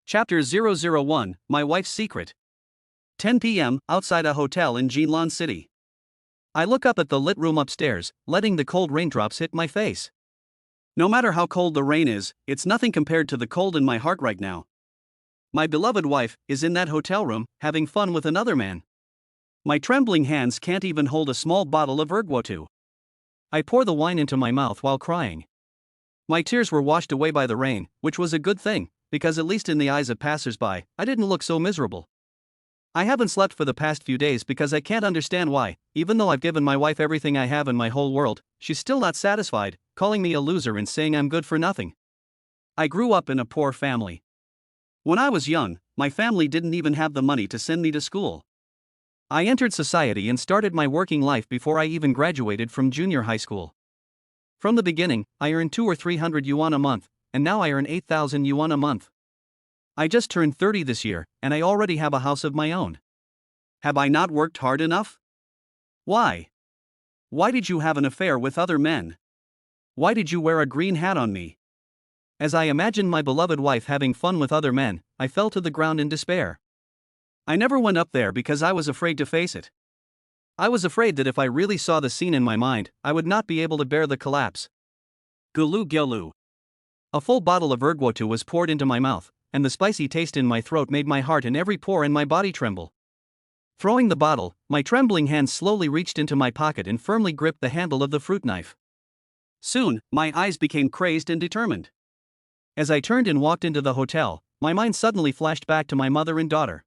Chapter 001, My Wife's Secret. 10 p.m., outside a hotel in Jinlan City. I look up at the lit room upstairs, letting the cold raindrops hit my face. No matter how cold the rain is, it's nothing compared to the cold in my heart right now. My beloved wife is in that hotel room, having fun with another man. My trembling hands can't even hold a small bottle of ergwotu. I pour the wine into my mouth while crying. My tears were washed away by the rain, which was a good thing, because at least in the eyes of passers-by, I didn't look so miserable. I haven't slept for the past few days because I can't understand why, even though I've given my wife everything I have in my whole world, she's still not satisfied, calling me a loser and saying I'm good for nothing. I grew up in a poor family. When I was young, my family didn't even have the money to send me to school. I entered society and started my working life before I even graduated from junior high school. From the beginning, I earned 200 or 300 yuan a month, and now I earn 8,000 yuan a month. I just turned 30 this year, and I already have a house of my own. Have I not worked hard enough? Why? Why did you have an affair with other men? Why did you wear a green hat on me? As I imagined my beloved wife having fun with other men, I fell to the ground in despair. I never went up there because I was afraid to face it. I was afraid that if I really saw the scene in my mind, I would not be able to bear the collapse. Gulu gyolu. A full bottle of ergwotu was poured into my mouth, and the spicy taste in my throat made my heart and every pore in my body tremble. Throwing the bottle, my trembling hands slowly reached into my pocket and firmly gripped the handle of the fruit knife. Soon, my eyes became crazed and determined. As I turned and walked into the hotel, my mind suddenly flashed back to my mother and daughter.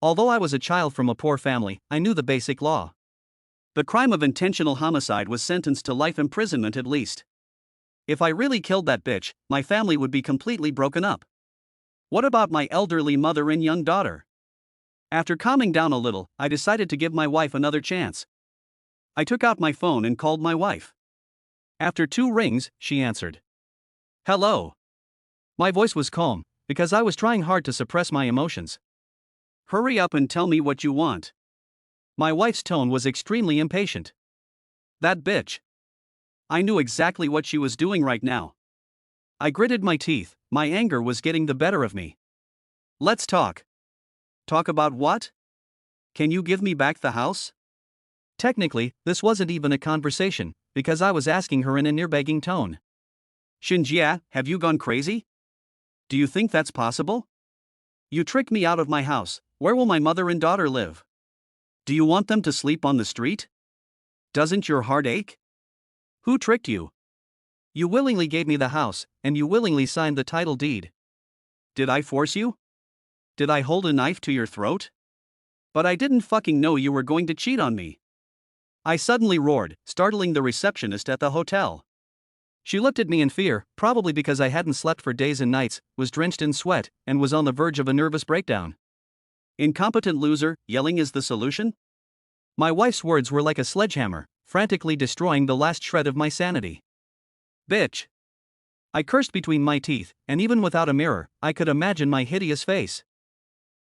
Although I was a child from a poor family, I knew the basic law. The crime of intentional homicide was sentenced to life imprisonment at least. If I really killed that bitch, my family would be completely broken up. What about my elderly mother and young daughter? After calming down a little, I decided to give my wife another chance. I took out my phone and called my wife. After 2 rings, she answered. Hello. My voice was calm, because I was trying hard to suppress my emotions. Hurry up and tell me what you want. My wife's tone was extremely impatient. That bitch. I knew exactly what she was doing right now. I gritted my teeth, my anger was getting the better of me. Let's talk. Talk about what? Can you give me back the house? Technically, this wasn't even a conversation, because I was asking her in a near-begging tone. Xinjia, have you gone crazy? Do you think that's possible? You tricked me out of my house. Where will my mother and daughter live? Do you want them to sleep on the street? Doesn't your heart ache? Who tricked you? You willingly gave me the house, and you willingly signed the title deed. Did I force you? Did I hold a knife to your throat? But I didn't fucking know you were going to cheat on me. I suddenly roared, startling the receptionist at the hotel. She looked at me in fear, probably because I hadn't slept for days and nights, was drenched in sweat, and was on the verge of a nervous breakdown. Incompetent loser, yelling is the solution? My wife's words were like a sledgehammer, frantically destroying the last shred of my sanity. Bitch. I cursed between my teeth, and even without a mirror, I could imagine my hideous face.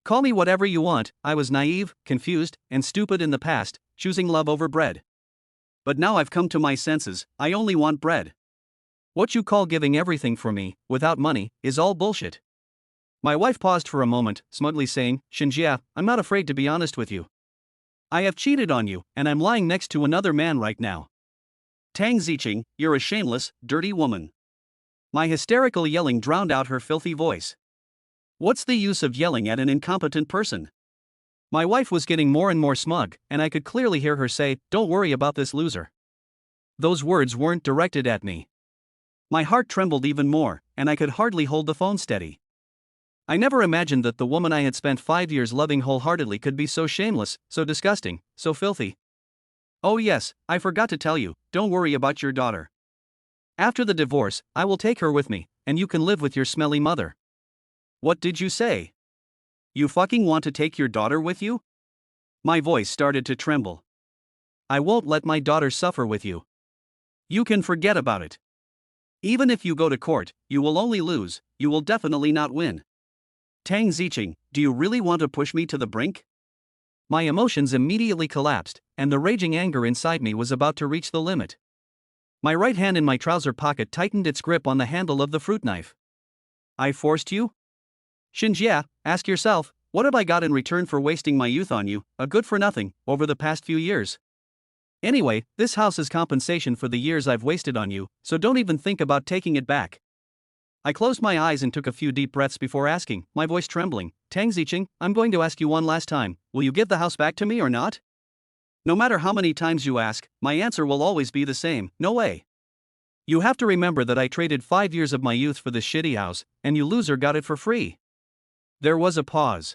Call me whatever you want, I was naive, confused, and stupid in the past, choosing love over bread. But now I've come to my senses, I only want bread. What you call giving everything for me, without money, is all bullshit. My wife paused for a moment, smugly saying, Xinjia, I'm not afraid to be honest with you. I have cheated on you, and I'm lying next to another man right now. Tang Ziqing, you're a shameless, dirty woman. My hysterical yelling drowned out her filthy voice. What's the use of yelling at an incompetent person? My wife was getting more and more smug, and I could clearly hear her say, don't worry about this loser. Those words weren't directed at me. My heart trembled even more, and I could hardly hold the phone steady. I never imagined that the woman I had spent 5 years loving wholeheartedly could be so shameless, so disgusting, so filthy. Oh yes, I forgot to tell you, don't worry about your daughter. After the divorce, I will take her with me, and you can live with your smelly mother. What did you say? You fucking want to take your daughter with you? My voice started to tremble. I won't let my daughter suffer with you. You can forget about it. Even if you go to court, you will only lose, you will definitely not win. Tang Ziqing, do you really want to push me to the brink? My emotions immediately collapsed, and the raging anger inside me was about to reach the limit. My right hand in my trouser pocket tightened its grip on the handle of the fruit knife. I forced you? Shinjia, ask yourself, what have I got in return for wasting my youth on you, a good for nothing, over the past few years? Anyway, this house is compensation for the years I've wasted on you, so don't even think about taking it back. I closed my eyes and took a few deep breaths before asking, my voice trembling, Tang Zicheng, I'm going to ask you one last time, will you give the house back to me or not? No matter how many times you ask, my answer will always be the same, no way. You have to remember that I traded 5 years of my youth for this shitty house, and you loser got it for free. There was a pause.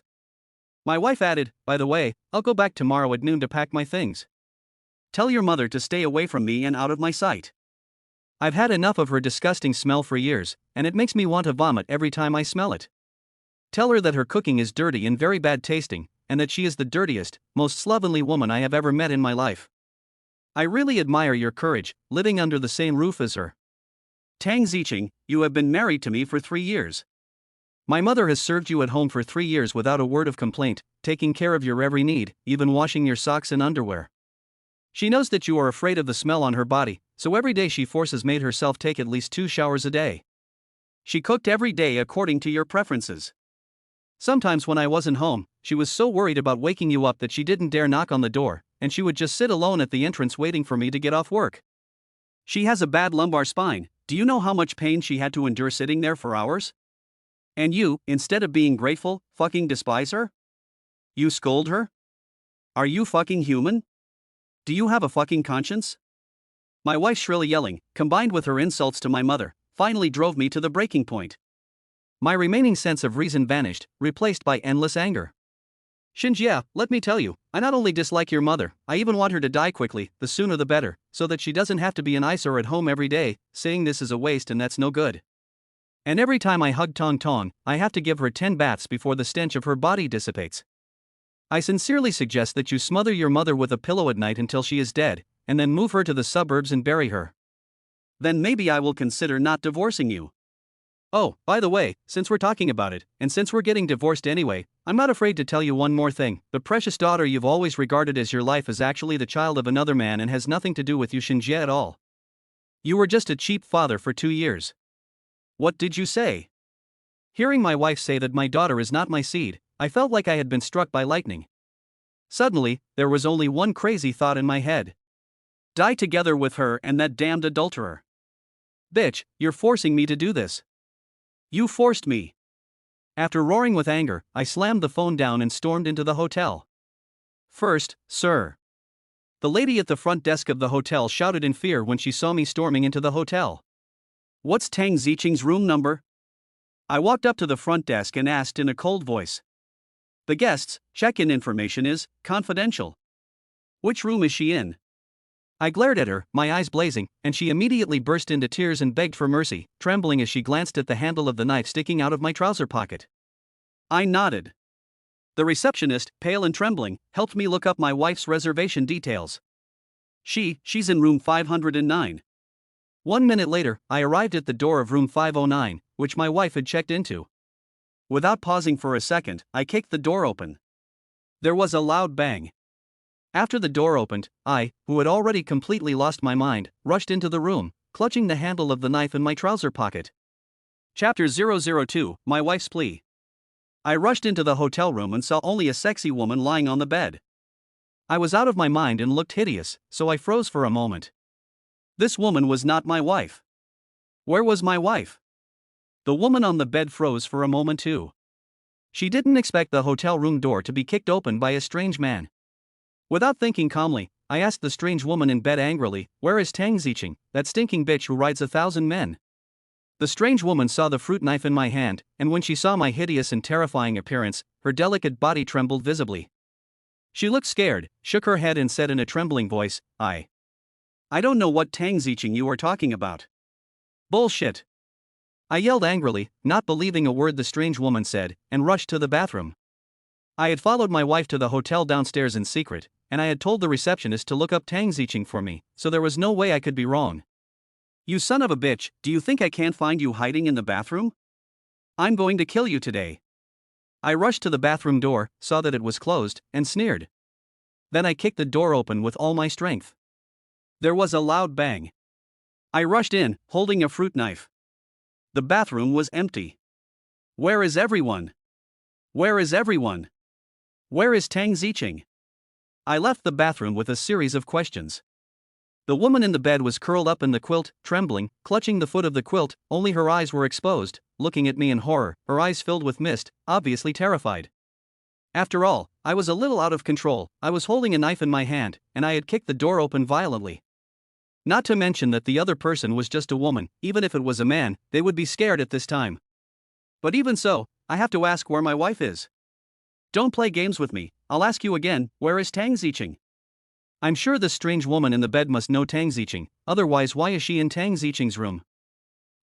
My wife added, by the way, I'll go back tomorrow at noon to pack my things. Tell your mother to stay away from me and out of my sight. I've had enough of her disgusting smell for years, and it makes me want to vomit every time I smell it. Tell her that her cooking is dirty and very bad tasting, and that she is the dirtiest, most slovenly woman I have ever met in my life. I really admire your courage, living under the same roof as her. Tang Zicheng, you have been married to me for 3 years. My mother has served you at home for 3 years without a word of complaint, taking care of your every need, even washing your socks and underwear. She knows that you are afraid of the smell on her body, so every day she made herself take at least 2 showers a day. She cooked every day according to your preferences. Sometimes when I wasn't home, she was so worried about waking you up that she didn't dare knock on the door, and she would just sit alone at the entrance waiting for me to get off work. She has a bad lumbar spine. Do you know how much pain she had to endure sitting there for hours? And you, instead of being grateful, fucking despise her? You scold her? Are you fucking human? Do you have a fucking conscience? My wife's shrilly yelling, combined with her insults to my mother, finally drove me to the breaking point. My remaining sense of reason vanished, replaced by endless anger. Shinjia, let me tell you, I not only dislike your mother, I even want her to die quickly, the sooner the better, so that she doesn't have to be an eyesore at home every day, saying this is a waste and that's no good. And every time I hug Tong Tong, I have to give her 10 baths before the stench of her body dissipates. I sincerely suggest that you smother your mother with a pillow at night until she is dead, and then move her to the suburbs and bury her. Then maybe I will consider not divorcing you. Oh, by the way, since we're talking about it, and since we're getting divorced anyway, I'm not afraid to tell you one more thing. The precious daughter you've always regarded as your life is actually the child of another man and has nothing to do with you Shinjie at all. You were just a cheap father for 2 years. What did you say? Hearing my wife say that my daughter is not my seed, I felt like I had been struck by lightning. Suddenly, there was only one crazy thought in my head. Die together with her and that damned adulterer. Bitch, you're forcing me to do this. You forced me. After roaring with anger, I slammed the phone down and stormed into the hotel. First, sir. The lady at the front desk of the hotel shouted in fear when she saw me storming into the hotel. What's Tang Zicheng's room number? I walked up to the front desk and asked in a cold voice. The guest's check-in information is confidential. Which room is she in? I glared at her, my eyes blazing, and she immediately burst into tears and begged for mercy, trembling as she glanced at the handle of the knife sticking out of my trouser pocket. I nodded. The receptionist, pale and trembling, helped me look up my wife's reservation details. She's in room 509. 1 minute later, I arrived at the door of room 509, which my wife had checked into. Without pausing for a second, I kicked the door open. There was a loud bang. After the door opened, I, who had already completely lost my mind, rushed into the room, clutching the handle of the knife in my trouser pocket. Chapter 002, My Wife's Plea. I rushed into the hotel room and saw only a sexy woman lying on the bed. I was out of my mind and looked hideous, so I froze for a moment. This woman was not my wife. Where was my wife? The woman on the bed froze for a moment too. She didn't expect the hotel room door to be kicked open by a strange man. Without thinking calmly, I asked the strange woman in bed angrily, where is Tang Zicheng, that stinking bitch who rides 1,000 men? The strange woman saw the fruit knife in my hand, and when she saw my hideous and terrifying appearance, her delicate body trembled visibly. She looked scared, shook her head and said in a trembling voice, I don't know what Tang Zicheng you are talking about. Bullshit. I yelled angrily, not believing a word the strange woman said, and rushed to the bathroom. I had followed my wife to the hotel downstairs in secret, and I had told the receptionist to look up Tang Zicheng for me, so there was no way I could be wrong. You son of a bitch, do you think I can't find you hiding in the bathroom? I'm going to kill you today. I rushed to the bathroom door, saw that it was closed, and sneered. Then I kicked the door open with all my strength. There was a loud bang. I rushed in, holding a fruit knife. The bathroom was empty. Where is everyone? Where is everyone? Where is Tang Ziqing? I left the bathroom with a series of questions. The woman in the bed was curled up in the quilt, trembling, clutching the foot of the quilt, only her eyes were exposed, looking at me in horror, her eyes filled with mist, obviously terrified. After all, I was a little out of control, I was holding a knife in my hand, and I had kicked the door open violently. Not to mention that the other person was just a woman, even if it was a man, they would be scared at this time. But even so, I have to ask where my wife is. Don't play games with me, I'll ask you again, where is Tang Ziqing? I'm sure the strange woman in the bed must know Tang Ziqing, otherwise why is she in Tang Ziqing's room?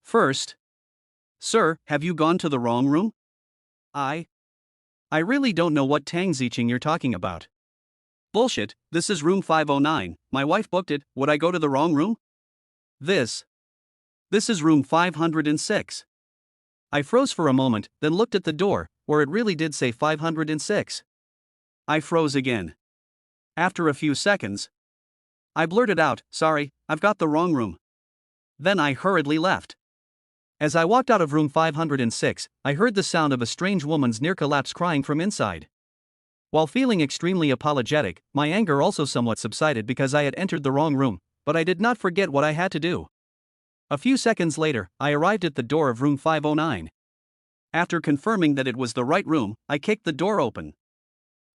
First. Sir, have you gone to the wrong room? I really don't know what Tang Ziqing you're talking about. Bullshit, this is room 509, my wife booked it, would I go to the wrong room? This is room 506. I froze for a moment, then looked at the door, where it really did say 506. I froze again. After a few seconds, I blurted out, sorry, I've got the wrong room. Then I hurriedly left. As I walked out of room 506, I heard the sound of a strange woman's near-collapse crying from inside. While feeling extremely apologetic, my anger also somewhat subsided because I had entered the wrong room, but I did not forget what I had to do. A few seconds later, I arrived at the door of room 509. After confirming that it was the right room, I kicked the door open.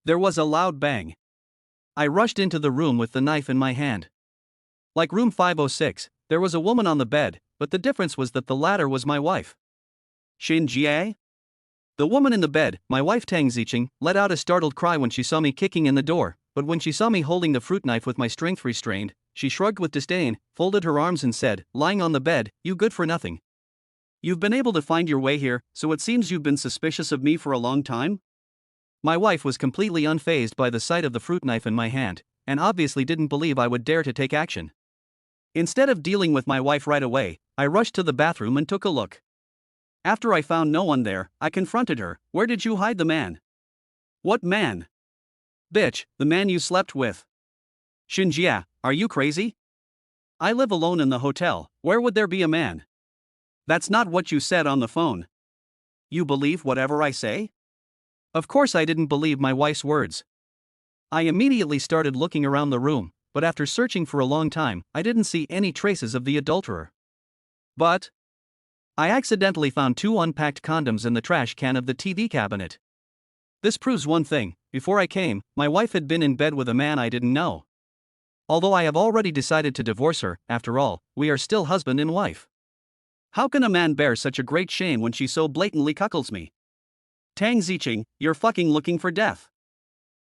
There was a loud bang. I rushed into the room with the knife in my hand. Like room 506, there was a woman on the bed, but the difference was that the latter was my wife. Xin Jie? The woman in the bed, my wife Tang Ziqing, let out a startled cry when she saw me kicking in the door, but when she saw me holding the fruit knife with my strength restrained, she shrugged with disdain, folded her arms and said, lying on the bed, you good for nothing. You've been able to find your way here, so it seems you've been suspicious of me for a long time? My wife was completely unfazed by the sight of the fruit knife in my hand, and obviously didn't believe I would dare to take action. Instead of dealing with my wife right away, I rushed to the bathroom and took a look. After I found no one there, I confronted her, where did you hide the man? What man? Bitch, the man you slept with. Xinjia, are you crazy? I live alone in the hotel, where would there be a man? That's not what you said on the phone. You believe whatever I say? Of course I didn't believe my wife's words. I immediately started looking around the room, but after searching for a long time, I didn't see any traces of the adulterer. But I accidentally found 2 unpacked condoms in the trash can of the TV cabinet. This proves one thing, before I came, my wife had been in bed with a man I didn't know. Although I have already decided to divorce her, after all, we are still husband and wife. How can a man bear such a great shame when she so blatantly cuckolds me? Tang Ziqing, you're fucking looking for death.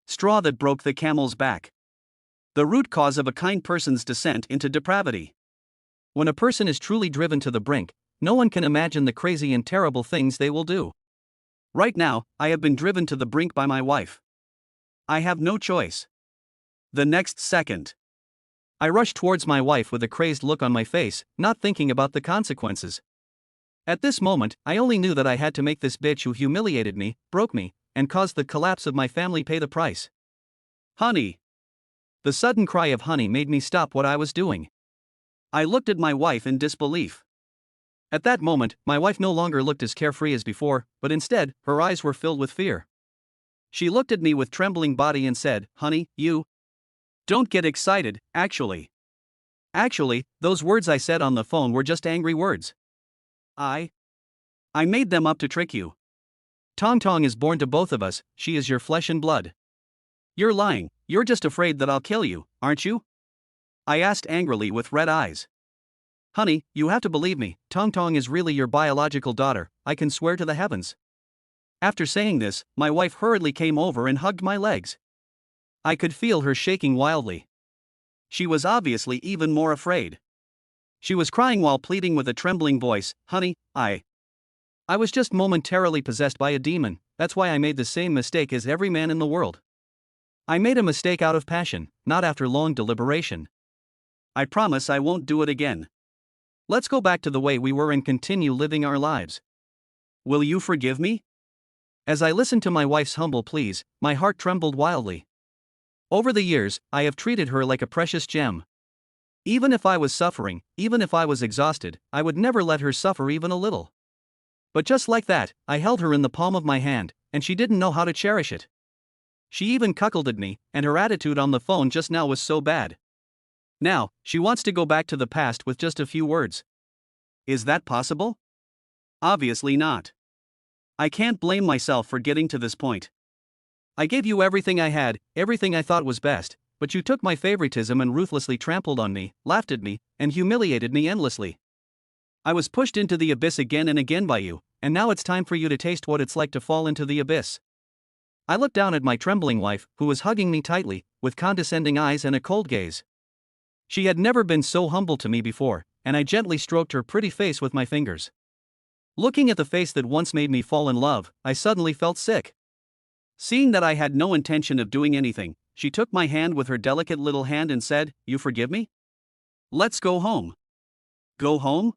Straw that broke the camel's back. The root cause of a kind person's descent into depravity. When a person is truly driven to the brink, no one can imagine the crazy and terrible things they will do. Right now, I have been driven to the brink by my wife. I have no choice. The next second, I rushed towards my wife with a crazed look on my face, not thinking about the consequences. At this moment, I only knew that I had to make this bitch who humiliated me, broke me, and caused the collapse of my family pay the price. Honey! The sudden cry of honey made me stop what I was doing. I looked at my wife in disbelief. At that moment, my wife no longer looked as carefree as before, but instead, her eyes were filled with fear. She looked at me with trembling body and said, honey, you don't get excited, actually. Actually, those words I said on the phone were just angry words. I made them up to trick you. Tong Tong is born to both of us, she is your flesh and blood. You're lying, you're just afraid that I'll kill you, aren't you? I asked angrily with red eyes. Honey, you have to believe me, Tong Tong is really your biological daughter, I can swear to the heavens. After saying this, my wife hurriedly came over and hugged my legs. I could feel her shaking wildly. She was obviously even more afraid. She was crying while pleading with a trembling voice, honey, I was just momentarily possessed by a demon, that's why I made the same mistake as every man in the world. I made a mistake out of passion, not after long deliberation. I promise I won't do it again. Let's go back to the way we were and continue living our lives. Will you forgive me? As I listened to my wife's humble pleas, my heart trembled wildly. Over the years, I have treated her like a precious gem. Even if I was suffering, even if I was exhausted, I would never let her suffer even a little. But just like that, I held her in the palm of my hand, and she didn't know how to cherish it. She even cuckolded me, and her attitude on the phone just now was so bad. Now, she wants to go back to the past with just a few words. Is that possible? Obviously not. I can't blame myself for getting to this point. I gave you everything I had, everything I thought was best, but you took my favoritism and ruthlessly trampled on me, laughed at me, and humiliated me endlessly. I was pushed into the abyss again and again by you, and now it's time for you to taste what it's like to fall into the abyss. I looked down at my trembling wife, who was hugging me tightly, with condescending eyes and a cold gaze. She had never been so humble to me before, and I gently stroked her pretty face with my fingers. Looking at the face that once made me fall in love, I suddenly felt sick. Seeing that I had no intention of doing anything, she took my hand with her delicate little hand and said, "You forgive me? Let's go home." Go home?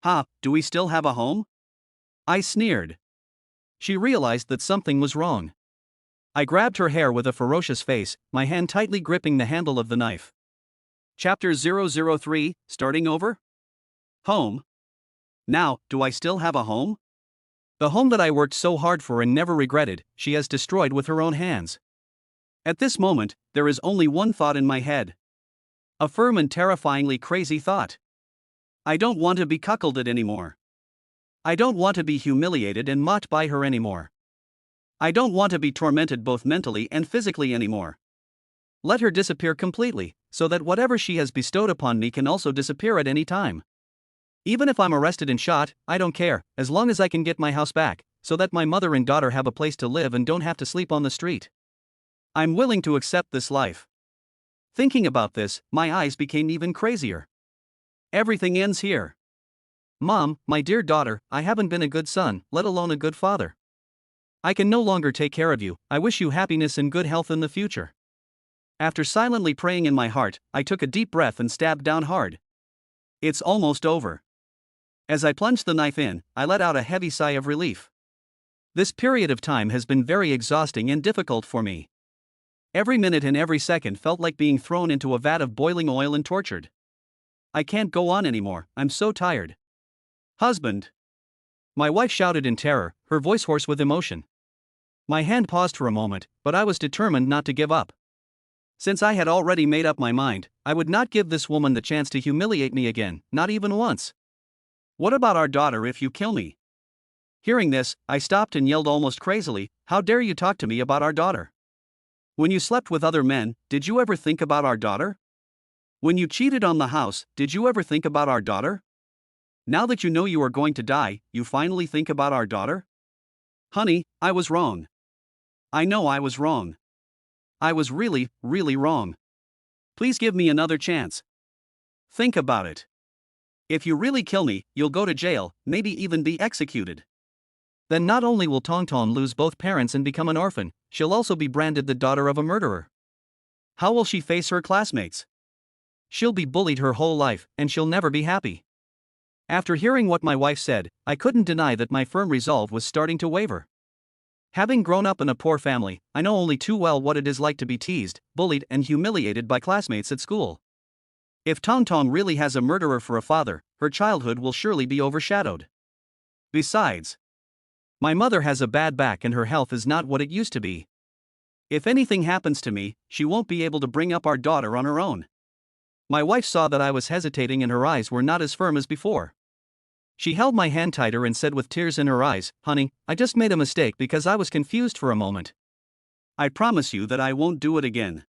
Ha, do we still have a home? I sneered. She realized that something was wrong. I grabbed her hair with a ferocious face, my hand tightly gripping the handle of the knife. Chapter 003, Starting Over? Home? Now, do I still have a home? The home that I worked so hard for and never regretted, she has destroyed with her own hands. At this moment, there is only one thought in my head. A firm and terrifyingly crazy thought. I don't want to be cuckolded anymore. I don't want to be humiliated and mocked by her anymore. I don't want to be tormented both mentally and physically anymore. Let her disappear completely, so that whatever she has bestowed upon me can also disappear at any time. Even if I'm arrested and shot, I don't care, as long as I can get my house back, so that my mother and daughter have a place to live and don't have to sleep on the street. I'm willing to accept this life. Thinking about this, my eyes became even crazier. Everything ends here. Mom, my dear daughter, I haven't been a good son, let alone a good father. I can no longer take care of you. I wish you happiness and good health in the future. After silently praying in my heart, I took a deep breath and stabbed down hard. It's almost over. As I plunged the knife in, I let out a heavy sigh of relief. This period of time has been very exhausting and difficult for me. Every minute and every second felt like being thrown into a vat of boiling oil and tortured. I can't go on anymore, I'm so tired. Husband! My wife shouted in terror, her voice hoarse with emotion. My hand paused for a moment, but I was determined not to give up. Since I had already made up my mind, I would not give this woman the chance to humiliate me again, not even once. What about our daughter if you kill me? Hearing this, I stopped and yelled almost crazily, "How dare you talk to me about our daughter? When you slept with other men, did you ever think about our daughter? When you cheated on the house, did you ever think about our daughter? Now that you know you are going to die, you finally think about our daughter? Honey, I was wrong. I know I was wrong. I was really, really wrong. Please give me another chance. Think about it. If you really kill me, you'll go to jail, maybe even be executed. Then not only will Tongtong lose both parents and become an orphan, she'll also be branded the daughter of a murderer. How will she face her classmates? She'll be bullied her whole life, and she'll never be happy." After hearing what my wife said, I couldn't deny that my firm resolve was starting to waver. Having grown up in a poor family, I know only too well what it is like to be teased, bullied, and humiliated by classmates at school. If Tongtong really has a murderer for a father, her childhood will surely be overshadowed. Besides, my mother has a bad back and her health is not what it used to be. If anything happens to me, she won't be able to bring up our daughter on her own. My wife saw that I was hesitating and her eyes were not as firm as before. She held my hand tighter and said with tears in her eyes, "Honey, I just made a mistake because I was confused for a moment. I promise you that I won't do it again.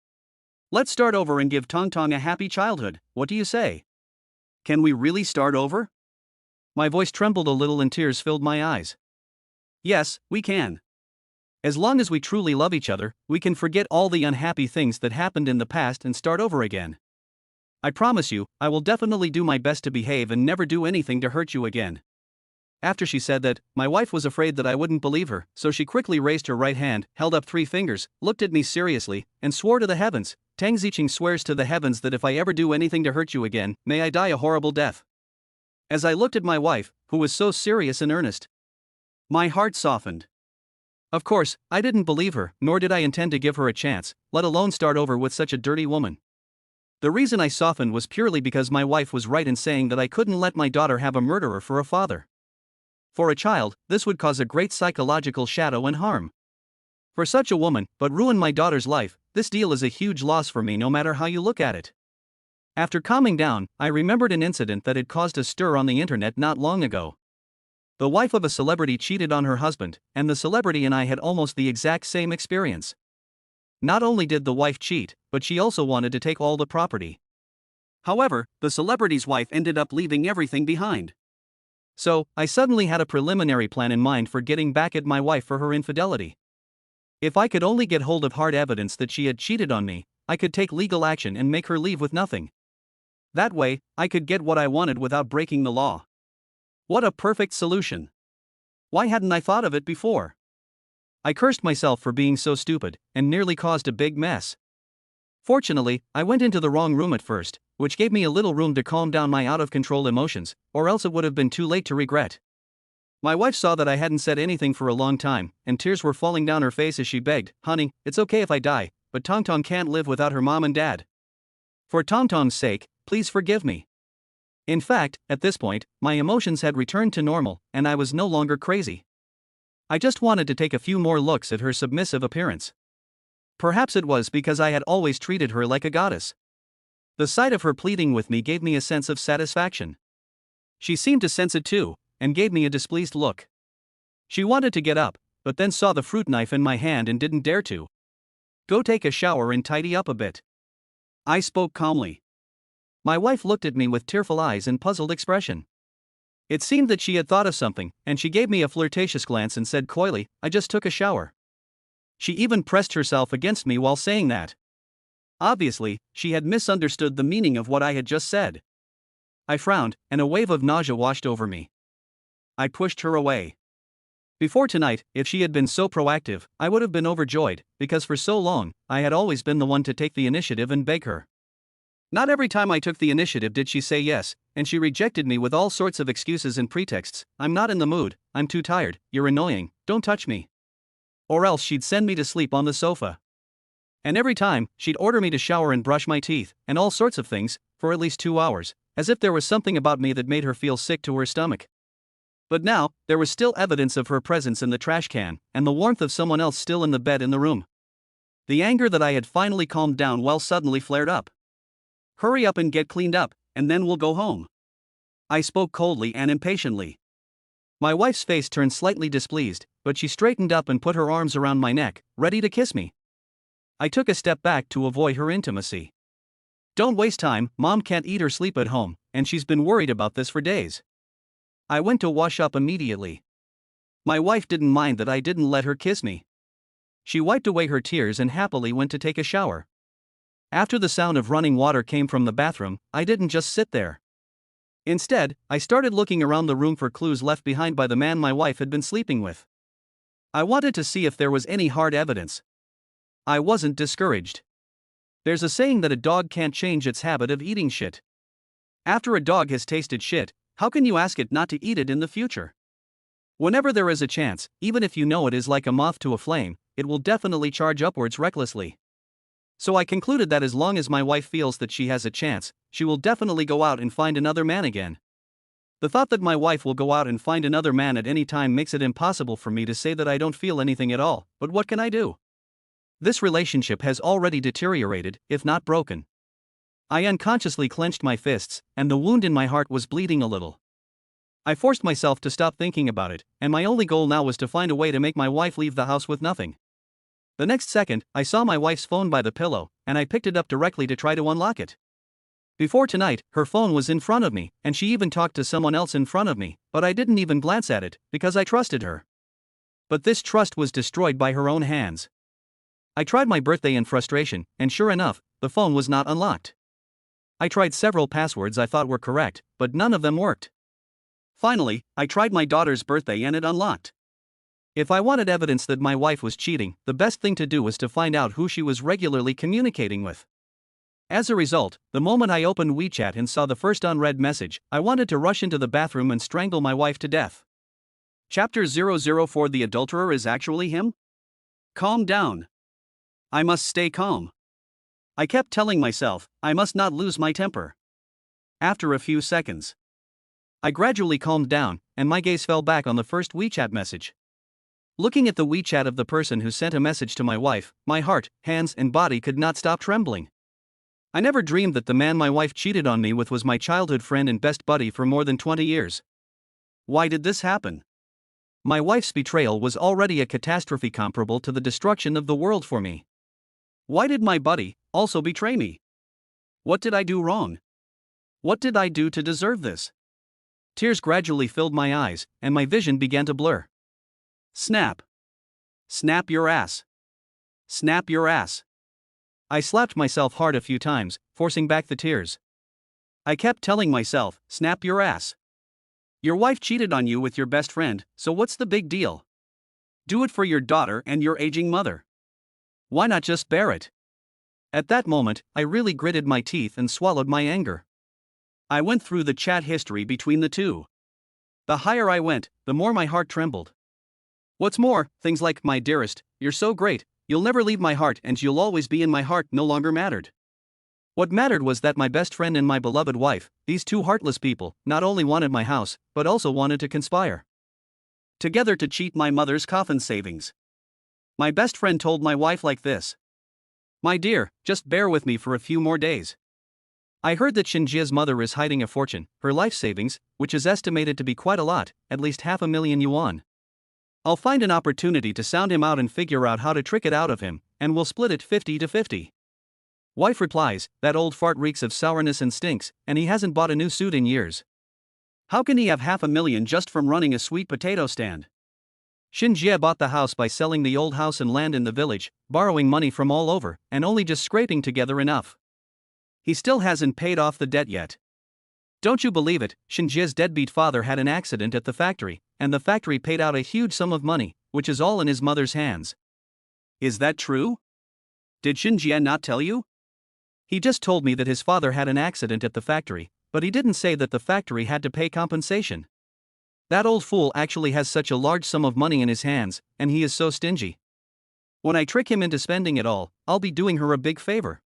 Let's start over and give Tongtong a happy childhood, what do you say? Can we really start over?" My voice trembled a little and tears filled my eyes. Yes, we can. As long as we truly love each other, we can forget all the unhappy things that happened in the past and start over again. I promise you, I will definitely do my best to behave and never do anything to hurt you again. After she said that, my wife was afraid that I wouldn't believe her, so she quickly raised her right hand, held up 3 fingers, looked at me seriously, and swore to the heavens. Tang Zicheng swears to the heavens that if I ever do anything to hurt you again, may I die a horrible death. As I looked at my wife, who was so serious and earnest, my heart softened. Of course, I didn't believe her, nor did I intend to give her a chance, let alone start over with such a dirty woman. The reason I softened was purely because my wife was right in saying that I couldn't let my daughter have a murderer for a father. For a child, this would cause a great psychological shadow and harm. For such a woman, but ruin my daughter's life, this deal is a huge loss for me no matter how you look at it. After calming down, I remembered an incident that had caused a stir on the internet not long ago. The wife of a celebrity cheated on her husband, and the celebrity and I had almost the exact same experience. Not only did the wife cheat, but she also wanted to take all the property. However, the celebrity's wife ended up leaving everything behind. So, I suddenly had a preliminary plan in mind for getting back at my wife for her infidelity. If I could only get hold of hard evidence that she had cheated on me, I could take legal action and make her leave with nothing. That way, I could get what I wanted without breaking the law. What a perfect solution! Why hadn't I thought of it before? I cursed myself for being so stupid, and nearly caused a big mess. Fortunately, I went into the wrong room at first, which gave me a little room to calm down my out-of-control emotions, or else it would have been too late to regret. My wife saw that I hadn't said anything for a long time, and tears were falling down her face as she begged, "Honey, it's okay if I die, but Tong Tong can't live without her mom and dad. For Tong Tong's sake, please forgive me." In fact, at this point, my emotions had returned to normal, and I was no longer crazy. I just wanted to take a few more looks at her submissive appearance. Perhaps it was because I had always treated her like a goddess. The sight of her pleading with me gave me a sense of satisfaction. She seemed to sense it too, and gave me a displeased look. She wanted to get up, but then saw the fruit knife in my hand and didn't dare to. "Go take a shower and tidy up a bit," I spoke calmly. My wife looked at me with tearful eyes and puzzled expression. It seemed that she had thought of something, and she gave me a flirtatious glance and said coyly, "I just took a shower." She even pressed herself against me while saying that. Obviously, she had misunderstood the meaning of what I had just said. I frowned, and a wave of nausea washed over me. I pushed her away. Before tonight, if she had been so proactive, I would have been overjoyed, because for so long, I had always been the one to take the initiative and beg her. Not every time I took the initiative did she say yes, and she rejected me with all sorts of excuses and pretexts. "I'm not in the mood, I'm too tired, you're annoying, don't touch me." Or else she'd send me to sleep on the sofa. And every time, she'd order me to shower and brush my teeth, and all sorts of things, for at least 2 hours, as if there was something about me that made her feel sick to her stomach. But now, there was still evidence of her presence in the trash can, and the warmth of someone else still in the bed in the room. The anger that I had finally calmed down suddenly flared up. "Hurry up and get cleaned up, and then we'll go home," I spoke coldly and impatiently. My wife's face turned slightly displeased, but she straightened up and put her arms around my neck, ready to kiss me. I took a step back to avoid her intimacy. "Don't waste time, Mom can't eat or sleep at home, and she's been worried about this for days." I went to wash up immediately. My wife didn't mind that I didn't let her kiss me. She wiped away her tears and happily went to take a shower. After the sound of running water came from the bathroom, I didn't just sit there. Instead, I started looking around the room for clues left behind by the man my wife had been sleeping with. I wanted to see if there was any hard evidence. I wasn't discouraged. There's a saying that a dog can't change its habit of eating shit. After a dog has tasted shit, how can you ask it not to eat it in the future? Whenever there is a chance, even if you know it is like a moth to a flame, it will definitely charge upwards recklessly. So I concluded that as long as my wife feels that she has a chance, she will definitely go out and find another man again. The thought that my wife will go out and find another man at any time makes it impossible for me to say that I don't feel anything at all, but what can I do? This relationship has already deteriorated, if not broken. I unconsciously clenched my fists, and the wound in my heart was bleeding a little. I forced myself to stop thinking about it, and my only goal now was to find a way to make my wife leave the house with nothing. The next second, I saw my wife's phone by the pillow, and I picked it up directly to try to unlock it. Before tonight, her phone was in front of me, and she even talked to someone else in front of me, but I didn't even glance at it, because I trusted her. But this trust was destroyed by her own hands. I tried my birthday in frustration, and sure enough, the phone was not unlocked. I tried several passwords I thought were correct, but none of them worked. Finally, I tried my daughter's birthday and it unlocked. If I wanted evidence that my wife was cheating, the best thing to do was to find out who she was regularly communicating with. As a result, the moment I opened WeChat and saw the first unread message, I wanted to rush into the bathroom and strangle my wife to death. Chapter 004. The adulterer is actually him? Calm down. I must stay calm. I kept telling myself, I must not lose my temper. After a few seconds, I gradually calmed down, and my gaze fell back on the first WeChat message. Looking at the WeChat of the person who sent a message to my wife, my heart, hands, and body could not stop trembling. I never dreamed that the man my wife cheated on me with was my childhood friend and best buddy for more than 20 years. Why did this happen? My wife's betrayal was already a catastrophe comparable to the destruction of the world for me. Why did my buddy also betray me? What did I do wrong? What did I do to deserve this? Tears gradually filled my eyes, and my vision began to blur. Snap. Snap your ass. Snap your ass. I slapped myself hard a few times, forcing back the tears. I kept telling myself, snap your ass. Your wife cheated on you with your best friend, so what's the big deal? Do it for your daughter and your aging mother. Why not just bear it? At that moment, I really gritted my teeth and swallowed my anger. I went through the chat history between the two. The higher I went, the more my heart trembled. What's more, things like, my dearest, you're so great, you'll never leave my heart and you'll always be in my heart no longer mattered. What mattered was that my best friend and my beloved wife, these two heartless people, not only wanted my house, but also wanted to conspire together to cheat my mother's coffin savings. My best friend told my wife like this. My dear, just bear with me for a few more days. I heard that Shinjia's mother is hiding a fortune, her life savings, which is estimated to be quite a lot, at least 500,000 yuan. I'll find an opportunity to sound him out and figure out how to trick it out of him, and we'll split it 50-50. Wife replies, that old fart reeks of sourness and stinks, and he hasn't bought a new suit in years. How can he have 500,000 just from running a sweet potato stand? Shinjie bought the house by selling the old house and land in the village, borrowing money from all over, and only just scraping together enough. He still hasn't paid off the debt yet. Don't you believe it, Shinjie's deadbeat father had an accident at the factory, and the factory paid out a huge sum of money, which is all in his mother's hands. Is that true? Did Shinjie not tell you? He just told me that his father had an accident at the factory, but he didn't say that the factory had to pay compensation. That old fool actually has such a large sum of money in his hands, and he is so stingy. When I trick him into spending it all, I'll be doing her a big favor.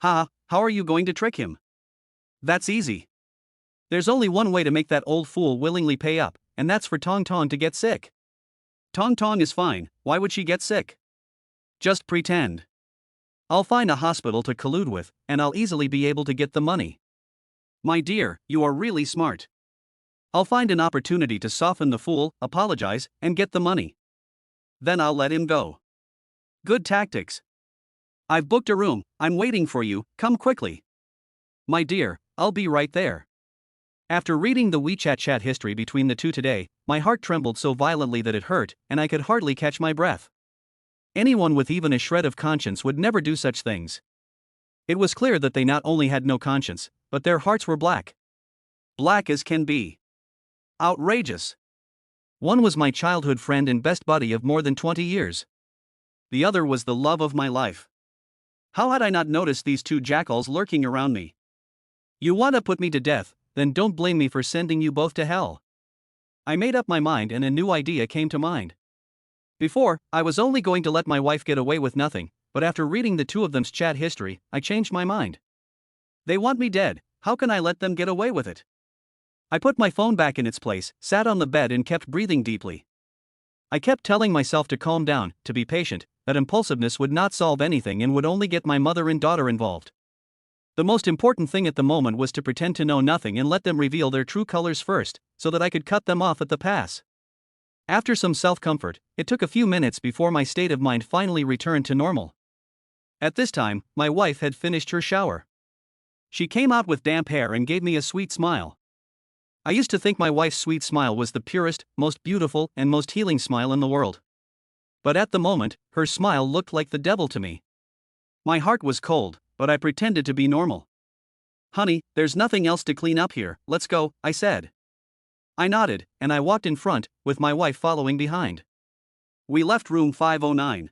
Ha, how are you going to trick him? That's easy. There's only one way to make that old fool willingly pay up, and that's for Tong Tong to get sick. Tong Tong is fine, why would she get sick? Just pretend. I'll find a hospital to collude with, and I'll easily be able to get the money. My dear, you are really smart. I'll find an opportunity to soften the fool, apologize, and get the money. Then I'll let him go. Good tactics. I've booked a room, I'm waiting for you, come quickly. My dear, I'll be right there. After reading the WeChat chat history between the two today, my heart trembled so violently that it hurt, and I could hardly catch my breath. Anyone with even a shred of conscience would never do such things. It was clear that they not only had no conscience, but their hearts were black. Black as can be. Outrageous. One was my childhood friend and best buddy of more than 20 years. The other was the love of my life. How had I not noticed these two jackals lurking around me? You want to put me to death, then don't blame me for sending you both to hell. I made up my mind and a new idea came to mind. Before, I was only going to let my wife get away with nothing, but after reading the two of them's chat history, I changed my mind. They want me dead, how can I let them get away with it? I put my phone back in its place, sat on the bed and kept breathing deeply. I kept telling myself to calm down, to be patient, that impulsiveness would not solve anything and would only get my mother and daughter involved. The most important thing at the moment was to pretend to know nothing and let them reveal their true colors first, so that I could cut them off at the pass. After some self-comfort, it took a few minutes before my state of mind finally returned to normal. At this time, my wife had finished her shower. She came out with damp hair and gave me a sweet smile. I used to think my wife's sweet smile was the purest, most beautiful, and most healing smile in the world. But at the moment, her smile looked like the devil to me. My heart was cold, but I pretended to be normal. Honey, there's nothing else to clean up here, let's go, I said. I nodded, and I walked in front, with my wife following behind. We left room 509.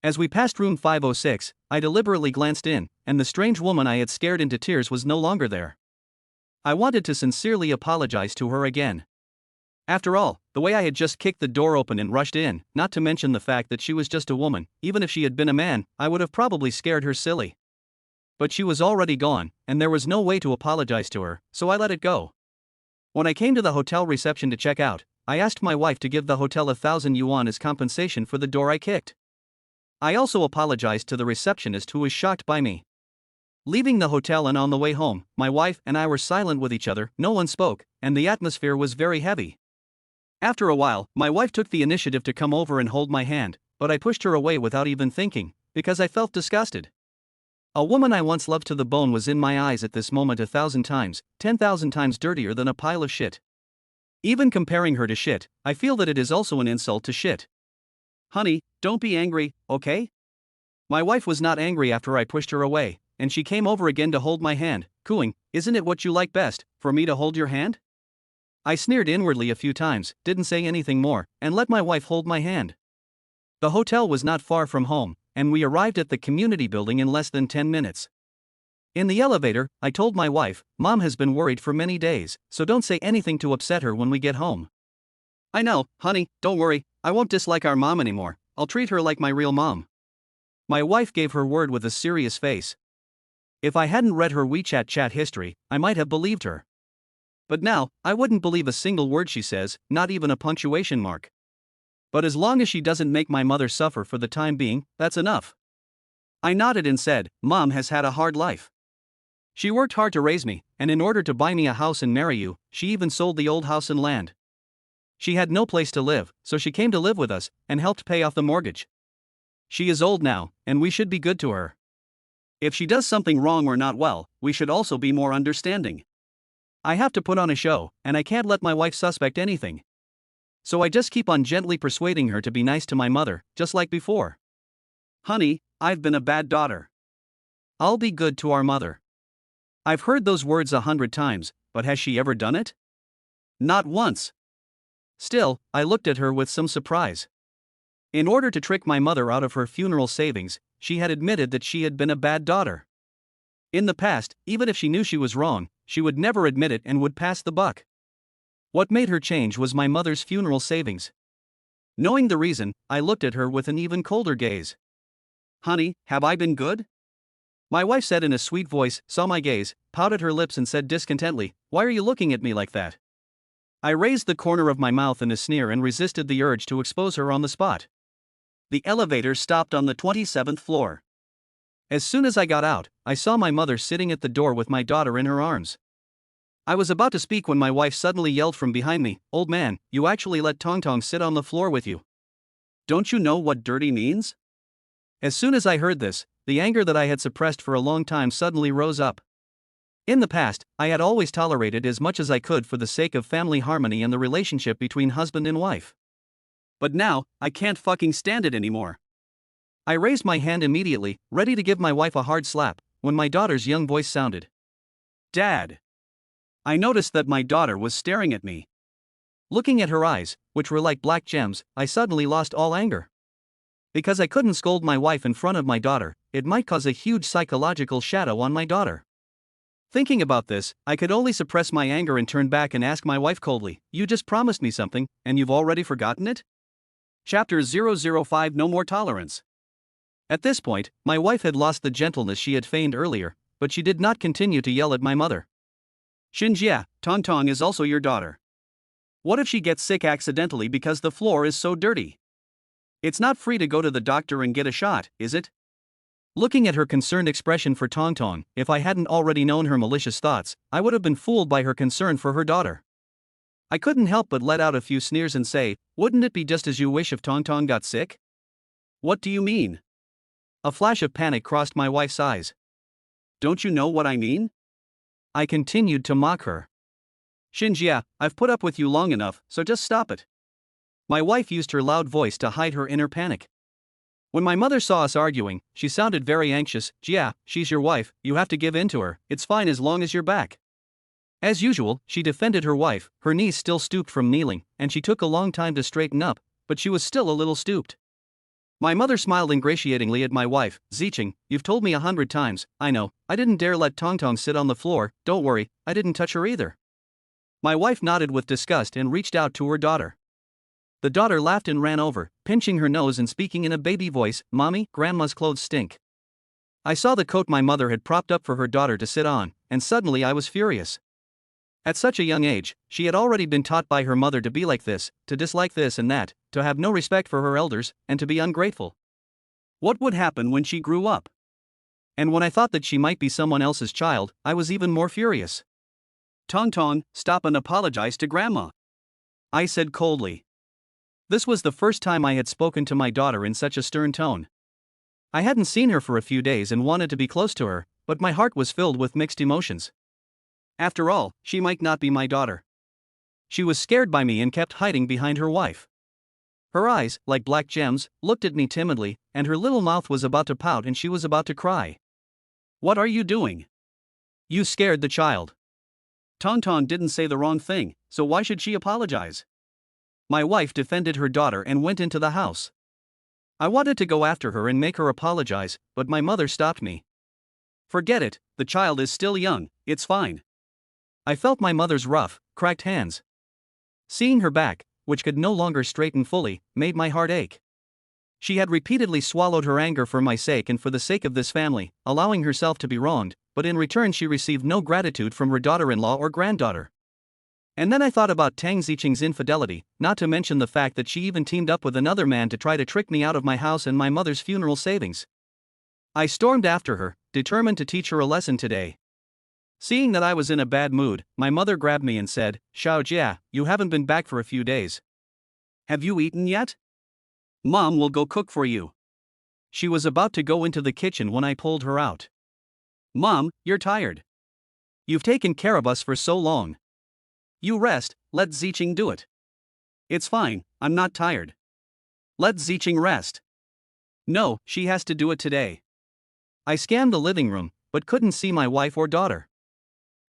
As we passed room 506, I deliberately glanced in, and the strange woman I had scared into tears was no longer there. I wanted to sincerely apologize to her again. After all, the way I had just kicked the door open and rushed in, not to mention the fact that she was just a woman, even if she had been a man, I would have probably scared her silly. But she was already gone, and there was no way to apologize to her, so I let it go. When I came to the hotel reception to check out, I asked my wife to give the hotel 1,000 yuan as compensation for the door I kicked. I also apologized to the receptionist who was shocked by me. Leaving the hotel and on the way home, my wife and I were silent with each other, no one spoke, and the atmosphere was very heavy. After a while, my wife took the initiative to come over and hold my hand, but I pushed her away without even thinking, because I felt disgusted. A woman I once loved to the bone was in my eyes at this moment 1,000 times, 10,000 times dirtier than a pile of shit. Even comparing her to shit, I feel that it is also an insult to shit. Honey, don't be angry, okay? My wife was not angry after I pushed her away, and she came over again to hold my hand, cooing, "Isn't it what you like best, for me to hold your hand?" I sneered inwardly a few times, didn't say anything more, and let my wife hold my hand. The hotel was not far from home, and we arrived at the community building in less than 10 minutes. In the elevator, I told my wife, "Mom has been worried for many days, so don't say anything to upset her when we get home." "I know, honey, don't worry, I won't dislike our mom anymore, I'll treat her like my real mom." My wife gave her word with a serious face. If I hadn't read her WeChat chat history, I might have believed her. But now, I wouldn't believe a single word she says, not even a punctuation mark. But as long as she doesn't make my mother suffer for the time being, that's enough. I nodded and said, "Mom has had a hard life. She worked hard to raise me, and in order to buy me a house and marry you, she even sold the old house and land. She had no place to live, so she came to live with us, and helped pay off the mortgage. She is old now, and we should be good to her. If she does something wrong or not well, we should also be more understanding. I have to put on a show, and I can't let my wife suspect anything. So I just keep on gently persuading her to be nice to my mother, just like before. Honey, I've been a bad daughter. I'll be good to our mother." I've heard those words 100 times, but has she ever done it? Not once. Still, I looked at her with some surprise. In order to trick my mother out of her funeral savings, she had admitted that she had been a bad daughter. In the past, even if she knew she was wrong, she would never admit it and would pass the buck. What made her change was my mother's funeral savings. Knowing the reason, I looked at her with an even colder gaze. "Honey, have I been good?" My wife said in a sweet voice, saw my gaze, pouted her lips and said discontentedly, "Why are you looking at me like that?" I raised the corner of my mouth in a sneer and resisted the urge to expose her on the spot. The elevator stopped on the 27th floor. As soon as I got out, I saw my mother sitting at the door with my daughter in her arms. I was about to speak when my wife suddenly yelled from behind me, "Old man, you actually let Tong Tong sit on the floor with you. Don't you know what dirty means?" As soon as I heard this, the anger that I had suppressed for a long time suddenly rose up. In the past, I had always tolerated as much as I could for the sake of family harmony and the relationship between husband and wife. But now, I can't fucking stand it anymore. I raised my hand immediately, ready to give my wife a hard slap, when my daughter's young voice sounded. "Dad." I noticed that my daughter was staring at me. Looking at her eyes, which were like black gems, I suddenly lost all anger. Because I couldn't scold my wife in front of my daughter, it might cause a huge psychological shadow on my daughter. Thinking about this, I could only suppress my anger and turn back and ask my wife coldly, "You just promised me something, and you've already forgotten it?" Chapter 005 No More Tolerance. At this point, my wife had lost the gentleness she had feigned earlier, but she did not continue to yell at my mother. "Xinjia, Tong Tong is also your daughter. What if she gets sick accidentally because the floor is so dirty? It's not free to go to the doctor and get a shot, is it?" Looking at her concerned expression for Tong Tong, if I hadn't already known her malicious thoughts, I would have been fooled by her concern for her daughter. I couldn't help but let out a few sneers and say, "Wouldn't it be just as you wish if Tong Tong got sick?" "What do you mean?" A flash of panic crossed my wife's eyes. "Don't you know what I mean?" I continued to mock her. "Xinjia, I've put up with you long enough, so just stop it." My wife used her loud voice to hide her inner panic. When my mother saw us arguing, she sounded very anxious. "Jia, she's your wife, you have to give in to her, it's fine as long as you're back." As usual, she defended her wife, her knees still stooped from kneeling, and she took a long time to straighten up, but she was still a little stooped. My mother smiled ingratiatingly at my wife. "Zicheng, you've told me 100 times, I know, I didn't dare let Tong Tong sit on the floor, don't worry, I didn't touch her either." My wife nodded with disgust and reached out to her daughter. The daughter laughed and ran over, pinching her nose and speaking in a baby voice, "Mommy, Grandma's clothes stink." I saw the coat my mother had propped up for her daughter to sit on, and suddenly I was furious. At such a young age, she had already been taught by her mother to be like this, to dislike this and that, to have no respect for her elders, and to be ungrateful. What would happen when she grew up? And when I thought that she might be someone else's child, I was even more furious. Tonton, stop and apologize to Grandma, I said coldly. This was the first time I had spoken to my daughter in such a stern tone. I hadn't seen her for a few days and wanted to be close to her, but my heart was filled with mixed emotions. After all, she might not be my daughter. She was scared by me and kept hiding behind her wife. Her eyes, like black gems, looked at me timidly, and her little mouth was about to pout and she was about to cry. What are you doing? You scared the child. Tonton didn't say the wrong thing, so why should she apologize? My wife defended her daughter and went into the house. I wanted to go after her and make her apologize, but my mother stopped me. Forget it, the child is still young, it's fine. I felt my mother's rough, cracked hands. Seeing her back, which could no longer straighten fully, made my heart ache. She had repeatedly swallowed her anger for my sake and for the sake of this family, allowing herself to be wronged, but in return she received no gratitude from her daughter-in-law or granddaughter. And then I thought about Tang Ziqing's infidelity, not to mention the fact that she even teamed up with another man to try to trick me out of my house and my mother's funeral savings. I stormed after her, determined to teach her a lesson today. Seeing that I was in a bad mood, my mother grabbed me and said, "Xiao Jia, you haven't been back for a few days. Have you eaten yet? Mom will go cook for you." She was about to go into the kitchen when I pulled her out. "Mom, you're tired. You've taken care of us for so long. You rest, let Ziqing do it." "It's fine, I'm not tired. Let Ziqing rest." "No, she has to do it today." I scanned the living room, but couldn't see my wife or daughter.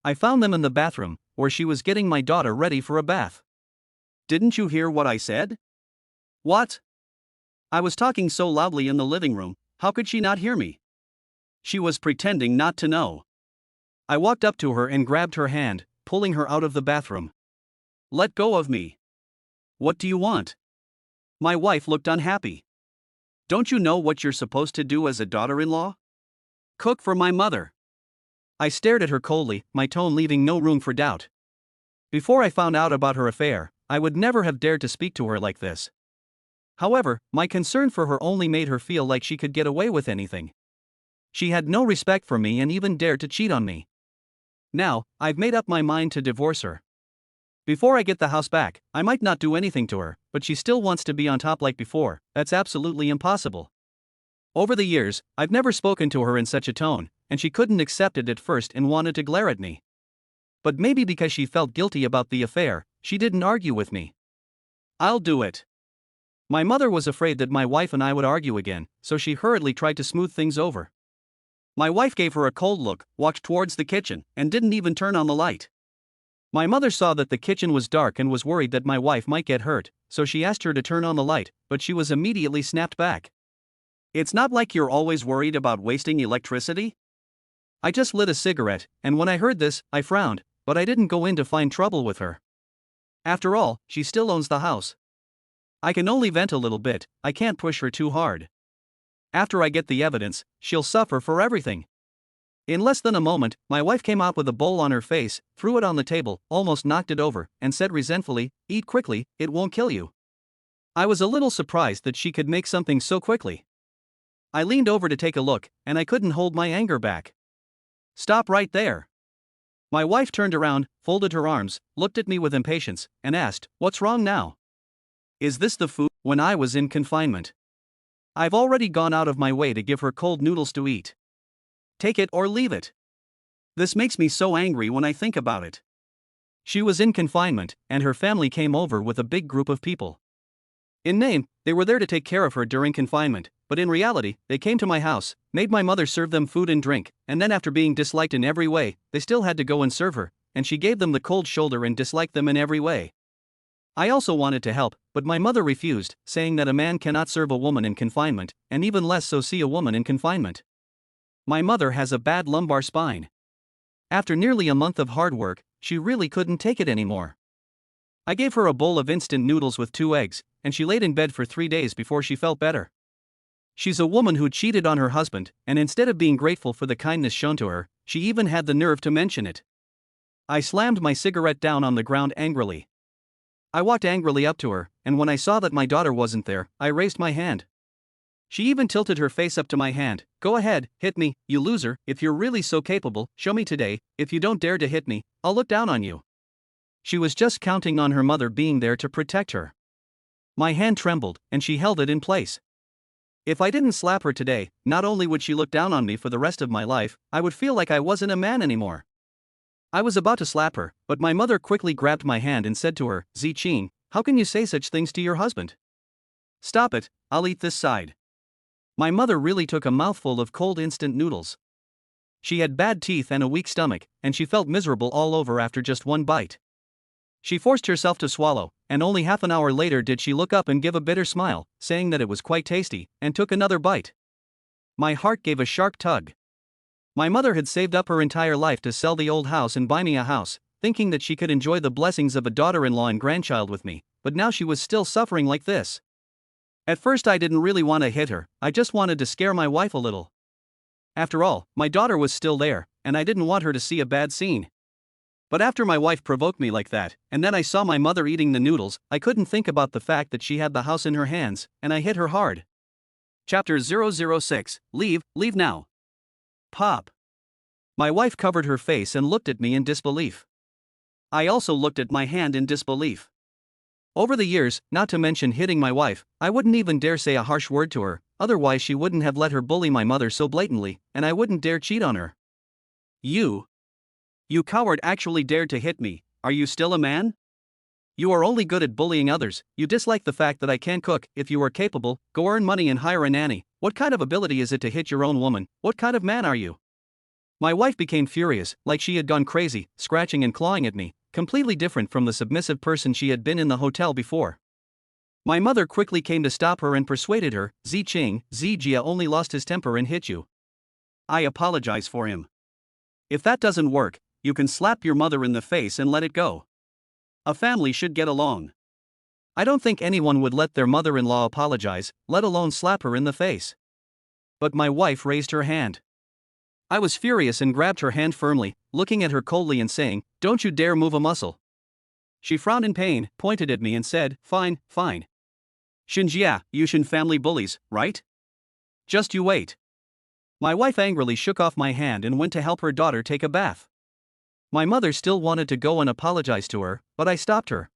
I found them in the bathroom, where she was getting my daughter ready for a bath. "Didn't you hear what I said?" "What?" I was talking so loudly in the living room, how could she not hear me? She was pretending not to know. I walked up to her and grabbed her hand, pulling her out of the bathroom. "Let go of me. What do you want?" My wife looked unhappy. "Don't you know what you're supposed to do as a daughter-in-law? Cook for my mother." I stared at her coldly, my tone leaving no room for doubt. Before I found out about her affair, I would never have dared to speak to her like this. However, my concern for her only made her feel like she could get away with anything. She had no respect for me and even dared to cheat on me. Now, I've made up my mind to divorce her. Before I get the house back, I might not do anything to her, but she still wants to be on top like before. That's absolutely impossible. Over the years, I've never spoken to her in such a tone, and she couldn't accept it at first and wanted to glare at me. But maybe because she felt guilty about the affair, she didn't argue with me. "I'll do it." My mother was afraid that my wife and I would argue again, so she hurriedly tried to smooth things over. My wife gave her a cold look, walked towards the kitchen, and didn't even turn on the light. My mother saw that the kitchen was dark and was worried that my wife might get hurt, so she asked her to turn on the light, but she was immediately snapped back. "It's not like you're always worried about wasting electricity." I just lit a cigarette, and when I heard this, I frowned, but I didn't go in to find trouble with her. After all, she still owns the house. I can only vent a little bit, I can't push her too hard. After I get the evidence, she'll suffer for everything. In less than a moment, my wife came out with a bowl on her face, threw it on the table, almost knocked it over, and said resentfully, "Eat quickly, it won't kill you." I was a little surprised that she could make something so quickly. I leaned over to take a look, and I couldn't hold my anger back. "Stop right there." My wife turned around, folded her arms, looked at me with impatience, and asked, "What's wrong now? Is this the food?" When I was in confinement, I've already gone out of my way to give her cold noodles to eat. Take it or leave it. This makes me so angry when I think about it. She was in confinement, and her family came over with a big group of people. In name, they were there to take care of her during confinement, but in reality, they came to my house, made my mother serve them food and drink, and then after being disliked in every way, they still had to go and serve her, and she gave them the cold shoulder and disliked them in every way. I also wanted to help, but my mother refused, saying that a man cannot serve a woman in confinement, and even less so see a woman in confinement. My mother has a bad lumbar spine. After nearly a month of hard work, she really couldn't take it anymore. I gave her a bowl of instant noodles with 2 eggs, and she laid in bed for 3 days before she felt better. She's a woman who cheated on her husband, and instead of being grateful for the kindness shown to her, she even had the nerve to mention it. I slammed my cigarette down on the ground angrily. I walked angrily up to her, and when I saw that my daughter wasn't there, I raised my hand. She even tilted her face up to my hand. Go ahead, hit me, you loser, if you're really so capable, show me today. If you don't dare to hit me, I'll look down on you. She was just counting on her mother being there to protect her. My hand trembled, and she held it in place. If I didn't slap her today, not only would she look down on me for the rest of my life, I would feel like I wasn't a man anymore. I was about to slap her, but my mother quickly grabbed my hand and said to her, Ziqing, how can you say such things to your husband? Stop it, I'll eat this side. My mother really took a mouthful of cold instant noodles. She had bad teeth and a weak stomach, and she felt miserable all over after just one bite. She forced herself to swallow, and only half an hour later did she look up and give a bitter smile, saying that it was quite tasty, and took another bite. My heart gave a sharp tug. My mother had saved up her entire life to sell the old house and buy me a house, thinking that she could enjoy the blessings of a daughter-in-law and grandchild with me, but now she was still suffering like this. At first I didn't really want to hit her, I just wanted to scare my wife a little. After all, my daughter was still there, and I didn't want her to see a bad scene. But after my wife provoked me like that, and then I saw my mother eating the noodles, I couldn't think about the fact that she had the house in her hands, and I hit her hard. Chapter 006, Leave now. Pop. My wife covered her face and looked at me in disbelief. I also looked at my hand in disbelief. Over the years, not to mention hitting my wife, I wouldn't even dare say a harsh word to her, otherwise she wouldn't have let her bully my mother so blatantly, and I wouldn't dare cheat on her. You coward actually dared to hit me, are you still a man? You are only good at bullying others, you dislike the fact that I can cook. If you are capable, go earn money and hire a nanny. What kind of ability is it to hit your own woman? What kind of man are you? My wife became furious, like she had gone crazy, scratching and clawing at me, completely different from the submissive person she had been in the hotel before. My mother quickly came to stop her and persuaded her, Ziqing, Zijia only lost his temper and hit you. I apologize for him. If that doesn't work, you can slap your mother in the face and let it go. A family should get along. I don't think anyone would let their mother-in-law apologize, let alone slap her in the face. But my wife raised her hand. I was furious and grabbed her hand firmly, looking at her coldly and saying, don't you dare move a muscle. She frowned in pain, pointed at me and said, fine. Xinjia, Yushin family bullies, right? Just you wait. My wife angrily shook off my hand and went to help her daughter take a bath. My mother still wanted to go and apologize to her, but I stopped her.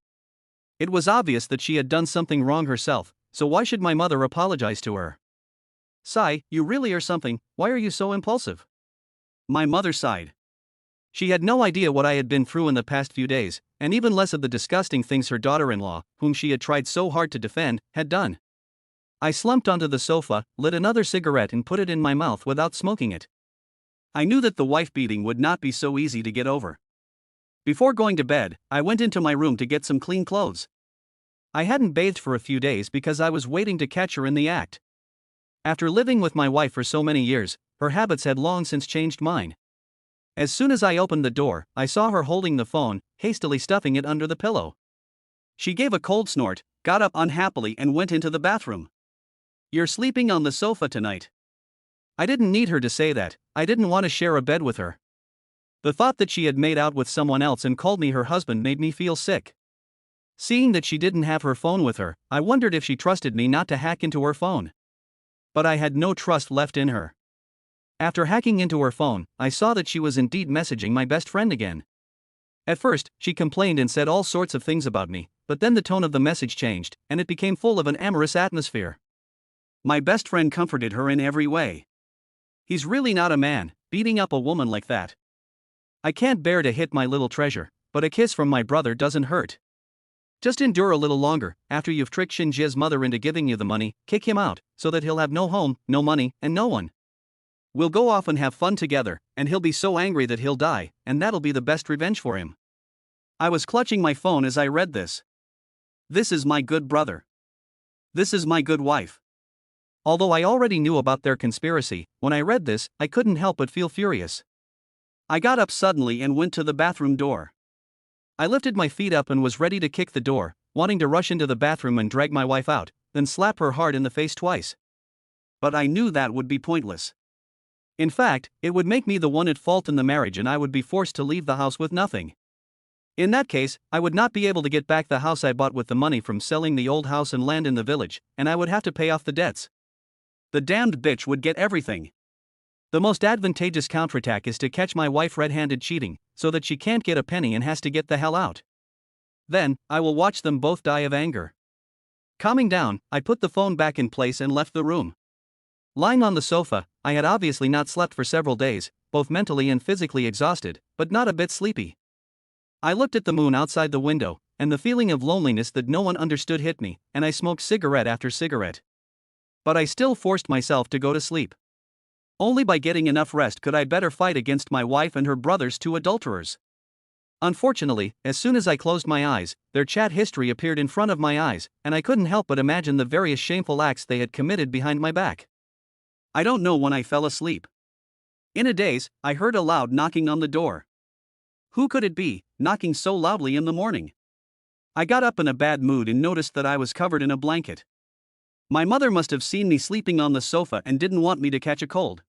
It was obvious that she had done something wrong herself, so why should my mother apologize to her? Sai, you really are something, why are you so impulsive? My mother sighed. She had no idea what I had been through in the past few days, and even less of the disgusting things her daughter-in-law, whom she had tried so hard to defend, had done. I slumped onto the sofa, lit another cigarette and put it in my mouth without smoking it. I knew that the wife beating would not be so easy to get over. Before going to bed, I went into my room to get some clean clothes. I hadn't bathed for a few days because I was waiting to catch her in the act. After living with my wife for so many years, her habits had long since changed mine. As soon as I opened the door, I saw her holding the phone, hastily stuffing it under the pillow. She gave a cold snort, got up unhappily and went into the bathroom. You're sleeping on the sofa tonight. I didn't need her to say that, I didn't want to share a bed with her. The thought that she had made out with someone else and called me her husband made me feel sick. Seeing that she didn't have her phone with her, I wondered if she trusted me not to hack into her phone. But I had no trust left in her. After hacking into her phone, I saw that she was indeed messaging my best friend again. At first, she complained and said all sorts of things about me, but then the tone of the message changed, and it became full of an amorous atmosphere. My best friend comforted her in every way. He's really not a man, beating up a woman like that. I can't bear to hit my little treasure, but a kiss from my brother doesn't hurt. Just endure a little longer. After you've tricked Xinjia's mother into giving you the money, kick him out, so that he'll have no home, no money, and no one. We'll go off and have fun together, and he'll be so angry that he'll die, and that'll be the best revenge for him. I was clutching my phone as I read this. This is my good brother. This is my good wife. Although I already knew about their conspiracy, when I read this, I couldn't help but feel furious. I got up suddenly and went to the bathroom door. I lifted my feet up and was ready to kick the door, wanting to rush into the bathroom and drag my wife out, then slap her hard in the face twice. But I knew that would be pointless. In fact, it would make me the one at fault in the marriage and I would be forced to leave the house with nothing. In that case, I would not be able to get back the house I bought with the money from selling the old house and land in the village, and I would have to pay off the debts. The damned bitch would get everything. The most advantageous counterattack is to catch my wife red-handed cheating, so that she can't get a penny and has to get the hell out. Then, I will watch them both die of anger. Calming down, I put the phone back in place and left the room. Lying on the sofa, I had obviously not slept for several days, both mentally and physically exhausted, but not a bit sleepy. I looked at the moon outside the window, and the feeling of loneliness that no one understood hit me, and I smoked cigarette after cigarette. But I still forced myself to go to sleep. Only by getting enough rest could I better fight against my wife and her brother's two adulterers. Unfortunately, as soon as I closed my eyes, their chat history appeared in front of my eyes, and I couldn't help but imagine the various shameful acts they had committed behind my back. I don't know when I fell asleep. In a daze, I heard a loud knocking on the door. Who could it be, knocking so loudly in the morning? I got up in a bad mood and noticed that I was covered in a blanket. My mother must have seen me sleeping on the sofa and didn't want me to catch a cold.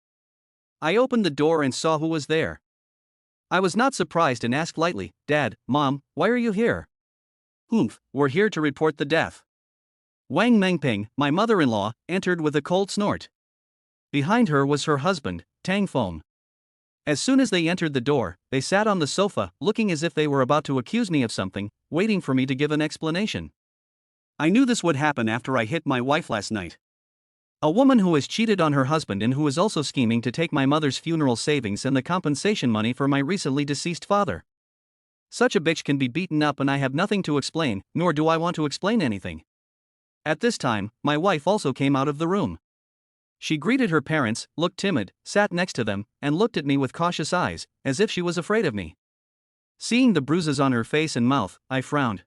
I opened the door and saw who was there. I was not surprised and asked lightly, "Dad, Mom, why are you here?" "Humph, we're here to report the death." Wang Mengping, my mother-in-law, entered with a cold snort. Behind her was her husband, Tang Feng. As soon as they entered the door, they sat on the sofa, looking as if they were about to accuse me of something, waiting for me to give an explanation. I knew this would happen after I hit my wife last night. A woman who has cheated on her husband and who is also scheming to take my mother's funeral savings and the compensation money for my recently deceased father. Such a bitch can be beaten up, and I have nothing to explain, nor do I want to explain anything. At this time, my wife also came out of the room. She greeted her parents, looked timid, sat next to them, and looked at me with cautious eyes, as if she was afraid of me. Seeing the bruises on her face and mouth, I frowned.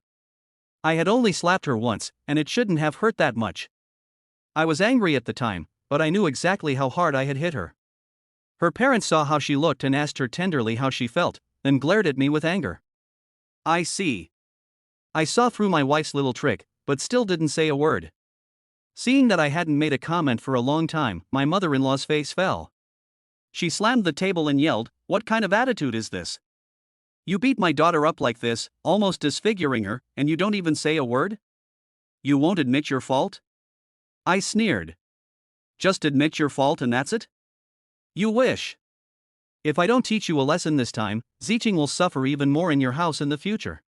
I had only slapped her once, and it shouldn't have hurt that much. I was angry at the time, but I knew exactly how hard I had hit her. Her parents saw how she looked and asked her tenderly how she felt, then glared at me with anger. I see. I saw through my wife's little trick, but still didn't say a word. Seeing that I hadn't made a comment for a long time, my mother-in-law's face fell. She slammed the table and yelled, "What kind of attitude is this? You beat my daughter up like this, almost disfiguring her, and you don't even say a word? You won't admit your fault?" I sneered. "Just admit your fault and that's it? You wish. If I don't teach you a lesson this time, Ziching will suffer even more in your house in the future."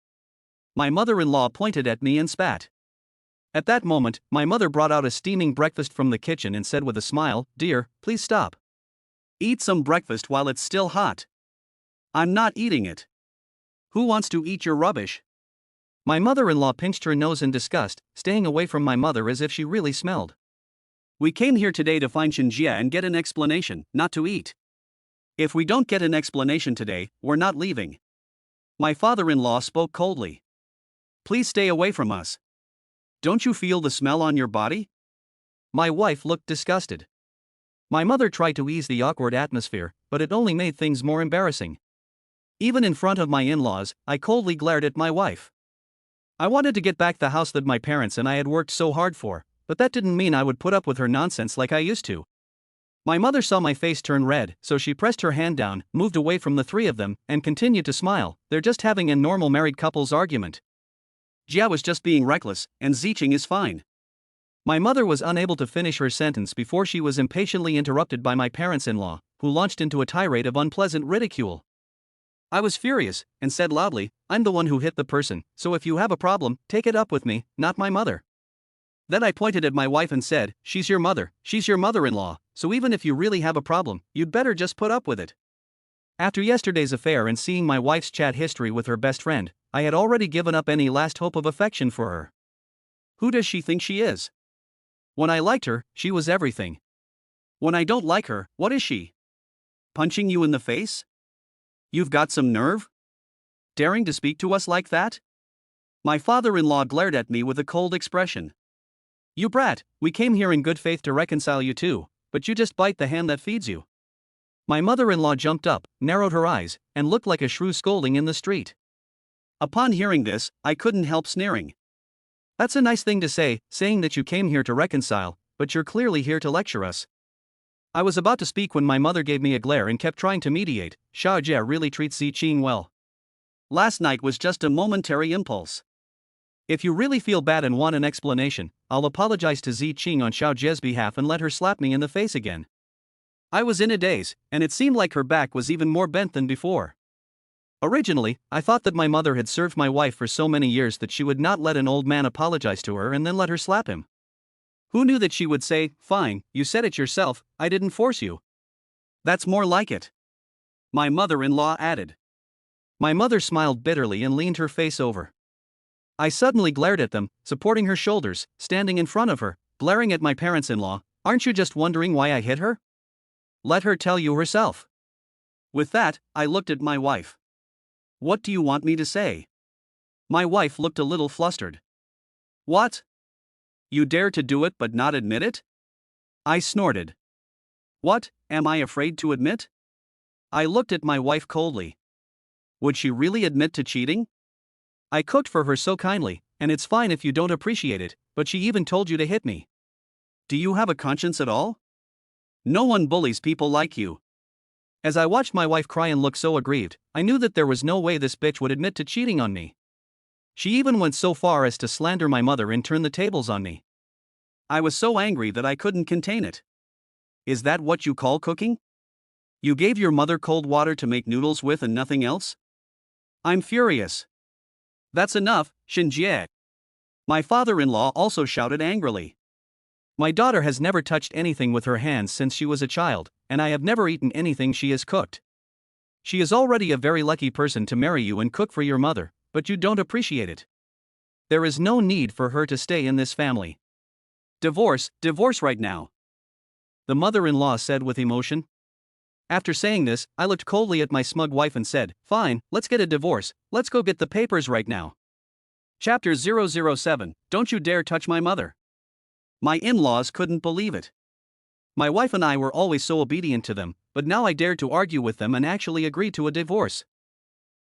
My mother-in-law pointed at me and spat. At that moment, my mother brought out a steaming breakfast from the kitchen and said with a smile, "Dear, please stop. Eat some breakfast while it's still hot." "I'm not eating it." "Who wants to eat your rubbish?" My mother-in-law pinched her nose in disgust, staying away from my mother as if she really smelled. "We came here today to find Shinjia and get an explanation, not to eat. If we don't get an explanation today, we're not leaving." My father-in-law spoke coldly. "Please stay away from us. Don't you feel the smell on your body?" My wife looked disgusted. My mother tried to ease the awkward atmosphere, but it only made things more embarrassing. Even in front of my in-laws, I coldly glared at my wife. I wanted to get back the house that my parents and I had worked so hard for, but that didn't mean I would put up with her nonsense like I used to. My mother saw my face turn red, so she pressed her hand down, moved away from the three of them, and continued to smile. "They're just having a normal married couple's argument. Jia was just being reckless, and Ziching is fine." My mother was unable to finish her sentence before she was impatiently interrupted by my parents-in-law, who launched into a tirade of unpleasant ridicule. I was furious, and said loudly, "I'm the one who hit the person, so if you have a problem, take it up with me, not my mother." Then I pointed at my wife and said, "She's your mother, she's your mother-in-law, so even if you really have a problem, you'd better just put up with it." After yesterday's affair and seeing my wife's chat history with her best friend, I had already given up any last hope of affection for her. Who does she think she is? When I liked her, she was everything. When I don't like her, what is she? Punching you in the face? You've got some nerve? Daring to speak to us like that? My father-in-law glared at me with a cold expression. "You brat, we came here in good faith to reconcile you two, but you just bite the hand that feeds you." My mother-in-law jumped up, narrowed her eyes, and looked like a shrew scolding in the street. Upon hearing this, I couldn't help sneering. "That's a nice thing to say, saying that you came here to reconcile, but you're clearly here to lecture us." I was about to speak when my mother gave me a glare and kept trying to mediate. "Xiao Jie really treats Ziching well. Last night was just a momentary impulse. If you really feel bad and want an explanation, I'll apologize to Zi Qing on Xiao Jie's behalf and let her slap me in the face again. I was in a daze, and it seemed like her back was even more bent than before. Originally, I thought that my mother had served my wife for so many years that she would not let an old man apologize to her and then let her slap him. Who knew that she would say, "Fine, you said it yourself, I didn't force you." That's more like it. My mother-in-law added. My mother smiled bitterly and leaned her face over. I suddenly glared at them, supporting her shoulders, standing in front of her, glaring at my parents-in-law. Aren't you just wondering why I hit her? Let her tell you herself. With that, I looked at my wife. What do you want me to say? My wife looked a little flustered. What? You dare to do it but not admit it? I snorted. What, am I afraid to admit? I looked at my wife coldly. Would she really admit to cheating? I cooked for her so kindly, and it's fine if you don't appreciate it, but she even told you to hit me. Do you have a conscience at all? No one bullies people like you. As I watched my wife cry and look so aggrieved, I knew that there was no way this bitch would admit to cheating on me. She even went so far as to slander my mother and turn the tables on me. I was so angry that I couldn't contain it. Is that what you call cooking? You gave your mother cold water to make noodles with and nothing else? I'm furious. That's enough, Xinjie. My father-in-law also shouted angrily. My daughter has never touched anything with her hands since she was a child, and I have never eaten anything she has cooked. She is already a very lucky person to marry you and cook for your mother, but you don't appreciate it. There is no need for her to stay in this family. Divorce right now. The mother-in-law said with emotion. After saying this, I looked coldly at my smug wife and said, "Fine, let's get a divorce, let's go get the papers right now." Chapter 007, Don't You Dare Touch My Mother. My in-laws couldn't believe it. My wife and I were always so obedient to them, but now I dared to argue with them and actually agree to a divorce.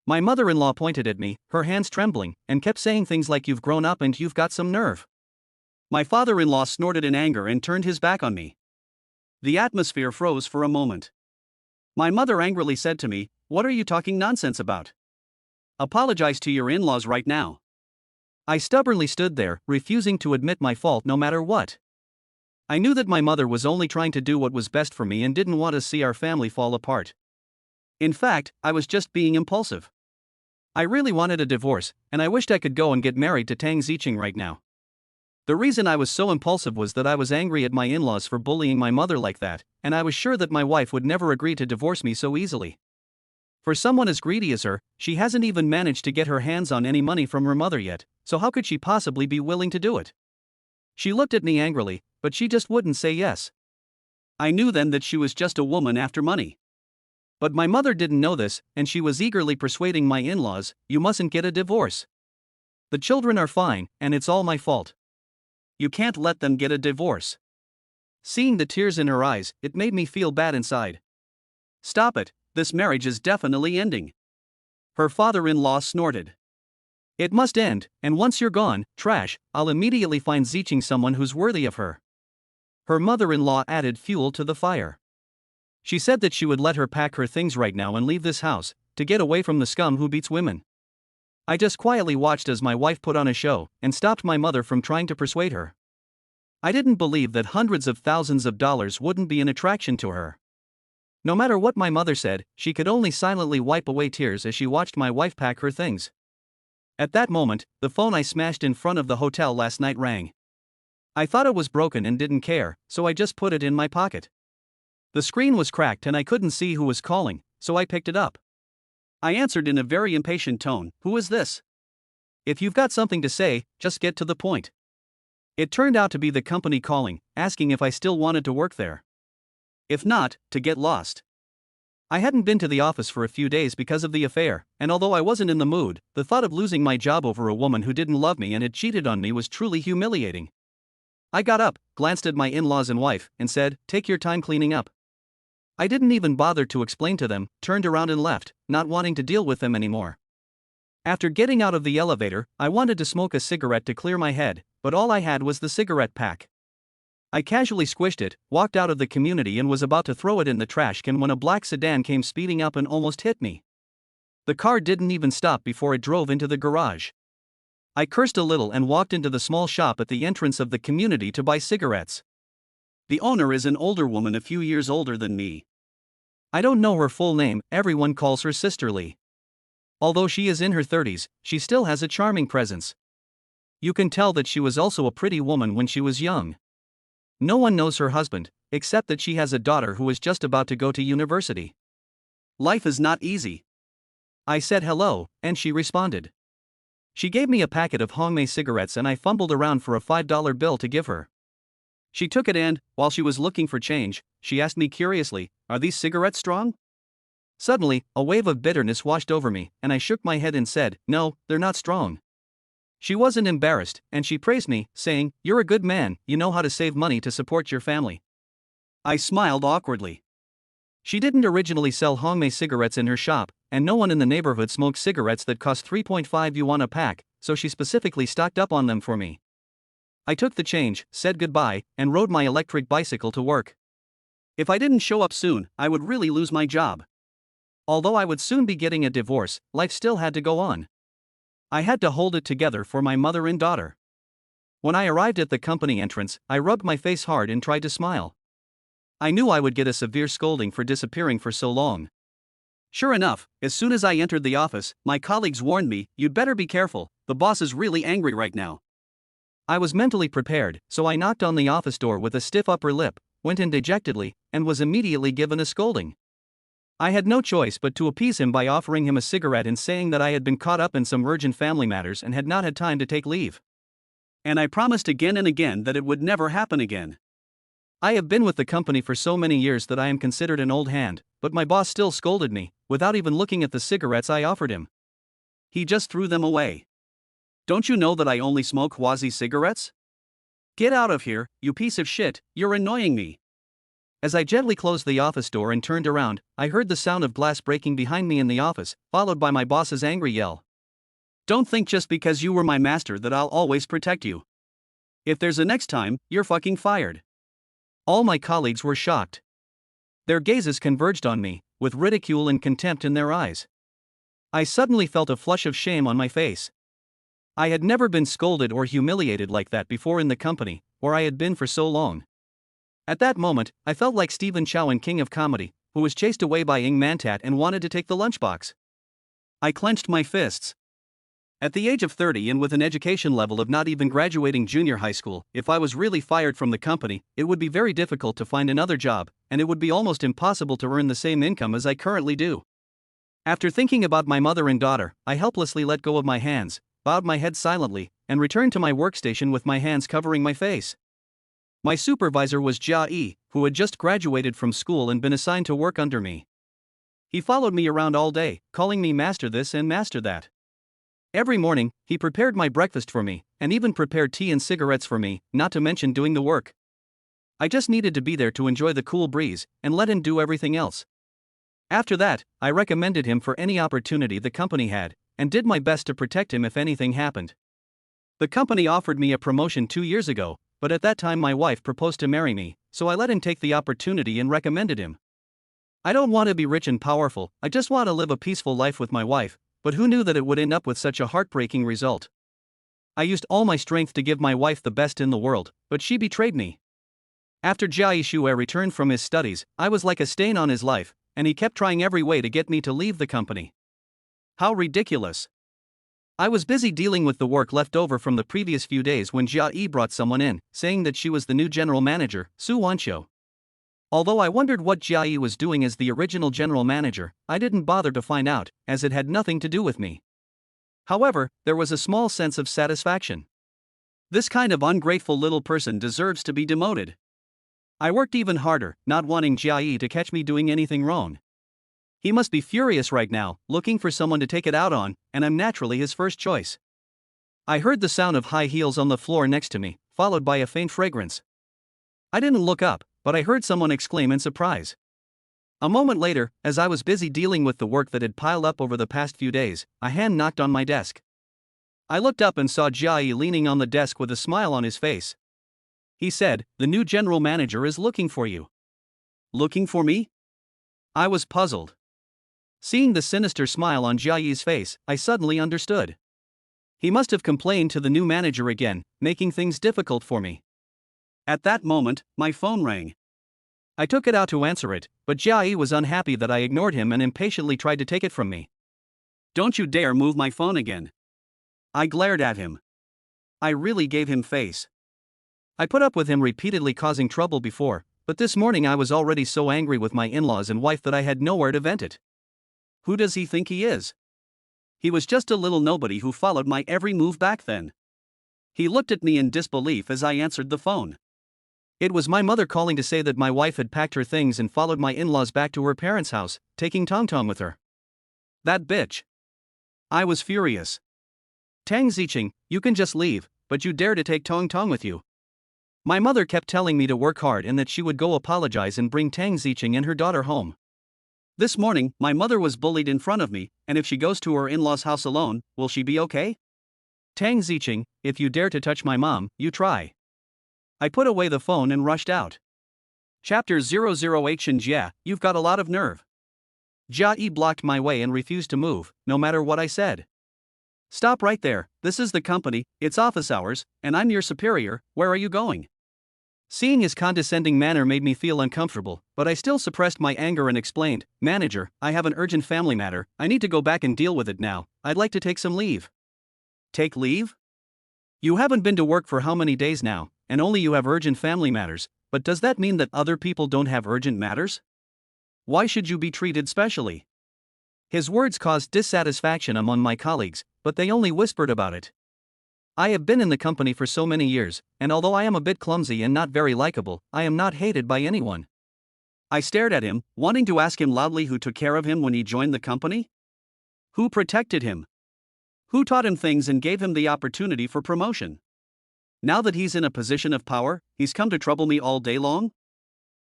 My mother-in-law pointed at me, her hands trembling, and kept saying things like "You've grown up and you've got some nerve." My father-in-law snorted in anger and turned his back on me. The atmosphere froze for a moment. My mother angrily said to me, "What are you talking nonsense about? Apologize to your in-laws right now." I stubbornly stood there, refusing to admit my fault no matter what. I knew that my mother was only trying to do what was best for me and didn't want to see our family fall apart. In fact, I was just being impulsive. I really wanted a divorce, and I wished I could go and get married to Tang Ziqing right now. The reason I was so impulsive was that I was angry at my in-laws for bullying my mother like that, and I was sure that my wife would never agree to divorce me so easily. For someone as greedy as her, she hasn't even managed to get her hands on any money from her mother yet, so how could she possibly be willing to do it? She looked at me angrily, but she just wouldn't say yes. I knew then that she was just a woman after money. But my mother didn't know this, and she was eagerly persuading my in-laws, "You mustn't get a divorce. The children are fine, and it's all my fault. You can't let them get a divorce." Seeing the tears in her eyes, it made me feel bad inside. "Stop it, this marriage is definitely ending." Her father-in-law snorted. "It must end, and once you're gone, trash, I'll immediately find Ziqing someone who's worthy of her." Her mother-in-law added fuel to the fire. She said that she would let her pack her things right now and leave this house, to get away from the scum who beats women. I just quietly watched as my wife put on a show, and stopped my mother from trying to persuade her. I didn't believe that hundreds of thousands of dollars wouldn't be an attraction to her. No matter what my mother said, she could only silently wipe away tears as she watched my wife pack her things. At that moment, the phone I smashed in front of the hotel last night rang. I thought it was broken and didn't care, so I just put it in my pocket. The screen was cracked and I couldn't see who was calling, so I picked it up. I answered in a very impatient tone, "Who is this? If you've got something to say, just get to the point." It turned out to be the company calling, asking if I still wanted to work there. If not, to get lost. I hadn't been to the office for a few days because of the affair, and although I wasn't in the mood, the thought of losing my job over a woman who didn't love me and had cheated on me was truly humiliating. I got up, glanced at my in-laws and wife, and said, "Take your time cleaning up." I didn't even bother to explain to them, turned around and left, not wanting to deal with them anymore. After getting out of the elevator, I wanted to smoke a cigarette to clear my head, but all I had was the cigarette pack. I casually squished it, walked out of the community and was about to throw it in the trash can when a black sedan came speeding up and almost hit me. The car didn't even stop before it drove into the garage. I cursed a little and walked into the small shop at the entrance of the community to buy cigarettes. The owner is an older woman a few years older than me. I don't know her full name, everyone calls her Sister Lee. Although she is in her 30s, she still has a charming presence. You can tell that she was also a pretty woman when she was young. No one knows her husband, except that she has a daughter who is just about to go to university. Life is not easy. I said hello, and she responded. She gave me a packet of Hongmei cigarettes and I fumbled around for a $5 bill to give her. She took it and, while she was looking for change, she asked me curiously, "Are these cigarettes strong?" Suddenly, a wave of bitterness washed over me, and I shook my head and said, "No, they're not strong." She wasn't embarrassed, and she praised me, saying, "You're a good man, you know how to save money to support your family." I smiled awkwardly. She didn't originally sell Hongmei cigarettes in her shop, and no one in the neighborhood smoked cigarettes that cost 3.5 yuan a pack, so she specifically stocked up on them for me. I took the change, said goodbye, and rode my electric bicycle to work. If I didn't show up soon, I would really lose my job. Although I would soon be getting a divorce, life still had to go on. I had to hold it together for my mother and daughter. When I arrived at the company entrance, I rubbed my face hard and tried to smile. I knew I would get a severe scolding for disappearing for so long. Sure enough, as soon as I entered the office, my colleagues warned me, "You'd better be careful, the boss is really angry right now." I was mentally prepared, so I knocked on the office door with a stiff upper lip, went in dejectedly, and was immediately given a scolding. I had no choice but to appease him by offering him a cigarette and saying that I had been caught up in some urgent family matters and had not had time to take leave. And I promised again and again that it would never happen again. I have been with the company for so many years that I am considered an old hand, but my boss still scolded me, without even looking at the cigarettes I offered him. He just threw them away. "Don't you know that I only smoke Huazi cigarettes? Get out of here, you piece of shit, you're annoying me." As I gently closed the office door and turned around, I heard the sound of glass breaking behind me in the office, followed by my boss's angry yell. "Don't think just because you were my master that I'll always protect you. If there's a next time, you're fucking fired." All my colleagues were shocked. Their gazes converged on me, with ridicule and contempt in their eyes. I suddenly felt a flush of shame on my face. I had never been scolded or humiliated like that before in the company, where I had been for so long. At that moment, I felt like Stephen Chow in King of Comedy, who was chased away by Ing Mantat and wanted to take the lunchbox. I clenched my fists. At the age of 30 and with an education level of not even graduating junior high school, if I was really fired from the company, it would be very difficult to find another job, and it would be almost impossible to earn the same income as I currently do. After thinking about my mother and daughter, I helplessly let go of my hands, bowed my head silently, and returned to my workstation with my hands covering my face. My supervisor was Jia Yi, who had just graduated from school and been assigned to work under me. He followed me around all day, calling me master this and master that. Every morning, he prepared my breakfast for me, and even prepared tea and cigarettes for me, not to mention doing the work. I just needed to be there to enjoy the cool breeze, and let him do everything else. After that, I recommended him for any opportunity the company had, and did my best to protect him if anything happened. The company offered me a promotion 2 years ago, but at that time my wife proposed to marry me, so I let him take the opportunity and recommended him. I don't want to be rich and powerful, I just want to live a peaceful life with my wife, but who knew that it would end up with such a heartbreaking result? I used all my strength to give my wife the best in the world, but she betrayed me. After Jia Yishue returned from his studies, I was like a stain on his life, and he kept trying every way to get me to leave the company. How ridiculous. I was busy dealing with the work left over from the previous few days when Jia Yi brought someone in, saying that she was the new general manager, Su Wanqiu. Although I wondered what Jia Yi was doing as the original general manager, I didn't bother to find out, as it had nothing to do with me. However, there was a small sense of satisfaction. This kind of ungrateful little person deserves to be demoted. I worked even harder, not wanting Jia Yi to catch me doing anything wrong. He must be furious right now, looking for someone to take it out on, and I'm naturally his first choice. I heard the sound of high heels on the floor next to me, followed by a faint fragrance. I didn't look up, but I heard someone exclaim in surprise. A moment later, as I was busy dealing with the work that had piled up over the past few days, a hand knocked on my desk. I looked up and saw Jia Yi leaning on the desk with a smile on his face. He said, "The new general manager is looking for you." Looking for me? I was puzzled. Seeing the sinister smile on Jia Yi's face, I suddenly understood. He must have complained to the new manager again, making things difficult for me. At that moment, my phone rang. I took it out to answer it, but Jia Yi was unhappy that I ignored him and impatiently tried to take it from me. "Don't you dare move my phone again." I glared at him. I really gave him face. I put up with him repeatedly causing trouble before, but this morning I was already so angry with my in-laws and wife that I had nowhere to vent it. Who does he think he is? He was just a little nobody who followed my every move back then. He looked at me in disbelief as I answered the phone. It was my mother calling to say that my wife had packed her things and followed my in-laws back to her parents' house, taking Tong Tong with her. That bitch. I was furious. "Tang Zicheng, you can just leave, but you dare to take Tong Tong with you." My mother kept telling me to work hard and that she would go apologize and bring Tang Zicheng and her daughter home. This morning, my mother was bullied in front of me, and if she goes to her in-laws' house alone, will she be okay? "Tang Zicheng, if you dare to touch my mom, you try." I put away the phone and rushed out. Chapter 008 Shinjia, you've got a lot of nerve. Jia Yi blocked my way and refused to move, no matter what I said. "Stop right there, this is the company, it's office hours, and I'm your superior, where are you going?" Seeing his condescending manner made me feel uncomfortable, but I still suppressed my anger and explained, "Manager, I have an urgent family matter, I need to go back and deal with it now, I'd like to take some leave." "Take leave? You haven't been to work for how many days now, and only you have urgent family matters, but does that mean that other people don't have urgent matters? Why should you be treated specially?" His words caused dissatisfaction among my colleagues, but they only whispered about it. I have been in the company for so many years, and although I am a bit clumsy and not very likable, I am not hated by anyone. I stared at him, wanting to ask him loudly who took care of him when he joined the company? Who protected him? Who taught him things and gave him the opportunity for promotion? Now that he's in a position of power, he's come to trouble me all day long?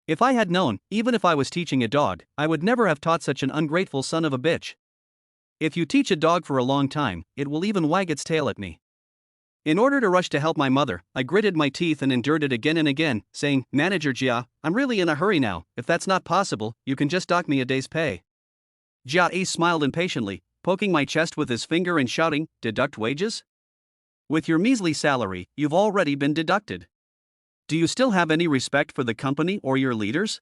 If I had known, even if I was teaching a dog, I would never have taught such an ungrateful son of a bitch. If you teach a dog for a long time, it will even wag its tail at me. In order to rush to help my mother, I gritted my teeth and endured it again and again, saying, "Manager Jia, I'm really in a hurry now, if that's not possible, you can just dock me a day's pay." Jia Yi smiled impatiently, poking my chest with his finger and shouting, "Deduct wages? With your measly salary, you've already been deducted. Do you still have any respect for the company or your leaders?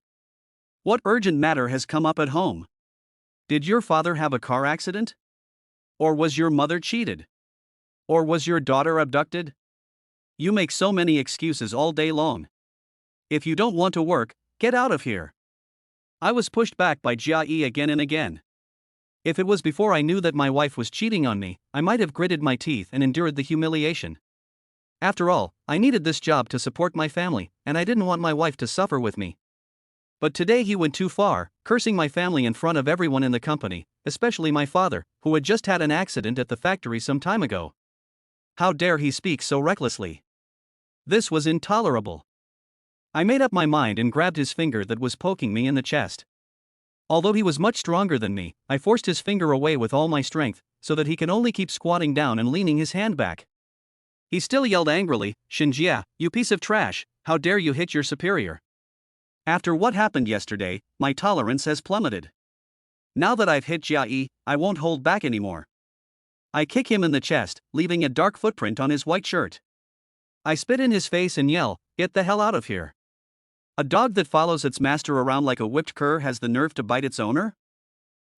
What urgent matter has come up at home? Did your father have a car accident? Or was your mother cheated? Or was your daughter abducted? You make so many excuses all day long. If you don't want to work, get out of here." I was pushed back by Jia Yi again and again. If it was before I knew that my wife was cheating on me, I might have gritted my teeth and endured the humiliation. After all, I needed this job to support my family, and I didn't want my wife to suffer with me. But today he went too far, cursing my family in front of everyone in the company, especially my father, who had just had an accident at the factory some time ago. How dare he speak so recklessly? This was intolerable. I made up my mind and grabbed his finger that was poking me in the chest. Although he was much stronger than me, I forced his finger away with all my strength, so that he could only keep squatting down and leaning his hand back. He still yelled angrily, "Shinjia, you piece of trash, how dare you hit your superior?" After what happened yesterday, my tolerance has plummeted. Now that I've hit Jia Yi, I won't hold back anymore. I kick him in the chest, leaving a dark footprint on his white shirt. I spit in his face and yell, "Get the hell out of here." A dog that follows its master around like a whipped cur has the nerve to bite its owner?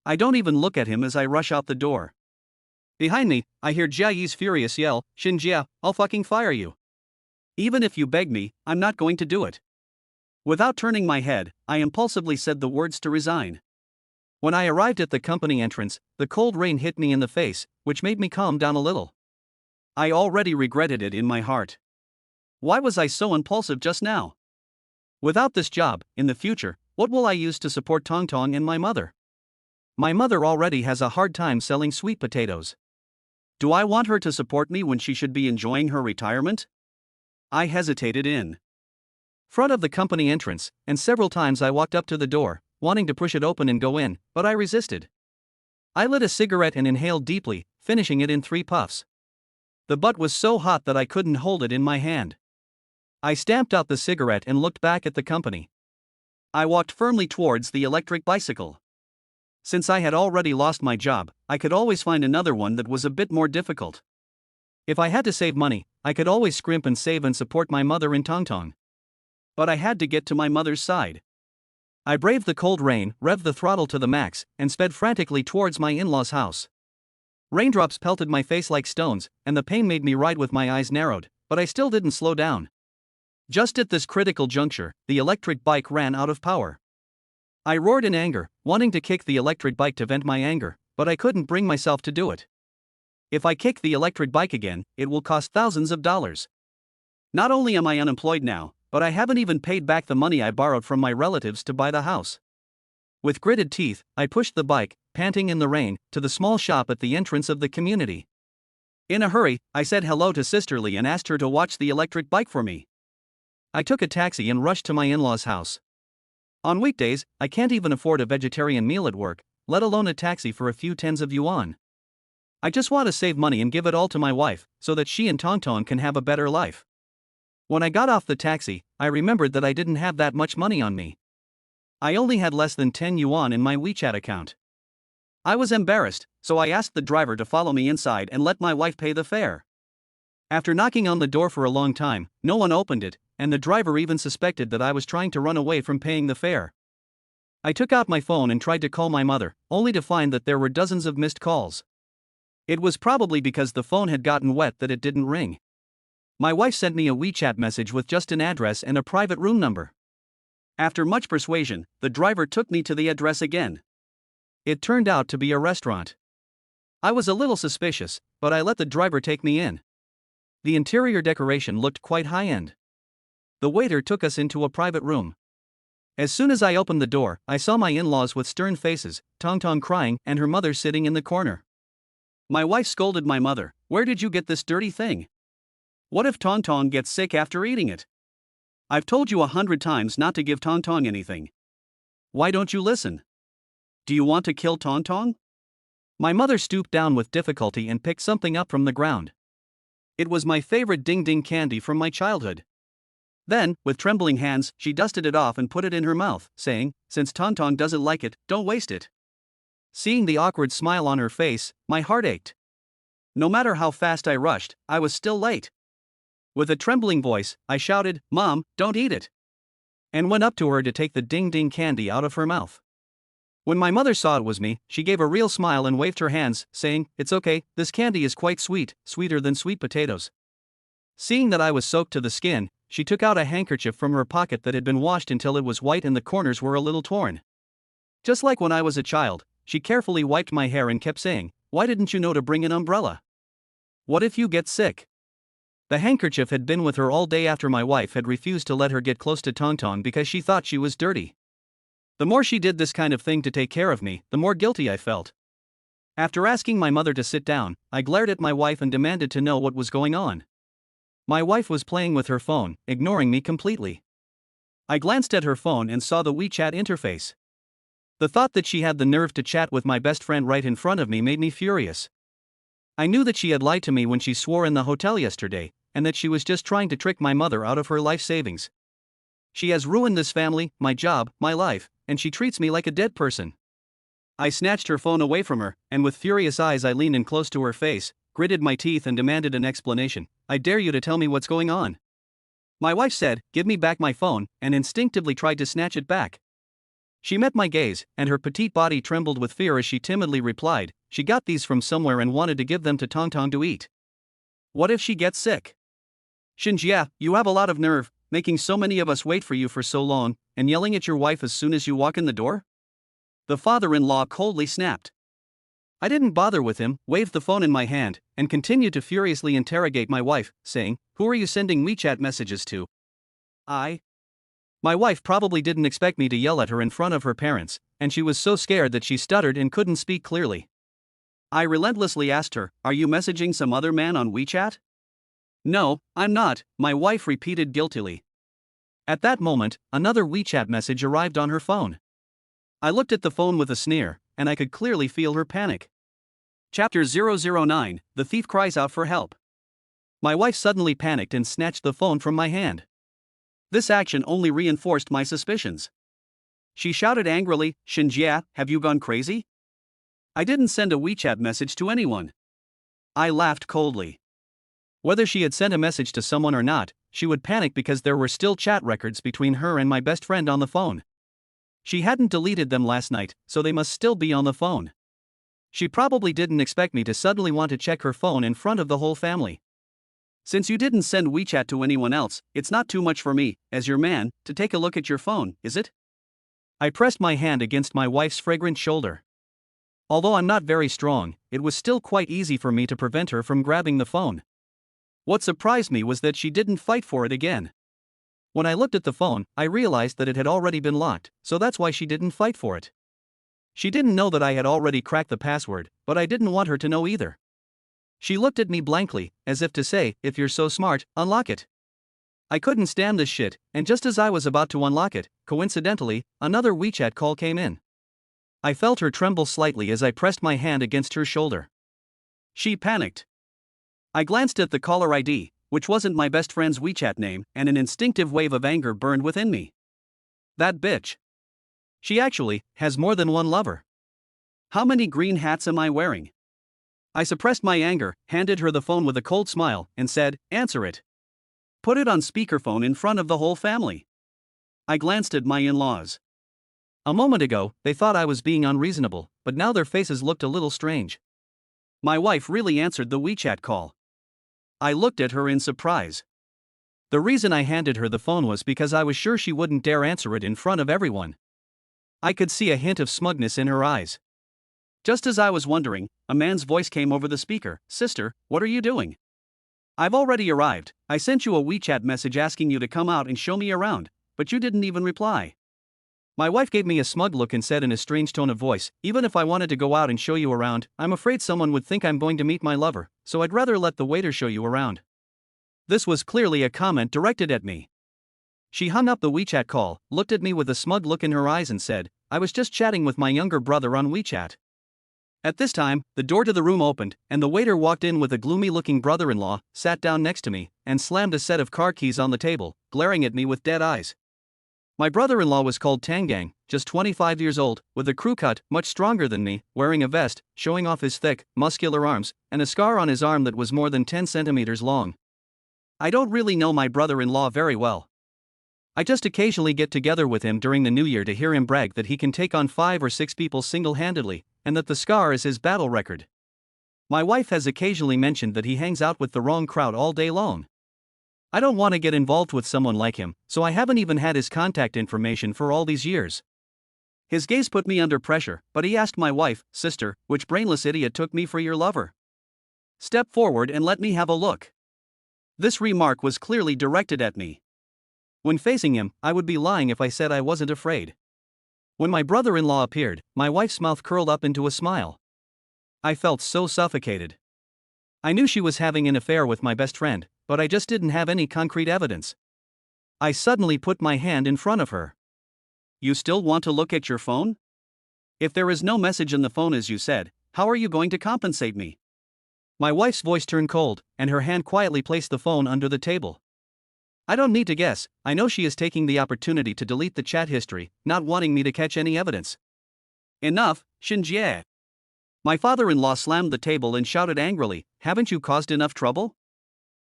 I don't even look at him as I rush out the door. Behind me, I hear Jia Yi's furious yell, "Shinjia, I'll fucking fire you. Even if you beg me, I'm not going to do it." Without turning my head, I impulsively said the words to resign. When I arrived at the company entrance, the cold rain hit me in the face, which made me calm down a little. I already regretted it in my heart. Why was I so impulsive just now? Without this job, in the future, what will I use to support Tong Tong and my mother? My mother already has a hard time selling sweet potatoes. Do I want her to support me when she should be enjoying her retirement? I hesitated in front of the company entrance, and several times I walked up to the door, wanting to push it open and go in, but I resisted. I lit a cigarette and inhaled deeply, finishing it in 3 puffs. The butt was so hot that I couldn't hold it in my hand. I stamped out the cigarette and looked back at the company. I walked firmly towards the electric bicycle. Since I had already lost my job, I could always find another one that was a bit more difficult. If I had to save money, I could always scrimp and save and support my mother in Tongtong. But I had to get to my mother's side. I braved the cold rain, revved the throttle to the max, and sped frantically towards my in-laws' house. Raindrops pelted my face like stones, and the pain made me ride with my eyes narrowed, but I still didn't slow down. Just at this critical juncture, the electric bike ran out of power. I roared in anger, wanting to kick the electric bike to vent my anger, but I couldn't bring myself to do it. If I kick the electric bike again, it will cost thousands of dollars. Not only am I unemployed now, but I haven't even paid back the money I borrowed from my relatives to buy the house. With gritted teeth, I pushed the bike, panting in the rain, to the small shop at the entrance of the community. In a hurry, I said hello to Sisterly and asked her to watch the electric bike for me. I took a taxi and rushed to my in-laws' house. On weekdays, I can't even afford a vegetarian meal at work, let alone a taxi for a few tens of yuan. I just want to save money and give it all to my wife, so that she and Tongtong can have a better life. When I got off the taxi, I remembered that I didn't have that much money on me. I only had less than 10 yuan in my WeChat account. I was embarrassed, so I asked the driver to follow me inside and let my wife pay the fare. After knocking on the door for a long time, no one opened it, and the driver even suspected that I was trying to run away from paying the fare. I took out my phone and tried to call my mother, only to find that there were dozens of missed calls. It was probably because the phone had gotten wet that it didn't ring. My wife sent me a WeChat message with just an address and a private room number. After much persuasion, the driver took me to the address again. It turned out to be a restaurant. I was a little suspicious, but I let the driver take me in. The interior decoration looked quite high-end. The waiter took us into a private room. As soon as I opened the door, I saw my in-laws with stern faces, Tongtong crying and her mother sitting in the corner. My wife scolded my mother, "Where did you get this dirty thing? What if Tongtong gets sick after eating it? I've told you 100 times not to give Tongtong anything. Why don't you listen? Do you want to kill Tongtong?" My mother stooped down with difficulty and picked something up from the ground. It was my favorite ding-ding candy from my childhood. Then, with trembling hands, she dusted it off and put it in her mouth, saying, "Since Tongtong doesn't like it, don't waste it." Seeing the awkward smile on her face, my heart ached. No matter how fast I rushed, I was still late. With a trembling voice, I shouted, "Mom, don't eat it," and went up to her to take the ding-ding candy out of her mouth. When my mother saw it was me, she gave a real smile and waved her hands, saying, "It's okay, this candy is quite sweet, sweeter than sweet potatoes." Seeing that I was soaked to the skin, she took out a handkerchief from her pocket that had been washed until it was white and the corners were a little torn. Just like when I was a child, she carefully wiped my hair and kept saying, "Why didn't you know to bring an umbrella? What if you get sick?" The handkerchief had been with her all day after my wife had refused to let her get close to Tongtong because she thought she was dirty. The more she did this kind of thing to take care of me, the more guilty I felt. After asking my mother to sit down, I glared at my wife and demanded to know what was going on. My wife was playing with her phone, ignoring me completely. I glanced at her phone and saw the WeChat interface. The thought that she had the nerve to chat with my best friend right in front of me made me furious. I knew that she had lied to me when she swore in the hotel yesterday, and that she was just trying to trick my mother out of her life savings. She has ruined this family, my job, my life, and she treats me like a dead person. I snatched her phone away from her, and with furious eyes I leaned in close to her face, gritted my teeth and demanded an explanation. "I dare you to tell me what's going on." My wife said, "Give me back my phone," and instinctively tried to snatch it back. She met my gaze, and her petite body trembled with fear as she timidly replied, "She got these from somewhere and wanted to give them to Tongtong to eat. What if she gets sick? Shinjia, you have a lot of nerve, making so many of us wait for you for so long, and yelling at your wife as soon as you walk in the door?" The father-in-law coldly snapped. I didn't bother with him, waved the phone in my hand, and continued to furiously interrogate my wife, saying, "Who are you sending WeChat messages to?" My wife probably didn't expect me to yell at her in front of her parents, and she was so scared that she stuttered and couldn't speak clearly. I relentlessly asked her, "Are you messaging some other man on WeChat?" "No, I'm not," my wife repeated guiltily. At that moment, another WeChat message arrived on her phone. I looked at the phone with a sneer, and I could clearly feel her panic. Chapter 009, The Thief Cries Out for Help. My wife suddenly panicked and snatched the phone from my hand. This action only reinforced my suspicions. She shouted angrily, "Shinjia, have you gone crazy? I didn't send a WeChat message to anyone. I laughed coldly. Whether she had sent a message to someone or not, she would panic because there were still chat records between her and my best friend on the phone. She hadn't deleted them last night, so they must still be on the phone. She probably didn't expect me to suddenly want to check her phone in front of the whole family. Since you didn't send WeChat to anyone else, it's not too much for me, as your man, to take a look at your phone, is it? I pressed my hand against my wife's fragrant shoulder. Although I'm not very strong, it was still quite easy for me to prevent her from grabbing the phone. What surprised me was that she didn't fight for it again. When I looked at the phone, I realized that it had already been locked, so that's why she didn't fight for it. She didn't know that I had already cracked the password, but I didn't want her to know either. She looked at me blankly, as if to say, if you're so smart, unlock it. I couldn't stand this shit, and just as I was about to unlock it, coincidentally, another WeChat call came in. I felt her tremble slightly as I pressed my hand against her shoulder. She panicked. I glanced at the caller ID, which wasn't my best friend's WeChat name, and an instinctive wave of anger burned within me. That bitch. She actually has more than one lover. How many green hats am I wearing? I suppressed my anger, handed her the phone with a cold smile, and said, answer it. Put it on speakerphone in front of the whole family. I glanced at my in-laws. A moment ago, they thought I was being unreasonable, but now their faces looked a little strange. My wife really answered the WeChat call. I looked at her in surprise. The reason I handed her the phone was because I was sure she wouldn't dare answer it in front of everyone. I could see a hint of smugness in her eyes. Just as I was wondering, a man's voice came over the speaker. Sister, what are you doing? I've already arrived. I sent you a WeChat message asking you to come out and show me around, but you didn't even reply. My wife gave me a smug look and said in a strange tone of voice, even if I wanted to go out and show you around, I'm afraid someone would think I'm going to meet my lover, so I'd rather let the waiter show you around. This was clearly a comment directed at me. She hung up the WeChat call, looked at me with a smug look in her eyes and said, I was just chatting with my younger brother on WeChat. At this time, the door to the room opened, and the waiter walked in with a gloomy-looking brother-in-law, sat down next to me, and slammed a set of car keys on the table, glaring at me with dead eyes. My brother-in-law was called Tangang, just 25 years old, with a crew cut, much stronger than me, wearing a vest, showing off his thick, muscular arms, and a scar on his arm that was more than 10 centimeters long. I don't really know my brother-in-law very well. I just occasionally get together with him during the new year to hear him brag that he can take on 5 or 6 people single-handedly, and that the scar is his battle record. My wife has occasionally mentioned that he hangs out with the wrong crowd all day long. I don't want to get involved with someone like him, so I haven't even had his contact information for all these years. His gaze put me under pressure, but he asked my wife, Sister, which brainless idiot took me for your lover? Step forward and let me have a look. This remark was clearly directed at me. When facing him, I would be lying if I said I wasn't afraid. When my brother-in-law appeared, my wife's mouth curled up into a smile. I felt so suffocated. I knew she was having an affair with my best friend, but I just didn't have any concrete evidence. I suddenly put my hand in front of her. You still want to look at your phone? If there is no message in the phone as you said, how are you going to compensate me? My wife's voice turned cold, and her hand quietly placed the phone under the table. I don't need to guess, I know she is taking the opportunity to delete the chat history, not wanting me to catch any evidence. Enough, Shinjie. My father-in-law slammed the table and shouted angrily, haven't you caused enough trouble?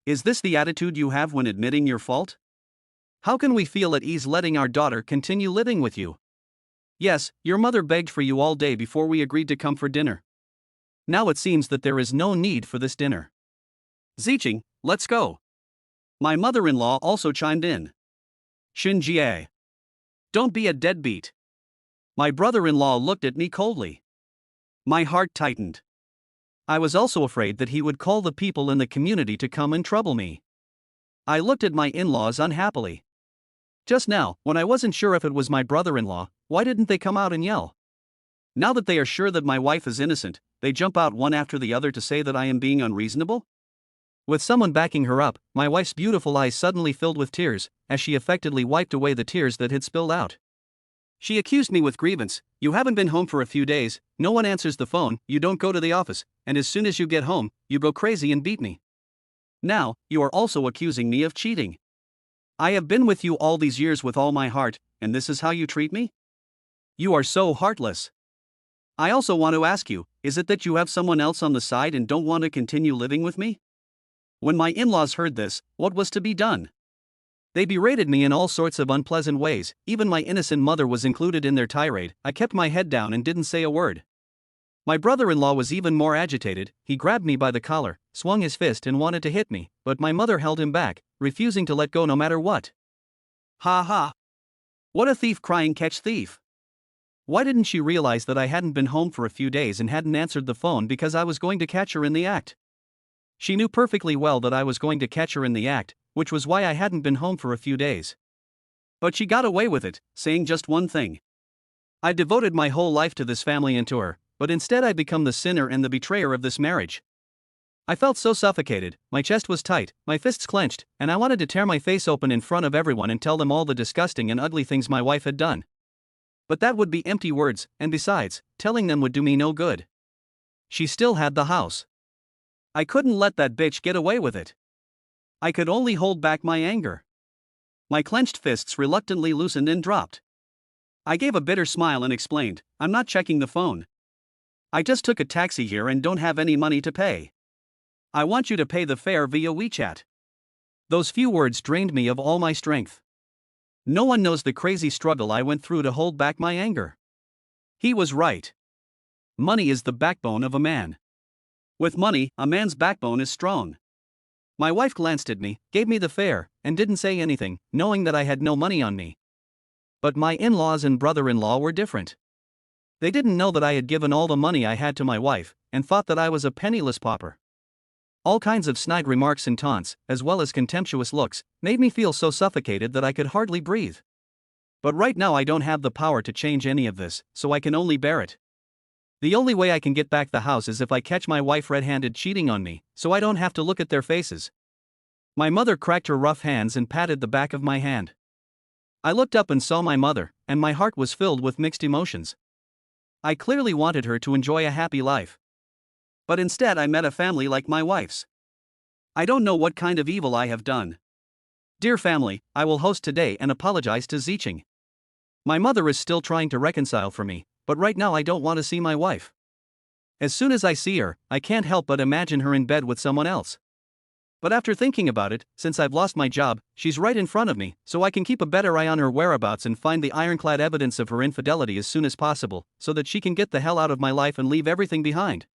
Is this the attitude you have when admitting your fault? How can we feel at ease letting our daughter continue living with you? Yes, your mother begged for you all day before we agreed to come for dinner. Now it seems that there is no need for this dinner. Ziching, let's go. My mother-in-law also chimed in. Shinjie. Don't be a deadbeat. My brother-in-law looked at me coldly. My heart tightened. I was also afraid that he would call the people in the community to come and trouble me. I looked at my in-laws unhappily. Just now, when I wasn't sure if it was my brother-in-law, why didn't they come out and yell? Now that they are sure that my wife is innocent, they jump out one after the other to say that I am being unreasonable? With someone backing her up, my wife's beautiful eyes suddenly filled with tears, as she affectedly wiped away the tears that had spilled out. She accused me with grievance, you haven't been home for a few days, no one answers the phone, you don't go to the office, and as soon as you get home, you go crazy and beat me. Now, you are also accusing me of cheating. I have been with you all these years with all my heart, and this is how you treat me? You are so heartless. I also want to ask you, Is it that you have someone else on the side and don't want to continue living with me? When my in-laws heard this, what was to be done? They berated me in all sorts of unpleasant ways, even my innocent mother was included in their tirade. I kept my head down and didn't say a word. My brother-in-law was even more agitated. He grabbed me by the collar, swung his fist and wanted to hit me, but my mother held him back, refusing to let go no matter what. Ha ha! What a thief crying catch thief! Why didn't she realize that I hadn't been home for a few days and hadn't answered the phone because I was going to catch her in the act? She knew perfectly well that I was going to catch her in the act, which was why I hadn't been home for a few days. But she got away with it, saying just one thing. I devoted my whole life to this family and to her, but instead I become the sinner and the betrayer of this marriage. I felt so suffocated, my chest was tight, my fists clenched, and I wanted to tear my face open in front of everyone and tell them all the disgusting and ugly things my wife had done. But that would be empty words, and besides, telling them would do me no good. She still had the house. I couldn't let that bitch get away with it. I could only hold back my anger. My clenched fists reluctantly loosened and dropped. I gave a bitter smile and explained, I'm not checking the phone. I just took a taxi here and don't have any money to pay. I want you to pay the fare via WeChat. Those few words drained me of all my strength. No one knows the crazy struggle I went through to hold back my anger. He was right. Money is the backbone of a man. With money, a man's backbone is strong. My wife glanced at me, gave me the fare, and didn't say anything, knowing that I had no money on me. But my in-laws and brother-in-law were different. They didn't know that I had given all the money I had to my wife, and thought that I was a penniless pauper. All kinds of snide remarks and taunts, as well as contemptuous looks, made me feel so suffocated that I could hardly breathe. But right now I don't have the power to change any of this, so I can only bear it. The only way I can get back the house is if I catch my wife red-handed cheating on me, so I don't have to look at their faces. My mother cracked her rough hands and patted the back of my hand. I looked up and saw my mother, and my heart was filled with mixed emotions. I clearly wanted her to enjoy a happy life. But instead I met a family like my wife's. I don't know what kind of evil I have done. Dear family, I will host today and apologize to Zicheng. My mother is still trying to reconcile for me, but right now I don't want to see my wife. As soon as I see her, I can't help but imagine her in bed with someone else. But after thinking about it, since I've lost my job, she's right in front of me, so I can keep a better eye on her whereabouts and find the ironclad evidence of her infidelity as soon as possible, so that she can get the hell out of my life and leave everything behind.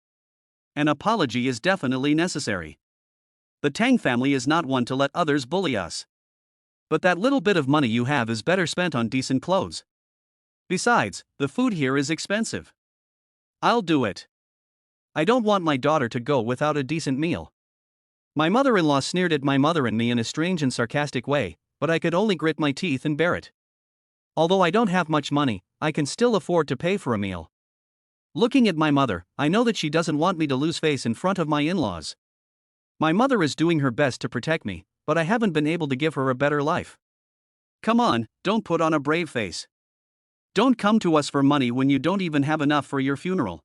An apology is definitely necessary. The Tang family is not one to let others bully us. But that little bit of money you have is better spent on decent clothes. Besides, the food here is expensive. I'll do it. I don't want my daughter to go without a decent meal. My mother-in-law sneered at my mother and me in a strange and sarcastic way, but I could only grit my teeth and bear it. Although I don't have much money, I can still afford to pay for a meal. Looking at my mother, I know that she doesn't want me to lose face in front of my in-laws. My mother is doing her best to protect me, but I haven't been able to give her a better life. Come on, don't put on a brave face. Don't come to us for money when you don't even have enough for your funeral.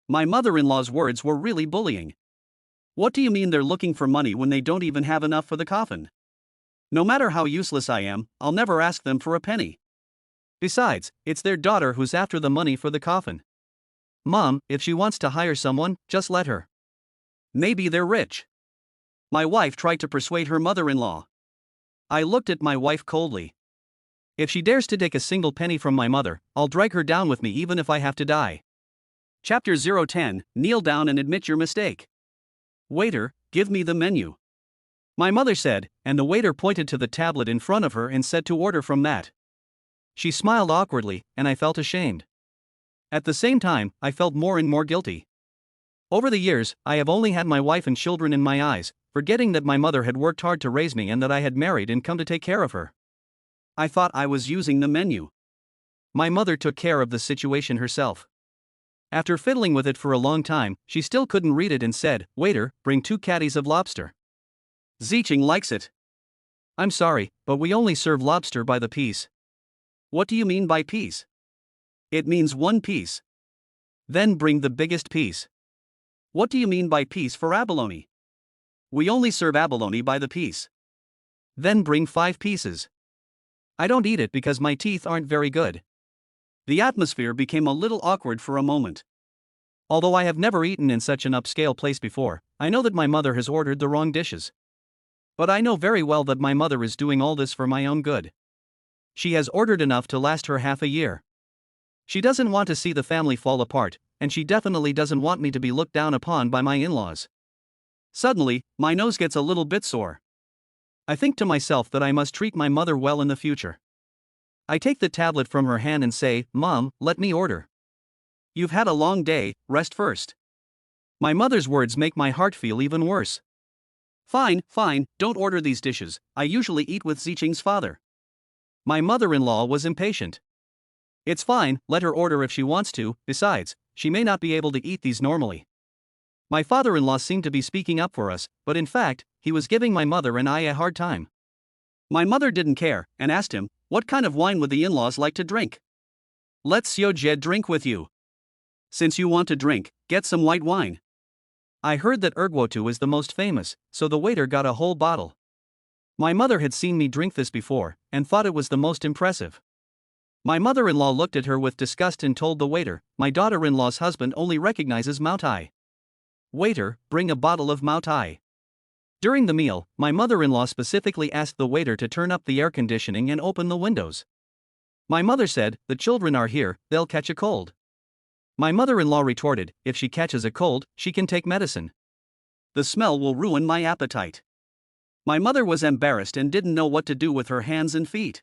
My mother-in-law's words were really bullying. What do you mean they're looking for money when they don't even have enough for the coffin? No matter how useless I am, I'll never ask them for a penny. Besides, it's their daughter who's after the money for the coffin. Mom, if she wants to hire someone, just let her. Maybe they're rich. My wife tried to persuade her mother-in-law. I looked at my wife coldly. If she dares to take a single penny from my mother, I'll drag her down with me even if I have to die. Chapter 010, Kneel down and admit your mistake. Waiter, give me the menu. My mother said, and the waiter pointed to the tablet in front of her and said to order from that. She smiled awkwardly, and I felt ashamed. At the same time, I felt more and more guilty. Over the years, I have only had my wife and children in my eyes, forgetting that my mother had worked hard to raise me and that I had married and come to take care of her. I thought I was using the menu. My mother took care of the situation herself. After fiddling with it for a long time, she still couldn't read it and said, "Waiter, bring 2 caddies of lobster." Zicheng likes it. I'm sorry, but we only serve lobster by the piece. What do you mean by piece? It means 1 piece. Then bring the biggest piece. What do you mean by piece for abalone? We only serve abalone by the piece. Then bring 5 pieces. I don't eat it because my teeth aren't very good. The atmosphere became a little awkward for a moment. Although I have never eaten in such an upscale place before, I know that my mother has ordered the wrong dishes. But I know very well that my mother is doing all this for my own good. She has ordered enough to last her half a year. She doesn't want to see the family fall apart, and she definitely doesn't want me to be looked down upon by my in-laws. Suddenly, my nose gets a little bit sore. I think to myself that I must treat my mother well in the future. I take the tablet from her hand and say, "Mom, let me order." "You've had a long day, rest first." My mother's words make my heart feel even worse. "Fine, fine, don't order these dishes, I usually eat with Ziqing's father." My mother-in-law was impatient. "It's fine, let her order if she wants to, besides, she may not be able to eat these normally." My father-in-law seemed to be speaking up for us, but in fact, he was giving my mother and I a hard time. My mother didn't care, and asked him, "What kind of wine would the in-laws like to drink?" "Let Seo Jed drink with you. Since you want to drink, get some white wine." I heard that Ergwotu is the most famous, so the waiter got a whole bottle. My mother had seen me drink this before, and thought it was the most impressive. My mother-in-law looked at her with disgust and told the waiter, "My daughter-in-law's husband only recognizes Maotai. Waiter, bring a bottle of Maotai." During the meal, my mother-in-law specifically asked the waiter to turn up the air conditioning and open the windows. My mother said, "The children are here, they'll catch a cold." My mother-in-law retorted, "If she catches a cold, she can take medicine. The smell will ruin my appetite." My mother was embarrassed and didn't know what to do with her hands and feet.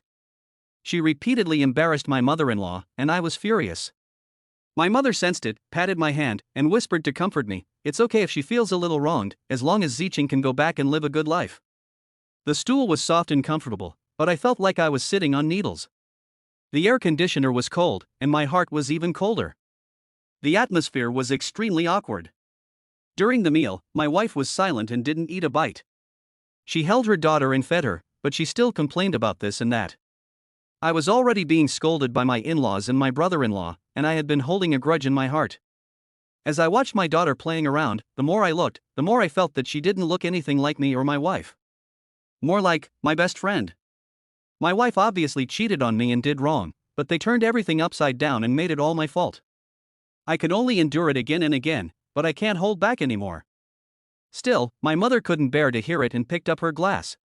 She repeatedly embarrassed my mother-in-law, and I was furious. My mother sensed it, patted my hand, and whispered to comfort me, "It's okay if she feels a little wronged, as long as Ziqing can go back and live a good life." The stool was soft and comfortable, but I felt like I was sitting on needles. The air conditioner was cold, and my heart was even colder. The atmosphere was extremely awkward. During the meal, my wife was silent and didn't eat a bite. She held her daughter and fed her, but she still complained about this and that. I was already being scolded by my in-laws and my brother-in-law, and I had been holding a grudge in my heart. As I watched my daughter playing around, the more I looked, the more I felt that she didn't look anything like me or my wife. More like my best friend. My wife obviously cheated on me and did wrong, but they turned everything upside down and made it all my fault. I could only endure it again and again, but I can't hold back anymore. Still, my mother couldn't bear to hear it and picked up her glass.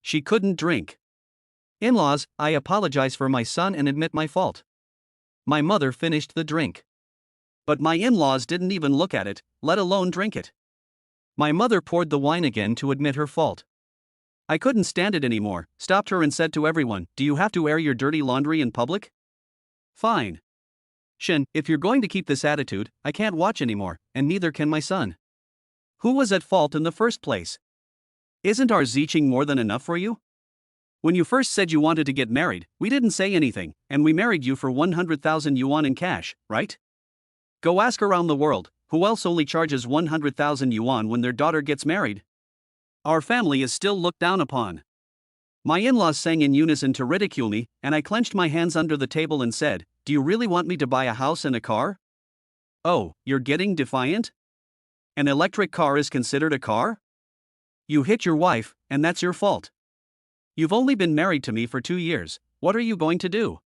She couldn't drink. "In-laws, I apologize for my son and admit my fault." My mother finished the drink. But my in-laws didn't even look at it, let alone drink it. My mother poured the wine again to admit her fault. I couldn't stand it anymore, stopped her and said to everyone, "Do you have to air your dirty laundry in public?" "Fine. Shin, if you're going to keep this attitude, I can't watch anymore, and neither can my son. Who was at fault in the first place? Isn't our Ziqing more than enough for you? When you first said you wanted to get married, we didn't say anything, and we married you for 100,000 yuan in cash, right? Go ask around the world, who else only charges 100,000 yuan when their daughter gets married? Our family is still looked down upon." My in-laws sang in unison to ridicule me, and I clenched my hands under the table and said, "Do you really want me to buy a house and a car? Oh, you're getting defiant? An electric car is considered a car? You hit your wife, and that's your fault. You've only been married to me for 2 years, what are you going to do?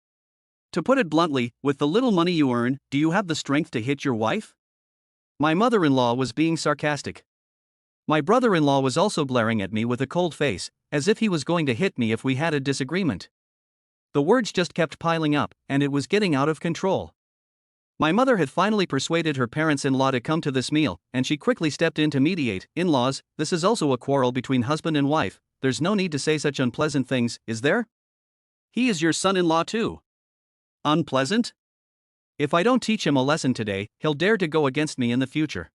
To put it bluntly, with the little money you earn, do you have the strength to hit your wife?" My mother-in-law was being sarcastic. My brother-in-law was also glaring at me with a cold face, as if he was going to hit me if we had a disagreement. The words just kept piling up, and it was getting out of control. My mother had finally persuaded her parents-in-law to come to this meal, and she quickly stepped in to mediate. "In-laws, this is also a quarrel between husband and wife, there's no need to say such unpleasant things, is there? He is your son-in-law too. Unpleasant? If I don't teach him a lesson today, he'll dare to go against me in the future."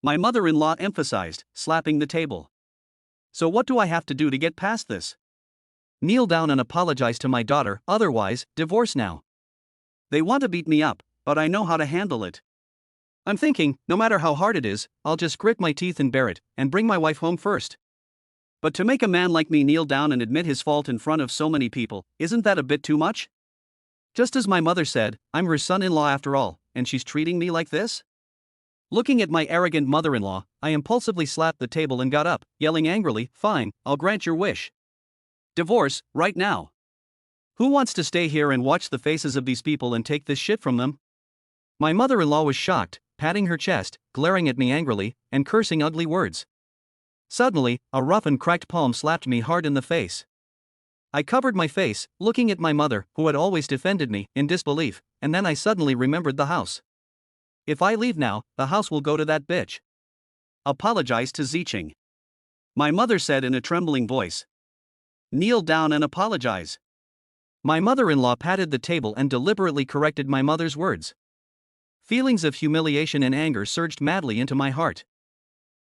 My mother-in-law emphasized, slapping the table. "So what do I have to do to get past this?" "Kneel down and apologize to my daughter, otherwise, divorce now." They want to beat me up, but I know how to handle it. I'm thinking, no matter how hard it is, I'll just grit my teeth and bear it, and bring my wife home first. But to make a man like me kneel down and admit his fault in front of so many people, isn't that a bit too much? Just as my mother said, I'm her son-in-law after all, and she's treating me like this? Looking at my arrogant mother-in-law, I impulsively slapped the table and got up, yelling angrily, "Fine, I'll grant your wish. Divorce, right now. Who wants to stay here and watch the faces of these people and take this shit from them?" My mother-in-law was shocked, patting her chest, glaring at me angrily, and cursing ugly words. Suddenly, a rough and cracked palm slapped me hard in the face. I covered my face, looking at my mother, who had always defended me, in disbelief, and then I suddenly remembered the house. If I leave now, the house will go to that bitch. Apologize to Zicheng. My mother said in a trembling voice. Kneel down and apologize. My mother-in-law patted the table and deliberately corrected my mother's words. Feelings of humiliation and anger surged madly into my heart.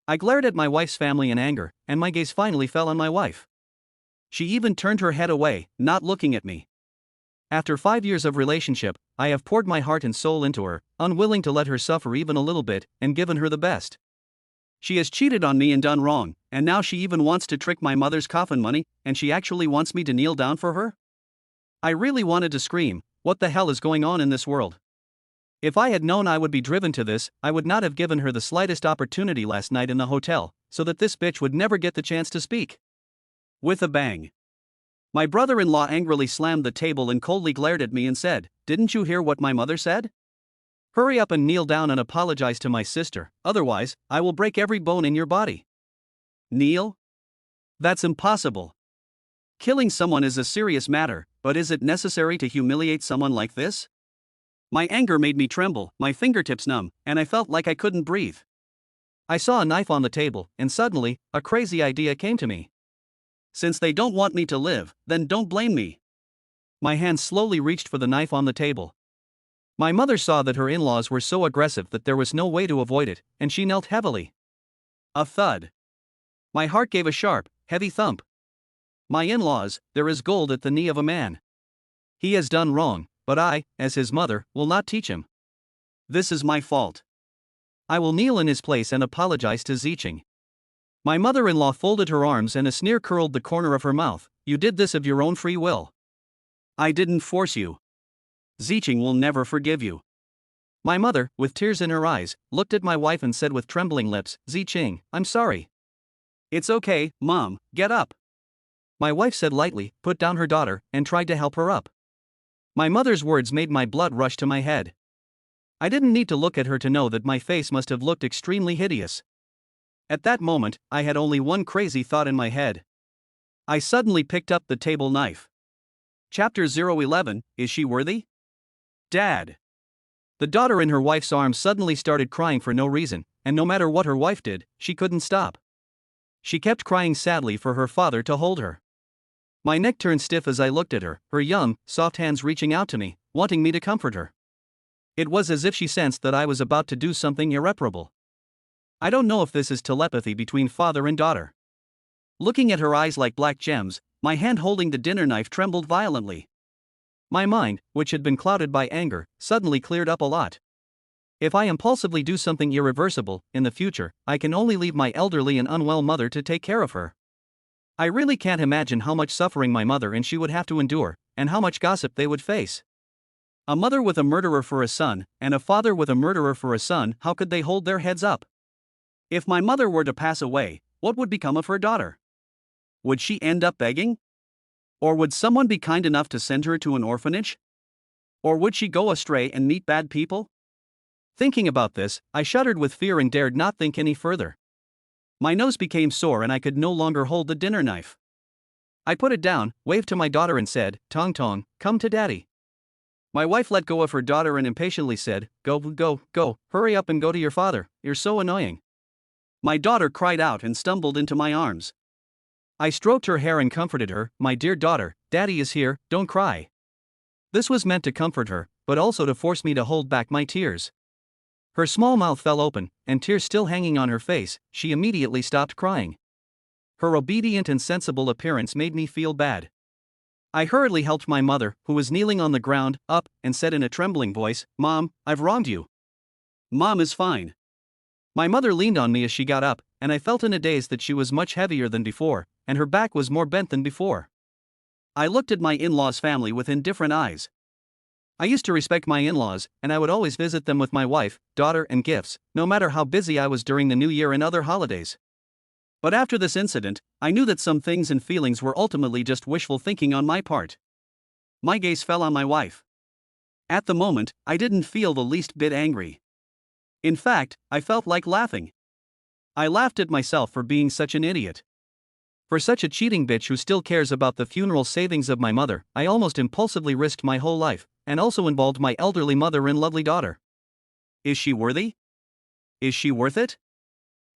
I glared at my wife's family in anger, and my gaze finally fell on my wife. She even turned her head away, not looking at me. After 5 years of relationship, I have poured my heart and soul into her, unwilling to let her suffer even a little bit, and given her the best. She has cheated on me and done wrong, and now she even wants to trick my mother's coffin money, and she actually wants me to kneel down for her? I really wanted to scream, what the hell is going on in this world? If I had known I would be driven to this, I would not have given her the slightest opportunity last night in the hotel, so that this bitch would never get the chance to speak. With a bang. My brother-in-law angrily slammed the table and coldly glared at me and said, "Didn't you hear what my mother said? Hurry up and kneel down and apologize to my sister, otherwise, I will break every bone in your body." Kneel? That's impossible. Killing someone is a serious matter, but is it necessary to humiliate someone like this? My anger made me tremble, my fingertips numb, and I felt like I couldn't breathe. I saw a knife on the table, and suddenly, a crazy idea came to me. Since they don't want me to live, then don't blame me. My hand slowly reached for the knife on the table. My mother saw that her in-laws were so aggressive that there was no way to avoid it, and she knelt heavily. A thud. My heart gave a sharp, heavy thump. My in-laws, there is gold at the knee of a man. He has done wrong, but I, as his mother, will not teach him. This is my fault. I will kneel in his place and apologize to Zicheng. My mother-in-law folded her arms and a sneer curled the corner of her mouth. You did this of your own free will. I didn't force you. Zicheng will never forgive you. My mother, with tears in her eyes, looked at my wife and said with trembling lips, Zicheng, I'm sorry. It's okay, Mom, get up. My wife said lightly, put down her daughter, and tried to help her up. My mother's words made my blood rush to my head. I didn't need to look at her to know that my face must have looked extremely hideous. At that moment, I had only one crazy thought in my head. I suddenly picked up the table knife. Chapter 011, Is She Worthy? Dad. The daughter in her wife's arms suddenly started crying for no reason, and no matter what her wife did, she couldn't stop. She kept crying sadly for her father to hold her. My neck turned stiff as I looked at her, her young, soft hands reaching out to me, wanting me to comfort her. It was as if she sensed that I was about to do something irreparable. I don't know if this is telepathy between father and daughter. Looking at her eyes like black gems, my hand holding the dinner knife trembled violently. My mind, which had been clouded by anger, suddenly cleared up a lot. If I impulsively do something irreversible, in the future, I can only leave my elderly and unwell mother to take care of her. I really can't imagine how much suffering my mother and she would have to endure, and how much gossip they would face. A mother with a murderer for a son, and a father with a murderer for a son, how could they hold their heads up? If my mother were to pass away, what would become of her daughter? Would she end up begging? Or would someone be kind enough to send her to an orphanage? Or would she go astray and meet bad people? Thinking about this, I shuddered with fear and dared not think any further. My nose became sore and I could no longer hold the dinner knife. I put it down, waved to my daughter and said, Tong Tong, come to daddy. My wife let go of her daughter and impatiently said, Go, hurry up and go to your father, you're so annoying. My daughter cried out and stumbled into my arms. I stroked her hair and comforted her, my dear daughter, Daddy is here, don't cry. This was meant to comfort her, but also to force me to hold back my tears. Her small mouth fell open, and tears still hanging on her face, she immediately stopped crying. Her obedient and sensible appearance made me feel bad. I hurriedly helped my mother, who was kneeling on the ground, up, and said in a trembling voice, Mom, I've wronged you. Mom is fine. My mother leaned on me as she got up, and I felt in a daze that she was much heavier than before, and her back was more bent than before. I looked at my in-laws' family with indifferent eyes. I used to respect my in-laws, and I would always visit them with my wife, daughter, and gifts, no matter how busy I was during the New Year and other holidays. But after this incident, I knew that some things and feelings were ultimately just wishful thinking on my part. My gaze fell on my wife. At the moment, I didn't feel the least bit angry. In fact, I felt like laughing. I laughed at myself for being such an idiot. For such a cheating bitch who still cares about the funeral savings of my mother, I almost impulsively risked my whole life, and also involved my elderly mother and lovely daughter. Is she worthy? Is she worth it?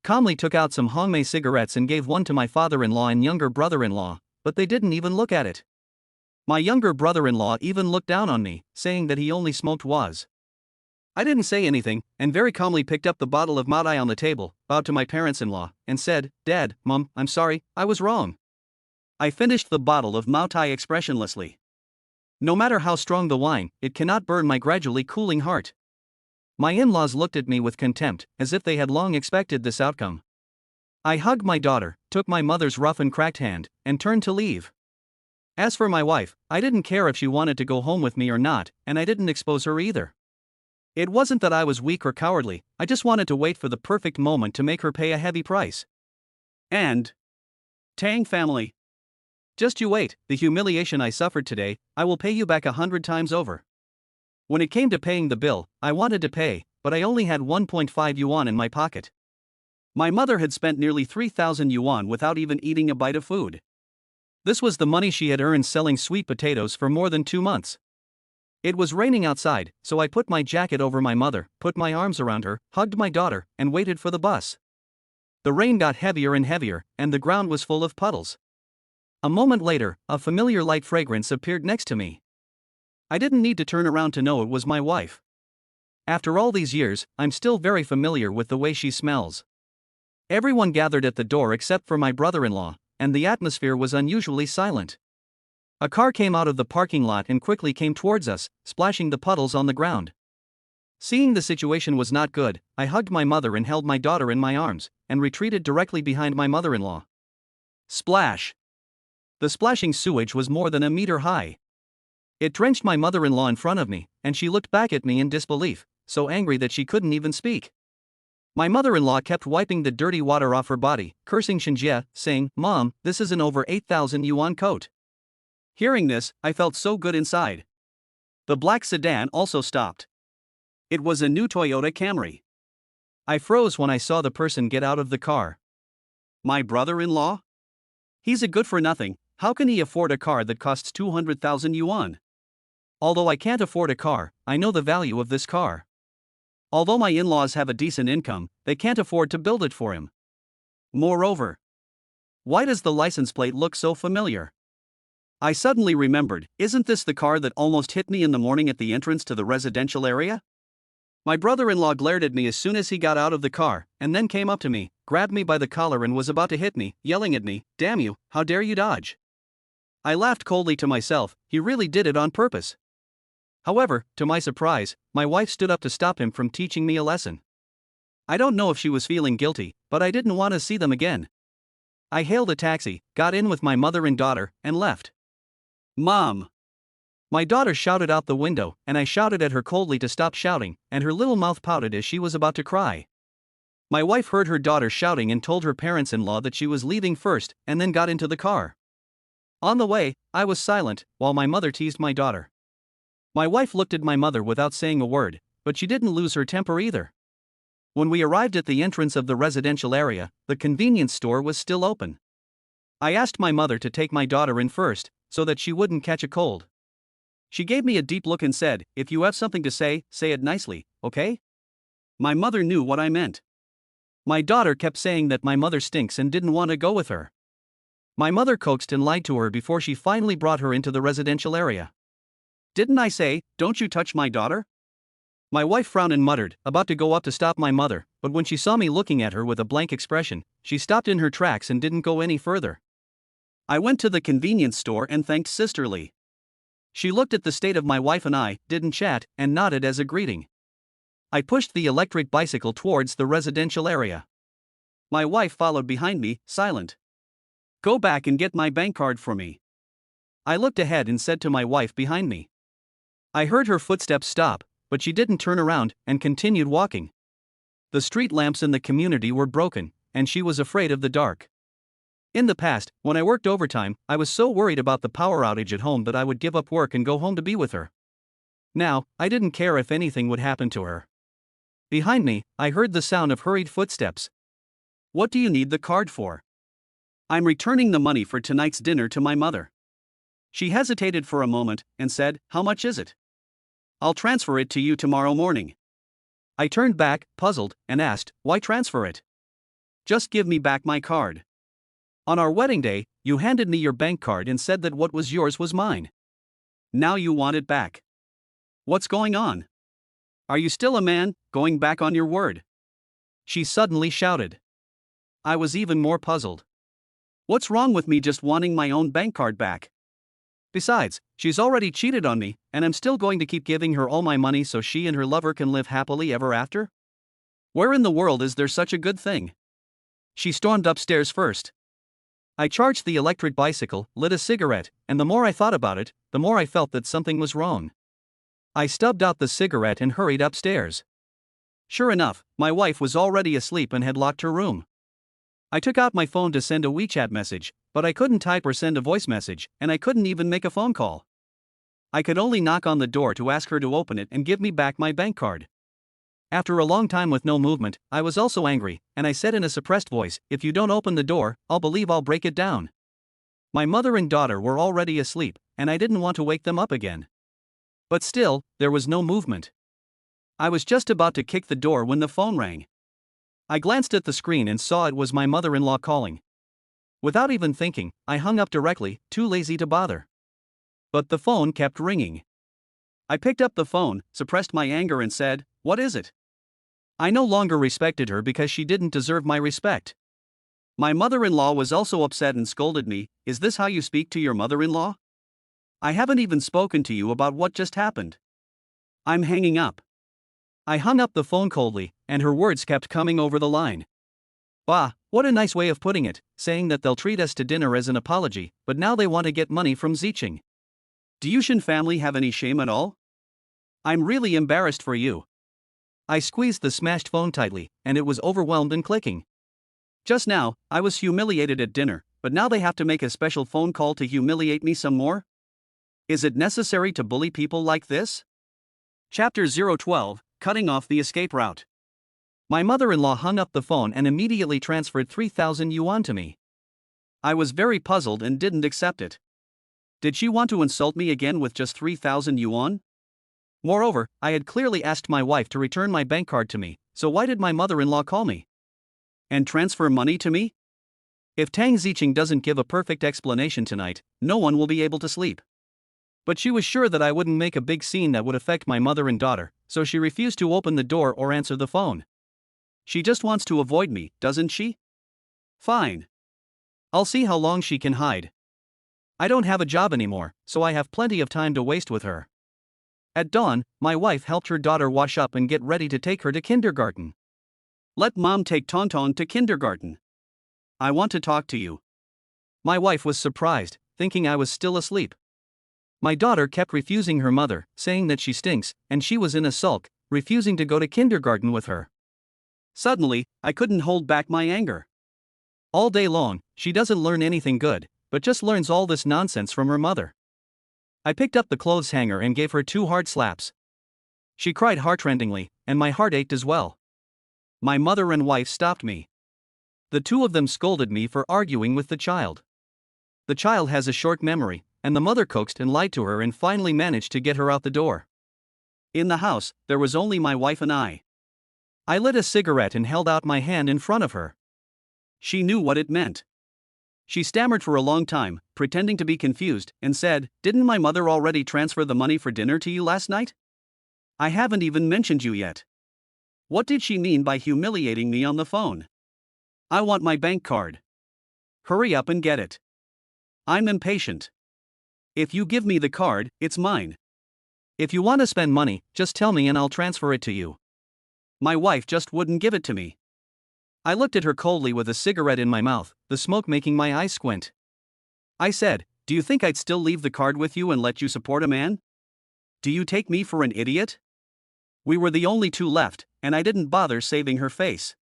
Calmly took out some Hongmei cigarettes and gave one to my father-in-law and younger brother-in-law, but they didn't even look at it. My younger brother-in-law even looked down on me, saying that he only smoked was. I didn't say anything, and very calmly picked up the bottle of Matai on the table, bowed to my parents-in-law, and said, "Dad, Mom, I'm sorry, I was wrong." I finished the bottle of Matai expressionlessly. No matter how strong the wine, it cannot burn my gradually cooling heart. My in-laws looked at me with contempt, as if they had long expected this outcome. I hugged my daughter, took my mother's rough and cracked hand, and turned to leave. As for my wife, I didn't care if she wanted to go home with me or not, and I didn't expose her either. It wasn't that I was weak or cowardly, I just wanted to wait for the perfect moment to make her pay a heavy price. And Tang family. Just you wait, the humiliation I suffered today, I will pay you back 100 times over. When it came to paying the bill, I wanted to pay, but I only had 1.5 yuan in my pocket. My mother had spent nearly 3,000 yuan without even eating a bite of food. This was the money she had earned selling sweet potatoes for more than 2 months. It was raining outside, so I put my jacket over my mother, put my arms around her, hugged my daughter, and waited for the bus. The rain got heavier and heavier, and the ground was full of puddles. A moment later, a familiar light fragrance appeared next to me. I didn't need to turn around to know it was my wife. After all these years, I'm still very familiar with the way she smells. Everyone gathered at the door except for my brother-in-law, and the atmosphere was unusually silent. A car came out of the parking lot and quickly came towards us, splashing the puddles on the ground. Seeing the situation was not good, I hugged my mother and held my daughter in my arms, and retreated directly behind my mother-in-law. Splash! The splashing sewage was more than a meter high. It drenched my mother-in-law in front of me, and she looked back at me in disbelief, so angry that she couldn't even speak. My mother-in-law kept wiping the dirty water off her body, cursing Shinjie, saying, "Mom, this is an over 8,000 yuan coat." Hearing this, I felt so good inside. The black sedan also stopped. It was a new Toyota Camry. I froze when I saw the person get out of the car. My brother-in-law? He's a good-for-nothing, how can he afford a car that costs 200,000 yuan? Although I can't afford a car, I know the value of this car. Although my in-laws have a decent income, they can't afford to build it for him. Moreover, why does the license plate look so familiar? I suddenly remembered, isn't this the car that almost hit me in the morning at the entrance to the residential area? My brother-in-law glared at me as soon as he got out of the car, and then came up to me, grabbed me by the collar and was about to hit me, yelling at me, "Damn you, how dare you dodge?" I laughed coldly to myself, he really did it on purpose. However, to my surprise, my wife stood up to stop him from teaching me a lesson. I don't know if she was feeling guilty, but I didn't want to see them again. I hailed a taxi, got in with my mother and daughter, and left. "Mom!" My daughter shouted out the window, and I shouted at her coldly to stop shouting, and her little mouth pouted as she was about to cry. My wife heard her daughter shouting and told her parents-in-law that she was leaving first, and then got into the car. On the way, I was silent, while my mother teased my daughter. My wife looked at my mother without saying a word, but she didn't lose her temper either. When we arrived at the entrance of the residential area, the convenience store was still open. I asked my mother to take my daughter in first, so that she wouldn't catch a cold. She gave me a deep look and said, "If you have something to say it nicely, okay?" My mother knew what I meant. My daughter kept saying that my mother stinks and didn't want to go with her. My mother coaxed and lied to her before she finally brought her into the residential area. "Didn't I say, don't you touch my daughter?" My wife frowned and muttered, about to go up to stop my mother, but when she saw me looking at her with a blank expression, she stopped in her tracks and didn't go any further. I went to the convenience store and thanked sisterly. She looked at the state of my wife and I, didn't chat, and nodded as a greeting. I pushed the electric bicycle towards the residential area. My wife followed behind me, silent. "Go back and get my bank card for me." I looked ahead and said to my wife behind me. I heard her footsteps stop, but she didn't turn around and continued walking. The street lamps in the community were broken, and she was afraid of the dark. In the past, when I worked overtime, I was so worried about the power outage at home that I would give up work and go home to be with her. Now, I didn't care if anything would happen to her. Behind me, I heard the sound of hurried footsteps. What do you need the card for? I'm returning the money for tonight's dinner to my mother. She hesitated for a moment and said, How much is it? I'll transfer it to you tomorrow morning. I turned back, puzzled, and asked, Why transfer it? Just give me back my card. On our wedding day, you handed me your bank card and said that what was yours was mine. Now you want it back. What's going on? Are you still a man, going back on your word? She suddenly shouted. I was even more puzzled. What's wrong with me just wanting my own bank card back? Besides, she's already cheated on me, and I'm still going to keep giving her all my money so she and her lover can live happily ever after? Where in the world is there such a good thing? She stormed upstairs first. I charged the electric bicycle, lit a cigarette, and the more I thought about it, the more I felt that something was wrong. I stubbed out the cigarette and hurried upstairs. Sure enough, my wife was already asleep and had locked her room. I took out my phone to send a WeChat message, but I couldn't type or send a voice message, and I couldn't even make a phone call. I could only knock on the door to ask her to open it and give me back my bank card. After a long time with no movement, I was also angry, and I said in a suppressed voice, If you don't open the door, I'll believe I'll break it down. My mother and daughter were already asleep, and I didn't want to wake them up again. But still, there was no movement. I was just about to kick the door when the phone rang. I glanced at the screen and saw it was my mother-in-law calling. Without even thinking, I hung up directly, too lazy to bother. But the phone kept ringing. I picked up the phone, suppressed my anger and said, What is it? I no longer respected her because she didn't deserve my respect. My mother-in-law was also upset and scolded me, Is this how you speak to your mother-in-law? I haven't even spoken to you about what just happened. I'm hanging up. I hung up the phone coldly, and her words kept coming over the line. Bah, what a nice way of putting it, saying that they'll treat us to dinner as an apology, but now they want to get money from Zicheng. Do you Shin family have any shame at all? I'm really embarrassed for you. I squeezed the smashed phone tightly, and it was overwhelmed and clicking. Just now, I was humiliated at dinner, but now they have to make a special phone call to humiliate me some more? Is it necessary to bully people like this? Chapter 012, Cutting Off the Escape Route. My mother-in-law hung up the phone and immediately transferred 3,000 yuan to me. I was very puzzled and didn't accept it. Did she want to insult me again with just 3,000 yuan? Moreover, I had clearly asked my wife to return my bank card to me, so why did my mother-in-law call me? And transfer money to me? If Tang Zicheng doesn't give a perfect explanation tonight, no one will be able to sleep. But she was sure that I wouldn't make a big scene that would affect my mother and daughter, so she refused to open the door or answer the phone. She just wants to avoid me, doesn't she? Fine. I'll see how long she can hide. I don't have a job anymore, so I have plenty of time to waste with her. At dawn, my wife helped her daughter wash up and get ready to take her to kindergarten. Let mom take Tonton to kindergarten. I want to talk to you. My wife was surprised, thinking I was still asleep. My daughter kept refusing her mother, saying that she stinks, and she was in a sulk, refusing to go to kindergarten with her. Suddenly, I couldn't hold back my anger. All day long, she doesn't learn anything good, but just learns all this nonsense from her mother. I picked up the clothes hanger and gave her 2 hard slaps. She cried heartrendingly, and my heart ached as well. My mother and wife stopped me. The two of them scolded me for arguing with the child. The child has a short memory, and the mother coaxed and lied to her and finally managed to get her out the door. In the house, there was only my wife and I. I lit a cigarette and held out my hand in front of her. She knew what it meant. She stammered for a long time, pretending to be confused, and said, Didn't my mother already transfer the money for dinner to you last night? I haven't even mentioned you yet. What did she mean by humiliating me on the phone? I want my bank card. Hurry up and get it. I'm impatient. If you give me the card, it's mine. If you want to spend money, just tell me and I'll transfer it to you. My wife just wouldn't give it to me. I looked at her coldly with a cigarette in my mouth, the smoke making my eyes squint. I said, Do you think I'd still leave the card with you and let you support a man? Do you take me for an idiot? We were the only two left, and I didn't bother saving her face.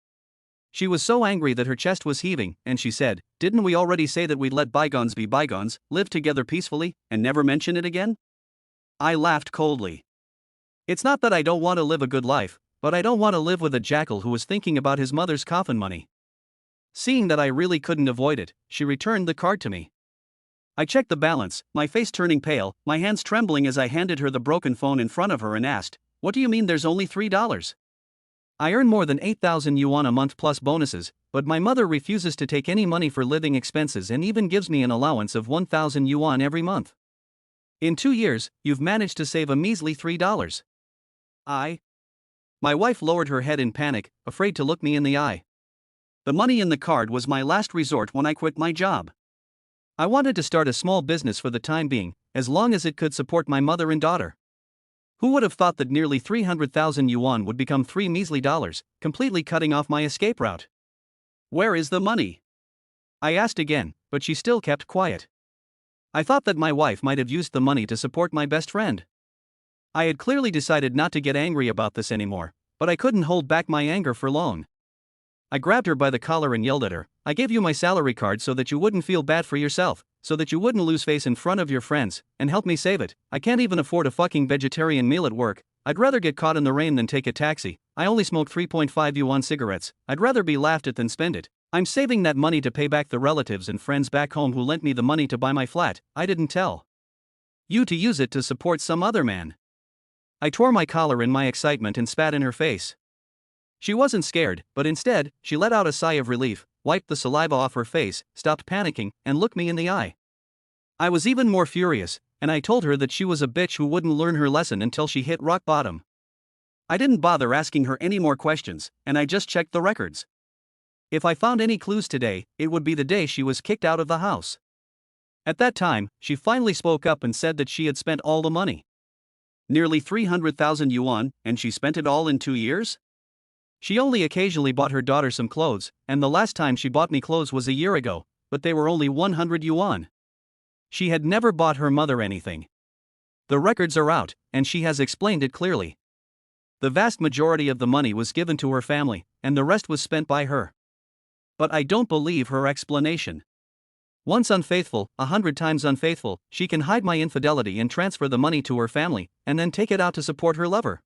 She was so angry that her chest was heaving, and she said, Didn't we already say that we'd let bygones be bygones, live together peacefully, and never mention it again? I laughed coldly. It's not that I don't want to live a good life, but I don't want to live with a jackal who was thinking about his mother's coffin money. Seeing that I really couldn't avoid it, she returned the card to me. I checked the balance, my face turning pale, my hands trembling as I handed her the broken phone in front of her and asked, "What do you mean there's only $3? I earn more than 8,000 yuan a month plus bonuses, but my mother refuses to take any money for living expenses and even gives me an allowance of 1,000 yuan every month. In 2 years, you've managed to save a measly $3. My wife lowered her head in panic, afraid to look me in the eye. The money in the card was my last resort when I quit my job. I wanted to start a small business for the time being, as long as it could support my mother and daughter. Who would have thought that nearly 300,000 yuan would become $3 measly, completely cutting off my escape route? Where is the money? I asked again, but she still kept quiet. I thought that my wife might have used the money to support my best friend. I had clearly decided not to get angry about this anymore, but I couldn't hold back my anger for long. I grabbed her by the collar and yelled at her, "I gave you my salary card so that you wouldn't feel bad for yourself, so that you wouldn't lose face in front of your friends, and help me save it. I can't even afford a fucking vegetarian meal at work. I'd rather get caught in the rain than take a taxi. I only smoke 3.5 yuan cigarettes. I'd rather be laughed at than spend it. I'm saving that money to pay back the relatives and friends back home who lent me the money to buy my flat. I didn't tell you to use it to support some other man." I tore my collar in my excitement and spat in her face. She wasn't scared, but instead, she let out a sigh of relief, wiped the saliva off her face, stopped panicking, and looked me in the eye. I was even more furious, and I told her that she was a bitch who wouldn't learn her lesson until she hit rock bottom. I didn't bother asking her any more questions, and I just checked the records. If I found any clues today, it would be the day she was kicked out of the house. At that time, she finally spoke up and said that she had spent all the money. Nearly 300,000 yuan, and she spent it all in 2 years? She only occasionally bought her daughter some clothes, and the last time she bought me clothes was a year ago, but they were only 100 yuan. She had never bought her mother anything. The records are out, and she has explained it clearly. The vast majority of the money was given to her family, and the rest was spent by her. But I don't believe her explanation. Once unfaithful, 100 times unfaithful, she can hide my infidelity and transfer the money to her family, and then take it out to support her lover.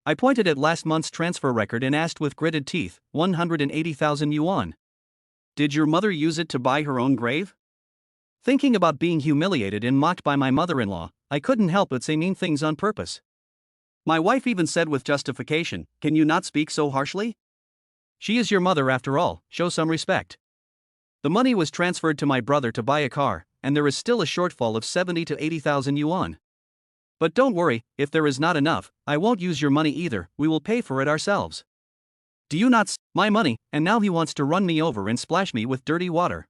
I pointed at last month's transfer record and asked with gritted teeth, 180,000 yuan. Did your mother use it to buy her own grave? Thinking about being humiliated and mocked by my mother-in-law, I couldn't help but say mean things on purpose. My wife even said with justification, "Can you not speak so harshly? She is your mother after all, show some respect." The money was transferred to my brother to buy a car, and there is still a shortfall of 70 to 80,000 yuan. But don't worry, if there is not enough, I won't use your money either, we will pay for it ourselves. Do you not my money, and now he wants to run me over and splash me with dirty water.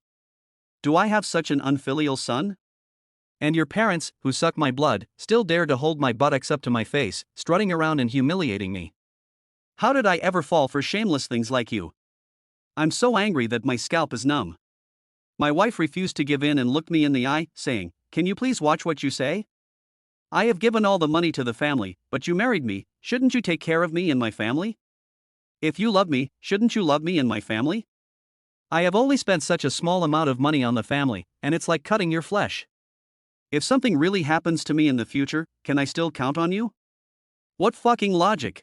Do I have such an unfilial son? And your parents, who suck my blood, still dare to hold my buttocks up to my face, strutting around and humiliating me. How did I ever fall for shameless things like you? I'm so angry that my scalp is numb. My wife refused to give in and looked me in the eye, saying, "Can you please watch what you say? I have given all the money to the family, but you married me, shouldn't you take care of me and my family? If you love me, shouldn't you love me and my family? I have only spent such a small amount of money on the family, and it's like cutting your flesh. If something really happens to me in the future, can I still count on you? What fucking logic?"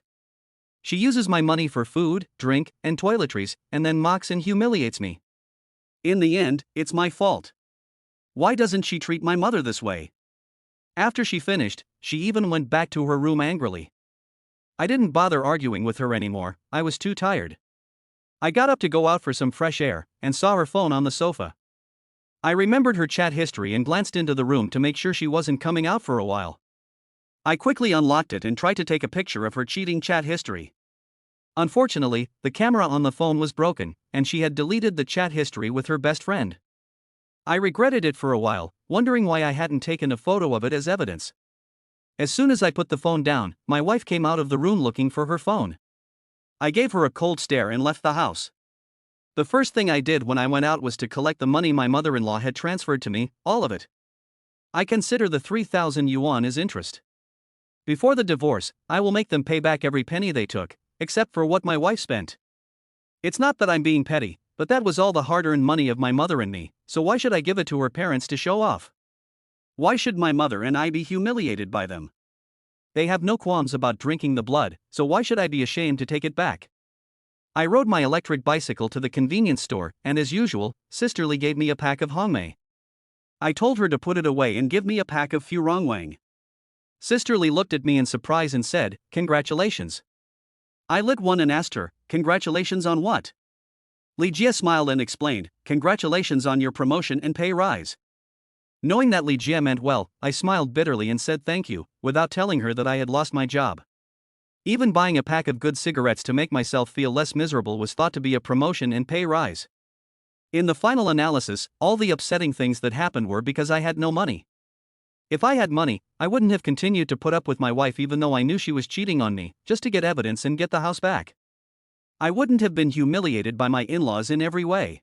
She uses my money for food, drink, and toiletries, and then mocks and humiliates me. In the end, it's my fault. Why doesn't she treat my mother this way? After she finished, she even went back to her room angrily. I didn't bother arguing with her anymore, I was too tired. I got up to go out for some fresh air, and saw her phone on the sofa. I remembered her chat history and glanced into the room to make sure she wasn't coming out for a while. I quickly unlocked it and tried to take a picture of her cheating chat history. Unfortunately, the camera on the phone was broken, and she had deleted the chat history with her best friend. I regretted it for a while, wondering why I hadn't taken a photo of it as evidence. As soon as I put the phone down, my wife came out of the room looking for her phone. I gave her a cold stare and left the house. The first thing I did when I went out was to collect the money my mother-in-law had transferred to me, all of it. I consider the 3,000 yuan as interest. Before the divorce, I will make them pay back every penny they took, except for what my wife spent. It's not that I'm being petty, but that was all the hard-earned money of my mother and me, so why should I give it to her parents to show off? Why should my mother and I be humiliated by them? They have no qualms about drinking the blood, so why should I be ashamed to take it back? I rode my electric bicycle to the convenience store, and as usual, Sisterly gave me a pack of Hongmei. I told her to put it away and give me a pack of Furongwang. Sisterly looked at me in surprise and said, "Congratulations." I lit one and asked her, "Congratulations on what?" Li Jie smiled and explained, "Congratulations on your promotion and pay rise." Knowing that Li Jie meant well, I smiled bitterly and said thank you, without telling her that I had lost my job. Even buying a pack of good cigarettes to make myself feel less miserable was thought to be a promotion and pay rise. In the final analysis, all the upsetting things that happened were because I had no money. If I had money, I wouldn't have continued to put up with my wife even though I knew she was cheating on me, just to get evidence and get the house back. I wouldn't have been humiliated by my in-laws in every way.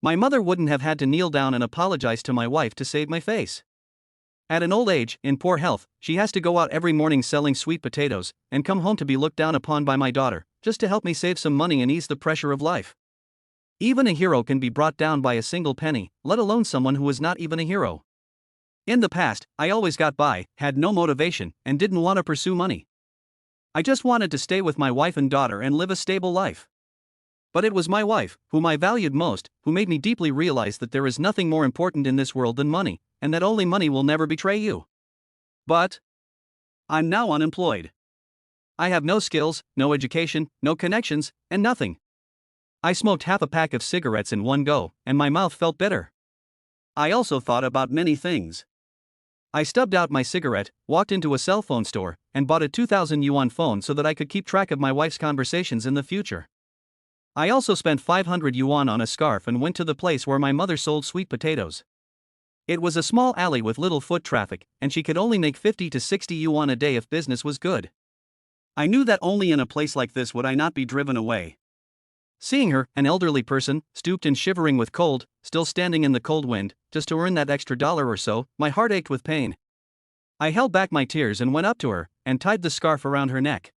My mother wouldn't have had to kneel down and apologize to my wife to save my face. At an old age, in poor health, she has to go out every morning selling sweet potatoes, and come home to be looked down upon by my daughter, just to help me save some money and ease the pressure of life. Even a hero can be brought down by a single penny, let alone someone who is not even a hero. In the past, I always got by, had no motivation, and didn't want to pursue money. I just wanted to stay with my wife and daughter and live a stable life. But it was my wife, whom I valued most, who made me deeply realize that there is nothing more important in this world than money, and that only money will never betray you. But I'm now unemployed. I have no skills, no education, no connections, and nothing. I smoked half a pack of cigarettes in one go, and my mouth felt bitter. I also thought about many things. I stubbed out my cigarette, walked into a cell phone store, and bought a 2,000 yuan phone so that I could keep track of my wife's conversations in the future. I also spent 500 yuan on a scarf and went to the place where my mother sold sweet potatoes. It was a small alley with little foot traffic, and she could only make 50 to 60 yuan a day if business was good. I knew that only in a place like this would I not be driven away. Seeing her, an elderly person, stooped and shivering with cold, still standing in the cold wind, just to earn that extra dollar or so, my heart ached with pain. I held back my tears and went up to her, and tied the scarf around her neck.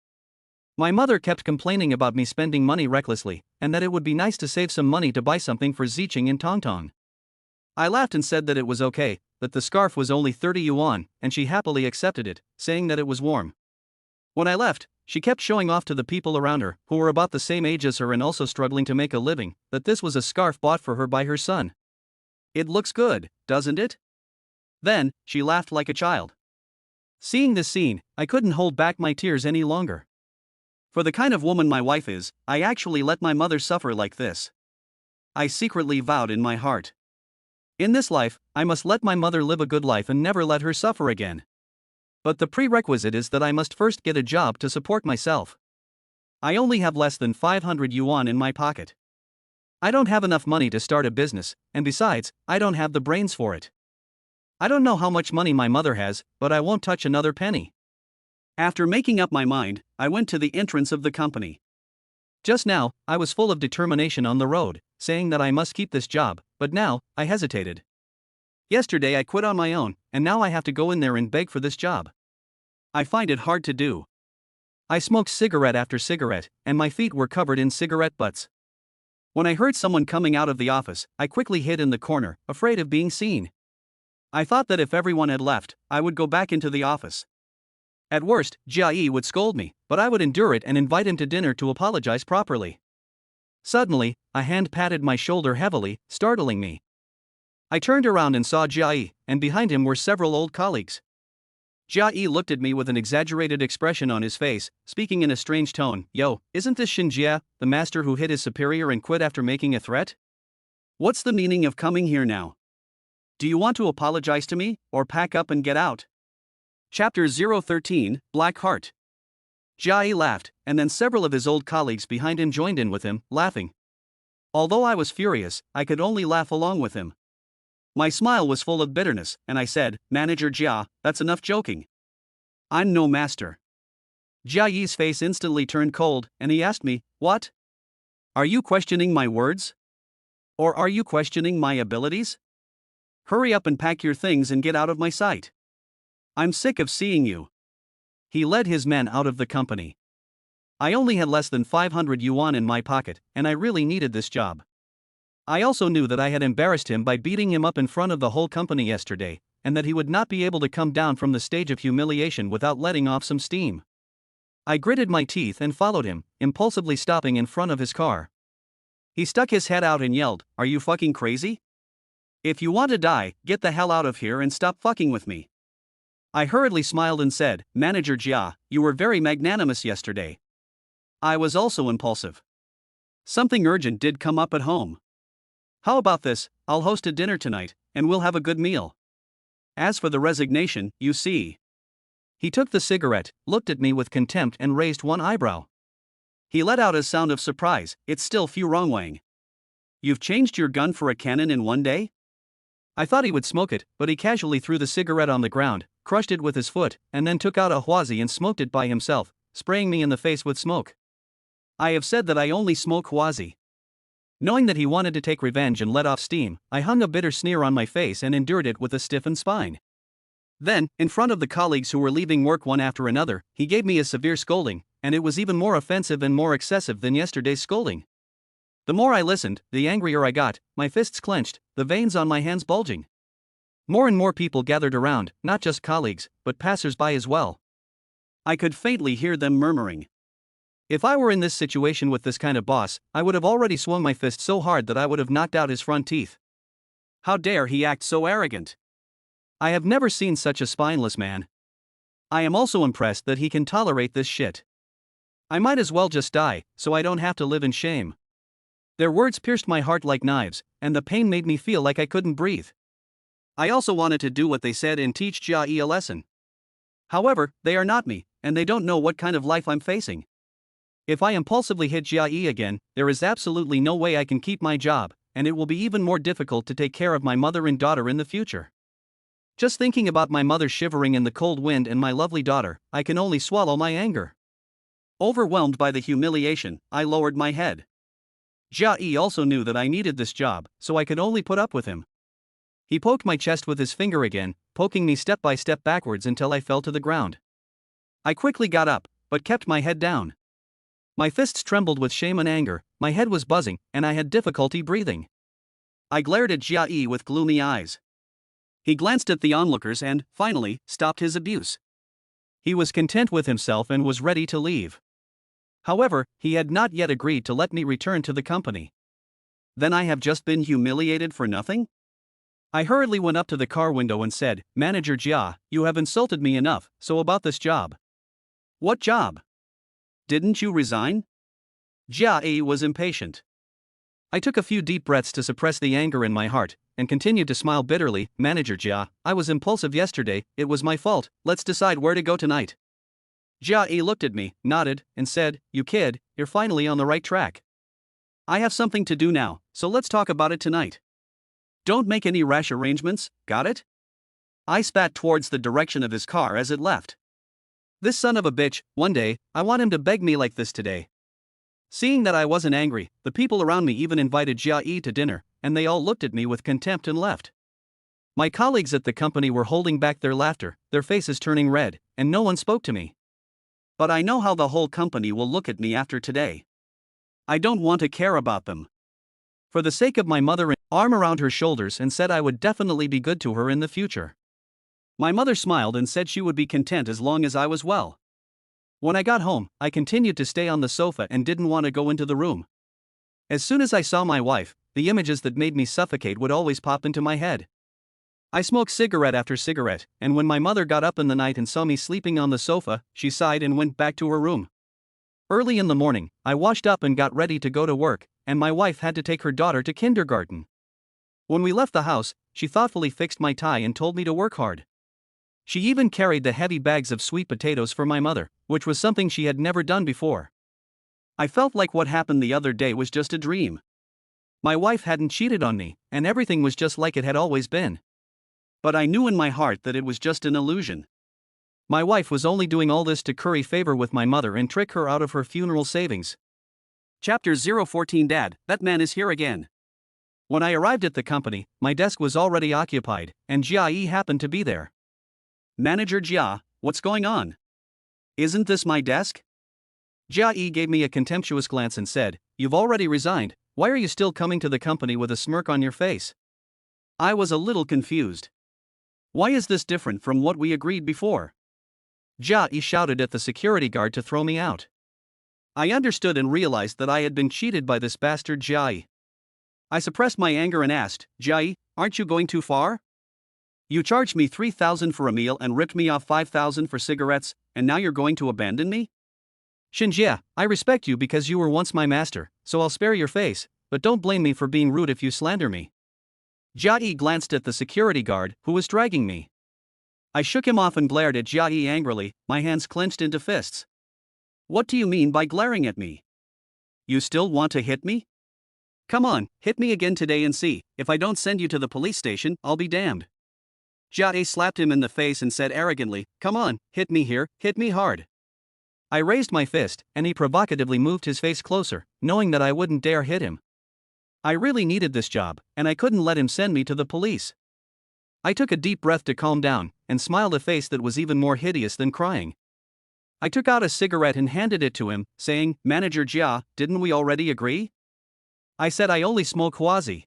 My mother kept complaining about me spending money recklessly, and that it would be nice to save some money to buy something for Zicheng in Tongtong. I laughed and said that it was okay, that the scarf was only 30 yuan, and she happily accepted it, saying that it was warm. When I left, she kept showing off to the people around her, who were about the same age as her and also struggling to make a living, that this was a scarf bought for her by her son. "It looks good, doesn't it?" Then, she laughed like a child. Seeing this scene, I couldn't hold back my tears any longer. For the kind of woman my wife is, I actually let my mother suffer like this. I secretly vowed in my heart. In this life, I must let my mother live a good life and never let her suffer again. But the prerequisite is that I must first get a job to support myself. I only have less than 500 yuan in my pocket. I don't have enough money to start a business, and besides, I don't have the brains for it. I don't know how much money my mother has, but I won't touch another penny. After making up my mind, I went to the entrance of the company. Just now, I was full of determination on the road, saying that I must keep this job, but now, I hesitated. Yesterday I quit on my own, and now I have to go in there and beg for this job. I find it hard to do. I smoked cigarette after cigarette, and my feet were covered in cigarette butts. When I heard someone coming out of the office, I quickly hid in the corner, afraid of being seen. I thought that if everyone had left, I would go back into the office. At worst, Jia Yi would scold me, but I would endure it and invite him to dinner to apologize properly. Suddenly, a hand patted my shoulder heavily, startling me. I turned around and saw Jia Yi, and behind him were several old colleagues. Jia Yi looked at me with an exaggerated expression on his face, speaking in a strange tone. "Yo, isn't this Xin Jia, the master who hit his superior and quit after making a threat? What's the meaning of coming here now? Do you want to apologize to me, or pack up and get out?" Chapter 013, Black Heart. Jia Yi laughed, and then several of his old colleagues behind him joined in with him, laughing. Although I was furious, I could only laugh along with him. My smile was full of bitterness, and I said, "Manager Jia, that's enough joking. I'm no master." Jia Yi's face instantly turned cold, and he asked me, "What? Are you questioning my words? Or are you questioning my abilities? Hurry up and pack your things and get out of my sight. I'm sick of seeing you." He led his men out of the company. I only had less than 500 yuan in my pocket, and I really needed this job. I also knew that I had embarrassed him by beating him up in front of the whole company yesterday, and that he would not be able to come down from the stage of humiliation without letting off some steam. I gritted my teeth and followed him, impulsively stopping in front of his car. He stuck his head out and yelled, "Are you fucking crazy? If you want to die, get the hell out of here and stop fucking with me." I hurriedly smiled and said, "Manager Jia, you were very magnanimous yesterday." I was also impulsive. Something urgent did come up at home. "How about this? I'll host a dinner tonight, and we'll have a good meal. As for the resignation, you see." He took the cigarette, looked at me with contempt and raised one eyebrow. He let out a sound of surprise. "It's still Fu Rongwang. You've changed your gun for a cannon in one day?" I thought he would smoke it, but he casually threw the cigarette on the ground, crushed it with his foot, and then took out a huazi and smoked it by himself, spraying me in the face with smoke. I have said that I only smoke huazi. Knowing that he wanted to take revenge and let off steam, I hung a bitter sneer on my face and endured it with a stiffened spine. Then, in front of the colleagues who were leaving work one after another, he gave me a severe scolding, and it was even more offensive and more excessive than yesterday's scolding. The more I listened, the angrier I got, my fists clenched, the veins on my hands bulging. More and more people gathered around, not just colleagues, but passers-by as well. I could faintly hear them murmuring. If I were in this situation with this kind of boss, I would have already swung my fist so hard that I would have knocked out his front teeth. How dare he act so arrogant? I have never seen such a spineless man. I am also impressed that he can tolerate this shit. I might as well just die, so I don't have to live in shame. Their words pierced my heart like knives, and the pain made me feel like I couldn't breathe. I also wanted to do what they said and teach Jia Yi a lesson. However, they are not me, and they don't know what kind of life I'm facing. If I impulsively hit Jia Yi again, there is absolutely no way I can keep my job, and it will be even more difficult to take care of my mother and daughter in the future. Just thinking about my mother shivering in the cold wind and my lovely daughter, I can only swallow my anger. Overwhelmed by the humiliation, I lowered my head. Jia Yi also knew that I needed this job, so I could only put up with him. He poked my chest with his finger again, poking me step by step backwards until I fell to the ground. I quickly got up, but kept my head down. My fists trembled with shame and anger, my head was buzzing, and I had difficulty breathing. I glared at Jia Yi with gloomy eyes. He glanced at the onlookers and, finally, stopped his abuse. He was content with himself and was ready to leave. However, he had not yet agreed to let me return to the company. Then I have just been humiliated for nothing? I hurriedly went up to the car window and said, "Manager Jia, you have insulted me enough, so about this job." "What job? Didn't you resign?" Jia Yi was impatient. I took a few deep breaths to suppress the anger in my heart, and continued to smile bitterly. "Manager Jia, I was impulsive yesterday, it was my fault, let's decide where to go tonight." Jia Yi looked at me, nodded, and said, "You kid, you're finally on the right track. I have something to do now, so let's talk about it tonight. Don't make any rash arrangements, got it?" I spat towards the direction of his car as it left. This son of a bitch, one day, I want him to beg me like this today. Seeing that I wasn't angry, the people around me even invited Jia Yi to dinner, and they all looked at me with contempt and left. My colleagues at the company were holding back their laughter, their faces turning red, and no one spoke to me. But I know how the whole company will look at me after today. I don't want to care about them. For the sake of my mother, arm around her shoulders and said I would definitely be good to her in the future. My mother smiled and said she would be content as long as I was well. When I got home, I continued to stay on the sofa and didn't want to go into the room. As soon as I saw my wife, the images that made me suffocate would always pop into my head. I smoked cigarette after cigarette, and when my mother got up in the night and saw me sleeping on the sofa, she sighed and went back to her room. Early in the morning, I washed up and got ready to go to work, and my wife had to take her daughter to kindergarten. When we left the house, she thoughtfully fixed my tie and told me to work hard. She even carried the heavy bags of sweet potatoes for my mother, which was something she had never done before. I felt like what happened the other day was just a dream. My wife hadn't cheated on me, and everything was just like it had always been. But I knew in my heart that it was just an illusion. My wife was only doing all this to curry favor with my mother and trick her out of her funeral savings. Chapter 014. Dad, that man is here again. When I arrived at the company, my desk was already occupied, and Jia Yi happened to be there. "Manager Jia, what's going on? Isn't this my desk?" Jia Yi gave me a contemptuous glance and said, "You've already resigned, why are you still coming to the company with a smirk on your face?" I was a little confused. Why is this different from what we agreed before? Jia shouted at the security guard to throw me out. I understood and realized that I had been cheated by this bastard Jia. I suppressed my anger and asked, Jia, aren't you going too far? You charged me 3,000 for a meal and ripped me off 5,000 for cigarettes, and now you're going to abandon me? Shinjia, I respect you because you were once my master, so I'll spare your face, but don't blame me for being rude if you slander me. Jia glanced at the security guard, who was dragging me. I shook him off and glared at Jia angrily, my hands clenched into fists. What do you mean by glaring at me? You still want to hit me? Come on, hit me again today and see, if I don't send you to the police station, I'll be damned. Jia slapped him in the face and said arrogantly, come on, hit me here, hit me hard. I raised my fist, and he provocatively moved his face closer, knowing that I wouldn't dare hit him. I really needed this job, and I couldn't let him send me to the police. I took a deep breath to calm down, and smiled a face that was even more hideous than crying. I took out a cigarette and handed it to him, saying, Manager Jia, didn't we already agree? I said I only smoke Huazi.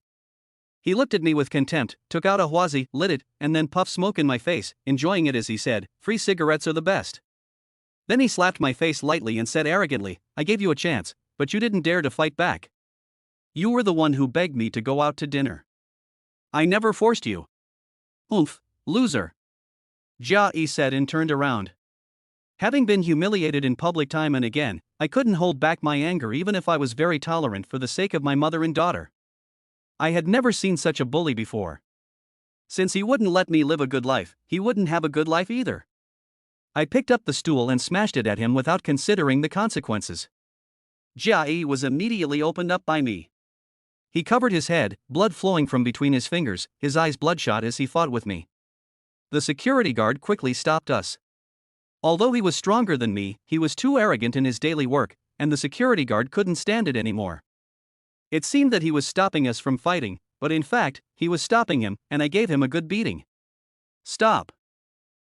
He looked at me with contempt, took out a Huazi, lit it, and then puffed smoke in my face, enjoying it as he said, free cigarettes are the best. Then he slapped my face lightly and said arrogantly, I gave you a chance, but you didn't dare to fight back. You were the one who begged me to go out to dinner. I never forced you. Oomph, loser. Jia said and turned around. Having been humiliated in public time and again, I couldn't hold back my anger even if I was very tolerant for the sake of my mother and daughter. I had never seen such a bully before. Since he wouldn't let me live a good life, he wouldn't have a good life either. I picked up the stool and smashed it at him without considering the consequences. Jia was immediately opened up by me. He covered his head, blood flowing from between his fingers, his eyes bloodshot as he fought with me. The security guard quickly stopped us. Although he was stronger than me, he was too arrogant in his daily work, and the security guard couldn't stand it anymore. It seemed that he was stopping us from fighting, but in fact, he was stopping him, and I gave him a good beating. Stop!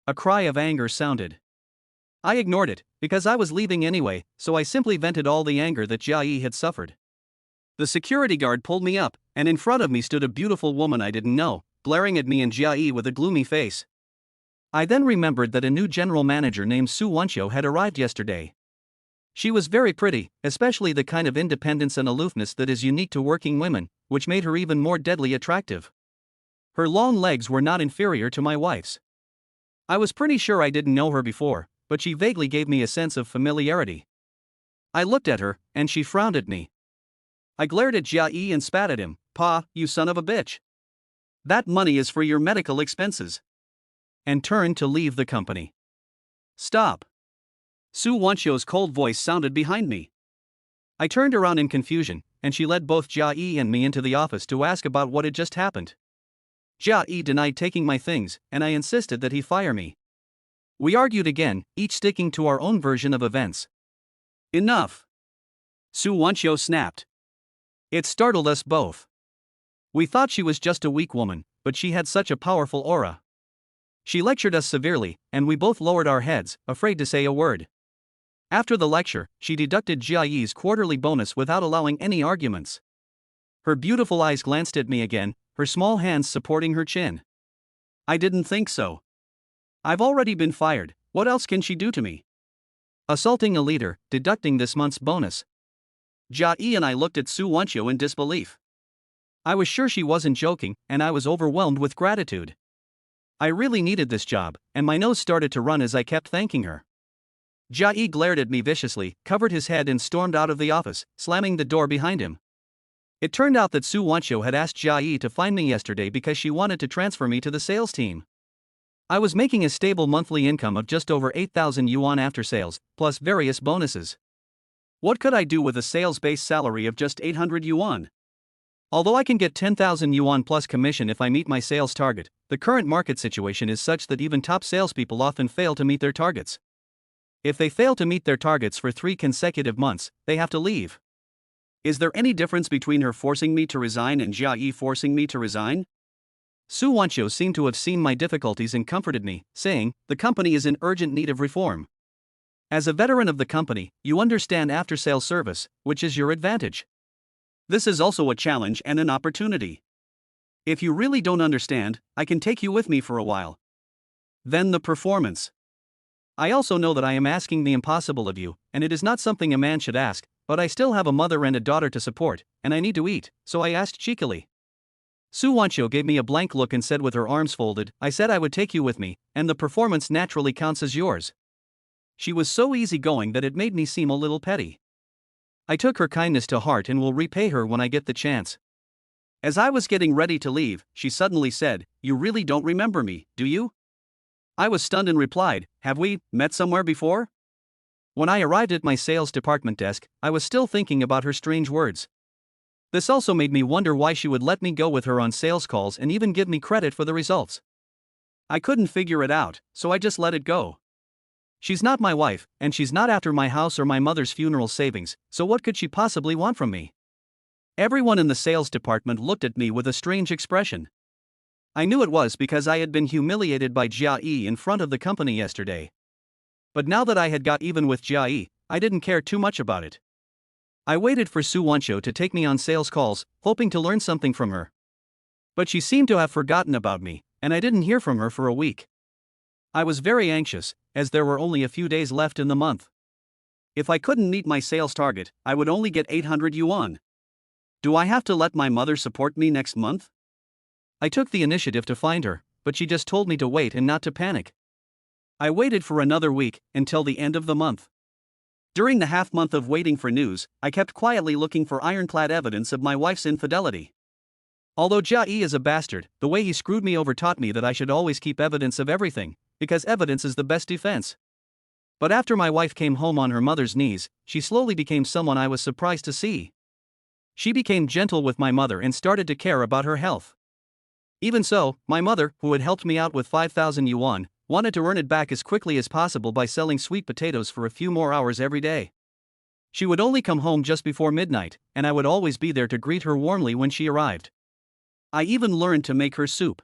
A cry of anger sounded. I ignored it, because I was leaving anyway, so I simply vented all the anger that Jia had suffered. The security guard pulled me up, and in front of me stood a beautiful woman I didn't know, glaring at me and Jia with a gloomy face. I then remembered that a new general manager named Su Wonshio had arrived yesterday. She was very pretty, especially the kind of independence and aloofness that is unique to working women, which made her even more deadly attractive. Her long legs were not inferior to my wife's. I was pretty sure I didn't know her before, but she vaguely gave me a sense of familiarity. I looked at her, and she frowned at me. I glared at Jia and spat at him, Pa, you son of a bitch. That money is for your medical expenses. And turned to leave the company. Stop. Su Wonshio's cold voice sounded behind me. I turned around in confusion, and she led both Jia and me into the office to ask about what had just happened. Jia denied taking my things, and I insisted that he fire me. We argued again, each sticking to our own version of events. Enough! Su Wonshio snapped. It startled us both. We thought she was just a weak woman, but she had such a powerful aura. She lectured us severely, and we both lowered our heads, afraid to say a word. After the lecture, she deducted Jiayi's quarterly bonus without allowing any arguments. Her beautiful eyes glanced at me again, her small hands supporting her chin. I didn't think so. I've already been fired, what else can she do to me? Assaulting a leader, deducting this month's bonus. Jia and I looked at Su Wonshio in disbelief. I was sure she wasn't joking, and I was overwhelmed with gratitude. I really needed this job, and my nose started to run as I kept thanking her. Jia glared at me viciously, covered his head and stormed out of the office, slamming the door behind him. It turned out that Su Wonshio had asked Jia to find me yesterday because she wanted to transfer me to the sales team. I was making a stable monthly income of just over 8,000 yuan after sales, plus various bonuses. What could I do with a sales-based salary of just 800 yuan? Although I can get 10,000 yuan plus commission if I meet my sales target, the current market situation is such that even top salespeople often fail to meet their targets. If they fail to meet their targets for 3 consecutive months, they have to leave. Is there any difference between her forcing me to resign and Jia forcing me to resign? Su Wonshio seemed to have seen my difficulties and comforted me, saying, the company is in urgent need of reform. As a veteran of the company, you understand after-sales service, which is your advantage. This is also a challenge and an opportunity. If you really don't understand, I can take you with me for a while. Then the performance. I also know that I am asking the impossible of you, and it is not something a man should ask, but I still have a mother and a daughter to support, and I need to eat, so I asked cheekily. Su Wancho gave me a blank look and said with her arms folded, I said I would take you with me, and the performance naturally counts as yours. She was so easygoing that it made me seem a little petty. I took her kindness to heart and will repay her when I get the chance. As I was getting ready to leave, she suddenly said, You really don't remember me, do you? I was stunned and replied, Have we met somewhere before? When I arrived at my sales department desk, I was still thinking about her strange words. This also made me wonder why she would let me go with her on sales calls and even give me credit for the results. I couldn't figure it out, so I just let it go. She's not my wife, and she's not after my house or my mother's funeral savings, so what could she possibly want from me? Everyone in the sales department looked at me with a strange expression. I knew it was because I had been humiliated by Jia Yi in front of the company yesterday. But now that I had got even with Jia Yi, I didn't care too much about it. I waited for Su Wancho to take me on sales calls, hoping to learn something from her. But she seemed to have forgotten about me, and I didn't hear from her for a week. I was very anxious, as there were only a few days left in the month. If I couldn't meet my sales target, I would only get 800 yuan. Do I have to let my mother support me next month? I took the initiative to find her, but she just told me to wait and not to panic. I waited for another week, until the end of the month. During the half month of waiting for news, I kept quietly looking for ironclad evidence of my wife's infidelity. Although Jia Yi is a bastard, the way he screwed me over taught me that I should always keep evidence of everything, because evidence is the best defense. But after my wife came home on her mother's knees, she slowly became someone I was surprised to see. She became gentle with my mother and started to care about her health. Even so, my mother, who had helped me out with 5,000 yuan, wanted to earn it back as quickly as possible by selling sweet potatoes for a few more hours every day. She would only come home just before midnight, and I would always be there to greet her warmly when she arrived. I even learned to make her soup.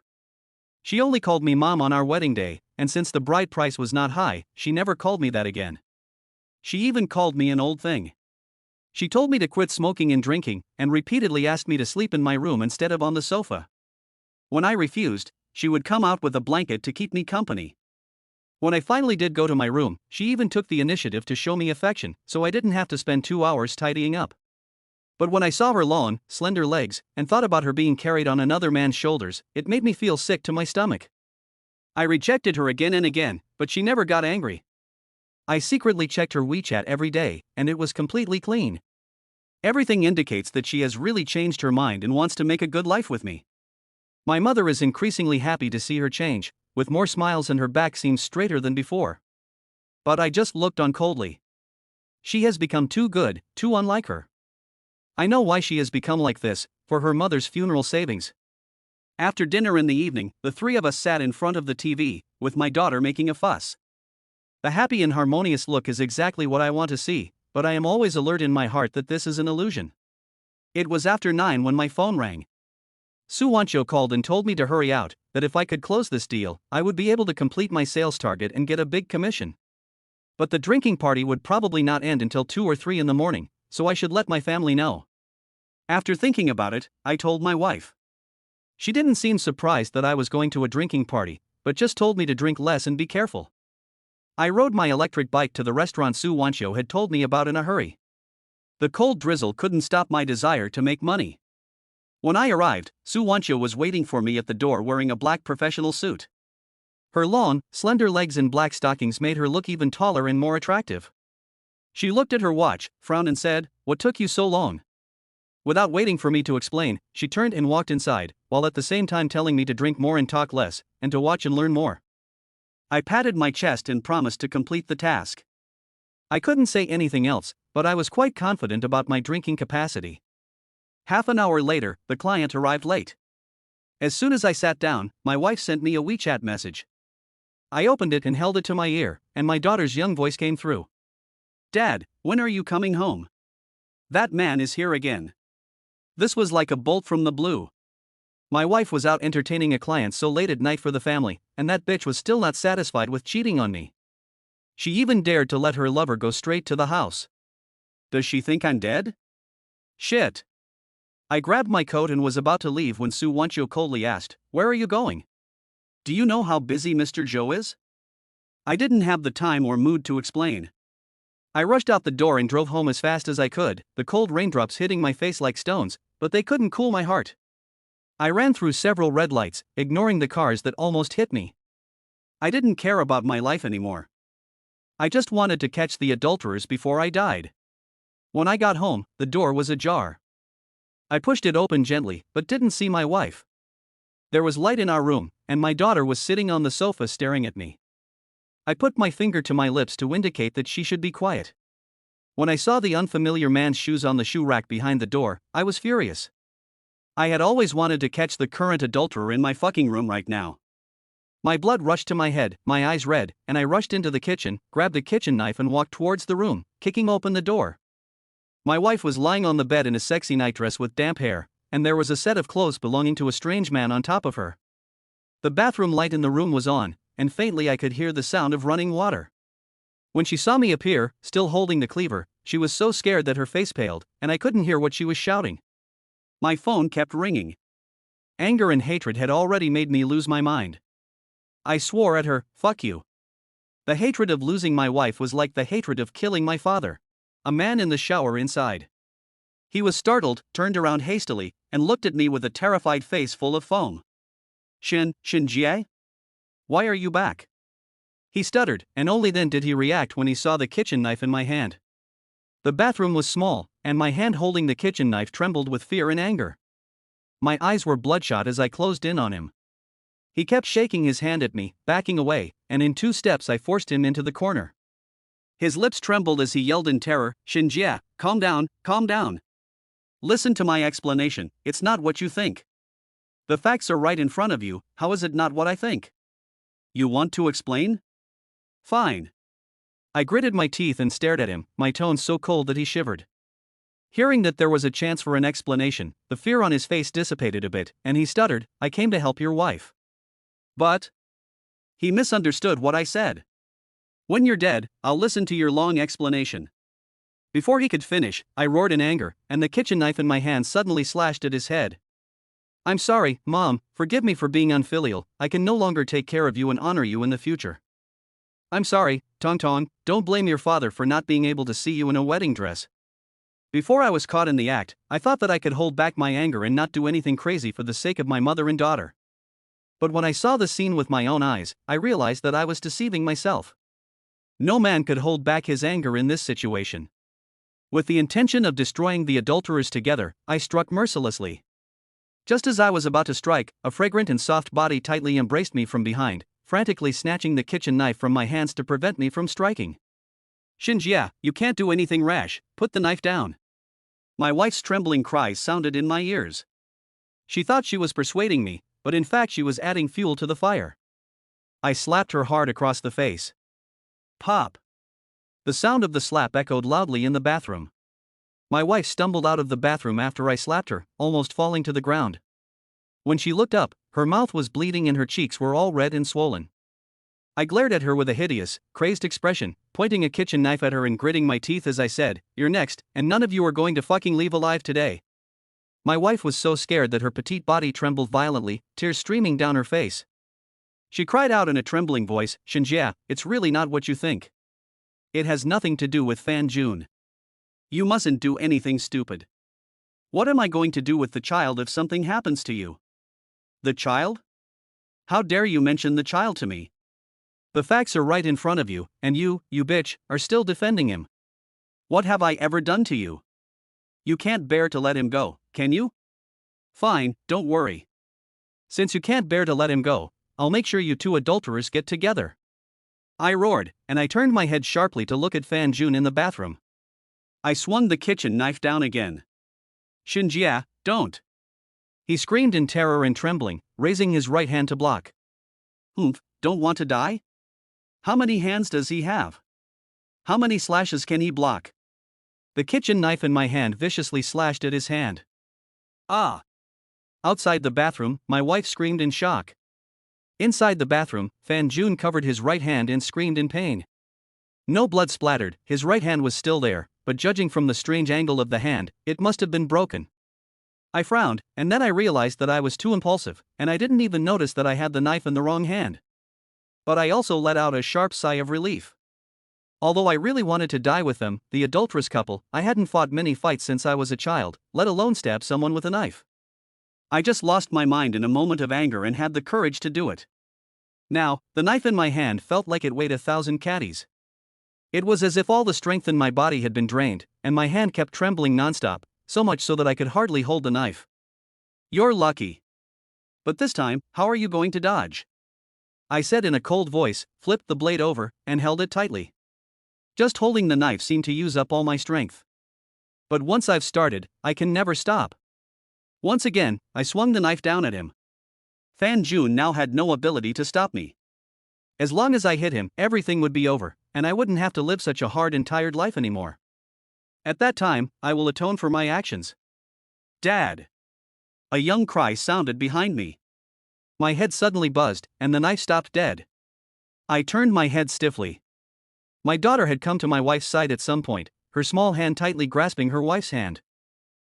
She only called me Mom on our wedding day, and since the bride price was not high, she never called me that again. She even called me an old thing. She told me to quit smoking and drinking, and repeatedly asked me to sleep in my room instead of on the sofa. When I refused, she would come out with a blanket to keep me company. When I finally did go to my room, she even took the initiative to show me affection, so I didn't have to spend 2 hours tidying up. But when I saw her long, slender legs, and thought about her being carried on another man's shoulders, it made me feel sick to my stomach. I rejected her again and again, but she never got angry. I secretly checked her WeChat every day, and it was completely clean. Everything indicates that she has really changed her mind and wants to make a good life with me. My mother is increasingly happy to see her change, with more smiles and her back seems straighter than before. But I just looked on coldly. She has become too good, too unlike her. I know why she has become like this, for her mother's funeral savings. After dinner in the evening, the three of us sat in front of the TV, with my daughter making a fuss. The happy and harmonious look is exactly what I want to see, but I am always alert in my heart that this is an illusion. It was after 9 when my phone rang. Su Wancho called and told me to hurry out, that if I could close this deal, I would be able to complete my sales target and get a big commission. But the drinking party would probably not end until 2 or 3 in the morning, so I should let my family know. After thinking about it, I told my wife. She didn't seem surprised that I was going to a drinking party, but just told me to drink less and be careful. I rode my electric bike to the restaurant Su Wancho had told me about in a hurry. The cold drizzle couldn't stop my desire to make money. When I arrived, Su Wancho was waiting for me at the door wearing a black professional suit. Her long, slender legs and black stockings made her look even taller and more attractive. She looked at her watch, frowned and said, "What took you so long?" Without waiting for me to explain, she turned and walked inside, while at the same time telling me to drink more and talk less, and to watch and learn more. I patted my chest and promised to complete the task. I couldn't say anything else, but I was quite confident about my drinking capacity. Half an hour later, the client arrived late. As soon as I sat down, my wife sent me a WeChat message. I opened it and held it to my ear, and my daughter's young voice came through. "Dad, when are you coming home? That man is here again." This was like a bolt from the blue. My wife was out entertaining a client so late at night for the family, and that bitch was still not satisfied with cheating on me. She even dared to let her lover go straight to the house. Does she think I'm dead? Shit. I grabbed my coat and was about to leave when Su Wancho coldly asked, "Where are you going? Do you know how busy Mr. Joe is?" I didn't have the time or mood to explain. I rushed out the door and drove home as fast as I could, the cold raindrops hitting my face like stones, but they couldn't cool my heart. I ran through several red lights, ignoring the cars that almost hit me. I didn't care about my life anymore. I just wanted to catch the adulterers before I died. When I got home, the door was ajar. I pushed it open gently, but didn't see my wife. There was light in our room, and my daughter was sitting on the sofa staring at me. I put my finger to my lips to indicate that she should be quiet. When I saw the unfamiliar man's shoes on the shoe rack behind the door, I was furious. I had always wanted to catch the current adulterer in my fucking room right now. My blood rushed to my head, my eyes red, and I rushed into the kitchen, grabbed a kitchen knife and walked towards the room, kicking open the door. My wife was lying on the bed in a sexy nightdress with damp hair, and there was a set of clothes belonging to a strange man on top of her. The bathroom light in the room was on, and faintly I could hear the sound of running water. When she saw me appear, still holding the cleaver, she was so scared that her face paled, and I couldn't hear what she was shouting. My phone kept ringing. Anger and hatred had already made me lose my mind. I swore at her, "Fuck you." The hatred of losing my wife was like the hatred of killing my father. A man in the shower inside. He was startled, turned around hastily, and looked at me with a terrified face full of foam. Shinjie? Why are you back?" He stuttered, and only then did he react when he saw the kitchen knife in my hand. The bathroom was small, and my hand holding the kitchen knife trembled with fear and anger. My eyes were bloodshot as I closed in on him. He kept shaking his hand at me, backing away, and in 2 steps I forced him into the corner. His lips trembled as he yelled in terror, "Shinjie, calm down, calm down. Listen to my explanation, it's not what you think. The facts are right in front of you, how is it not what I think? You want to explain? Fine." I gritted my teeth and stared at him, my tone so cold that he shivered. Hearing that there was a chance for an explanation, the fear on his face dissipated a bit, and he stuttered, "I came to help your wife." But he misunderstood what I said. "When you're dead, I'll listen to your long explanation." Before he could finish, I roared in anger, and the kitchen knife in my hand suddenly slashed at his head. "I'm sorry, Mom, forgive me for being unfilial, I can no longer take care of you and honor you in the future. I'm sorry, Tong Tong, don't blame your father for not being able to see you in a wedding dress." Before I was caught in the act, I thought that I could hold back my anger and not do anything crazy for the sake of my mother and daughter. But when I saw the scene with my own eyes, I realized that I was deceiving myself. No man could hold back his anger in this situation. With the intention of destroying the adulterers together, I struck mercilessly. Just as I was about to strike, a fragrant and soft body tightly embraced me from behind, frantically snatching the kitchen knife from my hands to prevent me from striking. "Shinjie, you can't do anything rash, put the knife down." My wife's trembling cries sounded in my ears. She thought she was persuading me, but in fact she was adding fuel to the fire. I slapped her hard across the face. Pop! The sound of the slap echoed loudly in the bathroom. My wife stumbled out of the bathroom after I slapped her, almost falling to the ground. When she looked up, her mouth was bleeding and her cheeks were all red and swollen. I glared at her with a hideous, crazed expression, pointing a kitchen knife at her and gritting my teeth as I said, "You're next, and none of you are going to fucking leave alive today." My wife was so scared that her petite body trembled violently, tears streaming down her face. She cried out in a trembling voice, "Shinjie, it's really not what you think. It has nothing to do with Fan Jun. You mustn't do anything stupid. What am I going to do with the child if something happens to you?" "The child? How dare you mention the child to me? The facts are right in front of you, and you bitch, are still defending him. What have I ever done to you? You can't bear to let him go, can you? Fine, don't worry. Since you can't bear to let him go, I'll make sure you 2 adulterers get together." I roared, and I turned my head sharply to look at Fan Jun in the bathroom. I swung the kitchen knife down again. "Shinjie, don't!" He screamed in terror and trembling, raising his right hand to block. "Humph, don't want to die? How many hands does he have? How many slashes can he block?" The kitchen knife in my hand viciously slashed at his hand. "Ah!" Outside the bathroom, my wife screamed in shock. Inside the bathroom, Fan Jun covered his right hand and screamed in pain. No blood splattered, his right hand was still there, but judging from the strange angle of the hand, it must have been broken. I frowned, and then I realized that I was too impulsive, and I didn't even notice that I had the knife in the wrong hand. But I also let out a sharp sigh of relief. Although I really wanted to die with them, the adulterous couple, I hadn't fought many fights since I was a child, let alone stab someone with a knife. I just lost my mind in a moment of anger and had the courage to do it. Now, the knife in my hand felt like it weighed 1,000 caddies. It was as if all the strength in my body had been drained, and my hand kept trembling nonstop, so much so that I could hardly hold the knife. You're lucky. But this time, how are you going to dodge? I said in a cold voice, flipped the blade over, and held it tightly. Just holding the knife seemed to use up all my strength. But once I've started, I can never stop. Once again, I swung the knife down at him. Fan Jun now had no ability to stop me. As long as I hit him, everything would be over, and I wouldn't have to live such a hard and tired life anymore. At that time, I will atone for my actions. Dad! A young cry sounded behind me. My head suddenly buzzed, and the knife stopped dead. I turned my head stiffly. My daughter had come to my wife's side at some point, her small hand tightly grasping her wife's hand.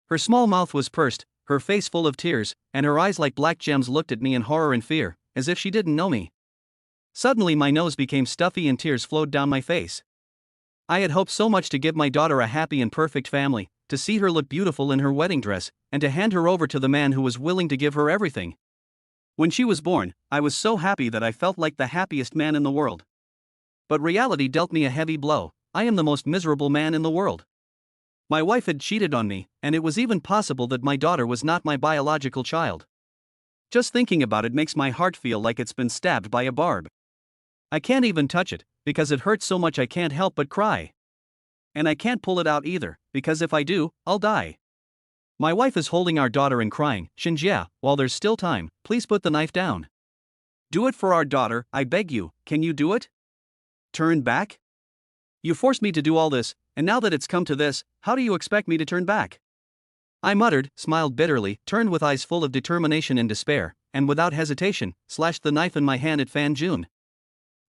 Her small mouth was pursed, her face full of tears, and her eyes like black gems looked at me in horror and fear, as if she didn't know me. Suddenly my nose became stuffy and tears flowed down my face. I had hoped so much to give my daughter a happy and perfect family, to see her look beautiful in her wedding dress, and to hand her over to the man who was willing to give her everything. When she was born, I was so happy that I felt like the happiest man in the world. But reality dealt me a heavy blow. I am the most miserable man in the world. My wife had cheated on me, and it was even possible that my daughter was not my biological child. Just thinking about it makes my heart feel like it's been stabbed by a barb. I can't even touch it, because it hurts so much I can't help but cry. And I can't pull it out either, because if I do, I'll die. My wife is holding our daughter and crying, Shinjia, while there's still time, please put the knife down. Do it for our daughter, I beg you, can you do it? Turn back? You forced me to do all this, and now that it's come to this, how do you expect me to turn back? I muttered, smiled bitterly, turned with eyes full of determination and despair, and without hesitation, slashed the knife in my hand at Fan Jun.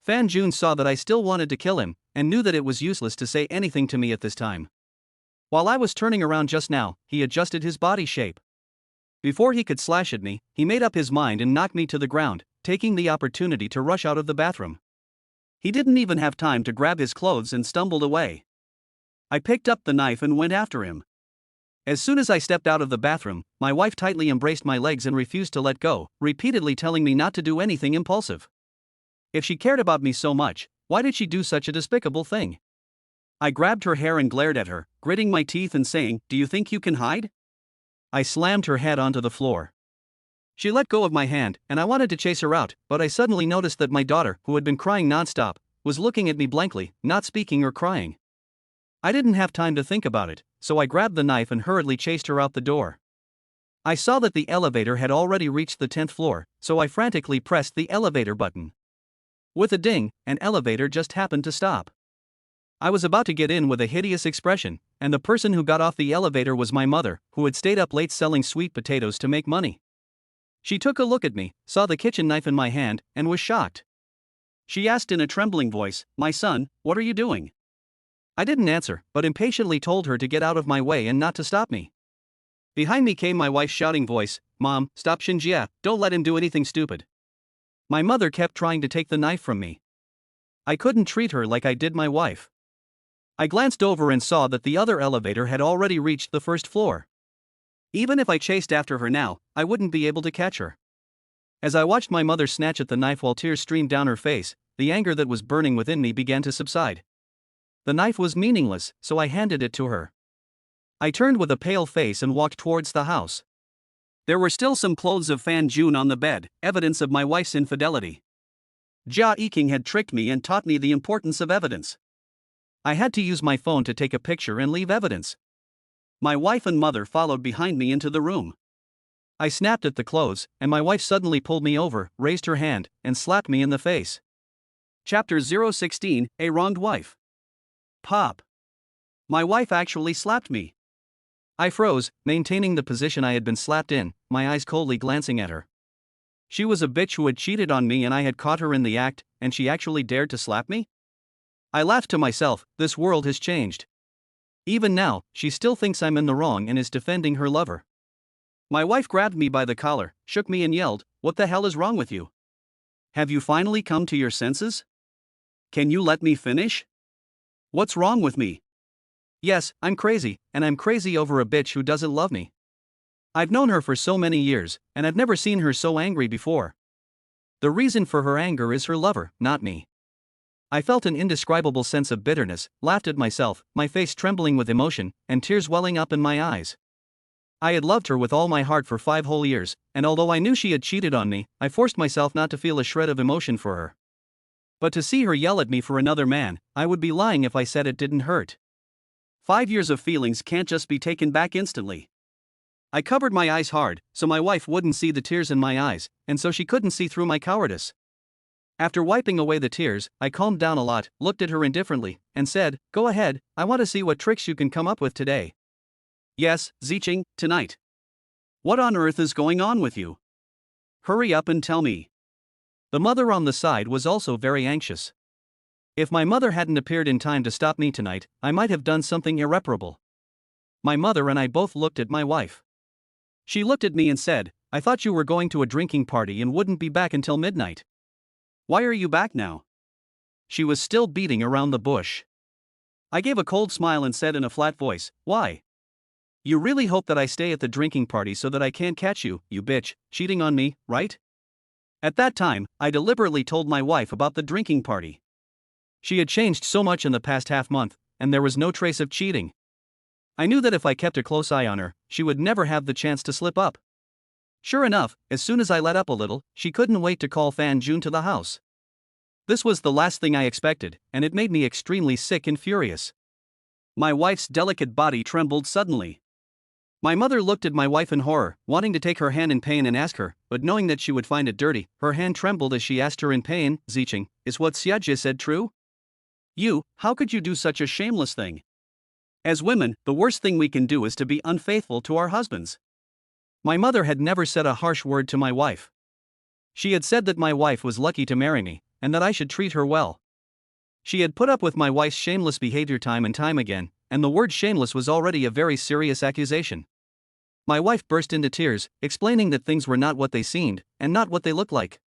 Fan Jun saw that I still wanted to kill him, and knew that it was useless to say anything to me at this time. While I was turning around just now, he adjusted his body shape. Before he could slash at me, he made up his mind and knocked me to the ground, taking the opportunity to rush out of the bathroom. He didn't even have time to grab his clothes and stumbled away. I picked up the knife and went after him. As soon as I stepped out of the bathroom, my wife tightly embraced my legs and refused to let go, repeatedly telling me not to do anything impulsive. If she cared about me so much, why did she do such a despicable thing? I grabbed her hair and glared at her, gritting my teeth and saying, "Do you think you can hide?" I slammed her head onto the floor. She let go of my hand, and I wanted to chase her out, but I suddenly noticed that my daughter, who had been crying nonstop, was looking at me blankly, not speaking or crying. I didn't have time to think about it, so I grabbed the knife and hurriedly chased her out the door. I saw that the elevator had already reached the 10th floor, so I frantically pressed the elevator button. With a ding, an elevator just happened to stop. I was about to get in with a hideous expression, and the person who got off the elevator was my mother, who had stayed up late selling sweet potatoes to make money. She took a look at me, saw the kitchen knife in my hand, and was shocked. She asked in a trembling voice, "My son, what are you doing?" I didn't answer, but impatiently told her to get out of my way and not to stop me. Behind me came my wife's shouting voice, "Mom, stop Shinjia, don't let him do anything stupid." My mother kept trying to take the knife from me. I couldn't treat her like I did my wife. I glanced over and saw that the other elevator had already reached the 1st floor. Even if I chased after her now, I wouldn't be able to catch her. As I watched my mother snatch at the knife while tears streamed down her face, the anger that was burning within me began to subside. The knife was meaningless, so I handed it to her. I turned with a pale face and walked towards the house. There were still some clothes of Fan Jun on the bed, evidence of my wife's infidelity. Jia Yiking had tricked me and taught me the importance of evidence. I had to use my phone to take a picture and leave evidence. My wife and mother followed behind me into the room. I snapped at the clothes, and my wife suddenly pulled me over, raised her hand, and slapped me in the face. Chapter 016, A Wronged Wife. Pop. My wife actually slapped me. I froze, maintaining the position I had been slapped in, my eyes coldly glancing at her. She was a bitch who had cheated on me and I had caught her in the act, and she actually dared to slap me? I laughed to myself, this world has changed. Even now, she still thinks I'm in the wrong and is defending her lover. My wife grabbed me by the collar, shook me and yelled, "What the hell is wrong with you? Have you finally come to your senses? Can you let me finish? What's wrong with me? Yes, I'm crazy, and I'm crazy over a bitch who doesn't love me. I've known her for so many years, and I've never seen her so angry before. The reason for her anger is her lover, not me." I felt an indescribable sense of bitterness, laughed at myself, my face trembling with emotion, and tears welling up in my eyes. I had loved her with all my heart for 5 whole years, and although I knew she had cheated on me, I forced myself not to feel a shred of emotion for her. But to see her yell at me for another man, I would be lying if I said it didn't hurt. 5 years of feelings can't just be taken back instantly. I covered my eyes hard, so my wife wouldn't see the tears in my eyes, and so she couldn't see through my cowardice. After wiping away the tears, I calmed down a lot, looked at her indifferently, and said, "Go ahead, I want to see what tricks you can come up with today." "Yes, Zicheng, tonight. What on earth is going on with you? Hurry up and tell me." The mother on the side was also very anxious. If my mother hadn't appeared in time to stop me tonight, I might have done something irreparable. My mother and I both looked at my wife. She looked at me and said, "I thought you were going to a drinking party and wouldn't be back until midnight. Why are you back now?" She was still beating around the bush. I gave a cold smile and said in a flat voice, "Why? You really hope that I stay at the drinking party so that I can't catch you, you bitch, cheating on me, right?" At that time, I deliberately told my wife about the drinking party. She had changed so much in the past half-month, and there was no trace of cheating. I knew that if I kept a close eye on her, she would never have the chance to slip up. Sure enough, as soon as I let up a little, she couldn't wait to call Fan Jun to the house. This was the last thing I expected, and it made me extremely sick and furious. My wife's delicate body trembled suddenly. My mother looked at my wife in horror, wanting to take her hand in pain and ask her, but knowing that she would find it dirty, her hand trembled as she asked her in pain, "Zicheng, is what Xiaji said true? How could you do such a shameless thing? As women, the worst thing we can do is to be unfaithful to our husbands." My mother had never said a harsh word to my wife. She had said that my wife was lucky to marry me, and that I should treat her well. She had put up with my wife's shameless behavior time and time again, and the word shameless was already a very serious accusation. My wife burst into tears, explaining that things were not what they seemed, and not what they looked like.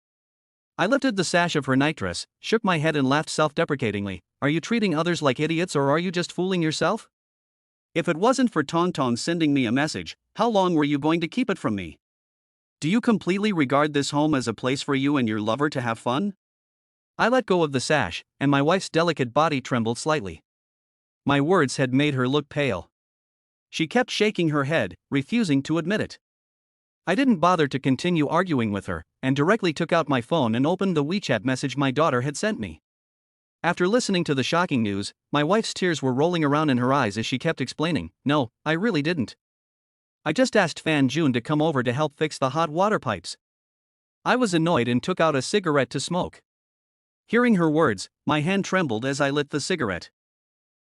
I lifted the sash of her nightdress, shook my head and laughed self-deprecatingly. "Are you treating others like idiots or are you just fooling yourself? If it wasn't for Tong Tong sending me a message, how long were you going to keep it from me? Do you completely regard this home as a place for you and your lover to have fun?" I let go of the sash, and my wife's delicate body trembled slightly. My words had made her look pale. She kept shaking her head, refusing to admit it. I didn't bother to continue arguing with her, and directly took out my phone and opened the WeChat message my daughter had sent me. After listening to the shocking news, my wife's tears were rolling around in her eyes as she kept explaining, "No, I really didn't. I just asked Fan Jun to come over to help fix the hot water pipes." I was annoyed and took out a cigarette to smoke. Hearing her words, my hand trembled as I lit the cigarette.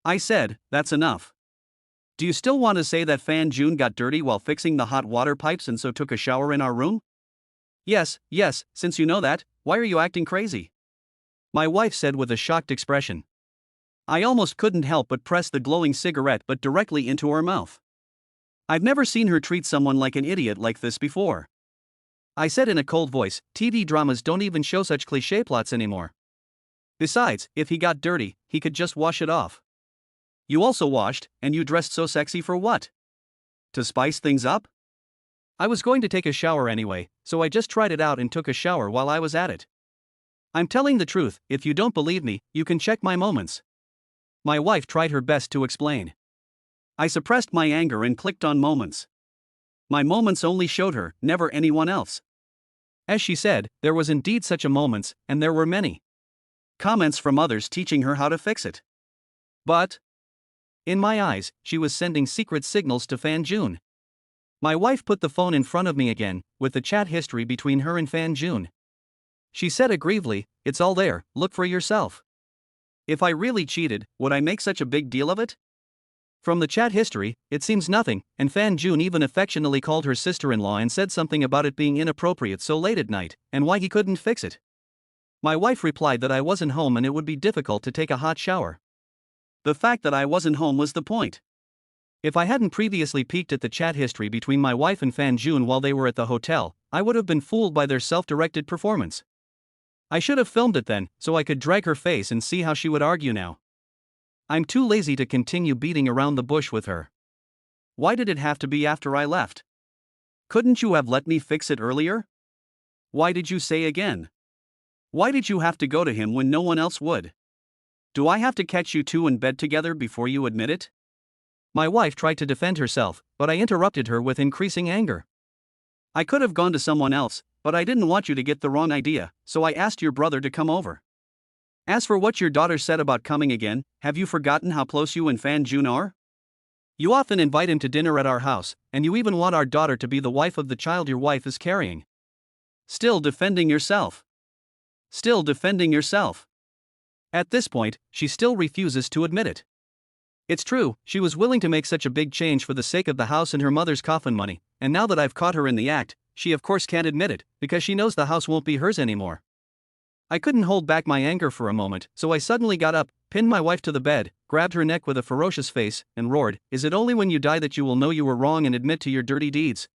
I said, "That's enough. Do you still want to say that Fan Jun got dirty while fixing the hot water pipes and so took a shower in our room?" Yes, since you know that, why are you acting crazy?" my wife said with a shocked expression. I almost couldn't help but press the glowing cigarette but directly into her mouth. I've never seen her treat someone like an idiot like this before. I said in a cold voice, "TV dramas don't even show such cliché plots anymore. Besides, if he got dirty, he could just wash it off. You also washed, and you dressed so sexy for what? To spice things up?" I was going to take a shower anyway, so I just tried it out and took a shower while I was at it. I'm telling the truth. If you don't believe me, you can check my moments. My wife tried her best to explain. I suppressed my anger and clicked on moments. My moments only showed her, never anyone else. As she said, there was indeed such a moments, and there were many comments from others teaching her how to fix it. But in my eyes, she was sending secret signals to Fan Jun. My wife put the phone in front of me again, with the chat history between her and Fan Jun. She said aggrievedly, "It's all there, look for yourself. If I really cheated, would I make such a big deal of it? From the chat history, it seems nothing, and Fan Jun even affectionately called her sister-in-law and said something about it being inappropriate so late at night, and why he couldn't fix it." My wife replied that I wasn't home and it would be difficult to take a hot shower. The fact that I wasn't home was the point. If I hadn't previously peeked at the chat history between my wife and Fan Jun while they were at the hotel, I would have been fooled by their self-directed performance. I should have filmed it then, so I could drag her face and see how she would argue now. I'm too lazy to continue beating around the bush with her. Why did it have to be after I left? Couldn't you have let me fix it earlier? Why did you say again? Why did you have to go to him when no one else would? Do I have to catch you two in bed together before you admit it? My wife tried to defend herself, but I interrupted her with increasing anger. I could have gone to someone else, but I didn't want you to get the wrong idea, so I asked your brother to come over. As for what your daughter said about coming again, have you forgotten how close you and Fan Jun are? You often invite him to dinner at our house, and you even want our daughter to be the wife of the child your wife is carrying. Still defending yourself. Still defending yourself. At this point, she still refuses to admit it. It's true, she was willing to make such a big change for the sake of the house and her mother's coffin money, and now that I've caught her in the act, she of course can't admit it, because she knows the house won't be hers anymore. I couldn't hold back my anger for a moment, so I suddenly got up, pinned my wife to the bed, grabbed her neck with a ferocious face, and roared, "Is it only when you die that you will know you were wrong and admit to your dirty deeds?"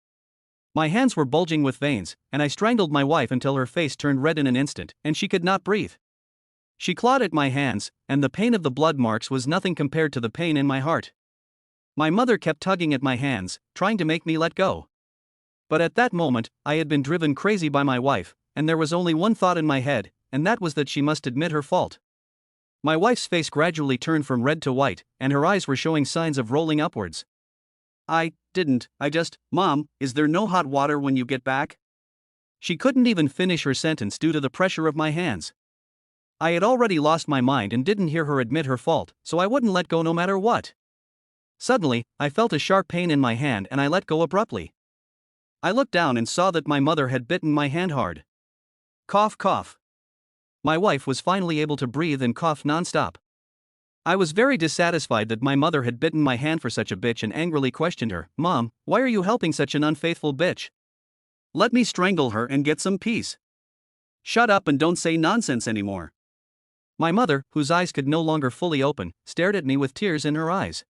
My hands were bulging with veins, and I strangled my wife until her face turned red in an instant, and she could not breathe. She clawed at my hands, and the pain of the blood marks was nothing compared to the pain in my heart. My mother kept tugging at my hands, trying to make me let go. But at that moment, I had been driven crazy by my wife, and there was only one thought in my head, and that was that she must admit her fault. My wife's face gradually turned from red to white, and her eyes were showing signs of rolling upwards. I just, Mom, is there no hot water when you get back? She couldn't even finish her sentence due to the pressure of my hands. I had already lost my mind and didn't hear her admit her fault, so I wouldn't let go no matter what. Suddenly, I felt a sharp pain in my hand and I let go abruptly. I looked down and saw that my mother had bitten my hand hard. Cough, cough. My wife was finally able to breathe and cough nonstop. I was very dissatisfied that my mother had bitten my hand for such a bitch and angrily questioned her, "Mom, why are you helping such an unfaithful bitch? Let me strangle her and get some peace. Shut up and don't say nonsense anymore." My mother, whose eyes could no longer fully open, stared at me with tears in her eyes.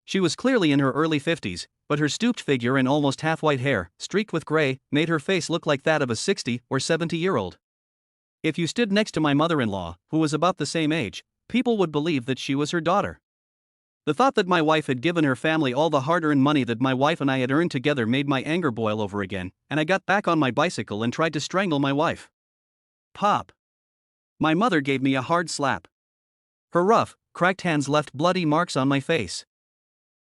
She was clearly in her early 50s, but her stooped figure and almost half-white hair, streaked with gray, made her face look like that of a 60 or 70-year-old. If you stood next to my mother-in-law, who was about the same age, people would believe that she was her daughter. The thought that my wife had given her family all the hard-earned money that my wife and I had earned together made my anger boil over again, and I got back on my bicycle and tried to strangle my wife. Pop! My mother gave me a hard slap. Her rough, cracked hands left bloody marks on my face.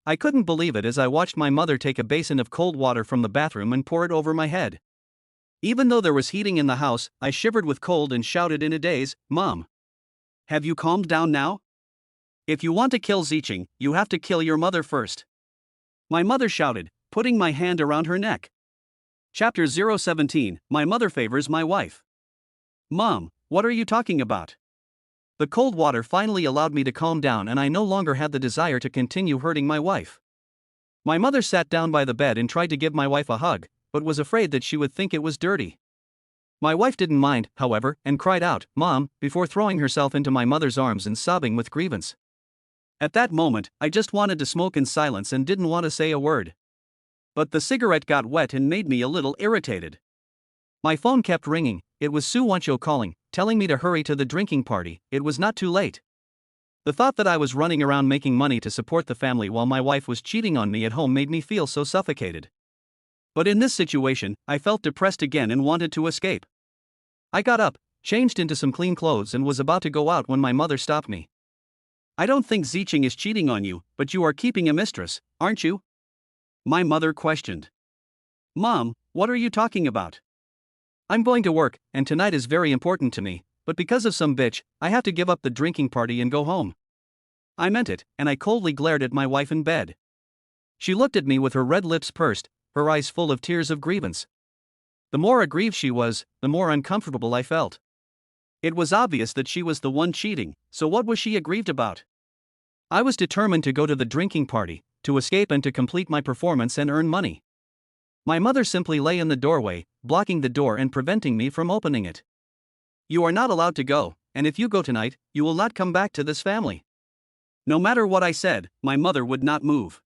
I couldn't believe it as I watched my mother take a basin of cold water from the bathroom and pour it over my head. Even though there was heating in the house, I shivered with cold and shouted in a daze, "Mom! Have you calmed down now? If you want to kill Zicheng, you have to kill your mother first." My mother shouted, putting my hand around her neck. Chapter 017, My Mother Favors My Wife. Mom, what are you talking about? The cold water finally allowed me to calm down and I no longer had the desire to continue hurting my wife. My mother sat down by the bed and tried to give my wife a hug, but was afraid that she would think it was dirty. My wife didn't mind, however, and cried out, "Mom," before throwing herself into my mother's arms and sobbing with grievance. At that moment, I just wanted to smoke in silence and didn't want to say a word. But the cigarette got wet and made me a little irritated. My phone kept ringing. It was Su Wancho calling, telling me to hurry to the drinking party. It was not too late. The thought that I was running around making money to support the family while my wife was cheating on me at home made me feel so suffocated. But in this situation, I felt depressed again and wanted to escape. I got up, changed into some clean clothes and was about to go out when my mother stopped me. "I don't think Zicheng is cheating on you, but you are keeping a mistress, aren't you?" My mother questioned. "Mom, what are you talking about? I'm going to work, and tonight is very important to me, but because of some bitch, I have to give up the drinking party and go home." I meant it, and I coldly glared at my wife in bed. She looked at me with her red lips pursed, her eyes full of tears of grievance. The more aggrieved she was, the more uncomfortable I felt. It was obvious that she was the one cheating, so what was she aggrieved about? I was determined to go to the drinking party, to escape and to complete my performance and earn money. My mother simply lay in the doorway, blocking the door and preventing me from opening it. "You are not allowed to go, and if you go tonight, you will not come back to this family." No matter what I said, my mother would not move.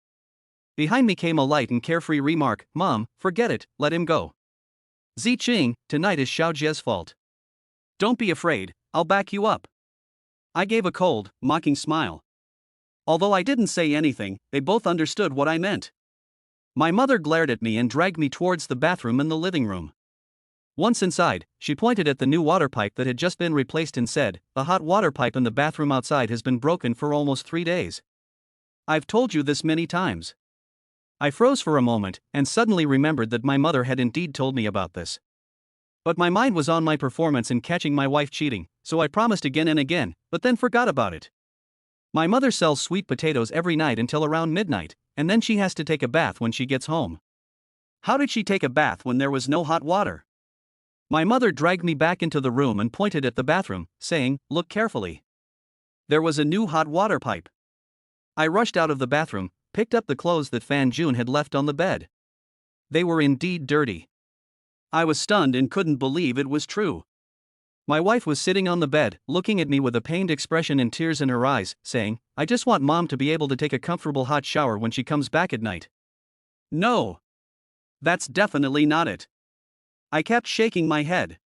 Behind me came a light and carefree remark, "Mom, forget it, let him go. Ziqing, tonight is Xiaojie's fault. Don't be afraid, I'll back you up." I gave a cold, mocking smile. Although I didn't say anything, they both understood what I meant. My mother glared at me and dragged me towards the bathroom in the living room. Once inside, she pointed at the new water pipe that had just been replaced and said, "The hot water pipe in the bathroom outside has been broken for almost 3 days. I've told you this many times." I froze for a moment, and suddenly remembered that my mother had indeed told me about this. But my mind was on my performance in catching my wife cheating, so I promised again and again, but then forgot about it. My mother sells sweet potatoes every night until around midnight, and then she has to take a bath when she gets home. How did she take a bath when there was no hot water? My mother dragged me back into the room and pointed at the bathroom, saying, "Look carefully. There was a new hot water pipe." I rushed out of the bathroom, picked up the clothes that Fan Jun had left on the bed. They were indeed dirty. I was stunned and couldn't believe it was true. My wife was sitting on the bed, looking at me with a pained expression and tears in her eyes, saying, "I just want Mom to be able to take a comfortable hot shower when she comes back at night." No. That's definitely not it. I kept shaking my head.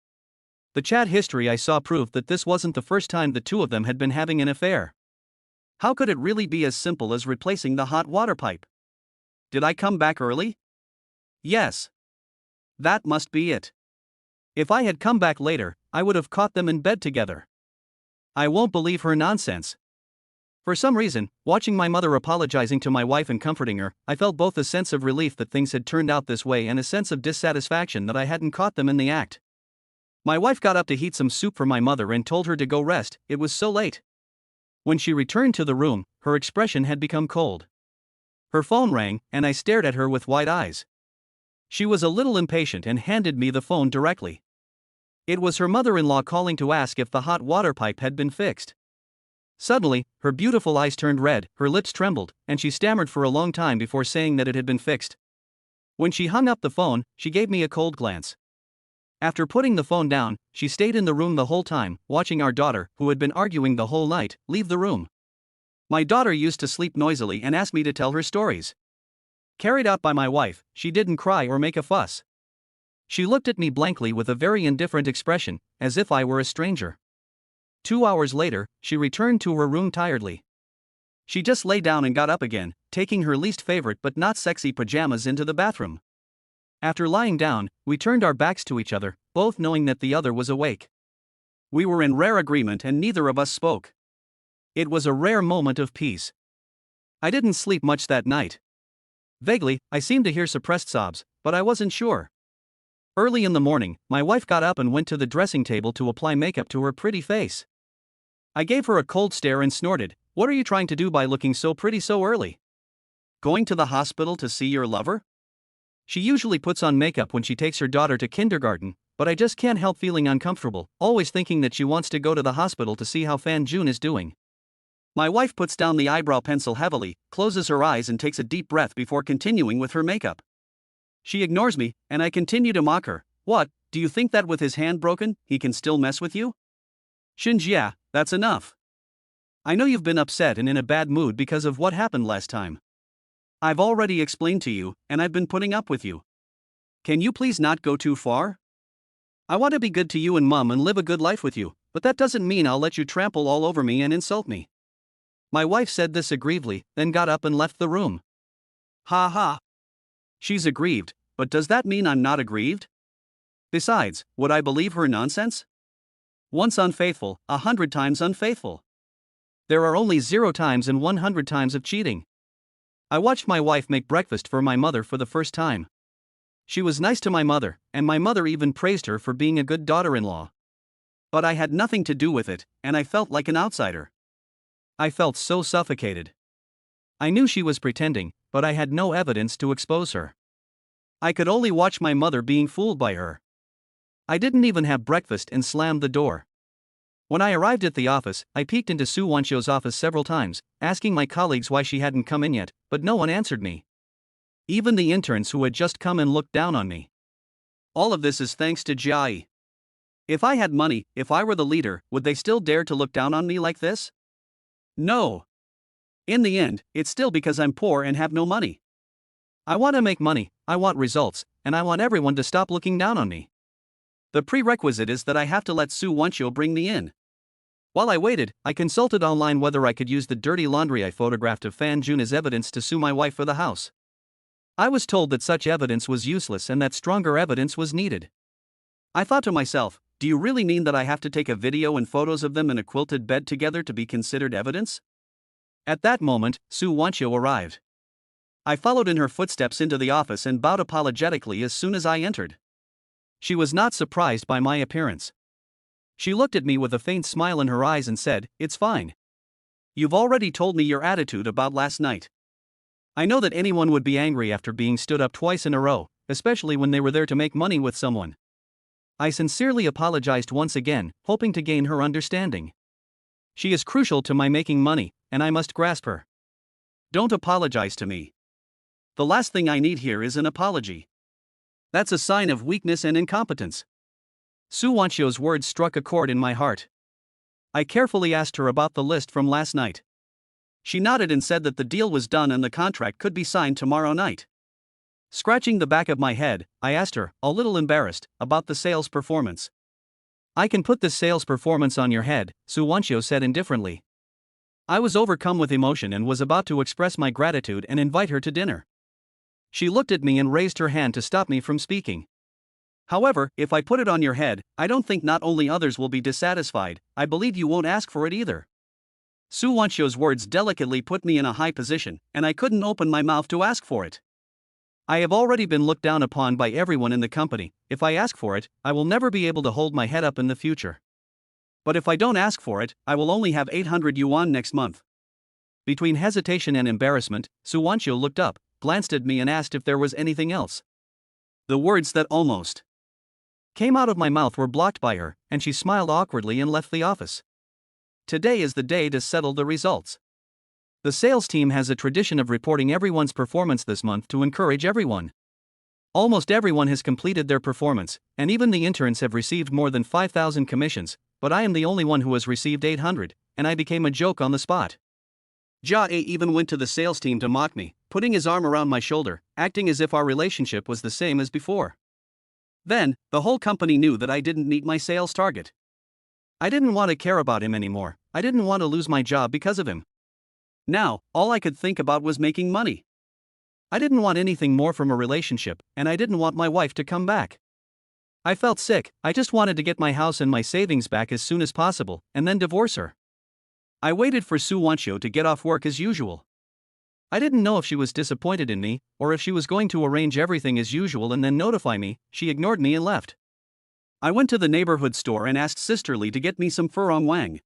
The chat history I saw proved that this wasn't the first time the two of them had been having an affair. How could it really be as simple as replacing the hot water pipe? Did I come back early? Yes. That must be it. If I had come back later, I would have caught them in bed together. I won't believe her nonsense. For some reason, watching my mother apologizing to my wife and comforting her, I felt both a sense of relief that things had turned out this way and a sense of dissatisfaction that I hadn't caught them in the act. My wife got up to heat some soup for my mother and told her to go rest, it was so late. When she returned to the room, her expression had become cold. Her phone rang, and I stared at her with wide eyes. She was a little impatient and handed me the phone directly. It was her mother-in-law calling to ask if the hot water pipe had been fixed. Suddenly, her beautiful eyes turned red, her lips trembled, and she stammered for a long time before saying that it had been fixed. When she hung up the phone, she gave me a cold glance. After putting the phone down, she stayed in the room the whole time, watching our daughter, who had been arguing the whole night, leave the room. My daughter used to sleep noisily and asked me to tell her stories. Carried out by my wife, she didn't cry or make a fuss. She looked at me blankly with a very indifferent expression, as if I were a stranger. 2 hours later, she returned to her room tiredly. She just lay down and got up again, taking her least favorite but not sexy pajamas into the bathroom. After lying down, we turned our backs to each other, both knowing that the other was awake. We were in rare agreement and neither of us spoke. It was a rare moment of peace. I didn't sleep much that night. Vaguely, I seemed to hear suppressed sobs, but I wasn't sure. Early in the morning, my wife got up and went to the dressing table to apply makeup to her pretty face. I gave her a cold stare and snorted, "What are you trying to do by looking so pretty so early? Going to the hospital to see your lover?" She usually puts on makeup when she takes her daughter to kindergarten, but I just can't help feeling uncomfortable, always thinking that she wants to go to the hospital to see how Fan Jun is doing. My wife puts down the eyebrow pencil heavily, closes her eyes and takes a deep breath before continuing with her makeup. She ignores me, and I continue to mock her. "What, do you think that with his hand broken, he can still mess with you? Shinjia, that's enough. I know you've been upset and in a bad mood because of what happened last time. I've already explained to you, and I've been putting up with you. Can you please not go too far? I want to be good to you and Mum and live a good life with you, but that doesn't mean I'll let you trample all over me and insult me." My wife said this aggrievedly, then got up and left the room. Ha ha. She's aggrieved, but does that mean I'm not aggrieved? Besides, would I believe her nonsense? Once unfaithful, 100 times unfaithful. There are only 0 times and 100 times of cheating. I watched my wife make breakfast for my mother for the first time. She was nice to my mother, and my mother even praised her for being a good daughter-in-law. But I had nothing to do with it, and I felt like an outsider. I felt so suffocated. I knew she was pretending, but I had no evidence to expose her. I could only watch my mother being fooled by her. I didn't even have breakfast and slammed the door. When I arrived at the office, I peeked into Su Wanshou's office several times, asking my colleagues why she hadn't come in yet, but no one answered me. Even the interns who had just come in looked down on me. All of this is thanks to Jiai. If I had money, if I were the leader, would they still dare to look down on me like this? No. In the end, it's still because I'm poor and have no money. I want to make money, I want results, and I want everyone to stop looking down on me. The prerequisite is that I have to let Su Wanchio bring me in. While I waited, I consulted online whether I could use the dirty laundry I photographed of Fan Jun as evidence to sue my wife for the house. I was told that such evidence was useless and that stronger evidence was needed. I thought to myself, do you really mean that I have to take a video and photos of them in a quilted bed together to be considered evidence? At that moment, Su Wanchio arrived. I followed in her footsteps into the office and bowed apologetically as soon as I entered. She was not surprised by my appearance. She looked at me with a faint smile in her eyes and said, "It's fine. You've already told me your attitude about last night. I know that anyone would be angry after being stood up twice in a row, especially when they were there to make money with someone." I sincerely apologized once again, hoping to gain her understanding. She is crucial to my making money, and I must grasp her. Don't apologize to me. The last thing I need here is an apology. That's a sign of weakness and incompetence. Su Wanchio's words struck a chord in my heart. I carefully asked her about the list from last night. She nodded and said that the deal was done and the contract could be signed tomorrow night. Scratching the back of my head, I asked her, a little embarrassed, about the sales performance. "I can put this sales performance on your head," Su Wanchio said indifferently. I was overcome with emotion and was about to express my gratitude and invite her to dinner. She looked at me and raised her hand to stop me from speaking. "However, if I put it on your head, I don't think not only others will be dissatisfied, I believe you won't ask for it either." Su Wanchio's words delicately put me in a high position, and I couldn't open my mouth to ask for it. I have already been looked down upon by everyone in the company. If I ask for it, I will never be able to hold my head up in the future. But if I don't ask for it, I will only have 800 yuan next month. Between hesitation and embarrassment, Su Wanchio looked up, glanced at me and asked if there was anything else. The words that almost came out of my mouth were blocked by her, and she smiled awkwardly and left the office. Today is the day to settle the results. The sales team has a tradition of reporting everyone's performance this month to encourage everyone. Almost everyone has completed their performance, and even the interns have received more than 5,000 commissions, but I am the only one who has received 800, and I became a joke on the spot. Jia even went to the sales team to mock me, putting his arm around my shoulder, acting as if our relationship was the same as before. Then, the whole company knew that I didn't meet my sales target. I didn't want to care about him anymore. I didn't want to lose my job because of him. Now, all I could think about was making money. I didn't want anything more from a relationship, and I didn't want my wife to come back. I felt sick. I just wanted to get my house and my savings back as soon as possible, and then divorce her. I waited for Su Wanchio to get off work as usual. I didn't know if she was disappointed in me, or if she was going to arrange everything as usual and then notify me. She ignored me and left. I went to the neighborhood store and asked Sister Lee to get me some furong wang.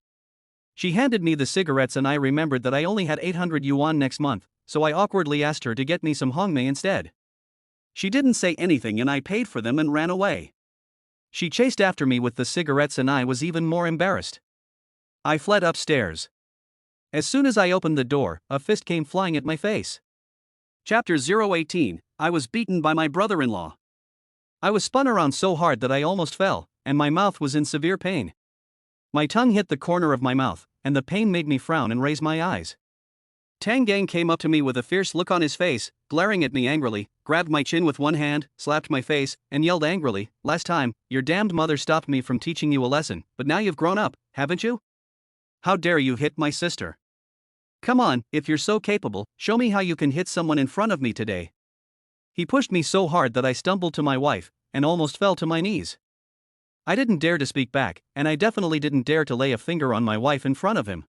She handed me the cigarettes and I remembered that I only had 800 yuan next month, so I awkwardly asked her to get me some hongmei instead. She didn't say anything and I paid for them and ran away. She chased after me with the cigarettes and I was even more embarrassed. I fled upstairs. As soon as I opened the door, a fist came flying at my face. Chapter 018, I was beaten by my brother-in-law. I was spun around so hard that I almost fell, and my mouth was in severe pain. My tongue hit the corner of my mouth, and the pain made me frown and raise my eyes. Tang Gang came up to me with a fierce look on his face, glaring at me angrily, grabbed my chin with one hand, slapped my face, and yelled angrily, "Last time, your damned mother stopped me from teaching you a lesson, but now you've grown up, haven't you? How dare you hit my sister? Come on, if you're so capable, show me how you can hit someone in front of me today." He pushed me so hard that I stumbled to my wife, and almost fell to my knees. I didn't dare to speak back, and I definitely didn't dare to lay a finger on my wife in front of him.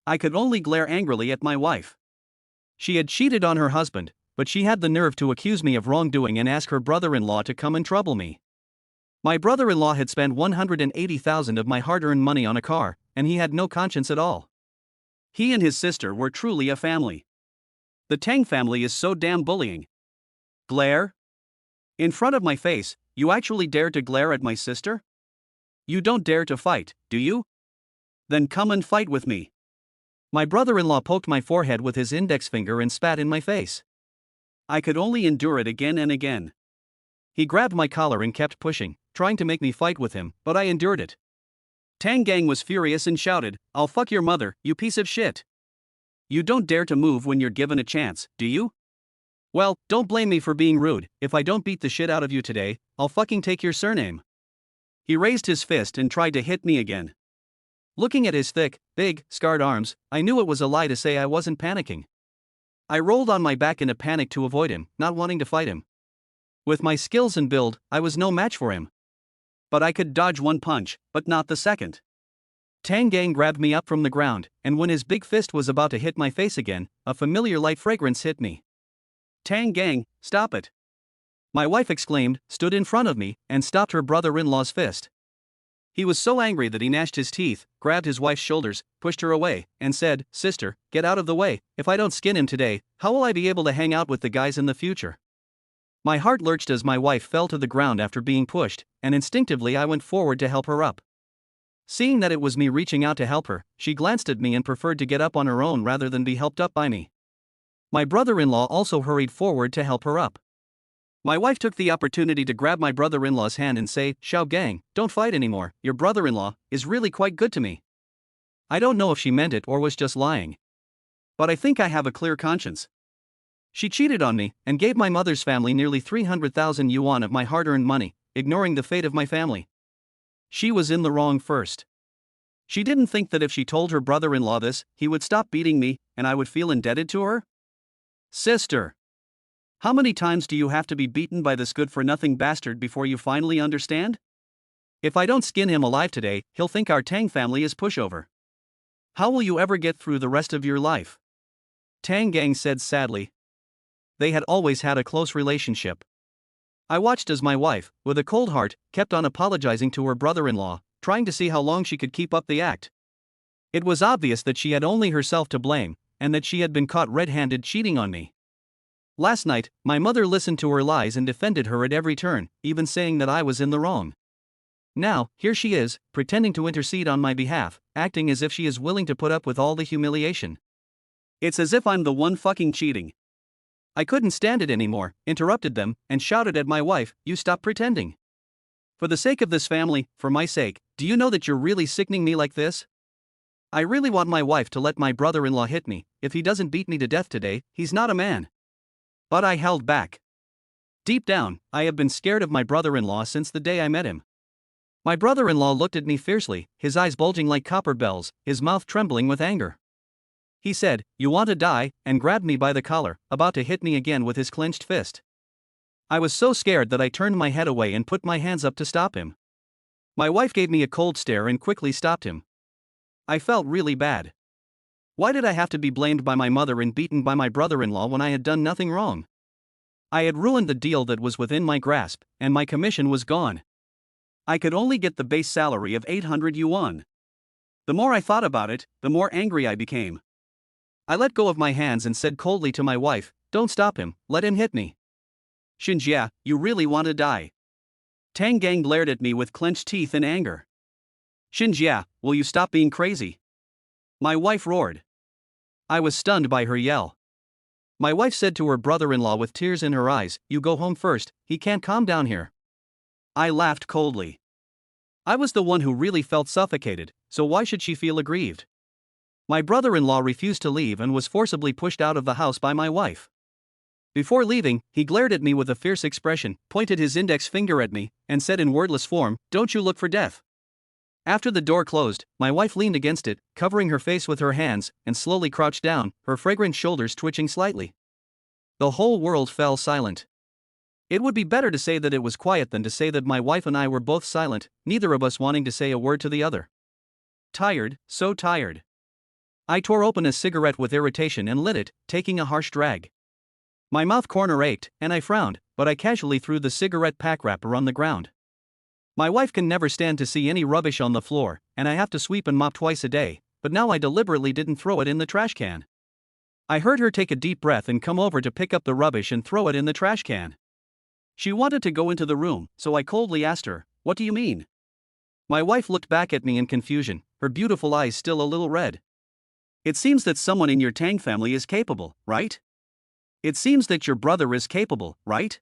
I could only glare angrily at my wife. She had cheated on her husband, but she had the nerve to accuse me of wrongdoing and ask her brother-in-law to come and trouble me. My brother-in-law had spent 180,000 of my hard-earned money on a car, and he had no conscience at all. He and his sister were truly a family. The Tang family is so damn bullying. Glare? In front of my face, you actually dare to glare at my sister? You don't dare to fight, do you? Then come and fight with me. My brother-in-law poked my forehead with his index finger and spat in my face. I could only endure it again and again. He grabbed my collar and kept pushing, trying to make me fight with him, but I endured it. Tang Gang was furious and shouted, "I'll fuck your mother, you piece of shit. You don't dare to move when you're given a chance, do you? Well, don't blame me for being rude. If I don't beat the shit out of you today, I'll fucking take your surname. He raised his fist and tried to hit me again. Looking at his thick, big, scarred arms, I knew it was a lie to say I wasn't panicking. I rolled on my back in a panic to avoid him, not wanting to fight him. With my skills and build, I was no match for him. But I could dodge one punch, but not the second. Tang Gang grabbed me up from the ground, and when his big fist was about to hit my face again, a familiar light fragrance hit me. Tang Gang, stop it! My wife exclaimed, stood in front of me, and stopped her brother-in-law's fist. He was so angry that he gnashed his teeth, grabbed his wife's shoulders, pushed her away, and said, "Sister, get out of the way. If I don't skin him today, how will I be able to hang out with the guys in the future?" My heart lurched as my wife fell to the ground after being pushed, and instinctively I went forward to help her up. Seeing that it was me reaching out to help her, she glanced at me and preferred to get up on her own rather than be helped up by me. My brother-in-law also hurried forward to help her up. My wife took the opportunity to grab my brother-in-law's hand and say, "Xiao Gang, don't fight anymore, your brother-in-law is really quite good to me." I don't know if she meant it or was just lying. But I think I have a clear conscience. She cheated on me and gave my mother's family nearly 300,000 yuan of my hard-earned money, ignoring the fate of my family. She was in the wrong first. She didn't think that if she told her brother-in-law this, he would stop beating me and I would feel indebted to her? Sister! How many times do you have to be beaten by this good-for-nothing bastard before you finally understand? If I don't skin him alive today, he'll think our Tang family is pushover. How will you ever get through the rest of your life? Tang Gang said sadly. They had always had a close relationship. I watched as my wife, with a cold heart, kept on apologizing to her brother-in-law, trying to see how long she could keep up the act. It was obvious that she had only herself to blame, and that she had been caught red-handed cheating on me. Last night, my mother listened to her lies and defended her at every turn, even saying that I was in the wrong. Now, here she is, pretending to intercede on my behalf, acting as if she is willing to put up with all the humiliation. It's as if I'm the one fucking cheating. I couldn't stand it anymore, interrupted them, and shouted at my wife, "You stop pretending. For the sake of this family, for my sake, do you know that you're really sickening me like this? I really want my wife to let my brother-in-law hit me. If he doesn't beat me to death today, he's not a man." But I held back. Deep down, I have been scared of my brother-in-law since the day I met him. My brother-in-law looked at me fiercely, his eyes bulging like copper bells, his mouth trembling with anger. He said, "You want to die," and grabbed me by the collar, about to hit me again with his clenched fist. I was so scared that I turned my head away and put my hands up to stop him. My wife gave me a cold stare and quickly stopped him. I felt really bad. Why did I have to be blamed by my mother and beaten by my brother-in-law when I had done nothing wrong? I had ruined the deal that was within my grasp, and my commission was gone. I could only get the base salary of 800 yuan. The more I thought about it, the more angry I became. I let go of my hands and said coldly to my wife, "Don't stop him, let him hit me." "Xinjia, you really want to die?" Tang Gang glared at me with clenched teeth in anger. "Xinjia, will you stop being crazy?" My wife roared. I was stunned by her yell. My wife said to her brother-in-law with tears in her eyes, "You go home first, he can't calm down here." I laughed coldly. I was the one who really felt suffocated, so why should she feel aggrieved? My brother-in-law refused to leave and was forcibly pushed out of the house by my wife. Before leaving, he glared at me with a fierce expression, pointed his index finger at me, and said in wordless form, "Don't you look for death." After the door closed, my wife leaned against it, covering her face with her hands, and slowly crouched down, her fragrant shoulders twitching slightly. The whole world fell silent. It would be better to say that it was quiet than to say that my wife and I were both silent, neither of us wanting to say a word to the other. Tired, so tired. I tore open a cigarette with irritation and lit it, taking a harsh drag. My mouth corner ached, and I frowned, but I casually threw the cigarette pack wrapper on the ground. My wife can never stand to see any rubbish on the floor, and I have to sweep and mop twice a day, but now I deliberately didn't throw it in the trash can. I heard her take a deep breath and come over to pick up the rubbish and throw it in the trash can. She wanted to go into the room, so I coldly asked her, "What do you mean?" My wife looked back at me in confusion, her beautiful eyes still a little red. "It seems that someone in your Tang family is capable, right? It seems that your brother is capable, right?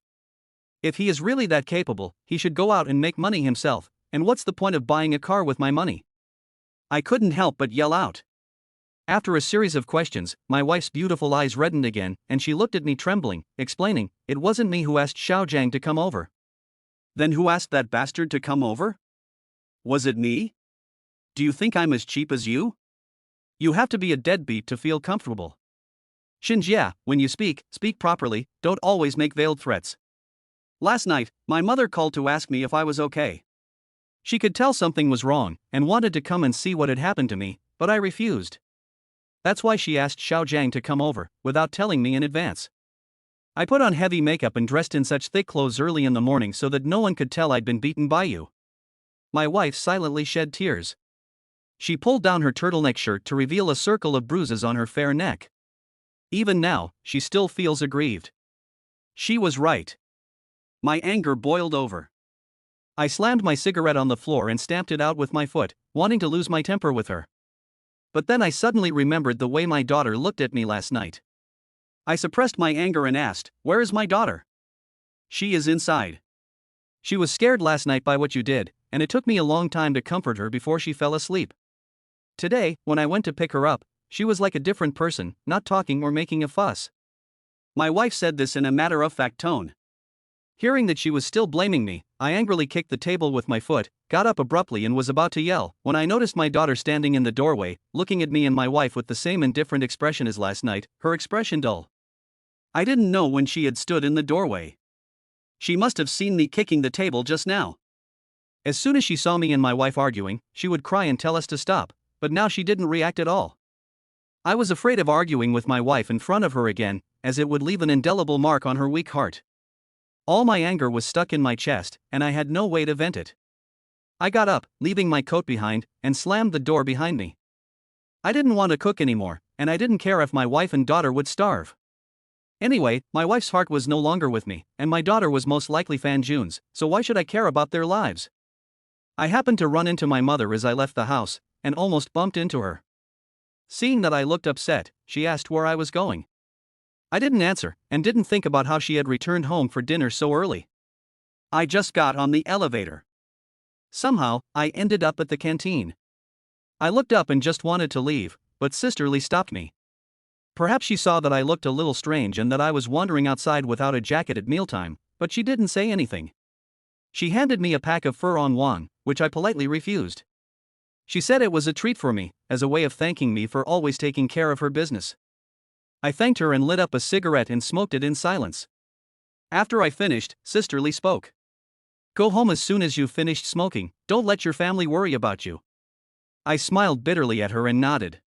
If he is really that capable, he should go out and make money himself, and what's the point of buying a car with my money?" I couldn't help but yell out. After a series of questions, my wife's beautiful eyes reddened again, and she looked at me trembling, explaining, "It wasn't me who asked Xiao Jiang to come over." "Then who asked that bastard to come over? Was it me? Do you think I'm as cheap as you? You have to be a deadbeat to feel comfortable. Xinjia, when you speak, speak properly, don't always make veiled threats." Last night, my mother called to ask me if I was okay. She could tell something was wrong, and wanted to come and see what had happened to me, but I refused. That's why she asked Xiao Jiang to come over, without telling me in advance. I put on heavy makeup and dressed in such thick clothes early in the morning so that no one could tell I'd been beaten by you. My wife silently shed tears. She pulled down her turtleneck shirt to reveal a circle of bruises on her fair neck. Even now, she still feels aggrieved. She was right. My anger boiled over. I slammed my cigarette on the floor and stamped it out with my foot, wanting to lose my temper with her. But then I suddenly remembered the way my daughter looked at me last night. I suppressed my anger and asked, "Where is my daughter?" "She is inside. She was scared last night by what you did, and it took me a long time to comfort her before she fell asleep. Today, when I went to pick her up, she was like a different person, not talking or making a fuss." My wife said this in a matter-of-fact tone. Hearing that she was still blaming me, I angrily kicked the table with my foot, got up abruptly and was about to yell, when I noticed my daughter standing in the doorway, looking at me and my wife with the same indifferent expression as last night, her expression dull. I didn't know when she had stood in the doorway. She must have seen me kicking the table just now. As soon as she saw me and my wife arguing, she would cry and tell us to stop, but now she didn't react at all. I was afraid of arguing with my wife in front of her again, as it would leave an indelible mark on her weak heart. All my anger was stuck in my chest, and I had no way to vent it. I got up, leaving my coat behind, and slammed the door behind me. I didn't want to cook anymore, and I didn't care if my wife and daughter would starve. Anyway, my wife's heart was no longer with me, and my daughter was most likely Fan Jun's, so why should I care about their lives? I happened to run into my mother as I left the house, and almost bumped into her. Seeing that I looked upset, she asked where I was going. I didn't answer, and didn't think about how she had returned home for dinner so early. I just got on the elevator. Somehow, I ended up at the canteen. I looked up and just wanted to leave, but Sisterly stopped me. Perhaps she saw that I looked a little strange and that I was wandering outside without a jacket at mealtime, but she didn't say anything. She handed me a pack of fur on wang, which I politely refused. She said it was a treat for me, as a way of thanking me for always taking care of her business. I thanked her and lit up a cigarette and smoked it in silence. After I finished, Sisterly spoke. "Go home as soon as you've finished smoking, don't let your family worry about you." I smiled bitterly at her and nodded.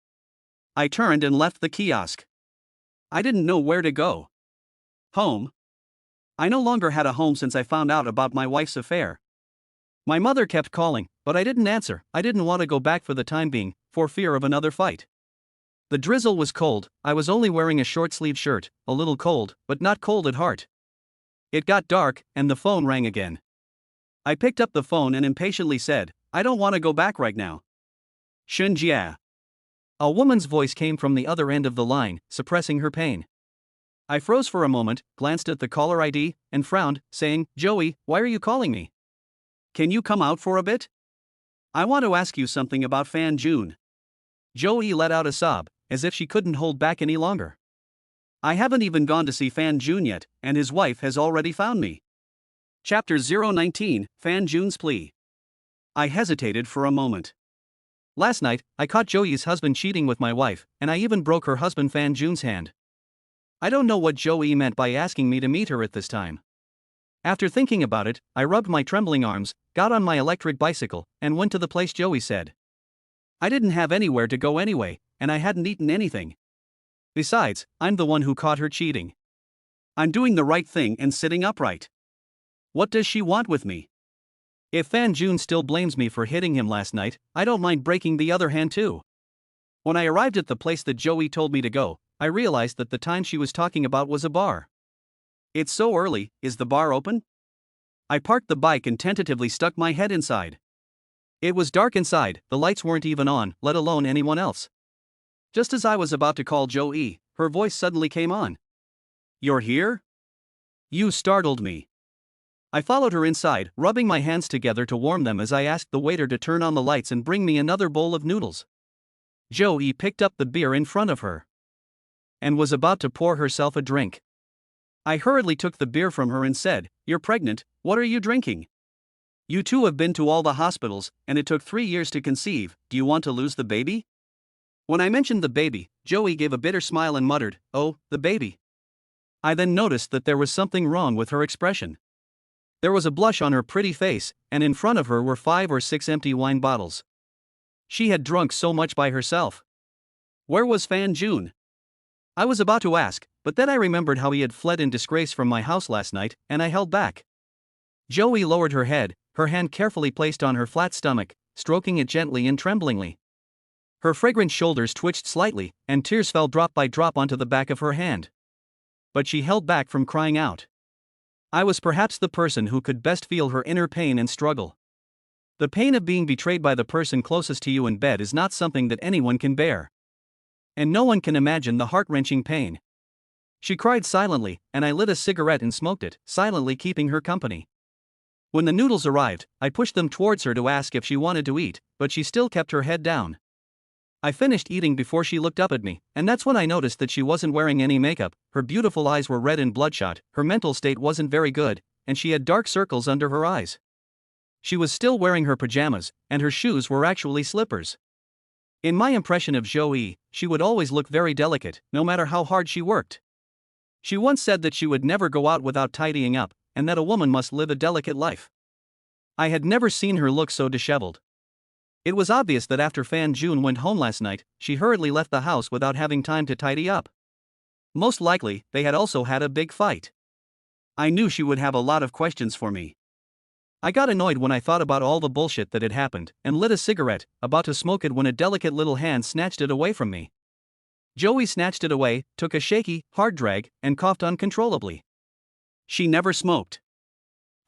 I turned and left the kiosk. I didn't know where to go. Home? I no longer had a home since I found out about my wife's affair. My mother kept calling, but I didn't answer. I didn't want to go back for the time being, for fear of another fight. The drizzle was cold, I was only wearing a short-sleeved shirt, a little cold, but not cold at heart. It got dark, and the phone rang again. I picked up the phone and impatiently said, "I don't want to go back right now." "Xinjia." A woman's voice came from the other end of the line, suppressing her pain. I froze for a moment, glanced at the caller ID, and frowned, saying, "Joey, why are you calling me? Can you come out for a bit? I want to ask you something about Fan Jun." Joey let out a sob, as if she couldn't hold back any longer. "I haven't even gone to see Fan Jun yet, and his wife has already found me." Chapter 019, Fan Jun's Plea. I hesitated for a moment. Last night, I caught Joey's husband cheating with my wife, and I even broke her husband Fan Jun's hand. I don't know what Joey meant by asking me to meet her at this time. After thinking about it, I rubbed my trembling arms, got on my electric bicycle, and went to the place Joey said. I didn't have anywhere to go anyway, and I hadn't eaten anything. Besides, I'm the one who caught her cheating. I'm doing the right thing and sitting upright. What does she want with me? If Fan Jun still blames me for hitting him last night, I don't mind breaking the other hand too. When I arrived at the place that Joey told me to go, I realized that the time she was talking about was a bar. It's so early, is the bar open? I parked the bike and tentatively stuck my head inside. It was dark inside, the lights weren't even on, let alone anyone else. Just as I was about to call Joey, her voice suddenly came on. "You're here?" You startled me. I followed her inside, rubbing my hands together to warm them as I asked the waiter to turn on the lights and bring me another bowl of noodles. Joey picked up the beer in front of her and was about to pour herself a drink. I hurriedly took the beer from her and said, "You're pregnant, what are you drinking? You two have been to all the hospitals, and it took 3 years to conceive, do you want to lose the baby?" When I mentioned the baby, Joey gave a bitter smile and muttered, "Oh, the baby." I then noticed that there was something wrong with her expression. There was a blush on her pretty face, and in front of her were 5 or 6 empty wine bottles. She had drunk so much by herself. Where was Fan Jun? I was about to ask, but then I remembered how he had fled in disgrace from my house last night, and I held back. Joey lowered her head, her hand carefully placed on her flat stomach, stroking it gently and tremblingly. Her fragrant shoulders twitched slightly, and tears fell drop by drop onto the back of her hand. But she held back from crying out. I was perhaps the person who could best feel her inner pain and struggle. The pain of being betrayed by the person closest to you in bed is not something that anyone can bear. And no one can imagine the heart-wrenching pain. She cried silently, and I lit a cigarette and smoked it, silently keeping her company. When the noodles arrived, I pushed them towards her to ask if she wanted to eat, but she still kept her head down. I finished eating before she looked up at me, and that's when I noticed that she wasn't wearing any makeup, her beautiful eyes were red and bloodshot, her mental state wasn't very good, and she had dark circles under her eyes. She was still wearing her pajamas, and her shoes were actually slippers. In my impression of Joey, she would always look very delicate, no matter how hard she worked. She once said that she would never go out without tidying up, and that a woman must live a delicate life. I had never seen her look so disheveled. It was obvious that after Fan Jun went home last night, she hurriedly left the house without having time to tidy up. Most likely, they had also had a big fight. I knew she would have a lot of questions for me. I got annoyed when I thought about all the bullshit that had happened, and lit a cigarette, about to smoke it when a delicate little hand snatched it away from me. Joey snatched it away, took a shaky, hard drag, and coughed uncontrollably. She never smoked.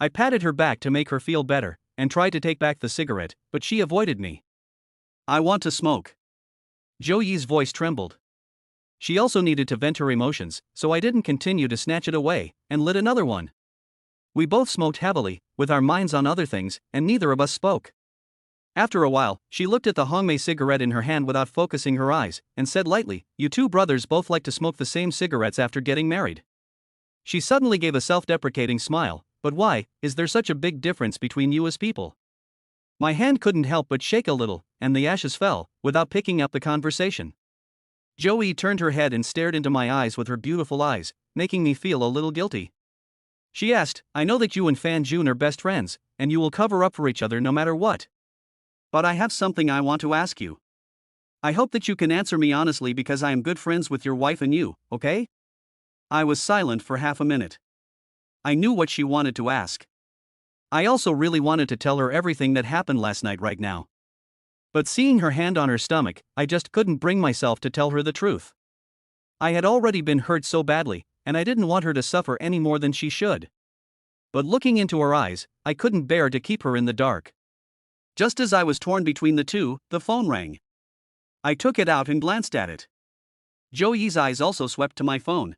I patted her back to make her feel better, and tried to take back the cigarette, but she avoided me. "I want to smoke." Joey's voice trembled. She also needed to vent her emotions, so I didn't continue to snatch it away, and lit another one. We both smoked heavily, with our minds on other things, and neither of us spoke. After a while, she looked at the Hongmei cigarette in her hand without focusing her eyes, and said lightly, "You two brothers both like to smoke the same cigarettes after getting married." She suddenly gave a self-deprecating smile, "But why, is there such a big difference between you as people?" My hand couldn't help but shake a little, and the ashes fell, without picking up the conversation. Joey turned her head and stared into my eyes with her beautiful eyes, making me feel a little guilty. She asked, "I know that you and Fan Jun are best friends, and you will cover up for each other no matter what. But I have something I want to ask you. I hope that you can answer me honestly because I am good friends with your wife and you, okay?" I was silent for half a minute. I knew what she wanted to ask. I also really wanted to tell her everything that happened last night right now. But seeing her hand on her stomach, I just couldn't bring myself to tell her the truth. I had already been hurt so badly, and I didn't want her to suffer any more than she should. But looking into her eyes, I couldn't bear to keep her in the dark. Just as I was torn between the two, the phone rang. I took it out and glanced at it. Joey's eyes also swept to my phone.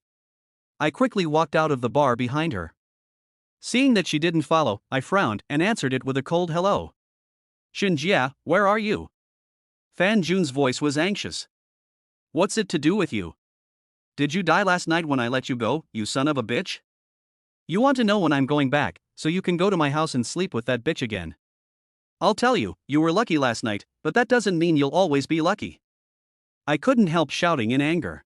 I quickly walked out of the bar behind her. Seeing that she didn't follow, I frowned and answered it with a cold hello. "Shinjia, where are you?" Fan Jun's voice was anxious. "What's it to do with you? Did you die last night when I let you go, you son of a bitch? You want to know when I'm going back, so you can go to my house and sleep with that bitch again. I'll tell you, you were lucky last night, but that doesn't mean you'll always be lucky." I couldn't help shouting in anger.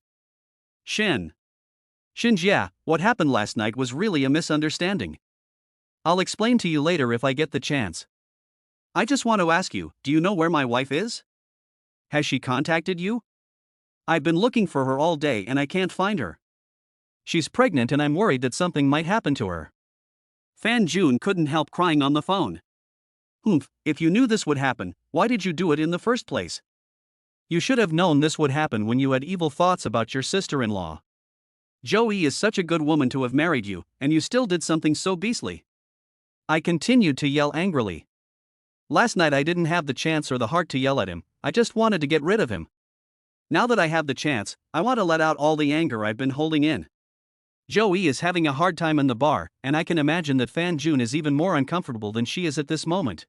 Shinjia, what happened last night was really a misunderstanding. I'll explain to you later if I get the chance. I just want to ask you, do you know where my wife is? Has she contacted you? I've been looking for her all day and I can't find her. She's pregnant and I'm worried that something might happen to her. Fan Jun couldn't help crying on the phone. "Humph, if you knew this would happen, why did you do it in the first place? You should have known this would happen when you had evil thoughts about your sister-in-law. Joey is such a good woman to have married you, and you still did something so beastly." I continued to yell angrily. Last night I didn't have the chance or the heart to yell at him, I just wanted to get rid of him. Now that I have the chance, I want to let out all the anger I've been holding in. Joey is having a hard time in the bar, and I can imagine that Fan Jun is even more uncomfortable than she is at this moment.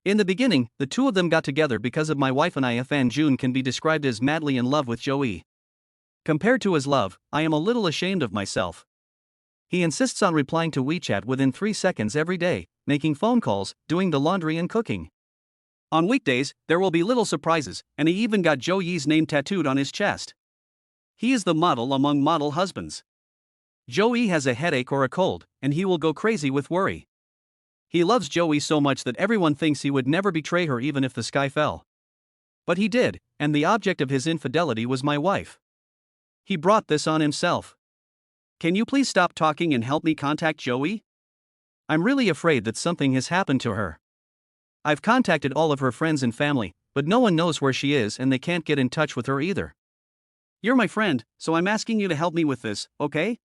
In the beginning, the two of them got together because of my wife and I. Fan Jun can be described as madly in love with Joey. Compared to his love, I am a little ashamed of myself. He insists on replying to WeChat within 3 seconds every day, making phone calls, doing the laundry and cooking. On weekdays, there will be little surprises, and he even got Joey's name tattooed on his chest. He is the model among model husbands. Joey has a headache or a cold, and he will go crazy with worry. He loves Joey so much that everyone thinks he would never betray her even if the sky fell. But he did, and the object of his infidelity was my wife. He brought this on himself. Can you please stop talking and help me contact Joey? I'm really afraid that something has happened to her. I've contacted all of her friends and family, but no one knows where she is and they can't get in touch with her either. You're my friend, so I'm asking you to help me with this, okay?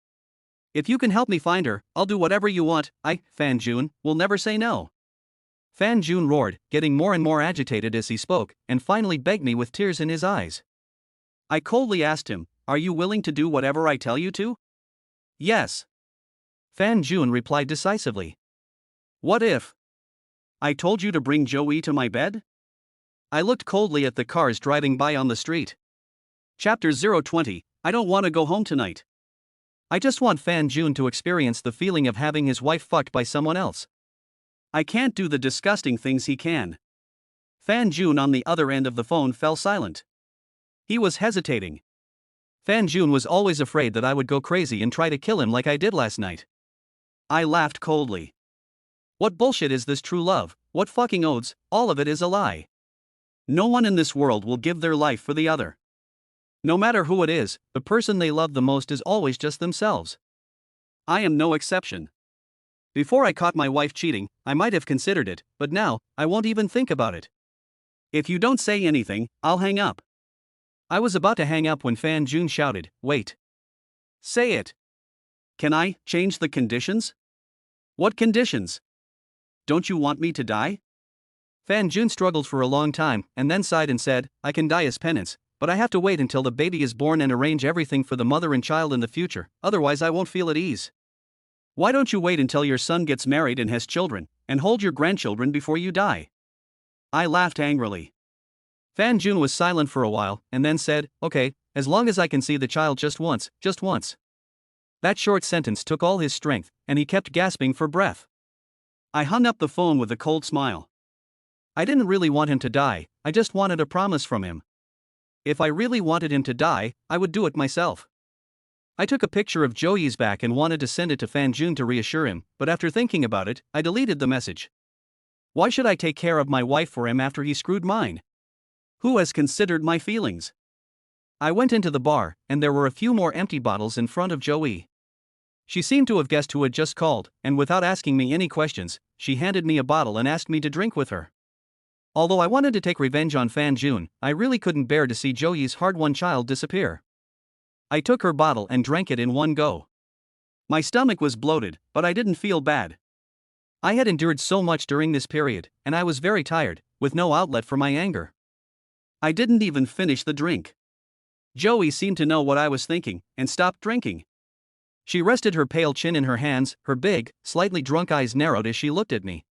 If you can help me find her, I'll do whatever you want. Fan Jun, will never say no. Fan Jun roared, getting more and more agitated as he spoke, and finally begged me with tears in his eyes. I coldly asked him, "Are you willing to do whatever I tell you to?" "Yes." Fan Jun replied decisively. "What if I told you to bring Joey to my bed?" I looked coldly at the cars driving by on the street. Chapter 020, I don't want to go home tonight. I just want Fan Jun to experience the feeling of having his wife fucked by someone else. I can't do the disgusting things he can. Fan Jun on the other end of the phone fell silent. He was hesitating. Fan Jun was always afraid that I would go crazy and try to kill him like I did last night. I laughed coldly. What bullshit is this true love? What fucking oaths? All of it is a lie. No one in this world will give their life for the other. No matter who it is, the person they love the most is always just themselves. I am no exception. Before I caught my wife cheating, I might have considered it, but now, I won't even think about it. If you don't say anything, I'll hang up. I was about to hang up when Fan Jun shouted, "Wait. Say it. Can I change the conditions?" "What conditions? Don't you want me to die?" Fan Jun struggled for a long time and then sighed and said, "I can die as penance, but I have to wait until the baby is born and arrange everything for the mother and child in the future, otherwise I won't feel at ease." "Why don't you wait until your son gets married and has children, and hold your grandchildren before you die?" I laughed angrily. Fan Jun was silent for a while, and then said, "Okay, as long as I can see the child just once, just once." That short sentence took all his strength, and he kept gasping for breath. I hung up the phone with a cold smile. I didn't really want him to die, I just wanted a promise from him. If I really wanted him to die, I would do it myself. I took a picture of Joey's back and wanted to send it to Fan Jun to reassure him, but after thinking about it, I deleted the message. Why should I take care of my wife for him after he screwed mine? Who has considered my feelings? I went into the bar, and there were a few more empty bottles in front of Joey. She seemed to have guessed who had just called, and without asking me any questions, she handed me a bottle and asked me to drink with her. Although I wanted to take revenge on Fan Jun, I really couldn't bear to see Joey's hard-won child disappear. I took her bottle and drank it in one go. My stomach was bloated, but I didn't feel bad. I had endured so much during this period, and I was very tired, with no outlet for my anger. I didn't even finish the drink. Joey seemed to know what I was thinking, and stopped drinking. She rested her pale chin in her hands, her big, slightly drunk eyes narrowed as she looked at me.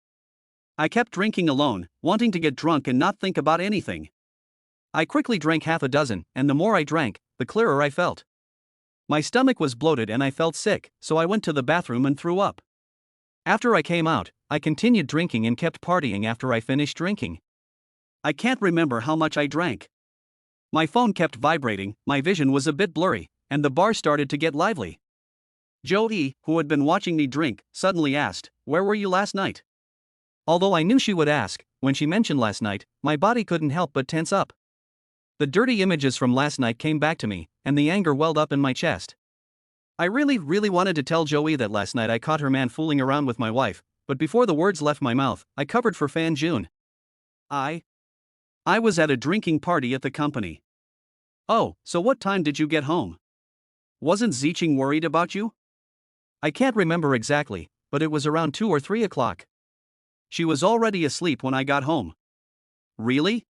I kept drinking alone, wanting to get drunk and not think about anything. I quickly drank half a dozen, and the more I drank, the clearer I felt. My stomach was bloated and I felt sick, so I went to the bathroom and threw up. After I came out, I continued drinking and kept partying after I finished drinking. I can't remember how much I drank. My phone kept vibrating, my vision was a bit blurry, and the bar started to get lively. Joey, who had been watching me drink, suddenly asked, "Where were you last night?" Although I knew she would ask, when she mentioned last night, my body couldn't help but tense up. The dirty images from last night came back to me, and the anger welled up in my chest. I really wanted to tell Joey that last night I caught her man fooling around with my wife, but before the words left my mouth, I covered for Fan Jun. I was at a drinking party at the company. "Oh, so what time did you get home? Wasn't Ziching worried about you?" I can't remember exactly, but it was around 2 or 3 o'clock. She was already asleep when I got home. Really?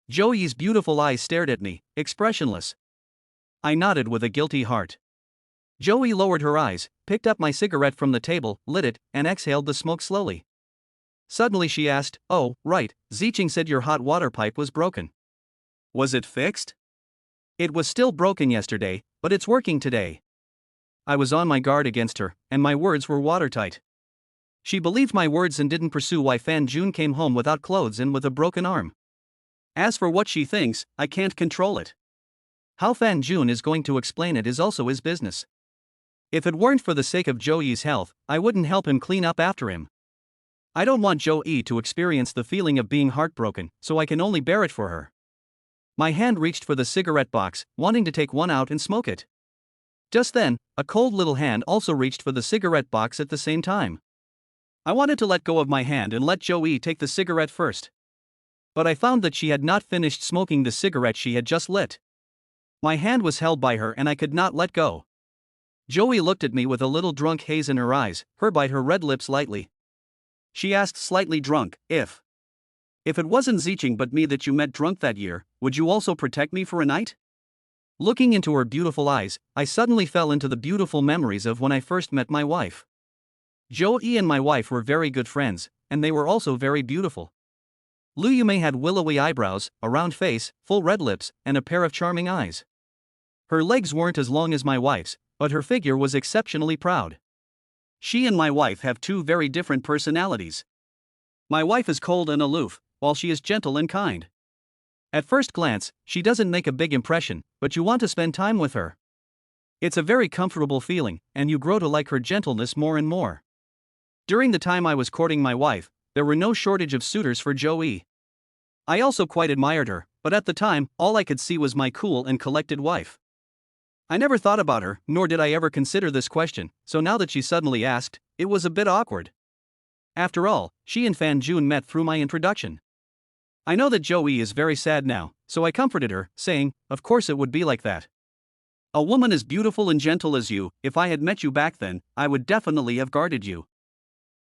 Joey's beautiful eyes stared at me, expressionless. I nodded with a guilty heart. Joey lowered her eyes, picked up my cigarette from the table, lit it, and exhaled the smoke slowly. Suddenly she asked, "Oh, right, Zicheng said your hot water pipe was broken. Was it fixed?" "It was still broken yesterday, but it's working today." I was on my guard against her, and my words were watertight. She believed my words and didn't pursue why Fan Jun came home without clothes and with a broken arm. As for what she thinks, I can't control it. How Fan Jun is going to explain it is also his business. If it weren't for the sake of Zhou Yi's health, I wouldn't help him clean up after him. I don't want Zhou Yi to experience the feeling of being heartbroken, so I can only bear it for her. My hand reached for the cigarette box, wanting to take one out and smoke it. Just then, a cold little hand also reached for the cigarette box at the same time. I wanted to let go of my hand and let Zhou Yi take the cigarette first. But I found that she had not finished smoking the cigarette she had just lit. My hand was held by her and I could not let go. Zhou Yi looked at me with a little drunk haze in her eyes, her bite her red lips lightly. She asked, slightly drunk, if it wasn't Zicheng but me that you met drunk that year, would you also protect me for a night? Looking into her beautiful eyes, I suddenly fell into the beautiful memories of when I first met my wife. Zhou Yi and my wife were very good friends, and they were also very beautiful. Lu Yumei had willowy eyebrows, a round face, full red lips, and a pair of charming eyes. Her legs weren't as long as my wife's, but her figure was exceptionally proud. She and my wife have two very different personalities. My wife is cold and aloof, while she is gentle and kind. At first glance, she doesn't make a big impression, but you want to spend time with her. It's a very comfortable feeling, and you grow to like her gentleness more and more. During the time I was courting my wife, there were no shortage of suitors for Zhou Yi. I also quite admired her, but at the time, all I could see was my cool and collected wife. I never thought about her, nor did I ever consider this question, so now that she suddenly asked, it was a bit awkward. After all, she and Fan Jun met through my introduction. I know that Zhou Yi is very sad now, so I comforted her, saying, of course it would be like that. A woman as beautiful and gentle as you, if I had met you back then, I would definitely have guarded you.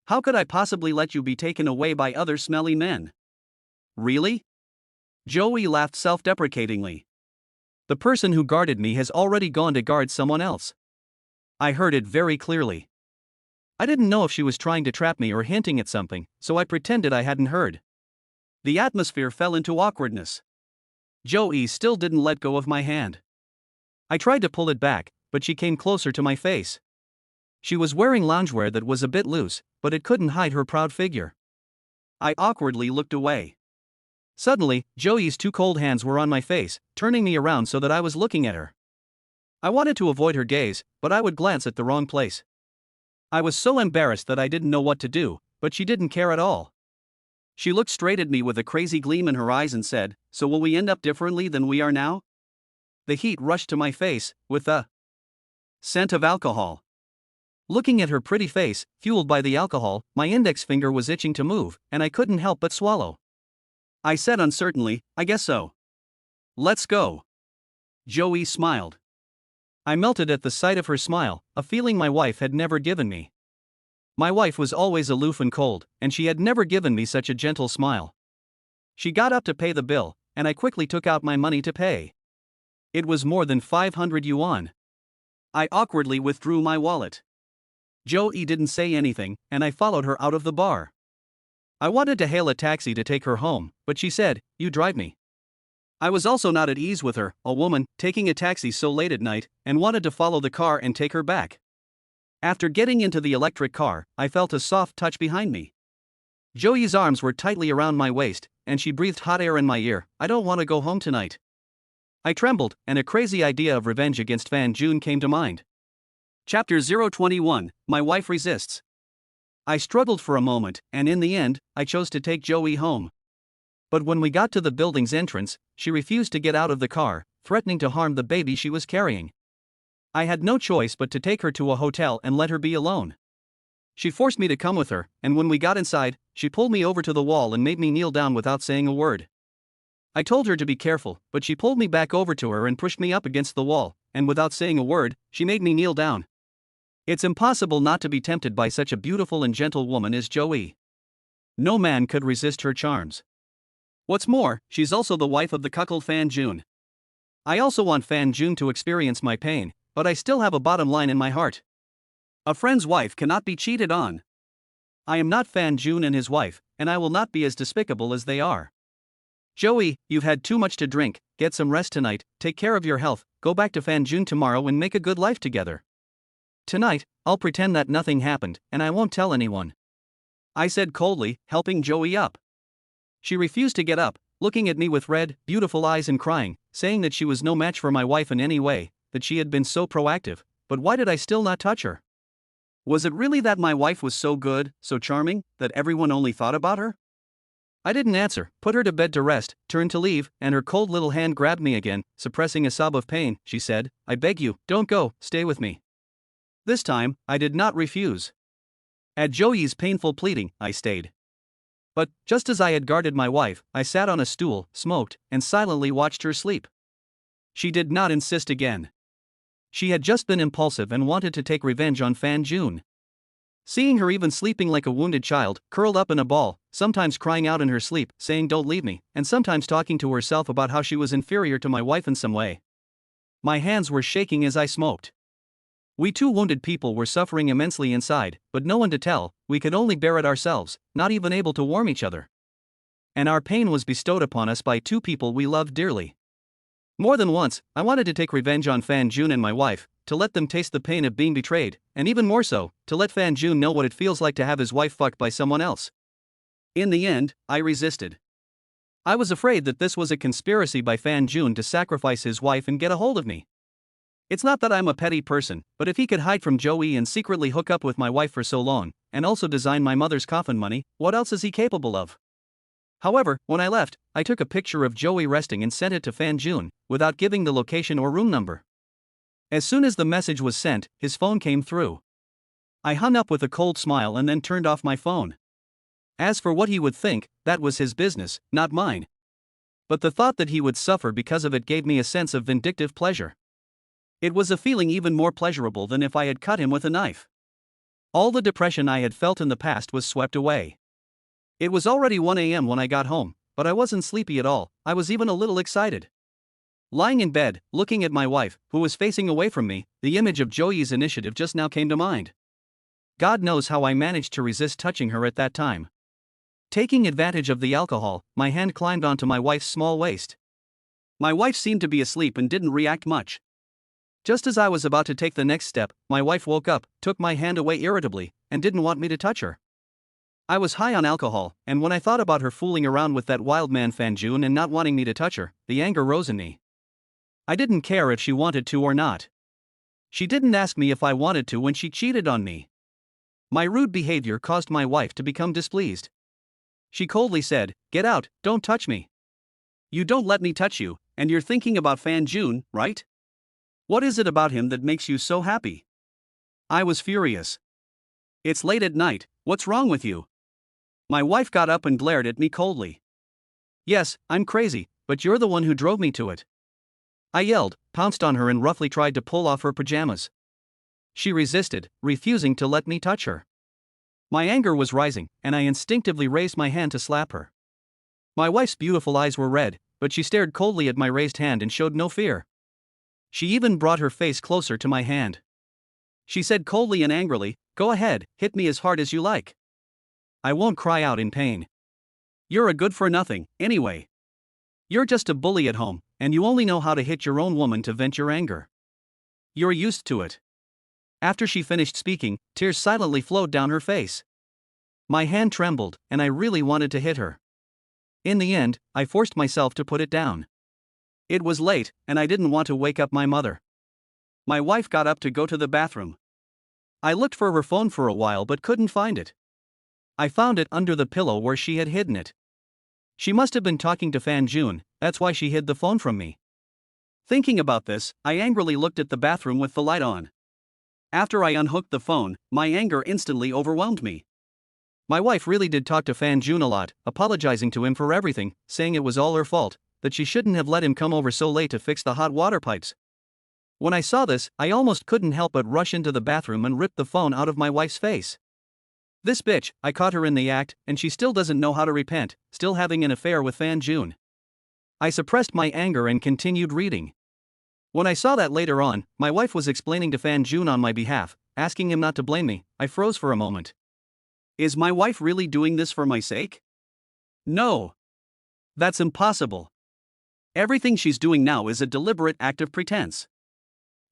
How could I possibly let you be taken away by other smelly men? Really? Zhou Yi laughed self-deprecatingly. The person who guarded me has already gone to guard someone else. I heard it very clearly. I didn't know if she was trying to trap me or hinting at something, so I pretended I hadn't heard. The atmosphere fell into awkwardness. Zhou Yi still didn't let go of my hand. I tried to pull it back, but she came closer to my face. She was wearing loungewear that was a bit loose, but it couldn't hide her proud figure. I awkwardly looked away. Suddenly, Zhou Yi's two cold hands were on my face, turning me around so that I was looking at her. I wanted to avoid her gaze, but I would glance at the wrong place. I was so embarrassed that I didn't know what to do, but she didn't care at all. She looked straight at me with a crazy gleam in her eyes and said, "So will we end up differently than we are now?" The heat rushed to my face, with a scent of alcohol. Looking at her pretty face, fueled by the alcohol, my index finger was itching to move, and I couldn't help but swallow. I said uncertainly, "I guess so. Let's go." Zhou Yi smiled. I melted at the sight of her smile, a feeling my wife had never given me. My wife was always aloof and cold, and she had never given me such a gentle smile. She got up to pay the bill, and I quickly took out my money to pay. It was more than 500 yuan. I awkwardly withdrew my wallet. Zhou Yi didn't say anything, and I followed her out of the bar. I wanted to hail a taxi to take her home, but she said, "You drive me." I was also not at ease with her, a woman, taking a taxi so late at night, and wanted to follow the car and take her back. After getting into the electric car, I felt a soft touch behind me. Zhou Yi's arms were tightly around my waist, and she breathed hot air in my ear. "I don't want to go home tonight." I trembled, and a crazy idea of revenge against Fan Jun came to mind. Chapter 021, My Wife Resists. I struggled for a moment, and in the end, I chose to take Zhou Yi home. But when we got to the building's entrance, she refused to get out of the car, threatening to harm the baby she was carrying. I had no choice but to take her to a hotel and let her be alone. She forced me to come with her, and when we got inside, she pulled me over to the wall and made me kneel down without saying a word. I told her to be careful, but she pulled me back over to her and pushed me up against the wall, and without saying a word, she made me kneel down. It's impossible not to be tempted by such a beautiful and gentle woman as Zhou Yi. No man could resist her charms. What's more, she's also the wife of the cuckold Fan Jun. I also want Fan Jun to experience my pain, but I still have a bottom line in my heart. A friend's wife cannot be cheated on. I am not Fan Jun and his wife, and I will not be as despicable as they are. Joey, you've had too much to drink, get some rest tonight, take care of your health, go back to Fan Jun tomorrow and make a good life together. Tonight, I'll pretend that nothing happened, and I won't tell anyone. I said coldly, helping Joey up. She refused to get up, looking at me with red, beautiful eyes and crying, saying that she was no match for my wife in any way, that she had been so proactive, but why did I still not touch her? Was it really that my wife was so good, so charming, that everyone only thought about her? I didn't answer, put her to bed to rest, turned to leave, and her cold little hand grabbed me again, suppressing a sob of pain. She said, I beg you, don't go, stay with me. This time, I did not refuse. At Joey's painful pleading, I stayed. But, just as I had guarded my wife, I sat on a stool, smoked, and silently watched her sleep. She did not insist again. She had just been impulsive and wanted to take revenge on Fan Jun. Seeing her even sleeping like a wounded child, curled up in a ball, sometimes crying out in her sleep, saying don't leave me, and sometimes talking to herself about how she was inferior to my wife in some way. My hands were shaking as I smoked. We two wounded people were suffering immensely inside, but no one to tell, we could only bear it ourselves, not even able to warm each other. And our pain was bestowed upon us by two people we loved dearly. More than once, I wanted to take revenge on Fan Jun and my wife, to let them taste the pain of being betrayed, and even more so, to let Fan Jun know what it feels like to have his wife fucked by someone else. In the end, I resisted. I was afraid that this was a conspiracy by Fan Jun to sacrifice his wife and get a hold of me. It's not that I'm a petty person, but if he could hide from Joey and secretly hook up with my wife for so long, and also design my mother's coffin money, what else is he capable of? However, when I left, I took a picture of Joey resting and sent it to Fan Jun, without giving the location or room number. As soon as the message was sent, his phone came through. I hung up with a cold smile and then turned off my phone. As for what he would think, that was his business, not mine. But the thought that he would suffer because of it gave me a sense of vindictive pleasure. It was a feeling even more pleasurable than if I had cut him with a knife. All the depression I had felt in the past was swept away. It was already 1 a.m. when I got home, but I wasn't sleepy at all, I was even a little excited. Lying in bed, looking at my wife, who was facing away from me, the image of Joey's initiative just now came to mind. God knows how I managed to resist touching her at that time. Taking advantage of the alcohol, my hand climbed onto my wife's small waist. My wife seemed to be asleep and didn't react much. Just as I was about to take the next step, my wife woke up, took my hand away irritably, and didn't want me to touch her. I was high on alcohol, and when I thought about her fooling around with that wild man Fan Jun and not wanting me to touch her, the anger rose in me. I didn't care if she wanted to or not. She didn't ask me if I wanted to when she cheated on me. My rude behavior caused my wife to become displeased. She coldly said, "Get out, don't touch me. You don't let me touch you, and you're thinking about Fan Jun, right? What is it about him that makes you so happy?" I was furious. "It's late at night, what's wrong with you?" My wife got up and glared at me coldly. "Yes, I'm crazy, but you're the one who drove me to it." I yelled, pounced on her and roughly tried to pull off her pajamas. She resisted, refusing to let me touch her. My anger was rising, and I instinctively raised my hand to slap her. My wife's beautiful eyes were red, but she stared coldly at my raised hand and showed no fear. She even brought her face closer to my hand. She said coldly and angrily, "Go ahead, hit me as hard as you like. I won't cry out in pain. You're a good-for-nothing, anyway. You're just a bully at home, and you only know how to hit your own woman to vent your anger. You're used to it." After she finished speaking, tears silently flowed down her face. My hand trembled, and I really wanted to hit her. In the end, I forced myself to put it down. It was late, and I didn't want to wake up my mother. My wife got up to go to the bathroom. I looked for her phone for a while but couldn't find it. I found it under the pillow where she had hidden it. She must have been talking to Fan Jun, that's why she hid the phone from me. Thinking about this, I angrily looked at the bathroom with the light on. After I unhooked the phone, my anger instantly overwhelmed me. My wife really did talk to Fan Jun a lot, apologizing to him for everything, saying it was all her fault, that she shouldn't have let him come over so late to fix the hot water pipes. When I saw this, I almost couldn't help but rush into the bathroom and rip the phone out of my wife's face. This bitch, I caught her in the act, and she still doesn't know how to repent, still having an affair with Fan Jun. I suppressed my anger and continued reading. When I saw that later on, my wife was explaining to Fan Jun on my behalf, asking him not to blame me, I froze for a moment. Is my wife really doing this for my sake? No. That's impossible. Everything she's doing now is a deliberate act of pretense.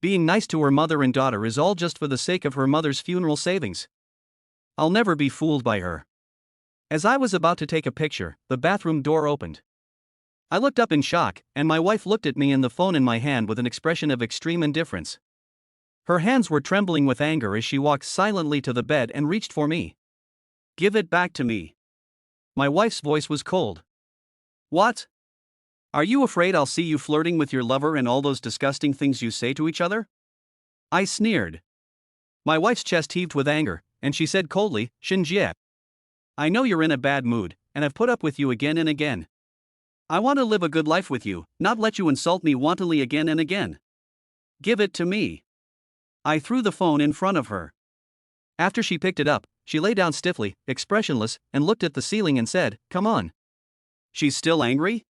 Being nice to her mother and daughter is all just for the sake of her mother's funeral savings. I'll never be fooled by her. As I was about to take a picture, the bathroom door opened. I looked up in shock, and my wife looked at me and the phone in my hand with an expression of extreme indifference. Her hands were trembling with anger as she walked silently to the bed and reached for me. "Give it back to me." My wife's voice was cold. "What? Are you afraid I'll see you flirting with your lover and all those disgusting things you say to each other?" I sneered. My wife's chest heaved with anger, and she said coldly, "Shinjie, I know you're in a bad mood, and I've put up with you again and again. I want to live a good life with you, not let you insult me wantonly again and again. Give it to me." I threw the phone in front of her. After she picked it up, she lay down stiffly, expressionless, and looked at the ceiling and said, "Come on." She's still angry?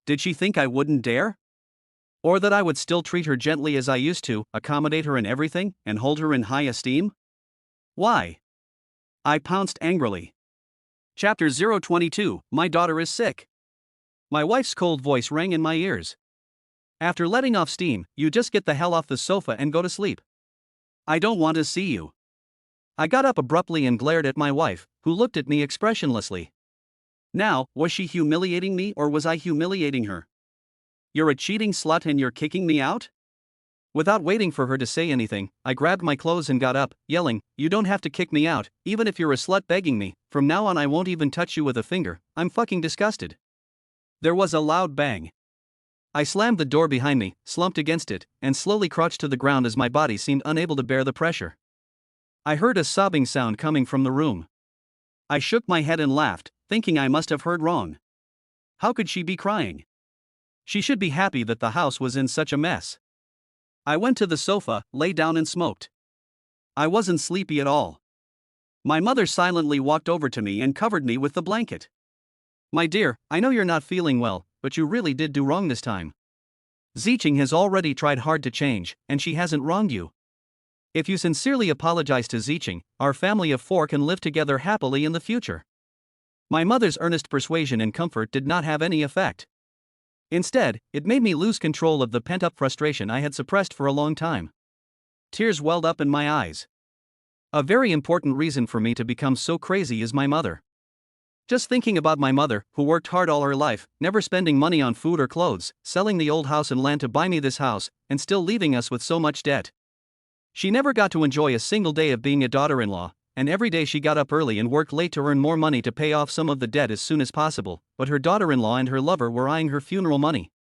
Did she think I wouldn't dare? Or that I would still treat her gently as I used to, accommodate her in everything, and hold her in high esteem? Why? I pounced angrily. Chapter 022, My Daughter is Sick. My wife's cold voice rang in my ears. "After letting off steam, you just get the hell off the sofa and go to sleep. I don't want to see you." I got up abruptly and glared at my wife, who looked at me expressionlessly. Now, was she humiliating me or was I humiliating her? "You're a cheating slut and you're kicking me out?" Without waiting for her to say anything, I grabbed my clothes and got up, yelling, "You don't have to kick me out, even if you're a slut begging me. From now on I won't even touch you with a finger. I'm fucking disgusted." There was a loud bang. I slammed the door behind me, slumped against it, and slowly crouched to the ground as my body seemed unable to bear the pressure. I heard a sobbing sound coming from the room. I shook my head and laughed, thinking I must have heard wrong. How could she be crying? She should be happy that the house was in such a mess. I went to the sofa, lay down and smoked. I wasn't sleepy at all. My mother silently walked over to me and covered me with the blanket. "My dear, I know you're not feeling well, but you really did do wrong this time. Zicheng has already tried hard to change, and she hasn't wronged you. If you sincerely apologize to Zicheng, our family of four can live together happily in the future." My mother's earnest persuasion and comfort did not have any effect. Instead, it made me lose control of the pent-up frustration I had suppressed for a long time. Tears welled up in my eyes. A very important reason for me to become so crazy is my mother. Just thinking about my mother, who worked hard all her life, never spending money on food or clothes, selling the old house and land to buy me this house, and still leaving us with so much debt. She never got to enjoy a single day of being a daughter-in-law, and every day she got up early and worked late to earn more money to pay off some of the debt as soon as possible, but her daughter-in-law and her lover were eyeing her funeral money.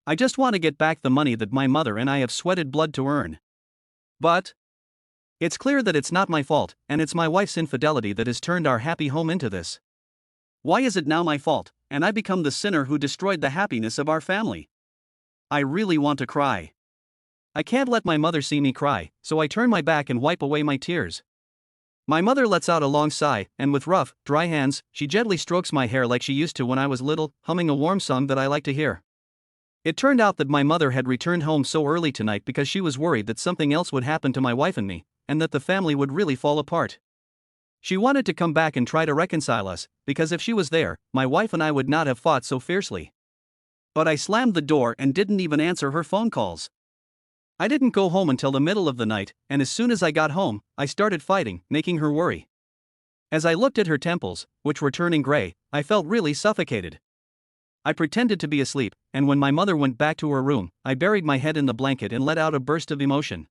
I just want to get back the money that my mother and I have sweated blood to earn. But it's clear that it's not my fault, and it's my wife's infidelity that has turned our happy home into this. Why is it now my fault, and I become the sinner who destroyed the happiness of our family? I really want to cry. I can't let my mother see me cry, so I turn my back and wipe away my tears. My mother lets out a long sigh, and with rough, dry hands, she gently strokes my hair like she used to when I was little, humming a warm song that I like to hear. It turned out that my mother had returned home so early tonight because she was worried that something else would happen to my wife and me, and that the family would really fall apart. She wanted to come back and try to reconcile us, because if she was there, my wife and I would not have fought so fiercely. But I slammed the door and didn't even answer her phone calls. I didn't go home until the middle of the night, and as soon as I got home, I started fighting, making her worry. As I looked at her temples, which were turning gray, I felt really suffocated. I pretended to be asleep, and when my mother went back to her room, I buried my head in the blanket and let out a burst of emotion.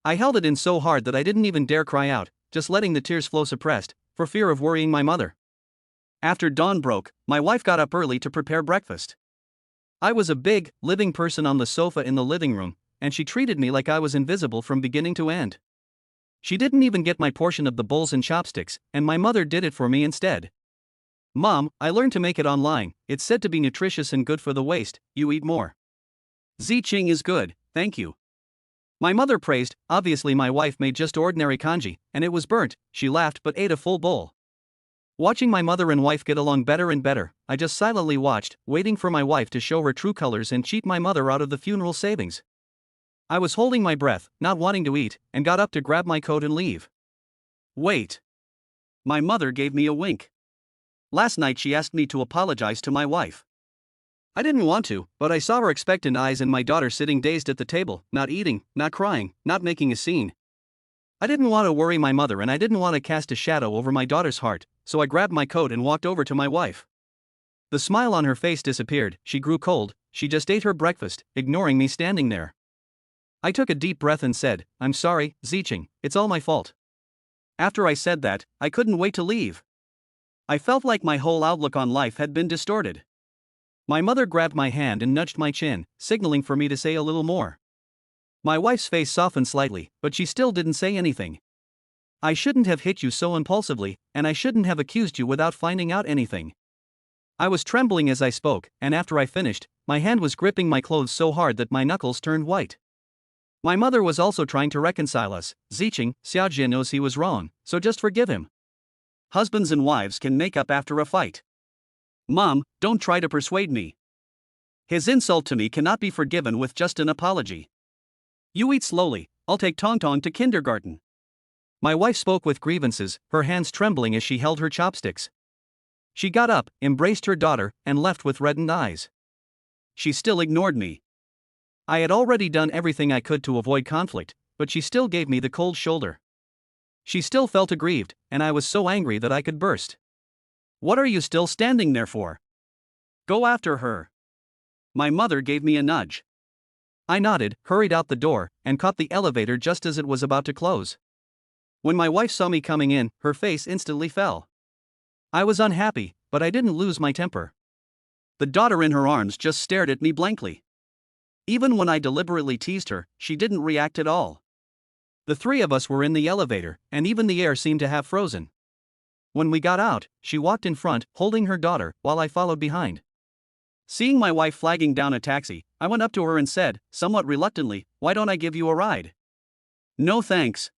I held it in so hard that I didn't even dare cry out, just letting the tears flow suppressed, for fear of worrying my mother. After dawn broke, my wife got up early to prepare breakfast. I was a big, living person on the sofa in the living room, and she treated me like I was invisible from beginning to end. She didn't even get my portion of the bowls and chopsticks, and my mother did it for me instead. "Mom, I learned to make it online. It's said to be nutritious and good for the waist. You eat more." "Zicheng is good, thank you." My mother praised. Obviously my wife made just ordinary congee, and it was burnt. She laughed but ate a full bowl. Watching my mother and wife get along better and better, I just silently watched, waiting for my wife to show her true colors and cheat my mother out of the funeral savings. I was holding my breath, not wanting to eat, and got up to grab my coat and leave. Wait. My mother gave me a wink. Last night she asked me to apologize to my wife. I didn't want to, but I saw her expectant eyes and my daughter sitting dazed at the table, not eating, not crying, not making a scene. I didn't want to worry my mother and I didn't want to cast a shadow over my daughter's heart, so I grabbed my coat and walked over to my wife. The smile on her face disappeared, she grew cold, she just ate her breakfast, ignoring me standing there. I took a deep breath and said, "I'm sorry, Zicheng, it's all my fault." After I said that, I couldn't wait to leave. I felt like my whole outlook on life had been distorted. My mother grabbed my hand and nudged my chin, signaling for me to say a little more. My wife's face softened slightly, but she still didn't say anything. I shouldn't have hit you so impulsively, and I shouldn't have accused you without finding out anything. I was trembling as I spoke, and after I finished, my hand was gripping my clothes so hard that my knuckles turned white. My mother was also trying to reconcile us. "Zicheng, Xiaojie knows he was wrong, so just forgive him. Husbands and wives can make up after a fight. Mom, don't try to persuade me. His insult to me cannot be forgiven with just an apology. You eat slowly, I'll take Tongtong to kindergarten." My wife spoke with grievances, her hands trembling as she held her chopsticks. She got up, embraced her daughter, and left with reddened eyes. She still ignored me. I had already done everything I could to avoid conflict, but she still gave me the cold shoulder. She still felt aggrieved, and I was so angry that I could burst. "What are you still standing there for? Go after her." My mother gave me a nudge. I nodded, hurried out the door, and caught the elevator just as it was about to close. When my wife saw me coming in, her face instantly fell. I was unhappy, but I didn't lose my temper. The daughter in her arms just stared at me blankly. Even when I deliberately teased her, she didn't react at all. The three of us were in the elevator, and even the air seemed to have frozen. When we got out, she walked in front, holding her daughter, while I followed behind. Seeing my wife flagging down a taxi, I went up to her and said, somewhat reluctantly, "Why don't I give you a ride?" "No thanks,"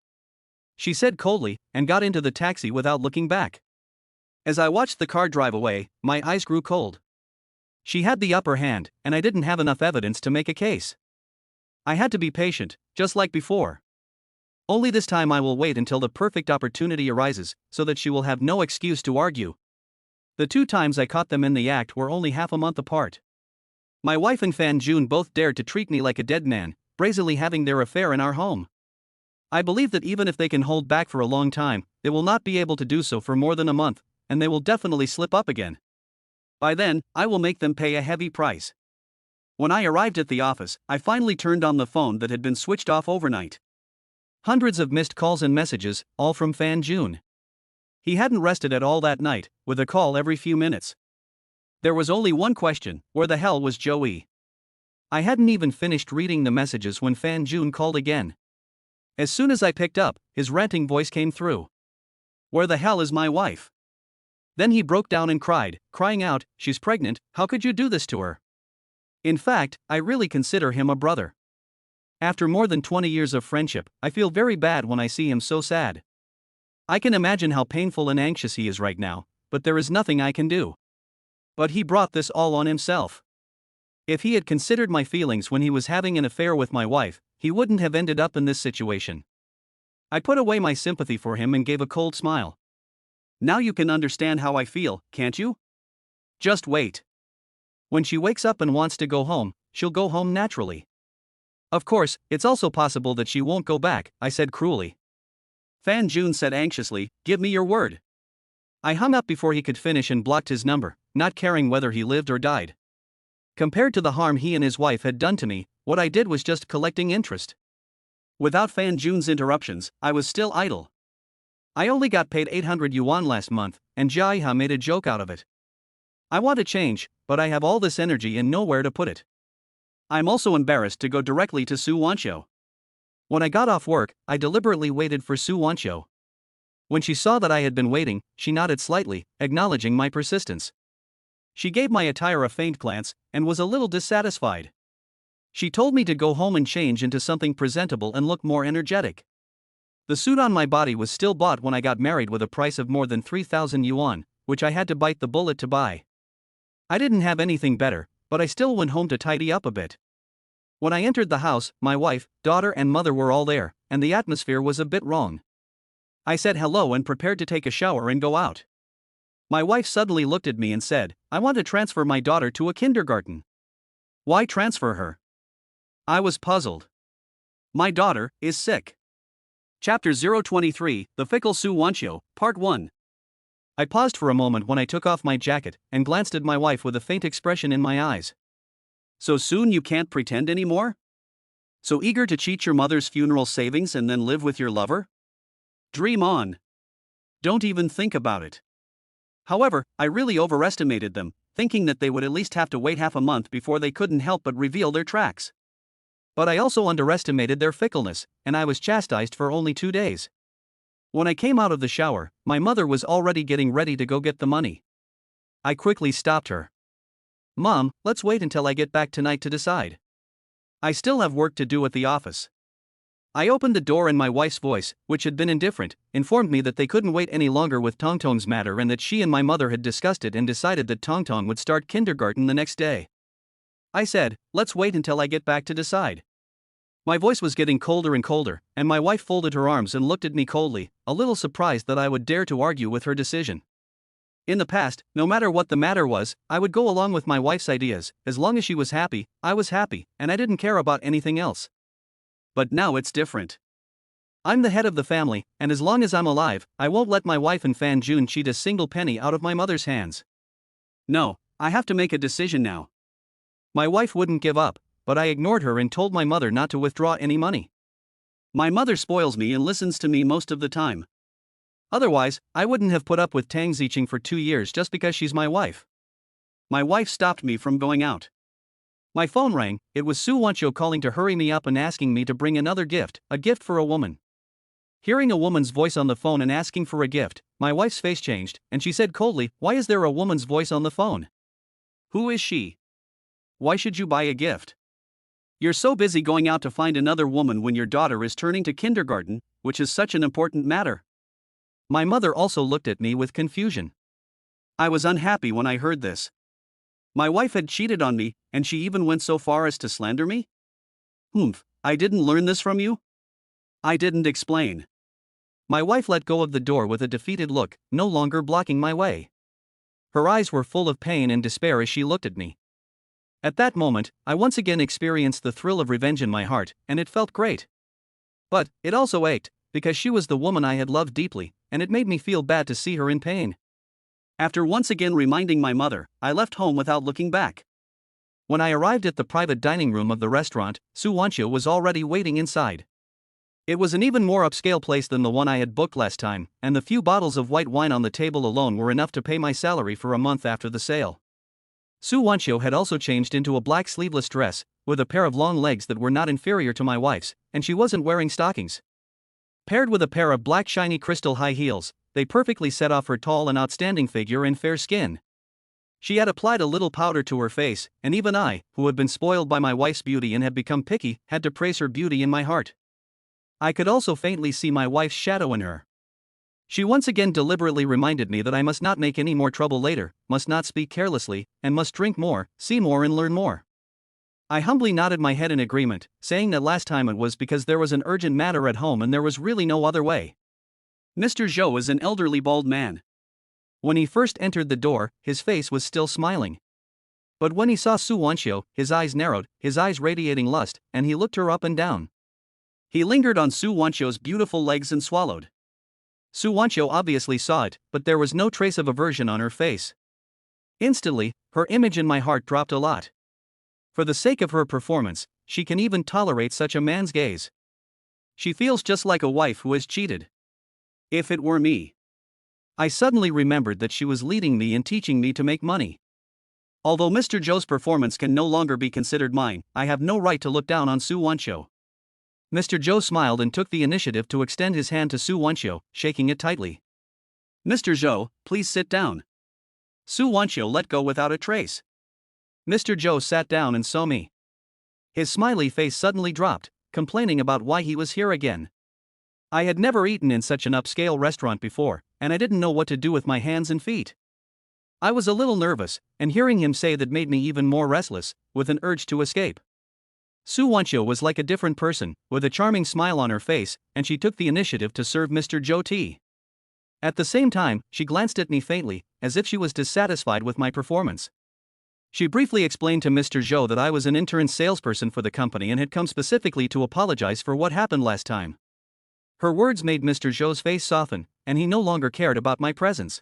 she said coldly, and got into the taxi without looking back. As I watched the car drive away, my eyes grew cold. She had the upper hand, and I didn't have enough evidence to make a case. I had to be patient, just like before. Only this time I will wait until the perfect opportunity arises, so that she will have no excuse to argue. The 2 times I caught them in the act were only half a month apart. My wife and Fan Jun both dared to treat me like a dead man, brazenly having their affair in our home. I believe that even if they can hold back for a long time, they will not be able to do so for more than a month, and they will definitely slip up again. By then, I will make them pay a heavy price. When I arrived at the office, I finally turned on the phone that had been switched off overnight. Hundreds of missed calls and messages, all from Fan Jun. He hadn't rested at all that night, with a call every few minutes. There was only one question: where the hell was Joey? I hadn't even finished reading the messages when Fan Jun called again. As soon as I picked up, his ranting voice came through. "Where the hell is my wife?" Then he broke down and cried, crying out, "She's pregnant, how could you do this to her?" In fact, I really consider him a brother. After more than 20 years of friendship, I feel very bad when I see him so sad. I can imagine how painful and anxious he is right now, but there is nothing I can do. But he brought this all on himself. If he had considered my feelings when he was having an affair with my wife, he wouldn't have ended up in this situation. I put away my sympathy for him and gave a cold smile. "Now you can understand how I feel, can't you? Just wait. When she wakes up and wants to go home, she'll go home naturally. Of course, it's also possible that she won't go back," I said cruelly. Fan Jun said anxiously, "Give me your word." I hung up before he could finish and blocked his number, not caring whether he lived or died. Compared to the harm he and his wife had done to me, what I did was just collecting interest. Without Fan Jun's interruptions, I was still idle. I only got paid 800 yuan last month, and Jaiha made a joke out of it. I want to change, but I have all this energy and nowhere to put it. I'm also embarrassed to go directly to Su Wanqiu. When I got off work, I deliberately waited for Su Wanqiu. When she saw that I had been waiting, she nodded slightly, acknowledging my persistence. She gave my attire a faint glance, and was a little dissatisfied. She told me to go home and change into something presentable and look more energetic. The suit on my body was still bought when I got married with a price of more than 3,000 yuan, which I had to bite the bullet to buy. I didn't have anything better, but I still went home to tidy up a bit. When I entered the house, my wife, daughter and mother were all there, and the atmosphere was a bit wrong. I said hello and prepared to take a shower and go out. My wife suddenly looked at me and said, I want to transfer my daughter to a kindergarten. Why transfer her? I was puzzled. My daughter is sick. Chapter 023, The Fickle Su Wanchio, Part 1. I paused for a moment when I took off my jacket and glanced at my wife with a faint expression in my eyes. So soon you can't pretend anymore? So eager to cheat your mother's funeral savings and then live with your lover? Dream on. Don't even think about it. However, I really overestimated them, thinking that they would at least have to wait half a month before they couldn't help but reveal their tracks. But I also underestimated their fickleness, and I was chastised for only 2 days. When I came out of the shower, my mother was already getting ready to go get the money. I quickly stopped her. Mom, let's wait until I get back tonight to decide. I still have work to do at the office. I opened the door and my wife's voice, which had been indifferent, informed me that they couldn't wait any longer with Tongtong's matter and that she and my mother had discussed it and decided that Tongtong would start kindergarten the next day. I said, let's wait until I get back to decide. My voice was getting colder and colder, and my wife folded her arms and looked at me coldly, a little surprised that I would dare to argue with her decision. In the past, no matter what the matter was, I would go along with my wife's ideas. As long as she was happy, I was happy, and I didn't care about anything else. But now it's different. I'm the head of the family, and as long as I'm alive, I won't let my wife and Fan Jun cheat a single penny out of my mother's hands. No, I have to make a decision now. My wife wouldn't give up, but I ignored her and told my mother not to withdraw any money. My mother spoils me and listens to me most of the time. Otherwise, I wouldn't have put up with Tang Zicheng for 2 years just because she's my wife. My wife stopped me from going out. My phone rang. It was Su Wanchio calling to hurry me up and asking me to bring another gift, a gift for a woman. Hearing a woman's voice on the phone and asking for a gift, my wife's face changed, and she said coldly, "Why is there a woman's voice on the phone? Who is she? Why should you buy a gift? You're so busy going out to find another woman when your daughter is turning to kindergarten, which is such an important matter." My mother also looked at me with confusion. I was unhappy when I heard this. My wife had cheated on me, and she even went so far as to slander me? I didn't learn this from you? I didn't explain. My wife let go of the door with a defeated look, no longer blocking my way. Her eyes were full of pain and despair as she looked at me. At that moment, I once again experienced the thrill of revenge in my heart, and it felt great. But it also ached, because she was the woman I had loved deeply, and it made me feel bad to see her in pain. After once again reminding my mother, I left home without looking back. When I arrived at the private dining room of the restaurant, Su Wanchio was already waiting inside. It was an even more upscale place than the one I had booked last time, and the few bottles of white wine on the table alone were enough to pay my salary for a month after the sale. Su Wanchio had also changed into a black sleeveless dress, with a pair of long legs that were not inferior to my wife's, and she wasn't wearing stockings. Paired with a pair of black shiny crystal high heels, they perfectly set off her tall and outstanding figure and fair skin. She had applied a little powder to her face, and even I, who had been spoiled by my wife's beauty and had become picky, had to praise her beauty in my heart. I could also faintly see my wife's shadow in her. She once again deliberately reminded me that I must not make any more trouble later, must not speak carelessly, and must drink more, see more and learn more. I humbly nodded my head in agreement, saying that last time it was because there was an urgent matter at home and there was really no other way. Mr. Zhou is an elderly bald man. When he first entered the door, his face was still smiling. But when he saw Su Wanchio, his eyes narrowed, his eyes radiating lust, and he looked her up and down. He lingered on Su Wanchio's beautiful legs and swallowed. Su Wanchio obviously saw it, but there was no trace of aversion on her face. Instantly, her image in my heart dropped a lot. For the sake of her performance, she can even tolerate such a man's gaze. She feels just like a wife who has cheated. If it were me. I suddenly remembered that she was leading me and teaching me to make money. Although Mr. Zhou's performance can no longer be considered mine, I have no right to look down on Su Wanchio. Mr. Zhou smiled and took the initiative to extend his hand to Su Wanchio, shaking it tightly. "Mr. Zhou, please sit down." Su Wanchio let go without a trace. Mr. Zhou sat down and saw me. His smiley face suddenly dropped, complaining about why he was here again. I had never eaten in such an upscale restaurant before, and I didn't know what to do with my hands and feet. I was a little nervous, and hearing him say that made me even more restless, with an urge to escape. Su Wanchio was like a different person, with a charming smile on her face, and she took the initiative to serve Mr. Zhou tea. At the same time, she glanced at me faintly, as if she was dissatisfied with my performance. She briefly explained to Mr. Zhou that I was an intern salesperson for the company and had come specifically to apologize for what happened last time. Her words made Mr. Zhou's face soften, and he no longer cared about my presence.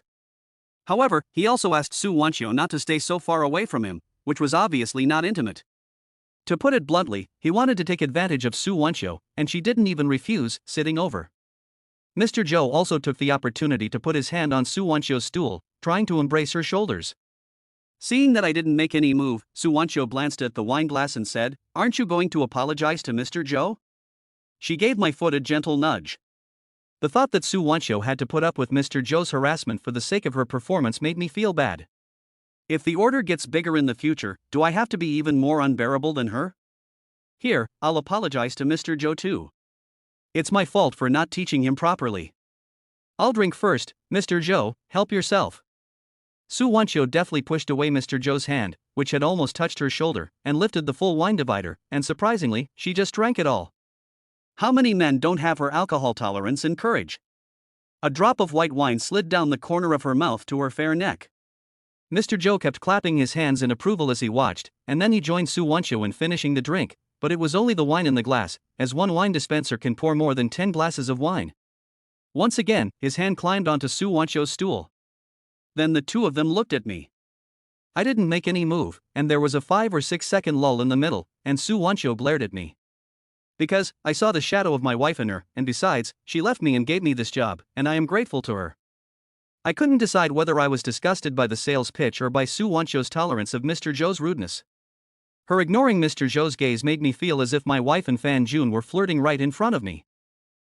However, he also asked Su Wanchio not to stay so far away from him, which was obviously not intimate. To put it bluntly, he wanted to take advantage of Su Wanchio, and she didn't even refuse, sitting over. Mr. Zhou also took the opportunity to put his hand on Su Wanchio's stool, trying to embrace her shoulders. Seeing that I didn't make any move, Su Wanchio glanced at the wine glass and said, "Aren't you going to apologize to Mr. Zhou?" She gave my foot a gentle nudge. The thought that Su Wanchio had to put up with Mr. Zhou's harassment for the sake of her performance made me feel bad. If the order gets bigger in the future, do I have to be even more unbearable than her? Here, I'll apologize to Mr. Zhou too. It's my fault for not teaching him properly. I'll drink first, Mr. Zhou, help yourself. Su Wanchio deftly pushed away Mr. Zhou's hand, which had almost touched her shoulder, and lifted the full wine divider, and surprisingly, she just drank it all. How many men don't have her alcohol tolerance and courage? A drop of white wine slid down the corner of her mouth to her fair neck. Mr. Zhou kept clapping his hands in approval as he watched, and then he joined Su Wanchio in finishing the drink, but it was only the wine in the glass, as one wine dispenser can pour more than 10 glasses of wine. Once again, his hand climbed onto Su Wanchio's stool. Then the two of them looked at me. I didn't make any move, and there was a 5 or 6 second lull in the middle, and Su Wanchio glared at me. Because, I saw the shadow of my wife in her, and besides, she left me and gave me this job, and I am grateful to her. I couldn't decide whether I was disgusted by the sales pitch or by Su Wanchio's tolerance of Mr. Zhou's rudeness. Her ignoring Mr. Zhou's gaze made me feel as if my wife and Fan Jun were flirting right in front of me.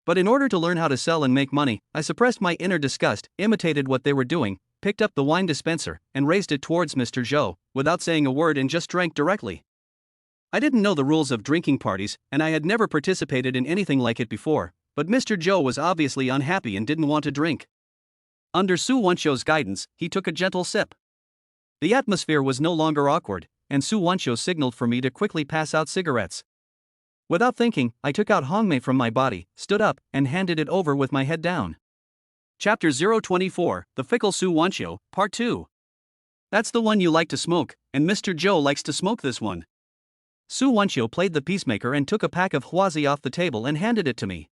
But in order to learn how to sell and make money, I suppressed my inner disgust, imitated what they were doing, picked up the wine dispenser, and raised it towards Mr. Zhou, without saying a word, and just drank directly. I didn't know the rules of drinking parties, and I had never participated in anything like it before, but Mr. Zhou was obviously unhappy and didn't want to drink. Under Su Wanchio's guidance, he took a gentle sip. The atmosphere was no longer awkward, and Su Wanchio signaled for me to quickly pass out cigarettes. Without thinking, I took out Hongmei from my body, stood up, and handed it over with my head down. Chapter 024, The Fickle Su Wanchio, Part 2. That's the one you like to smoke, and Mr. Zhou likes to smoke this one. Su Wanchio played the peacemaker and took a pack of Huazi off the table and handed it to me.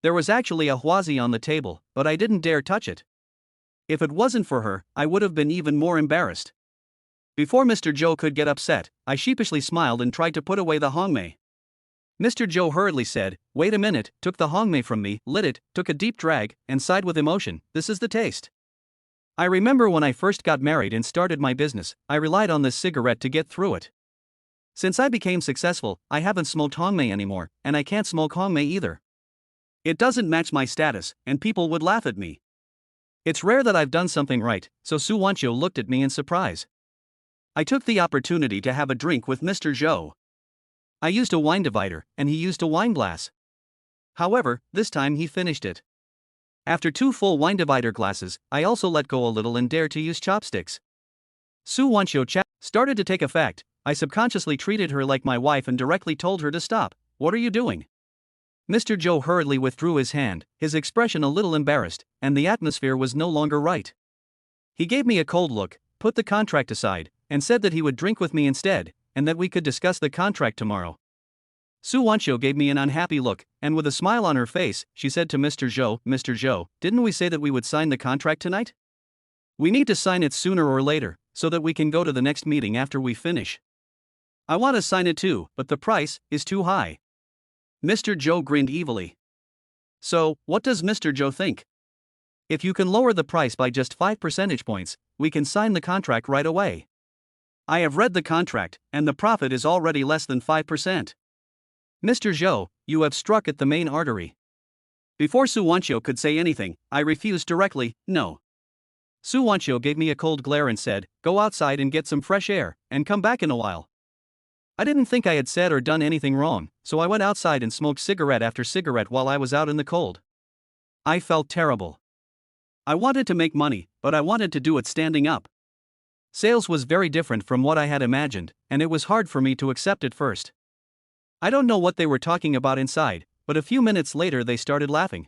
There was actually a Huazi on the table, but I didn't dare touch it. If it wasn't for her, I would have been even more embarrassed. Before Mr. Zhou could get upset, I sheepishly smiled and tried to put away the Hongmei. Mr. Zhou hurriedly said, "Wait a minute," took the Hongmei from me, lit it, took a deep drag, and sighed with emotion, "This is the taste." I remember when I first got married and started my business, I relied on this cigarette to get through it. Since I became successful, I haven't smoked Hongmei anymore, and I can't smoke Hongmei either. It doesn't match my status, and people would laugh at me. It's rare that I've done something right, so Su Wanchio looked at me in surprise. I took the opportunity to have a drink with Mr. Zhou. I used a wine divider, and he used a wine glass. However, this time he finished it. After 2 full wine divider glasses, I also let go a little and dared to use chopsticks. Su Wanchio started to take effect. I subconsciously treated her like my wife and directly told her to stop. "What are you doing?" Mr. Zhou hurriedly withdrew his hand, his expression a little embarrassed, and the atmosphere was no longer right. He gave me a cold look, put the contract aside, and said that he would drink with me instead, and that we could discuss the contract tomorrow. Su Wanchio gave me an unhappy look, and with a smile on her face, she said to Mr. Zhou, "Mr. Zhou, didn't we say that we would sign the contract tonight? We need to sign it sooner or later, so that we can go to the next meeting after we finish. I want to sign it too, but the price is too high." Mr. Zhou grinned evilly. "So, what does Mr. Zhou think? If you can lower the price by just 5 percentage points, we can sign the contract right away. I have read the contract, and the profit is already less than 5%. Mr. Zhou, you have struck at the main artery." Before Su Wanchio could say anything, I refused directly, "No." Su Wanchio gave me a cold glare and said, "Go outside and get some fresh air, and come back in a while." I didn't think I had said or done anything wrong, so I went outside and smoked cigarette after cigarette while I was out in the cold. I felt terrible. I wanted to make money, but I wanted to do it standing up. Sales was very different from what I had imagined, and it was hard for me to accept at first. I don't know what they were talking about inside, but a few minutes later they started laughing.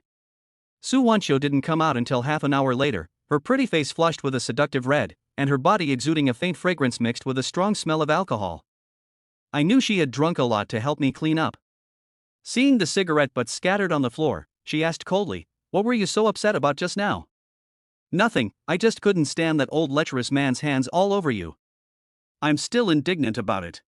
Su Wancho didn't come out until half an hour later, her pretty face flushed with a seductive red, and her body exuding a faint fragrance mixed with a strong smell of alcohol. I knew she had drunk a lot to help me clean up. Seeing the cigarette butts scattered on the floor, she asked coldly, "What were you so upset about just now?" "Nothing, I just couldn't stand that old lecherous man's hands all over you. I'm still indignant about it."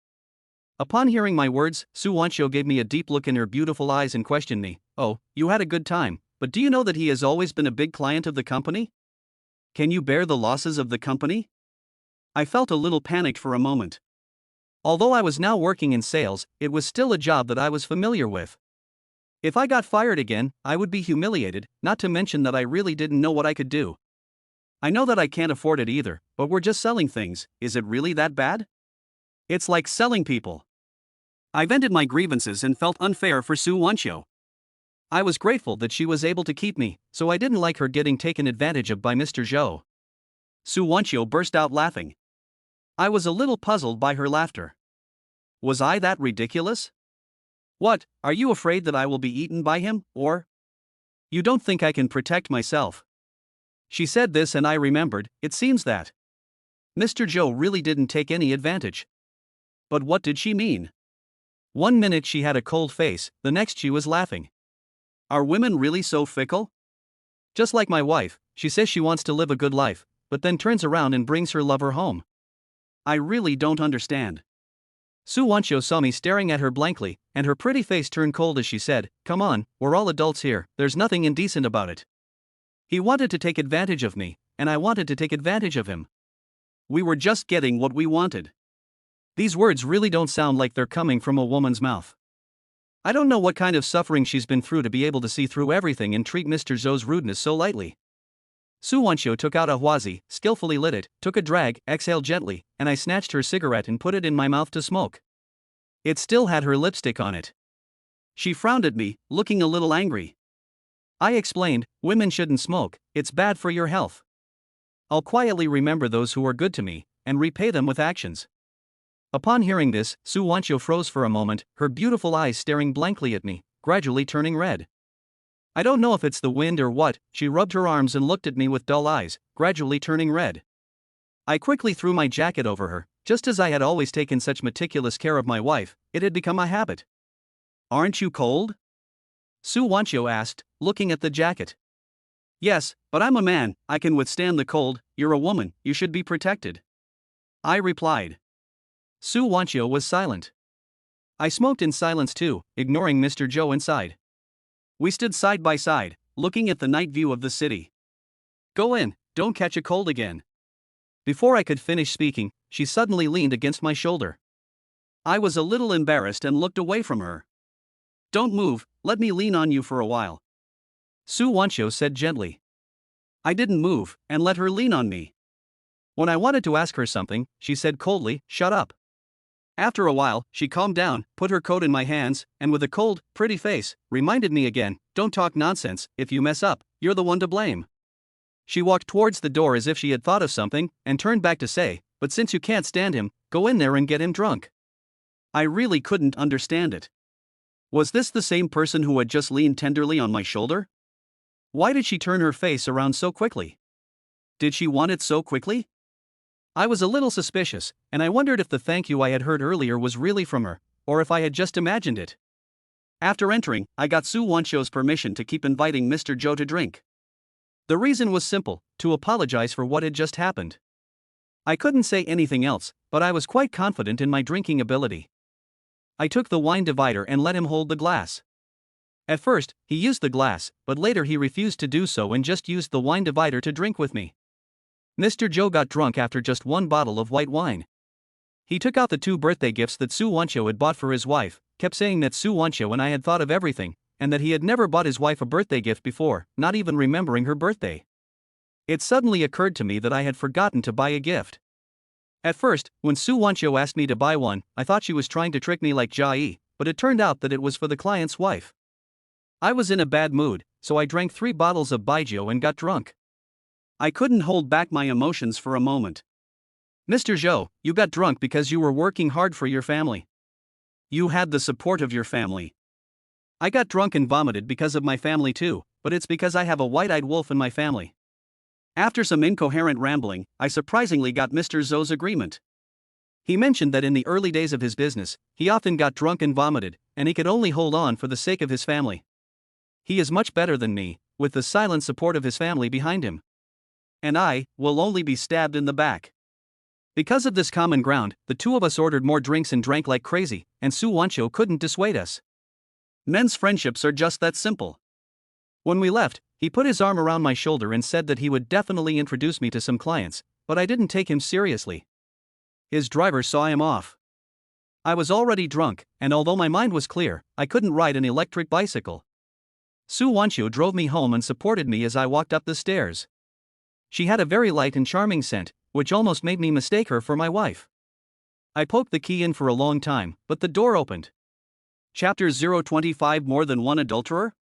Upon hearing my words, Su Wancho gave me a deep look in her beautiful eyes and questioned me, "Oh, you had a good time, but do you know that he has always been a big client of the company? Can you bear the losses of the company?" I felt a little panicked for a moment. Although I was now working in sales, it was still a job that I was familiar with. If I got fired again, I would be humiliated, not to mention that I really didn't know what I could do. "I know that I can't afford it either, but we're just selling things, is it really that bad?" "It's like selling people." I vented my grievances and felt unfair for Su Wancho. I was grateful that she was able to keep me, so I didn't like her getting taken advantage of by Mr. Zhou. Su Wancho burst out laughing. I was a little puzzled by her laughter. Was I that ridiculous? "What, are you afraid that I will be eaten by him, or? You don't think I can protect myself?" She said this and I remembered, it seems that Mr. Zhou really didn't take any advantage. But what did she mean? One minute she had a cold face, the next she was laughing. Are women really so fickle? Just like my wife, she says she wants to live a good life, but then turns around and brings her lover home. I really don't understand. Su Wancho saw me staring at her blankly, and her pretty face turned cold as she said, "Come on, we're all adults here, there's nothing indecent about it." He wanted to take advantage of me, and I wanted to take advantage of him. We were just getting what we wanted. These words really don't sound like they're coming from a woman's mouth. I don't know what kind of suffering she's been through to be able to see through everything and treat Mr. Zhou's rudeness so lightly. Su Wancho took out a huazi, skillfully lit it, took a drag, exhaled gently, and I snatched her cigarette and put it in my mouth to smoke. It still had her lipstick on it. She frowned at me, looking a little angry. I explained, "Women shouldn't smoke, it's bad for your health. I'll quietly remember those who are good to me, and repay them with actions." Upon hearing this, Su Wancho froze for a moment, her beautiful eyes staring blankly at me, gradually turning red. I don't know if it's the wind or what, she rubbed her arms and looked at me with dull eyes, gradually turning red. I quickly threw my jacket over her, just as I had always taken such meticulous care of my wife, it had become a habit. "Aren't you cold?" Su Wancho asked, looking at the jacket. "Yes, but I'm a man, I can withstand the cold, you're a woman, you should be protected," I replied. Su Wancho was silent. I smoked in silence too, ignoring Mr. Zhou inside. We stood side by side, looking at the night view of the city. "Go in, don't catch a cold again." Before I could finish speaking, she suddenly leaned against my shoulder. I was a little embarrassed and looked away from her. "Don't move, let me lean on you for a while," Su Wancho said gently. I didn't move, and let her lean on me. When I wanted to ask her something, she said coldly, "Shut up." After a while, she calmed down, put her coat in my hands, and with a cold, pretty face, reminded me again, "Don't talk nonsense, if you mess up, you're the one to blame." She walked towards the door as if she had thought of something, and turned back to say, "But since you can't stand him, go in there and get him drunk." I really couldn't understand it. Was this the same person who had just leaned tenderly on my shoulder? Why did she turn her face around so quickly? Did she want it so quickly? I was a little suspicious, and I wondered if the thank you I had heard earlier was really from her, or if I had just imagined it. After entering, I got Su Wancho's permission to keep inviting Mr. Zhou to drink. The reason was simple, to apologize for what had just happened. I couldn't say anything else, but I was quite confident in my drinking ability. I took the wine divider and let him hold the glass. At first, he used the glass, but later he refused to do so and just used the wine divider to drink with me. Mr. Zhou got drunk after just one bottle of white wine. He took out the 2 birthday gifts that Su Wancho had bought for his wife, kept saying that Su Wancho and I had thought of everything, and that he had never bought his wife a birthday gift before, not even remembering her birthday. It suddenly occurred to me that I had forgotten to buy a gift. At first, when Su Wancho asked me to buy one, I thought she was trying to trick me like Jia Yi, but it turned out that it was for the client's wife. I was in a bad mood, so I drank 3 bottles of baijiu and got drunk. I couldn't hold back my emotions for a moment. "Mr. Zhou, you got drunk because you were working hard for your family." You had the support of your family. I got drunk and vomited because of my family too, but it's because I have a white-eyed wolf in my family. After some incoherent rambling, I surprisingly got Mr. Zhou's agreement. He mentioned that in the early days of his business, he often got drunk and vomited, and he could only hold on for the sake of his family. He is much better than me, with the silent support of his family behind him. And I will only be stabbed in the back. Because of this common ground, the two of us ordered more drinks and drank like crazy, and Su Wancho couldn't dissuade us. Men's friendships are just that simple. When we left, he put his arm around my shoulder and said that he would definitely introduce me to some clients, but I didn't take him seriously. His driver saw him off. I was already drunk, and although my mind was clear, I couldn't ride an electric bicycle. Su Wancho drove me home and supported me as I walked up the stairs. She had a very light and charming scent, which almost made me mistake her for my wife. I poked the key in for a long time, but the door opened. Chapter 025 More Than One Adulterer?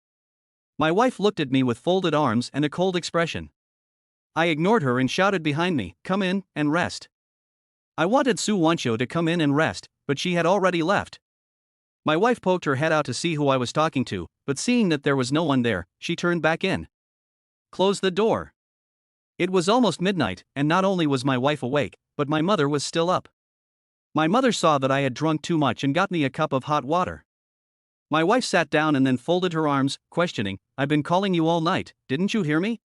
My wife looked at me with folded arms and a cold expression. I ignored her and shouted behind me, "Come in and rest." I wanted Su Wancho to come in and rest, but she had already left. My wife poked her head out to see who I was talking to, but seeing that there was no one there, she turned back in. Close the door. It was almost midnight, and not only was my wife awake, but my mother was still up. My mother saw that I had drunk too much and got me a cup of hot water. My wife sat down and then folded her arms, questioning, "I've been calling you all night, didn't you hear me?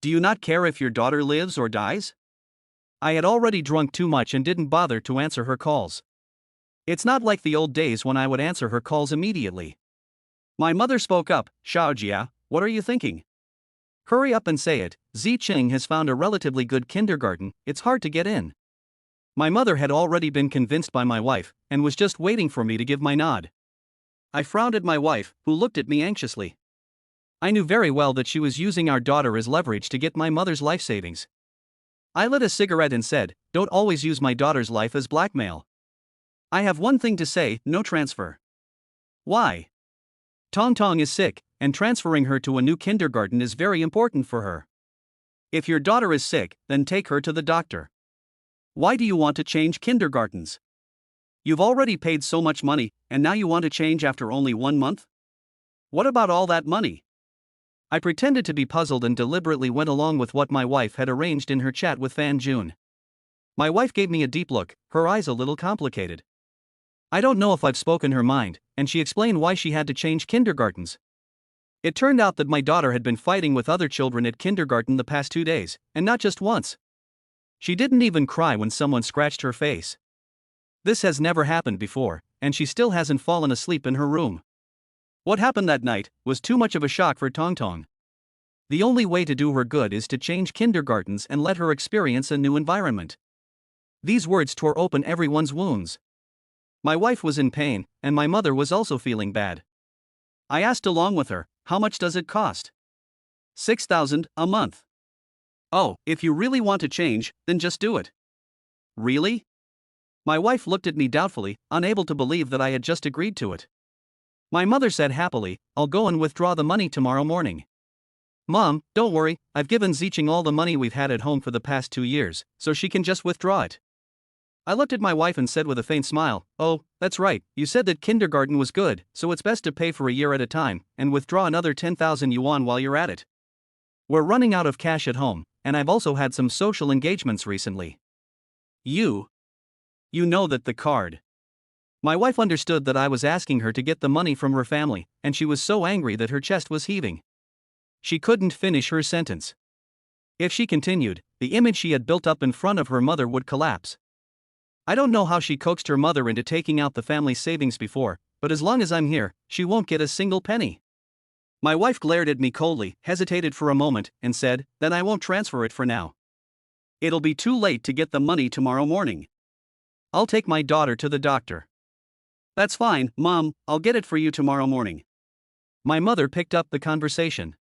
Do you not care if your daughter lives or dies?" I had already drunk too much and didn't bother to answer her calls. It's not like the old days when I would answer her calls immediately. My mother spoke up, "Xiaojia, what are you thinking? Hurry up and say it, Ziqing has found a relatively good kindergarten, it's hard to get in." My mother had already been convinced by my wife, and was just waiting for me to give my nod. I frowned at my wife, who looked at me anxiously. I knew very well that she was using our daughter as leverage to get my mother's life savings. I lit a cigarette and said, "Don't always use my daughter's life as blackmail. I have one thing to say, no transfer." "Why?" "Tong Tong is sick, and transferring her to a new kindergarten is very important for her. If your daughter is sick, then take her to the doctor." "Why do you want to change kindergartens? You've already paid so much money, and now you want to change after only 1 month? What about all that money?" I pretended to be puzzled and deliberately went along with what my wife had arranged in her chat with Fan Jun. My wife gave me a deep look, her eyes a little complicated. I don't know if I've spoken her mind, and she explained why she had to change kindergartens. It turned out that my daughter had been fighting with other children at kindergarten the past 2 days, and not just once. She didn't even cry when someone scratched her face. This has never happened before, and she still hasn't fallen asleep in her room. What happened that night was too much of a shock for Tong Tong. The only way to do her good is to change kindergartens and let her experience a new environment. These words tore open everyone's wounds. My wife was in pain, and my mother was also feeling bad. I asked along with her, "How much does it cost?" 6,000 a month. "Oh, if you really want to change, then just do it." "Really?" My wife looked at me doubtfully, unable to believe that I had just agreed to it. My mother said happily, "I'll go and withdraw the money tomorrow morning." "Mom, don't worry, I've given Ziqing all the money we've had at home for the past 2 years, so she can just withdraw it." I looked at my wife and said with a faint smile, "Oh, that's right, you said that kindergarten was good, so it's best to pay for a year at a time, and withdraw another 10,000 yuan while you're at it. We're running out of cash at home, and I've also had some social engagements recently." You know that the card. My wife understood that I was asking her to get the money from her family, and she was so angry that her chest was heaving. She couldn't finish her sentence. If she continued, the image she had built up in front of her mother would collapse. I don't know how she coaxed her mother into taking out the family savings before, but as long as I'm here, she won't get a single penny. My wife glared at me coldly, hesitated for a moment, and said, "Then I won't transfer it for now. It'll be too late to get the money tomorrow morning. I'll take my daughter to the doctor." "That's fine, Mom, I'll get it for you tomorrow morning." My mother picked up the conversation.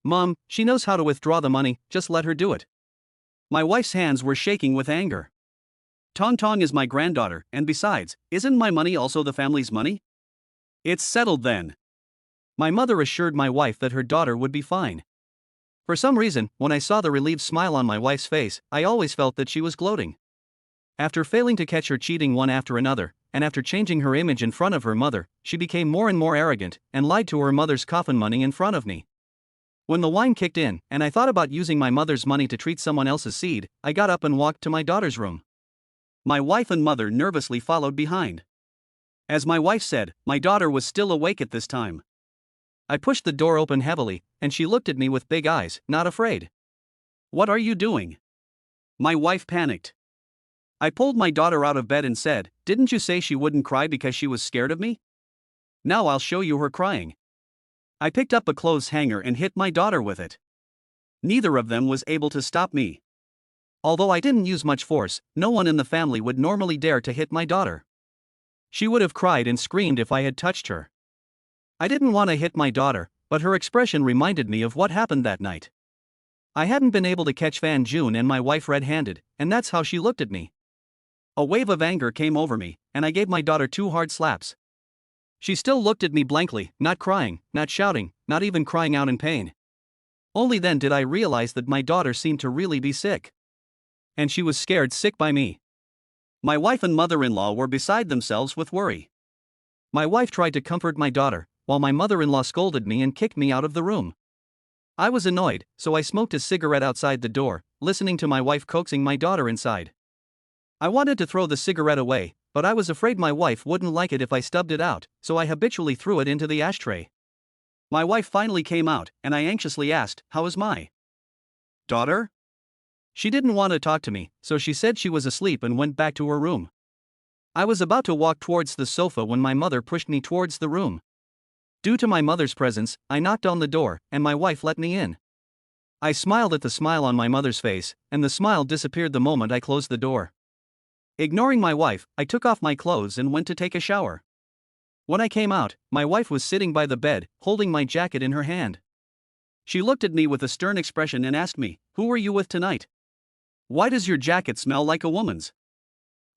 "Mom, she knows how to withdraw the money, just let her do it." My wife's hands were shaking with anger. "Tong Tong is my granddaughter, and besides, isn't my money also the family's money? It's settled then." My mother assured my wife that her daughter would be fine. For some reason, when I saw the relieved smile on my wife's face, I always felt that she was gloating. After failing to catch her cheating one after another, and after changing her image in front of her mother, she became more and more arrogant and lied to her mother's coffin money in front of me. When the wine kicked in and I thought about using my mother's money to treat someone else's seed, I got up and walked to my daughter's room. My wife and mother nervously followed behind. As my wife said, my daughter was still awake at this time. I pushed the door open heavily, and she looked at me with big eyes, not afraid. "What are you doing?" My wife panicked. I pulled my daughter out of bed and said, "Didn't you say she wouldn't cry because she was scared of me? Now I'll show you her crying." I picked up a clothes hanger and hit my daughter with it. Neither of them was able to stop me. Although I didn't use much force, no one in the family would normally dare to hit my daughter. She would have cried and screamed if I had touched her. I didn't want to hit my daughter, but her expression reminded me of what happened that night. I hadn't been able to catch Fan June and my wife red-handed, and that's how she looked at me. A wave of anger came over me, and I gave my daughter 2 hard slaps. She still looked at me blankly, not crying, not shouting, not even crying out in pain. Only then did I realize that my daughter seemed to really be sick. And she was scared sick by me. My wife and mother-in-law were beside themselves with worry. My wife tried to comfort my daughter, while my mother-in-law scolded me and kicked me out of the room. I was annoyed, so I smoked a cigarette outside the door, listening to my wife coaxing my daughter inside. I wanted to throw the cigarette away, but I was afraid my wife wouldn't like it if I stubbed it out, so I habitually threw it into the ashtray. My wife finally came out, and I anxiously asked, "How is my daughter?" She didn't want to talk to me, so she said she was asleep and went back to her room. I was about to walk towards the sofa when my mother pushed me towards the room. Due to my mother's presence, I knocked on the door, and my wife let me in. I smiled at the smile on my mother's face, and the smile disappeared the moment I closed the door. Ignoring my wife, I took off my clothes and went to take a shower. When I came out, my wife was sitting by the bed, holding my jacket in her hand. She looked at me with a stern expression and asked me, "Who were you with tonight? Why does your jacket smell like a woman's?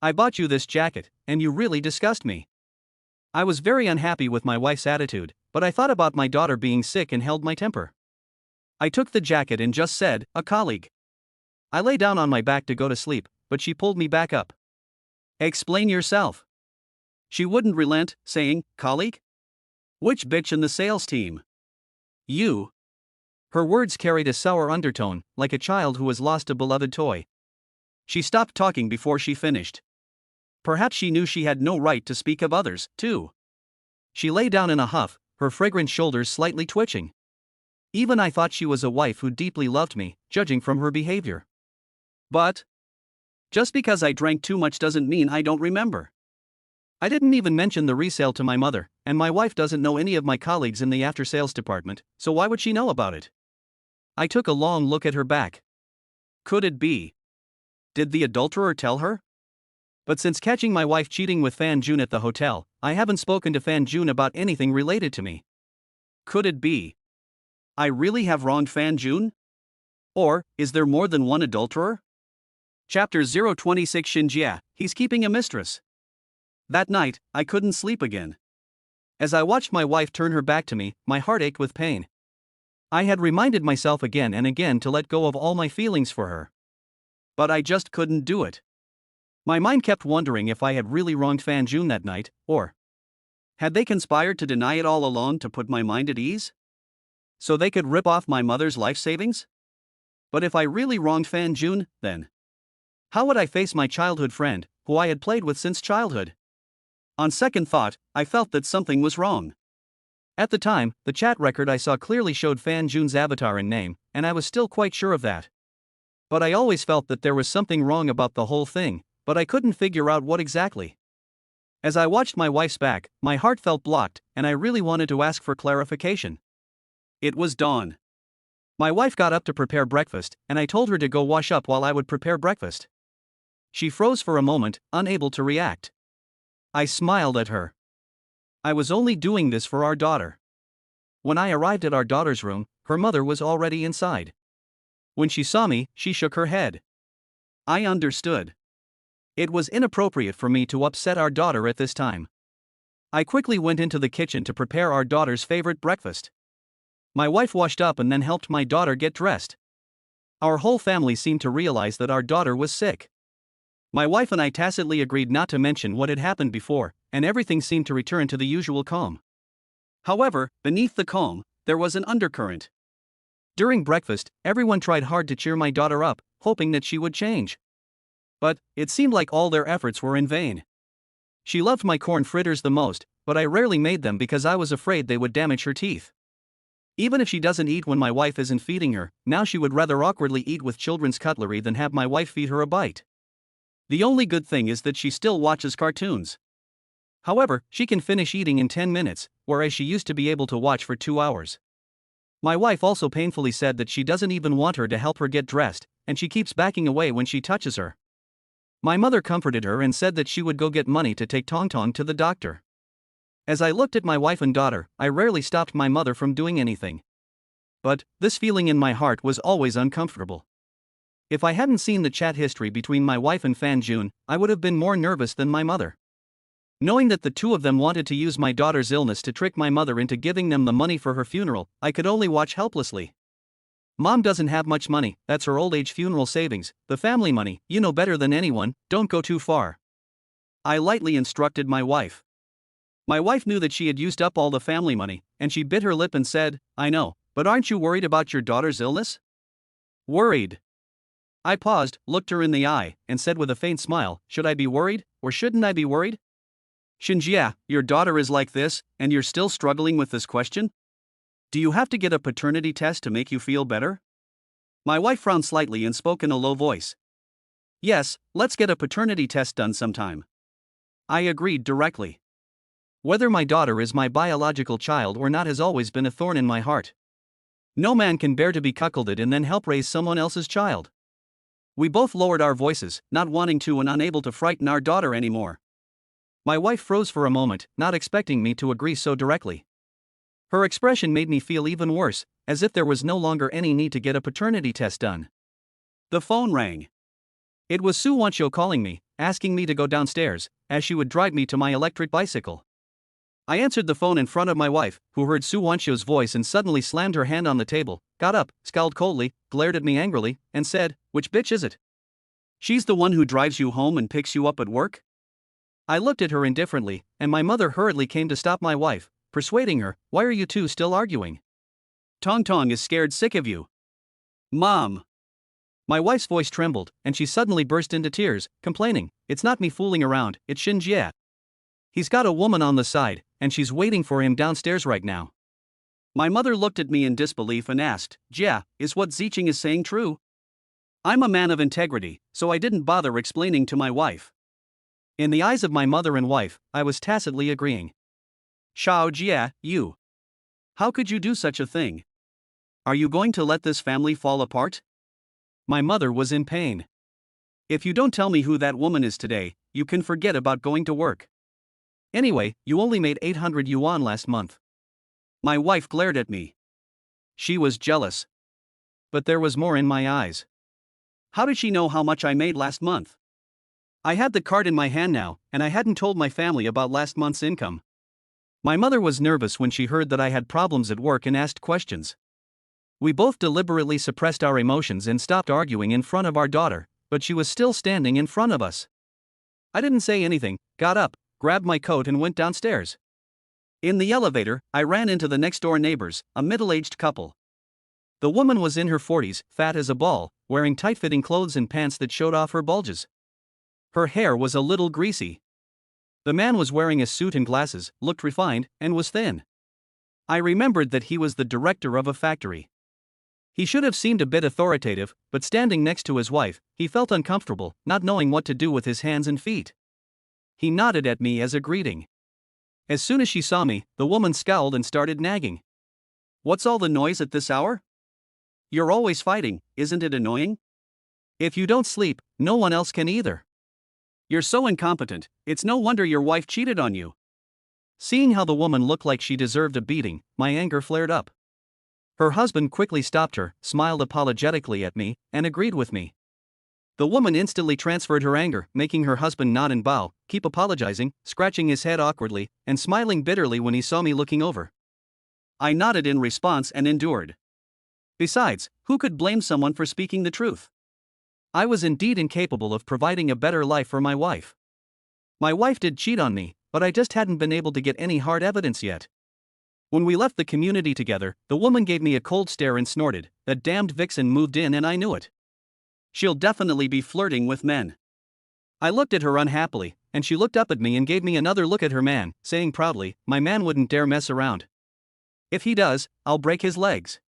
I bought you this jacket, and you really disgust me." I was very unhappy with my wife's attitude, but I thought about my daughter being sick and held my temper. I took the jacket and just said, "A colleague." I lay down on my back to go to sleep, but she pulled me back up. "Explain yourself." She wouldn't relent, saying, "Colleague? Which bitch in the sales team? You?" Her words carried a sour undertone, like a child who has lost a beloved toy. She stopped talking before she finished. Perhaps she knew she had no right to speak of others, too. She lay down in a huff, her fragrant shoulders slightly twitching. Even I thought she was a wife who deeply loved me, judging from her behavior. But just because I drank too much doesn't mean I don't remember. I didn't even mention the resale to my mother, and my wife doesn't know any of my colleagues in the after-sales department, so why would she know about it? I took a long look at her back. Could it be? Did the adulterer tell her? But since catching my wife cheating with Fan June at the hotel, I haven't spoken to Fan June about anything related to me. Could it be I really have wronged Fan June? Or is there more than one adulterer? Chapter 026 Shinjia, he's keeping a mistress. That night, I couldn't sleep again. As I watched my wife turn her back to me, my heart ached with pain. I had reminded myself again and again to let go of all my feelings for her. But I just couldn't do it. My mind kept wondering if I had really wronged Fan June that night, or had they conspired to deny it all along to put my mind at ease? So they could rip off my mother's life savings? But if I really wronged Fan June, then how would I face my childhood friend, who I had played with since childhood? On second thought, I felt that something was wrong. At the time, the chat record I saw clearly showed Fan June's avatar and name, and I was still quite sure of that. But I always felt that there was something wrong about the whole thing, but I couldn't figure out what exactly. As I watched my wife's back, my heart felt blocked, and I really wanted to ask for clarification. It was dawn. My wife got up to prepare breakfast, and I told her to go wash up while I would prepare breakfast. She froze for a moment, unable to react. I smiled at her. I was only doing this for our daughter. When I arrived at our daughter's room, her mother was already inside. When she saw me, she shook her head. I understood. It was inappropriate for me to upset our daughter at this time. I quickly went into the kitchen to prepare our daughter's favorite breakfast. My wife washed up and then helped my daughter get dressed. Our whole family seemed to realize that our daughter was sick. My wife and I tacitly agreed not to mention what had happened before, and everything seemed to return to the usual calm. However, beneath the calm, there was an undercurrent. During breakfast, everyone tried hard to cheer my daughter up, hoping that she would change. But it seemed like all their efforts were in vain. She loved my corn fritters the most, but I rarely made them because I was afraid they would damage her teeth. Even if she doesn't eat when my wife isn't feeding her, now she would rather awkwardly eat with children's cutlery than have my wife feed her a bite. The only good thing is that she still watches cartoons. However, she can finish eating in 10 minutes, whereas she used to be able to watch for 2 hours. My wife also painfully said that she doesn't even want her to help her get dressed, and she keeps backing away when she touches her. My mother comforted her and said that she would go get money to take Tong Tong to the doctor. As I looked at my wife and daughter, I rarely stopped my mother from doing anything. But this feeling in my heart was always uncomfortable. If I hadn't seen the chat history between my wife and Fan Jun, I would have been more nervous than my mother. Knowing that the two of them wanted to use my daughter's illness to trick my mother into giving them the money for her funeral, I could only watch helplessly. Mom doesn't have much money, that's her old age funeral savings, the family money, you know better than anyone, don't go too far. I lightly instructed my wife. My wife knew that she had used up all the family money, and she bit her lip and said, I know, but aren't you worried about your daughter's illness? Worried. I paused, looked her in the eye, and said with a faint smile, should I be worried, or shouldn't I be worried? Shinjia, your daughter is like this, and you're still struggling with this question? Do you have to get a paternity test to make you feel better? My wife frowned slightly and spoke in a low voice. Yes, let's get a paternity test done sometime. I agreed directly. Whether my daughter is my biological child or not has always been a thorn in my heart. No man can bear to be cuckolded and then help raise someone else's child. We both lowered our voices, not wanting to and unable to frighten our daughter anymore. My wife froze for a moment, not expecting me to agree so directly. Her expression made me feel even worse, as if there was no longer any need to get a paternity test done. The phone rang. It was Su Wancho calling me, asking me to go downstairs, as she would drive me to my electric bicycle. I answered the phone in front of my wife, who heard Su Wancho's voice and suddenly slammed her hand on the table, got up, scowled coldly, glared at me angrily, and said, which bitch is it? She's the one who drives you home and picks you up at work? I looked at her indifferently, and my mother hurriedly came to stop my wife, persuading her, why are you two still arguing? Tong Tong is scared sick of you. Mom. My wife's voice trembled, and she suddenly burst into tears, complaining, it's not me fooling around, it's Shinjie. He's got a woman on the side, and she's waiting for him downstairs right now. My mother looked at me in disbelief and asked, Jia, is what Ziching is saying true? I'm a man of integrity, so I didn't bother explaining to my wife. In the eyes of my mother and wife, I was tacitly agreeing. Xiao Jia, you. How could you do such a thing? Are you going to let this family fall apart? My mother was in pain. If you don't tell me who that woman is today, you can forget about going to work. Anyway, you only made 800 yuan last month. My wife glared at me. She was jealous. But there was more in my eyes. How did she know how much I made last month? I had the card in my hand now, and I hadn't told my family about last month's income. My mother was nervous when she heard that I had problems at work and asked questions. We both deliberately suppressed our emotions and stopped arguing in front of our daughter, but she was still standing in front of us. I didn't say anything, got up, grabbed my coat and went downstairs. In the elevator, I ran into the next-door neighbors, a middle-aged couple. The woman was in her 40s, fat as a ball, wearing tight-fitting clothes and pants that showed off her bulges. Her hair was a little greasy. The man was wearing a suit and glasses, looked refined, and was thin. I remembered that he was the director of a factory. He should have seemed a bit authoritative, but standing next to his wife, he felt uncomfortable, not knowing what to do with his hands and feet. He nodded at me as a greeting. As soon as she saw me, the woman scowled and started nagging. What's all the noise at this hour? You're always fighting, isn't it annoying? If you don't sleep, no one else can either. You're so incompetent, it's no wonder your wife cheated on you. Seeing how the woman looked like she deserved a beating, my anger flared up. Her husband quickly stopped her, smiled apologetically at me, and agreed with me. The woman instantly transferred her anger, making her husband nod and bow, keep apologizing, scratching his head awkwardly, and smiling bitterly when he saw me looking over. I nodded in response and endured. Besides, who could blame someone for speaking the truth? I was indeed incapable of providing a better life for my wife. My wife did cheat on me, but I just hadn't been able to get any hard evidence yet. When we left the community together, the woman gave me a cold stare and snorted, "That damned vixen moved in and I knew it. She'll definitely be flirting with men." I looked at her unhappily, and she looked up at me and gave me another look at her man, saying proudly, "My man wouldn't dare mess around. If he does, I'll break his legs."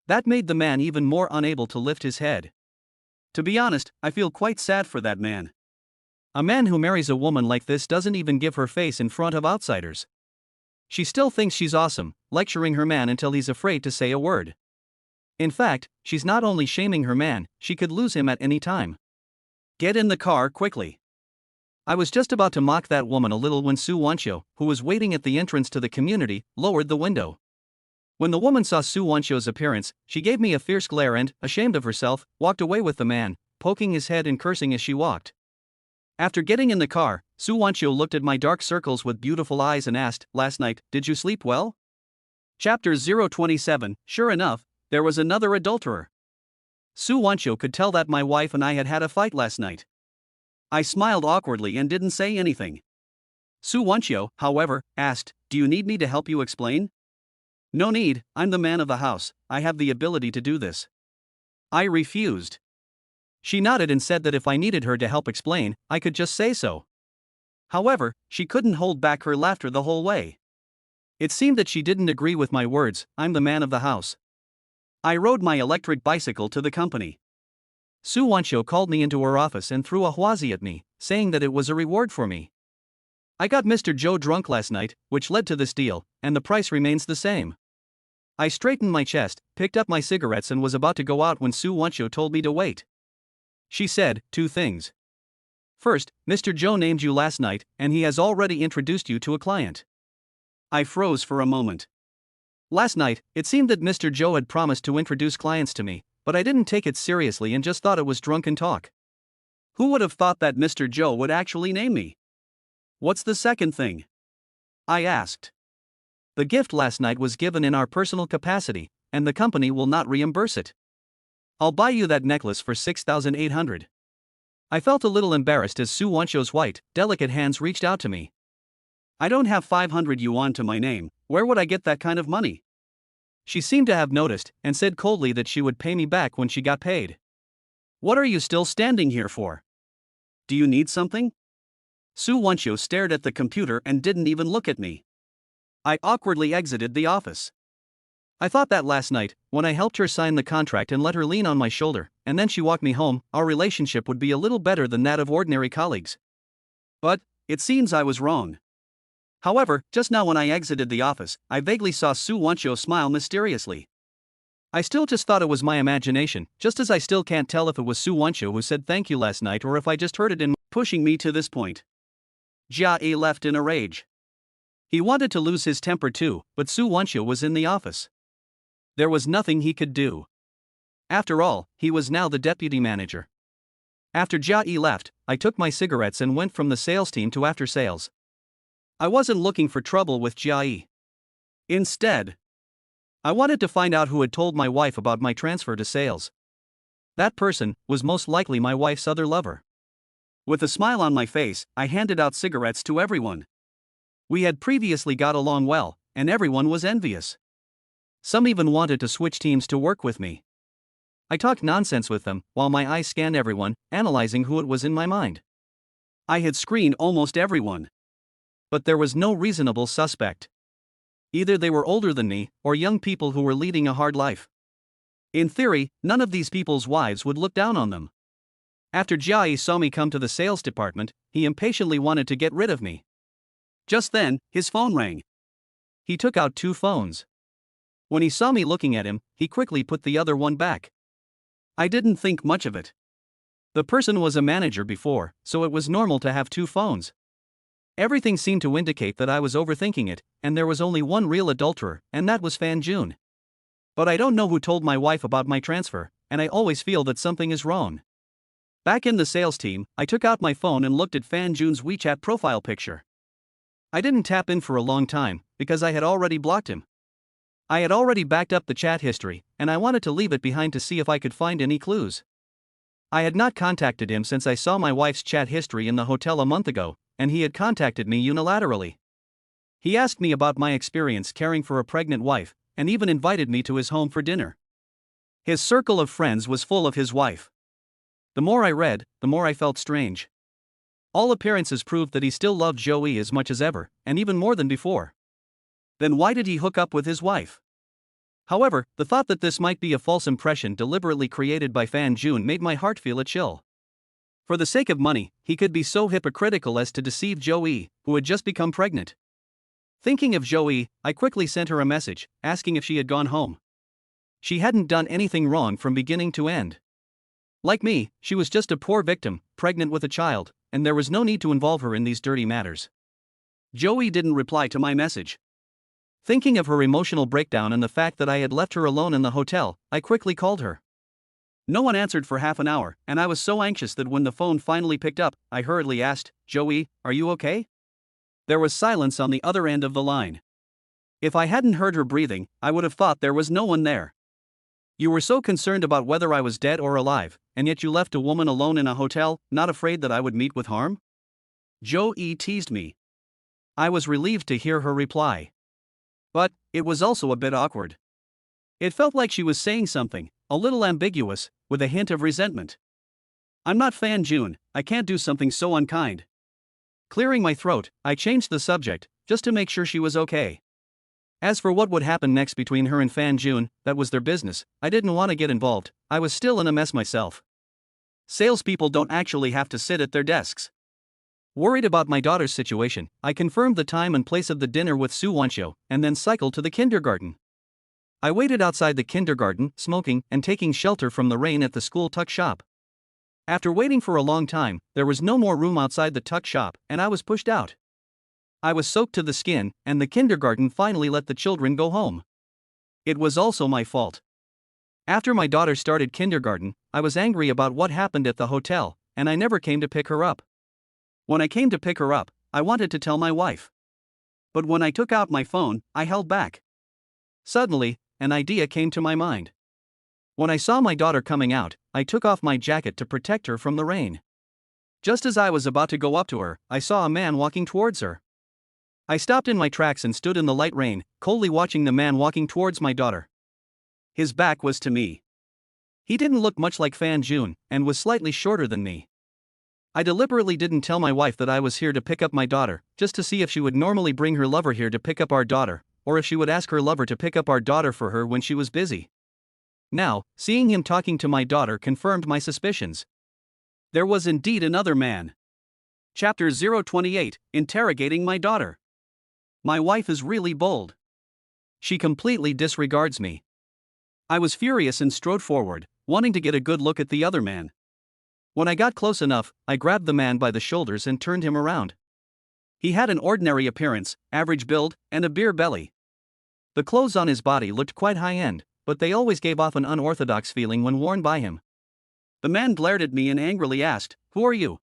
That made the man even more unable to lift his head. To be honest, I feel quite sad for that man. A man who marries a woman like this doesn't even give her face in front of outsiders. She still thinks she's awesome, lecturing her man until he's afraid to say a word. In fact, she's not only shaming her man, she could lose him at any time. "Get in the car quickly." I was just about to mock that woman a little when Su Wancho, who was waiting at the entrance to the community, lowered the window. When the woman saw Su Wancho's appearance, she gave me a fierce glare and, ashamed of herself, walked away with the man, poking his head and cursing as she walked. After getting in the car, Su Wancho looked at my dark circles with beautiful eyes and asked, "Last night, did you sleep well?" Chapter 027. Sure enough, there was another adulterer. Su Wancho could tell that my wife and I had had a fight last night. I smiled awkwardly and didn't say anything. Su Wancho, however, asked, "Do you need me to help you explain?" "No need, I'm the man of the house, I have the ability to do this." I refused. She nodded and said that if I needed her to help explain, I could just say so. However, she couldn't hold back her laughter the whole way. It seemed that she didn't agree with my words, "I'm the man of the house." I rode my electric bicycle to the company. Su Wancho called me into her office and threw a huazi at me, saying that it was a reward for me. "I got Mr. Joe drunk last night, which led to this deal, and the price remains the same." I straightened my chest, picked up my cigarettes and was about to go out when Su Wancho told me to wait. She said, "Two things. First, Mr. Joe named you last night, and he has already introduced you to a client." I froze for a moment. Last night, it seemed that Mr. Joe had promised to introduce clients to me, but I didn't take it seriously and just thought it was drunken talk. Who would have thought that Mr. Joe would actually name me? "What's the second thing?" I asked. "The gift last night was given in our personal capacity, and the company will not reimburse it. I'll buy you that necklace for 6,800. I felt a little embarrassed as Su Wancho's white, delicate hands reached out to me. "I don't have 500 yuan to my name, where would I get that kind of money?" She seemed to have noticed, and said coldly that she would pay me back when she got paid. "What are you still standing here for? Do you need something?" Su Wancho stared at the computer and didn't even look at me. I awkwardly exited the office. I thought that last night, when I helped her sign the contract and let her lean on my shoulder, and then she walked me home, our relationship would be a little better than that of ordinary colleagues. But it seems I was wrong. However, just now when I exited the office, I vaguely saw Su Wancho smile mysteriously. I still just thought it was my imagination, just as I still can't tell if it was Su Wancho who said thank you last night or if I just heard it in pushing me to this point. Jia Yi left in a rage. He wanted to lose his temper too, but Su Wancho was in the office. There was nothing he could do. After all, he was now the deputy manager. After Jia Yi left, I took my cigarettes and went from the sales team to after sales. I wasn't looking for trouble with Jia Yi. Instead, I wanted to find out who had told my wife about my transfer to sales. That person was most likely my wife's other lover. With a smile on my face, I handed out cigarettes to everyone. We had previously got along well, and everyone was envious. Some even wanted to switch teams to work with me. I talked nonsense with them, while my eyes scanned everyone, analyzing who it was in my mind. I had screened almost everyone. But there was no reasonable suspect. Either they were older than me, or young people who were leading a hard life. In theory, none of these people's wives would look down on them. After Jia Yi saw me come to the sales department, he impatiently wanted to get rid of me. Just then, his phone rang. He took out two phones. When he saw me looking at him, he quickly put the other one back. I didn't think much of it. The person was a manager before, so it was normal to have two phones. Everything seemed to indicate that I was overthinking it, and there was only one real adulterer, and that was Fan Jun. But I don't know who told my wife about my transfer, and I always feel that something is wrong. Back in the sales team, I took out my phone and looked at Fan Jun's WeChat profile picture. I didn't tap in for a long time, because I had already blocked him. I had already backed up the chat history, and I wanted to leave it behind to see if I could find any clues. I had not contacted him since I saw my wife's chat history in the hotel a month ago, and he had contacted me unilaterally. He asked me about my experience caring for a pregnant wife, and even invited me to his home for dinner. His circle of friends was full of his wife. The more I read, the more I felt strange. All appearances proved that he still loved Joey as much as ever, and even more than before. Then why did he hook up with his wife? However, the thought that this might be a false impression deliberately created by Fan Jun made my heart feel a chill. For the sake of money, he could be so hypocritical as to deceive Joey, who had just become pregnant. Thinking of Joey, I quickly sent her a message, asking if she had gone home. She hadn't done anything wrong from beginning to end. Like me, she was just a poor victim, pregnant with a child, and there was no need to involve her in these dirty matters. Joey didn't reply to my message. Thinking of her emotional breakdown and the fact that I had left her alone in the hotel, I quickly called her. No one answered for half an hour, and I was so anxious that when the phone finally picked up, I hurriedly asked, "Joey, are you okay?" There was silence on the other end of the line. If I hadn't heard her breathing, I would have thought there was no one there. "You were so concerned about whether I was dead or alive, and yet you left a woman alone in a hotel, not afraid that I would meet with harm?" Joey teased me. I was relieved to hear her reply. But it was also a bit awkward. It felt like she was saying something, a little ambiguous, with a hint of resentment. "I'm not Fan Jun, I can't do something so unkind." Clearing my throat, I changed the subject, just to make sure she was okay. As for what would happen next between her and Fan Jun, that was their business. I didn't want to get involved, I was still in a mess myself. Salespeople don't actually have to sit at their desks. Worried about my daughter's situation, I confirmed the time and place of the dinner with Su Wanxiu, and then cycled to the kindergarten. I waited outside the kindergarten, smoking and taking shelter from the rain at the school tuck shop. After waiting for a long time, there was no more room outside the tuck shop, and I was pushed out. I was soaked to the skin, and the kindergarten finally let the children go home. It was also my fault. After my daughter started kindergarten, I was angry about what happened at the hotel, and I never came to pick her up. When I came to pick her up, I wanted to tell my wife. But when I took out my phone, I held back. Suddenly, an idea came to my mind. When I saw my daughter coming out, I took off my jacket to protect her from the rain. Just as I was about to go up to her, I saw a man walking towards her. I stopped in my tracks and stood in the light rain, coldly watching the man walking towards my daughter. His back was to me. He didn't look much like Fan Jun, and was slightly shorter than me. I deliberately didn't tell my wife that I was here to pick up my daughter, just to see if she would normally bring her lover here to pick up our daughter, or if she would ask her lover to pick up our daughter for her when she was busy. Now, seeing him talking to my daughter confirmed my suspicions. There was indeed another man. Chapter 028, Interrogating My Daughter. My wife is really bold. She completely disregards me. I was furious and strode forward, wanting to get a good look at the other man. When I got close enough, I grabbed the man by the shoulders and turned him around. He had an ordinary appearance, average build, and a beer belly. The clothes on his body looked quite high-end, but they always gave off an unorthodox feeling when worn by him. The man glared at me and angrily asked, "Who are you?"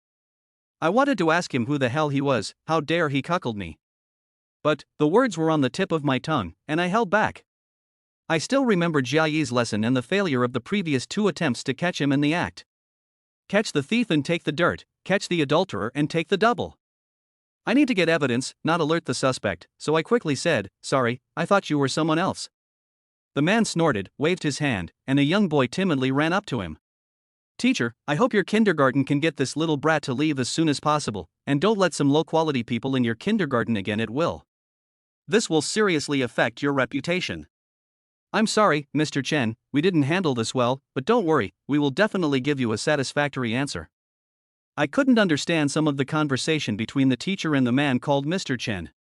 I wanted to ask him who the hell he was, how dare he cuckold me. But the words were on the tip of my tongue, and I held back. I still remembered Jia Yi's lesson and the failure of the previous 2 attempts to catch him in the act. Catch the thief and take the dirt, catch the adulterer and take the double. I need to get evidence, not alert the suspect, so I quickly said, "Sorry, I thought you were someone else." The man snorted, waved his hand, and a young boy timidly ran up to him. "Teacher, I hope your kindergarten can get this little brat to leave as soon as possible, and don't let some low-quality people in your kindergarten again at will. This will seriously affect your reputation." "I'm sorry, Mr. Chen, we didn't handle this well, but don't worry, we will definitely give you a satisfactory answer." I couldn't understand some of the conversation between the teacher and the man called Mr. Chen.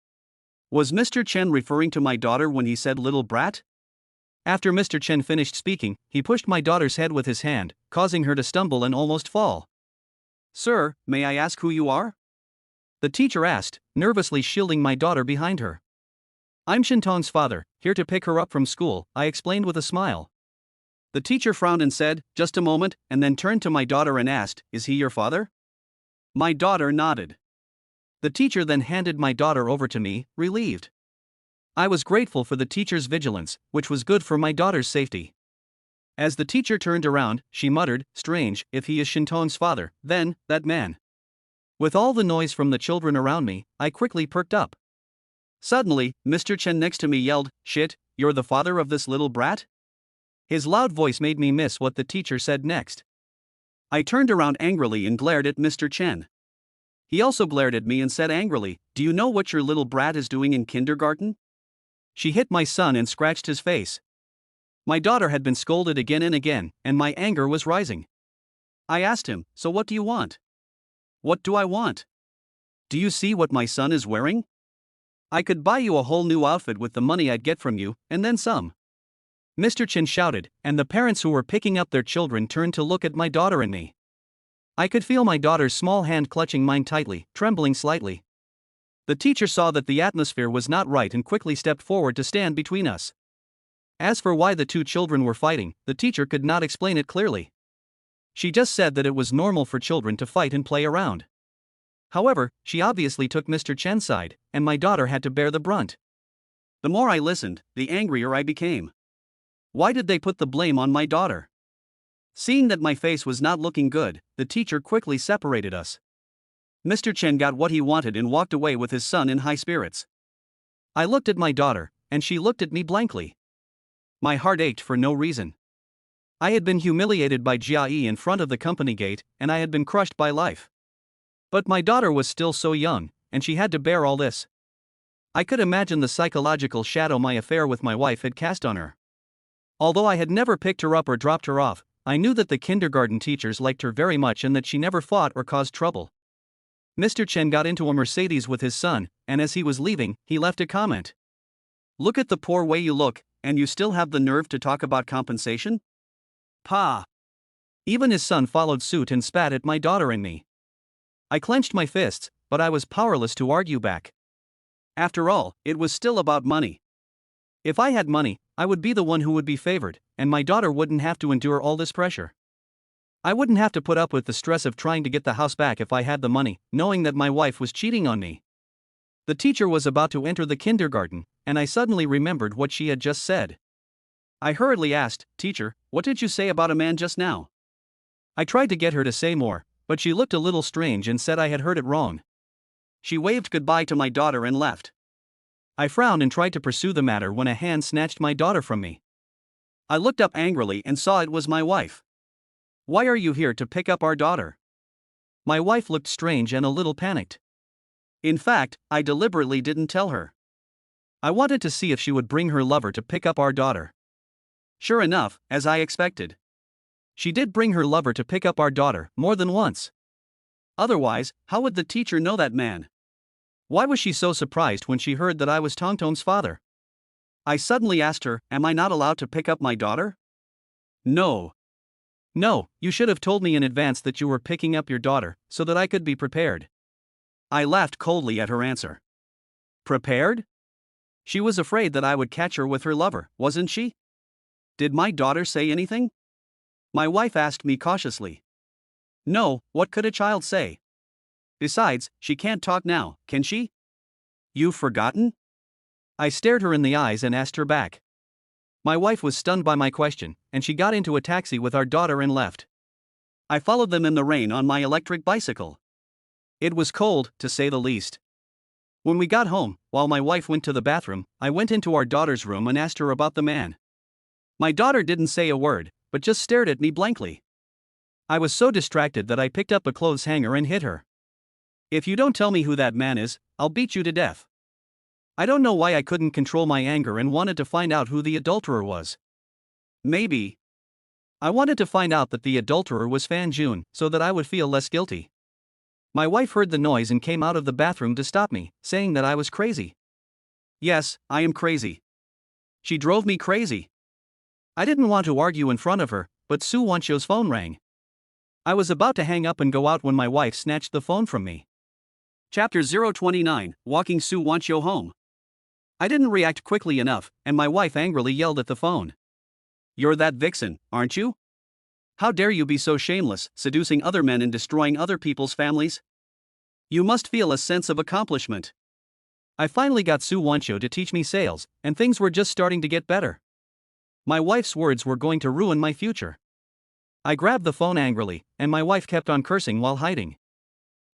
Was Mr. Chen referring to my daughter when he said little brat? After Mr. Chen finished speaking, he pushed my daughter's head with his hand, causing her to stumble and almost fall. "Sir, may I ask who you are?" the teacher asked, nervously shielding my daughter behind her. "I'm Shintong's father, here to pick her up from school," I explained with a smile. The teacher frowned and said, "Just a moment," and then turned to my daughter and asked, "Is he your father?" My daughter nodded. The teacher then handed my daughter over to me, relieved. I was grateful for the teacher's vigilance, which was good for my daughter's safety. As the teacher turned around, she muttered, "Strange, if he is Shintong's father, then, that man." With all the noise from the children around me, I quickly perked up. Suddenly, Mr. Chen next to me yelled, "Shit, you're the father of this little brat?" His loud voice made me miss what the teacher said next. I turned around angrily and glared at Mr. Chen. He also glared at me and said angrily, "Do you know what your little brat is doing in kindergarten?" She hit my son and scratched his face. My daughter had been scolded again and again, and my anger was rising. I asked him, "So what do you want?" "What do I want? Do you see what my son is wearing? I could buy you a whole new outfit with the money I'd get from you, and then some." Mr. Chen shouted, and the parents who were picking up their children turned to look at my daughter and me. I could feel my daughter's small hand clutching mine tightly, trembling slightly. The teacher saw that the atmosphere was not right and quickly stepped forward to stand between us. As for why the two children were fighting, the teacher could not explain it clearly. She just said that it was normal for children to fight and play around. However, she obviously took Mr. Chen's side, and my daughter had to bear the brunt. The more I listened, the angrier I became. Why did they put the blame on my daughter? Seeing that my face was not looking good, the teacher quickly separated us. Mr. Chen got what he wanted and walked away with his son in high spirits. I looked at my daughter, and she looked at me blankly. My heart ached for no reason. I had been humiliated by Jia Yi in front of the company gate, and I had been crushed by life. But my daughter was still so young, and she had to bear all this. I could imagine the psychological shadow my affair with my wife had cast on her. Although I had never picked her up or dropped her off, I knew that the kindergarten teachers liked her very much and that she never fought or caused trouble. Mr. Chen got into a Mercedes with his son, and as he was leaving, he left a comment. "Look at the poor way you look, and you still have the nerve to talk about compensation? Pa!" Even his son followed suit and spat at my daughter and me. I clenched my fists, but I was powerless to argue back. After all, it was still about money. If I had money, I would be the one who would be favored, and my daughter wouldn't have to endure all this pressure. I wouldn't have to put up with the stress of trying to get the house back if I had the money, knowing that my wife was cheating on me. The teacher was about to enter the kindergarten, and I suddenly remembered what she had just said. I hurriedly asked, "Teacher, what did you say about a man just now?" I tried to get her to say more, but she looked a little strange and said I had heard it wrong. She waved goodbye to my daughter and left. I frowned and tried to pursue the matter when a hand snatched my daughter from me. I looked up angrily and saw it was my wife. "Why are you here to pick up our daughter?" My wife looked strange and a little panicked. In fact, I deliberately didn't tell her. I wanted to see if she would bring her lover to pick up our daughter. Sure enough, as I expected, she did bring her lover to pick up our daughter more than once. Otherwise, how would the teacher know that man? Why was she so surprised when she heard that I was Tongtong's father? I suddenly asked her, "Am I not allowed to pick up my daughter?" "No. No, you should have told me in advance that you were picking up your daughter, so that I could be prepared." I laughed coldly at her answer. Prepared? She was afraid that I would catch her with her lover, wasn't she? Did my daughter say anything? My wife asked me cautiously. No, what could a child say? Besides, she can't talk now, can she? You've forgotten? I stared her in the eyes and asked her back. My wife was stunned by my question, and she got into a taxi with our daughter and left. I followed them in the rain on my electric bicycle. It was cold, to say the least. When we got home, while my wife went to the bathroom, I went into our daughter's room and asked her about the man. My daughter didn't say a word, but just stared at me blankly. I was so distracted that I picked up a clothes hanger and hit her. If you don't tell me who that man is, I'll beat you to death. I don't know why I couldn't control my anger and wanted to find out who the adulterer was. Maybe I wanted to find out that the adulterer was Fan Jun, so that I would feel less guilty. My wife heard the noise and came out of the bathroom to stop me, saying that I was crazy. Yes, I am crazy. She drove me crazy. I didn't want to argue in front of her, but Su Wancho's phone rang. I was about to hang up and go out when my wife snatched the phone from me. Chapter 029, Walking Su Wancho Home. I didn't react quickly enough, and my wife angrily yelled at the phone. You're that vixen, aren't you? How dare you be so shameless, seducing other men and destroying other people's families? You must feel a sense of accomplishment. I finally got Su Wancho to teach me sales, and things were just starting to get better. My wife's words were going to ruin my future. I grabbed the phone angrily, and my wife kept on cursing while hiding.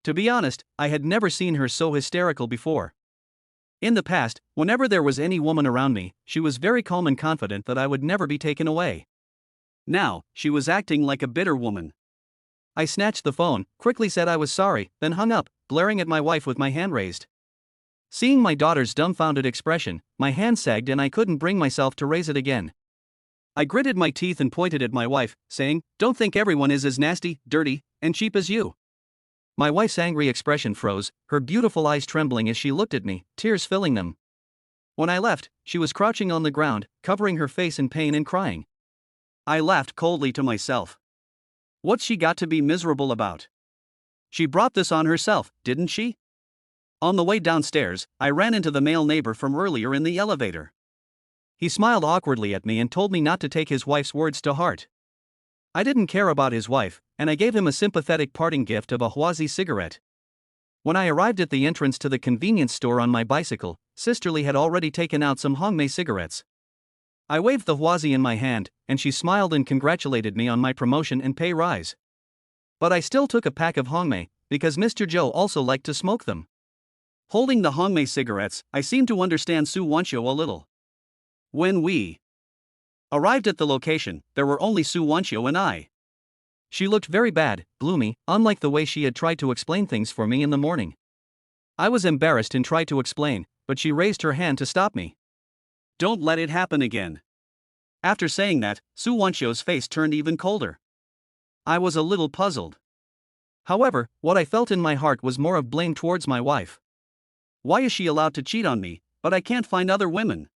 To be honest, I had never seen her so hysterical before. In the past, whenever there was any woman around me, she was very calm and confident that I would never be taken away. Now, she was acting like a bitter woman. I snatched the phone, quickly said I was sorry, then hung up, glaring at my wife with my hand raised. Seeing my daughter's dumbfounded expression, my hand sagged and I couldn't bring myself to raise it again. I gritted my teeth and pointed at my wife, saying, "Don't think everyone is as nasty, dirty, and cheap as you." My wife's angry expression froze, her beautiful eyes trembling as she looked at me, tears filling them. When I left, she was crouching on the ground, covering her face in pain and crying. I laughed coldly to myself. What's she got to be miserable about? She brought this on herself, didn't she? On the way downstairs, I ran into the male neighbor from earlier in the elevator. He smiled awkwardly at me and told me not to take his wife's words to heart. I didn't care about his wife, and I gave him a sympathetic parting gift of a Huazi cigarette. When I arrived at the entrance to the convenience store on my bicycle, Sisterly had already taken out some Hongmei cigarettes. I waved the Huazi in my hand, and she smiled and congratulated me on my promotion and pay rise. But I still took a pack of Hongmei, because Mr. Zhou also liked to smoke them. Holding the Hongmei cigarettes, I seemed to understand Su Wanxiu a little. When we arrived at the location, there were only Su Wanxiu and I. She looked very bad, gloomy, unlike the way she had tried to explain things for me in the morning. I was embarrassed and tried to explain, but she raised her hand to stop me. Don't let it happen again. After saying that, Su Wanxiu's face turned even colder. I was a little puzzled. However, what I felt in my heart was more of blame towards my wife. Why is she allowed to cheat on me, but I can't find other women?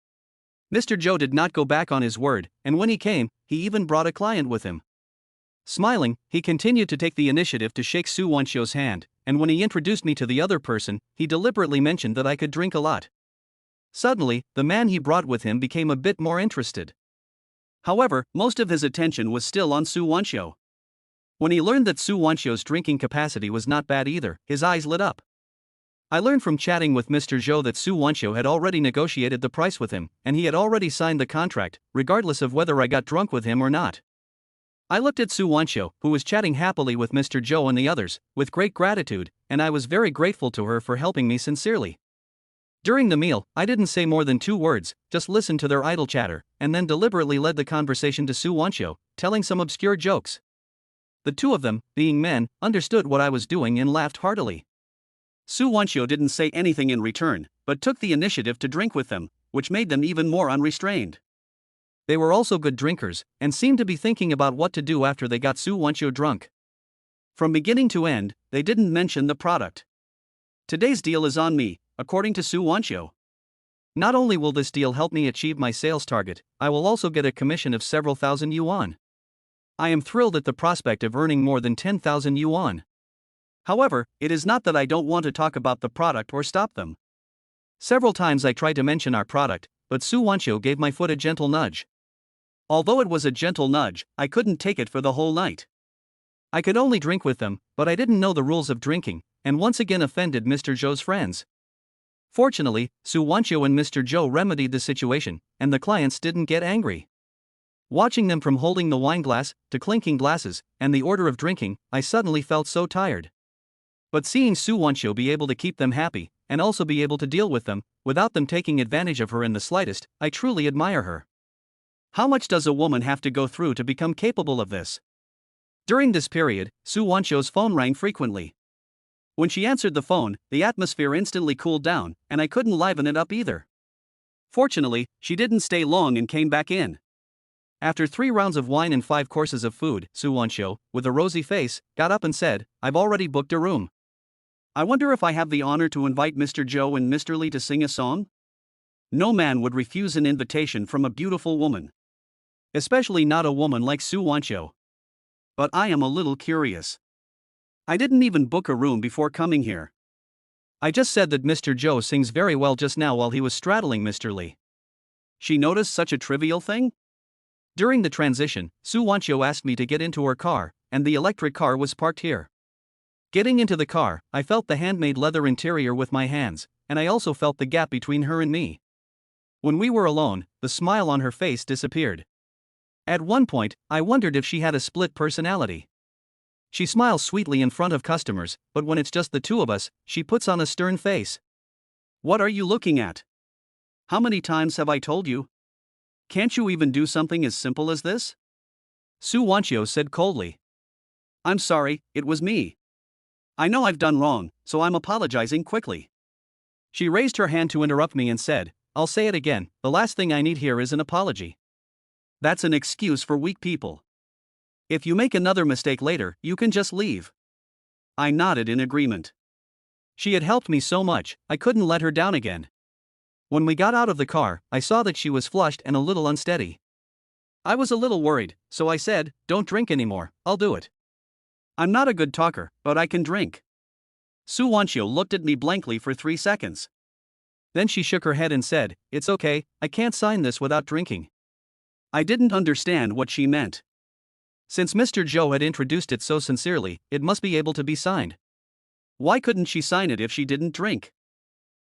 Mr. Zhou did not go back on his word, and when he came, he even brought a client with him. Smiling, he continued to take the initiative to shake Su Wanxiu's hand, and when he introduced me to the other person, he deliberately mentioned that I could drink a lot. Suddenly, the man he brought with him became a bit more interested. However, most of his attention was still on Su Wanxiu. When he learned that Su Wanxiu's drinking capacity was not bad either, his eyes lit up. I learned from chatting with Mr. Zhou that Su Wanxiu had already negotiated the price with him, and he had already signed the contract, regardless of whether I got drunk with him or not. I looked at Su Wanxiu, who was chatting happily with Mr. Zhou and the others, with great gratitude, and I was very grateful to her for helping me sincerely. During the meal, I didn't say more than 2 words, just listened to their idle chatter, and then deliberately led the conversation to Su Wanxiu, telling some obscure jokes. The two of them, being men, understood what I was doing and laughed heartily. Su Wanxiu didn't say anything in return, but took the initiative to drink with them, which made them even more unrestrained. They were also good drinkers, and seemed to be thinking about what to do after they got Su Wanxiu drunk. From beginning to end, they didn't mention the product. Today's deal is on me, according to Su Wanxiu. Not only will this deal help me achieve my sales target, I will also get a commission of several thousand yuan. I am thrilled at the prospect of earning more than 10,000 yuan. However, it is not that I don't want to talk about the product or stop them. Several times I tried to mention our product, but Su Wanxiu gave my foot a gentle nudge. Although it was a gentle nudge, I couldn't take it for the whole night. I could only drink with them, but I didn't know the rules of drinking, and once again offended Mr. Zhou's friends. Fortunately, Su Wanxiu and Mr. Zhou remedied the situation, and the clients didn't get angry. Watching them from holding the wine glass, to clinking glasses, and the order of drinking, I suddenly felt so tired. But seeing Su Wanxiu be able to keep them happy, and also be able to deal with them, without them taking advantage of her in the slightest, I truly admire her. How much does a woman have to go through to become capable of this? During this period, Su Wanxiu's phone rang frequently. When she answered the phone, the atmosphere instantly cooled down, and I couldn't liven it up either. Fortunately, she didn't stay long and came back in. After 3 rounds of wine and 5 courses of food, Su Wanxiu, with a rosy face, got up and said, "I've already booked a room. I wonder if I have the honor to invite Mr. Zhou and Mr. Li to sing a song?" No man would refuse an invitation from a beautiful woman. Especially not a woman like Su Wanxiu. But I am a little curious. I didn't even book a room before coming here. I just said that Mr. Zhou sings very well just now while he was straddling Mr. Li. She noticed such a trivial thing? During the transition, Su Wanxiu asked me to get into her car, and the electric car was parked here. Getting into the car, I felt the handmade leather interior with my hands, and I also felt the gap between her and me. When we were alone, the smile on her face disappeared. At one point, I wondered if she had a split personality. She smiles sweetly in front of customers, but when it's just the two of us, she puts on a stern face. What are you looking at? How many times have I told you? Can't you even do something as simple as this? Su Wanchio said coldly. I'm sorry, it was me. I know I've done wrong, so I'm apologizing quickly. She raised her hand to interrupt me and said, I'll say it again, the last thing I need here is an apology. That's an excuse for weak people. If you make another mistake later, you can just leave. I nodded in agreement. She had helped me so much, I couldn't let her down again. When we got out of the car, I saw that she was flushed and a little unsteady. I was a little worried, so I said, don't drink anymore, I'll do it. I'm not a good talker, but I can drink. Su Wanchio looked at me blankly for 3 seconds. Then she shook her head and said, it's okay, I can't sign this without drinking. I didn't understand what she meant. Since Mr. Joe had introduced it so sincerely, it must be able to be signed. Why couldn't she sign it if she didn't drink?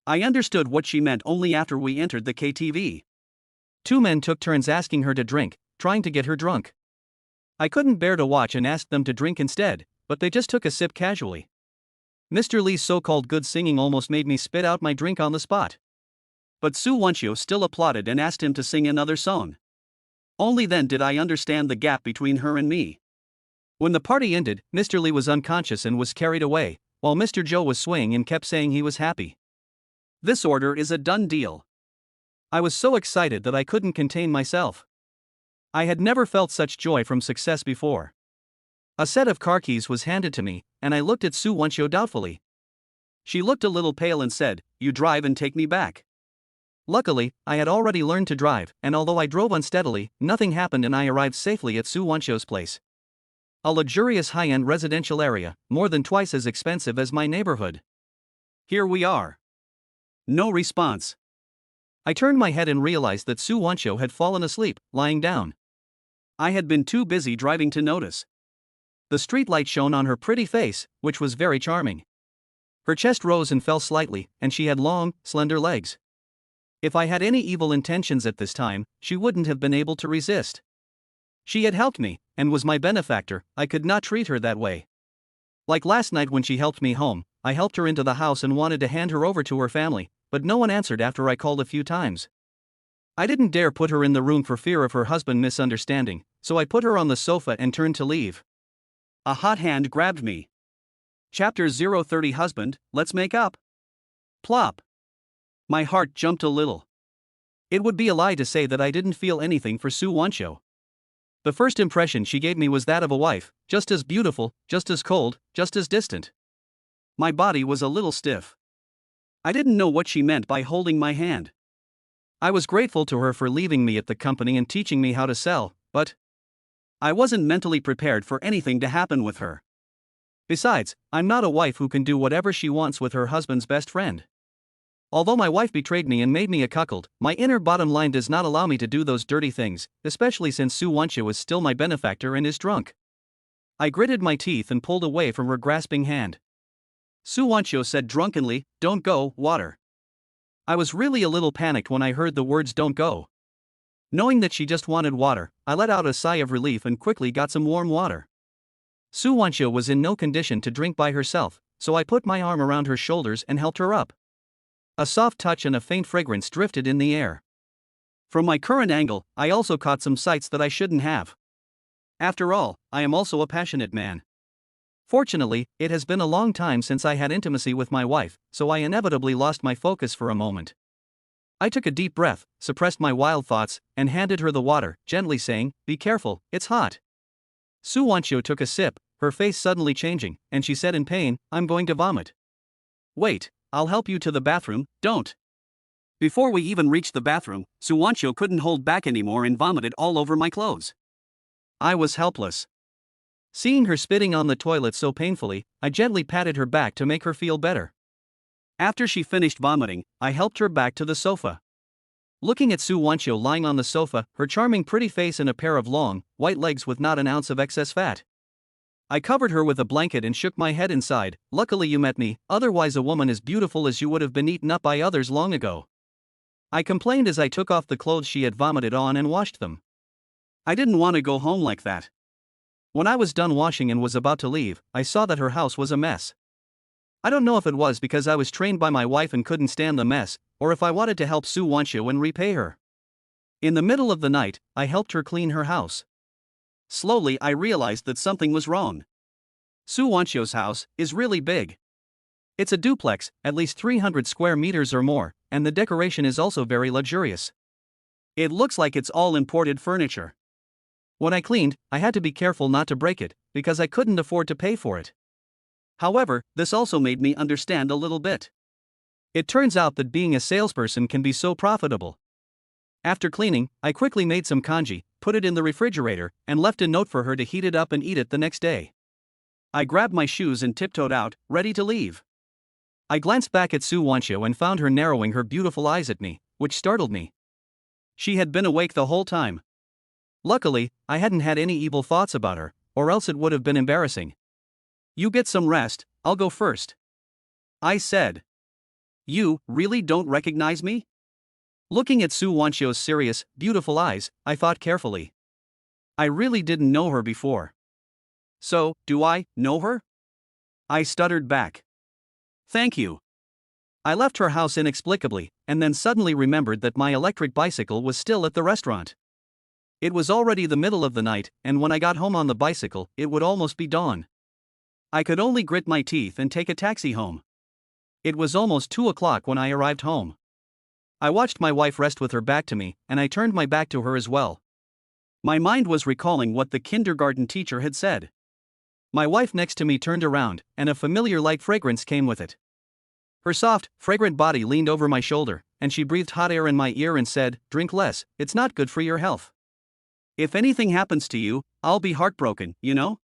I understood what she meant only after we entered the KTV. 2 men took turns asking her to drink, trying to get her drunk. I couldn't bear to watch and asked them to drink instead, but they just took a sip casually. Mr. Lee's so-called good singing almost made me spit out my drink on the spot. But Su Wanchio still applauded and asked him to sing another song. Only then did I understand the gap between her and me. When the party ended, Mr. Lee was unconscious and was carried away, while Mr. Joe was swaying and kept saying he was happy. This order is a done deal. I was so excited that I couldn't contain myself. I had never felt such joy from success before. A set of car keys was handed to me, and I looked at Su Wanchio doubtfully. She looked a little pale and said, you drive and take me back. Luckily, I had already learned to drive, and although I drove unsteadily, nothing happened and I arrived safely at Su Wanchio's place. A luxurious high-end residential area, more than twice as expensive as my neighborhood. Here we are. No response. I turned my head and realized that Su Wanchio had fallen asleep, lying down. I had been too busy driving to notice. The streetlight shone on her pretty face, which was very charming. Her chest rose and fell slightly, and she had long, slender legs. If I had any evil intentions at this time, she wouldn't have been able to resist. She had helped me, and was my benefactor, I could not treat her that way. Like last night when she helped me home, I helped her into the house and wanted to hand her over to her family, but no one answered after I called a few times. I didn't dare put her in the room for fear of her husband misunderstanding, so I put her on the sofa and turned to leave. A hot hand grabbed me. Chapter 030 Husband, let's make up. Plop. My heart jumped a little. It would be a lie to say that I didn't feel anything for Su Wanchio. The first impression she gave me was that of a wife, just as beautiful, just as cold, just as distant. My body was a little stiff. I didn't know what she meant by holding my hand. I was grateful to her for leaving me at the company and teaching me how to sell, but I wasn't mentally prepared for anything to happen with her. Besides, I'm not a wife who can do whatever she wants with her husband's best friend. Although my wife betrayed me and made me a cuckold, my inner bottom line does not allow me to do those dirty things, especially since Su Wanchio is still my benefactor and is drunk. I gritted my teeth and pulled away from her grasping hand. Su Wanchio said drunkenly, "Don't go, water." I was really a little panicked when I heard the words "don't go." Knowing that she just wanted water, I let out a sigh of relief and quickly got some warm water. Su Wanchio was in no condition to drink by herself, so I put my arm around her shoulders and helped her up. A soft touch and a faint fragrance drifted in the air. From my current angle, I also caught some sights that I shouldn't have. After all, I am also a passionate man. Fortunately, it has been a long time since I had intimacy with my wife, so I inevitably lost my focus for a moment. I took a deep breath, suppressed my wild thoughts, and handed her the water, gently saying, "Be careful, it's hot." Su Wanchio took a sip, her face suddenly changing, and she said in pain, "I'm going to vomit." "Wait, I'll help you to the bathroom, don't." Before we even reached the bathroom, Su Wanchio couldn't hold back anymore and vomited all over my clothes. I was helpless. Seeing her spitting on the toilet so painfully, I gently patted her back to make her feel better. After she finished vomiting, I helped her back to the sofa. Looking at Su Wanchio lying on the sofa, her charming pretty face and a pair of long, white legs with not an ounce of excess fat, I covered her with a blanket and shook my head and sighed, "Luckily you met me, otherwise a woman as beautiful as you would have been eaten up by others long ago." I complained as I took off the clothes she had vomited on and washed them. I didn't want to go home like that. When I was done washing and was about to leave, I saw that her house was a mess. I don't know if it was because I was trained by my wife and couldn't stand the mess, or if I wanted to help Soo Won-seo and repay her. In the middle of the night, I helped her clean her house. Slowly, I realized that something was wrong. Soo Won-seo's house is really big. It's a duplex, at least 300 square meters or more, and the decoration is also very luxurious. It looks like it's all imported furniture. When I cleaned, I had to be careful not to break it, because I couldn't afford to pay for it. However, this also made me understand a little bit. It turns out that being a salesperson can be so profitable. After cleaning, I quickly made some kanji, put it in the refrigerator, and left a note for her to heat it up and eat it the next day. I grabbed my shoes and tiptoed out, ready to leave. I glanced back at Soo Won-seo and found her narrowing her beautiful eyes at me, which startled me. She had been awake the whole time. Luckily, I hadn't had any evil thoughts about her, or else it would have been embarrassing. "You get some rest, I'll go first," I said. "You really don't recognize me?" Looking at Soo Won-seo's serious, beautiful eyes, I thought carefully. I really didn't know her before. "So, do I know her?" I stuttered back. "Thank you." I left her house inexplicably, and then suddenly remembered that my electric bicycle was still at the restaurant. It was already the middle of the night, and when I got home on the bicycle, it would almost be dawn. I could only grit my teeth and take a taxi home. It was almost 2 o'clock when I arrived home. I watched my wife rest with her back to me, and I turned my back to her as well. My mind was recalling what the kindergarten teacher had said. My wife next to me turned around, and a familiar light fragrance came with it. Her soft, fragrant body leaned over my shoulder, and she breathed hot air in my ear and said, "Drink less, it's not good for your health. If anything happens to you, I'll be heartbroken, you know?"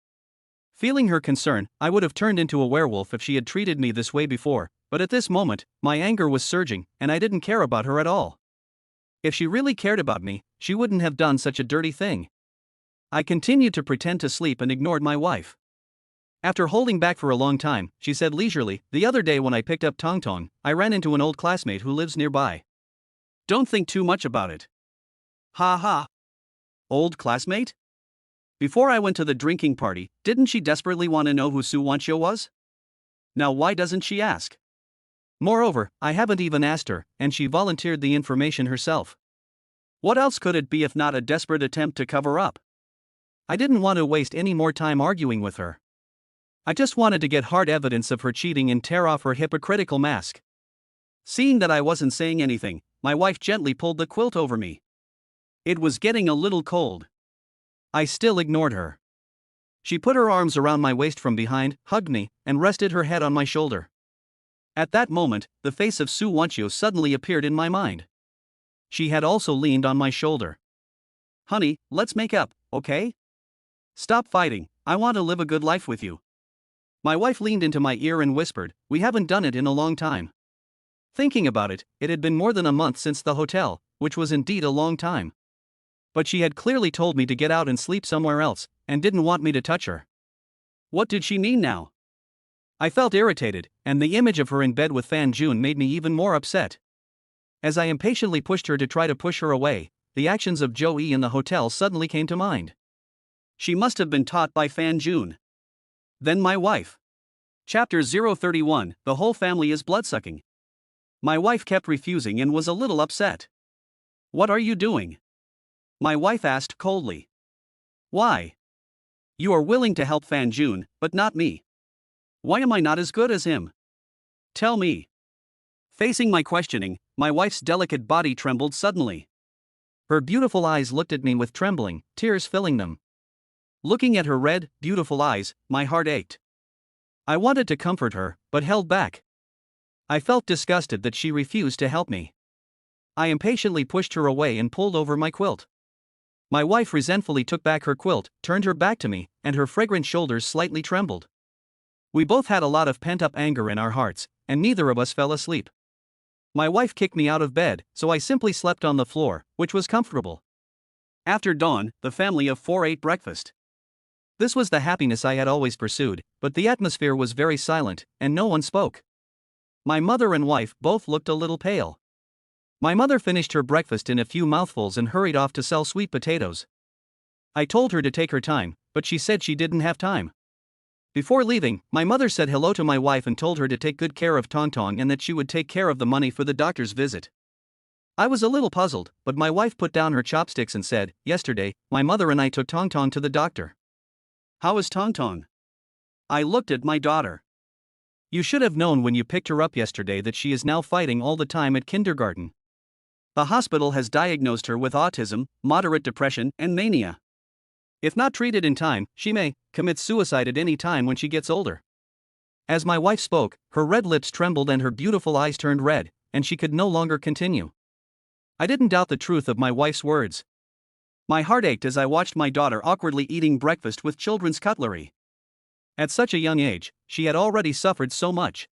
Feeling her concern, I would have turned into a werewolf if she had treated me this way before, but at this moment, my anger was surging, and I didn't care about her at all. If she really cared about me, she wouldn't have done such a dirty thing. I continued to pretend to sleep and ignored my wife. After holding back for a long time, she said leisurely, "The other day when I picked up Tong Tong, I ran into an old classmate who lives nearby. Don't think too much about it." Ha ha. Old classmate? Before I went to the drinking party, didn't she desperately want to know who Soo Won-seo was? Now why doesn't she ask? Moreover, I haven't even asked her, and she volunteered the information herself. What else could it be if not a desperate attempt to cover up? I didn't want to waste any more time arguing with her. I just wanted to get hard evidence of her cheating and tear off her hypocritical mask. Seeing that I wasn't saying anything, my wife gently pulled the quilt over me. It was getting a little cold. I still ignored her. She put her arms around my waist from behind, hugged me, and rested her head on my shoulder. At that moment, the face of Soo Won-seo suddenly appeared in my mind. She had also leaned on my shoulder. "Honey, let's make up, okay? Stop fighting, I want to live a good life with you." My wife leaned into my ear and whispered, "We haven't done it in a long time." Thinking about it, it had been more than a month since the hotel, which was indeed a long time. But she had clearly told me to get out and sleep somewhere else, and didn't want me to touch her. What did she mean now? I felt irritated, and the image of her in bed with Fan Jun made me even more upset. As I impatiently pushed her to try to push her away, the actions of Jo-e in the hotel suddenly came to mind. She must have been taught by Fan Jun. Then my wife. Chapter 031, The Whole Family is Bloodsucking. My wife kept refusing and was a little upset. "What are you doing?" my wife asked coldly. "Why? You are willing to help Fan Jun, but not me. Why am I not as good as him? Tell me." Facing my questioning, my wife's delicate body trembled suddenly. Her beautiful eyes looked at me with trembling, tears filling them. Looking at her red, beautiful eyes, my heart ached. I wanted to comfort her, but held back. I felt disgusted that she refused to help me. I impatiently pushed her away and pulled over my quilt. My wife resentfully took back her quilt, turned her back to me, and her fragrant shoulders slightly trembled. We both had a lot of pent-up anger in our hearts, and neither of us fell asleep. My wife kicked me out of bed, so I simply slept on the floor, which was comfortable. After dawn, the family of four ate breakfast. This was the happiness I had always pursued, but the atmosphere was very silent, and no one spoke. My mother and wife both looked a little pale. My mother finished her breakfast in a few mouthfuls and hurried off to sell sweet potatoes. I told her to take her time, but she said she didn't have time. Before leaving, my mother said hello to my wife and told her to take good care of Tong Tong and that she would take care of the money for the doctor's visit. I was a little puzzled, but my wife put down her chopsticks and said, "Yesterday, my mother and I took Tong Tong to the doctor." "How is Tong Tong?" I looked at my daughter. "You should have known when you picked her up yesterday that she is now fighting all the time at kindergarten. The hospital has diagnosed her with autism, moderate depression, and mania. If not treated in time, she may commit suicide at any time when she gets older." As my wife spoke, her red lips trembled and her beautiful eyes turned red, and she could no longer continue. I didn't doubt the truth of my wife's words. My heart ached as I watched my daughter awkwardly eating breakfast with children's cutlery. At such a young age, she had already suffered so much.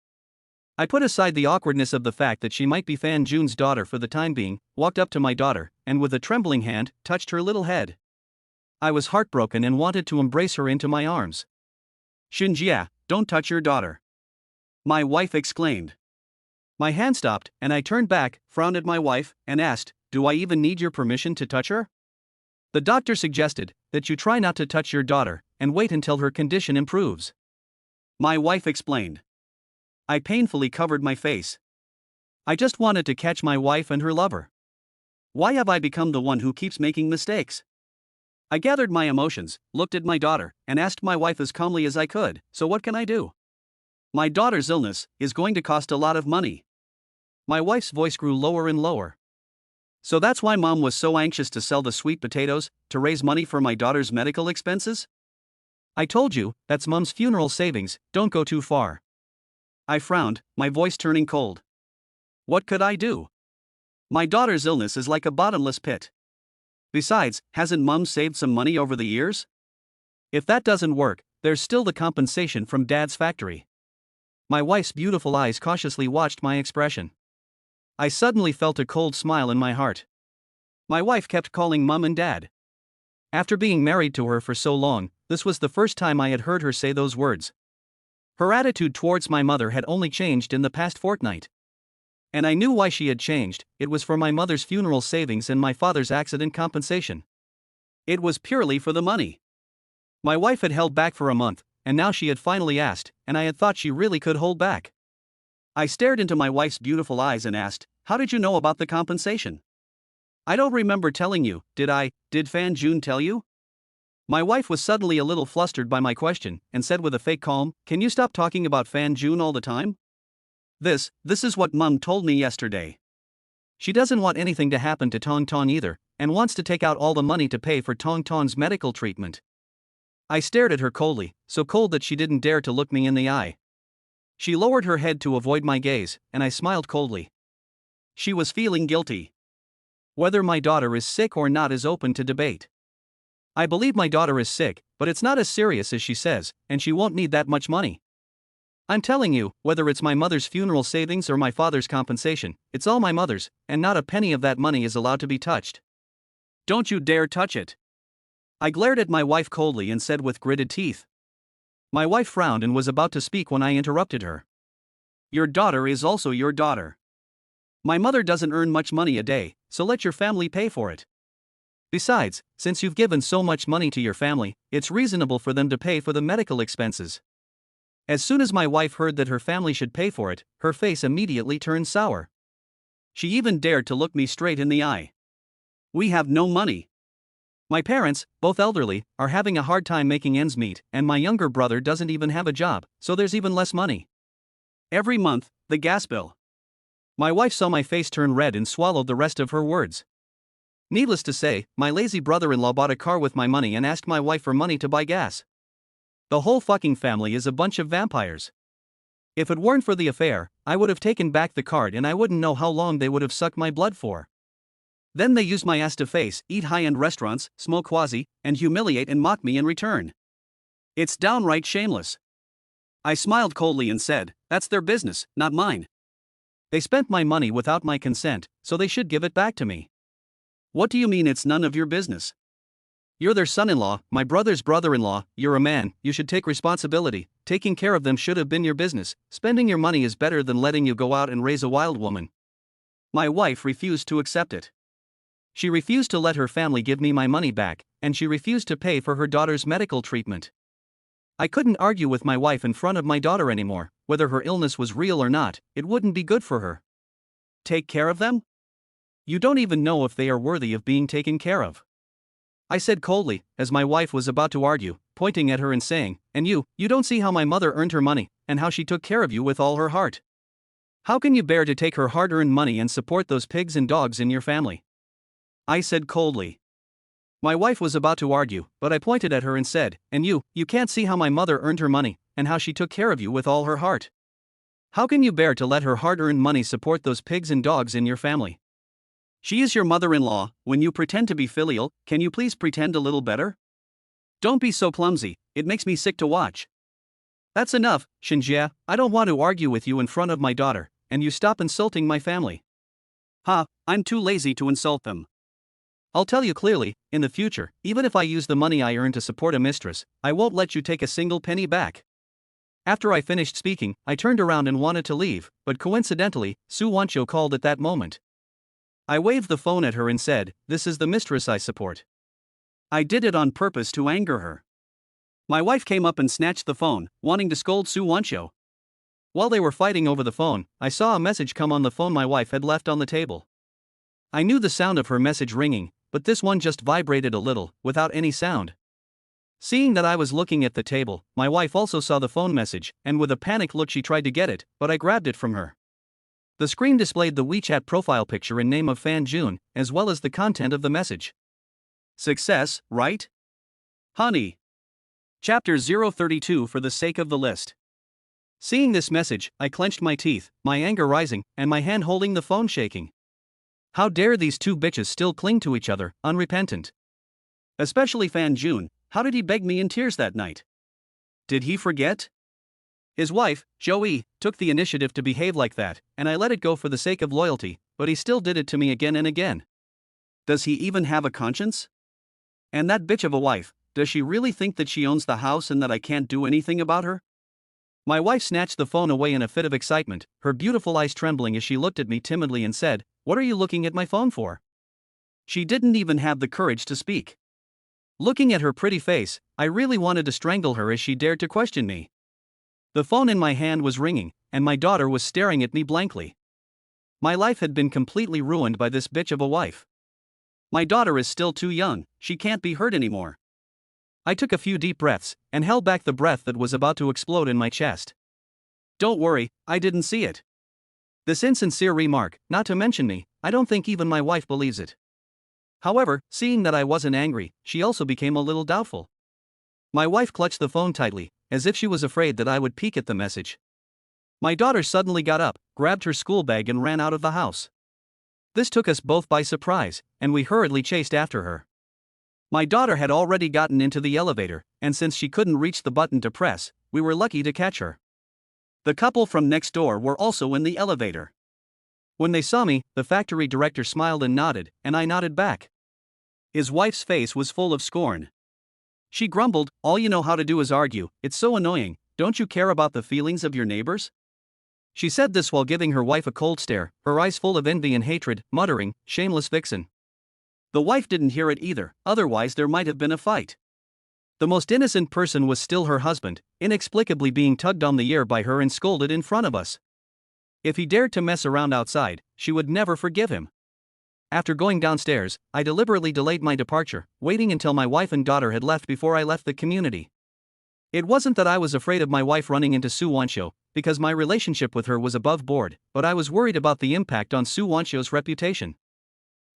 I put aside the awkwardness of the fact that she might be Fan Jun's daughter for the time being, walked up to my daughter, and with a trembling hand, touched her little head. I was heartbroken and wanted to embrace her into my arms. "Xinjia, don't touch your daughter," my wife exclaimed. My hand stopped, and I turned back, frowned at my wife, and asked, "Do I even need your permission to touch her?" "The doctor suggested that you try not to touch your daughter and wait until her condition improves," my wife explained. I painfully covered my face. I just wanted to catch my wife and her lover. Why have I become the one who keeps making mistakes? I gathered my emotions, looked at my daughter, and asked my wife as calmly as I could, "So what can I do? My daughter's illness is going to cost a lot of money." My wife's voice grew lower and lower. "So that's why Mom was so anxious to sell the sweet potatoes, to raise money for my daughter's medical expenses? I told you, that's Mom's funeral savings, don't go too far." I frowned, my voice turning cold. What could I do? My daughter's illness is like a bottomless pit. Besides, hasn't Mum saved some money over the years? If that doesn't work, there's still the compensation from Dad's factory. My wife's beautiful eyes cautiously watched my expression. I suddenly felt a cold smile in my heart. My wife kept calling Mum and Dad. After being married to her for so long, this was the first time I had heard her say those words. Her attitude towards my mother had only changed in the past fortnight. And I knew why she had changed. It was for my mother's funeral savings and my father's accident compensation. It was purely for the money. My wife had held back for a month, and now she had finally asked, and I had thought she really could hold back. I stared into my wife's beautiful eyes and asked, "How did you know about the compensation?" "I don't remember telling you, did I? Did Fan Jun tell you?" My wife was suddenly a little flustered by my question, and said with a fake calm, "Can you stop talking about Fan Jun all the time? This is what Mum told me yesterday. She doesn't want anything to happen to Tong Tong either, and wants to take out all the money to pay for Tong Tong's medical treatment." I stared at her coldly, so cold that she didn't dare to look me in the eye. She lowered her head to avoid my gaze, and I smiled coldly. She was feeling guilty. Whether my daughter is sick or not is open to debate. I believe my daughter is sick, but it's not as serious as she says, and she won't need that much money. I'm telling you, whether it's my mother's funeral savings or my father's compensation, it's all my mother's, and not a penny of that money is allowed to be touched. Don't you dare touch it. I glared at my wife coldly and said with gritted teeth. My wife frowned and was about to speak when I interrupted her. Your daughter is also your daughter. My mother doesn't earn much money a day, so let your family pay for it. Besides, since you've given so much money to your family, it's reasonable for them to pay for the medical expenses. As soon as my wife heard that her family should pay for it, her face immediately turned sour. She even dared to look me straight in the eye. We have no money. My parents, both elderly, are having a hard time making ends meet, and my younger brother doesn't even have a job, so there's even less money. Every month, the gas bill. My wife saw my face turn red and swallowed the rest of her words. Needless to say, my lazy brother-in-law bought a car with my money and asked my wife for money to buy gas. The whole fucking family is a bunch of vampires. If it weren't for the affair, I would have taken back the card and I wouldn't know how long they would have sucked my blood for. Then they use my ass to face, eat high-end restaurants, smoke quasi, and humiliate and mock me in return. It's downright shameless. I smiled coldly and said, "That's their business, not mine. They spent my money without my consent, so they should give it back to me." "What do you mean it's none of your business? You're their son-in-law, my brother's brother-in-law, you're a man, you should take responsibility, taking care of them should have been your business, spending your money is better than letting you go out and raise a wild woman." My wife refused to accept it. She refused to let her family give me my money back, and she refused to pay for her daughter's medical treatment. I couldn't argue with my wife in front of my daughter anymore. Whether her illness was real or not, it wouldn't be good for her. Take care of them? You don't even know if they are worthy of being taken care of. I said coldly, as my wife was about to argue, pointing at her and saying, and you don't see how my mother earned her money, and how she took care of you with all her heart. How can you bear to take her hard-earned money and support those pigs and dogs in your family? I said coldly. My wife was about to argue, but I pointed at her and said, and you can't see how my mother earned her money, and how she took care of you with all her heart. How can you bear to let her hard-earned money support those pigs and dogs in your family? She is your mother-in-law. When you pretend to be filial, can you please pretend a little better? Don't be so clumsy, it makes me sick to watch. That's enough, Shinjia, I don't want to argue with you in front of my daughter, and you stop insulting my family. I'm too lazy to insult them. I'll tell you clearly, in the future, even if I use the money I earn to support a mistress, I won't let you take a single penny back. After I finished speaking, I turned around and wanted to leave, but coincidentally, Su Wancho called at that moment. I waved the phone at her and said, this is the mistress I support. I did it on purpose to anger her. My wife came up and snatched the phone, wanting to scold Su Wancho. While they were fighting over the phone, I saw a message come on the phone my wife had left on the table. I knew the sound of her message ringing, but this one just vibrated a little, without any sound. Seeing that I was looking at the table, my wife also saw the phone message, and with a panicked look she tried to get it, but I grabbed it from her. The screen displayed the WeChat profile picture and name of Fan Jun, as well as the content of the message. Success, right? Honey. Chapter 032 for the sake of the list. Seeing this message, I clenched my teeth, my anger rising, and my hand holding the phone shaking. How dare these two bitches still cling to each other, unrepentant? Especially Fan Jun, how did he beg me in tears that night? Did he forget? His wife, Joey, took the initiative to behave like that, and I let it go for the sake of loyalty, but he still did it to me again and again. Does he even have a conscience? And that bitch of a wife, does she really think that she owns the house and that I can't do anything about her? My wife snatched the phone away in a fit of excitement, her beautiful eyes trembling as she looked at me timidly and said, "What are you looking at my phone for?" She didn't even have the courage to speak. Looking at her pretty face, I really wanted to strangle her as she dared to question me. The phone in my hand was ringing, and my daughter was staring at me blankly. My life had been completely ruined by this bitch of a wife. My daughter is still too young, she can't be hurt anymore. I took a few deep breaths, and held back the breath that was about to explode in my chest. Don't worry, I didn't see it. This insincere remark, not to mention me, I don't think even my wife believes it. However, seeing that I wasn't angry, she also became a little doubtful. My wife clutched the phone tightly, as if she was afraid that I would peek at the message. My daughter suddenly got up, grabbed her school bag and ran out of the house. This took us both by surprise, and we hurriedly chased after her. My daughter had already gotten into the elevator, and since she couldn't reach the button to press, we were lucky to catch her. The couple from next door were also in the elevator. When they saw me, the factory director smiled and nodded, and I nodded back. His wife's face was full of scorn. She grumbled, "All you know how to do is argue, it's so annoying, don't you care about the feelings of your neighbors?" She said this while giving her wife a cold stare, her eyes full of envy and hatred, muttering, "Shameless vixen." The wife didn't hear it either, otherwise there might have been a fight. The most innocent person was still her husband, inexplicably being tugged on the ear by her and scolded in front of us. If he dared to mess around outside, she would never forgive him. After going downstairs, I deliberately delayed my departure, waiting until my wife and daughter had left before I left the community. It wasn't that I was afraid of my wife running into Su Wancho, because my relationship with her was above board, but I was worried about the impact on Su Wancho's reputation.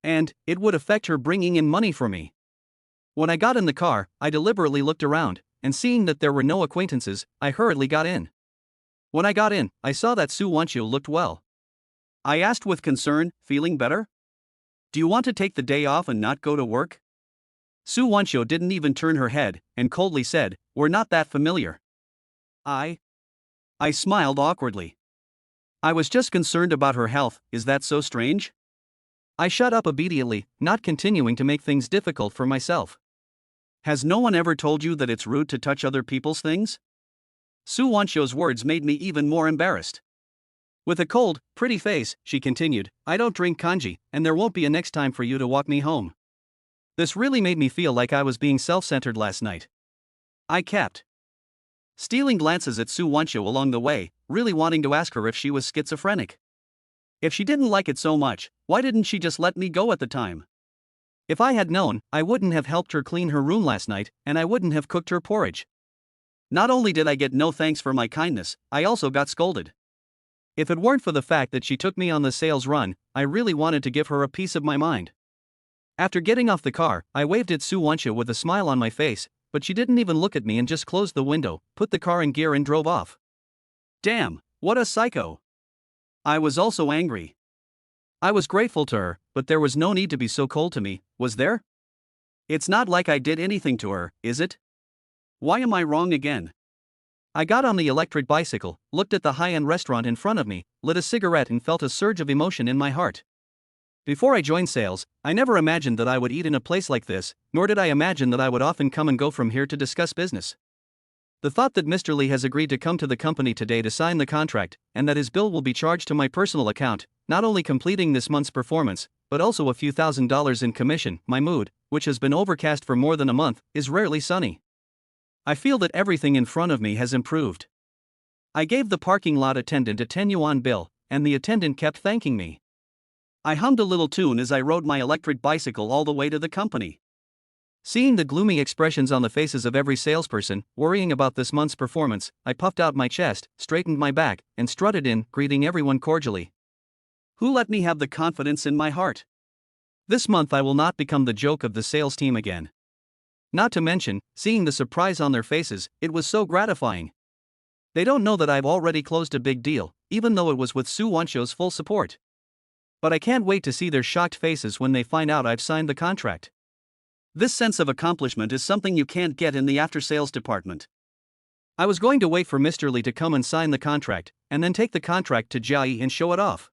And it would affect her bringing in money for me. When I got in the car, I deliberately looked around, and seeing that there were no acquaintances, I hurriedly got in. When I got in, I saw that Su Wancho looked well. I asked with concern, "Feeling better? Do you want to take the day off and not go to work?" Su Wancho didn't even turn her head, and coldly said, "We're not that familiar." I smiled awkwardly. I was just concerned about her health, is that so strange? I shut up obediently, not continuing to make things difficult for myself. Has no one ever told you that it's rude to touch other people's things? Su Wancho's words made me even more embarrassed. With a cold, pretty face, she continued, I don't drink kanji, and there won't be a next time for you to walk me home. This really made me feel like I was being self-centered last night. I kept stealing glances at Su Wancho along the way, really wanting to ask her if she was schizophrenic. If she didn't like it so much, why didn't she just let me go at the time? If I had known, I wouldn't have helped her clean her room last night, and I wouldn't have cooked her porridge. Not only did I get no thanks for my kindness, I also got scolded. If it weren't for the fact that she took me on the sales run, I really wanted to give her a piece of my mind. After getting off the car, I waved at Su Wancho with a smile on my face, but she didn't even look at me and just closed the window, put the car in gear and drove off. Damn, what a psycho. I was also angry. I was grateful to her, but there was no need to be so cold to me, was there? It's not like I did anything to her, is it? Why am I wrong again? I got on the electric bicycle, looked at the high-end restaurant in front of me, lit a cigarette and felt a surge of emotion in my heart. Before I joined sales, I never imagined that I would eat in a place like this, nor did I imagine that I would often come and go from here to discuss business. The thought that Mr. Lee has agreed to come to the company today to sign the contract, and that his bill will be charged to my personal account, not only completing this month's performance, but also a few $1,000s in commission, my mood, which has been overcast for more than a month, is rarely sunny. I feel that everything in front of me has improved. I gave the parking lot attendant a 10 yuan bill, and the attendant kept thanking me. I hummed a little tune as I rode my electric bicycle all the way to the company. Seeing the gloomy expressions on the faces of every salesperson, worrying about this month's performance, I puffed out my chest, straightened my back, and strutted in, greeting everyone cordially. Who let me have the confidence in my heart? This month I will not become the joke of the sales team again. Not to mention, seeing the surprise on their faces, it was so gratifying. They don't know that I've already closed a big deal, even though it was with Su Wancho's full support. But I can't wait to see their shocked faces when they find out I've signed the contract. This sense of accomplishment is something you can't get in the after-sales department. I was going to wait for Mr. Lee to come and sign the contract, and then take the contract to Jia Yi and show it off.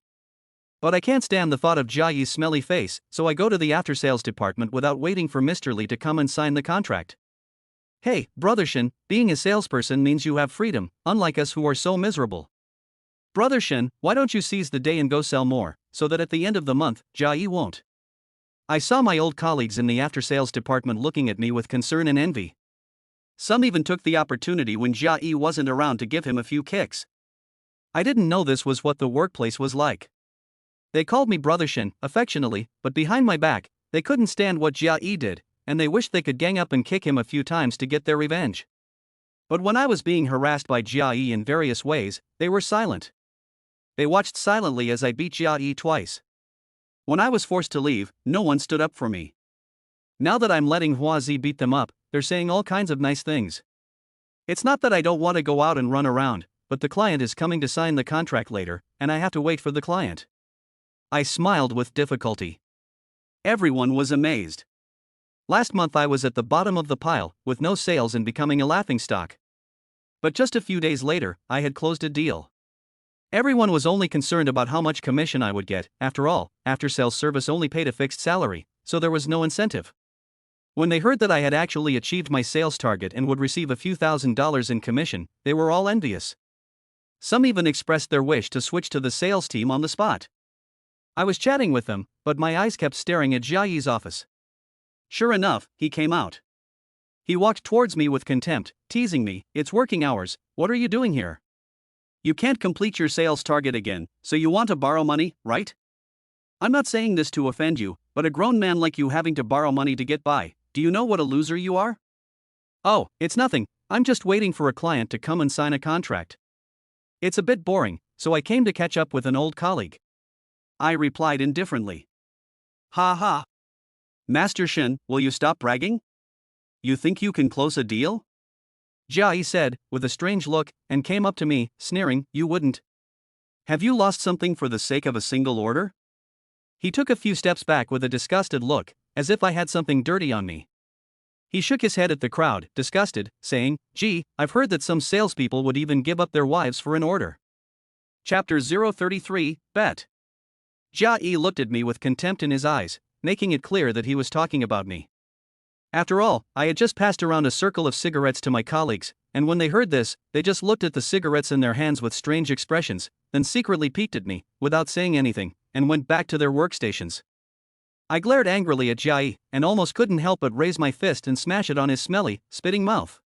But I can't stand the thought of Jia Yi's smelly face, so I go to the after-sales department without waiting for Mr. Lee to come and sign the contract. Hey, Brother Shin, being a salesperson means you have freedom, unlike us who are so miserable. Brother Shin, why don't you seize the day and go sell more, so that at the end of the month, Jia Yi won't. I saw my old colleagues in the after-sales department looking at me with concern and envy. Some even took the opportunity when Jia Yi wasn't around to give him a few kicks. I didn't know this was what the workplace was like. They called me Brother Shin, affectionately, but behind my back, they couldn't stand what Jia Yi did, and they wished they could gang up and kick him a few times to get their revenge. But when I was being harassed by Jia Yi in various ways, they were silent. They watched silently as I beat Jia Yi twice. When I was forced to leave, no one stood up for me. Now that I'm letting Hua Zi beat them up, they're saying all kinds of nice things. It's not that I don't want to go out and run around, but the client is coming to sign the contract later, and I have to wait for the client. I smiled with difficulty. Everyone was amazed. Last month I was at the bottom of the pile, with no sales and becoming a laughingstock. But just a few days later, I had closed a deal. Everyone was only concerned about how much commission I would get. After all, after-sales service only paid a fixed salary, so there was no incentive. When they heard that I had actually achieved my sales target and would receive a few $1,000s in commission, they were all envious. Some even expressed their wish to switch to the sales team on the spot. I was chatting with them, but my eyes kept staring at Jia Yi's office. Sure enough, he came out. He walked towards me with contempt, teasing me, "It's working hours, what are you doing here? You can't complete your sales target again, so you want to borrow money, right? I'm not saying this to offend you, but a grown man like you having to borrow money to get by, do you know what a loser you are?" "Oh, it's nothing, I'm just waiting for a client to come and sign a contract. It's a bit boring, so I came to catch up with an old colleague." I replied indifferently. "Ha ha. Master Shin, will you stop bragging? You think you can close a deal?" Jia Yi said, with a strange look, and came up to me, sneering, "You wouldn't. Have you lost something for the sake of a single order?" He took a few steps back with a disgusted look, as if I had something dirty on me. He shook his head at the crowd, disgusted, saying, "Gee, I've heard that some salespeople would even give up their wives for an order." Chapter 033, Bet. Jia Yi looked at me with contempt in his eyes, making it clear that he was talking about me. After all, I had just passed around a circle of cigarettes to my colleagues, and when they heard this, they just looked at the cigarettes in their hands with strange expressions, then secretly peeked at me, without saying anything, and went back to their workstations. I glared angrily at Jai, and almost couldn't help but raise my fist and smash it on his smelly, spitting mouth.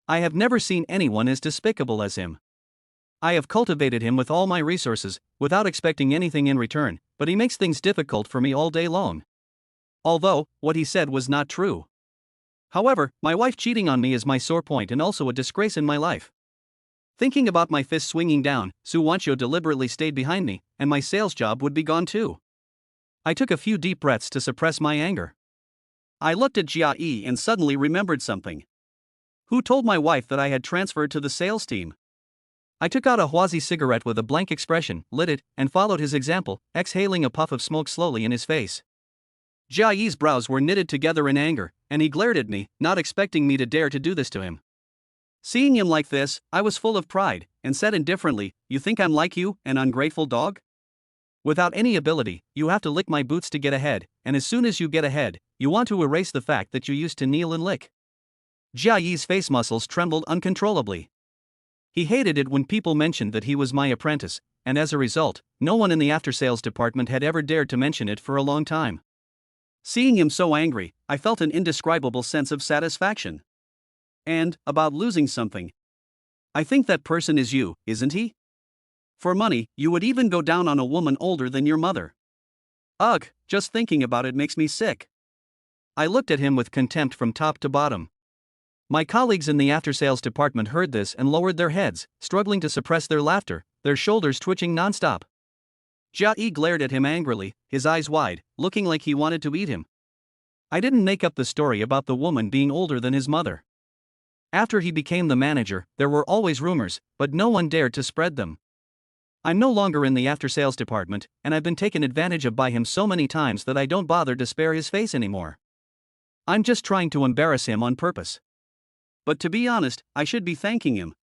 I have never seen anyone as despicable as him. I have cultivated him with all my resources, without expecting anything in return, but he makes things difficult for me all day long. Although, what he said was not true. However, my wife cheating on me is my sore point and also a disgrace in my life. Thinking about my fist swinging down, Su Wancho deliberately stayed behind me, and my sales job would be gone too. I took a few deep breaths to suppress my anger. I looked at Jia Yi and suddenly remembered something. Who told my wife that I had transferred to the sales team? I took out a Huazi cigarette with a blank expression, lit it, and followed his example, exhaling a puff of smoke slowly in his face. Jia Yi's brows were knitted together in anger, and he glared at me, not expecting me to dare to do this to him. Seeing him like this, I was full of pride, and said indifferently, "You think I'm like you, an ungrateful dog? Without any ability, you have to lick my boots to get ahead, and as soon as you get ahead, you want to erase the fact that you used to kneel and lick." Jia Yi's face muscles trembled uncontrollably. He hated it when people mentioned that he was my apprentice, and as a result, no one in the after-sales department had ever dared to mention it for a long time. Seeing him so angry, I felt an indescribable sense of satisfaction. And, about losing something. I think that person is you, isn't he? For money, you would even go down on a woman older than your mother. Ugh, just thinking about it makes me sick. I looked at him with contempt from top to bottom. My colleagues in the after-sales department heard this and lowered their heads, struggling to suppress their laughter, their shoulders twitching nonstop. Jia Yi glared at him angrily, his eyes wide, looking like he wanted to eat him. I didn't make up the story about the woman being older than his mother. After he became the manager, there were always rumors, but no one dared to spread them. I'm no longer in the after-sales department, and I've been taken advantage of by him so many times that I don't bother to spare his face anymore. I'm just trying to embarrass him on purpose. But to be honest, I should be thanking him.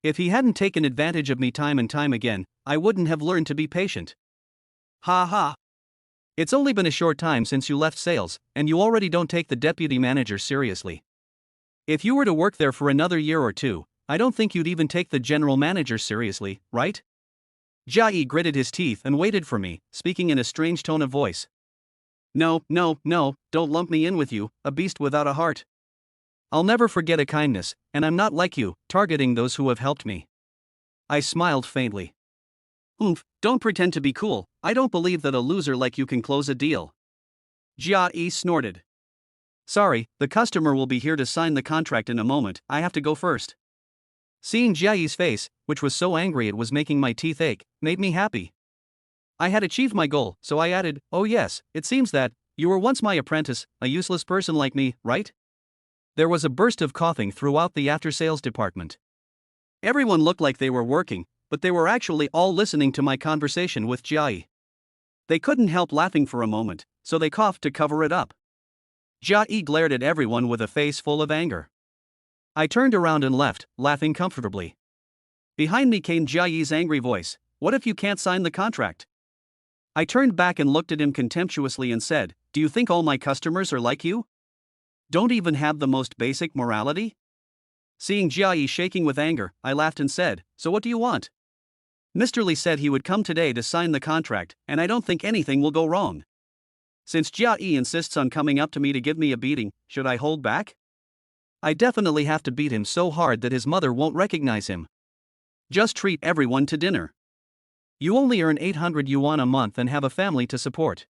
If he hadn't taken advantage of me time and time again, I wouldn't have learned to be patient. Ha ha. It's only been a short time since you left sales, and you already don't take the deputy manager seriously. If you were to work there for another year or two, I don't think you'd even take the general manager seriously, right? Jia Yi gritted his teeth and waited for me, speaking in a strange tone of voice. No, don't lump me in with you, a beast without a heart. I'll never forget a kindness, and I'm not like you, targeting those who have helped me. I smiled faintly. Oomph, don't pretend to be cool, I don't believe that a loser like you can close a deal. Jia Yi snorted. Sorry, the customer will be here to sign the contract in a moment, I have to go first. Seeing Jia Yi's face, which was so angry it was making my teeth ache, made me happy. I had achieved my goal, so I added, "Oh yes, it seems that you were once my apprentice, a useless person like me, right?" There was a burst of coughing throughout the after-sales department. Everyone looked like they were working, but they were actually all listening to my conversation with Jia Yi. They couldn't help laughing for a moment, so they coughed to cover it up. Jia Yi glared at everyone with a face full of anger. I turned around and left, laughing comfortably. Behind me came Jia Yi's angry voice, "What if you can't sign the contract?" I turned back and looked at him contemptuously and said, "Do you think all my customers are like you? Don't even have the most basic morality?" Seeing Jia Yi shaking with anger, I laughed and said, "So what do you want?" Mr. Lee said he would come today to sign the contract, and I don't think anything will go wrong. Since Jia Yi insists on coming up to me to give me a beating, should I hold back? I definitely have to beat him so hard that his mother won't recognize him. Just treat everyone to dinner. You only earn 800 yuan a month and have a family to support.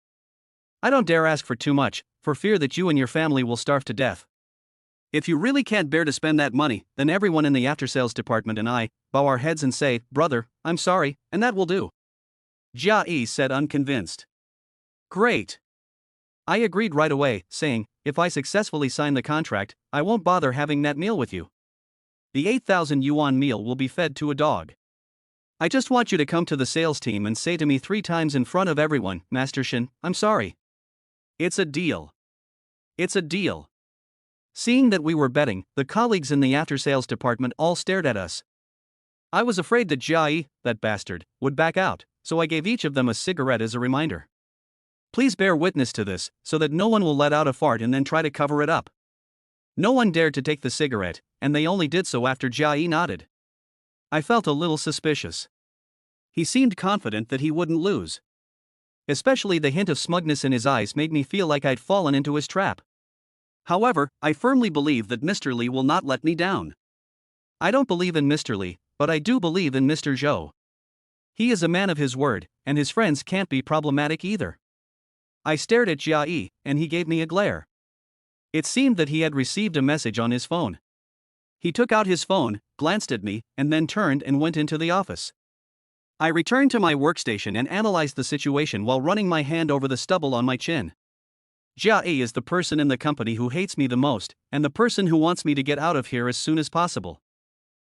I don't dare ask for too much, for fear that you and your family will starve to death. If you really can't bear to spend that money, then everyone in the after-sales department and I bow our heads and say, "Brother, I'm sorry," and that will do. Jia Yi said unconvinced. Great. I agreed right away, saying, "If I successfully sign the contract, I won't bother having that meal with you. The 8,000 yuan meal will be fed to a dog. I just want you to come to the sales team and say to me 3 times in front of everyone, 'Master Shin, I'm sorry.' It's a deal. It's a deal." Seeing that we were betting, the colleagues in the after-sales department all stared at us. I was afraid that Jia Yi, that bastard, would back out, so I gave each of them a cigarette as a reminder. Please bear witness to this, so that no one will let out a fart and then try to cover it up. No one dared to take the cigarette, and they only did so after Jia nodded. I felt a little suspicious. He seemed confident that he wouldn't lose. Especially the hint of smugness in his eyes made me feel like I'd fallen into his trap. However, I firmly believe that Mr. Lee will not let me down. I don't believe in Mr. Lee, but I do believe in Mr. Zhou. He is a man of his word, and his friends can't be problematic either. I stared at Jia Yi, and he gave me a glare. It seemed that he had received a message on his phone. He took out his phone, glanced at me, and then turned and went into the office. I returned to my workstation and analyzed the situation while running my hand over the stubble on my chin. Jia Yi is the person in the company who hates me the most, and the person who wants me to get out of here as soon as possible.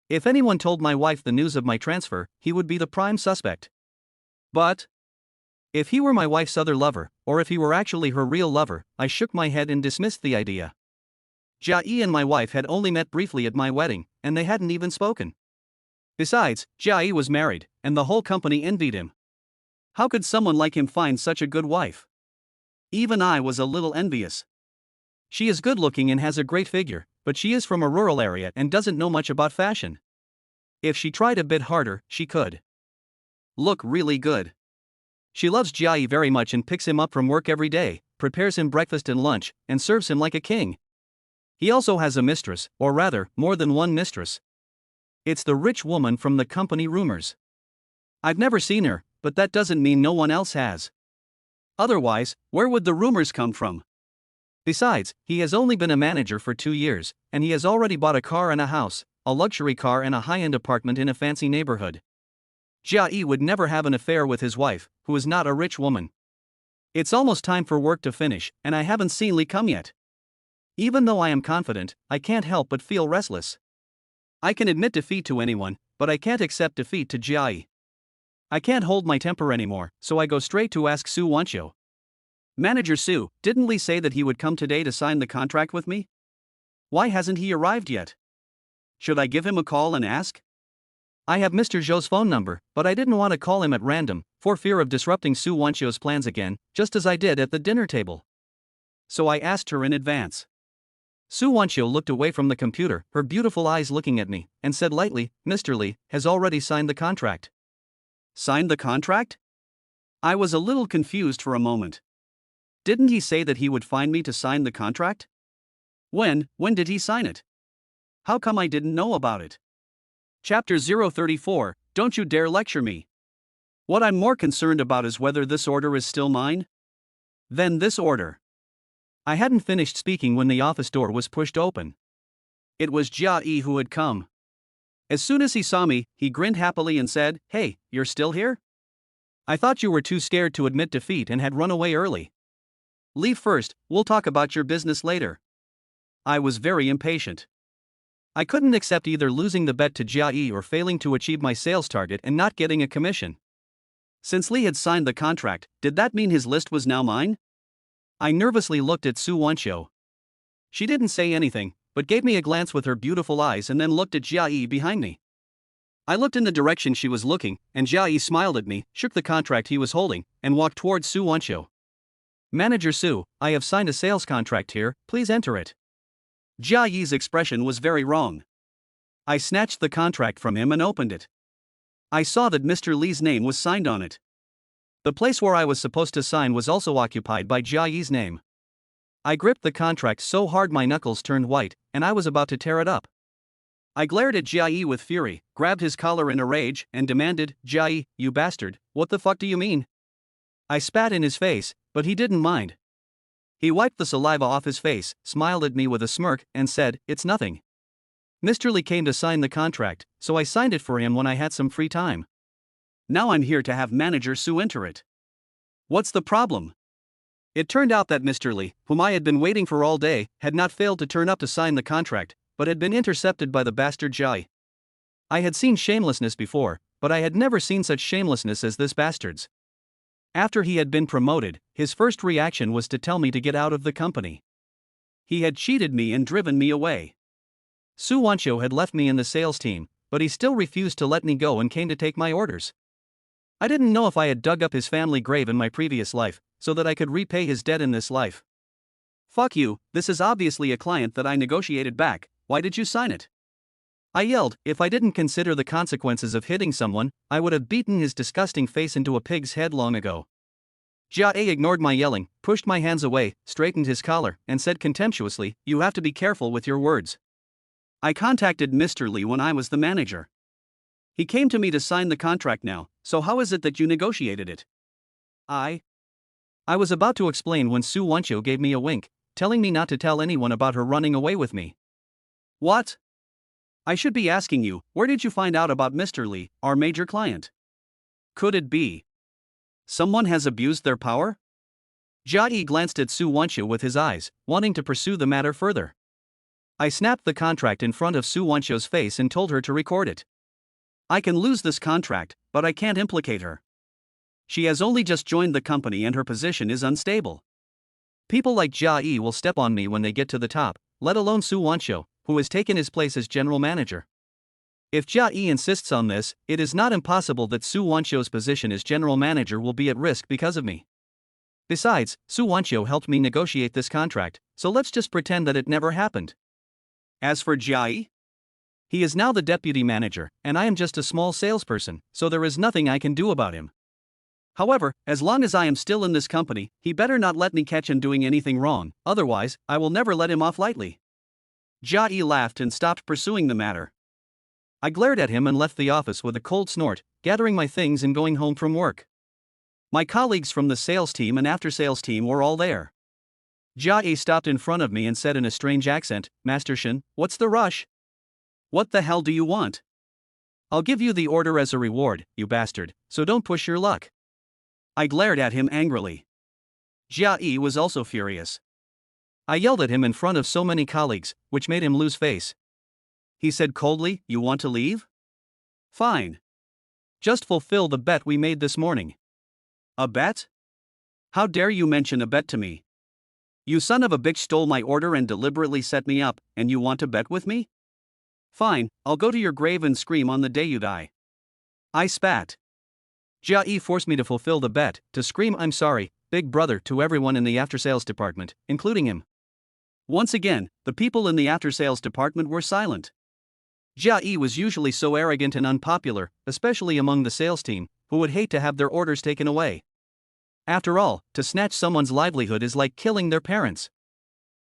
If anyone told my wife the news of my transfer, he would be the prime suspect. But if he were my wife's other lover, or if he were actually her real lover, I shook my head and dismissed the idea. Jia Yi and my wife had only met briefly at my wedding, and they hadn't even spoken. Besides, Jia Yi was married, and the whole company envied him. How could someone like him find such a good wife? Even I was a little envious. She is good-looking and has a great figure, but she is from a rural area and doesn't know much about fashion. If she tried a bit harder, she could look really good. She loves Jia Yi very much and picks him up from work every day, prepares him breakfast and lunch, and serves him like a king. He also has a mistress, or rather, more than one mistress. It's the rich woman from the company rumors. I've never seen her, but that doesn't mean no one else has. Otherwise, where would the rumors come from? Besides, he has only been a manager for 2 years, and he has already bought a car and a house, a luxury car and a high-end apartment in a fancy neighborhood. Jia Yi would never have an affair with his wife, who is not a rich woman. It's almost time for work to finish, and I haven't seen Lee come yet. Even though I am confident, I can't help but feel restless. I can admit defeat to anyone, but I can't accept defeat to Jia Yi. I can't hold my temper anymore, so I go straight to ask Su Wanqiu. Manager Su, didn't Lee say that he would come today to sign the contract with me? Why hasn't he arrived yet? Should I give him a call and ask? I have Mr. Zhou's phone number, but I didn't want to call him at random, for fear of disrupting Su Wanqiu's plans again, just as I did at the dinner table. So I asked her in advance. Su Wanqiu looked away from the computer, her beautiful eyes looking at me, and said lightly, Mr. Lee has already signed the contract. Signed the contract? I was a little confused for a moment. Didn't he say that he would find me to sign the contract? When did he sign it? How come I didn't know about it? Chapter 034, Don't you dare lecture me. What I'm more concerned about is whether this order is still mine. Then this order. I hadn't finished speaking when the office door was pushed open. It was Jia Yi who had come. As soon as he saw me, he grinned happily and said, Hey, you're still here? I thought you were too scared to admit defeat and had run away early. Leave first, we'll talk about your business later. I was very impatient. I couldn't accept either losing the bet to Jia Yi or failing to achieve my sales target and not getting a commission. Since Lee had signed the contract, did that mean his list was now mine? I nervously looked at Su Wanqiu. She didn't say anything, but gave me a glance with her beautiful eyes and then looked at Jia Yi behind me. I looked in the direction she was looking, and Jia Yi smiled at me, shook the contract he was holding, and walked towards Su Wanqiu. Manager Su, I have signed a sales contract here, please enter it. Jia Yi's expression was very wrong. I snatched the contract from him and opened it. I saw that Mr. Lee's name was signed on it. The place where I was supposed to sign was also occupied by Jia Yi's name. I gripped the contract so hard my knuckles turned white, and I was about to tear it up. I glared at Jia Yi with fury, grabbed his collar in a rage, and demanded, Jia Yi, you bastard, what the fuck do you mean? I spat in his face, but he didn't mind. He wiped the saliva off his face, smiled at me with a smirk, and said, It's nothing. Mr. Lee came to sign the contract, so I signed it for him when I had some free time. Now I'm here to have Manager Su enter it. What's the problem? It turned out that Mr. Lee, whom I had been waiting for all day, had not failed to turn up to sign the contract, but had been intercepted by the bastard Jia Yi. I had seen shamelessness before, but I had never seen such shamelessness as this bastard's. After he had been promoted, his first reaction was to tell me to get out of the company. He had cheated me and driven me away. Su Wanqiu had left me in the sales team, but he still refused to let me go and came to take my orders. I didn't know if I had dug up his family grave in my previous life, so that I could repay his debt in this life. Fuck you, this is obviously a client that I negotiated back, why did you sign it? I yelled. If I didn't consider the consequences of hitting someone, I would have beaten his disgusting face into a pig's head long ago. Jia ignored my yelling, pushed my hands away, straightened his collar, and said contemptuously, "You have to be careful with your words. I contacted Mr. Lee when I was the manager. He came to me to sign the contract now, so how is it that you negotiated it?" I was about to explain when Su Wancho gave me a wink, telling me not to tell anyone about her running away with me. What? I should be asking you, where did you find out about Mr. Lee, our major client? Could it be someone has abused their power? Jia glanced at Su Wancho with his eyes, wanting to pursue the matter further. I snapped the contract in front of Su Wancho's face and told her to record it. I can lose this contract, but I can't implicate her. She has only just joined the company and her position is unstable. People like Jia will step on me when they get to the top, let alone Su Wancho, who has taken his place as general manager. If Jia insists on this, it is not impossible that Su Wancho's position as general manager will be at risk because of me. Besides, Su Wancho helped me negotiate this contract, so let's just pretend that it never happened. As for Jia, he is now the deputy manager, and I am just a small salesperson, so there is nothing I can do about him. However, as long as I am still in this company, he better not let me catch him doing anything wrong, otherwise, I will never let him off lightly. Jia laughed and stopped pursuing the matter. I glared at him and left the office with a cold snort, gathering my things and going home from work. My colleagues from the sales team and after-sales team were all there. Jia stopped in front of me and said in a strange accent, "Master Shin, what's the rush? What the hell do you want? I'll give you the order as a reward, you bastard, so don't push your luck." I glared at him angrily. Jia was also furious. I yelled at him in front of so many colleagues, which made him lose face. He said coldly, "You want to leave? Fine. Just fulfill the bet we made this morning." A bet? How dare you mention a bet to me? You son of a bitch stole my order and deliberately set me up, and you want to bet with me? Fine, I'll go to your grave and scream on the day you die. I spat. Jia forced me to fulfill the bet, to scream "I'm sorry, big brother" to everyone in the after-sales department, including him. Once again, the people in the after-sales department were silent. Jia was usually so arrogant and unpopular, especially among the sales team, who would hate to have their orders taken away. After all, to snatch someone's livelihood is like killing their parents.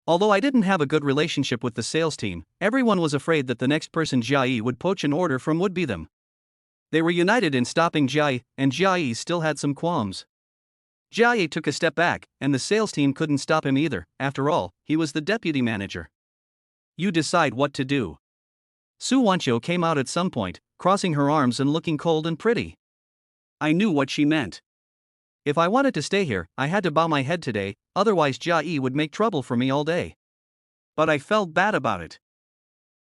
Although I didn't have a good relationship with the sales team, everyone was afraid that the next person Jia would poach an order from would be them. They were united in stopping Jia, and Jia still had some qualms. Jia took a step back, and the sales team couldn't stop him either. After all, he was the deputy manager. You decide what to do. Su Wancho came out at some point, crossing her arms and looking cold and pretty. I knew what she meant. If I wanted to stay here, I had to bow my head today, otherwise Jia would make trouble for me all day. But I felt bad about it.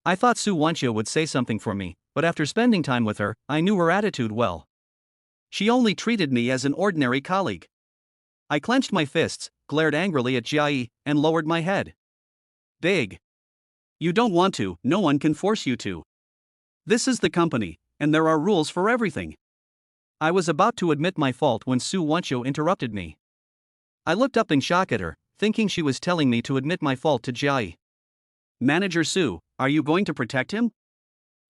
I thought Su Wancho would say something for me, but after spending time with her, I knew her attitude well. She only treated me as an ordinary colleague. I clenched my fists, glared angrily at Jia, and lowered my head. Big. You don't want to, no one can force you to. This is the company, and there are rules for everything. I was about to admit my fault when Su Wancho interrupted me. I looked up in shock at her, thinking she was telling me to admit my fault to Jia. Manager Su, are you going to protect him?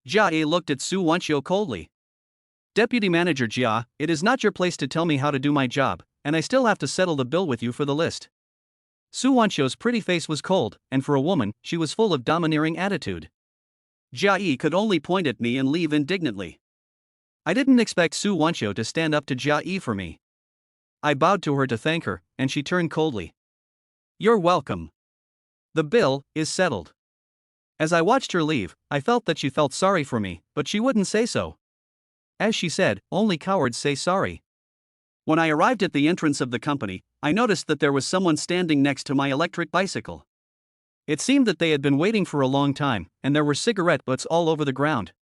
Jia looked at Su Wancho coldly. Deputy Manager Jia, it is not your place to tell me how to do my job, and I still have to settle the bill with you for the list. Su Wancho's pretty face was cold, and for a woman, she was full of domineering attitude. Jia could only point at me and leave indignantly. I didn't expect Su Wancho to stand up to Jia for me. I bowed to her to thank her, and she turned coldly. You're welcome. The bill is settled. As I watched her leave, I felt that she felt sorry for me, but she wouldn't say so. As she said, only cowards say sorry. When I arrived at the entrance of the company, I noticed that there was someone standing next to my electric bicycle. It seemed that they had been waiting for a long time, and there were cigarette butts all over the ground.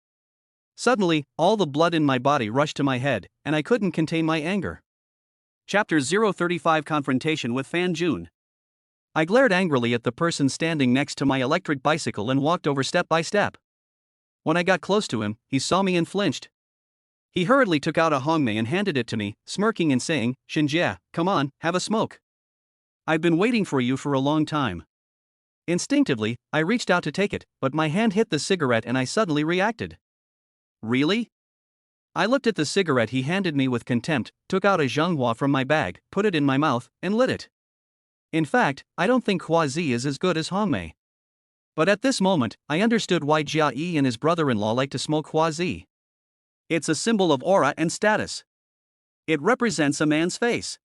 Suddenly, all the blood in my body rushed to my head, and I couldn't contain my anger. Chapter 035 Confrontation with Fan Jun. I glared angrily at the person standing next to my electric bicycle and walked over step by step. When I got close to him, he saw me and flinched. He hurriedly took out a hongmei and handed it to me, smirking and saying, "Shinjia, come on, have a smoke." I've been waiting for you for a long time. Instinctively, I reached out to take it, but my hand hit the cigarette and I suddenly reacted. Really? I looked at the cigarette he handed me with contempt, took out a Zhenghua from my bag, put it in my mouth, and lit it. In fact, I don't think Huazi is as good as Hongmei. But at this moment, I understood why Jia Yi and his brother-in-law like to smoke Huazi. It's a symbol of aura and status. It represents a man's face.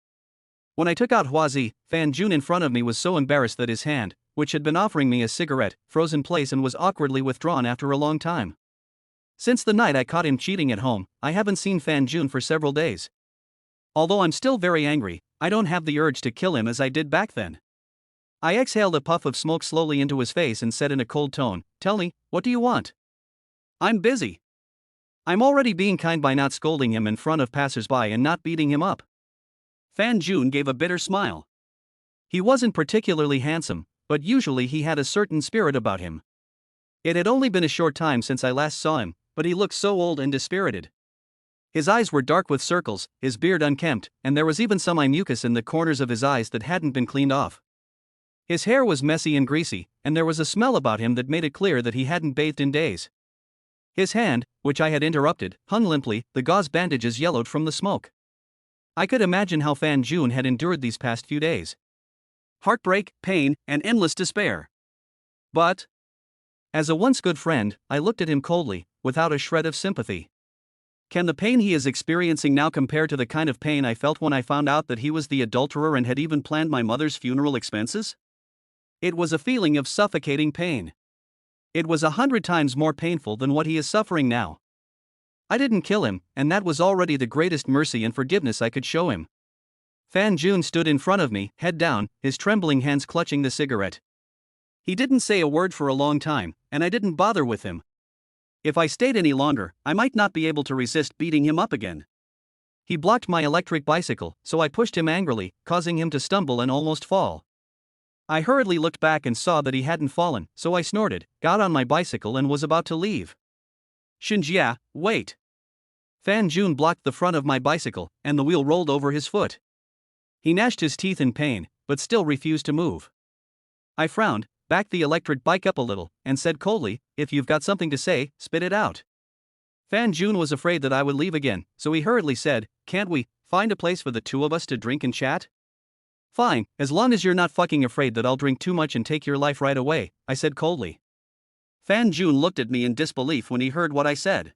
When I took out Huazi, Fan Jun in front of me was so embarrassed that his hand, which had been offering me a cigarette, froze in place and was awkwardly withdrawn after a long time. Since the night I caught him cheating at home, I haven't seen Fan Jun for several days. Although I'm still very angry, I don't have the urge to kill him as I did back then. I exhaled a puff of smoke slowly into his face and said in a cold tone, "Tell me, what do you want?" "I'm busy." I'm already being kind by not scolding him in front of passers-by and not beating him up. Fan Jun gave a bitter smile. He wasn't particularly handsome, but usually he had a certain spirit about him. It had only been a short time since I last saw him, but he looked so old and dispirited. His eyes were dark with circles, his beard unkempt, and there was even some eye mucus in the corners of his eyes that hadn't been cleaned off. His hair was messy and greasy, and there was a smell about him that made it clear that he hadn't bathed in days. His hand, which I had interrupted, hung limply, the gauze bandages yellowed from the smoke. I could imagine how Fan Jun had endured these past few days. Heartbreak, pain, and endless despair. But, as a once good friend, I looked at him coldly, without a shred of sympathy. Can the pain he is experiencing now compare to the kind of pain I felt when I found out that he was the adulterer and had even planned my mother's funeral expenses? It was a feeling of suffocating pain. It was 100 times more painful than what he is suffering now. I didn't kill him, and that was already the greatest mercy and forgiveness I could show him. Fan Jun stood in front of me, head down, his trembling hands clutching the cigarette. He didn't say a word for a long time, and I didn't bother with him. If I stayed any longer, I might not be able to resist beating him up again. He blocked my electric bicycle, so I pushed him angrily, causing him to stumble and almost fall. I hurriedly looked back and saw that he hadn't fallen, so I snorted, got on my bicycle and was about to leave. "Shinjia, wait." Fan Jun blocked the front of my bicycle, and the wheel rolled over his foot. He gnashed his teeth in pain, but still refused to move. I frowned, backed the electric bike up a little, and said coldly, "If you've got something to say, spit it out." Fan Jun was afraid that I would leave again, so he hurriedly said, "Can't we find a place for the two of us to drink and chat?" "Fine, as long as you're not fucking afraid that I'll drink too much and take your life right away," I said coldly. Fan Jun looked at me in disbelief when he heard what I said.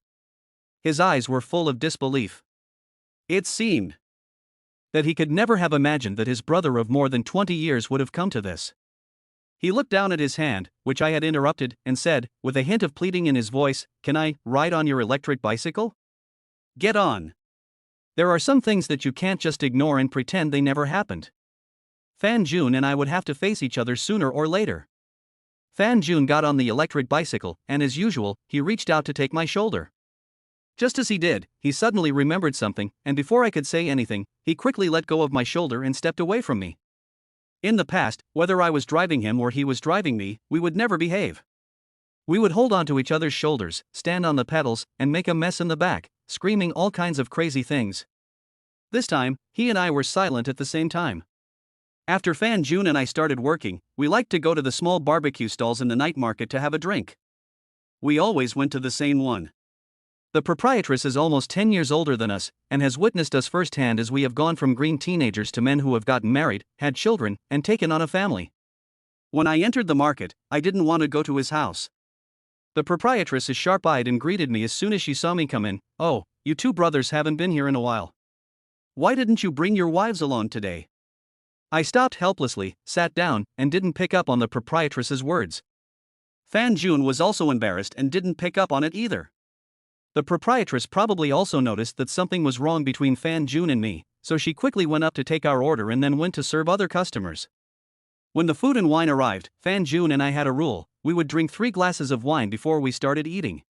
His eyes were full of disbelief. It seemed that he could never have imagined that his brother of more than 20 years would have come to this. He looked down at his hand, which I had interrupted, and said, with a hint of pleading in his voice, "Can I ride on your electric bicycle?" "Get on." There are some things that you can't just ignore and pretend they never happened. Fan Jun and I would have to face each other sooner or later. Fan Jun got on the electric bicycle, and as usual, he reached out to take my shoulder. Just as he did, he suddenly remembered something, and before I could say anything, he quickly let go of my shoulder and stepped away from me. In the past, whether I was driving him or he was driving me, we would never behave. We would hold onto each other's shoulders, stand on the pedals, and make a mess in the back, screaming all kinds of crazy things. This time, he and I were silent at the same time. After Fan Jun and I started working, we liked to go to the small barbecue stalls in the night market to have a drink. We always went to the same one. The proprietress is almost 10 years older than us, and has witnessed us firsthand as we have gone from green teenagers to men who have gotten married, had children, and taken on a family. When I entered the market, I didn't want to go to his house. The proprietress is sharp-eyed and greeted me as soon as she saw me come in. "Oh, you two brothers haven't been here in a while. Why didn't you bring your wives along today?" I stopped helplessly, sat down, and didn't pick up on the proprietress's words. Fan Jun was also embarrassed and didn't pick up on it either. The proprietress probably also noticed that something was wrong between Fan Jun and me, so she quickly went up to take our order and then went to serve other customers. When the food and wine arrived, Fan Jun and I had a rule: we would drink 3 glasses of wine before we started eating.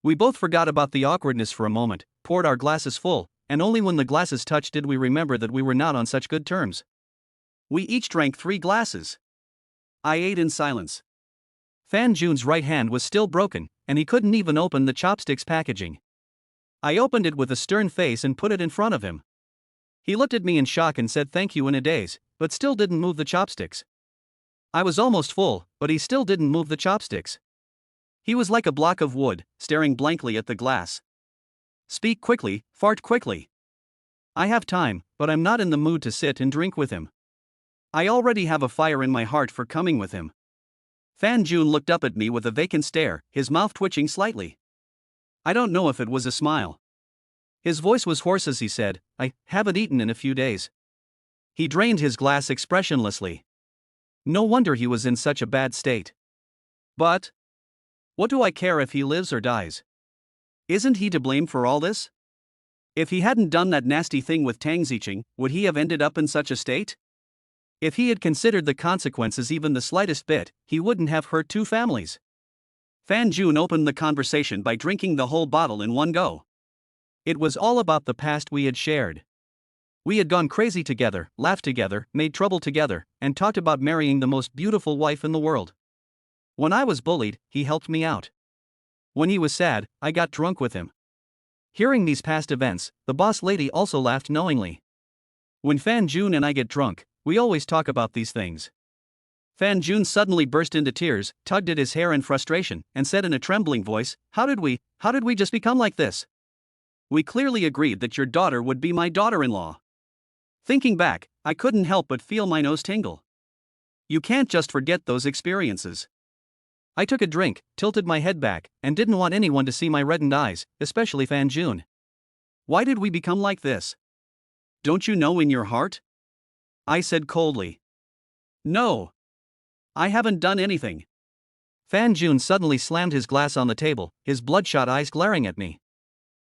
We both forgot about the awkwardness for a moment, poured our glasses full, and only when the glasses touched did we remember that we were not on such good terms. We each drank 3 glasses. I ate in silence. Fan Jun's right hand was still broken, and he couldn't even open the chopsticks packaging. I opened it with a stern face and put it in front of him. He looked at me in shock and said thank you in a daze, but still didn't move the chopsticks. I was almost full, but he still didn't move the chopsticks. He was like a block of wood, staring blankly at the glass. Speak quickly, fart quickly. I have time, but I'm not in the mood to sit and drink with him. I already have a fire in my heart for coming with him. Fan Jun looked up at me with a vacant stare, his mouth twitching slightly. I don't know if it was a smile. His voice was hoarse as he said, I haven't eaten in a few days. He drained his glass expressionlessly. No wonder he was in such a bad state. But what do I care if he lives or dies? Isn't he to blame for all this? If he hadn't done that nasty thing with Tang Zicheng, would he have ended up in such a state? If he had considered the consequences even the slightest bit, he wouldn't have hurt two families. Fan Jun opened the conversation by drinking the whole bottle in one go. It was all about the past we had shared. We had gone crazy together, laughed together, made trouble together, and talked about marrying the most beautiful wife in the world. When I was bullied, he helped me out. When he was sad, I got drunk with him. Hearing these past events, the boss lady also laughed knowingly. When Fan Jun and I get drunk, we always talk about these things. Fan Jun suddenly burst into tears, tugged at his hair in frustration, and said in a trembling voice, How did we just become like this? We clearly agreed that your daughter would be my daughter-in-law. Thinking back, I couldn't help but feel my nose tingle. You can't just forget those experiences. I took a drink, tilted my head back, and didn't want anyone to see my reddened eyes, especially Fan Jun. Why did we become like this? Don't you know in your heart? I said coldly. No. I haven't done anything. Fan Jun suddenly slammed his glass on the table, his bloodshot eyes glaring at me.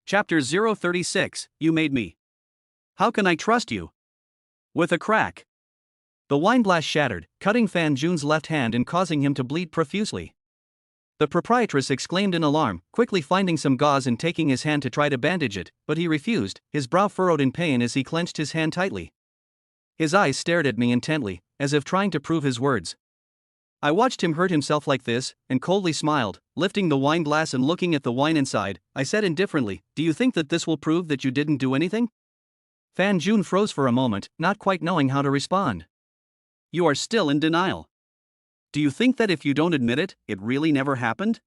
Chapter 036, You Made Me. How can I trust you? With a crack. The wine glass shattered, cutting Fan Jun's left hand and causing him to bleed profusely. The proprietress exclaimed in alarm, quickly finding some gauze and taking his hand to try to bandage it, but he refused, his brow furrowed in pain as he clenched his hand tightly. His eyes stared at me intently, as if trying to prove his words. I watched him hurt himself like this, and coldly smiled, lifting the wine glass and looking at the wine inside. I said indifferently, Do you think that this will prove that you didn't do anything? Fan Jun froze for a moment, not quite knowing how to respond. You are still in denial. Do you think that if you don't admit it, it really never happened?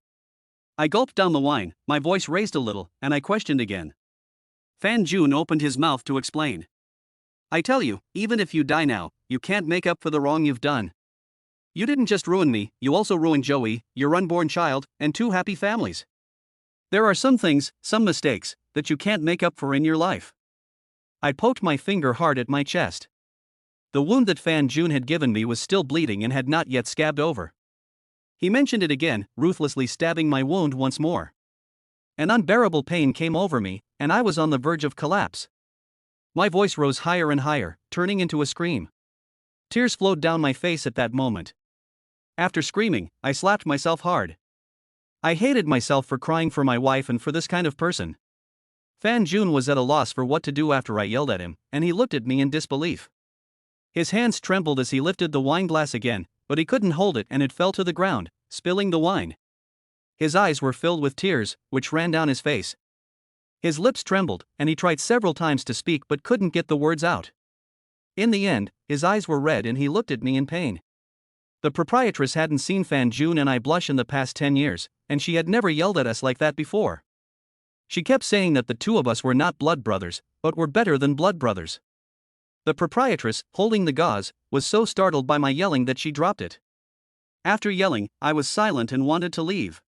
I gulped down the wine, my voice raised a little, and I questioned again. Fan Jun opened his mouth to explain. I tell you, even if you die now, you can't make up for the wrong you've done. You didn't just ruin me, you also ruined Joey, your unborn child, and 2 happy families. There are some things, some mistakes, that you can't make up for in your life. I poked my finger hard at my chest. The wound that Fan Jun had given me was still bleeding and had not yet scabbed over. He mentioned it again, ruthlessly stabbing my wound once more. An unbearable pain came over me, and I was on the verge of collapse. My voice rose higher and higher, turning into a scream. Tears flowed down my face at that moment. After screaming, I slapped myself hard. I hated myself for crying for my wife and for this kind of person. Fan Jun was at a loss for what to do after I yelled at him, and he looked at me in disbelief. His hands trembled as he lifted the wine glass again, but he couldn't hold it and it fell to the ground, spilling the wine. His eyes were filled with tears, which ran down his face. His lips trembled, and he tried several times to speak but couldn't get the words out. In the end, his eyes were red and he looked at me in pain. The proprietress hadn't seen Fan Jun and I blush in the past 10 years, and she had never yelled at us like that before. She kept saying that the two of us were not blood brothers, but were better than blood brothers. The proprietress, holding the gauze, was so startled by my yelling that she dropped it. After yelling, I was silent and wanted to leave.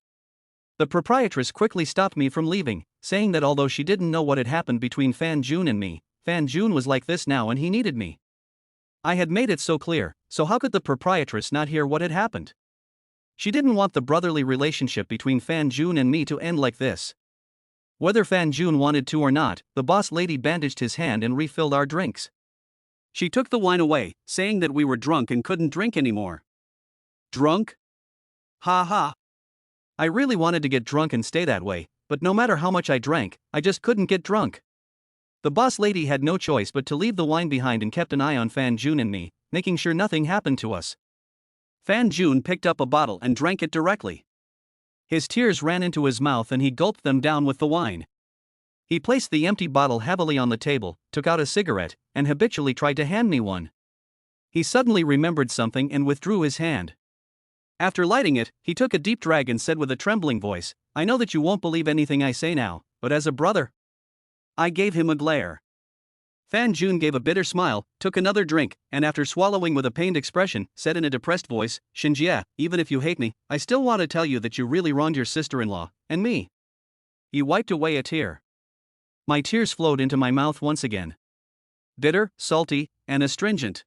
The proprietress quickly stopped me from leaving, saying that although she didn't know what had happened between Fan Jun and me, Fan Jun was like this now and he needed me. I had made it so clear, so how could the proprietress not hear what had happened? She didn't want the brotherly relationship between Fan Jun and me to end like this. Whether Fan Jun wanted to or not, the boss lady bandaged his hand and refilled our drinks. She took the wine away, saying that we were drunk and couldn't drink anymore. Drunk? Ha ha. I really wanted to get drunk and stay that way, but no matter how much I drank, I just couldn't get drunk. The boss lady had no choice but to leave the wine behind and kept an eye on Fan Jun and me, making sure nothing happened to us. Fan Jun picked up a bottle and drank it directly. His tears ran into his mouth and he gulped them down with the wine. He placed the empty bottle heavily on the table, took out a cigarette, and habitually tried to hand me one. He suddenly remembered something and withdrew his hand. After lighting it, he took a deep drag and said with a trembling voice, "I know that you won't believe anything I say now, but as a brother." I gave him a glare. Fan Jun gave a bitter smile, took another drink, and after swallowing with a pained expression, said in a depressed voice, "Shinjie, even if you hate me, I still want to tell you that you really wronged your sister-in-law, and me." He wiped away a tear. My tears flowed into my mouth once again. Bitter, salty, and astringent.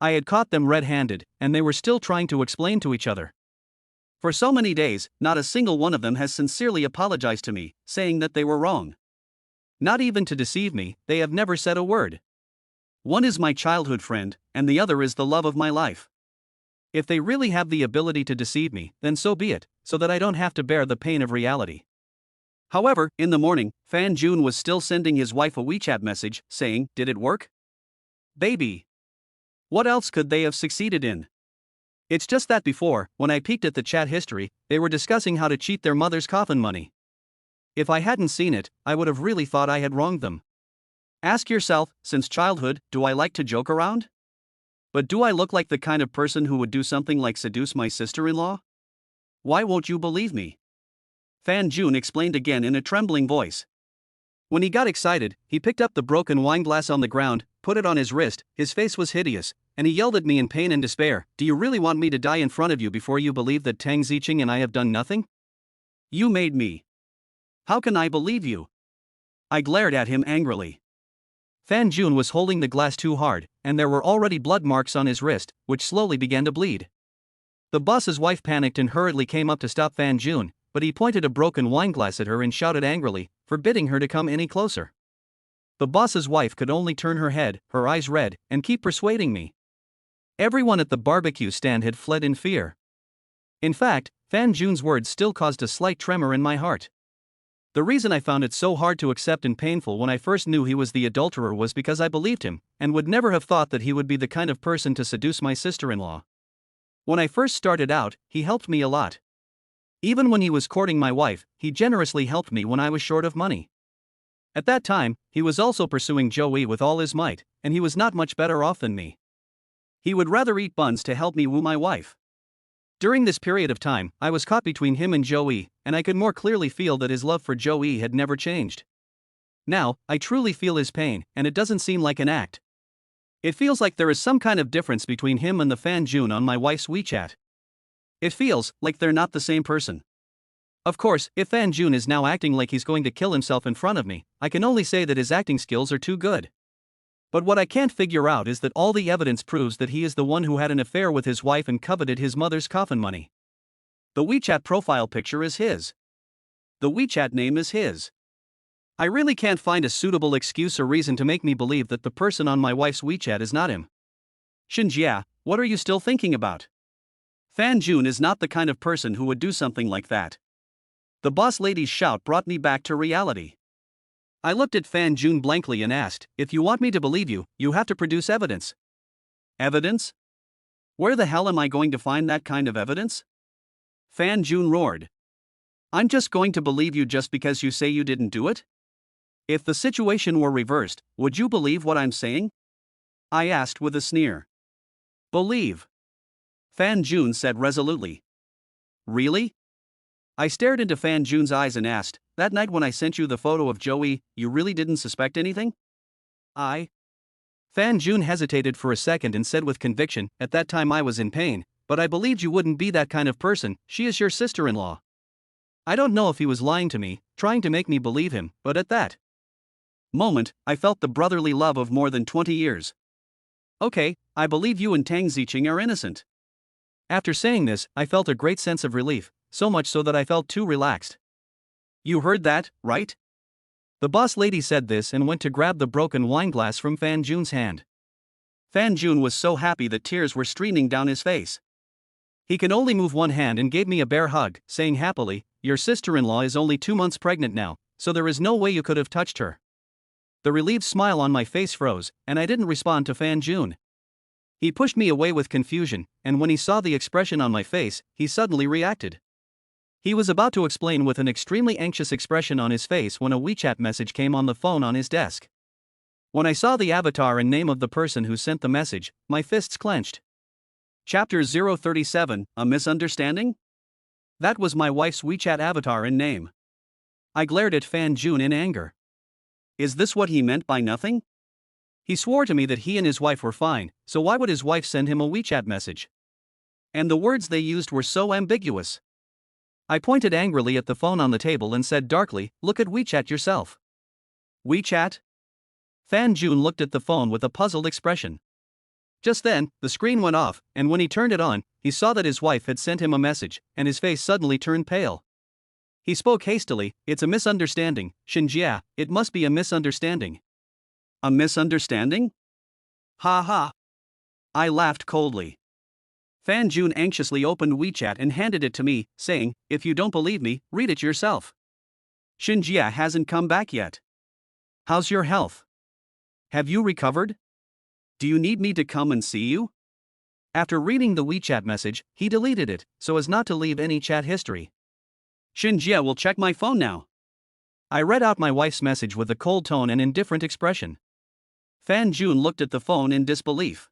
I had caught them red-handed, and they were still trying to explain to each other. For so many days, not a single one of them has sincerely apologized to me, saying that they were wrong. Not even to deceive me, they have never said a word. One is my childhood friend, and the other is the love of my life. If they really have the ability to deceive me, then so be it, so that I don't have to bear the pain of reality. However, in the morning, Fan Jun was still sending his wife a WeChat message, saying, "Did it work? Baby." What else could they have succeeded in? It's just that before, when I peeked at the chat history, they were discussing how to cheat their mother's coffin money. If I hadn't seen it, I would have really thought I had wronged them. Ask yourself, since childhood, do I like to joke around? But do I look like the kind of person who would do something like seduce my sister-in-law? Why won't you believe me? Fan Jun explained again in a trembling voice. When he got excited, he picked up the broken wine glass on the ground, put it on his wrist, his face was hideous, and he yelled at me in pain and despair, "Do you really want me to die in front of you before you believe that Tang Ziqing and I have done nothing? You made me. How can I believe you?" I glared at him angrily. Fan Jun was holding the glass too hard, and there were already blood marks on his wrist, which slowly began to bleed. The boss's wife panicked and hurriedly came up to stop Fan Jun, but he pointed a broken wine glass at her and shouted angrily, forbidding her to come any closer. The boss's wife could only turn her head, her eyes red, and keep persuading me. Everyone at the barbecue stand had fled in fear. In fact, Fan Jun's words still caused a slight tremor in my heart. The reason I found it so hard to accept and painful when I first knew he was the adulterer was because I believed him, and would never have thought that he would be the kind of person to seduce my sister-in-law. When I first started out, he helped me a lot. Even when he was courting my wife, he generously helped me when I was short of money. At that time, he was also pursuing Joey with all his might, and he was not much better off than me. He would rather eat buns to help me woo my wife. During this period of time, I was caught between him and Joey, and I could more clearly feel that his love for Joey had never changed. Now, I truly feel his pain, and it doesn't seem like an act. It feels like there is some kind of difference between him and the Fan Jun on my wife's WeChat. It feels like they're not the same person. Of course, if Fan Jun is now acting like he's going to kill himself in front of me, I can only say that his acting skills are too good. But what I can't figure out is that all the evidence proves that he is the one who had an affair with his wife and coveted his mother's coffin money. The WeChat profile picture is his. The WeChat name is his. I really can't find a suitable excuse or reason to make me believe that the person on my wife's WeChat is not him. Shinjia, what are you still thinking about? Fan Jun is not the kind of person who would do something like that. The boss lady's shout brought me back to reality. I looked at Fan Jun blankly and asked, "If you want me to believe you, you have to produce evidence." Evidence? Where the hell am I going to find that kind of evidence? Fan Jun roared. I'm just going to believe you just because you say you didn't do it? If the situation were reversed, would you believe what I'm saying? I asked with a sneer. Believe. Fan Jun said resolutely. Really? I stared into Fan Jun's eyes and asked, "That night when I sent you the photo of Joey, you really didn't suspect anything?" Fan Jun hesitated for a second and said with conviction, "At that time I was in pain, but I believed you wouldn't be that kind of person, she is your sister-in-law." I don't know if he was lying to me, trying to make me believe him, but at that moment, I felt the brotherly love of more than 20 years. Okay, I believe you and Tang Ziqing are innocent. After saying this, I felt a great sense of relief, so much so that I felt too relaxed. You heard that, right? The boss lady said this and went to grab the broken wine glass from Fan Jun's hand. Fan Jun was so happy that tears were streaming down his face. He could only move one hand and gave me a bear hug, saying happily, "Your sister-in-law is only 2 months pregnant now, so there is no way you could have touched her." The relieved smile on my face froze, and I didn't respond to Fan Jun. He pushed me away with confusion, and when he saw the expression on my face, he suddenly reacted. He was about to explain with an extremely anxious expression on his face when a WeChat message came on the phone on his desk. When I saw the avatar and name of the person who sent the message, my fists clenched. Chapter 037, A Misunderstanding? That was my wife's WeChat avatar and name. I glared at Fan Jun in anger. Is this what he meant by nothing? He swore to me that he and his wife were fine, so why would his wife send him a WeChat message? And the words they used were so ambiguous. I pointed angrily at the phone on the table and said darkly, "Look at WeChat yourself." WeChat? Fan Jun looked at the phone with a puzzled expression. Just then, the screen went off, and when he turned it on, he saw that his wife had sent him a message, and his face suddenly turned pale. He spoke hastily, "It's a misunderstanding, Shinjia, it must be a misunderstanding." A misunderstanding? Ha ha. I laughed coldly. Fan Jun anxiously opened WeChat and handed it to me, saying, "If you don't believe me, read it yourself. Shinjia hasn't come back yet. How's your health? Have you recovered? Do you need me to come and see you?" After reading the WeChat message, he deleted it, so as not to leave any chat history. Shinjia will check my phone now. I read out my wife's message with a cold tone and indifferent expression. Fan Jun looked at the phone in disbelief.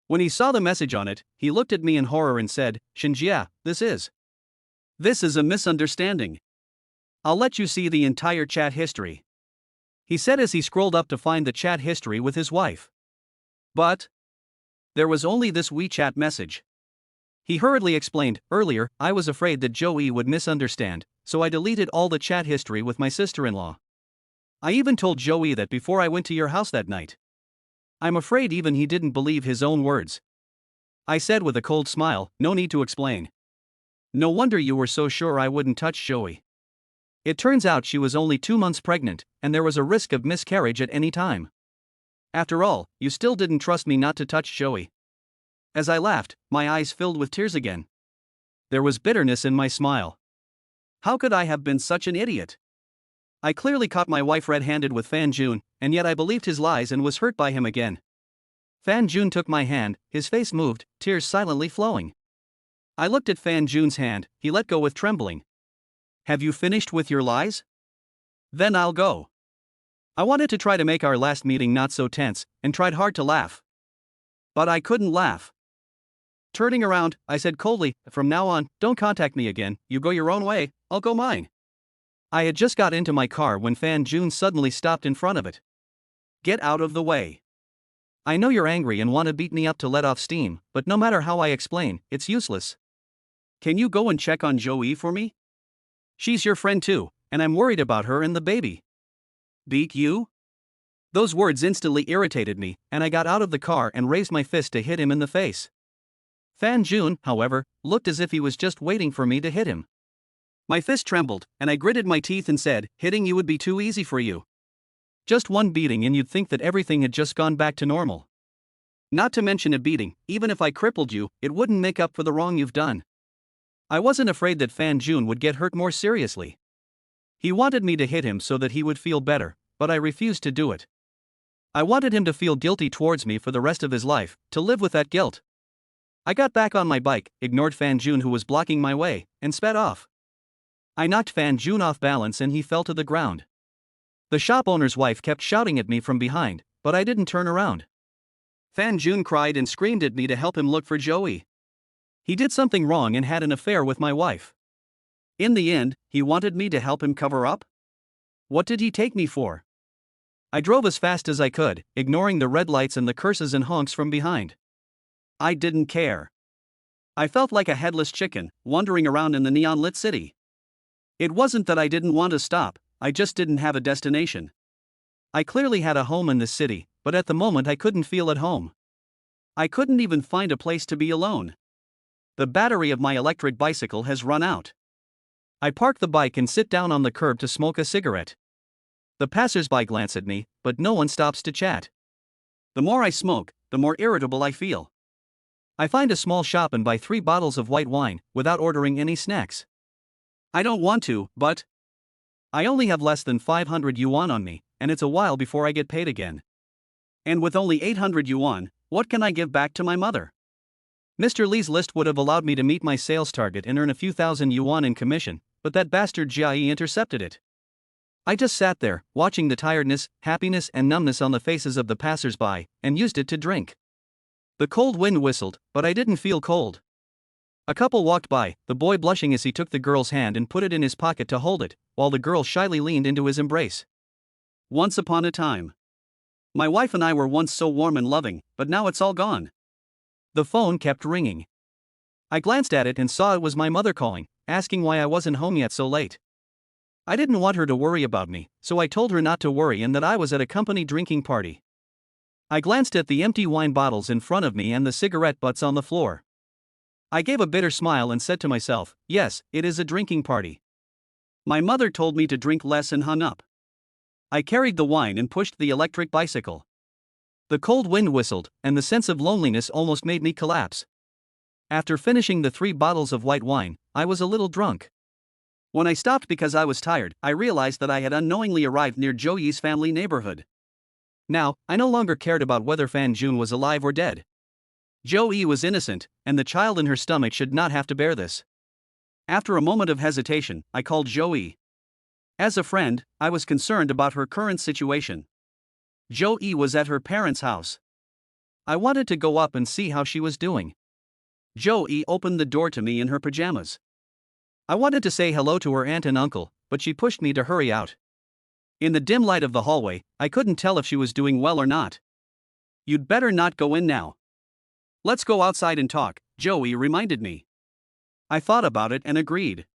When he saw the message on it, he looked at me in horror and said, "Shinjia, this is a misunderstanding. I'll let you see the entire chat history," he said as he scrolled up to find the chat history with his wife. But there was only this WeChat message. He hurriedly explained, "Earlier, I was afraid that Joey would misunderstand, so I deleted all the chat history with my sister-in-law. I even told Joey that before I went to your house that night. I'm afraid even he didn't believe his own words." I said with a cold smile, "No need to explain. No wonder you were so sure I wouldn't touch Joey. It turns out she was only 2 months pregnant, and there was a risk of miscarriage at any time. After all, you still didn't trust me not to touch Joey." As I laughed, my eyes filled with tears again. There was bitterness in my smile. How could I have been such an idiot? I clearly caught my wife red-handed with Fan Jun, and yet I believed his lies and was hurt by him again. Fan Jun took my hand, his face moved, tears silently flowing. I looked at Fan Jun's hand, he let go with trembling. "Have you finished with your lies? Then I'll go." I wanted to try to make our last meeting not so tense, and tried hard to laugh. But I couldn't laugh. Turning around, I said coldly, "From now on, don't contact me again, you go your own way, I'll go mine." I had just got into my car when Fan Jun suddenly stopped in front of it. "Get out of the way. I know you're angry and want to beat me up to let off steam, but no matter how I explain, it's useless. Can you go and check on Joey for me? She's your friend too, and I'm worried about her and the baby." "Beat you?" Those words instantly irritated me, and I got out of the car and raised my fist to hit him in the face. Fan Jun, however, looked as if he was just waiting for me to hit him. My fist trembled, and I gritted my teeth and said, "Hitting you would be too easy for you. Just one beating and you'd think that everything had just gone back to normal. Not to mention a beating, even if I crippled you, it wouldn't make up for the wrong you've done." I wasn't afraid that Fan Jun would get hurt more seriously. He wanted me to hit him so that he would feel better, but I refused to do it. I wanted him to feel guilty towards me for the rest of his life, to live with that guilt. I got back on my bike, ignored Fan Jun who was blocking my way, and sped off. I knocked Fan Jun off balance and he fell to the ground. The shop owner's wife kept shouting at me from behind, but I didn't turn around. Fan Jun cried and screamed at me to help him look for Joey. He did something wrong and had an affair with my wife. In the end, he wanted me to help him cover up? What did he take me for? I drove as fast as I could, ignoring the red lights and the curses and honks from behind. I didn't care. I felt like a headless chicken, wandering around in the neon-lit city. It wasn't that I didn't want to stop, I just didn't have a destination. I clearly had a home in this city, but at the moment I couldn't feel at home. I couldn't even find a place to be alone. The battery of my electric bicycle has run out. I park the bike and sit down on the curb to smoke a cigarette. The passers-by glance at me, but no one stops to chat. The more I smoke, the more irritable I feel. I find a small shop and buy 3 bottles of white wine, without ordering any snacks. I don't want to, but I only have less than 500 yuan on me, and it's a while before I get paid again. And with only 800 yuan, what can I give back to my mother? Mr. Lee's list would have allowed me to meet my sales target and earn a few thousand yuan in commission, but that bastard Jia intercepted it. I just sat there, watching the tiredness, happiness, and numbness on the faces of the passers-by, and used it to drink. The cold wind whistled, but I didn't feel cold. A couple walked by, the boy blushing as he took the girl's hand and put it in his pocket to hold it, while the girl shyly leaned into his embrace. Once upon a time. My wife and I were once so warm and loving, but now it's all gone. The phone kept ringing. I glanced at it and saw it was my mother calling, asking why I wasn't home yet so late. I didn't want her to worry about me, so I told her not to worry and that I was at a company drinking party. I glanced at the empty wine bottles in front of me and the cigarette butts on the floor. I gave a bitter smile and said to myself, yes, it is a drinking party. My mother told me to drink less and hung up. I carried the wine and pushed the electric bicycle. The cold wind whistled, and the sense of loneliness almost made me collapse. After finishing the 3 bottles of white wine, I was a little drunk. When I stopped because I was tired, I realized that I had unknowingly arrived near Zhou Yi's family neighborhood. Now, I no longer cared about whether Fan Jun was alive or dead. Zhou Yi was innocent, and the child in her stomach should not have to bear this. After a moment of hesitation, I called Zhou Yi. As a friend, I was concerned about her current situation. Zhou Yi was at her parents' house. I wanted to go up and see how she was doing. Zhou Yi opened the door to me in her pajamas. I wanted to say hello to her aunt and uncle, but she pushed me to hurry out. In the dim light of the hallway, I couldn't tell if she was doing well or not. You'd better not go in now. Let's go outside and talk, Zhou Yi reminded me. I thought about it and agreed.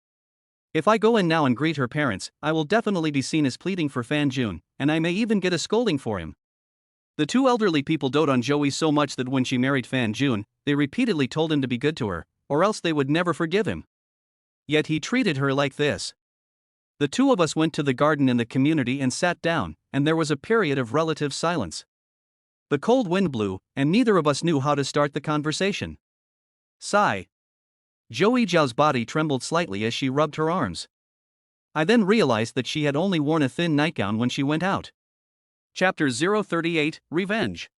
If I go in now and greet her parents, I will definitely be seen as pleading for Fan Jun, and I may even get a scolding for him. The 2 elderly people dote on Zhou Yi so much that when she married Fan Jun, they repeatedly told him to be good to her, or else they would never forgive him. Yet he treated her like this. The 2 of us went to the garden in the community and sat down, and there was a period of relative silence. The cold wind blew, and neither of us knew how to start the conversation. Sigh. Zhou Yijiao's body trembled slightly as she rubbed her arms. I then realized that she had only worn a thin nightgown when she went out. Chapter 038, Revenge.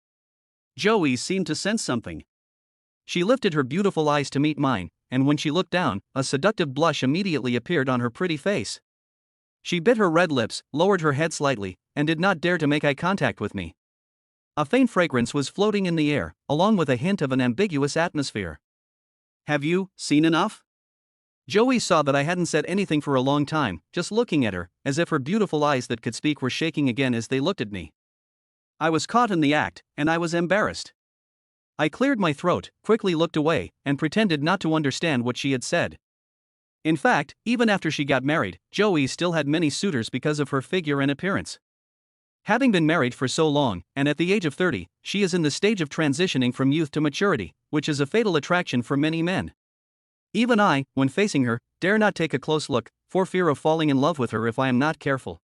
Zhou Yi seemed to sense something. She lifted her beautiful eyes to meet mine, and when she looked down, a seductive blush immediately appeared on her pretty face. She bit her red lips, lowered her head slightly, and did not dare to make eye contact with me. A faint fragrance was floating in the air, along with a hint of an ambiguous atmosphere. Have you seen enough? Zhou Yi saw that I hadn't said anything for a long time, just looking at her, as if her beautiful eyes that could speak were shaking again as they looked at me. I was caught in the act, and I was embarrassed. I cleared my throat, quickly looked away, and pretended not to understand what she had said. In fact, even after she got married, Zhou Yi still had many suitors because of her figure and appearance. Having been married for so long, and at the age of 30, she is in the stage of transitioning from youth to maturity, which is a fatal attraction for many men. Even I, when facing her, dare not take a close look, for fear of falling in love with her if I am not careful.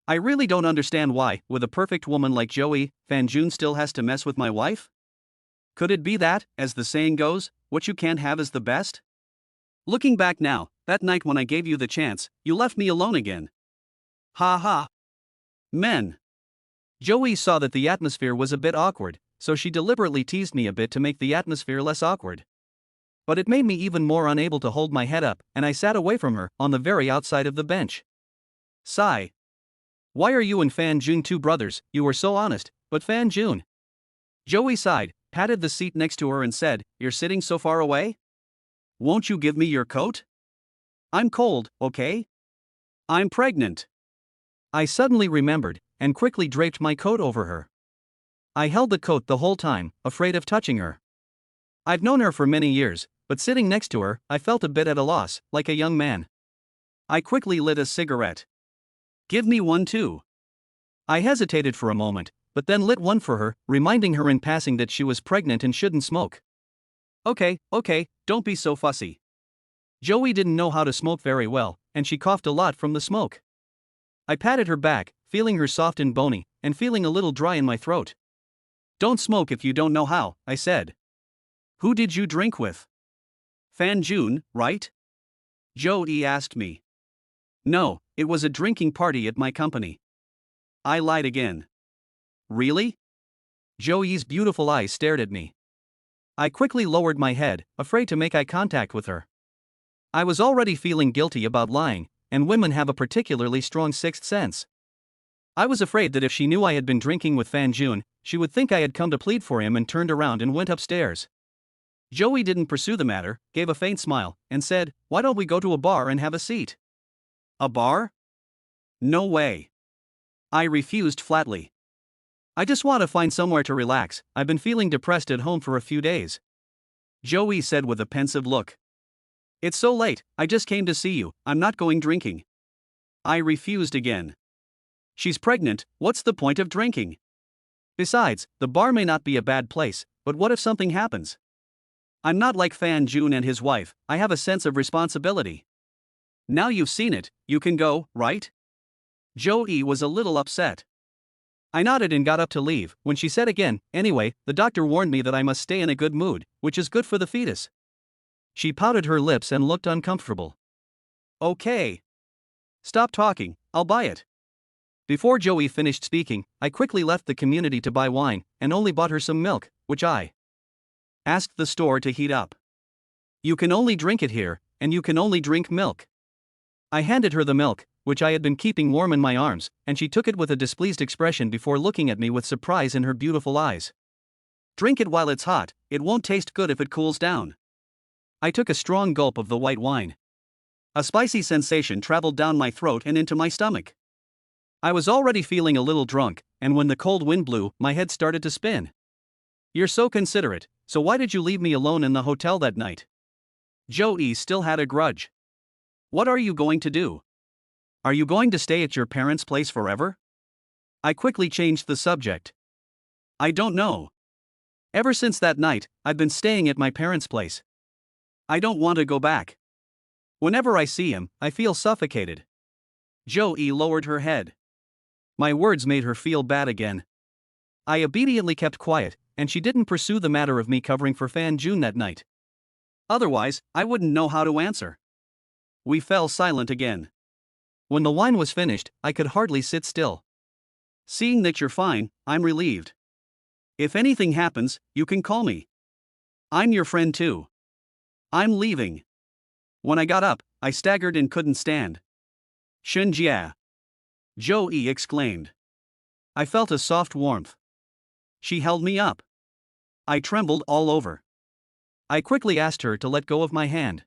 I really don't understand why, with a perfect woman like Zhou Yi, Fan Jun still has to mess with my wife? Could it be that, as the saying goes, what you can't have is the best? Looking back now, that night when I gave you the chance, you left me alone again. Ha ha. Men. Zhou Yi saw that the atmosphere was a bit awkward, so she deliberately teased me a bit to make the atmosphere less awkward. But it made me even more unable to hold my head up, and I sat away from her, on the very outside of the bench. Sigh. Why are you and Fan Jun 2 brothers? You were so honest, but Fan Jun. Zhou Yi sighed, patted the seat next to her and said, You're sitting so far away? Won't you give me your coat? I'm cold, okay? I'm pregnant. I suddenly remembered, and quickly draped my coat over her. I held the coat the whole time, afraid of touching her. I've known her for many years, but sitting next to her, I felt a bit at a loss, like a young man. I quickly lit a cigarette. Give me one too. I hesitated for a moment, but then lit one for her, reminding her in passing that she was pregnant and shouldn't smoke. Okay, don't be so fussy. Zhou Yi didn't know how to smoke very well, and she coughed a lot from the smoke. I patted her back, feeling her soft and bony, and feeling a little dry in my throat. Don't smoke if you don't know how, I said. Who did you drink with? Fan Jun, right? Zhou Yi asked me. No, it was a drinking party at my company. I lied again. Really? Zhou Yi's beautiful eyes stared at me. I quickly lowered my head, afraid to make eye contact with her. I was already feeling guilty about lying, and women have a particularly strong sixth sense. I was afraid that if she knew I had been drinking with Fan Jun, she would think I had come to plead for him and turned around and went upstairs. Joey didn't pursue the matter, gave a faint smile, and said, "Why don't we go to a bar and have a seat?" "A bar? No way." I refused flatly. "I just want to find somewhere to relax, I've been feeling depressed at home for a few days." Joey said with a pensive look. "It's so late, I just came to see you, I'm not going drinking." I refused again. "She's pregnant, what's the point of drinking? Besides, the bar may not be a bad place, but what if something happens? I'm not like Fan Jun and his wife, I have a sense of responsibility." "Now you've seen it, you can go, right?" Joey was a little upset. I nodded and got up to leave, when she said again, "Anyway, the doctor warned me that I must stay in a good mood, which is good for the fetus." She pouted her lips and looked uncomfortable. "Okay. Stop talking, I'll buy it." Before Joey finished speaking, I quickly left the community to buy wine, and only bought her some milk, which I asked the store to heat up. "You can only drink it here, and you can only drink milk." I handed her the milk, which I had been keeping warm in my arms, and she took it with a displeased expression before looking at me with surprise in her beautiful eyes. "Drink it while it's hot, it won't taste good if it cools down." I took a strong gulp of the white wine. A spicy sensation traveled down my throat and into my stomach. I was already feeling a little drunk, and when the cold wind blew, my head started to spin. "You're so considerate, so why did you leave me alone in the hotel that night?" Joey still had a grudge. "What are you going to do? Are you going to stay at your parents' place forever?" I quickly changed the subject. "I don't know. Ever since that night, I've been staying at my parents' place. I don't want to go back. Whenever I see him, I feel suffocated." Joey lowered her head. My words made her feel bad again. I obediently kept quiet, and she didn't pursue the matter of me covering for Fan Jun that night. Otherwise, I wouldn't know how to answer. We fell silent again. When the wine was finished, I could hardly sit still. "Seeing that you're fine, I'm relieved. If anything happens, you can call me. I'm your friend too. I'm leaving." When I got up, I staggered and couldn't stand. "Shunjia!" Joey exclaimed. I felt a soft warmth. She held me up. I trembled all over. I quickly asked her to let go of my hand.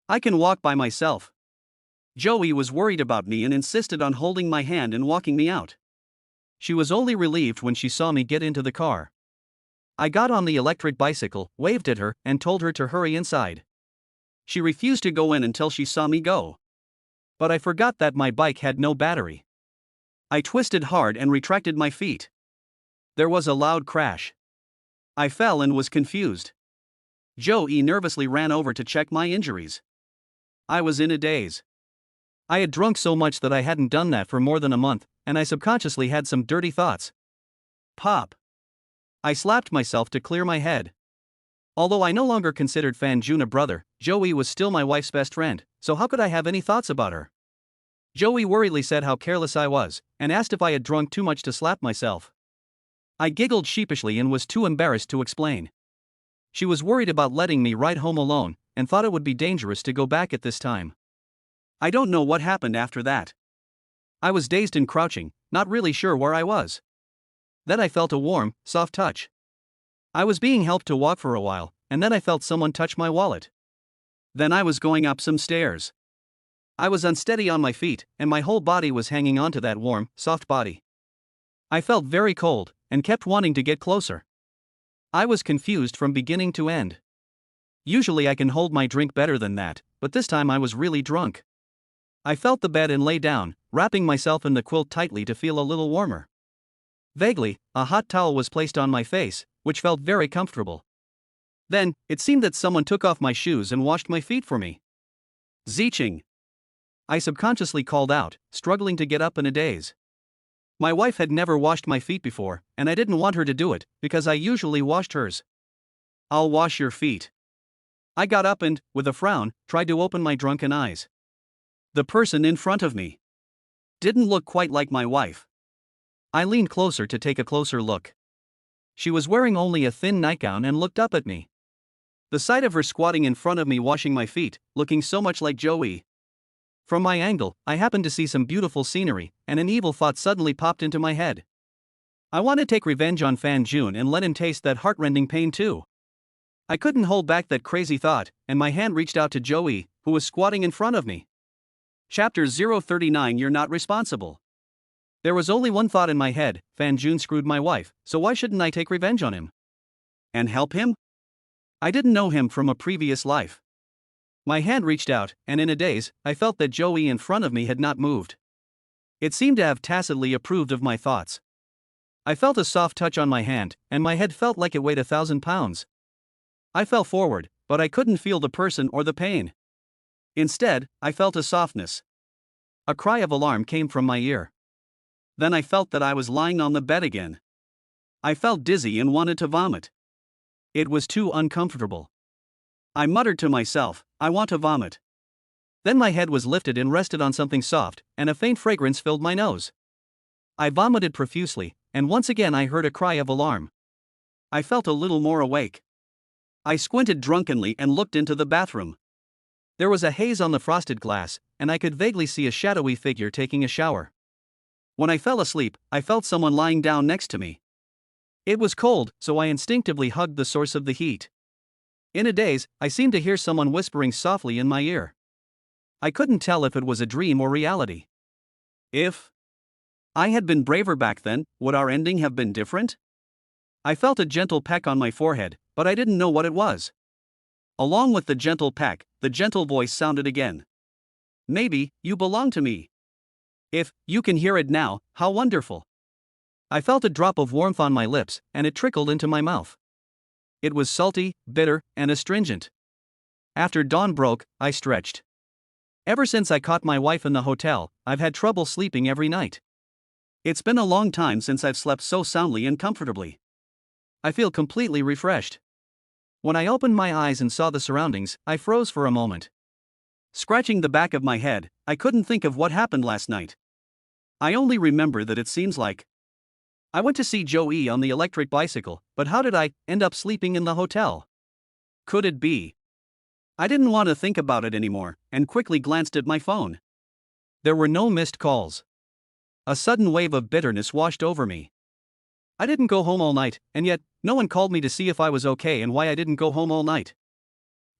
"I can walk by myself." Joey was worried about me and insisted on holding my hand and walking me out. She was only relieved when she saw me get into the car. I got on the electric bicycle, waved at her, and told her to hurry inside. She refused to go in until she saw me go. But I forgot that my bike had no battery. I twisted hard and retracted my feet. There was a loud crash. I fell and was confused. Joey nervously ran over to check my injuries. I was in a daze. I had drunk so much that I hadn't done that for more than a month, and I subconsciously had some dirty thoughts. Pop. I slapped myself to clear my head. Although I no longer considered Fan Jun a brother, Joey was still my wife's best friend, so how could I have any thoughts about her? Joey worriedly said how careless I was, and asked if I had drunk too much to slap myself. I giggled sheepishly and was too embarrassed to explain. She was worried about letting me ride home alone, and thought it would be dangerous to go back at this time. I don't know what happened after that. I was dazed and crouching, not really sure where I was. Then I felt a warm, soft touch. I was being helped to walk for a while, and then I felt someone touch my wallet. Then I was going up some stairs. I was unsteady on my feet, and my whole body was hanging onto that warm, soft body. I felt very cold, and kept wanting to get closer. I was confused from beginning to end. Usually I can hold my drink better than that, but this time I was really drunk. I felt the bed and lay down, wrapping myself in the quilt tightly to feel a little warmer. Vaguely, a hot towel was placed on my face, which felt very comfortable. Then, it seemed that someone took off my shoes and washed my feet for me. Ziching! I subconsciously called out, struggling to get up in a daze. My wife had never washed my feet before, and I didn't want her to do it, because I usually washed hers. "I'll wash your feet." I got up and, with a frown, tried to open my drunken eyes. The person in front of me didn't look quite like my wife. I leaned closer to take a closer look. She was wearing only a thin nightgown and looked up at me. The sight of her squatting in front of me washing my feet, looking so much like Joey. From my angle, I happened to see some beautiful scenery, and an evil thought suddenly popped into my head. I want to take revenge on Fan Jun and let him taste that heartrending pain too. I couldn't hold back that crazy thought, and my hand reached out to Joey, who was squatting in front of me. Chapter 039 You're Not Responsible. There was only one thought in my head: Fan Jun screwed my wife, so why shouldn't I take revenge on him? And help him? I didn't know him from a previous life. My hand reached out, and in a daze, I felt that Joey in front of me had not moved. It seemed to have tacitly approved of my thoughts. I felt a soft touch on my hand, and my head felt like it weighed 1,000 pounds. I fell forward, but I couldn't feel the person or the pain. Instead, I felt a softness. A cry of alarm came from my ear. Then I felt that I was lying on the bed again. I felt dizzy and wanted to vomit. It was too uncomfortable. I muttered to myself, I want to vomit. Then my head was lifted and rested on something soft, and a faint fragrance filled my nose. I vomited profusely, and once again I heard a cry of alarm. I felt a little more awake. I squinted drunkenly and looked into the bathroom. There was a haze on the frosted glass, and I could vaguely see a shadowy figure taking a shower. When I fell asleep, I felt someone lying down next to me. It was cold, so I instinctively hugged the source of the heat. In a daze, I seemed to hear someone whispering softly in my ear. I couldn't tell if it was a dream or reality. If I had been braver back then, would our ending have been different? I felt a gentle peck on my forehead, but I didn't know what it was. Along with the gentle peck, the gentle voice sounded again. Maybe you belong to me. If you can hear it now, how wonderful. I felt a drop of warmth on my lips, and it trickled into my mouth. It was salty, bitter, and astringent. After dawn broke, I stretched. Ever since I caught my wife in the hotel, I've had trouble sleeping every night. It's been a long time since I've slept so soundly and comfortably. I feel completely refreshed. When I opened my eyes and saw the surroundings, I froze for a moment. Scratching the back of my head, I couldn't think of what happened last night. I only remember that it seems like I went to see Joey on the electric bicycle, but how did I end up sleeping in the hotel? Could it be? I didn't want to think about it anymore, and quickly glanced at my phone. There were no missed calls. A sudden wave of bitterness washed over me. I didn't go home all night, and yet, no one called me to see if I was okay and why I didn't go home all night.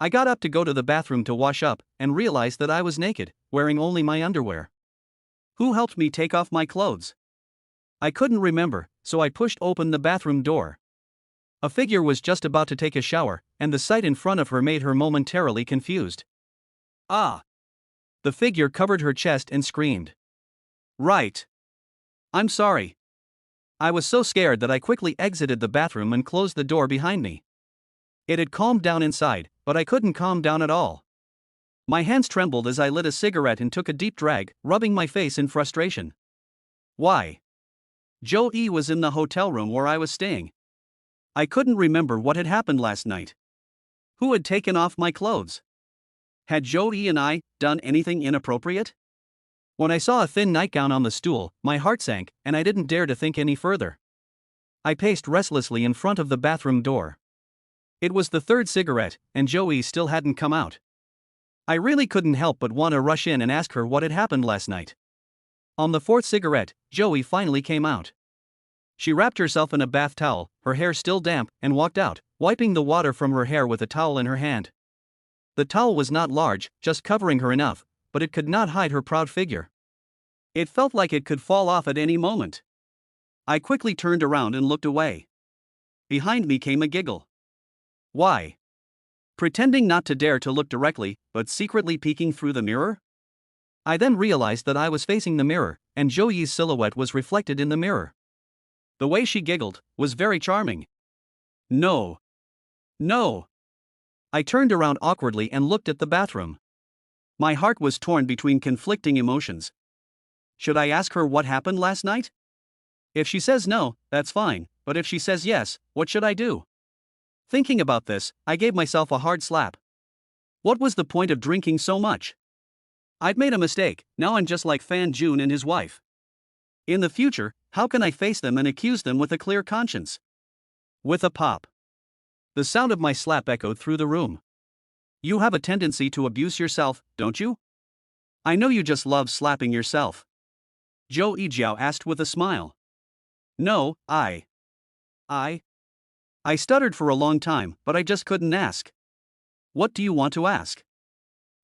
I got up to go to the bathroom to wash up, and realized that I was naked, wearing only my underwear. Who helped me take off my clothes? I couldn't remember, so I pushed open the bathroom door. A figure was just about to take a shower, and the sight in front of her made her momentarily confused. Ah! The figure covered her chest and screamed. Right. I'm sorry. I was so scared that I quickly exited the bathroom and closed the door behind me. It had calmed down inside, but I couldn't calm down at all. My hands trembled as I lit a cigarette and took a deep drag, rubbing my face in frustration. Why? Joey was in the hotel room where I was staying. I couldn't remember what had happened last night. Who had taken off my clothes? Had Joey and I done anything inappropriate? When I saw a thin nightgown on the stool, my heart sank, and I didn't dare to think any further. I paced restlessly in front of the bathroom door. It was the third cigarette, and Joey still hadn't come out. I really couldn't help but want to rush in and ask her what had happened last night. On the fourth cigarette, Joey finally came out. She wrapped herself in a bath towel, her hair still damp, and walked out, wiping the water from her hair with a towel in her hand. The towel was not large, just covering her enough, but it could not hide her proud figure. It felt like it could fall off at any moment. I quickly turned around and looked away. Behind me came a giggle. Why? Pretending not to dare to look directly, but secretly peeking through the mirror? I then realized that I was facing the mirror, and Joey's silhouette was reflected in the mirror. The way she giggled was very charming. No. No. I turned around awkwardly and looked at the bathroom. My heart was torn between conflicting emotions. Should I ask her what happened last night? If she says no, that's fine, but if she says yes, what should I do? Thinking about this, I gave myself a hard slap. What was the point of drinking so much? I'd made a mistake, now I'm just like Fan Jun and his wife. In the future, how can I face them and accuse them with a clear conscience? With a pop. The sound of my slap echoed through the room. You have a tendency to abuse yourself, don't you? I know you just love slapping yourself. Zhou Yijiao asked with a smile. No, I stuttered for a long time, but I just couldn't ask. What do you want to ask?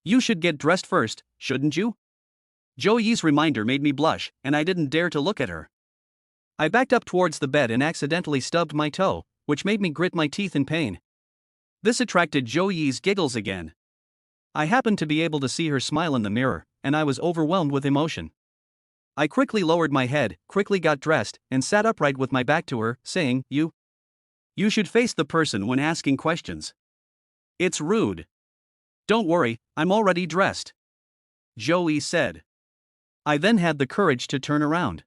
You should get dressed first, shouldn't you? Zhou Yi's reminder made me blush, and I didn't dare to look at her. I backed up towards the bed and accidentally stubbed my toe, which made me grit my teeth in pain. This attracted Zhou Yi's giggles again. I happened to be able to see her smile in the mirror, and I was overwhelmed with emotion. I quickly lowered my head, quickly got dressed, and sat upright with my back to her, saying, You should face the person when asking questions. It's rude. Don't worry, I'm already dressed. Zhou Yi said. I then had the courage to turn around.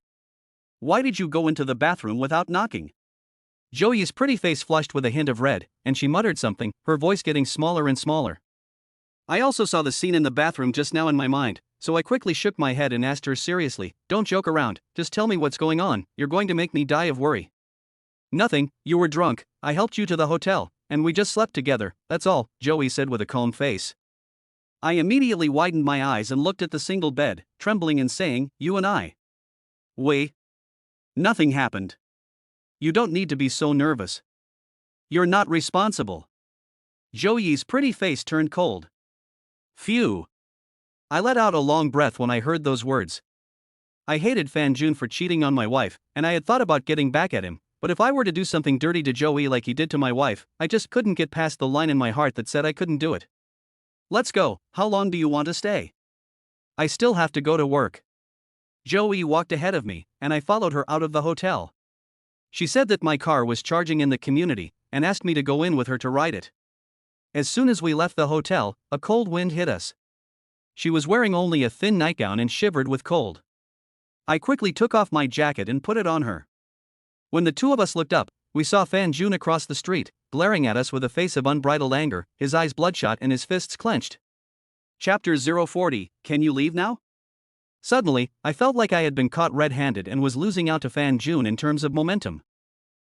Why did you go into the bathroom without knocking? Zhou Yi's pretty face flushed with a hint of red, and she muttered something, her voice getting smaller and smaller. I also saw the scene in the bathroom just now in my mind, so I quickly shook my head and asked her seriously, Don't joke around, just tell me what's going on, you're going to make me die of worry. Nothing, you were drunk, I helped you to the hotel, and we just slept together, that's all, Zhou Yi said with a calm face. I immediately widened my eyes and looked at the single bed, trembling and saying, You and I. Wait. Nothing happened. You don't need to be so nervous. You're not responsible. Zhou Yi's pretty face turned cold. Phew. I let out a long breath when I heard those words. I hated Fan Jun for cheating on my wife, and I had thought about getting back at him, but if I were to do something dirty to Zhou Yi like he did to my wife, I just couldn't get past the line in my heart that said I couldn't do it. Let's go, how long do you want to stay? I still have to go to work. Zhou Yi walked ahead of me, and I followed her out of the hotel. She said that my car was charging in the community, and asked me to go in with her to ride it. As soon as we left the hotel, a cold wind hit us. She was wearing only a thin nightgown and shivered with cold. I quickly took off my jacket and put it on her. When the two of us looked up, we saw Fan Jun across the street, glaring at us with a face of unbridled anger, his eyes bloodshot and his fists clenched. Chapter 040, Can you leave now? Suddenly, I felt like I had been caught red-handed and was losing out to Fan Jun in terms of momentum.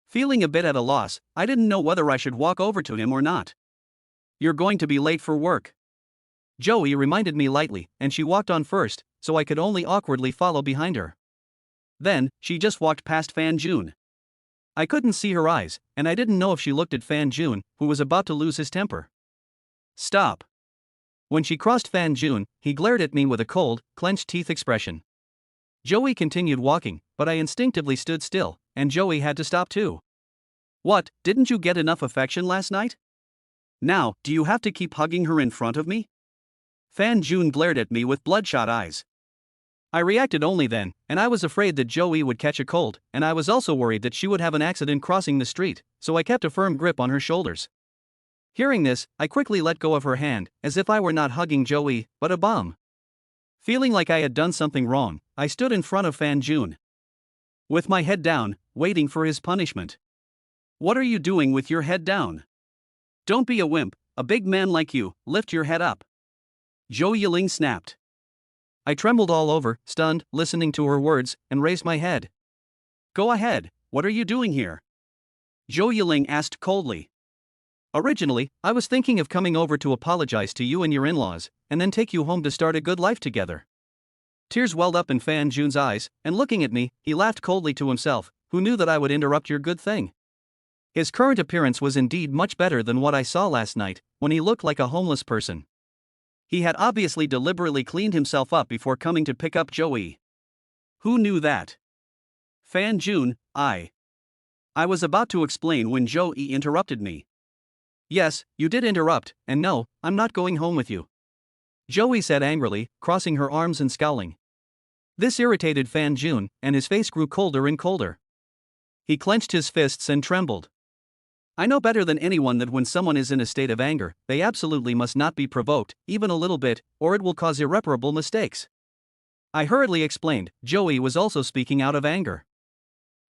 Feeling a bit at a loss, I didn't know whether I should walk over to him or not. You're going to be late for work. Zhou Yi reminded me lightly, and she walked on first, so I could only awkwardly follow behind her. Then, she just walked past Fan Jun. I couldn't see her eyes, and I didn't know if she looked at Fan Jun, who was about to lose his temper. Stop. When she crossed Fan Jun, he glared at me with a cold, clenched teeth expression. Zhou Yi continued walking, but I instinctively stood still, and Zhou Yi had to stop too. What, didn't you get enough affection last night? Now, do you have to keep hugging her in front of me? Fan Jun glared at me with bloodshot eyes. I reacted only then, and I was afraid that Zhou Yi would catch a cold, and I was also worried that she would have an accident crossing the street, so I kept a firm grip on her shoulders. Hearing this, I quickly let go of her hand, as if I were not hugging Zhou Yi, but a bum. Feeling like I had done something wrong, I stood in front of Fan Jun. With my head down, waiting for his punishment. What are you doing with your head down? Don't be a wimp, a big man like you, lift your head up. Zhou Yiling snapped. I trembled all over, stunned, listening to her words, and raised my head. Go ahead, what are you doing here? Zhou Yiling asked coldly. Originally, I was thinking of coming over to apologize to you and your in-laws, and then take you home to start a good life together. Tears welled up in Fan Jun's eyes, and looking at me, he laughed coldly to himself, who knew that I would interrupt your good thing. His current appearance was indeed much better than what I saw last night, when he looked like a homeless person. He had obviously deliberately cleaned himself up before coming to pick up Zhou Yi. Who knew that? Fan Jun, I was about to explain when Zhou Yi interrupted me. Yes, you did interrupt, and no, I'm not going home with you. Zhou Yi said angrily, crossing her arms and scowling. This irritated Fan Jun, and his face grew colder and colder. He clenched his fists and trembled. I know better than anyone that when someone is in a state of anger, they absolutely must not be provoked, even a little bit, or it will cause irreparable mistakes. I hurriedly explained, Zhou Yi was also speaking out of anger.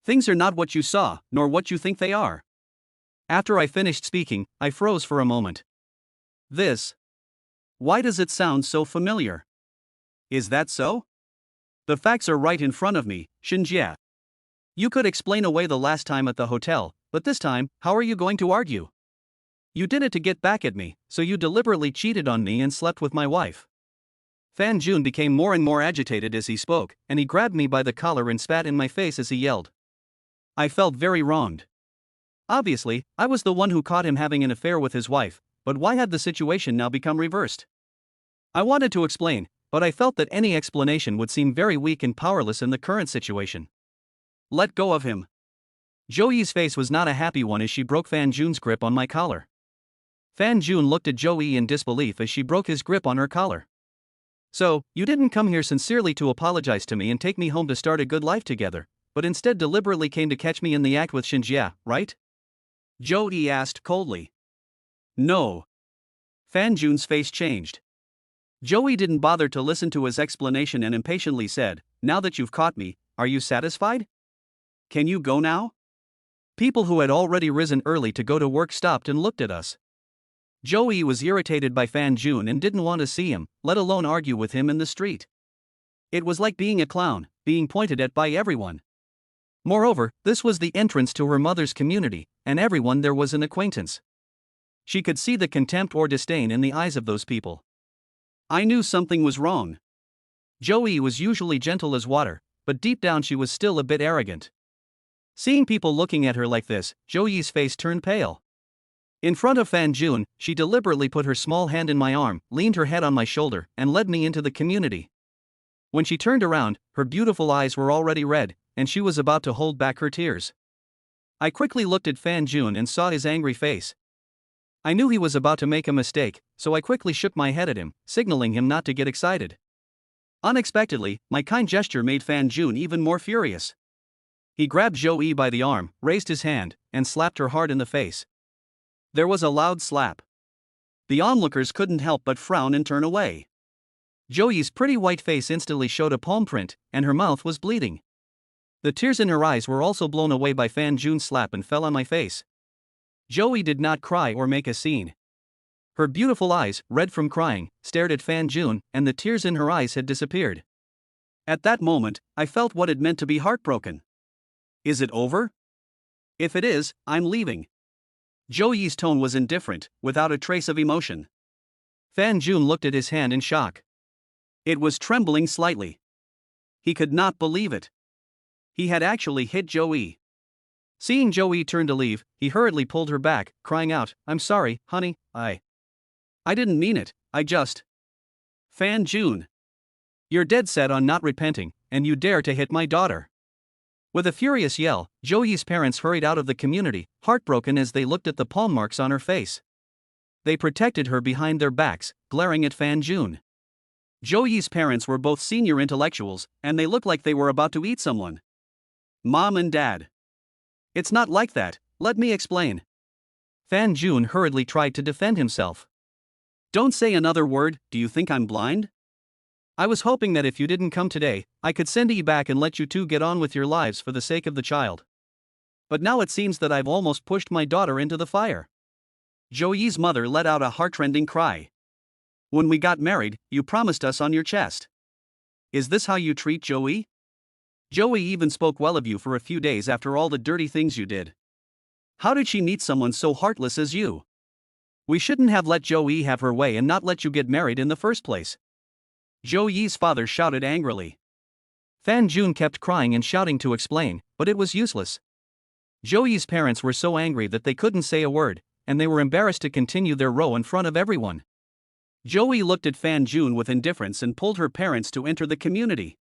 Things are not what you saw, nor what you think they are. After I finished speaking, I froze for a moment. Why does it sound so familiar? Is that so? The facts are right in front of me, Shinjie. You could explain away the last time at the hotel, but this time, how are you going to argue? You did it to get back at me, so you deliberately cheated on me and slept with my wife. Fan Jun became more and more agitated as he spoke, and he grabbed me by the collar and spat in my face as he yelled. I felt very wronged. Obviously, I was the one who caught him having an affair with his wife, but why had the situation now become reversed? I wanted to explain, but I felt that any explanation would seem very weak and powerless in the current situation. Let go of him. Joey's face was not a happy one as she broke Fan Jun's grip on my collar. Fan Jun looked at Joey in disbelief as she broke his grip on her collar. So, you didn't come here sincerely to apologize to me and take me home to start a good life together, but instead deliberately came to catch me in the act with Shinjia, right? Joey asked coldly. No. Fan Jun's face changed. Joey didn't bother to listen to his explanation and impatiently said, now that you've caught me, are you satisfied? Can you go now? People who had already risen early to go to work stopped and looked at us. Joey was irritated by Fan Jun and didn't want to see him, let alone argue with him in the street. It was like being a clown, being pointed at by everyone. Moreover, this was the entrance to her mother's community, and everyone there was an acquaintance. She could see the contempt or disdain in the eyes of those people. I knew something was wrong. Joey was usually gentle as water, but deep down she was still a bit arrogant. Seeing people looking at her like this, Joey's face turned pale. In front of Fan Jun, she deliberately put her small hand in my arm, leaned her head on my shoulder, and led me into the community. When she turned around, her beautiful eyes were already red, and she was about to hold back her tears. I quickly looked at Fan Jun and saw his angry face. I knew he was about to make a mistake, so I quickly shook my head at him, signaling him not to get excited. Unexpectedly, my kind gesture made Fan Jun even more furious. He grabbed Joey by the arm, raised his hand, and slapped her hard in the face. There was a loud slap. The onlookers couldn't help but frown and turn away. Joey's pretty white face instantly showed a palm print, and her mouth was bleeding. The tears in her eyes were also blown away by Fan Jun's slap and fell on my face. Joey did not cry or make a scene. Her beautiful eyes, red from crying, stared at Fan Jun, and the tears in her eyes had disappeared. At that moment, I felt what it meant to be heartbroken. Is it over? If it is, I'm leaving. Joey's tone was indifferent, without a trace of emotion. Fan Jun looked at his hand in shock. It was trembling slightly. He could not believe it. He had actually hit Joey. Seeing Joey turn to leave, he hurriedly pulled her back, crying out, I'm sorry, honey, I didn't mean it, I just. Fan Jun. You're dead set on not repenting, and you dare to hit my daughter. With a furious yell, Joey's parents hurried out of the community, heartbroken as they looked at the palm marks on her face. They protected her behind their backs, glaring at Fan Jun. Joey's parents were both senior intellectuals, and they looked like they were about to eat someone. Mom and Dad. It's not like that, let me explain. Fan Jun hurriedly tried to defend himself. Don't say another word, do you think I'm blind? I was hoping that if you didn't come today, I could send you back and let you two get on with your lives for the sake of the child. But now it seems that I've almost pushed my daughter into the fire. Joey's mother let out a heartrending cry. When we got married, you promised us on your chest. Is this how you treat Joey? Joey even spoke well of you for a few days after all the dirty things you did. How did she meet someone so heartless as you? We shouldn't have let Joey have her way and not let you get married in the first place. Joey's father shouted angrily. Fan Jun kept crying and shouting to explain, but it was useless. Joey's parents were so angry that they couldn't say a word, and they were embarrassed to continue their row in front of everyone. Joey looked at Fan Jun with indifference and pulled her parents to enter the community.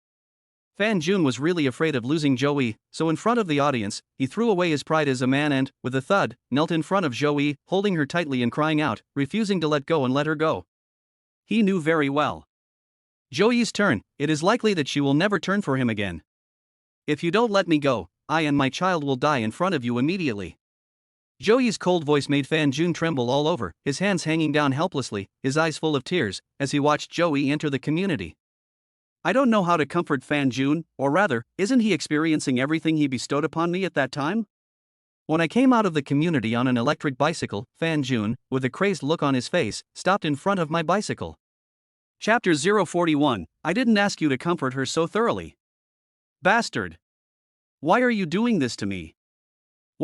Fan Jun was really afraid of losing Joey, so in front of the audience, he threw away his pride as a man and, with a thud, knelt in front of Joey, holding her tightly and crying out, refusing to let go and let her go. He knew very well. Joey's turn, it is likely that she will never turn for him again. If you don't let me go, I and my child will die in front of you immediately. Joey's cold voice made Fan Jun tremble all over, his hands hanging down helplessly, his eyes full of tears, as he watched Joey enter the community. I don't know how to comfort Fan Jun, or rather, isn't he experiencing everything he bestowed upon me at that time? When I came out of the community on an electric bicycle, Fan Jun, with a crazed look on his face, stopped in front of my bicycle. Chapter 041, I didn't ask you to comfort her so thoroughly. Bastard! Why are you doing this to me?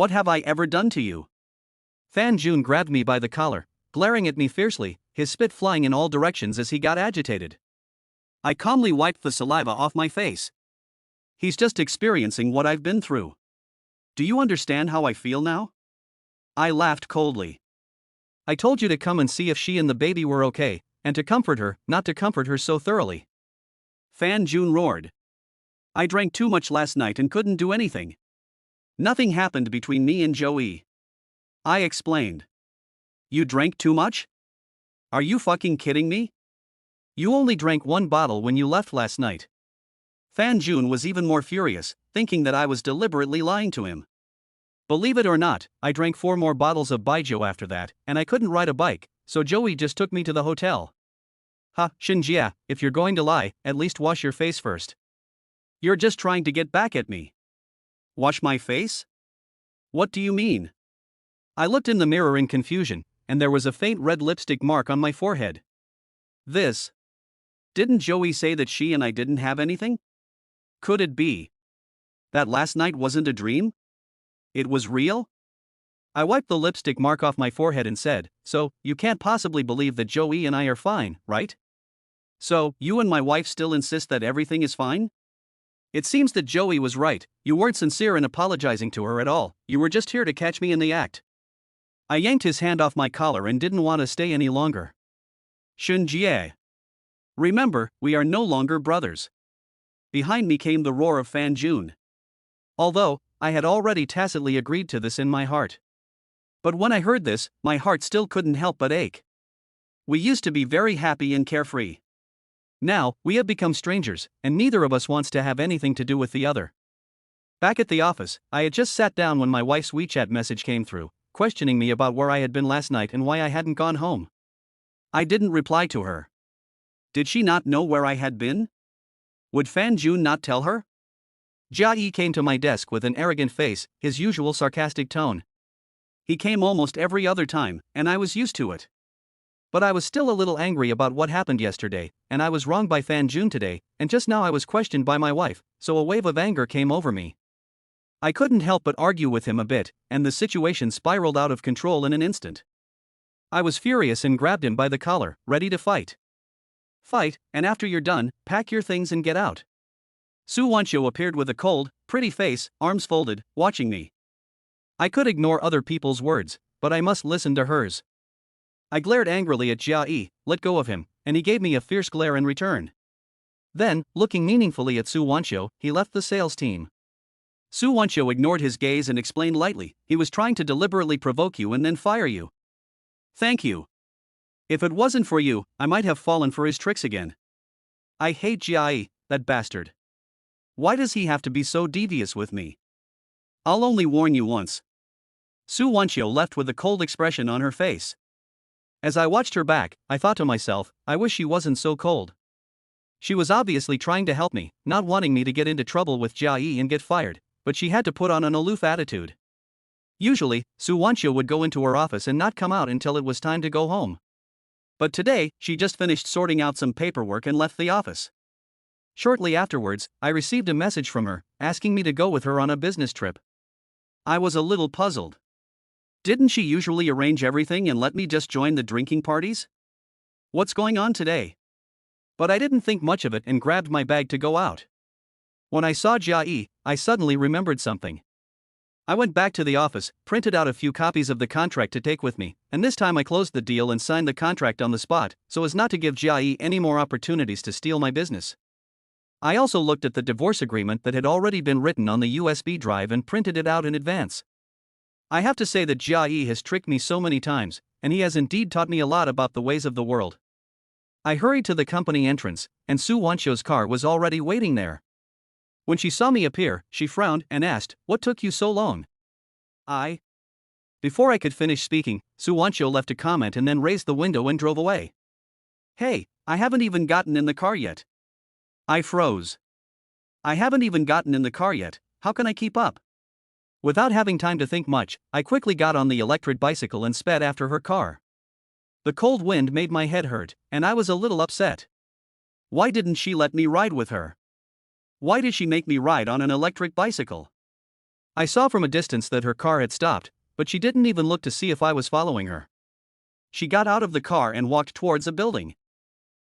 What have I ever done to you? Fan Jun grabbed me by the collar, glaring at me fiercely, his spit flying in all directions as he got agitated. I calmly wiped the saliva off my face. He's just experiencing what I've been through. Do you understand how I feel now? I laughed coldly. I told you to come and see if she and the baby were okay, and to comfort her, not to comfort her so thoroughly. Fan Jun roared. I drank too much last night and couldn't do anything. Nothing happened between me and Joey. I explained. You drank too much? Are you fucking kidding me? You only drank 1 bottle when you left last night. Fan Jun was even more furious, thinking that I was deliberately lying to him. Believe it or not, I drank 4 more bottles of baijiu after that, and I couldn't ride a bike, so Joey just took me to the hotel. Ha, Shinjia, if you're going to lie, at least wash your face first. You're just trying to get back at me. Wash my face? What do you mean? I looked in the mirror in confusion, and there was a faint red lipstick mark on my forehead. This. Didn't Joey say that she and I didn't have anything? Could it be that last night wasn't a dream? It was real? I wiped the lipstick mark off my forehead and said, so, you can't possibly believe that Joey and I are fine, right? So, you and my wife still insist that everything is fine? It seems that Joey was right, you weren't sincere in apologizing to her at all, you were just here to catch me in the act. I yanked his hand off my collar and didn't want to stay any longer. Shunjie. Remember, we are no longer brothers. Behind me came the roar of Fan Jun. Although, I had already tacitly agreed to this in my heart. But when I heard this, my heart still couldn't help but ache. We used to be very happy and carefree. Now, we have become strangers, and neither of us wants to have anything to do with the other. Back at the office, I had just sat down when my wife's WeChat message came through, questioning me about where I had been last night and why I hadn't gone home. I didn't reply to her. Did she not know where I had been? Would Fan Jun not tell her? Jia Yi came to my desk with an arrogant face, his usual sarcastic tone. He came almost every other time, and I was used to it. But I was still a little angry about what happened yesterday, and I was wronged by Fan Jun today, and just now I was questioned by my wife, so a wave of anger came over me. I couldn't help but argue with him a bit, and the situation spiraled out of control in an instant. I was furious and grabbed him by the collar, ready to fight. Fight, and after you're done, pack your things and get out. Su Wanqiu appeared with a cold, pretty face, arms folded, watching me. I could ignore other people's words, but I must listen to hers. I glared angrily at Jia Yi, let go of him, and he gave me a fierce glare in return. Then, looking meaningfully at Su Wanqiu, he left the sales team. Su Wanqiu ignored his gaze and explained lightly, he was trying to deliberately provoke you and then fire you. Thank you. If it wasn't for you, I might have fallen for his tricks again. I hate Jia Yi, that bastard. Why does he have to be so devious with me? I'll only warn you once. Su Wanqiu left with a cold expression on her face. As I watched her back, I thought to myself, I wish she wasn't so cold. She was obviously trying to help me, not wanting me to get into trouble with Jia Yi and get fired, but she had to put on an aloof attitude. Usually, Su Wanqiu would go into her office and not come out until it was time to go home. But today, she just finished sorting out some paperwork and left the office. Shortly afterwards, I received a message from her, asking me to go with her on a business trip. I was a little puzzled. Didn't she usually arrange everything and let me just join the drinking parties? What's going on today? But I didn't think much of it and grabbed my bag to go out. When I saw Jia Yi, I suddenly remembered something. I went back to the office, printed out a few copies of the contract to take with me, and this time I closed the deal and signed the contract on the spot, so as not to give Jia Yi any more opportunities to steal my business. I also looked at the divorce agreement that had already been written on the USB drive and printed it out in advance. I have to say that Jia Yi has tricked me so many times, and he has indeed taught me a lot about the ways of the world. I hurried to the company entrance, and Su Wanqiu's car was already waiting there. When she saw me appear, she frowned and asked, "What took you so long?" Before I could finish speaking, Su Wanqiu left a comment and then raised the window and drove away. Hey, I haven't even gotten in the car yet. I froze. I haven't even gotten in the car yet, how can I keep up? Without having time to think much, I quickly got on the electric bicycle and sped after her car. The cold wind made my head hurt, and I was a little upset. Why didn't she let me ride with her? Why did she make me ride on an electric bicycle? I saw from a distance that her car had stopped, but she didn't even look to see if I was following her. She got out of the car and walked towards a building.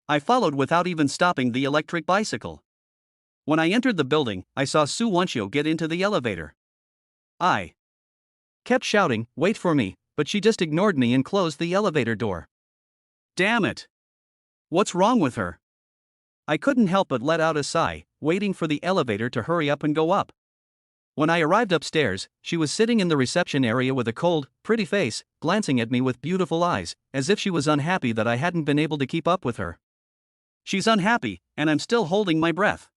I followed without even stopping the electric bicycle. When I entered the building, I saw Su Wonchio get into the elevator. I kept shouting, "Wait for me," but she just ignored me and closed the elevator door. Damn it! What's wrong with her? I couldn't help but let out a sigh, waiting for the elevator to hurry up and go up. When I arrived upstairs, she was sitting in the reception area with a cold, pretty face, glancing at me with beautiful eyes, as if she was unhappy that I hadn't been able to keep up with her. She's unhappy, and I'm still holding my breath.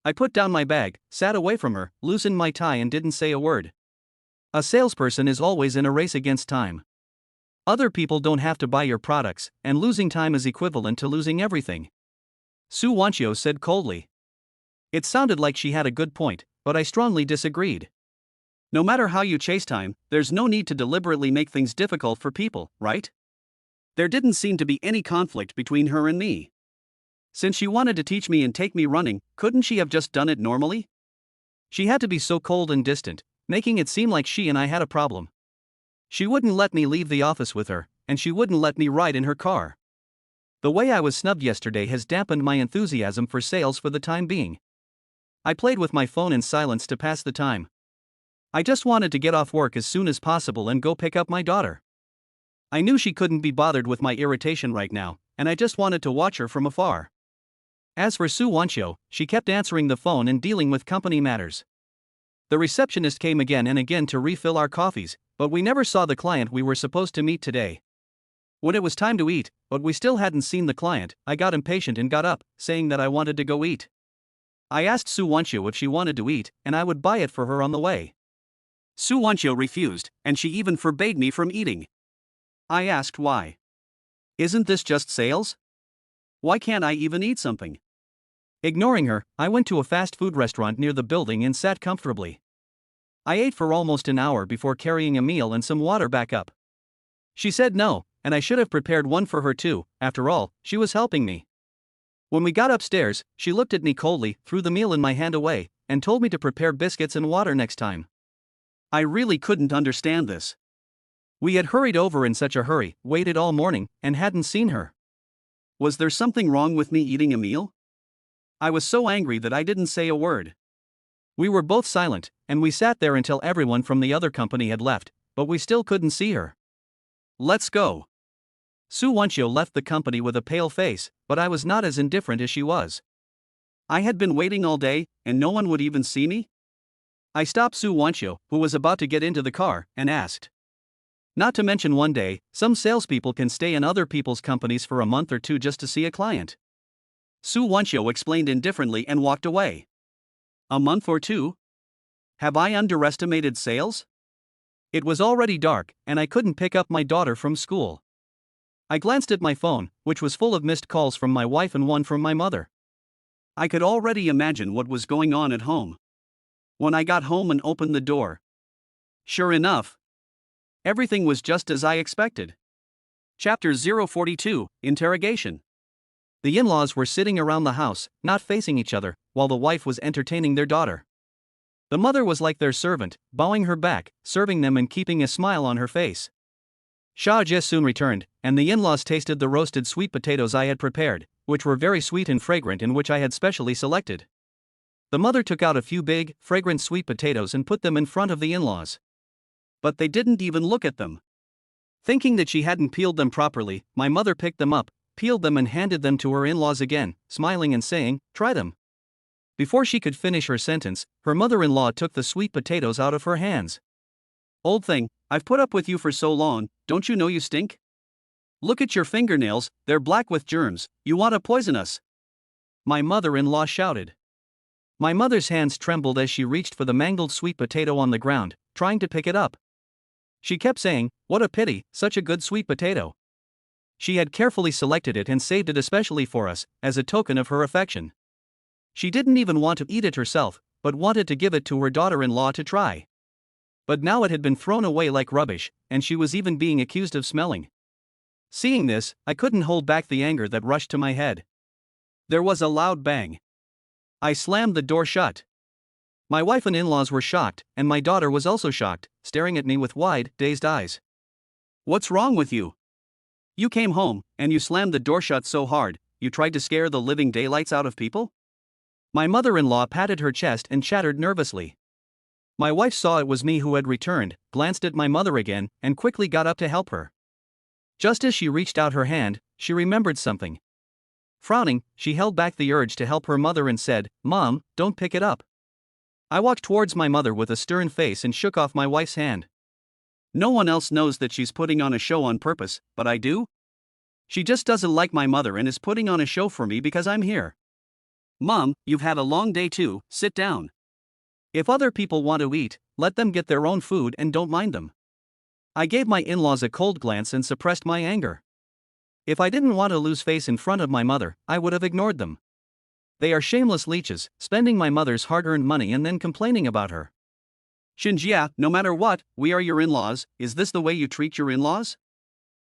I put down my bag, sat away from her, loosened my tie and didn't say a word. A salesperson is always in a race against time. Other people don't have to buy your products, and losing time is equivalent to losing everything. Su Wonchio said coldly. It sounded like she had a good point, but I strongly disagreed. No matter how you chase time, there's no need to deliberately make things difficult for people, right? There didn't seem to be any conflict between her and me. Since she wanted to teach me and take me running, couldn't she have just done it normally? She had to be so cold and distant, making it seem like she and I had a problem. She wouldn't let me leave the office with her, and she wouldn't let me ride in her car. The way I was snubbed yesterday has dampened my enthusiasm for sales for the time being. I played with my phone in silence to pass the time. I just wanted to get off work as soon as possible and go pick up my daughter. I knew she couldn't be bothered with my irritation right now, and I just wanted to watch her from afar. As for Su Wonchio, she kept answering the phone and dealing with company matters. The receptionist came again and again to refill our coffees, but we never saw the client we were supposed to meet today. When it was time to eat, but we still hadn't seen the client, I got impatient and got up, saying that I wanted to go eat. I asked Su Wonchio if she wanted to eat, and I would buy it for her on the way. Su Wonchio refused, and she even forbade me from eating. I asked why. Isn't this just sales? Why can't I even eat something? Ignoring her, I went to a fast food restaurant near the building and sat comfortably. I ate for almost an hour before carrying a meal and some water back up. She said no, and I should have prepared one for her too. After all, she was helping me. When we got upstairs, she looked at me coldly, threw the meal in my hand away, and told me to prepare biscuits and water next time. I really couldn't understand this. We had hurried over in such a hurry, waited all morning, and hadn't seen her. Was there something wrong with me eating a meal? I was so angry that I didn't say a word. We were both silent, and we sat there until everyone from the other company had left, but we still couldn't see her. Let's go. Su Wonchio left the company with a pale face, but I was not as indifferent as she was. I had been waiting all day, and no one would even see me? I stopped Su Wonchio, who was about to get into the car, and asked. Not to mention one day, some salespeople can stay in other people's companies for a month or two just to see a client. Su Wonchio explained indifferently and walked away. A month or two? Have I underestimated sales? It was already dark, and I couldn't pick up my daughter from school. I glanced at my phone, which was full of missed calls from my wife and one from my mother. I could already imagine what was going on at home. When I got home and opened the door, sure enough, everything was just as I expected. Chapter 042, Interrogation. The in-laws were sitting around the house, not facing each other, while the wife was entertaining their daughter. The mother was like their servant, bowing her back, serving them and keeping a smile on her face. Sha Jie soon returned, and the in-laws tasted the roasted sweet potatoes I had prepared, which were very sweet and fragrant and which I had specially selected. The mother took out a few big, fragrant sweet potatoes and put them in front of the in-laws. But they didn't even look at them. Thinking that she hadn't peeled them properly, my mother picked them up, peeled them and handed them to her in-laws again, smiling and saying, "Try them." Before she could finish her sentence, her mother-in-law took the sweet potatoes out of her hands. "Old thing, I've put up with you for so long, don't you know you stink? Look at your fingernails, they're black with germs, you want to poison us?" My mother-in-law shouted. My mother's hands trembled as she reached for the mangled sweet potato on the ground, trying to pick it up. She kept saying, "What a pity, such a good sweet potato." She had carefully selected it and saved it especially for us, as a token of her affection. She didn't even want to eat it herself, but wanted to give it to her daughter-in-law to try. But now it had been thrown away like rubbish, and she was even being accused of smelling. Seeing this, I couldn't hold back the anger that rushed to my head. There was a loud bang. I slammed the door shut. My wife and in-laws were shocked, and my daughter was also shocked, staring at me with wide, dazed eyes. What's wrong with you? You came home, and you slammed the door shut so hard, you tried to scare the living daylights out of people? My mother-in-law patted her chest and chattered nervously. My wife saw it was me who had returned, glanced at my mother again, and quickly got up to help her. Just as she reached out her hand, she remembered something. Frowning, she held back the urge to help her mother and said, "Mom, don't pick it up." I walked towards my mother with a stern face and shook off my wife's hand. No one else knows that she's putting on a show on purpose, but I do. She just doesn't like my mother and is putting on a show for me because I'm here. Mom, you've had a long day too, sit down. If other people want to eat, let them get their own food and don't mind them. I gave my in-laws a cold glance and suppressed my anger. If I didn't want to lose face in front of my mother, I would have ignored them. They are shameless leeches, spending my mother's hard-earned money and then complaining about her. Shinjia, no matter what, we are your in-laws. Is this the way you treat your in-laws?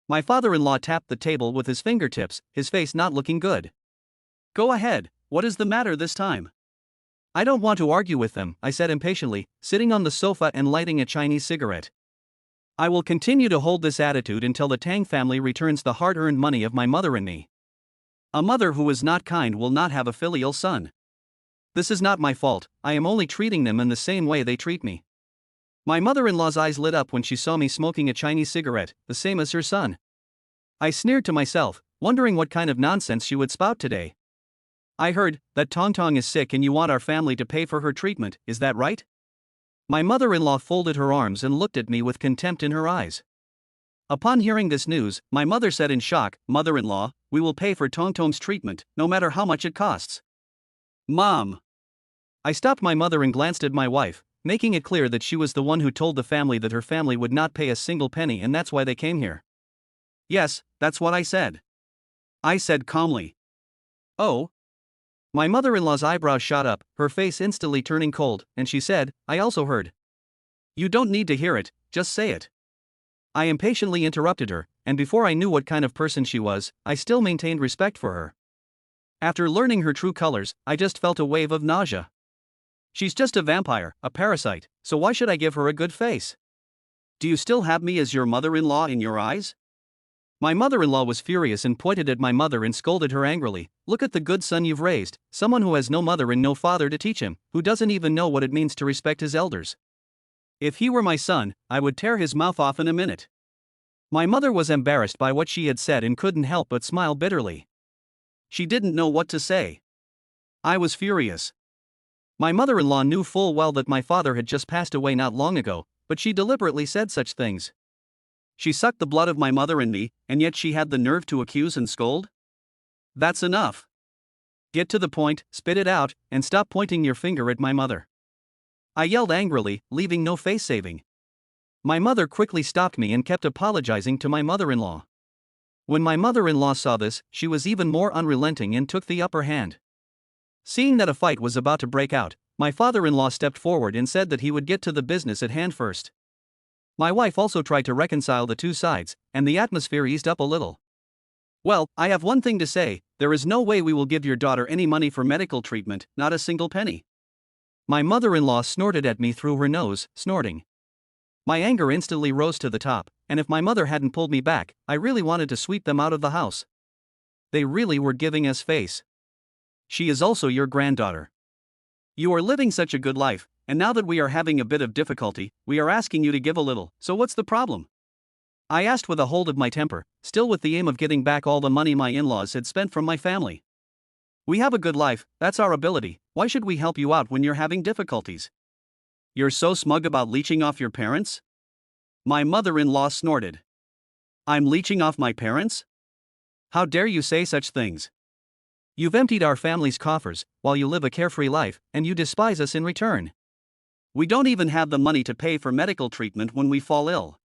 My father-in-law tapped the table with his fingertips, his face not looking good. Go ahead, what is the matter this time? I don't want to argue with them, I said impatiently, sitting on the sofa and lighting a Chinese cigarette. I will continue to hold this attitude until the Tang family returns the hard-earned money of my mother and me. A mother who is not kind will not have a filial son. This is not my fault, I am only treating them in the same way they treat me. My mother-in-law's eyes lit up when she saw me smoking a Chinese cigarette, the same as her son. I sneered to myself, wondering what kind of nonsense she would spout today. I heard that Tong Tong is sick and you want our family to pay for her treatment, is that right? My mother-in-law folded her arms and looked at me with contempt in her eyes. Upon hearing this news, my mother said in shock, "Mother-in-law, we will pay for Tong Tong's treatment, no matter how much it costs." Mom! I stopped my mother and glanced at my wife, making it clear that she was the one who told the family that her family would not pay a single penny and that's why they came here. Yes, that's what I said. I said calmly. Oh? My mother-in-law's eyebrows shot up, her face instantly turning cold, and she said, I also heard. You don't need to hear it, just say it. I impatiently interrupted her, and before I knew what kind of person she was, I still maintained respect for her. After learning her true colors, I just felt a wave of nausea. She's just a vampire, a parasite, so why should I give her a good face? Do you still have me as your mother-in-law in your eyes? My mother-in-law was furious and pointed at my mother and scolded her angrily. Look at the good son you've raised, someone who has no mother and no father to teach him, who doesn't even know what it means to respect his elders. If he were my son, I would tear his mouth off in a minute. My mother was embarrassed by what she had said and couldn't help but smile bitterly. She didn't know what to say. I was furious. My mother-in-law knew full well that my father had just passed away not long ago, but she deliberately said such things. She sucked the blood of my mother and me, and yet she had the nerve to accuse and scold? That's enough. Get to the point, spit it out, and stop pointing your finger at my mother. I yelled angrily, leaving no face saving. My mother quickly stopped me and kept apologizing to my mother-in-law. When my mother-in-law saw this, she was even more unrelenting and took the upper hand. Seeing that a fight was about to break out, my father-in-law stepped forward and said that he would get to the business at hand first. My wife also tried to reconcile the two sides, and the atmosphere eased up a little. Well, I have one thing to say, there is no way we will give your daughter any money for medical treatment, not a single penny. My mother-in-law snorted at me through her nose, snorting. My anger instantly rose to the top, and if my mother hadn't pulled me back, I really wanted to sweep them out of the house. They really were giving us face. She is also your granddaughter. You are living such a good life, and now that we are having a bit of difficulty, we are asking you to give a little, so what's the problem? I asked with a hold of my temper, still with the aim of getting back all the money my in-laws had spent from my family. We have a good life, that's our ability, why should we help you out when you're having difficulties? You're so smug about leeching off your parents? My mother-in-law snorted. I'm leeching off my parents? How dare you say such things? You've emptied our family's coffers, while you live a carefree life, and you despise us in return. We don't even have the money to pay for medical treatment when we fall ill.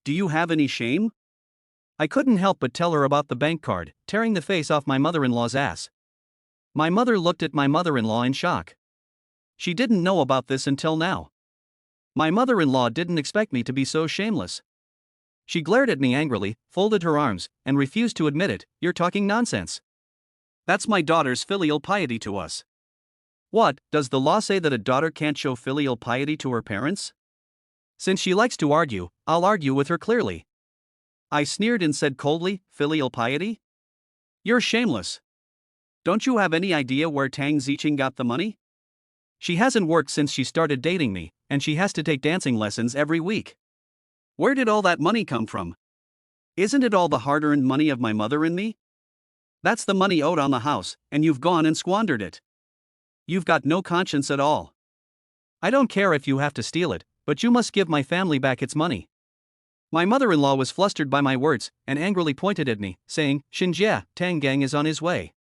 Do you have any shame? I couldn't help but tell her about the bank card, tearing the face off my mother-in-law's ass. My mother looked at my mother-in-law in shock. She didn't know about this until now. My mother-in-law didn't expect me to be so shameless. She glared at me angrily, folded her arms, and refused to admit it. You're talking nonsense. That's my daughter's filial piety to us. What, does the law say that a daughter can't show filial piety to her parents? Since she likes to argue, I'll argue with her clearly. I sneered and said coldly, filial piety? You're shameless. Don't you have any idea where Tang Ziqing got the money? She hasn't worked since she started dating me, and she has to take dancing lessons every week. Where did all that money come from? Isn't it all the hard-earned money of my mother and me? That's the money owed on the house, and you've gone and squandered it. You've got no conscience at all. I don't care if you have to steal it, but you must give my family back its money. My mother-in-law was flustered by my words, and angrily pointed at me, saying, Xinjia, Tang Gang is on his way.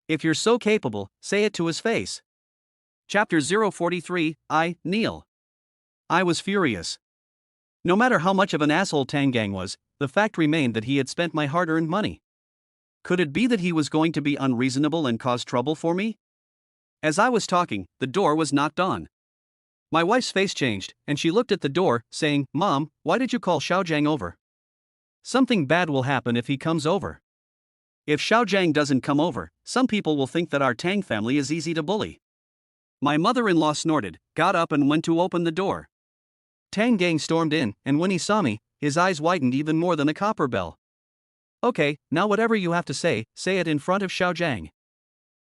If you're so capable, say it to his face. Chapter 043, I kneel. I was furious. No matter how much of an asshole Tang Gang was, the fact remained that he had spent my hard-earned money. Could it be that he was going to be unreasonable and cause trouble for me? As I was talking, the door was knocked on. My wife's face changed, and she looked at the door, saying, Mom, why did you call Xiaojiang over? Something bad will happen if he comes over. If Xiaojiang doesn't come over, some people will think that our Tang family is easy to bully. My mother-in-law snorted, got up and went to open the door. Tang Gang stormed in, and when he saw me, his eyes widened even more than a copper bell. Okay, now whatever you have to say it in front of Xiaojiang.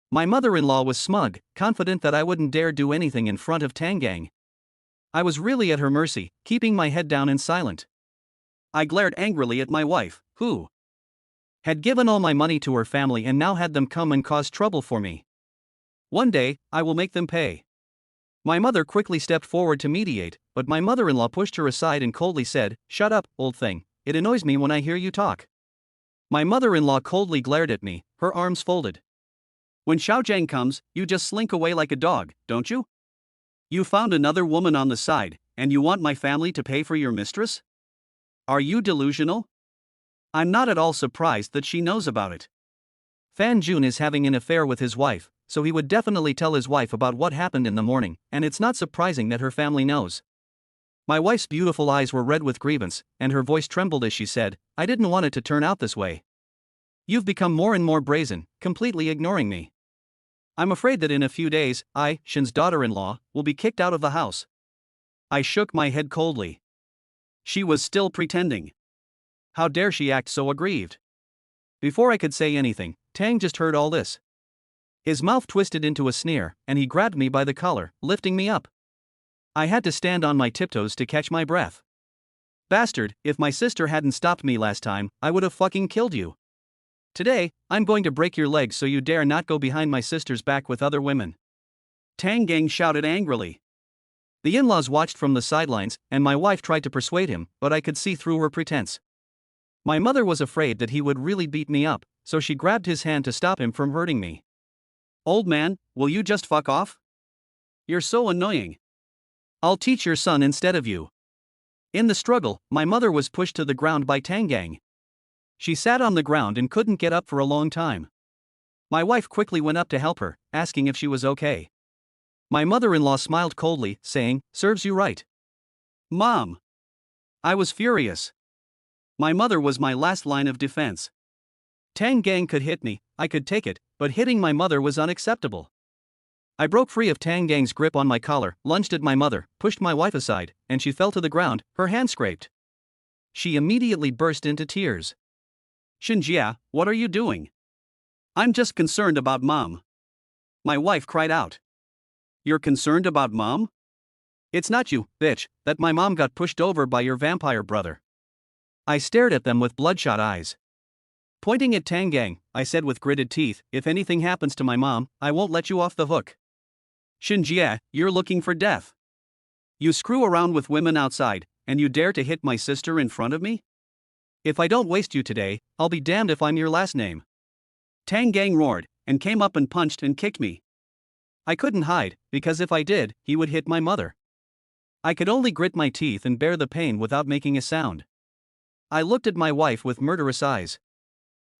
My mother-in-law was smug, confident that I wouldn't dare do anything in front of Tang Gang. I was really at her mercy, keeping my head down and silent. I glared angrily at my wife, who had given all my money to her family and now had them come and cause trouble for me. One day, I will make them pay. My mother quickly stepped forward to mediate, but my mother-in-law pushed her aside and coldly said, Shut up, old thing, it annoys me when I hear you talk. My mother-in-law coldly glared at me, her arms folded. When Xiaojiang comes, you just slink away like a dog, don't you? You found another woman on the side, and you want my family to pay for your mistress? Are you delusional? I'm not at all surprised that she knows about it. Fan Jun is having an affair with his wife, so he would definitely tell his wife about what happened in the morning, and it's not surprising that her family knows. My wife's beautiful eyes were red with grievance, and her voice trembled as she said, I didn't want it to turn out this way. You've become more and more brazen, completely ignoring me. I'm afraid that in a few days, I, Shin's daughter-in-law, will be kicked out of the house. I shook my head coldly. She was still pretending. How dare she act so aggrieved? Before I could say anything, Tang just heard all this. His mouth twisted into a sneer, and he grabbed me by the collar, lifting me up. I had to stand on my tiptoes to catch my breath. Bastard, if my sister hadn't stopped me last time, I would have fucking killed you. Today, I'm going to break your legs so you dare not go behind my sister's back with other women. Tang Gang shouted angrily. The in-laws watched from the sidelines, and my wife tried to persuade him, but I could see through her pretense. My mother was afraid that he would really beat me up, so she grabbed his hand to stop him from hurting me. Old man, will you just fuck off? You're so annoying. I'll teach your son instead of you. In the struggle, my mother was pushed to the ground by Tang Gang. She sat on the ground and couldn't get up for a long time. My wife quickly went up to help her, asking if she was okay. My mother-in-law smiled coldly, saying, Serves you right. Mom. I was furious. My mother was my last line of defense. Tang Gang could hit me, I could take it, but hitting my mother was unacceptable. I broke free of Tang Gang's grip on my collar, lunged at my mother, pushed my wife aside, and she fell to the ground, her hand scraped. She immediately burst into tears. Xinjia, what are you doing? I'm just concerned about Mom. My wife cried out. You're concerned about Mom? It's not you, bitch, that my mom got pushed over by your vampire brother. I stared at them with bloodshot eyes. Pointing at Tang Gang, I said with gritted teeth, if anything happens to my mom, I won't let you off the hook. Xinjia, you're looking for death. You screw around with women outside, and you dare to hit my sister in front of me? If I don't waste you today, I'll be damned if I'm your last name. Tang Gang roared, and came up and punched and kicked me. I couldn't hide, because if I did, he would hit my mother. I could only grit my teeth and bear the pain without making a sound. I looked at my wife with murderous eyes.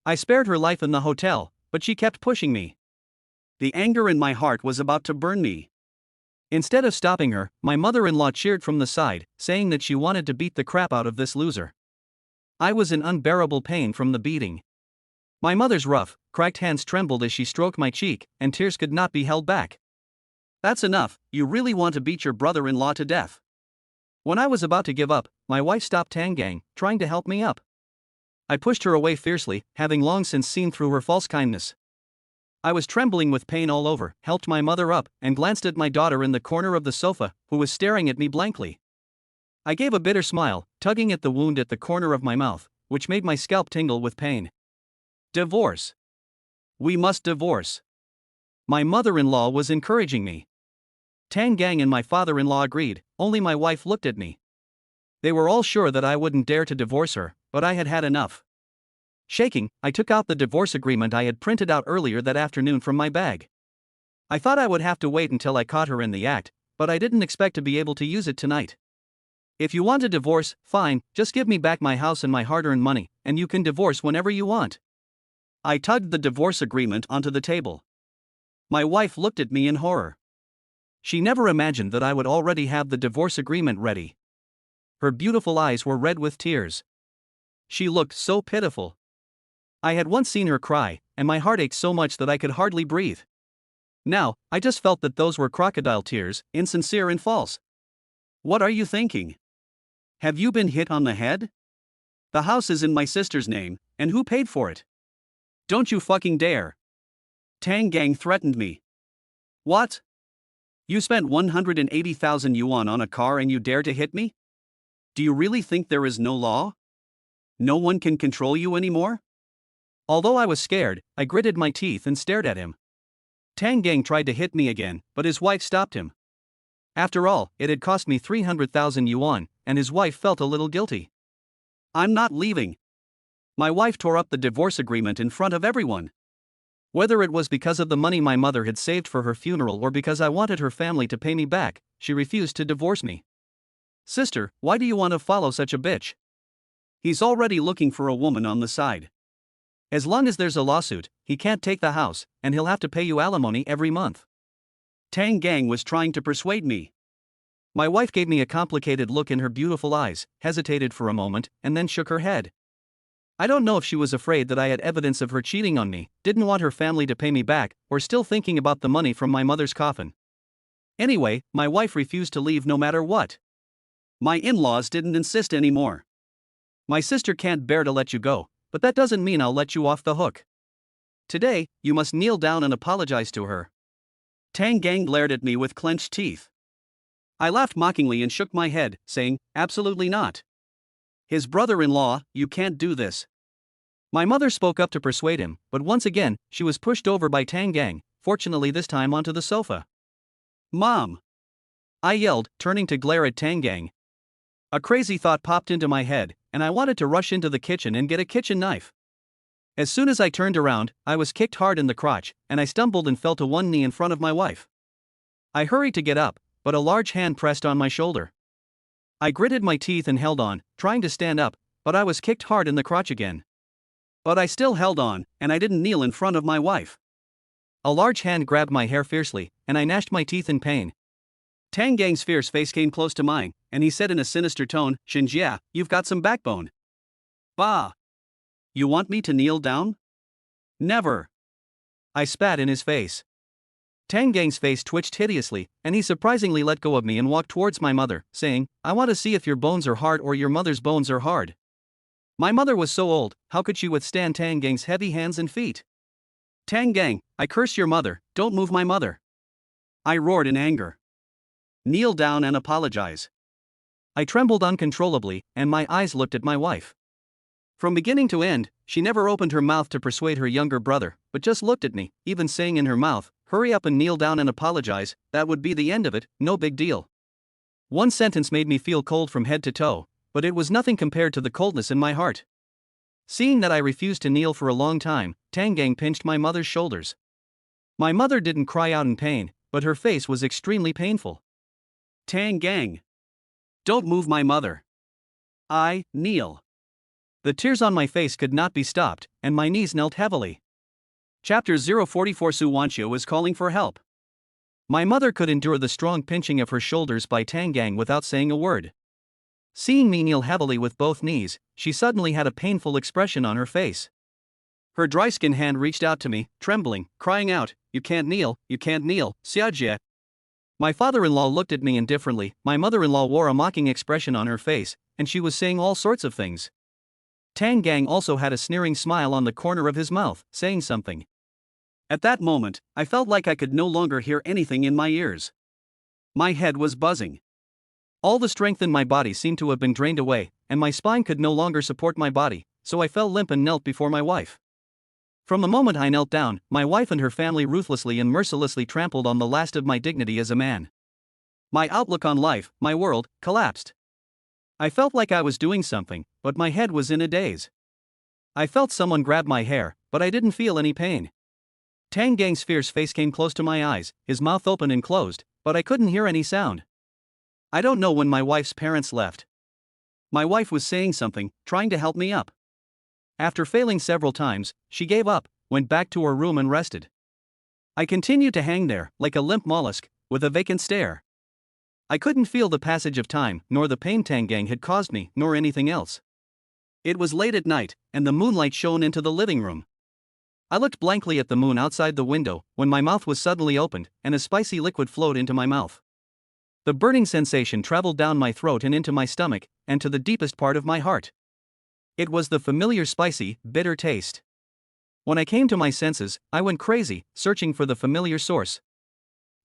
I spared her life in the hotel, but she kept pushing me. The anger in my heart was about to burn me. Instead of stopping her, my mother-in-law cheered from the side, saying that she wanted to beat the crap out of this loser. I was in unbearable pain from the beating. My mother's rough, cracked hands trembled as she stroked my cheek, and tears could not be held back. That's enough, you really want to beat your brother-in-law to death. When I was about to give up, my wife stopped Tang Gang, trying to help me up. I pushed her away fiercely, having long since seen through her false kindness. I was trembling with pain all over, helped my mother up, and glanced at my daughter in the corner of the sofa, who was staring at me blankly. I gave a bitter smile, tugging at the wound at the corner of my mouth, which made my scalp tingle with pain. Divorce. We must divorce. My mother-in-law was encouraging me. Tang Gang and my father-in-law agreed, only my wife looked at me. They were all sure that I wouldn't dare to divorce her, but I had had enough. Shaking, I took out the divorce agreement I had printed out earlier that afternoon from my bag. I thought I would have to wait until I caught her in the act, but I didn't expect to be able to use it tonight. If you want a divorce, fine, just give me back my house and my hard-earned money, and you can divorce whenever you want. I tugged the divorce agreement onto the table. My wife looked at me in horror. She never imagined that I would already have the divorce agreement ready. Her beautiful eyes were red with tears. She looked so pitiful. I had once seen her cry, and my heart ached so much that I could hardly breathe. Now, I just felt that those were crocodile tears, insincere and false. What are you thinking? Have you been hit on the head? The house is in my sister's name, and who paid for it? Don't you fucking dare. Tang Gang threatened me. What? You spent 180,000 yuan on a car and you dare to hit me? Do you really think there is no law? No one can control you anymore? Although I was scared, I gritted my teeth and stared at him. Tang Gang tried to hit me again, but his wife stopped him. After all, it had cost me 300,000 yuan, and his wife felt a little guilty. I'm not leaving. My wife tore up the divorce agreement in front of everyone. Whether it was because of the money my mother had saved for her funeral or because I wanted her family to pay me back, she refused to divorce me. Sister, why do you want to follow such a bitch? He's already looking for a woman on the side. As long as there's a lawsuit, he can't take the house, and he'll have to pay you alimony every month. Tang Gang was trying to persuade me. My wife gave me a complicated look in her beautiful eyes, hesitated for a moment, and then shook her head. I don't know if she was afraid that I had evidence of her cheating on me, didn't want her family to pay me back, or still thinking about the money from my mother's coffin. Anyway, my wife refused to leave no matter what. My in-laws didn't insist anymore. My sister can't bear to let you go, but that doesn't mean I'll let you off the hook. Today, you must kneel down and apologize to her. Tang Gang glared at me with clenched teeth. I laughed mockingly and shook my head, saying, absolutely not. His brother-in-law, you can't do this. My mother spoke up to persuade him, but once again, she was pushed over by Tang Gang, fortunately this time onto the sofa. Mom! I yelled, turning to glare at Tang Gang. A crazy thought popped into my head, and I wanted to rush into the kitchen and get a kitchen knife. As soon as I turned around, I was kicked hard in the crotch, and I stumbled and fell to one knee in front of my wife. I hurried to get up, but a large hand pressed on my shoulder. I gritted my teeth and held on, trying to stand up, but I was kicked hard in the crotch again. But I still held on, and I didn't kneel in front of my wife. A large hand grabbed my hair fiercely, and I gnashed my teeth in pain. Tang Gang's fierce face came close to mine, and he said in a sinister tone, Xinjia, you've got some backbone. Bah! You want me to kneel down? Never! I spat in his face. Tang Gang's face twitched hideously, and he surprisingly let go of me and walked towards my mother, saying, I want to see if your bones are hard or your mother's bones are hard. My mother was so old, how could she withstand Tang Gang's heavy hands and feet? Tang Gang, I curse your mother, don't move my mother. I roared in anger. Kneel down and apologize. I trembled uncontrollably, and my eyes looked at my wife. From beginning to end, she never opened her mouth to persuade her younger brother, but just looked at me, even saying in her mouth, hurry up and kneel down and apologize, that would be the end of it, no big deal. One sentence made me feel cold from head to toe, but it was nothing compared to the coldness in my heart. Seeing that I refused to kneel for a long time, Tang Gang pinched my mother's shoulders. My mother didn't cry out in pain, but her face was extremely painful. Tang Gang. Don't move my mother. I kneel. The tears on my face could not be stopped, and my knees knelt heavily. Chapter 044 Su Wanxiu was calling for help. My mother could endure the strong pinching of her shoulders by Tang Gang without saying a word. Seeing me kneel heavily with both knees, she suddenly had a painful expression on her face. Her dry-skinned hand reached out to me, trembling, crying out, you can't kneel, Xiajie. My father-in-law looked at me indifferently, my mother-in-law wore a mocking expression on her face, and she was saying all sorts of things. Tang Gang also had a sneering smile on the corner of his mouth, saying something. At that moment, I felt like I could no longer hear anything in my ears. My head was buzzing. All the strength in my body seemed to have been drained away, and my spine could no longer support my body, so I fell limp and knelt before my wife. From the moment I knelt down, my wife and her family ruthlessly and mercilessly trampled on the last of my dignity as a man. My outlook on life, my world, collapsed. I felt like I was doing something, but my head was in a daze. I felt someone grab my hair, but I didn't feel any pain. Tang Gang's fierce face came close to my eyes, his mouth open and closed, but I couldn't hear any sound. I don't know when my wife's parents left. My wife was saying something, trying to help me up. After failing several times, she gave up, went back to her room and rested. I continued to hang there, like a limp mollusk, with a vacant stare. I couldn't feel the passage of time, nor the pain Tang Gang had caused me, nor anything else. It was late at night, and the moonlight shone into the living room. I looked blankly at the moon outside the window, when my mouth was suddenly opened, and a spicy liquid flowed into my mouth. The burning sensation traveled down my throat and into my stomach, and to the deepest part of my heart. It was the familiar spicy, bitter taste. When I came to my senses, I went crazy, searching for the familiar source.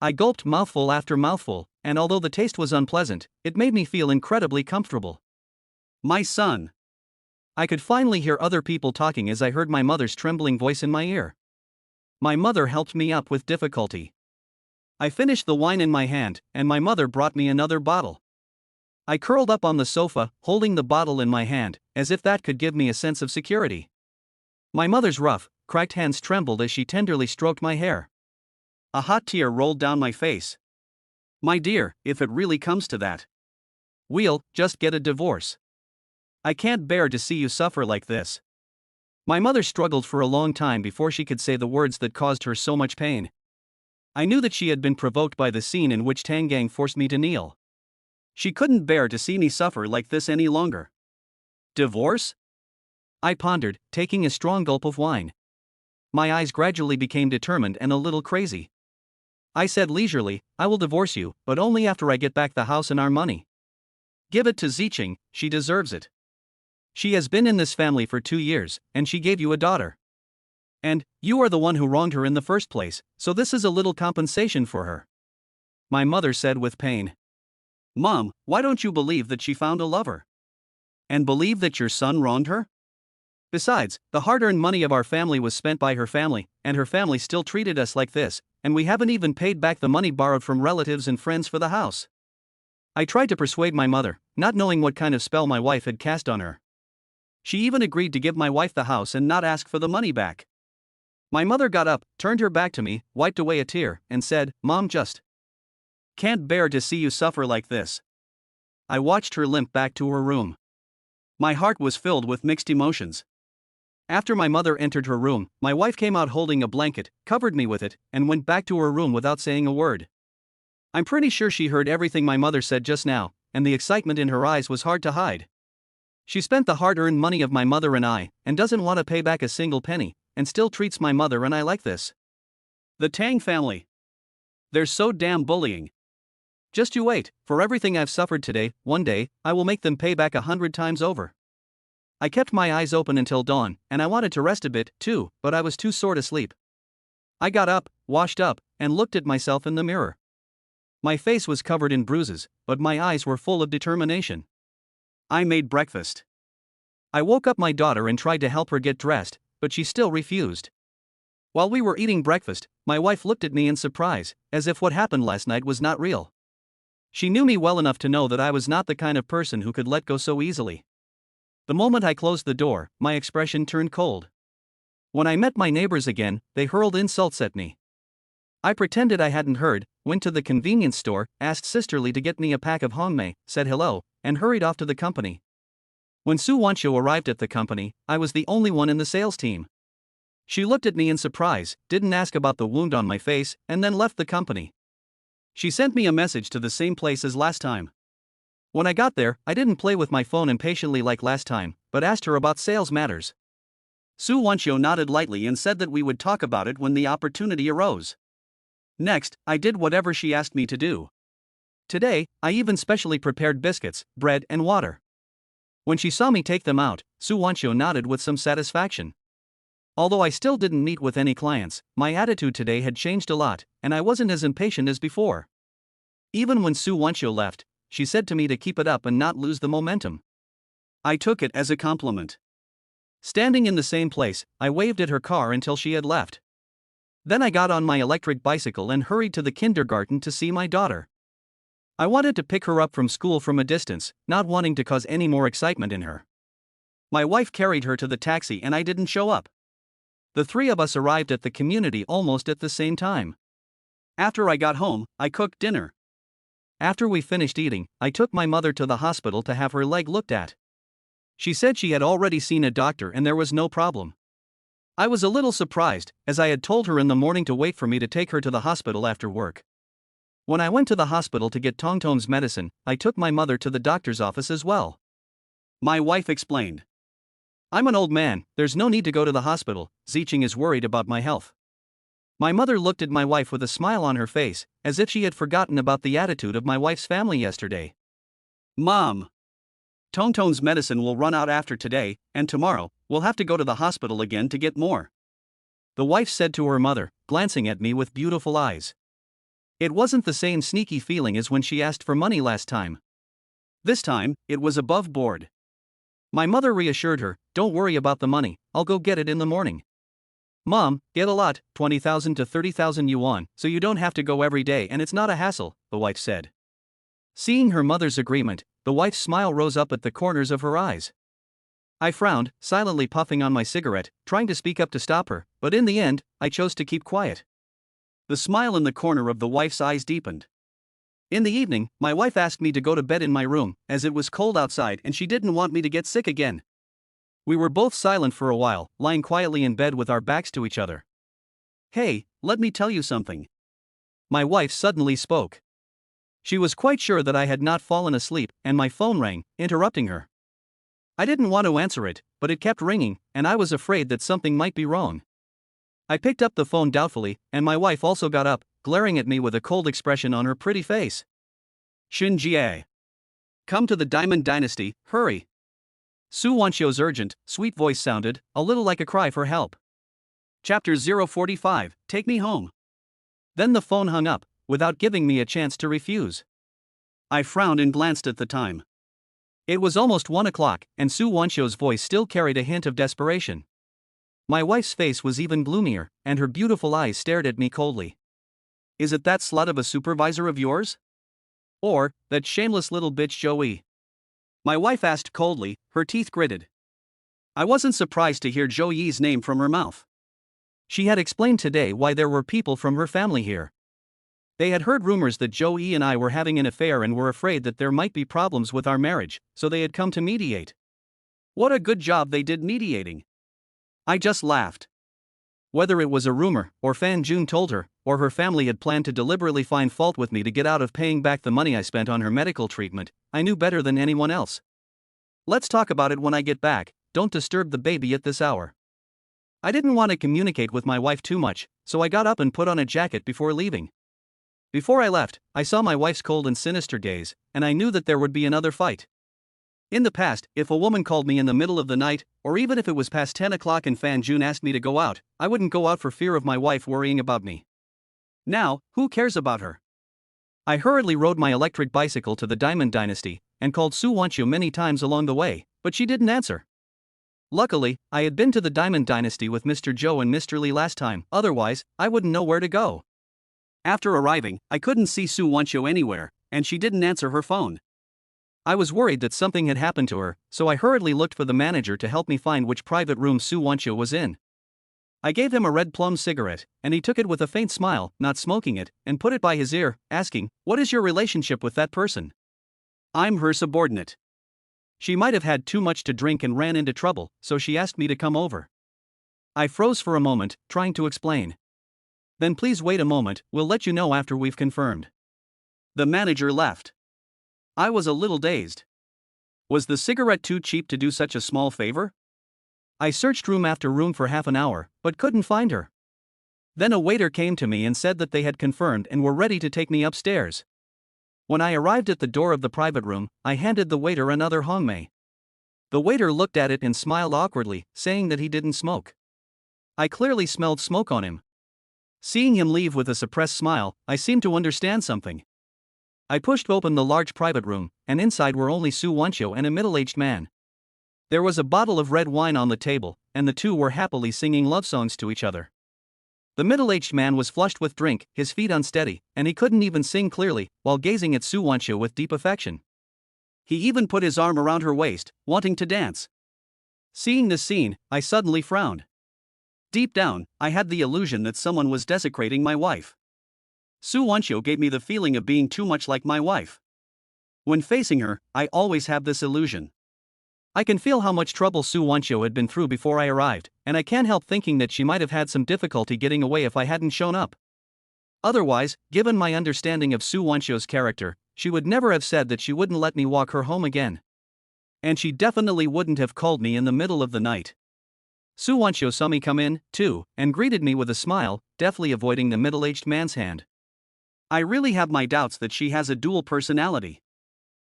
I gulped mouthful after mouthful, and although the taste was unpleasant, it made me feel incredibly comfortable. My son. I could finally hear other people talking as I heard my mother's trembling voice in my ear. My mother helped me up with difficulty. I finished the wine in my hand, and my mother brought me another bottle. I curled up on the sofa, holding the bottle in my hand, as if that could give me a sense of security. My mother's rough, cracked hands trembled as she tenderly stroked my hair. A hot tear rolled down my face. My dear, if it really comes to that, we'll just get a divorce. I can't bear to see you suffer like this. My mother struggled for a long time before she could say the words that caused her so much pain. I knew that she had been provoked by the scene in which Tang Gang forced me to kneel. She couldn't bear to see me suffer like this any longer. Divorce? I pondered, taking a strong gulp of wine. My eyes gradually became determined and a little crazy. I said leisurely, I will divorce you, but only after I get back the house and our money. Give it to Zicheng, she deserves it. She has been in this family for 2 years, and she gave you a daughter. And, you are the one who wronged her in the first place, so this is a little compensation for her. My mother said with pain. Mom, why don't you believe that she found a lover? And believe that your son wronged her? Besides, the hard-earned money of our family was spent by her family, and her family still treated us like this, and we haven't even paid back the money borrowed from relatives and friends for the house. I tried to persuade my mother, not knowing what kind of spell my wife had cast on her. She even agreed to give my wife the house and not ask for the money back. My mother got up, turned her back to me, wiped away a tear, and said, Mom, just can't bear to see you suffer like this. I watched her limp back to her room. My heart was filled with mixed emotions. After my mother entered her room, my wife came out holding a blanket, covered me with it, and went back to her room without saying a word. I'm pretty sure she heard everything my mother said just now, and the excitement in her eyes was hard to hide. She spent the hard-earned money of my mother and I, and doesn't want to pay back a single penny, and still treats my mother and I like this. The Tang family. They're so damn bullying. Just you wait, for everything I've suffered today, one day, I will make them pay back 100 times over. I kept my eyes open until dawn, and I wanted to rest a bit, too, but I was too sore to sleep. I got up, washed up, and looked at myself in the mirror. My face was covered in bruises, but my eyes were full of determination. I made breakfast. I woke up my daughter and tried to help her get dressed, but she still refused. While we were eating breakfast, my wife looked at me in surprise, as if what happened last night was not real. She knew me well enough to know that I was not the kind of person who could let go so easily. The moment I closed the door, my expression turned cold. When I met my neighbors again, they hurled insults at me. I pretended I hadn't heard, went to the convenience store, asked sisterly to get me a pack of hongmei, said hello, and hurried off to the company. When Su Wanqiu arrived at the company, I was the only one in the sales team. She looked at me in surprise, didn't ask about the wound on my face, and then left the company. She sent me a message to the same place as last time. When I got there, I didn't play with my phone impatiently like last time, but asked her about sales matters. Su Wanqiu nodded lightly and said that we would talk about it when the opportunity arose. Next, I did whatever she asked me to do. Today, I even specially prepared biscuits, bread, and water. When she saw me take them out, Su Wancho nodded with some satisfaction. Although I still didn't meet with any clients, my attitude today had changed a lot, and I wasn't as impatient as before. Even when Su Wancho left, she said to me to keep it up and not lose the momentum. I took it as a compliment. Standing in the same place, I waved at her car until she had left. Then I got on my electric bicycle and hurried to the kindergarten to see my daughter. I wanted to pick her up from school from a distance, not wanting to cause any more excitement in her. My wife carried her to the taxi and I didn't show up. The three of us arrived at the community almost at the same time. After I got home, I cooked dinner. After we finished eating, I took my mother to the hospital to have her leg looked at. She said she had already seen a doctor and there was no problem. I was a little surprised, as I had told her in the morning to wait for me to take her to the hospital after work. When I went to the hospital to get Tongtong's medicine, I took my mother to the doctor's office as well. My wife explained. I'm an old man, there's no need to go to the hospital, Zicheng is worried about my health. My mother looked at my wife with a smile on her face, as if she had forgotten about the attitude of my wife's family yesterday. Mom! Tongtong's medicine will run out after today, and tomorrow, we'll have to go to the hospital again to get more. The wife said to her mother, glancing at me with beautiful eyes. It wasn't the same sneaky feeling as when she asked for money last time. This time, it was above board. My mother reassured her, don't worry about the money, I'll go get it in the morning. Mom, get a lot, 20,000 to 30,000 yuan, so you don't have to go every day and it's not a hassle, the wife said. Seeing her mother's agreement, the wife's smile rose up at the corners of her eyes. I frowned, silently puffing on my cigarette, trying to speak up to stop her, but in the end, I chose to keep quiet. The smile in the corner of the wife's eyes deepened. In the evening, my wife asked me to go to bed in my room, as it was cold outside and she didn't want me to get sick again. We were both silent for a while, lying quietly in bed with our backs to each other. Hey, let me tell you something. My wife suddenly spoke. She was quite sure that I had not fallen asleep, and my phone rang, interrupting her. I didn't want to answer it, but it kept ringing, and I was afraid that something might be wrong. I picked up the phone doubtfully, and my wife also got up, glaring at me with a cold expression on her pretty face. Xinjie. Come to the Diamond Dynasty, hurry. Su Wancho's urgent, sweet voice sounded, a little like a cry for help. Chapter 045, Take Me Home. Then the phone hung up, without giving me a chance to refuse. I frowned and glanced at the time. It was almost 1 o'clock, and Su Wancho's voice still carried a hint of desperation. My wife's face was even gloomier, and her beautiful eyes stared at me coldly. Is it that slut of a supervisor of yours? Or, that shameless little bitch Joey? My wife asked coldly, her teeth gritted. I wasn't surprised to hear Zhou Yi's name from her mouth. She had explained today why there were people from her family here. They had heard rumors that Zhou Yi and I were having an affair and were afraid that there might be problems with our marriage, so they had come to mediate. What a good job they did mediating. I just laughed. Whether it was a rumor, or Fan Jun told her, or her family had planned to deliberately find fault with me to get out of paying back the money I spent on her medical treatment, I knew better than anyone else. Let's talk about it when I get back, don't disturb the baby at this hour. I didn't want to communicate with my wife too much, so I got up and put on a jacket before leaving. Before I left, I saw my wife's cold and sinister gaze, and I knew that there would be another fight. In the past, if a woman called me in the middle of the night, or even if it was past 10 o'clock and Fan Jun asked me to go out, I wouldn't go out for fear of my wife worrying about me. Now, who cares about her? I hurriedly rode my electric bicycle to the Diamond Dynasty, and called Su Wancho many times along the way, but she didn't answer. Luckily, I had been to the Diamond Dynasty with Mr. Zhou and Mr. Li last time, otherwise, I wouldn't know where to go. After arriving, I couldn't see Su Wancho anywhere, and she didn't answer her phone. I was worried that something had happened to her, so I hurriedly looked for the manager to help me find which private room Su Wancho was in. I gave him a red plum cigarette, and he took it with a faint smile, not smoking it, and put it by his ear, asking, "What is your relationship with that person?" "I'm her subordinate. She might have had too much to drink and ran into trouble, so she asked me to come over." I froze for a moment, trying to explain. "Then please wait a moment, we'll let you know after we've confirmed." The manager left. I was a little dazed. Was the cigarette too cheap to do such a small favor? I searched room after room for half an hour, but couldn't find her. Then a waiter came to me and said that they had confirmed and were ready to take me upstairs. When I arrived at the door of the private room, I handed the waiter another hongmei. The waiter looked at it and smiled awkwardly, saying that he didn't smoke. I clearly smelled smoke on him. Seeing him leave with a suppressed smile, I seemed to understand something. I pushed open the large private room, and inside were only Su Wancho and a middle-aged man. There was a bottle of red wine on the table, and the two were happily singing love songs to each other. The middle-aged man was flushed with drink, his feet unsteady, and he couldn't even sing clearly, while gazing at Su Wancho with deep affection. He even put his arm around her waist, wanting to dance. Seeing this scene, I suddenly frowned. Deep down, I had the illusion that someone was desecrating my wife. Su Wancho gave me the feeling of being too much like my wife. When facing her, I always have this illusion. I can feel how much trouble Su Wancho had been through before I arrived, and I can't help thinking that she might have had some difficulty getting away if I hadn't shown up. Otherwise, given my understanding of Su Wancho's character, she would never have said that she wouldn't let me walk her home again. And she definitely wouldn't have called me in the middle of the night. Su Wancho saw me come in, too, and greeted me with a smile, deftly avoiding the middle-aged man's hand. I really have my doubts that she has a dual personality.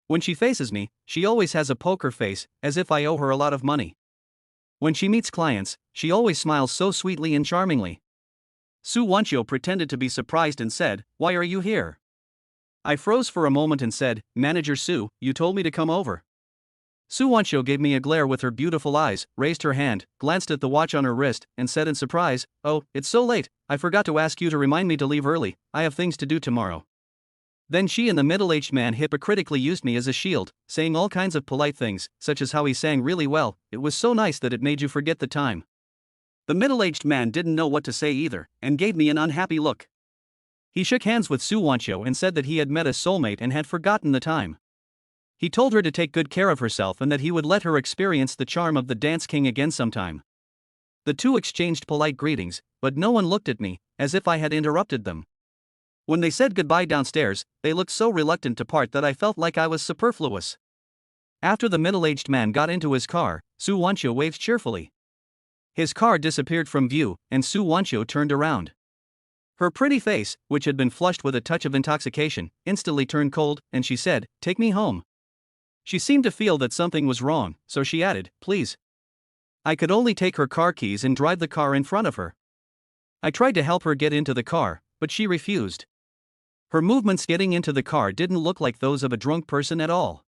When she faces me, she always has a poker face, as if I owe her a lot of money. When she meets clients, she always smiles so sweetly and charmingly. Su Wancho pretended to be surprised and said, "Why are you here?" I froze for a moment and said, "Manager Su, you told me to come over." Su Wancho gave me a glare with her beautiful eyes, raised her hand, glanced at the watch on her wrist, and said in surprise, "Oh, it's so late, I forgot to ask you to remind me to leave early, I have things to do tomorrow." Then she and the middle-aged man hypocritically used me as a shield, saying all kinds of polite things, such as how he sang really well, it was so nice that it made you forget the time. The middle-aged man didn't know what to say either, and gave me an unhappy look. He shook hands with Su Wancho and said that he had met a soulmate and had forgotten the time. He told her to take good care of herself and that he would let her experience the charm of the Dance King again sometime. The two exchanged polite greetings, but no one looked at me, as if I had interrupted them. When they said goodbye downstairs, they looked so reluctant to part that I felt like I was superfluous. After the middle-aged man got into his car, Su Wancho waved cheerfully. His car disappeared from view, and Su Wancho turned around. Her pretty face, which had been flushed with a touch of intoxication, instantly turned cold, and she said, "Take me home." She seemed to feel that something was wrong, so she added, "Please." I could only take her car keys and drive the car in front of her. I tried to help her get into the car, but she refused. Her movements getting into the car didn't look like those of a drunk person at all.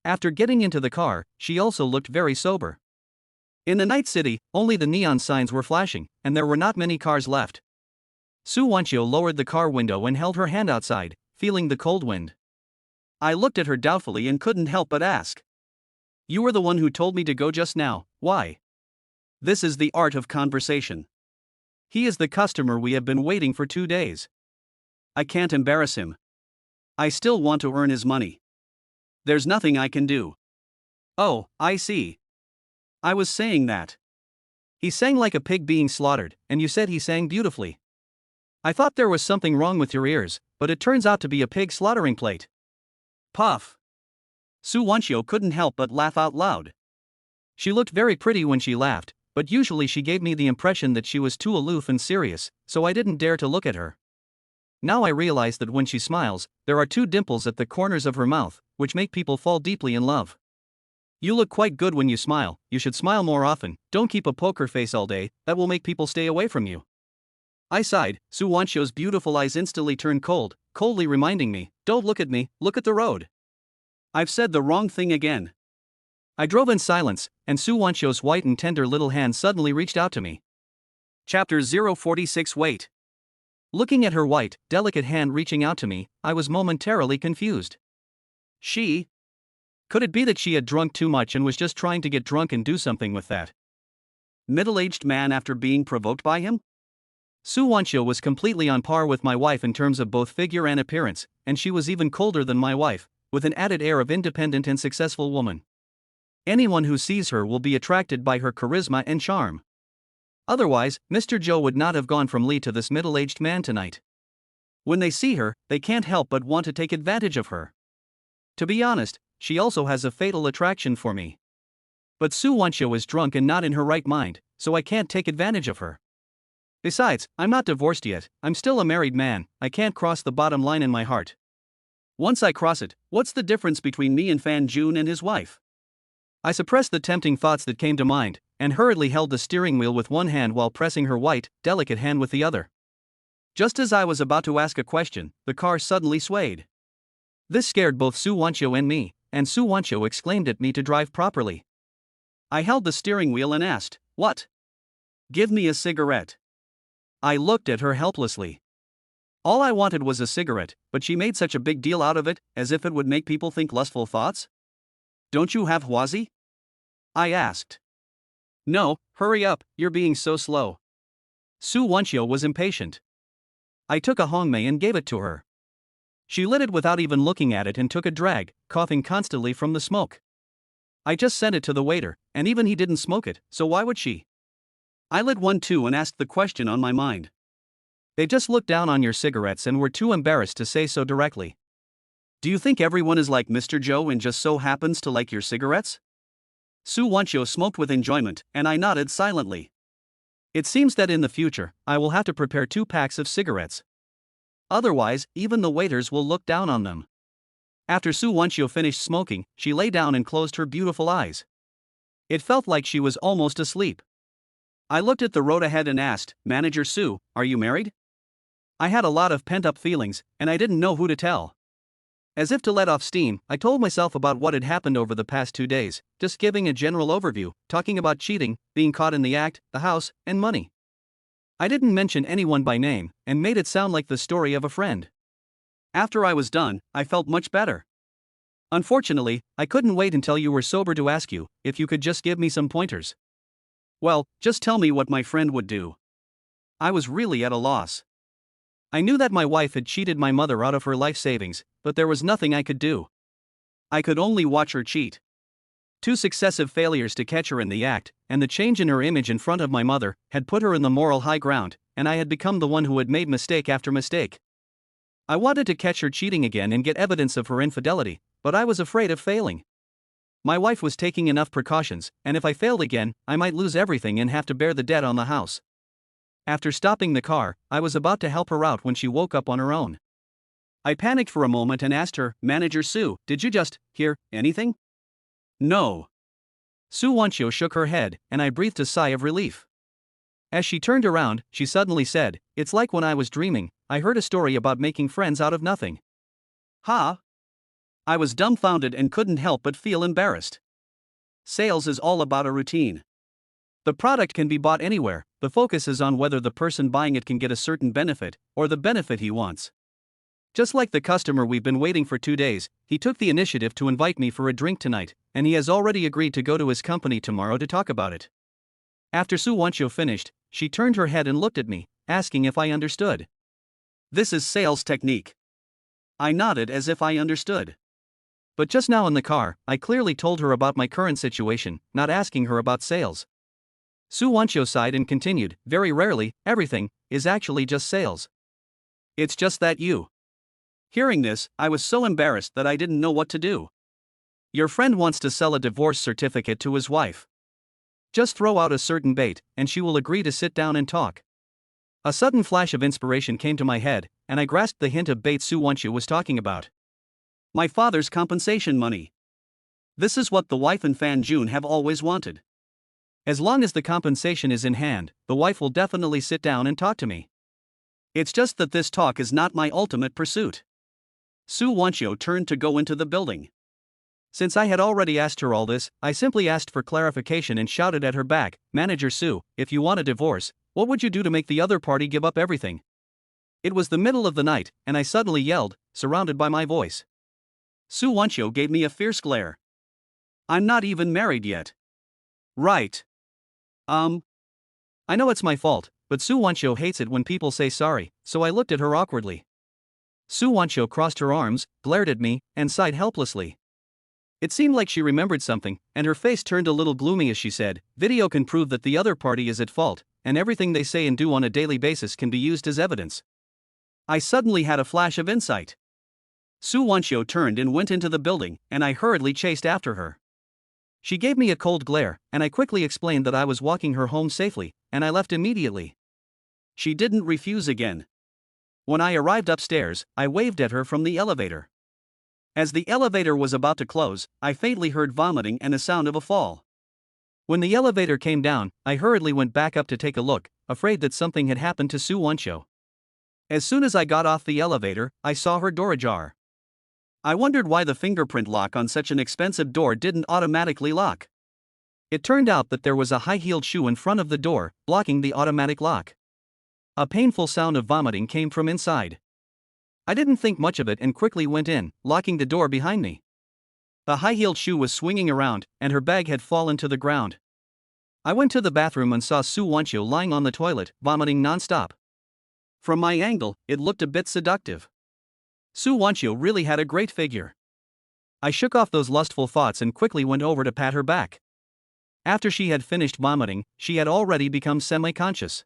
After getting into the car, she also looked very sober. In the night city, only the neon signs were flashing, and there were not many cars left. Su Wancho lowered the car window and held her hand outside, feeling the cold wind. I looked at her doubtfully and couldn't help but ask. "You were the one who told me to go just now, why?" This is the art of conversation. He is the customer we have been waiting for 2 days. I can't embarrass him. I still want to earn his money. There's nothing I can do. Oh, I see. I was saying that. He sang like a pig being slaughtered, and you said he sang beautifully. I thought there was something wrong with your ears, but it turns out to be a pig slaughtering plate. Puff. Su Wancho couldn't help but laugh out loud. She looked very pretty when she laughed, but usually she gave me the impression that she was too aloof and serious, so I didn't dare to look at her. Now I realize that when she smiles, there are 2 dimples at the corners of her mouth, which make people fall deeply in love. You look quite good when you smile, you should smile more often, don't keep a poker face all day, that will make people stay away from you. I sighed, Su Wancho's beautiful eyes instantly turned cold, coldly reminding me, "Don't look at me, look at the road." I've said the wrong thing again. I drove in silence, and Su Wancho's white and tender little hand suddenly reached out to me. Chapter 046 Wait. Looking at her white, delicate hand reaching out to me, I was momentarily confused. She? Could it be that she had drunk too much and was just trying to get drunk and do something with that middle-aged man after being provoked by him? Su Wancho was completely on par with my wife in terms of both figure and appearance, and she was even colder than my wife, with an added air of independent and successful woman. Anyone who sees her will be attracted by her charisma and charm. Otherwise, Mr. Joe would not have gone from Lee to this middle-aged man tonight. When they see her, they can't help but want to take advantage of her. To be honest, she also has a fatal attraction for me. But Su Wancho is drunk and not in her right mind, so I can't take advantage of her. Besides, I'm not divorced yet, I'm still a married man, I can't cross the bottom line in my heart. Once I cross it, what's the difference between me and Fan Jun and his wife? I suppressed the tempting thoughts that came to mind, and hurriedly held the steering wheel with one hand while pressing her white, delicate hand with the other. Just as I was about to ask a question, the car suddenly swayed. This scared both Su Wancho and me, and Su Wancho exclaimed at me to drive properly. I held the steering wheel and asked, "What?" "Give me a cigarette." I looked at her helplessly. All I wanted was a cigarette, but she made such a big deal out of it, as if it would make people think lustful thoughts. "Don't you have Huazi?" I asked. "No, hurry up, you're being so slow." Su Wancho was impatient. I took a Hongmei and gave it to her. She lit it without even looking at it and took a drag, coughing constantly from the smoke. I just sent it to the waiter, and even he didn't smoke it, so why would she? I lit one too and asked the question on my mind. They just looked down on your cigarettes and were too embarrassed to say so directly. Do you think everyone is like Mr. Joe and just so happens to like your cigarettes? Su Wancho smoked with enjoyment, and I nodded silently. It seems that in the future, I will have to prepare 2 packs of cigarettes. Otherwise, even the waiters will look down on them. After Su Wancho finished smoking, she lay down and closed her beautiful eyes. It felt like she was almost asleep. I looked at the road ahead and asked, "Manager Su, are you married?" I had a lot of pent-up feelings, and I didn't know who to tell. As if to let off steam, I told myself about what had happened over the past 2 days, just giving a general overview, talking about cheating, being caught in the act, the house, and money. I didn't mention anyone by name, and made it sound like the story of a friend. After I was done, I felt much better. Unfortunately, I couldn't wait until you were sober to ask you if you could just give me some pointers. Well, just tell me what my friend would do. I was really at a loss. I knew that my wife had cheated my mother out of her life savings, but there was nothing I could do. I could only watch her cheat. 2 successive failures to catch her in the act, and the change in her image in front of my mother, had put her in the moral high ground, and I had become the one who had made mistake after mistake. I wanted to catch her cheating again and get evidence of her infidelity, but I was afraid of failing. My wife was taking enough precautions, and if I failed again, I might lose everything and have to bear the debt on the house. After stopping the car, I was about to help her out when she woke up on her own. I panicked for a moment and asked her, "Manager Su, did you just hear anything?" "No." Su Wancho shook her head, and I breathed a sigh of relief. As she turned around, she suddenly said, "It's like when I was dreaming, I heard a story about making friends out of nothing." Huh? I was dumbfounded and couldn't help but feel embarrassed. Sales is all about a routine. The product can be bought anywhere, the focus is on whether the person buying it can get a certain benefit, or the benefit he wants. Just like the customer we've been waiting for 2 days, he took the initiative to invite me for a drink tonight, and he has already agreed to go to his company tomorrow to talk about it. After Su Wancho finished, she turned her head and looked at me, asking if I understood. This is sales technique. I nodded as if I understood. But just now in the car, I clearly told her about my current situation, not asking her about sales. Su Wancho sighed and continued, "Very rarely, everything is actually just sales. It's just that you." Hearing this, I was so embarrassed that I didn't know what to do. Your friend wants to sell a divorce certificate to his wife. Just throw out a certain bait, and she will agree to sit down and talk. A sudden flash of inspiration came to my head, and I grasped the hint of bait Su Wancho was talking about. My father's compensation money. This is what the wife and Fan Jun have always wanted. As long as the compensation is in hand, the wife will definitely sit down and talk to me. It's just that this talk is not my ultimate pursuit. Su Wancho turned to go into the building. Since I had already asked her all this, I simply asked for clarification and shouted at her back, "Manager Su, if you want a divorce, what would you do to make the other party give up everything?" It was the middle of the night, and I suddenly yelled, surrounded by my voice. Su Wancho gave me a fierce glare. "I'm not even married yet." "Right. I know it's my fault, but Su Wancho hates it when people say sorry, so I looked at her awkwardly. Su Wancho crossed her arms, glared at me, and sighed helplessly. It seemed like she remembered something, and her face turned a little gloomy as she said, "Video can prove that the other party is at fault, and everything they say and do on a daily basis can be used as evidence." I suddenly had a flash of insight. Su Wancho turned and went into the building, and I hurriedly chased after her. She gave me a cold glare, and I quickly explained that I was walking her home safely, and I left immediately. She didn't refuse again. When I arrived upstairs, I waved at her from the elevator. As the elevator was about to close, I faintly heard vomiting and the sound of a fall. When the elevator came down, I hurriedly went back up to take a look, afraid that something had happened to Soo Won-cho. As soon as I got off the elevator, I saw her door ajar. I wondered why the fingerprint lock on such an expensive door didn't automatically lock. It turned out that there was a high-heeled shoe in front of the door, blocking the automatic lock. A painful sound of vomiting came from inside. I didn't think much of it and quickly went in, locking the door behind me. The high-heeled shoe was swinging around, and her bag had fallen to the ground. I went to the bathroom and saw Soo Won-cho lying on the toilet, vomiting non-stop. From my angle, it looked a bit seductive. Soo Won-cho really had a great figure. I shook off those lustful thoughts and quickly went over to pat her back. After she had finished vomiting, she had already become semi-conscious.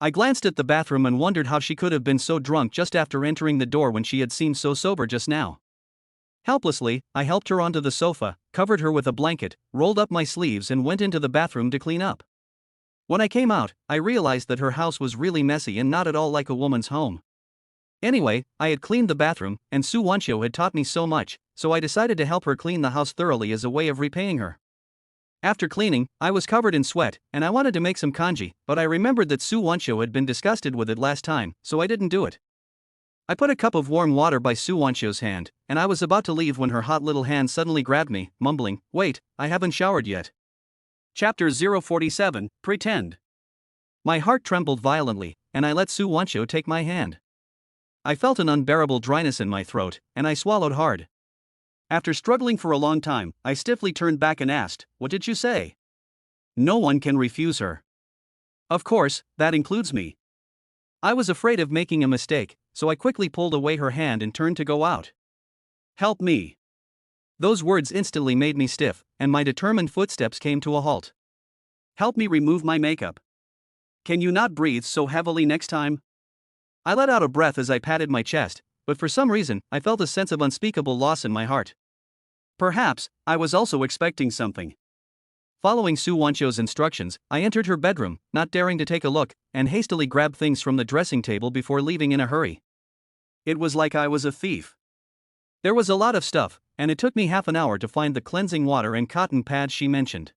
I glanced at the bathroom and wondered how she could have been so drunk just after entering the door when she had seemed so sober just now. Helplessly, I helped her onto the sofa, covered her with a blanket, rolled up my sleeves and went into the bathroom to clean up. When I came out, I realized that her house was really messy and not at all like a woman's home. Anyway, I had cleaned the bathroom, and Soo Won-cho had taught me so much, so I decided to help her clean the house thoroughly as a way of repaying her. After cleaning, I was covered in sweat, and I wanted to make some kanji, but I remembered that Soo Won-cho had been disgusted with it last time, so I didn't do it. I put a cup of warm water by Soo Won-cho's hand, and I was about to leave when her hot little hand suddenly grabbed me, mumbling, "Wait, I haven't showered yet." Chapter 047, Pretend. My heart trembled violently, and I let Soo Won-cho take my hand. I felt an unbearable dryness in my throat, and I swallowed hard. After struggling for a long time, I stiffly turned back and asked, "What did you say?" No one can refuse her. Of course, that includes me. I was afraid of making a mistake, so I quickly pulled away her hand and turned to go out. "Help me." Those words instantly made me stiff, and my determined footsteps came to a halt. "Help me remove my makeup. Can you not breathe so heavily next time?" I let out a breath as I patted my chest, but for some reason, I felt a sense of unspeakable loss in my heart. Perhaps, I was also expecting something. Following Soo Won-cho's instructions, I entered her bedroom, not daring to take a look, and hastily grabbed things from the dressing table before leaving in a hurry. It was like I was a thief. There was a lot of stuff, and it took me half an hour to find the cleansing water and cotton pads she mentioned.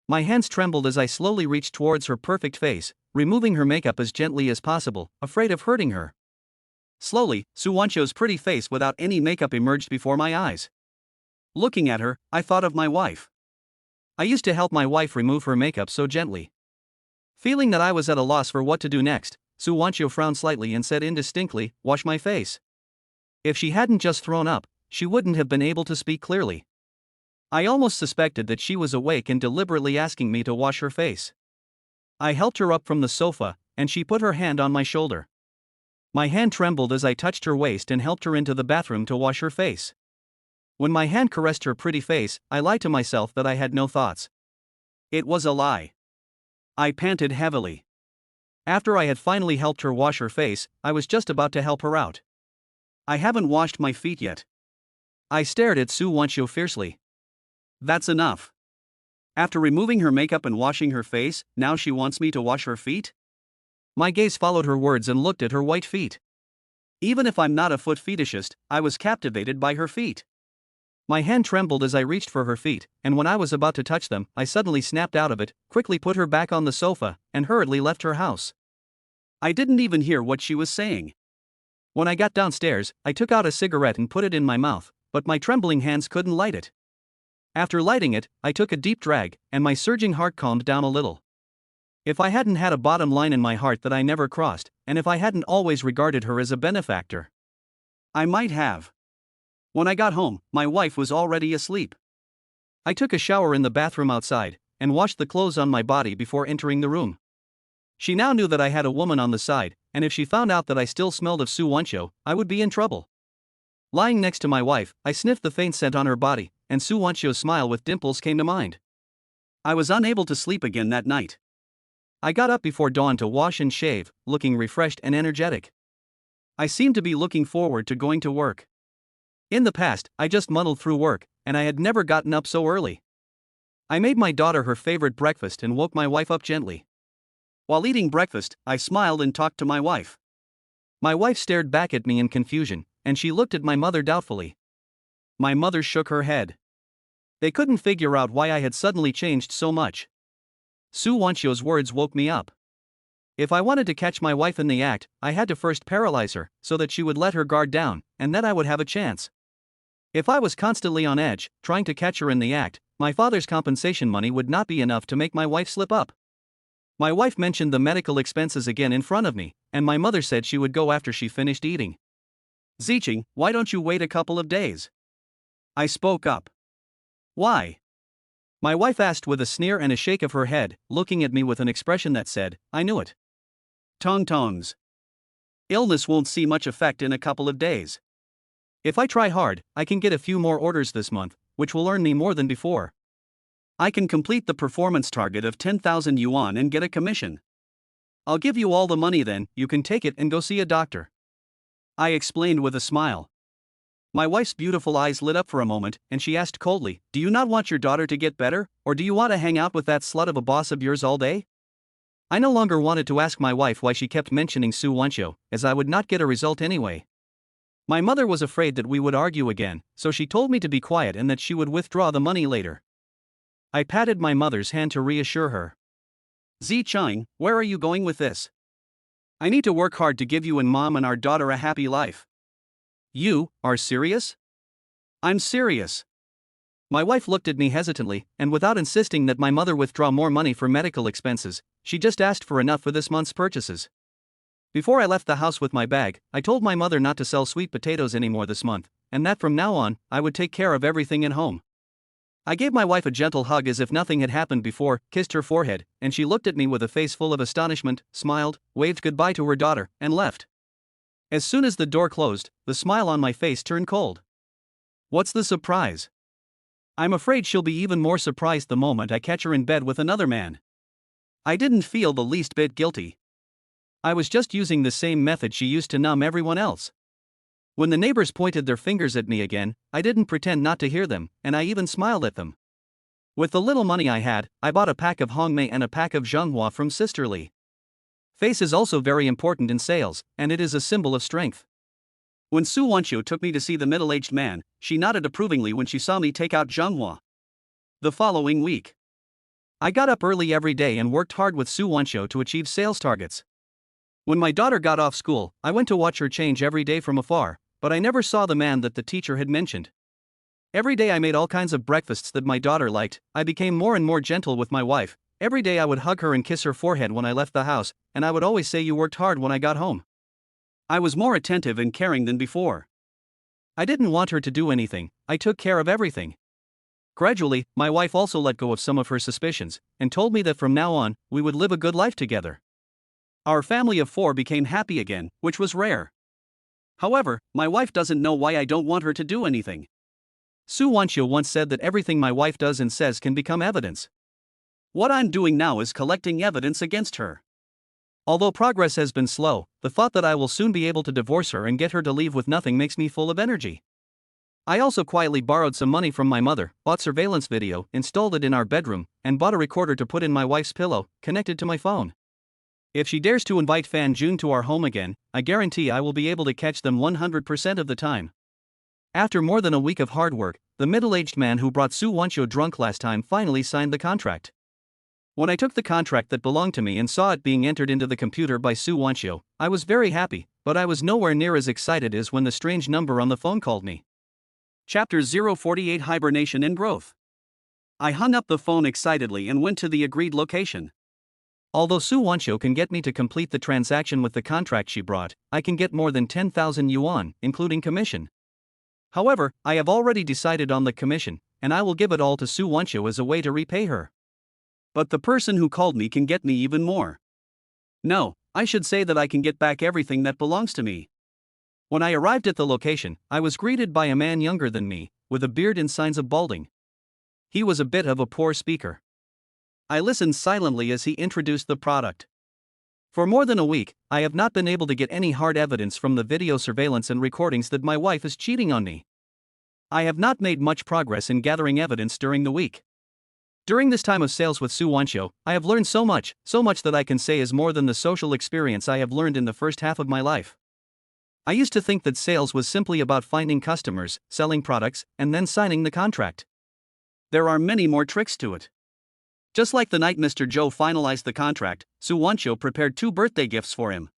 My hands trembled as I slowly reached towards her perfect face, removing her makeup as gently as possible, afraid of hurting her. Slowly, Soo Won-cho's pretty face without any makeup emerged before my eyes. Looking at her, I thought of my wife. I used to help my wife remove her makeup so gently. Feeling that I was at a loss for what to do next, Soo Won-cho frowned slightly and said indistinctly, "Wash my face." If she hadn't just thrown up, she wouldn't have been able to speak clearly. I almost suspected that she was awake and deliberately asking me to wash her face. I helped her up from the sofa, and she put her hand on my shoulder. My hand trembled as I touched her waist and helped her into the bathroom to wash her face. When my hand caressed her pretty face, I lied to myself that I had no thoughts. It was a lie. I panted heavily. After I had finally helped her wash her face, I was just about to help her out. "I haven't washed my feet yet." I stared at Soo Won-cho fiercely. "That's enough. After removing her makeup and washing her face, now she wants me to wash her feet?" My gaze followed her words and looked at her white feet. Even if I'm not a foot fetishist, I was captivated by her feet. My hand trembled as I reached for her feet, and when I was about to touch them, I suddenly snapped out of it, quickly put her back on the sofa, and hurriedly left her house. I didn't even hear what she was saying. When I got downstairs, I took out a cigarette and put it in my mouth, but my trembling hands couldn't light it. After lighting it, I took a deep drag, and my surging heart calmed down a little. If I hadn't had a bottom line in my heart that I never crossed, and if I hadn't always regarded her as a benefactor, I might have. When I got home, my wife was already asleep. I took a shower in the bathroom outside, and washed the clothes on my body before entering the room. She now knew that I had a woman on the side, and if she found out that I still smelled of Soo Won-cho, I would be in trouble. Lying next to my wife, I sniffed the faint scent on her body, and Soo Won-cho's smile with dimples came to mind. I was unable to sleep again that night. I got up before dawn to wash and shave, looking refreshed and energetic. I seemed to be looking forward to going to work. In the past, I just muddled through work, and I had never gotten up so early. I made my daughter her favorite breakfast and woke my wife up gently. While eating breakfast, I smiled and talked to my wife. My wife stared back at me in confusion, and she looked at my mother doubtfully. My mother shook her head. They couldn't figure out why I had suddenly changed so much. Su Wancho's words woke me up. If I wanted to catch my wife in the act, I had to first paralyze her, so that she would let her guard down, and then I would have a chance. If I was constantly on edge, trying to catch her in the act, my father's compensation money would not be enough to make my wife slip up. My wife mentioned the medical expenses again in front of me, and my mother said she would go after she finished eating. Zicheng, why don't you wait a couple of days? I spoke up. Why? My wife asked with a sneer and a shake of her head, looking at me with an expression that said, I knew it. Tongs. Illness won't see much effect in a couple of days. If I try hard, I can get a few more orders this month, which will earn me more than before. I can complete the performance target of 10,000 yuan and get a commission. I'll give you all the money then, you can take it and go see a doctor. I explained with a smile. My wife's beautiful eyes lit up for a moment, and she asked coldly, do you not want your daughter to get better, or do you want to hang out with that slut of a boss of yours all day? I no longer wanted to ask my wife why she kept mentioning Su Wancho, as I would not get a result anyway. My mother was afraid that we would argue again, so she told me to be quiet and that she would withdraw the money later. I patted my mother's hand to reassure her. Zicheng, where are you going with this? I need to work hard to give you and mom and our daughter a happy life. You are serious? I'm serious. My wife looked at me hesitantly, and without insisting that my mother withdraw more money for medical expenses, she just asked for enough for this month's purchases. Before I left the house with my bag, I told my mother not to sell sweet potatoes anymore this month, and that from now on, I would take care of everything at home. I gave my wife a gentle hug as if nothing had happened before, kissed her forehead, and she looked at me with a face full of astonishment, smiled, waved goodbye to her daughter, and left. As soon as the door closed, the smile on my face turned cold. What's the surprise? I'm afraid she'll be even more surprised the moment I catch her in bed with another man. I didn't feel the least bit guilty. I was just using the same method she used to numb everyone else. When the neighbors pointed their fingers at me again, I didn't pretend not to hear them, and I even smiled at them. With the little money I had, I bought a pack of Hongmei and a pack of Zhenghua from Sister Li. Face is also very important in sales, and it is a symbol of strength. When Su Wancho took me to see the middle-aged man, she nodded approvingly when she saw me take out Zhenghua. The following week, I got up early every day and worked hard with Su Wancho to achieve sales targets. When my daughter got off school, I went to watch her change every day from afar, but I never saw the man that the teacher had mentioned. Every day I made all kinds of breakfasts that my daughter liked. I became more and more gentle with my wife. Every day I would hug her and kiss her forehead when I left the house, and I would always say you worked hard when I got home. I was more attentive and caring than before. I didn't want her to do anything, I took care of everything. Gradually, my wife also let go of some of her suspicions, and told me that from now on, we would live a good life together. Our family of 4 became happy again, which was rare. However, my wife doesn't know why I don't want her to do anything. Su Wancho once said that everything my wife does and says can become evidence. What I'm doing now is collecting evidence against her. Although progress has been slow, the thought that I will soon be able to divorce her and get her to leave with nothing makes me full of energy. I also quietly borrowed some money from my mother, bought surveillance video, installed it in our bedroom, and bought a recorder to put in my wife's pillow, connected to my phone. If she dares to invite Fan Jun to our home again, I guarantee I will be able to catch them 100% of the time. After more than a week of hard work, the middle-aged man who brought Su Wancho drunk last time finally signed the contract. When I took the contract that belonged to me and saw it being entered into the computer by Su Wancho, I was very happy, but I was nowhere near as excited as when the strange number on the phone called me. Chapter 048 Hibernation and Growth. I hung up the phone excitedly and went to the agreed location. Although Su Wancho can get me to complete the transaction with the contract she brought, I can get more than 10,000 yuan, including commission. However, I have already decided on the commission, and I will give it all to Su Wancho as a way to repay her. But the person who called me can get me even more. No, I should say that I can get back everything that belongs to me. When I arrived at the location, I was greeted by a man younger than me, with a beard and signs of balding. He was a bit of a poor speaker. I listened silently as he introduced the product. For more than a week, I have not been able to get any hard evidence from the video surveillance and recordings that my wife is cheating on me. I have not made much progress in gathering evidence during the week. During this time of sales with Su Wanxiu, I have learned so much that I can say is more than the social experience I have learned in the first half of my life. I used to think that sales was simply about finding customers, selling products, and then signing the contract. There are many more tricks to it. Just like the night Mr. Joe finalized the contract, Su Wanxiu prepared 2 birthday gifts for him.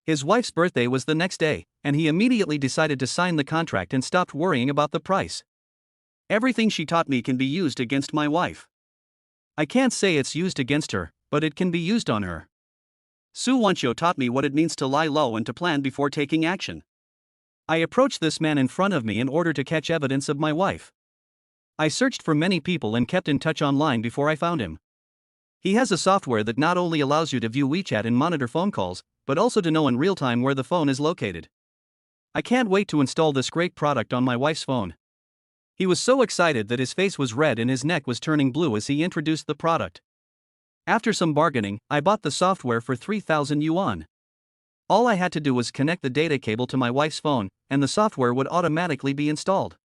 His wife's birthday was the next day, and he immediately decided to sign the contract and stopped worrying about the price. Everything she taught me can be used against my wife. I can't say it's used against her, but it can be used on her. Su Wanxiu taught me what it means to lie low and to plan before taking action. I approached this man in front of me in order to catch evidence of my wife. I searched for many people and kept in touch online before I found him. He has a software that not only allows you to view WeChat and monitor phone calls, but also to know in real time where the phone is located. I can't wait to install this great product on my wife's phone. He was so excited that his face was red and his neck was turning blue as he introduced the product. After some bargaining, I bought the software for 3,000 yuan. All I had to do was connect the data cable to my wife's phone, and the software would automatically be installed.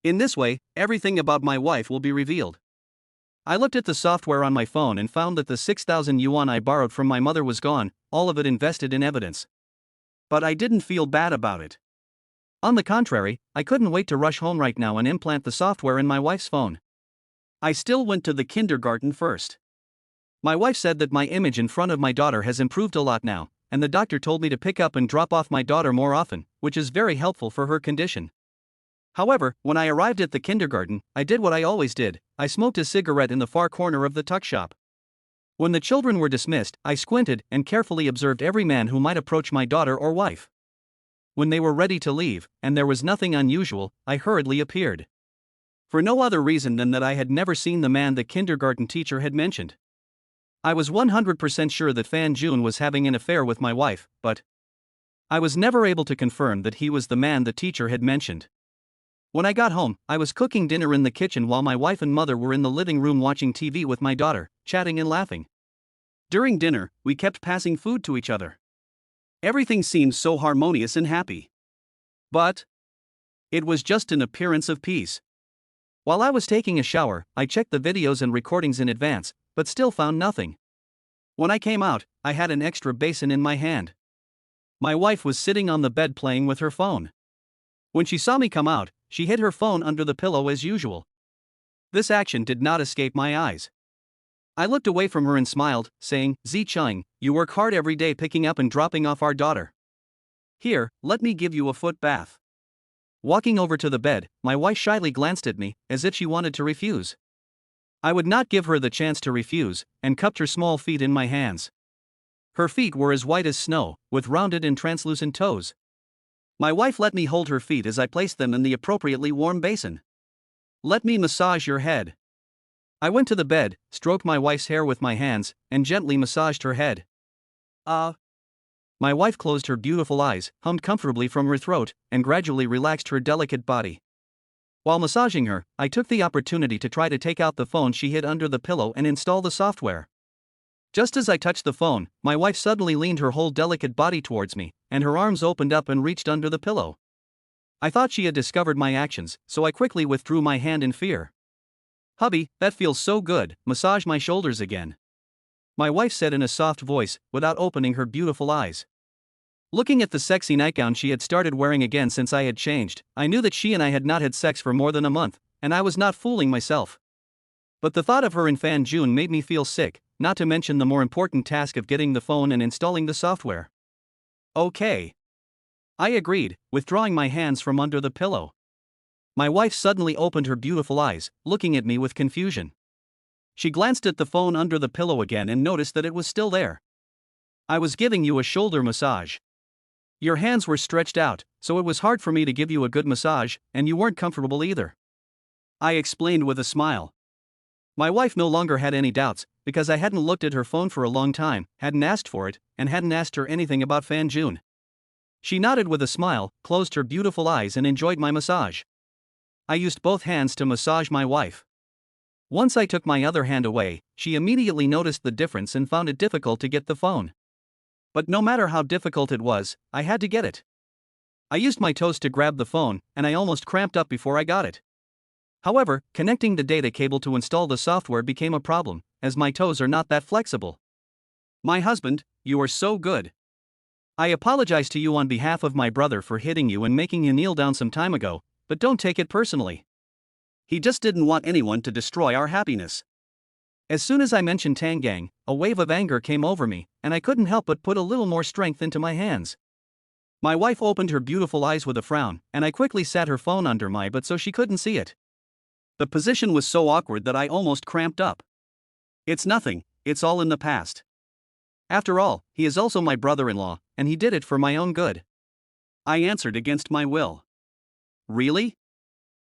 In this way, everything about my wife will be revealed. I looked at the software on my phone and found that the 6,000 yuan I borrowed from my mother was gone, all of it invested in evidence. But I didn't feel bad about it. On the contrary, I couldn't wait to rush home right now and implant the software in my wife's phone. I still went to the kindergarten first. My wife said that my image in front of my daughter has improved a lot now, and the doctor told me to pick up and drop off my daughter more often, which is very helpful for her condition. However, when I arrived at the kindergarten, I did what I always did. I smoked a cigarette in the far corner of the tuck shop. When the children were dismissed, I squinted and carefully observed every man who might approach my daughter or wife. When they were ready to leave, and there was nothing unusual, I hurriedly appeared. For no other reason than that I had never seen the man the kindergarten teacher had mentioned. I was 100% sure that Fan Jun was having an affair with my wife, but I was never able to confirm that he was the man the teacher had mentioned. When I got home, I was cooking dinner in the kitchen while my wife and mother were in the living room watching TV with my daughter, chatting and laughing. During dinner, we kept passing food to each other. Everything seemed so harmonious and happy. But it was just an appearance of peace. While I was taking a shower, I checked the videos and recordings in advance, but still found nothing. When I came out, I had an extra basin in my hand. My wife was sitting on the bed playing with her phone. When she saw me come out, she hid her phone under the pillow as usual. This action did not escape my eyes. I looked away from her and smiled, saying, "Zi Cheng, you work hard every day picking up and dropping off our daughter. Here, let me give you a foot bath." Walking over to the bed, my wife shyly glanced at me, as if she wanted to refuse. I would not give her the chance to refuse, and cupped her small feet in my hands. Her feet were as white as snow, with rounded and translucent toes. My wife let me hold her feet as I placed them in the appropriately warm basin. "Let me massage your head." I went to the bed, stroked my wife's hair with my hands, and gently massaged her head. My wife closed her beautiful eyes, hummed comfortably from her throat, and gradually relaxed her delicate body. While massaging her, I took the opportunity to try to take out the phone she hid under the pillow and install the software. Just as I touched the phone, my wife suddenly leaned her whole delicate body towards me, and her arms opened up and reached under the pillow. I thought she had discovered my actions, so I quickly withdrew my hand in fear. "Hubby, that feels so good, massage my shoulders again," my wife said in a soft voice, without opening her beautiful eyes. Looking at the sexy nightgown she had started wearing again since I had changed, I knew that she and I had not had sex for more than a month, and I was not fooling myself. But the thought of her in Fan Jun made me feel sick, not to mention the more important task of getting the phone and installing the software. "Okay." I agreed, withdrawing my hands from under the pillow. My wife suddenly opened her beautiful eyes, looking at me with confusion. She glanced at the phone under the pillow again and noticed that it was still there. "I was giving you a shoulder massage. Your hands were stretched out, so it was hard for me to give you a good massage, and you weren't comfortable either," I explained with a smile. My wife no longer had any doubts, because I hadn't looked at her phone for a long time, hadn't asked for it, and hadn't asked her anything about Fan Jun. She nodded with a smile, closed her beautiful eyes and enjoyed my massage. I used both hands to massage my wife. Once I took my other hand away, she immediately noticed the difference and found it difficult to get the phone. But no matter how difficult it was, I had to get it. I used my toes to grab the phone, and I almost cramped up before I got it. However, connecting the data cable to install the software became a problem, as my toes are not that flexible. My husband, you are so good. I apologize to you on behalf of my brother for hitting you and making you kneel down some time ago, but don't take it personally. He just didn't want anyone to destroy our happiness. As soon as I mentioned Tangang, a wave of anger came over me, and I couldn't help but put a little more strength into my hands. My wife opened her beautiful eyes with a frown, and I quickly sat her phone under my butt so she couldn't see it. The position was so awkward that I almost cramped up. It's nothing, it's all in the past. After all, he is also my brother-in-law, and he did it for my own good. I answered against my will. Really?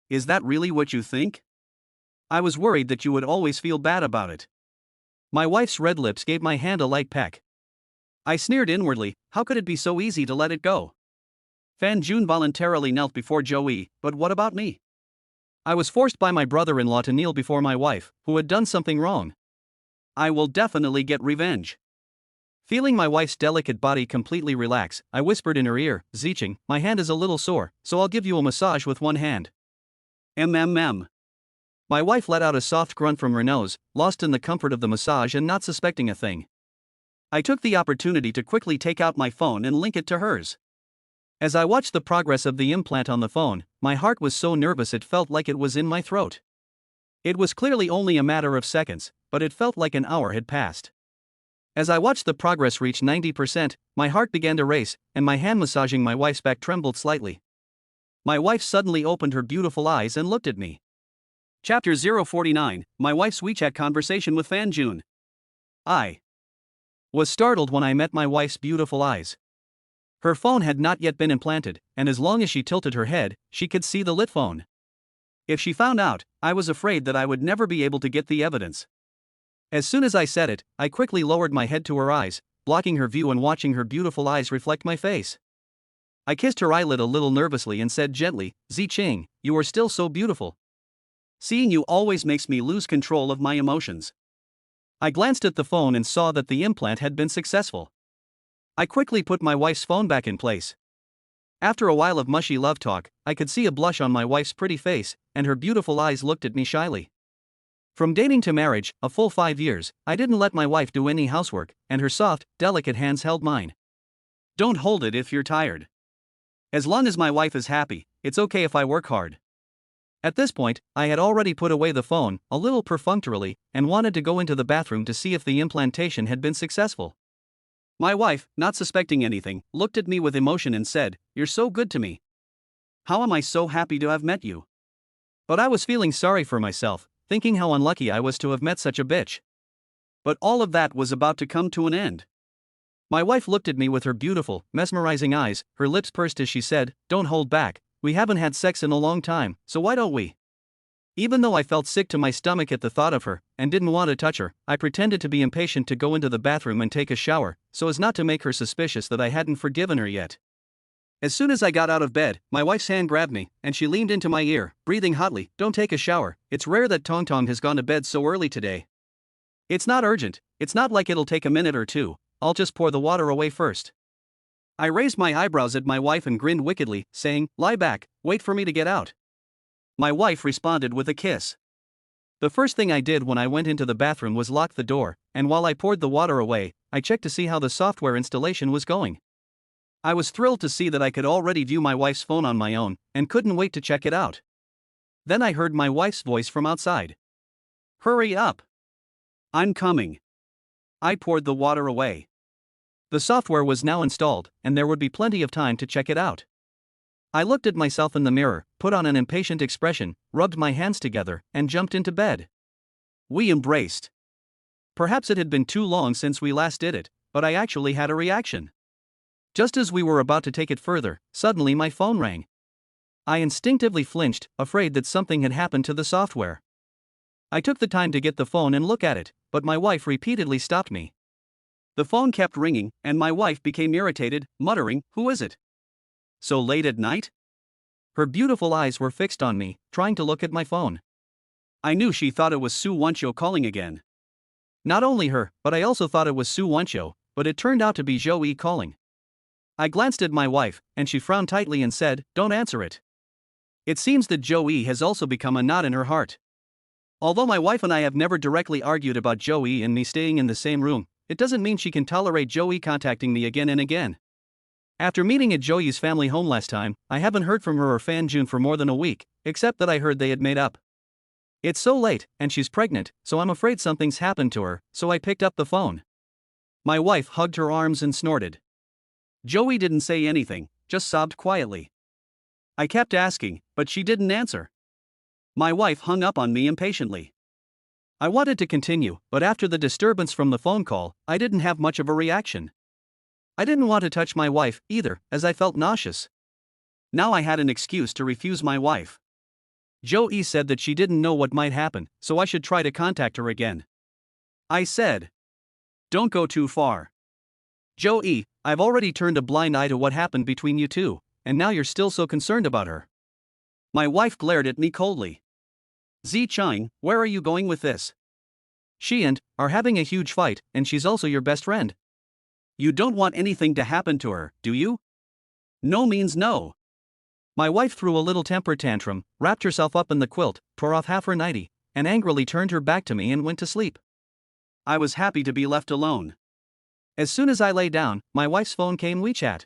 Is that really what you think? I was worried that you would always feel bad about it. My wife's red lips gave my hand a light peck. I sneered inwardly, how could it be so easy to let it go? Fan Jun voluntarily knelt before Joey, but what about me? I was forced by my brother-in-law to kneel before my wife, who had done something wrong. I will definitely get revenge. Feeling my wife's delicate body completely relax, I whispered in her ear, Zicheng, my hand is a little sore, so I'll give you a massage with one hand. MMM. My wife let out a soft grunt from her nose, lost in the comfort of the massage and not suspecting a thing. I took the opportunity to quickly take out my phone and link it to hers. As I watched the progress of the implant on the phone, my heart was so nervous it felt like it was in my throat. It was clearly only a matter of seconds, but it felt like an hour had passed. As I watched the progress reach 90%, my heart began to race, and my hand massaging my wife's back trembled slightly. My wife suddenly opened her beautiful eyes and looked at me. Chapter 049, My Wife's WeChat Conversation with Fan Jun. I was startled when I met my wife's beautiful eyes. Her phone had not yet been implanted, and as long as she tilted her head, she could see the lit phone. If she found out, I was afraid that I would never be able to get the evidence. As soon as I said it, I quickly lowered my head to her eyes, blocking her view and watching her beautiful eyes reflect my face. I kissed her eyelid a little nervously and said gently, Zicheng, you are still so beautiful. Seeing you always makes me lose control of my emotions. I glanced at the phone and saw that the implant had been successful. I quickly put my wife's phone back in place. After a while of mushy love talk, I could see a blush on my wife's pretty face, and her beautiful eyes looked at me shyly. From dating to marriage, a full 5 years, I didn't let my wife do any housework, and her soft, delicate hands held mine. Don't hold it if you're tired. As long as my wife is happy, it's okay if I work hard. At this point, I had already put away the phone, a little perfunctorily, and wanted to go into the bathroom to see if the implantation had been successful. My wife, not suspecting anything, looked at me with emotion and said, You're so good to me. How am I so happy to have met you? But I was feeling sorry for myself, thinking how unlucky I was to have met such a bitch. But all of that was about to come to an end. My wife looked at me with her beautiful, mesmerizing eyes, her lips pursed as she said, Don't hold back, we haven't had sex in a long time, so why don't we? Even though I felt sick to my stomach at the thought of her, and didn't want to touch her, I pretended to be impatient to go into the bathroom and take a shower, so as not to make her suspicious that I hadn't forgiven her yet. As soon as I got out of bed, my wife's hand grabbed me, and she leaned into my ear, breathing hotly, Don't take a shower, it's rare that Tong Tong has gone to bed so early today. It's not urgent, it's not like it'll take a minute or two, I'll just pour the water away first. I raised my eyebrows at my wife and grinned wickedly, saying, Lie back, wait for me to get out. My wife responded with a kiss. The first thing I did when I went into the bathroom was lock the door, and while I poured the water away, I checked to see how the software installation was going. I was thrilled to see that I could already view my wife's phone on my own, and couldn't wait to check it out. Then I heard my wife's voice from outside. Hurry up. I'm coming. I poured the water away. The software was now installed, and there would be plenty of time to check it out. I looked at myself in the mirror, put on an impatient expression, rubbed my hands together, and jumped into bed. We embraced. Perhaps it had been too long since we last did it, but I actually had a reaction. Just as we were about to take it further, suddenly my phone rang. I instinctively flinched, afraid that something had happened to the software. I took the time to get the phone and look at it, but my wife repeatedly stopped me. The phone kept ringing, and my wife became irritated, muttering, Who is it? So late at night? Her beautiful eyes were fixed on me, trying to look at my phone. I knew she thought it was Su Wanqiu calling again. Not only her, but I also thought it was Su Wanqiu, but it turned out to be Zhou Yi calling. I glanced at my wife, and she frowned tightly and said, Don't answer it. It seems that Joey has also become a knot in her heart. Although my wife and I have never directly argued about Joey and me staying in the same room, it doesn't mean she can tolerate Joey contacting me again and again. After meeting at Joey's family home last time, I haven't heard from her or Fan Jun for more than a week, except that I heard they had made up. It's so late, and she's pregnant, so I'm afraid something's happened to her, so I picked up the phone. My wife hugged her arms and snorted. Joey didn't say anything, just sobbed quietly. I kept asking, but she didn't answer. My wife hung up on me impatiently. I wanted to continue, but after the disturbance from the phone call, I didn't have much of a reaction. I didn't want to touch my wife, either, as I felt nauseous. Now I had an excuse to refuse my wife. Joey said that she didn't know what might happen, so I should try to contact her again. I said, "Don't go too far. Joey, I've already turned a blind eye to what happened between you two, and now you're still so concerned about her." My wife glared at me coldly. "Chang, where are you going with this? She and are having a huge fight, and she's also your best friend. You don't want anything to happen to her, do you?" No means no. My wife threw a little temper tantrum, wrapped herself up in the quilt, tore off half her nightie, and angrily turned her back to me and went to sleep. I was happy to be left alone. As soon as I lay down, my wife's phone came WeChat.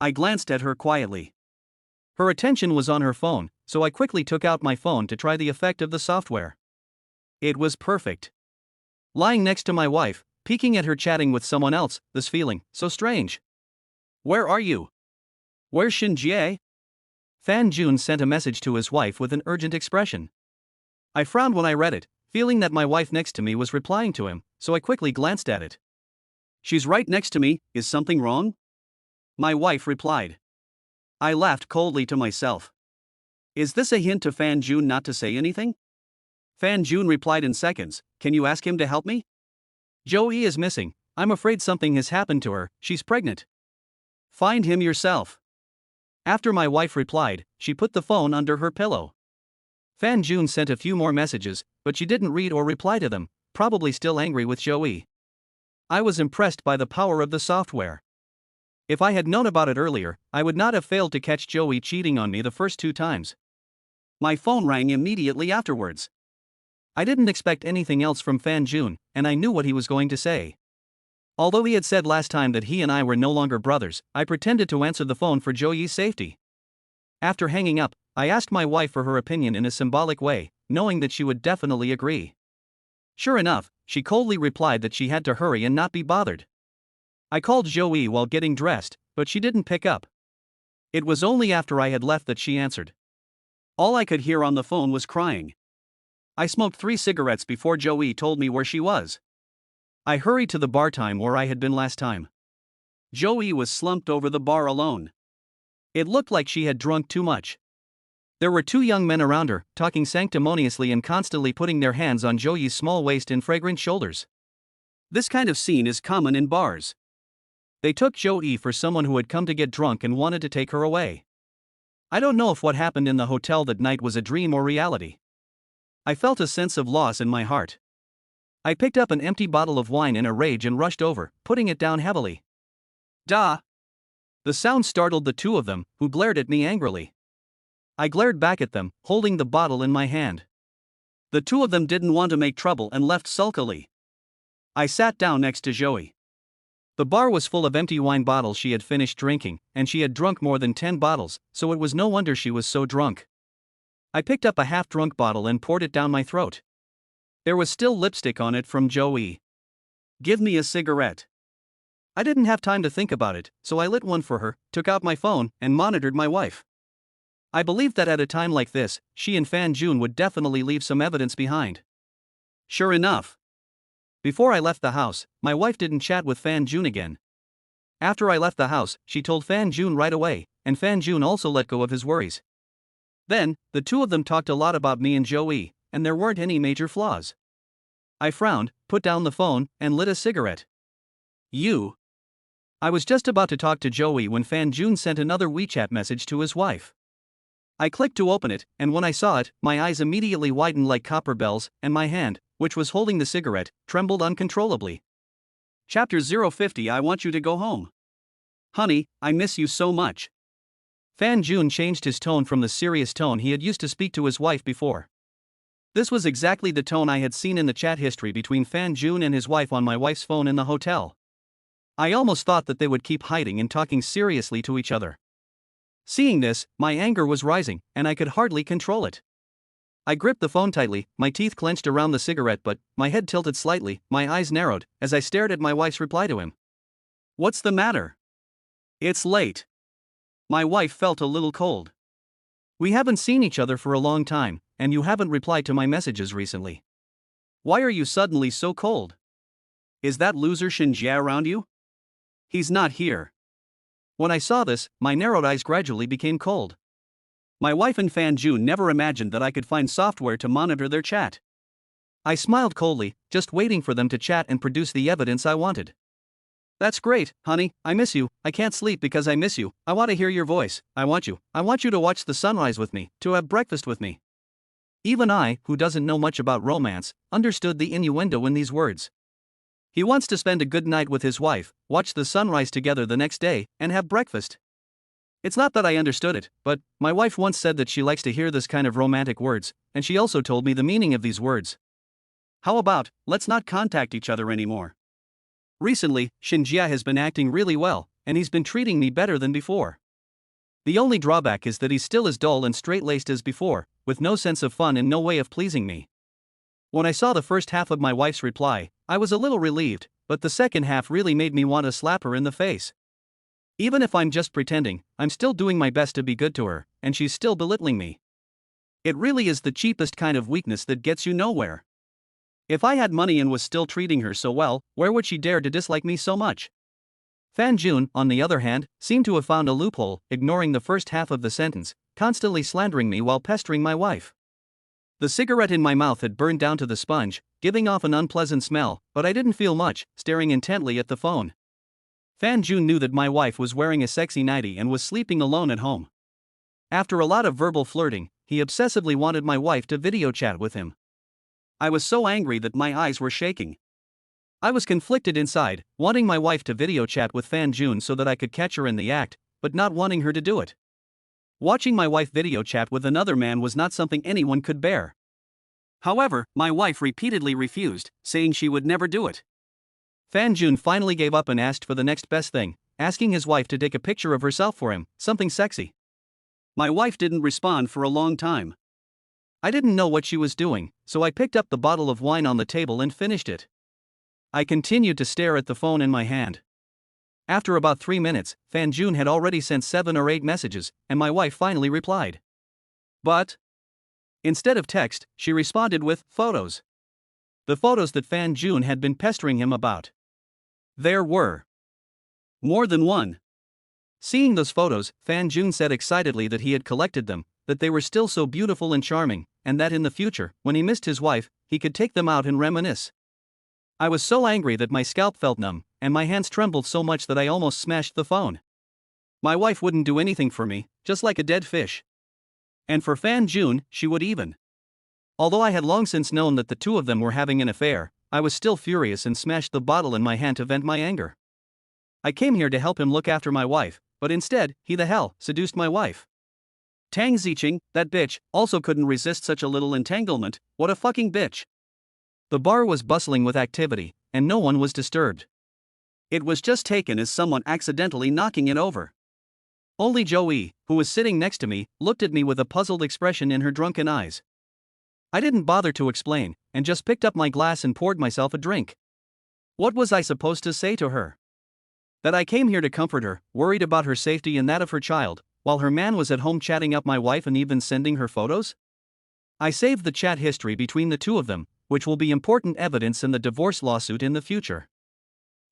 I glanced at her quietly. Her attention was on her phone, so I quickly took out my phone to try the effect of the software. It was perfect. Lying next to my wife, peeking at her chatting with someone else, this feeling, so strange. "Where are you? Where's Shinjie?" Fan Jun sent a message to his wife with an urgent expression. I frowned when I read it, feeling that my wife next to me was replying to him, so I quickly glanced at it. "She's right next to me, is something wrong?" My wife replied. I laughed coldly to myself. Is this a hint to Fan Jun not to say anything? Fan Jun replied in seconds, "Can you ask him to help me? Joey is missing, I'm afraid something has happened to her, she's pregnant. Find him yourself." After my wife replied, she put the phone under her pillow. Fan Jun sent a few more messages, but she didn't read or reply to them, probably still angry with Joey. I was impressed by the power of the software. If I had known about it earlier, I would not have failed to catch Joey cheating on me the first 2 times. My phone rang immediately afterwards. I didn't expect anything else from Fan Jun, and I knew what he was going to say. Although he had said last time that he and I were no longer brothers, I pretended to answer the phone for Joey's safety. After hanging up, I asked my wife for her opinion in a symbolic way, knowing that she would definitely agree. Sure enough, she coldly replied that she had to hurry and not be bothered. I called Joey while getting dressed, but she didn't pick up. It was only after I had left that she answered. All I could hear on the phone was crying. I smoked 3 cigarettes before Joey told me where she was. I hurried to the bar time where I had been last time. Joey was slumped over the bar alone. It looked like she had drunk too much. There were 2 young men around her, talking sanctimoniously and constantly putting their hands on Joey's small waist and fragrant shoulders. This kind of scene is common in bars. They took Joey for someone who had come to get drunk and wanted to take her away. I don't know if what happened in the hotel that night was a dream or reality. I felt a sense of loss in my heart. I picked up an empty bottle of wine in a rage and rushed over, putting it down heavily. "Da!" The sound startled the 2 of them, who glared at me angrily. I glared back at them, holding the bottle in my hand. The 2 of them didn't want to make trouble and left sulkily. I sat down next to Joey. The bar was full of empty wine bottles she had finished drinking, and she had drunk more than 10 bottles, so it was no wonder she was so drunk. I picked up a half-drunk bottle and poured it down my throat. There was still lipstick on it from Joey. "Give me a cigarette." I didn't have time to think about it, so I lit one for her, took out my phone, and monitored my wife. I believed that at a time like this, she and Fan Jun would definitely leave some evidence behind. Sure enough. Before I left the house, my wife didn't chat with Fan Jun again. After I left the house, she told Fan Jun right away, and Fan Jun also let go of his worries. Then, the 2 of them talked a lot about me and Joey, and there weren't any major flaws. I frowned, put down the phone, and lit a cigarette. "You." I was just about to talk to Joey when Fan Jun sent another WeChat message to his wife. I clicked to open it, and when I saw it, my eyes immediately widened like copper bells, and my hand, which was holding the cigarette, trembled uncontrollably. Chapter 050. I want you to go home. Honey, I miss you so much. Fan Jun changed his tone from the serious tone he had used to speak to his wife before. This was exactly the tone I had seen in the chat history between Fan Jun and his wife on my wife's phone in the hotel. I almost thought that they would keep hiding and talking seriously to each other. Seeing this, my anger was rising, and I could hardly control it. I gripped the phone tightly, my teeth clenched around the cigarette butt, my head tilted slightly, my eyes narrowed, as I stared at my wife's reply to him. "What's the matter?" "It's late." My wife felt a little cold. "We haven't seen each other for a long time, and you haven't replied to my messages recently. Why are you suddenly so cold? Is that loser Shinjia around you?" "He's not here." When I saw this, my narrowed eyes gradually became cold. My wife and Fan Jun never imagined that I could find software to monitor their chat. I smiled coldly, just waiting for them to chat and produce the evidence I wanted. "That's great, honey, I miss you, I can't sleep because I miss you, I want to hear your voice, I want you to watch the sunrise with me, to have breakfast with me." Even I, who doesn't know much about romance, understood the innuendo in these words. He wants to spend a good night with his wife, watch the sunrise together the next day, and have breakfast. It's not that I understood it, but my wife once said that she likes to hear this kind of romantic words, and she also told me the meaning of these words. How about, let's not contact each other anymore? Recently, Shinjia has been acting really well, and he's been treating me better than before. The only drawback is that he's still as dull and straight-laced as before, with no sense of fun and no way of pleasing me. When I saw the first half of my wife's reply, I was a little relieved, but the second half really made me want to slap her in the face. Even if I'm just pretending, I'm still doing my best to be good to her, and she's still belittling me. It really is the cheapest kind of weakness that gets you nowhere. If I had money and was still treating her so well, where would she dare to dislike me so much? Fan Jun, on the other hand, seemed to have found a loophole, ignoring the first half of the sentence, constantly slandering me while pestering my wife. The cigarette in my mouth had burned down to the sponge, giving off an unpleasant smell, but I didn't feel much, staring intently at the phone. Fan Jun knew that my wife was wearing a sexy nightie and was sleeping alone at home. After a lot of verbal flirting, he obsessively wanted my wife to video chat with him. I was so angry that my eyes were shaking. I was conflicted inside, wanting my wife to video chat with Fan Jun so that I could catch her in the act, but not wanting her to do it. Watching my wife video chat with another man was not something anyone could bear. However, my wife repeatedly refused, saying she would never do it. Fan Jun finally gave up and asked for the next best thing, asking his wife to take a picture of herself for him, something sexy. My wife didn't respond for a long time. I didn't know what she was doing, so I picked up the bottle of wine on the table and finished it. I continued to stare at the phone in my hand. After about 3 minutes, Fan Jun had already sent 7 or 8 messages, and my wife finally replied. But instead of text, she responded with photos. The photos that Fan Jun had been pestering him about. There were more than one. Seeing those photos, Fan Jun said excitedly that he had collected them, that they were still so beautiful and charming, and that in the future, when he missed his wife, he could take them out and reminisce. I was so angry that my scalp felt numb, and my hands trembled so much that I almost smashed the phone. My wife wouldn't do anything for me, just like a dead fish. And for Fan Jun, she would even. Although I had long since known that the two of them were having an affair, I was still furious and smashed the bottle in my hand to vent my anger. I came here to help him look after my wife, but instead, he the hell seduced my wife. Tang Ziqing, that bitch, also couldn't resist such a little entanglement. What a fucking bitch. The bar was bustling with activity, and no one was disturbed. It was just taken as someone accidentally knocking it over. Only Joey, who was sitting next to me, looked at me with a puzzled expression in her drunken eyes. I didn't bother to explain, and just picked up my glass and poured myself a drink. What was I supposed to say to her? That I came here to comfort her, worried about her safety and that of her child, while her man was at home chatting up my wife and even sending her photos? I saved the chat history between the two of them, which will be important evidence in the divorce lawsuit in the future.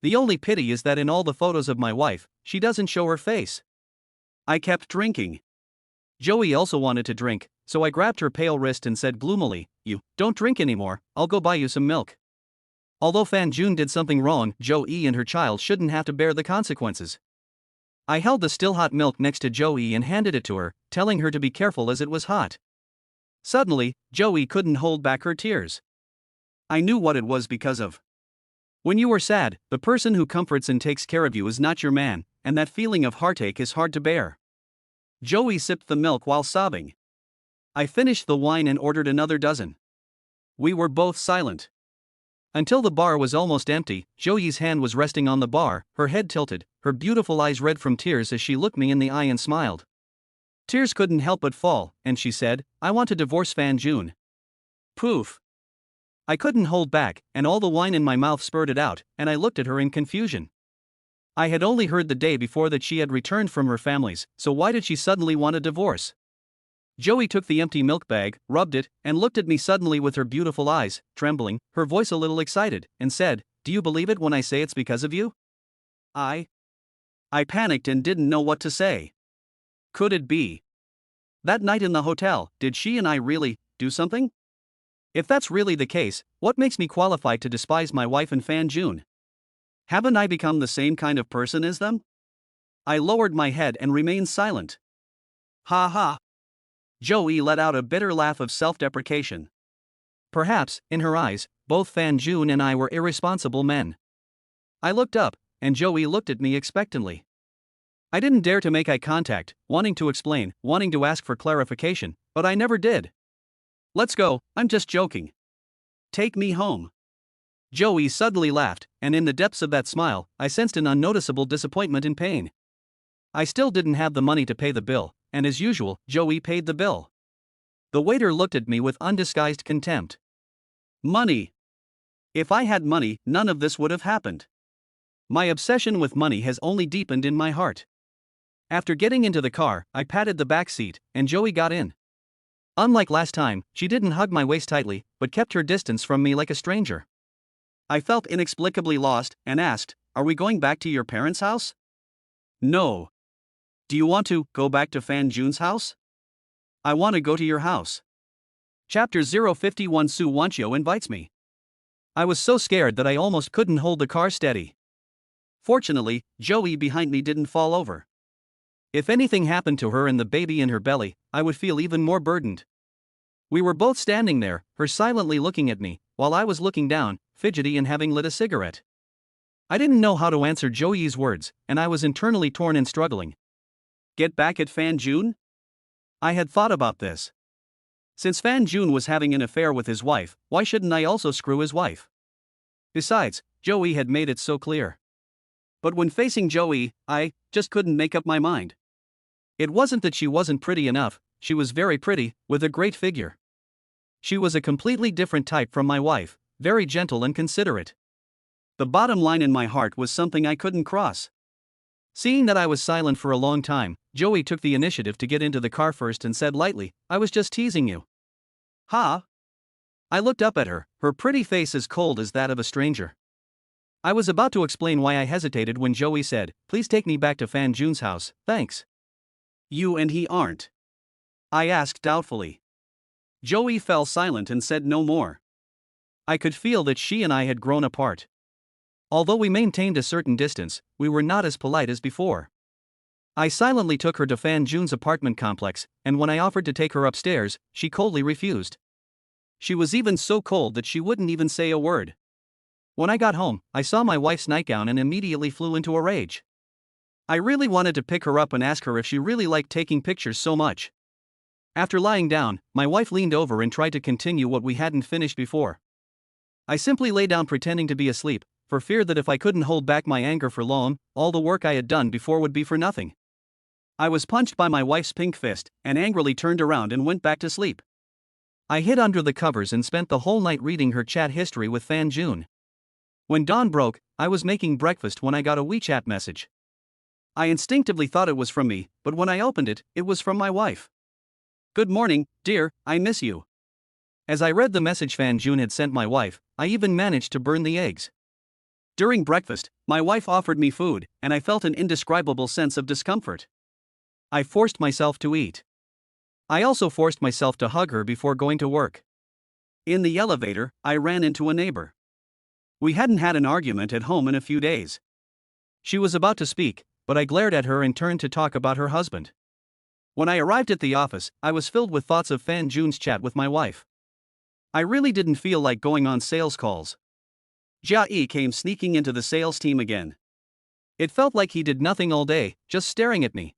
The only pity is that in all the photos of my wife, she doesn't show her face. I kept drinking. Joey also wanted to drink, so I grabbed her pale wrist and said gloomily, "You don't drink anymore, I'll go buy you some milk." Although Fan Jun did something wrong, Joey and her child shouldn't have to bear the consequences. I held the still hot milk next to Joey and handed it to her, telling her to be careful as it was hot. Suddenly, Joey couldn't hold back her tears. I knew what it was because of. When you are sad, the person who comforts and takes care of you is not your man, and that feeling of heartache is hard to bear. Joey sipped the milk while sobbing. I finished the wine and ordered another dozen. We were both silent. Until the bar was almost empty, Joey's hand was resting on the bar, her head tilted, her beautiful eyes red from tears as she looked me in the eye and smiled. Tears couldn't help but fall, and she said, "I want to divorce Fan Jun." Poof. I couldn't hold back, and all the wine in my mouth spurted out, and I looked at her in confusion. I had only heard the day before that she had returned from her family's, so why did she suddenly want a divorce? Joey took the empty milk bag, rubbed it, and looked at me suddenly with her beautiful eyes, trembling, her voice a little excited, and said, "Do you believe it when I say it's because of you?" I panicked and didn't know what to say. Could it be? That night in the hotel, did she and I really do something? If that's really the case, what makes me qualified to despise my wife and Fan Jun? Haven't I become the same kind of person as them? I lowered my head and remained silent. Ha ha. Joey let out a bitter laugh of self-deprecation. Perhaps, in her eyes, both Fan Jun and I were irresponsible men. I looked up, and Joey looked at me expectantly. I didn't dare to make eye contact, wanting to explain, wanting to ask for clarification, but I never did. "Let's go, I'm just joking. Take me home." Joey suddenly laughed, and in the depths of that smile, I sensed an unnoticeable disappointment and pain. I still didn't have the money to pay the bill, and as usual, Joey paid the bill. The waiter looked at me with undisguised contempt. Money. If I had money, none of this would have happened. My obsession with money has only deepened in my heart. After getting into the car, I patted the back seat, and Joey got in. Unlike last time, she didn't hug my waist tightly, but kept her distance from me like a stranger. I felt inexplicably lost, and asked, "Are we going back to your parents' house?" "No." "Do you want to go back to Fan Jun's house?" "I want to go to your house." Chapter 051 Su Wanchio invites me. I was so scared that I almost couldn't hold the car steady. Fortunately, Joey behind me didn't fall over. If anything happened to her and the baby in her belly, I would feel even more burdened. We were both standing there, her silently looking at me, while I was looking down, fidgety and having lit a cigarette. I didn't know how to answer Joey's words, and I was internally torn and struggling. Get back at Fan Jun? I had thought about this. Since Fan Jun was having an affair with his wife, why shouldn't I also screw his wife? Besides, Joey had made it so clear. But when facing Joey, I just couldn't make up my mind. It wasn't that she wasn't pretty enough, she was very pretty, with a great figure. She was a completely different type from my wife, very gentle and considerate. The bottom line in my heart was something I couldn't cross. Seeing that I was silent for a long time, Joey took the initiative to get into the car first and said lightly, "I was just teasing you." "Ha?" I looked up at her, her pretty face as cold as that of a stranger. I was about to explain why I hesitated when Joey said, "Please take me back to Fan Jun's house, thanks." "You and he aren't?" I asked doubtfully. Joey fell silent and said no more. I could feel that she and I had grown apart. Although we maintained a certain distance, we were not as polite as before. I silently took her to Fan Jun's apartment complex, and when I offered to take her upstairs, she coldly refused. She was even so cold that she wouldn't even say a word. When I got home, I saw my wife's nightgown and immediately flew into a rage. I really wanted to pick her up and ask her if she really liked taking pictures so much. After lying down, my wife leaned over and tried to continue what we hadn't finished before. I simply lay down pretending to be asleep, for fear that if I couldn't hold back my anger for long, all the work I had done before would be for nothing. I was punched by my wife's pink fist, and angrily turned around and went back to sleep. I hid under the covers and spent the whole night reading her chat history with Fan Jun. When dawn broke, I was making breakfast when I got a WeChat message. I instinctively thought it was from me, but when I opened it, it was from my wife. "Good morning, dear, I miss you." As I read the message Fan Jun had sent my wife, I even managed to burn the eggs. During breakfast, my wife offered me food, and I felt an indescribable sense of discomfort. I forced myself to eat. I also forced myself to hug her before going to work. In the elevator, I ran into a neighbor. We hadn't had an argument at home in a few days. She was about to speak, but I glared at her and turned to talk about her husband. When I arrived at the office, I was filled with thoughts of Fan Jun's chat with my wife. I really didn't feel like going on sales calls. Jia-E came sneaking into the sales team again. It felt like he did nothing all day, just staring at me.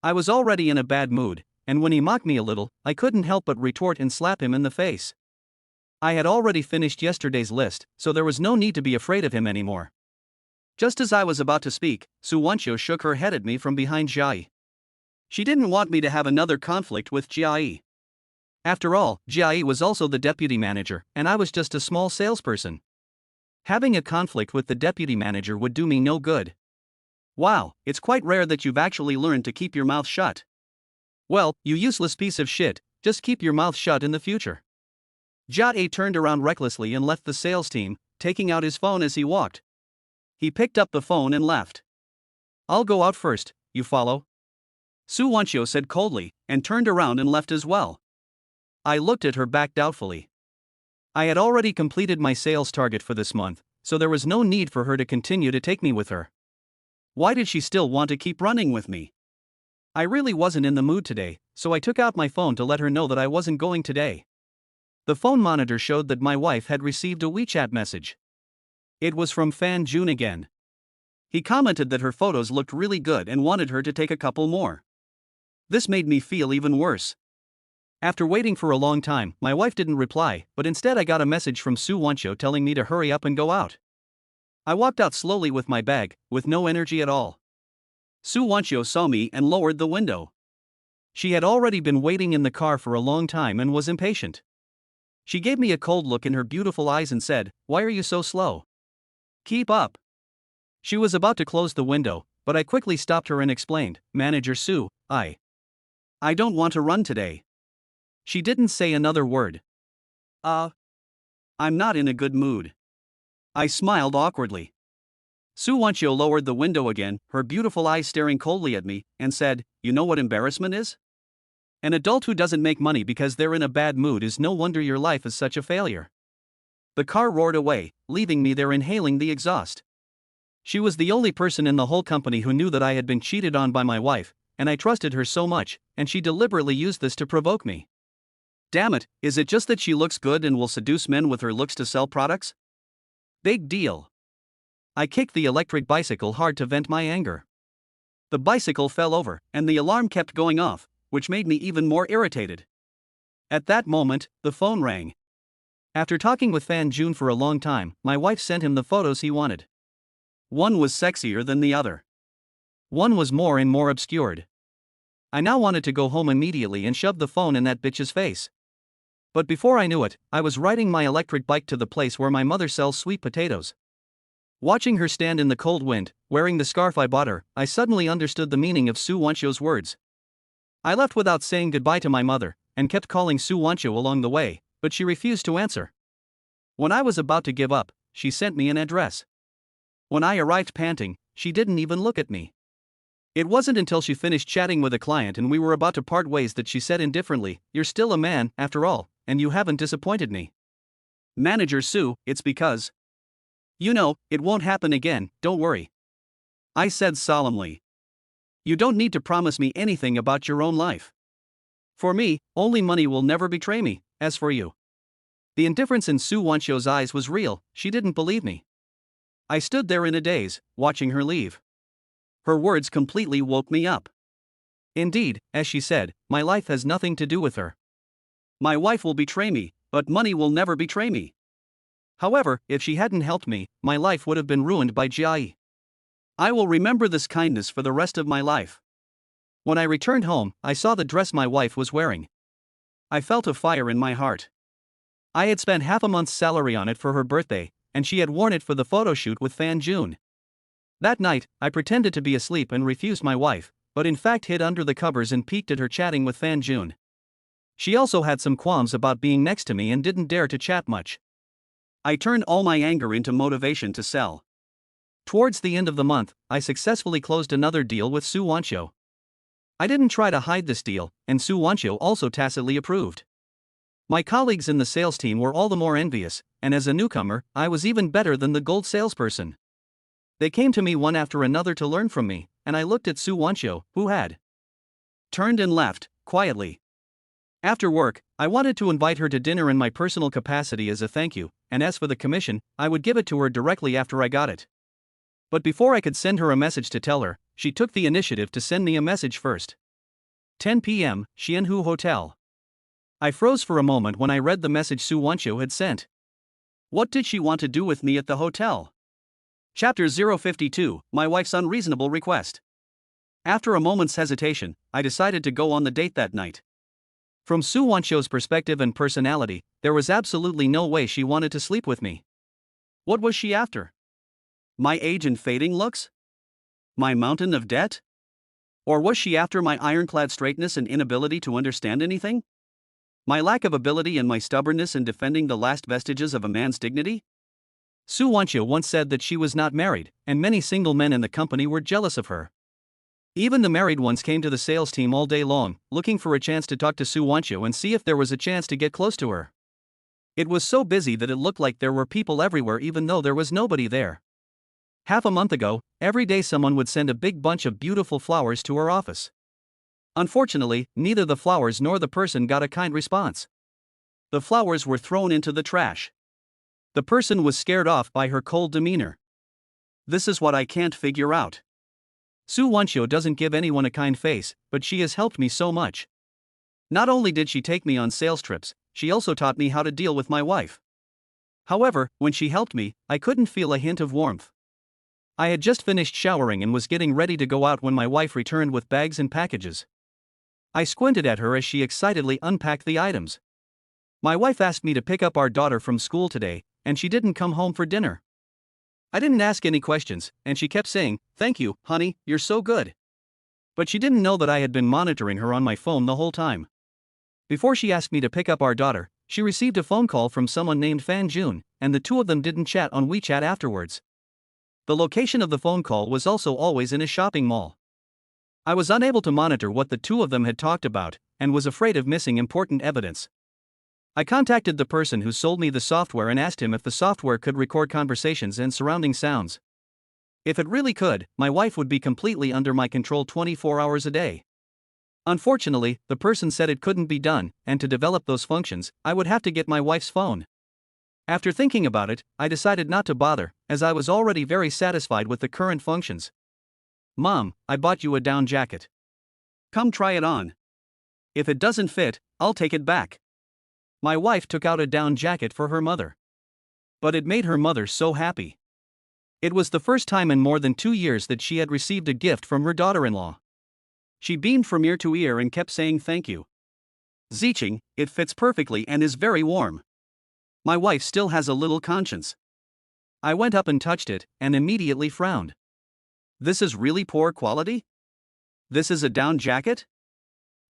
I was already in a bad mood, and when he mocked me a little, I couldn't help but retort and slap him in the face. I had already finished yesterday's list, so there was no need to be afraid of him anymore. Just as I was about to speak, Su Wancho shook her head at me from behind Jiai. She didn't want me to have another conflict with Jiai. After all, Jiai was also the deputy manager, and I was just a small salesperson. Having a conflict with the deputy manager would do me no good. Wow, it's quite rare that you've actually learned to keep your mouth shut. Well, you useless piece of shit, just keep your mouth shut in the future. Jia turned around recklessly and left the sales team, taking out his phone as he walked. He picked up the phone and left. I'll go out first, you follow? Su Wancho said coldly, and turned around and left as well. I looked at her back doubtfully. I had already completed my sales target for this month, so there was no need for her to continue to take me with her. Why did she still want to keep running with me? I really wasn't in the mood today, so I took out my phone to let her know that I wasn't going today. The phone monitor showed that my wife had received a WeChat message. It was from Fan Jun again. He commented that her photos looked really good and wanted her to take a couple more. This made me feel even worse. After waiting for a long time, my wife didn't reply, but instead I got a message from Su Wancho telling me to hurry up and go out. I walked out slowly with my bag, with no energy at all. Su Wancho saw me and lowered the window. She had already been waiting in the car for a long time and was impatient. She gave me a cold look in her beautiful eyes and said, "Why are you so slow? Keep up." She was about to close the window, but I quickly stopped her and explained, "Manager Su, I don't want to run today." She didn't say another word. I'm not in a good mood. I smiled awkwardly. Su Wancho lowered the window again, her beautiful eyes staring coldly at me, and said, "You know what embarrassment is? An adult who doesn't make money because they're in a bad mood is no wonder your life is such a failure." The car roared away, leaving me there inhaling the exhaust. She was the only person in the whole company who knew that I had been cheated on by my wife, and I trusted her so much, and she deliberately used this to provoke me. Damn it, is it just that she looks good and will seduce men with her looks to sell products? Big deal. I kicked the electric bicycle hard to vent my anger. The bicycle fell over, and the alarm kept going off, which made me even more irritated. At that moment, the phone rang. After talking with Fan Jun for a long time, my wife sent him the photos he wanted. One was sexier than the other. One was more and more obscured. I now wanted to go home immediately and shove the phone in that bitch's face. But before I knew it, I was riding my electric bike to the place where my mother sells sweet potatoes. Watching her stand in the cold wind, wearing the scarf I bought her, I suddenly understood the meaning of Su Wancho's words. I left without saying goodbye to my mother, and kept calling Su Wancho along the way, but she refused to answer. When I was about to give up, she sent me an address. When I arrived panting, she didn't even look at me. It wasn't until she finished chatting with a client and we were about to part ways that she said indifferently, "You're still a man, after all, and you haven't disappointed me. Manager Su, it's because it won't happen again, don't worry." I said solemnly. "You don't need to promise me anything about your own life. For me, only money will never betray me, as for you." The indifference in Su Wancho's eyes was real, she didn't believe me. I stood there in a daze, watching her leave. Her words completely woke me up. Indeed, as she said, my life has nothing to do with her. My wife will betray me, but money will never betray me. However, if she hadn't helped me, my life would have been ruined by Jiai. I will remember this kindness for the rest of my life. When I returned home, I saw the dress my wife was wearing. I felt a fire in my heart. I had spent half a month's salary on it for her birthday, and she had worn it for the photo shoot with Fan Jun. That night, I pretended to be asleep and refused my wife, but in fact hid under the covers and peeked at her chatting with Fan Jun. She also had some qualms about being next to me and didn't dare to chat much. I turned all my anger into motivation to sell. Towards the end of the month, I successfully closed another deal with Su Wancho. I didn't try to hide this deal, and Su Wancho also tacitly approved. My colleagues in the sales team were all the more envious, and as a newcomer, I was even better than the gold salesperson. They came to me one after another to learn from me, and I looked at Su Wancho, who had turned and left, quietly. After work, I wanted to invite her to dinner in my personal capacity as a thank you, and as for the commission, I would give it to her directly after I got it. But before I could send her a message to tell her, she took the initiative to send me a message first. 10 p.m., Xianhu Hotel. I froze for a moment when I read the message Su Wanqiu had sent. What did she want to do with me at the hotel? Chapter 052, My Wife's Unreasonable Request. After a moment's hesitation, I decided to go on the date that night. From Su Wanqiu's perspective and personality, there was absolutely no way she wanted to sleep with me. What was she after? My age and fading looks? My mountain of debt? Or was she after my ironclad straightness and inability to understand anything? My lack of ability and my stubbornness in defending the last vestiges of a man's dignity? Su Wanqiu once said that she was not married, and many single men in the company were jealous of her. Even the married ones came to the sales team all day long, looking for a chance to talk to Su Wanqiu and see if there was a chance to get close to her. It was so busy that it looked like there were people everywhere even though there was nobody there. Half a month ago, every day someone would send a big bunch of beautiful flowers to her office. Unfortunately, neither the flowers nor the person got a kind response. The flowers were thrown into the trash. The person was scared off by her cold demeanor. This is what I can't figure out. Su Wanqiu doesn't give anyone a kind face, but she has helped me so much. Not only did she take me on sales trips, she also taught me how to deal with my wife. However, when she helped me, I couldn't feel a hint of warmth. I had just finished showering and was getting ready to go out when my wife returned with bags and packages. I squinted at her as she excitedly unpacked the items. My wife asked me to pick up our daughter from school today, and she didn't come home for dinner. I didn't ask any questions, and she kept saying, "Thank you, honey, you're so good." But she didn't know that I had been monitoring her on my phone the whole time. Before she asked me to pick up our daughter, she received a phone call from someone named Fan Jun, and the two of them didn't chat on WeChat afterwards. The location of the phone call was also always in a shopping mall. I was unable to monitor what the two of them had talked about, and was afraid of missing important evidence. I contacted the person who sold me the software and asked him if the software could record conversations and surrounding sounds. If it really could, my wife would be completely under my control 24 hours a day. Unfortunately, the person said it couldn't be done, and to develop those functions, I would have to get my wife's phone. After thinking about it, I decided not to bother, as I was already very satisfied with the current functions. Mom, I bought you a down jacket. Come try it on. If it doesn't fit, I'll take it back. My wife took out a down jacket for her mother. But it made her mother so happy. It was the first time in more than 2 years that she had received a gift from her daughter-in-law. She beamed from ear to ear and kept saying thank you. Ziching, it fits perfectly and is very warm. My wife still has a little conscience. I went up and touched it, and immediately frowned. This is really poor quality? This is a down jacket?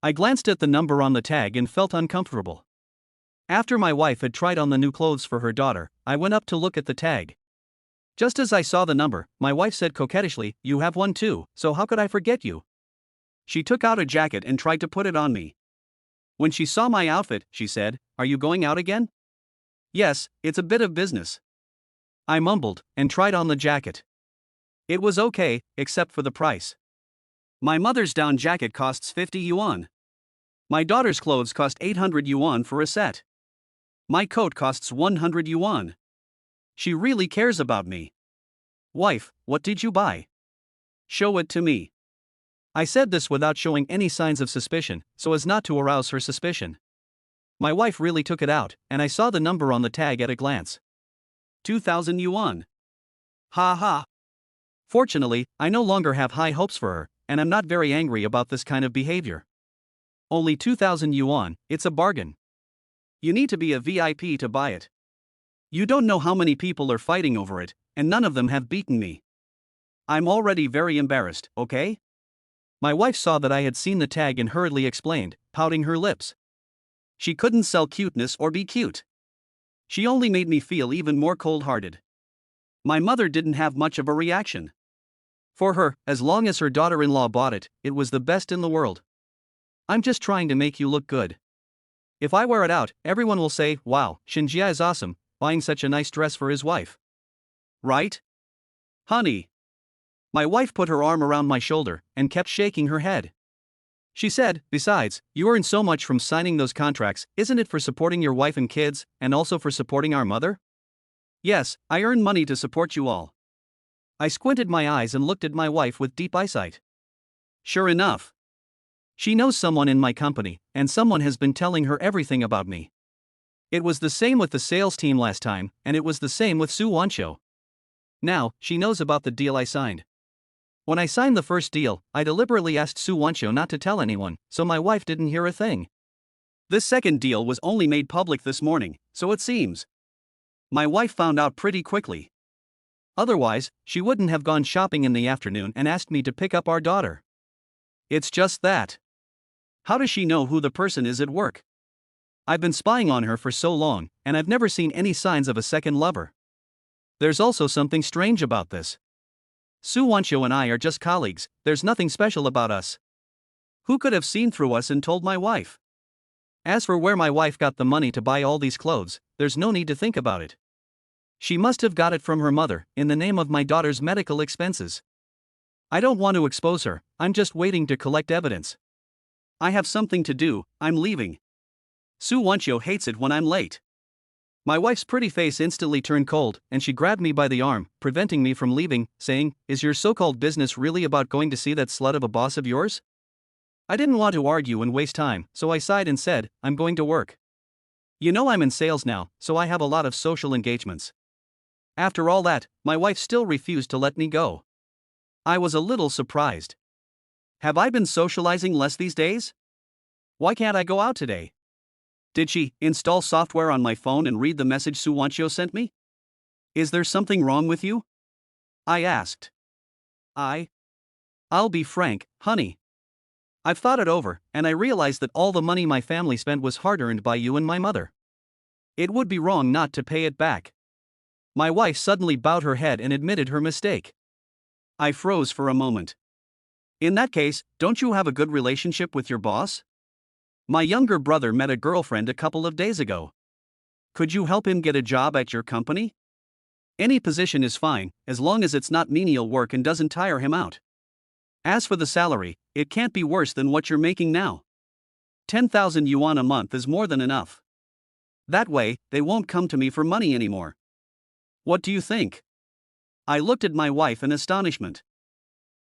I glanced at the number on the tag and felt uncomfortable. After my wife had tried on the new clothes for her daughter, I went up to look at the tag. Just as I saw the number, my wife said coquettishly, "You have one too, so how could I forget you?" She took out a jacket and tried to put it on me. When she saw my outfit, she said, "Are you going out again?" "Yes, it's a bit of business." I mumbled, and tried on the jacket. It was okay, except for the price. My mother's down jacket costs 50 yuan. My daughter's clothes cost 800 yuan for a set. My coat costs 100 yuan. She really cares about me. Wife, what did you buy? Show it to me. I said this without showing any signs of suspicion, so as not to arouse her suspicion. My wife really took it out, and I saw the number on the tag at a glance. 2,000 yuan. Ha ha. Fortunately, I no longer have high hopes for her, and I'm not very angry about this kind of behavior. Only 2,000 yuan, it's a bargain. You need to be a VIP to buy it. You don't know how many people are fighting over it, and none of them have beaten me. I'm already very embarrassed, okay? My wife saw that I had seen the tag and hurriedly explained, pouting her lips. She couldn't sell cuteness or be cute. She only made me feel even more cold-hearted. My mother didn't have much of a reaction. For her, as long as her daughter-in-law bought it, it was the best in the world. I'm just trying to make you look good. If I wear it out, everyone will say, "Wow, Shinjia is awesome, buying such a nice dress for his wife." Right? Honey. My wife put her arm around my shoulder and kept shaking her head. She said, "Besides, you earn so much from signing those contracts, isn't it for supporting your wife and kids, and also for supporting our mother?" "Yes, I earn money to support you all." I squinted my eyes and looked at my wife with deep eyesight. Sure enough. She knows someone in my company, and someone has been telling her everything about me. It was the same with the sales team last time, and it was the same with Su Wancho. Now, she knows about the deal I signed. When I signed the first deal, I deliberately asked Su Wancho not to tell anyone, so my wife didn't hear a thing. This second deal was only made public this morning, so it seems. My wife found out pretty quickly. Otherwise, she wouldn't have gone shopping in the afternoon and asked me to pick up our daughter. It's just that. How does she know who the person is at work? I've been spying on her for so long, and I've never seen any signs of a second lover. There's also something strange about this. Su Wancho and I are just colleagues, there's nothing special about us. Who could have seen through us and told my wife? As for where my wife got the money to buy all these clothes, there's no need to think about it. She must have got it from her mother, in the name of my daughter's medical expenses. I don't want to expose her, I'm just waiting to collect evidence. I have something to do, I'm leaving. Su Wancho hates it when I'm late. My wife's pretty face instantly turned cold, and she grabbed me by the arm, preventing me from leaving, saying, "Is your so-called business really about going to see that slut of a boss of yours?" I didn't want to argue and waste time, so I sighed and said, "I'm going to work. You know I'm in sales now, so I have a lot of social engagements." After all that, my wife still refused to let me go. I was a little surprised. Have I been socializing less these days? Why can't I go out today? Did she install software on my phone and read the message Su Wancho sent me? Is there something wrong with you? I asked. I'll be frank, honey. I've thought it over, and I realized that all the money my family spent was hard-earned by you and my mother. It would be wrong not to pay it back. My wife suddenly bowed her head and admitted her mistake. I froze for a moment. In that case, don't you have a good relationship with your boss? My younger brother met a girlfriend a couple of days ago. Could you help him get a job at your company? Any position is fine, as long as it's not menial work and doesn't tire him out. As for the salary, it can't be worse than what you're making now. 10,000 yuan a month is more than enough. That way, they won't come to me for money anymore. What do you think? I looked at my wife in astonishment.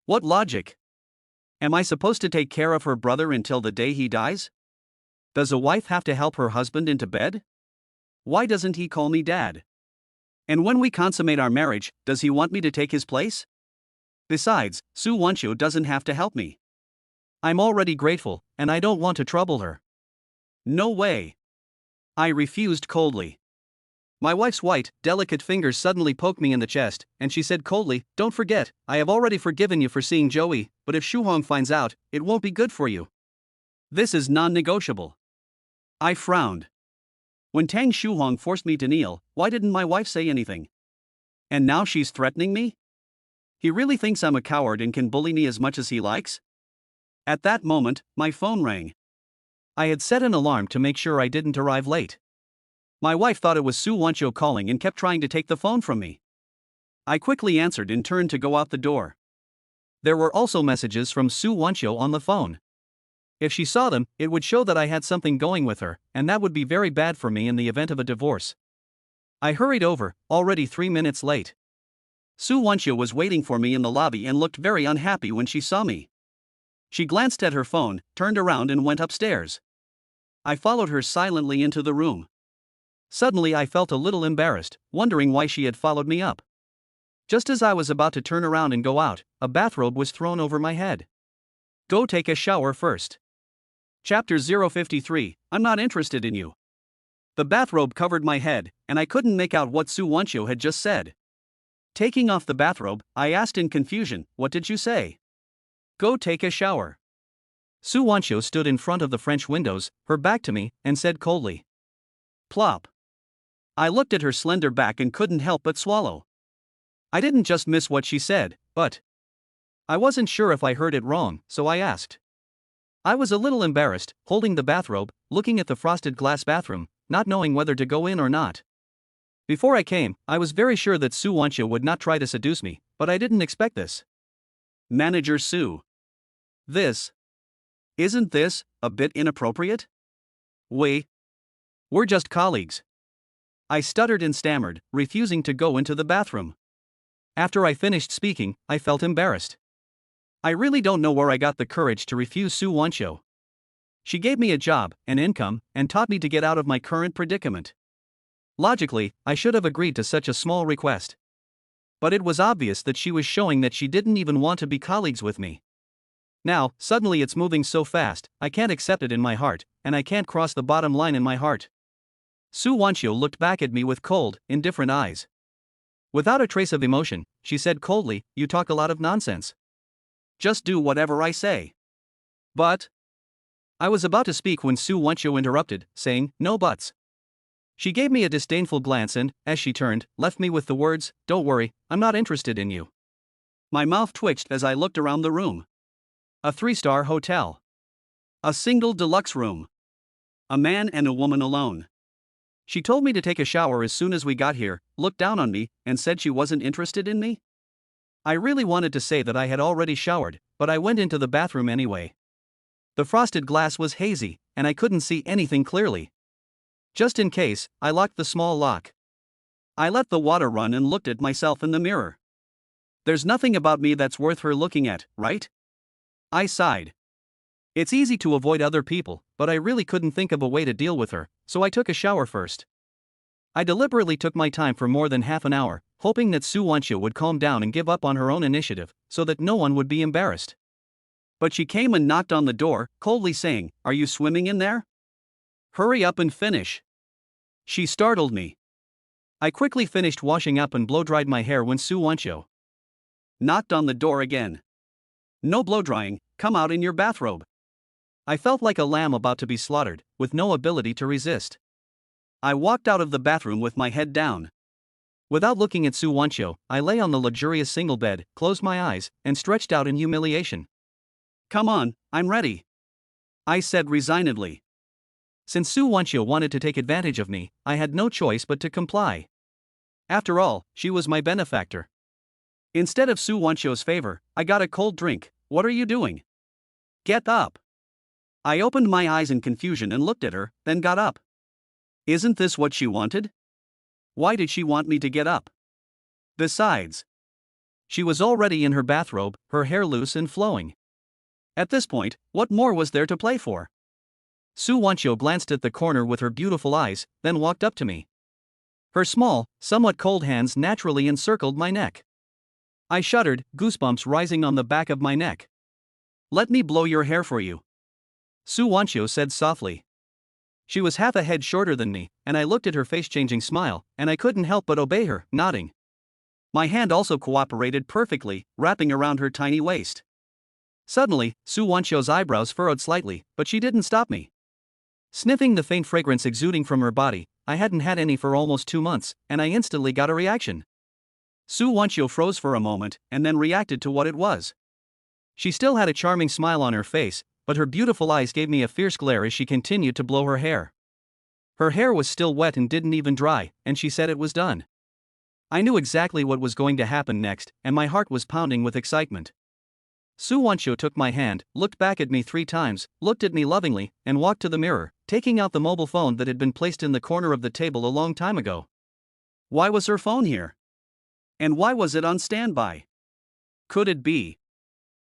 What logic? Am I supposed to take care of her brother until the day he dies? Does a wife have to help her husband into bed? Why doesn't he call me dad? And when we consummate our marriage, does he want me to take his place? Besides, Su Wancho doesn't have to help me. I'm already grateful, and I don't want to trouble her. No way. I refused coldly. My wife's white, delicate fingers suddenly poked me in the chest, and she said coldly, "Don't forget, I have already forgiven you for seeing Joey, but if Shuhong finds out, it won't be good for you. This is non-negotiable." I frowned. When Tang Shuhong forced me to kneel, why didn't my wife say anything? And now she's threatening me? He really thinks I'm a coward and can bully me as much as he likes? At that moment, my phone rang. I had set an alarm to make sure I didn't arrive late. My wife thought it was Su Wancho calling and kept trying to take the phone from me. I quickly answered and turned to go out the door. There were also messages from Su Wancho on the phone. If she saw them, it would show that I had something going with her, and that would be very bad for me in the event of a divorce. I hurried over, already 3 minutes late. Su Wancho was waiting for me in the lobby and looked very unhappy when she saw me. She glanced at her phone, turned around and went upstairs. I followed her silently into the room. Suddenly I felt a little embarrassed, wondering why she had followed me up. Just as I was about to turn around and go out, a bathrobe was thrown over my head. Go take a shower first. Chapter 053, I'm not interested in you. The bathrobe covered my head, and I couldn't make out what Su Wancho had just said. Taking off the bathrobe, I asked in confusion, "What did you say?" "Go take a shower." Su Wancho stood in front of the French windows, her back to me, and said coldly. Plop. I looked at her slender back and couldn't help but swallow. I didn't just miss what she said, but I wasn't sure if I heard it wrong, so I asked. I was a little embarrassed, holding the bathrobe, looking at the frosted glass bathroom, not knowing whether to go in or not. Before I came, I was very sure that Su Wancho would not try to seduce me, but I didn't expect this. Manager Su. Isn't this a bit inappropriate? We're just colleagues. I stuttered and stammered, refusing to go into the bathroom. After I finished speaking, I felt embarrassed. I really don't know where I got the courage to refuse Su Wancho. She gave me a job, an income, and taught me to get out of my current predicament. Logically, I should have agreed to such a small request. But it was obvious that she was showing that she didn't even want to be colleagues with me. Now, suddenly it's moving so fast, I can't accept it in my heart, and I can't cross the bottom line in my heart. Su Wancho looked back at me with cold, indifferent eyes. Without a trace of emotion, she said coldly, "You talk a lot of nonsense. Just do whatever I say." But I was about to speak when Su Wancho interrupted, saying, "No buts." She gave me a disdainful glance and, as she turned, left me with the words, "Don't worry, I'm not interested in you." My mouth twitched as I looked around the room. A 3-star hotel. A single deluxe room. A man and a woman alone. She told me to take a shower as soon as we got here, looked down on me, and said she wasn't interested in me? I really wanted to say that I had already showered, but I went into the bathroom anyway. The frosted glass was hazy, and I couldn't see anything clearly. Just in case, I locked the small lock. I let the water run and looked at myself in the mirror. There's nothing about me that's worth her looking at, right? I sighed. It's easy to avoid other people, but I really couldn't think of a way to deal with her, so I took a shower first. I deliberately took my time for more than half an hour, hoping that Su Wancho would calm down and give up on her own initiative, so that no one would be embarrassed. But she came and knocked on the door, coldly saying, "Are you swimming in there? Hurry up and finish." She startled me. I quickly finished washing up and blow-dried my hair when Su Wancho knocked on the door again. "No blow-drying, come out in your bathrobe." I felt like a lamb about to be slaughtered, with no ability to resist. I walked out of the bathroom with my head down. Without looking at Su Wancho, I lay on the luxurious single bed, closed my eyes, and stretched out in humiliation. "Come on, I'm ready," I said resignedly. Since Su Wancho wanted to take advantage of me, I had no choice but to comply. After all, she was my benefactor. Instead of Su Wancho's favor, I got a cold drink. "What are you doing? Get up." I opened my eyes in confusion and looked at her, then got up. Isn't this what she wanted? Why did she want me to get up? Besides, she was already in her bathrobe, her hair loose and flowing. At this point, what more was there to play for? Su Wancho glanced at the corner with her beautiful eyes, then walked up to me. Her small, somewhat cold hands naturally encircled my neck. I shuddered, goosebumps rising on the back of my neck. "Let me blow your hair for you," Su Wancho said softly. She was half a head shorter than me, and I looked at her face-changing smile, and I couldn't help but obey her, nodding. My hand also cooperated perfectly, wrapping around her tiny waist. Suddenly, Su Wancho's eyebrows furrowed slightly, but she didn't stop me. Sniffing the faint fragrance exuding from her body, I hadn't had any for almost 2 months, and I instantly got a reaction. Su Wancho froze for a moment, and then reacted to what it was. She still had a charming smile on her face, but her beautiful eyes gave me a fierce glare as she continued to blow her hair. Her hair was still wet and didn't even dry, and she said it was done. I knew exactly what was going to happen next, and my heart was pounding with excitement. Su Wancho took my hand, looked back at me 3 times, looked at me lovingly, and walked to the mirror, taking out the mobile phone that had been placed in the corner of the table a long time ago. Why was her phone here? And why was it on standby? Could it be?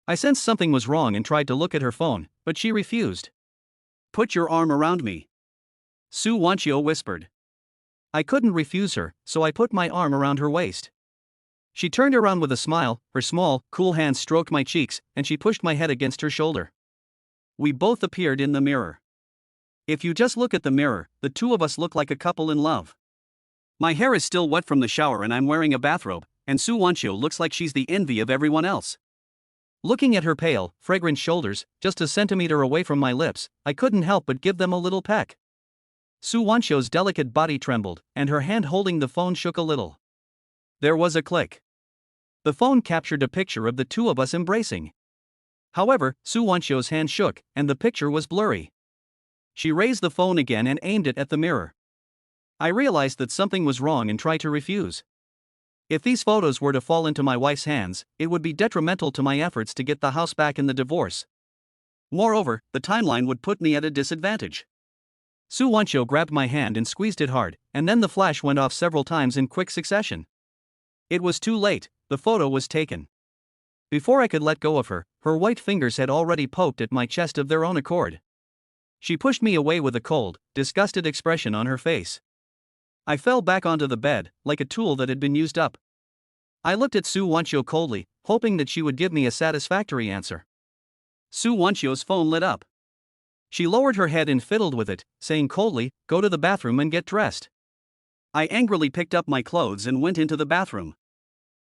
I sensed something was wrong and tried to look at her phone, but she refused. "Put your arm around me," Su Wancho whispered. I couldn't refuse her, so I put my arm around her waist. She turned around with a smile, her small, cool hands stroked my cheeks, and she pushed my head against her shoulder. We both appeared in the mirror. If you just look at the mirror, the two of us look like a couple in love. My hair is still wet from the shower and I'm wearing a bathrobe, and Su Wancho looks like she's the envy of everyone else. Looking at her pale, fragrant shoulders, just a centimeter away from my lips, I couldn't help but give them a little peck. Su Wancho's delicate body trembled, and her hand holding the phone shook a little. There was a click. The phone captured a picture of the two of us embracing. However, Su Wancho's hand shook, and the picture was blurry. She raised the phone again and aimed it at the mirror. I realized that something was wrong and tried to refuse. If these photos were to fall into my wife's hands, it would be detrimental to my efforts to get the house back in the divorce. Moreover, the timeline would put me at a disadvantage. Su Wancho grabbed my hand and squeezed it hard, and then the flash went off several times in quick succession. It was too late, the photo was taken. Before I could let go of her, her white fingers had already poked at my chest of their own accord. She pushed me away with a cold, disgusted expression on her face. I fell back onto the bed, like a tool that had been used up. I looked at Su Wanchio coldly, hoping that she would give me a satisfactory answer. Su Wanchio's phone lit up. She lowered her head and fiddled with it, saying coldly, "Go to the bathroom and get dressed." I angrily picked up my clothes and went into the bathroom.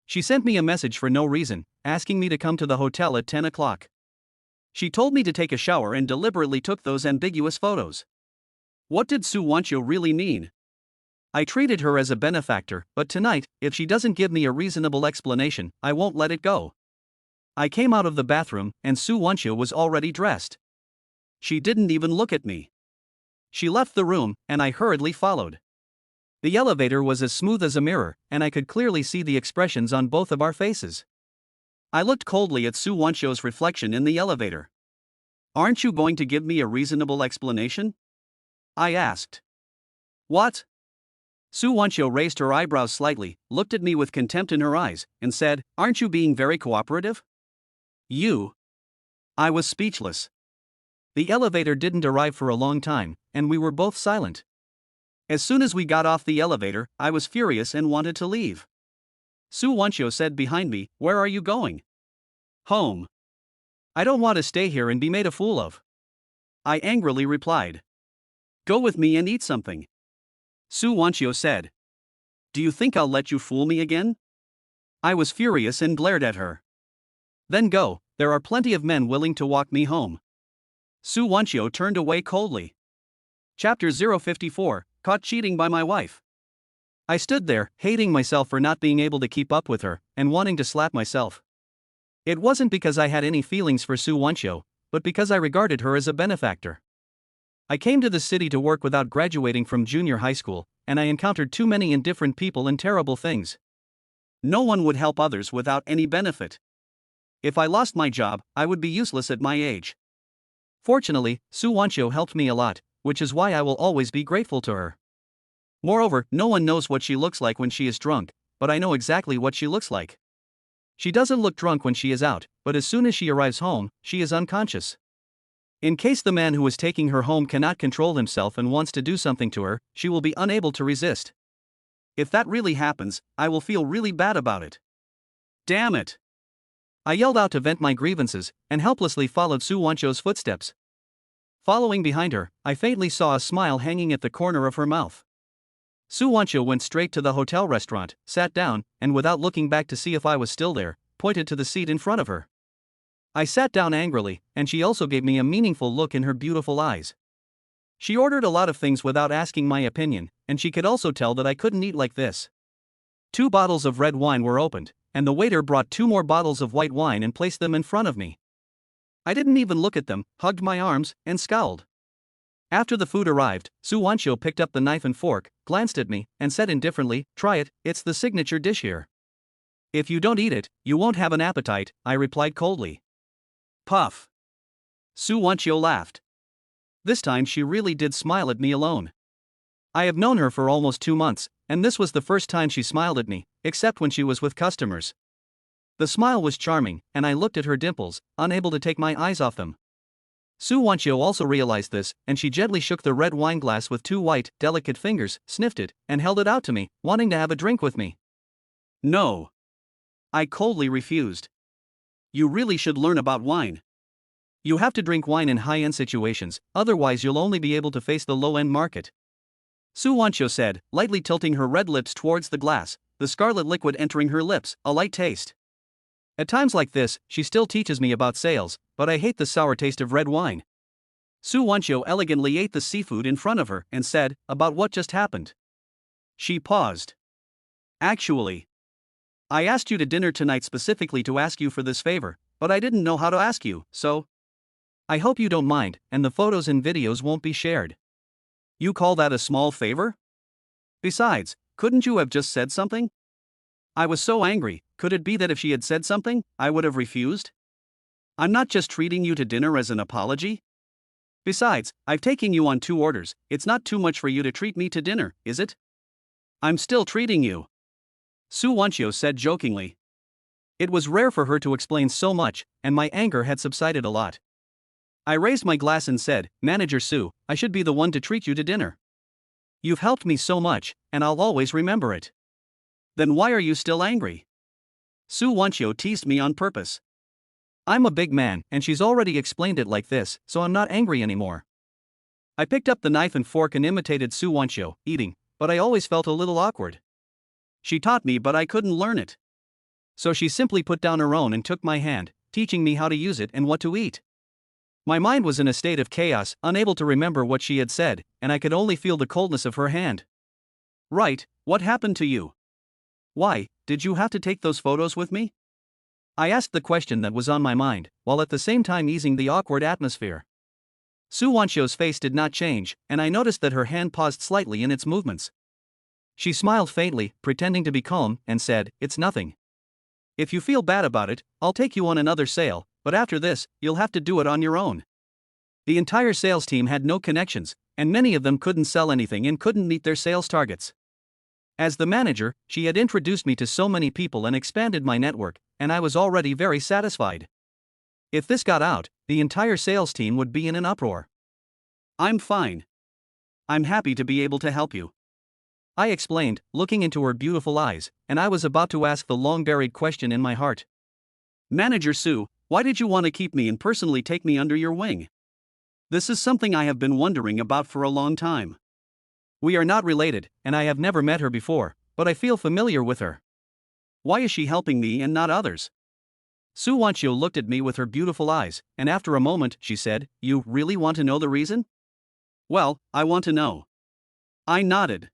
She sent me a message for no reason, asking me to come to the hotel at 10 o'clock. She told me to take a shower and deliberately took those ambiguous photos. What did Su Wanchio really mean? I treated her as a benefactor, but tonight, if she doesn't give me a reasonable explanation, I won't let it go. I came out of the bathroom, and Su Wanchio was already dressed. She didn't even look at me. She left the room, and I hurriedly followed. The elevator was as smooth as a mirror, and I could clearly see the expressions on both of our faces. I looked coldly at Su Wanchio's reflection in the elevator. "Aren't you going to give me a reasonable explanation?" I asked. "What?" Su Wanchio raised her eyebrows slightly, looked at me with contempt in her eyes, and said, "Aren't you being very cooperative?" "You?" I was speechless. The elevator didn't arrive for a long time, and we were both silent. As soon as we got off the elevator, I was furious and wanted to leave. Su Wanchio said behind me, "Where are you going?" "Home." "I don't want to stay here and be made a fool of." I angrily replied. "Go with me and eat something." Su Wanchio said. "Do you think I'll let you fool me again?" I was furious and glared at her. "Then go, there are plenty of men willing to walk me home." Su Wanchio turned away coldly. Chapter 054, Caught Cheating by My Wife. I stood there, hating myself for not being able to keep up with her, and wanting to slap myself. It wasn't because I had any feelings for Su Wanchio, but because I regarded her as a benefactor. I came to the city to work without graduating from junior high school, and I encountered too many indifferent people and terrible things. No one would help others without any benefit. If I lost my job, I would be useless at my age. Fortunately, Su Wanchio helped me a lot, which is why I will always be grateful to her. Moreover, no one knows what she looks like when she is drunk, but I know exactly what she looks like. She doesn't look drunk when she is out, but as soon as she arrives home, she is unconscious. In case the man who is taking her home cannot control himself and wants to do something to her, she will be unable to resist. If that really happens, I will feel really bad about it. Damn it! I yelled out to vent my grievances, and helplessly followed Su Wanchio's footsteps. Following behind her, I faintly saw a smile hanging at the corner of her mouth. Su Wanchio went straight to the hotel restaurant, sat down, and without looking back to see if I was still there, pointed to the seat in front of her. I sat down angrily, and she also gave me a meaningful look in her beautiful eyes. She ordered a lot of things without asking my opinion, and she could also tell that I couldn't eat like this. 2 bottles of red wine were opened, and the waiter brought 2 more bottles of white wine and placed them in front of me. I didn't even look at them, hugged my arms, and scowled. After the food arrived, Su Wanchio picked up the knife and fork, glanced at me, and said indifferently, "Try it, it's the signature dish here." "If you don't eat it, you won't have an appetite," I replied coldly. Puff. Su Wanchio laughed. This time she really did smile at me alone. I have known her for almost 2 months, and this was the first time she smiled at me, except when she was with customers. The smile was charming, and I looked at her dimples, unable to take my eyes off them. Su Wanchio also realized this, and she gently shook the red wine glass with 2 white, delicate fingers, sniffed it, and held it out to me, wanting to have a drink with me. No. I coldly refused. You really should learn about wine. You have to drink wine in high-end situations, otherwise you'll only be able to face the low-end market. Su Wanchio said, lightly tilting her red lips towards the glass, the scarlet liquid entering her lips, a light taste. At times like this, she still teaches me about sales, but I hate the sour taste of red wine. Su Wanchio elegantly ate the seafood in front of her and said, "About what just happened?" She paused. "Actually, I asked you to dinner tonight specifically to ask you for this favor, but I didn't know how to ask you, so I hope you don't mind, and the photos and videos won't be shared." You call that a small favor? Besides, couldn't you have just said something? I was so angry. Could it be that if she had said something, I would have refused? I'm not just treating you to dinner as an apology. Besides, I've taken you on 2 orders, it's not too much for you to treat me to dinner, is it? I'm still treating you. Su Wanchio said jokingly. It was rare for her to explain so much, and my anger had subsided a lot. I raised my glass and said, "Manager Sue, I should be the one to treat you to dinner. You've helped me so much, and I'll always remember it." "Then why are you still angry?" Sue Wanchio teased me on purpose. I'm a big man, and she's already explained it like this, so I'm not angry anymore. I picked up the knife and fork and imitated Sue Wanchio, eating, but I always felt a little awkward. She taught me, but I couldn't learn it. So she simply put down her own and took my hand, teaching me how to use it and what to eat. My mind was in a state of chaos, unable to remember what she had said, and I could only feel the coldness of her hand. "Right, what happened to you? Why, did you have to take those photos with me?" I asked the question that was on my mind, while at the same time easing the awkward atmosphere. Sue Wanchio's face did not change, and I noticed that her hand paused slightly in its movements. She smiled faintly, pretending to be calm, and said, "It's nothing. If you feel bad about it, I'll take you on another sale, but after this, you'll have to do it on your own." The entire sales team had no connections, and many of them couldn't sell anything and couldn't meet their sales targets. As the manager, she had introduced me to so many people and expanded my network, and I was already very satisfied. If this got out, the entire sales team would be in an uproar. "I'm fine. I'm happy to be able to help you," I explained, looking into her beautiful eyes, and I was about to ask the long-buried question in my heart. "Manager Sue, why did you want to keep me and personally take me under your wing? This is something I have been wondering about for a long time. We are not related, and I have never met her before, but I feel familiar with her. Why is she helping me and not others?" Sue Wanchio looked at me with her beautiful eyes, and after a moment, she said, "You really want to know the reason?" "Well, I want to know." I nodded.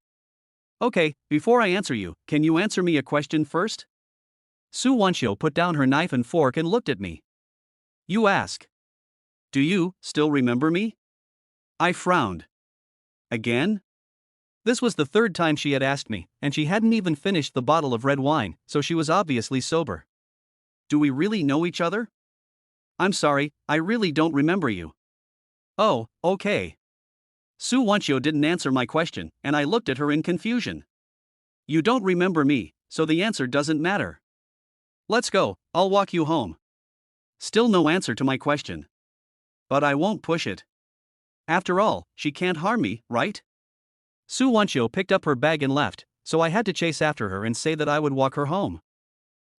"Okay, before I answer you, can you answer me a question first?" Sue Wanchio put down her knife and fork and looked at me. "You ask. Do you still remember me?" I frowned. Again? This was the third time she had asked me, and she hadn't even finished the bottle of red wine, so she was obviously sober. "Do we really know each other?" "I'm sorry, I really don't remember you." "Oh, okay." Sue Wanchio didn't answer my question, and I looked at her in confusion. "You don't remember me, so the answer doesn't matter. Let's go, I'll walk you home." Still no answer to my question. But I won't push it. After all, she can't harm me, right? Sue Wanchio picked up her bag and left, so I had to chase after her and say that I would walk her home.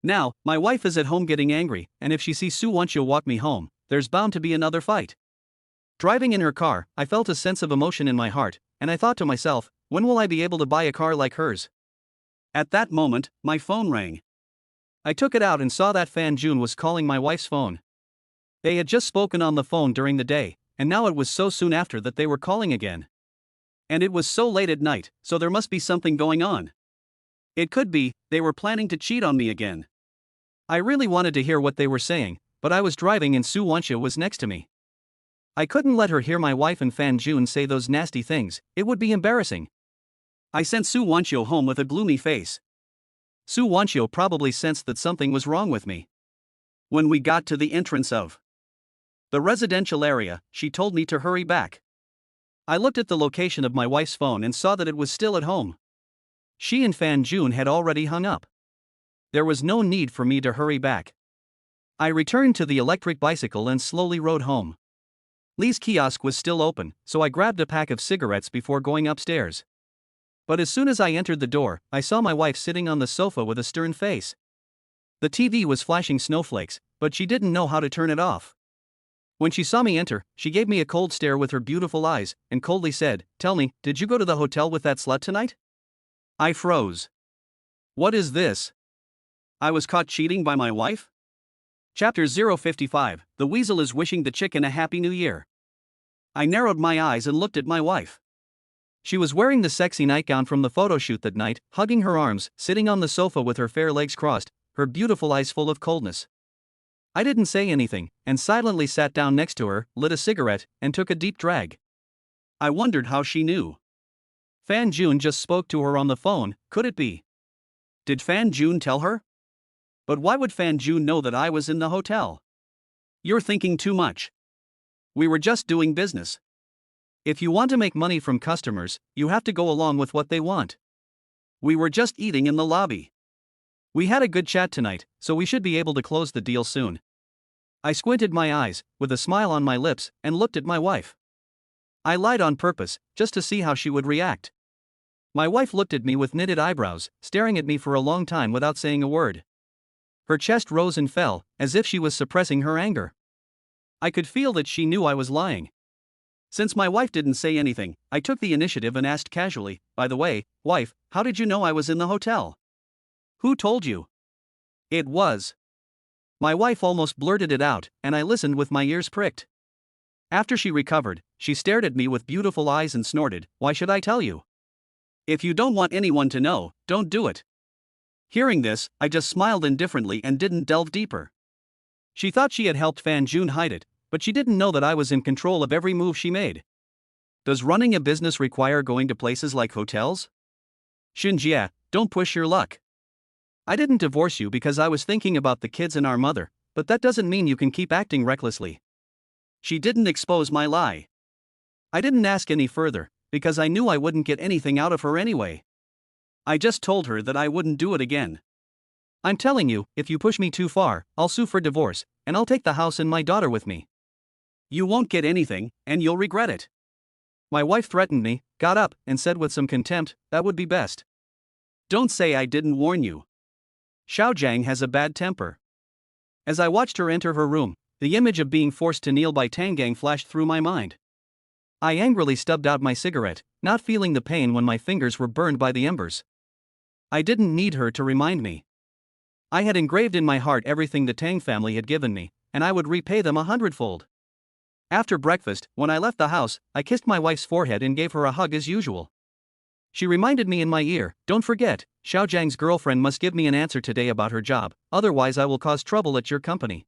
Now, my wife is at home getting angry, and if she sees Sue Wanchio walk me home, there's bound to be another fight. Driving in her car, I felt a sense of emotion in my heart, and I thought to myself, when will I be able to buy a car like hers? At that moment, my phone rang. I took it out and saw that Fan Jun was calling my wife's phone. They had just spoken on the phone during the day, and now it was so soon after that they were calling again. And it was so late at night, so there must be something going on. It could be, they were planning to cheat on me again. I really wanted to hear what they were saying, but I was driving and Sue Wanchio was next to me. I couldn't let her hear my wife and Fan Jun say those nasty things, it would be embarrassing. I sent Sue Wanchio home with a gloomy face. Sue Wanchio probably sensed that something was wrong with me. When we got to the entrance of the residential area, she told me to hurry back. I looked at the location of my wife's phone and saw that it was still at home. She and Fan Jun had already hung up. There was no need for me to hurry back. I returned to the electric bicycle and slowly rode home. Lee's kiosk was still open, so I grabbed a pack of cigarettes before going upstairs. But as soon as I entered the door, I saw my wife sitting on the sofa with a stern face. The TV was flashing snowflakes, but she didn't know how to turn it off. When she saw me enter, she gave me a cold stare with her beautiful eyes, and coldly said, "Tell me, did you go to the hotel with that slut tonight?" I froze. What is this? I was caught cheating by my wife? Chapter 055, The Weasel is wishing the chicken a happy new year. I narrowed my eyes and looked at my wife. She was wearing the sexy nightgown from the photo shoot that night, hugging her arms, sitting on the sofa with her fair legs crossed, her beautiful eyes full of coldness. I didn't say anything, and silently sat down next to her, lit a cigarette, and took a deep drag. I wondered how she knew. Fan Jun just spoke to her on the phone, could it be? Did Fan Jun tell her? But why would Fan Jun know that I was in the hotel? You're thinking too much. We were just doing business. If you want to make money from customers, you have to go along with what they want. We were just eating in the lobby. We had a good chat tonight, so we should be able to close the deal soon. I squinted my eyes, with a smile on my lips, and looked at my wife. I lied on purpose, just to see how she would react. My wife looked at me with knitted eyebrows, staring at me for a long time without saying a word. Her chest rose and fell, as if she was suppressing her anger. I could feel that she knew I was lying. Since my wife didn't say anything, I took the initiative and asked casually, "By the way, wife, how did you know I was in the hotel? Who told you?" It was. My wife almost blurted it out, and I listened with my ears pricked. After she recovered, she stared at me with beautiful eyes and snorted, "Why should I tell you? If you don't want anyone to know, don't do it." Hearing this, I just smiled indifferently and didn't delve deeper. She thought she had helped Fan Jun hide it, but she didn't know that I was in control of every move she made. Does running a business require going to places like hotels? Shinjie, don't push your luck. I didn't divorce you because I was thinking about the kids and our mother, but that doesn't mean you can keep acting recklessly. She didn't expose my lie. I didn't ask any further, because I knew I wouldn't get anything out of her anyway. I just told her that I wouldn't do it again. I'm telling you, if you push me too far, I'll sue for divorce, and I'll take the house and my daughter with me. You won't get anything, and you'll regret it. My wife threatened me, got up, and said with some contempt, "That would be best. Don't say I didn't warn you." Xiaojiang has a bad temper. As I watched her enter her room, the image of being forced to kneel by Tangang flashed through my mind. I angrily stubbed out my cigarette, not feeling the pain when my fingers were burned by the embers. I didn't need her to remind me. I had engraved in my heart everything the Tang family had given me, and I would repay them 100-fold. After breakfast, when I left the house, I kissed my wife's forehead and gave her a hug as usual. She reminded me in my ear, "Don't forget, Xiaojiang's girlfriend must give me an answer today about her job, otherwise I will cause trouble at your company."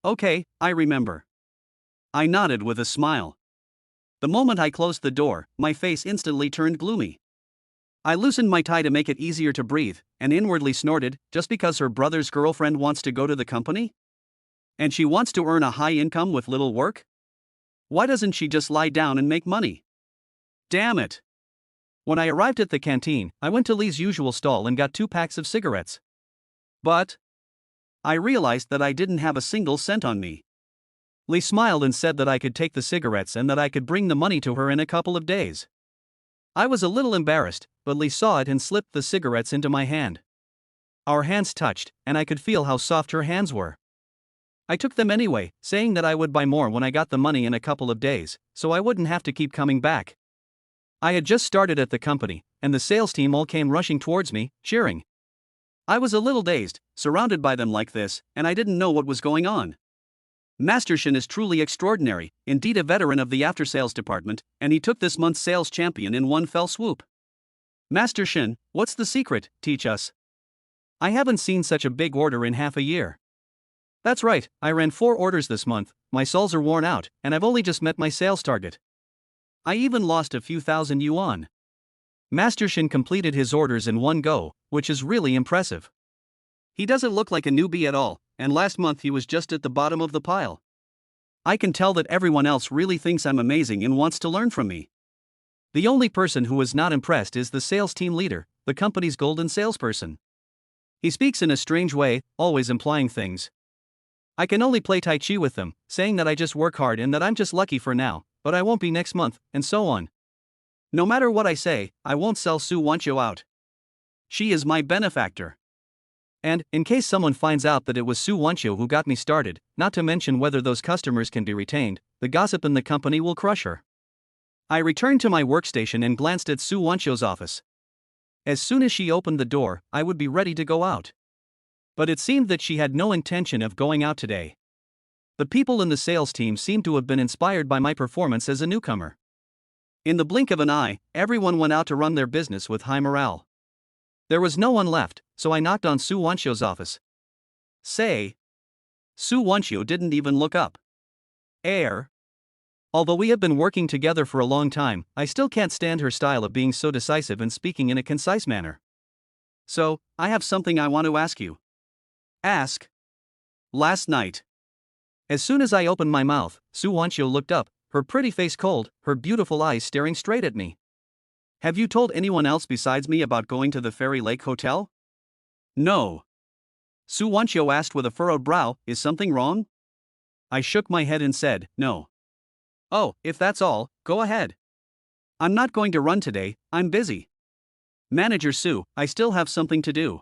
Okay, I remember. I nodded with a smile. The moment I closed the door, my face instantly turned gloomy. I loosened my tie to make it easier to breathe, and inwardly snorted, just because her brother's girlfriend wants to go to the company? And she wants to earn a high income with little work? Why doesn't she just lie down and make money? Damn it! When I arrived at the canteen, I went to Lee's usual stall and got 2 packs of cigarettes. But I realized that I didn't have a single cent on me. Lee smiled and said that I could take the cigarettes and that I could bring the money to her in a couple of days. I was a little embarrassed, but Lee saw it and slipped the cigarettes into my hand. Our hands touched, and I could feel how soft her hands were. I took them anyway, saying that I would buy more when I got the money in a couple of days, so I wouldn't have to keep coming back. I had just started at the company, and the sales team all came rushing towards me, cheering. I was a little dazed, surrounded by them like this, and I didn't know what was going on. Master Shin is truly extraordinary, indeed a veteran of the after-sales department, and he took this month's sales champion in one fell swoop. Master Shin, what's the secret? Teach us. I haven't seen such a big order in half a year. That's right, I ran 4 orders this month, my soles are worn out, and I've only just met my sales target. I even lost a few thousand yuan. Master Shin completed his orders in one go, which is really impressive. He doesn't look like a newbie at all, and last month he was just at the bottom of the pile. I can tell that everyone else really thinks I'm amazing and wants to learn from me. The only person who is not impressed is the sales team leader, the company's golden salesperson. He speaks in a strange way, always implying things. I can only play Tai Chi with them, saying that I just work hard and that I'm just lucky for now, but I won't be next month, and so on. No matter what I say, I won't sell Su Wanqiu out. She is my benefactor. And, in case someone finds out that it was Su Wanqiu who got me started, not to mention whether those customers can be retained, the gossip in the company will crush her. I returned to my workstation and glanced at Su Wanqiu's office. As soon as she opened the door, I would be ready to go out. But it seemed that she had no intention of going out today. The people in the sales team seemed to have been inspired by my performance as a newcomer. In the blink of an eye, everyone went out to run their business with high morale. There was no one left, so I knocked on Su Wanqiu's office. Say. Su Wanqiu didn't even look up. Although we have been working together for a long time, I still can't stand her style of being so decisive and speaking in a concise manner. So, I have something I want to ask you. Ask. Last night. As soon as I opened my mouth, Su Wanqiu looked up, her pretty face cold, her beautiful eyes staring straight at me. Have you told anyone else besides me about going to the Fairy Lake Hotel? No. Su Wanchio asked with a furrowed brow, is something wrong? I shook my head and said, no. Oh, if that's all, go ahead. I'm not going to run today, I'm busy. Manager Su, I still have something to do.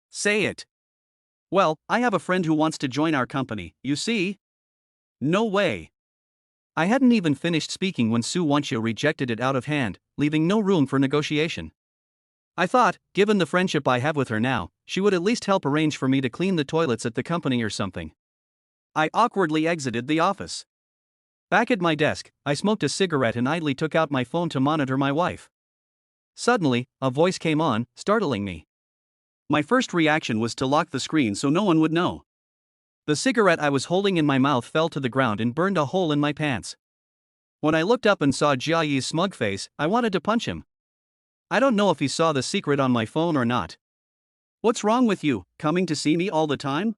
Say it. Well, I have a friend who wants to join our company, you see? No way. I hadn't even finished speaking when Su Wanchio rejected it out of hand, leaving no room for negotiation. I thought, given the friendship I have with her now, she would at least help arrange for me to clean the toilets at the company or something. I awkwardly exited the office. Back at my desk, I smoked a cigarette and idly took out my phone to monitor my wife. Suddenly, a voice came on, startling me. My first reaction was to lock the screen so no one would know. The cigarette I was holding in my mouth fell to the ground and burned a hole in my pants. When I looked up and saw Jia Yi's smug face, I wanted to punch him. I don't know if he saw the secret on my phone or not. What's wrong with you, coming to see me all the time?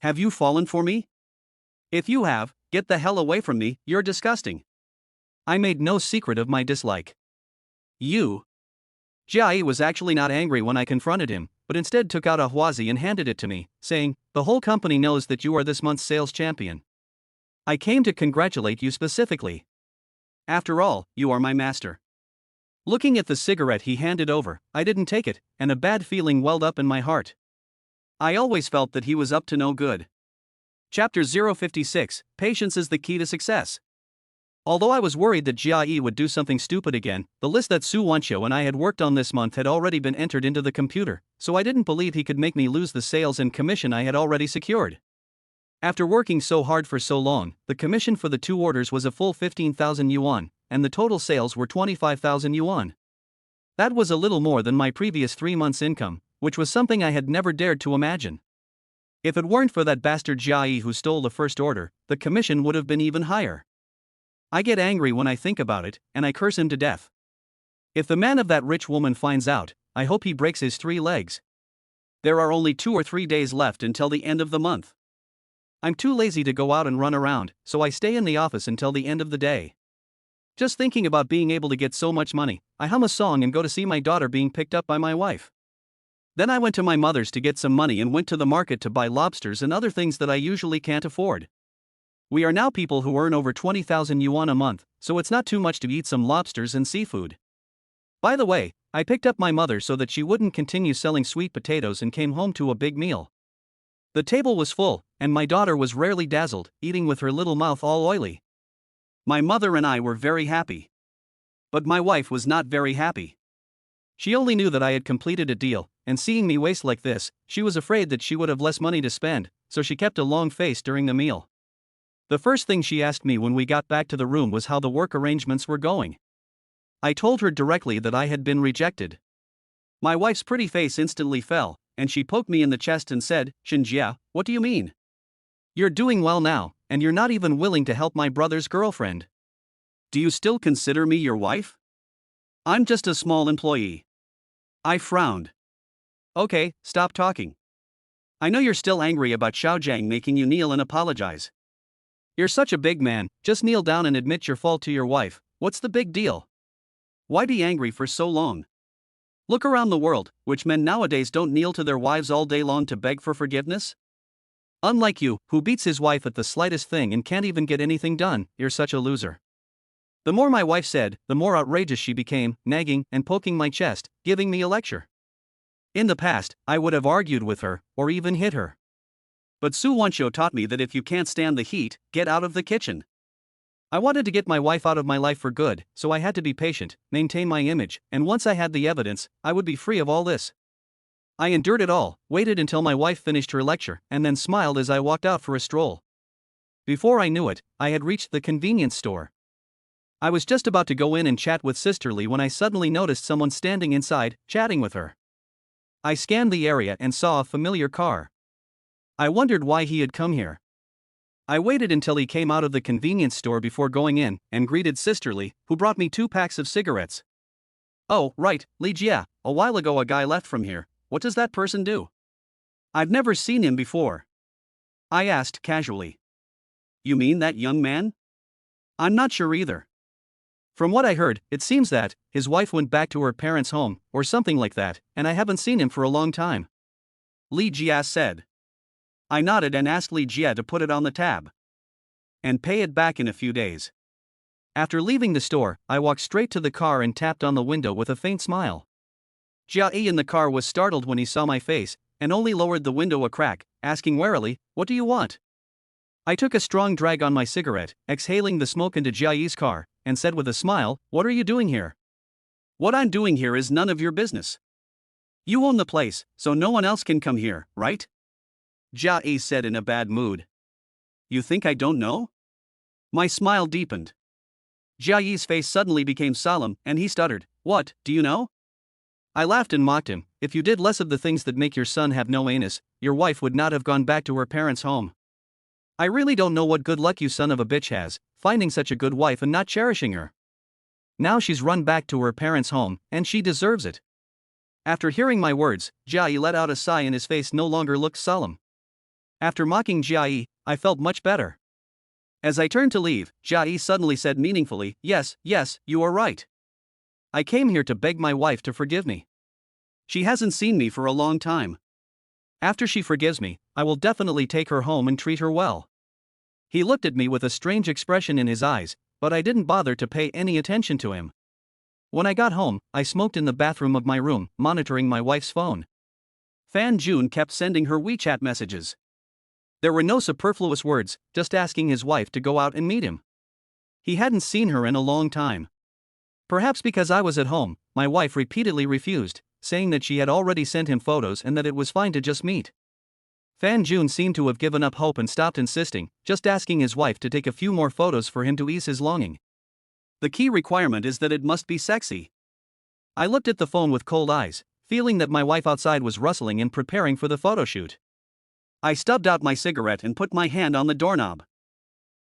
Have you fallen for me? If you have, get the hell away from me, you're disgusting. I made no secret of my dislike. You. Jia Yi was actually not angry when I confronted him, but instead took out a huazi and handed it to me, saying, the whole company knows that you are this month's sales champion. I came to congratulate you specifically. After all, you are my master. Looking at the cigarette he handed over, I didn't take it, and a bad feeling welled up in my heart. I always felt that he was up to no good. Chapter 056, Patience is the Key to Success. Although I was worried that Jia Yi would do something stupid again, the list that Su Wanchio and I had worked on this month had already been entered into the computer, so I didn't believe he could make me lose the sales and commission I had already secured. After working so hard for so long, the commission for the 2 orders was a full 15,000 yuan, and the total sales were 25,000 yuan. That was a little more than my previous 3 months' income, which was something I had never dared to imagine. If it weren't for that bastard Jia Yi who stole the first order, the commission would have been even higher. I get angry when I think about it, and I curse him to death. If the man of that rich woman finds out, I hope he breaks his 3 legs. There are only 2 or 3 days left until the end of the month. I'm too lazy to go out and run around, so I stay in the office until the end of the day. Just thinking about being able to get so much money, I hum a song and go to see my daughter being picked up by my wife. Then I went to my mother's to get some money and went to the market to buy lobsters and other things that I usually can't afford. We are now people who earn over 20,000 yuan a month, so it's not too much to eat some lobsters and seafood. By the way, I picked up my mother so that she wouldn't continue selling sweet potatoes and came home to a big meal. The table was full, and my daughter was rarely dazzled, eating with her little mouth all oily. My mother and I were very happy. But my wife was not very happy. She only knew that I had completed a deal, and seeing me waste like this, she was afraid that she would have less money to spend, so she kept a long face during the meal. The first thing she asked me when we got back to the room was how the work arrangements were going. I told her directly that I had been rejected. My wife's pretty face instantly fell, and she poked me in the chest and said, Shinjia, what do you mean? You're doing well now, and you're not even willing to help my brother's girlfriend. Do you still consider me your wife? I'm just a small employee. I frowned. Okay, stop talking. I know you're still angry about Xiaojiang making you kneel and apologize. You're such a big man, just kneel down and admit your fault to your wife, what's the big deal? Why be angry for so long? Look around the world, which men nowadays don't kneel to their wives all day long to beg for forgiveness? Unlike you, who beats his wife at the slightest thing and can't even get anything done, you're such a loser. The more my wife said, the more outrageous she became, nagging and poking my chest, giving me a lecture. In the past, I would have argued with her, or even hit her. But Su Wanchio taught me that if you can't stand the heat, get out of the kitchen. I wanted to get my wife out of my life for good, so I had to be patient, maintain my image, and once I had the evidence, I would be free of all this. I endured it all, waited until my wife finished her lecture, and then smiled as I walked out for a stroll. Before I knew it, I had reached the convenience store. I was just about to go in and chat with Sisterly when I suddenly noticed someone standing inside, chatting with her. I scanned the area and saw a familiar car. I wondered why he had come here. I waited until he came out of the convenience store before going in, and greeted Sisterly, who brought me 2 packs of cigarettes. Oh, right, Li Jia, a while ago a guy left from here, what does that person do? I've never seen him before. I asked casually. You mean that young man? I'm not sure either. From what I heard, it seems that his wife went back to her parents' home, or something like that, and I haven't seen him for a long time. Li Jia said. I nodded and asked Li Jia to put it on the tab and pay it back in a few days. After leaving the store, I walked straight to the car and tapped on the window with a faint smile. Jia Yi in the car was startled when he saw my face, and only lowered the window a crack, asking warily, "What do you want?" I took a strong drag on my cigarette, exhaling the smoke into Jia Yi's car, and said with a smile, "What are you doing here?" "What I'm doing here is none of your business. You own the place, so no one else can come here, right?" Jia Yi said in a bad mood. "You think I don't know?" My smile deepened. Jia Yi's face suddenly became solemn, and he stuttered, "What, do you know?" I laughed and mocked him. "If you did less of the things that make your son have no anus, your wife would not have gone back to her parents' home. I really don't know what good luck you son of a bitch has, finding such a good wife and not cherishing her. Now she's run back to her parents' home, and she deserves it." After hearing my words, Jia Yi let out a sigh and his face no longer looked solemn. After mocking Jia Yi, I felt much better. As I turned to leave, Jia Yi suddenly said meaningfully, yes, you are right. I came here to beg my wife to forgive me. She hasn't seen me for a long time. After she forgives me, I will definitely take her home and treat her well." He looked at me with a strange expression in his eyes, but I didn't bother to pay any attention to him. When I got home, I smoked in the bathroom of my room, monitoring my wife's phone. Fan Jun kept sending her WeChat messages. There were no superfluous words, just asking his wife to go out and meet him. He hadn't seen her in a long time. Perhaps because I was at home, my wife repeatedly refused, saying that she had already sent him photos and that it was fine to just meet. Fan Jun seemed to have given up hope and stopped insisting, just asking his wife to take a few more photos for him to ease his longing. The key requirement is that it must be sexy. I looked at the phone with cold eyes, feeling that my wife outside was rustling and preparing for the photo shoot. I stubbed out my cigarette and put my hand on the doorknob.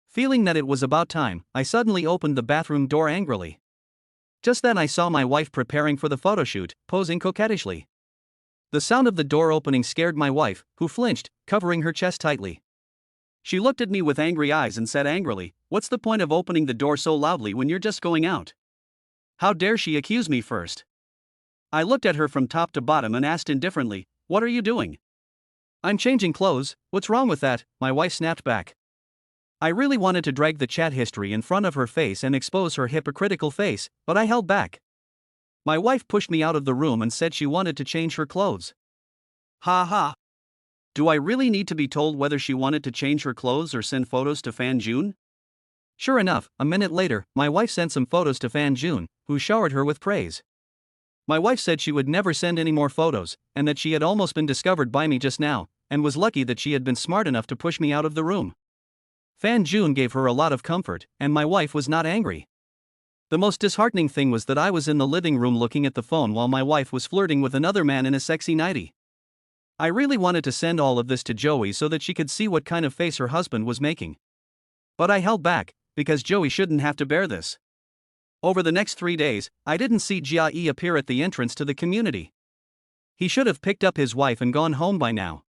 Feeling that it was about time, I suddenly opened the bathroom door angrily. Just then I saw my wife preparing for the photo shoot, posing coquettishly. The sound of the door opening scared my wife, who flinched, covering her chest tightly. She looked at me with angry eyes and said angrily, "What's the point of opening the door so loudly when you're just going out? How dare she accuse me first?" I looked at her from top to bottom and asked indifferently, "What are you doing?" "I'm changing clothes, what's wrong with that?" my wife snapped back. I really wanted to drag the chat history in front of her face and expose her hypocritical face, but I held back. My wife pushed me out of the room and said she wanted to change her clothes. Ha ha. Do I really need to be told whether she wanted to change her clothes or send photos to Fan Jun? Sure enough, a minute later, my wife sent some photos to Fan Jun, who showered her with praise. My wife said she would never send any more photos, and that she had almost been discovered by me just now, and was lucky that she had been smart enough to push me out of the room. Fan Jun gave her a lot of comfort, and my wife was not angry. The most disheartening thing was that I was in the living room looking at the phone while my wife was flirting with another man in a sexy nightie. I really wanted to send all of this to Joey so that she could see what kind of face her husband was making. But I held back, because Joey shouldn't have to bear this. Over the next 3 days, I didn't see Jia Yi appear at the entrance to the community. He should have picked up his wife and gone home by now.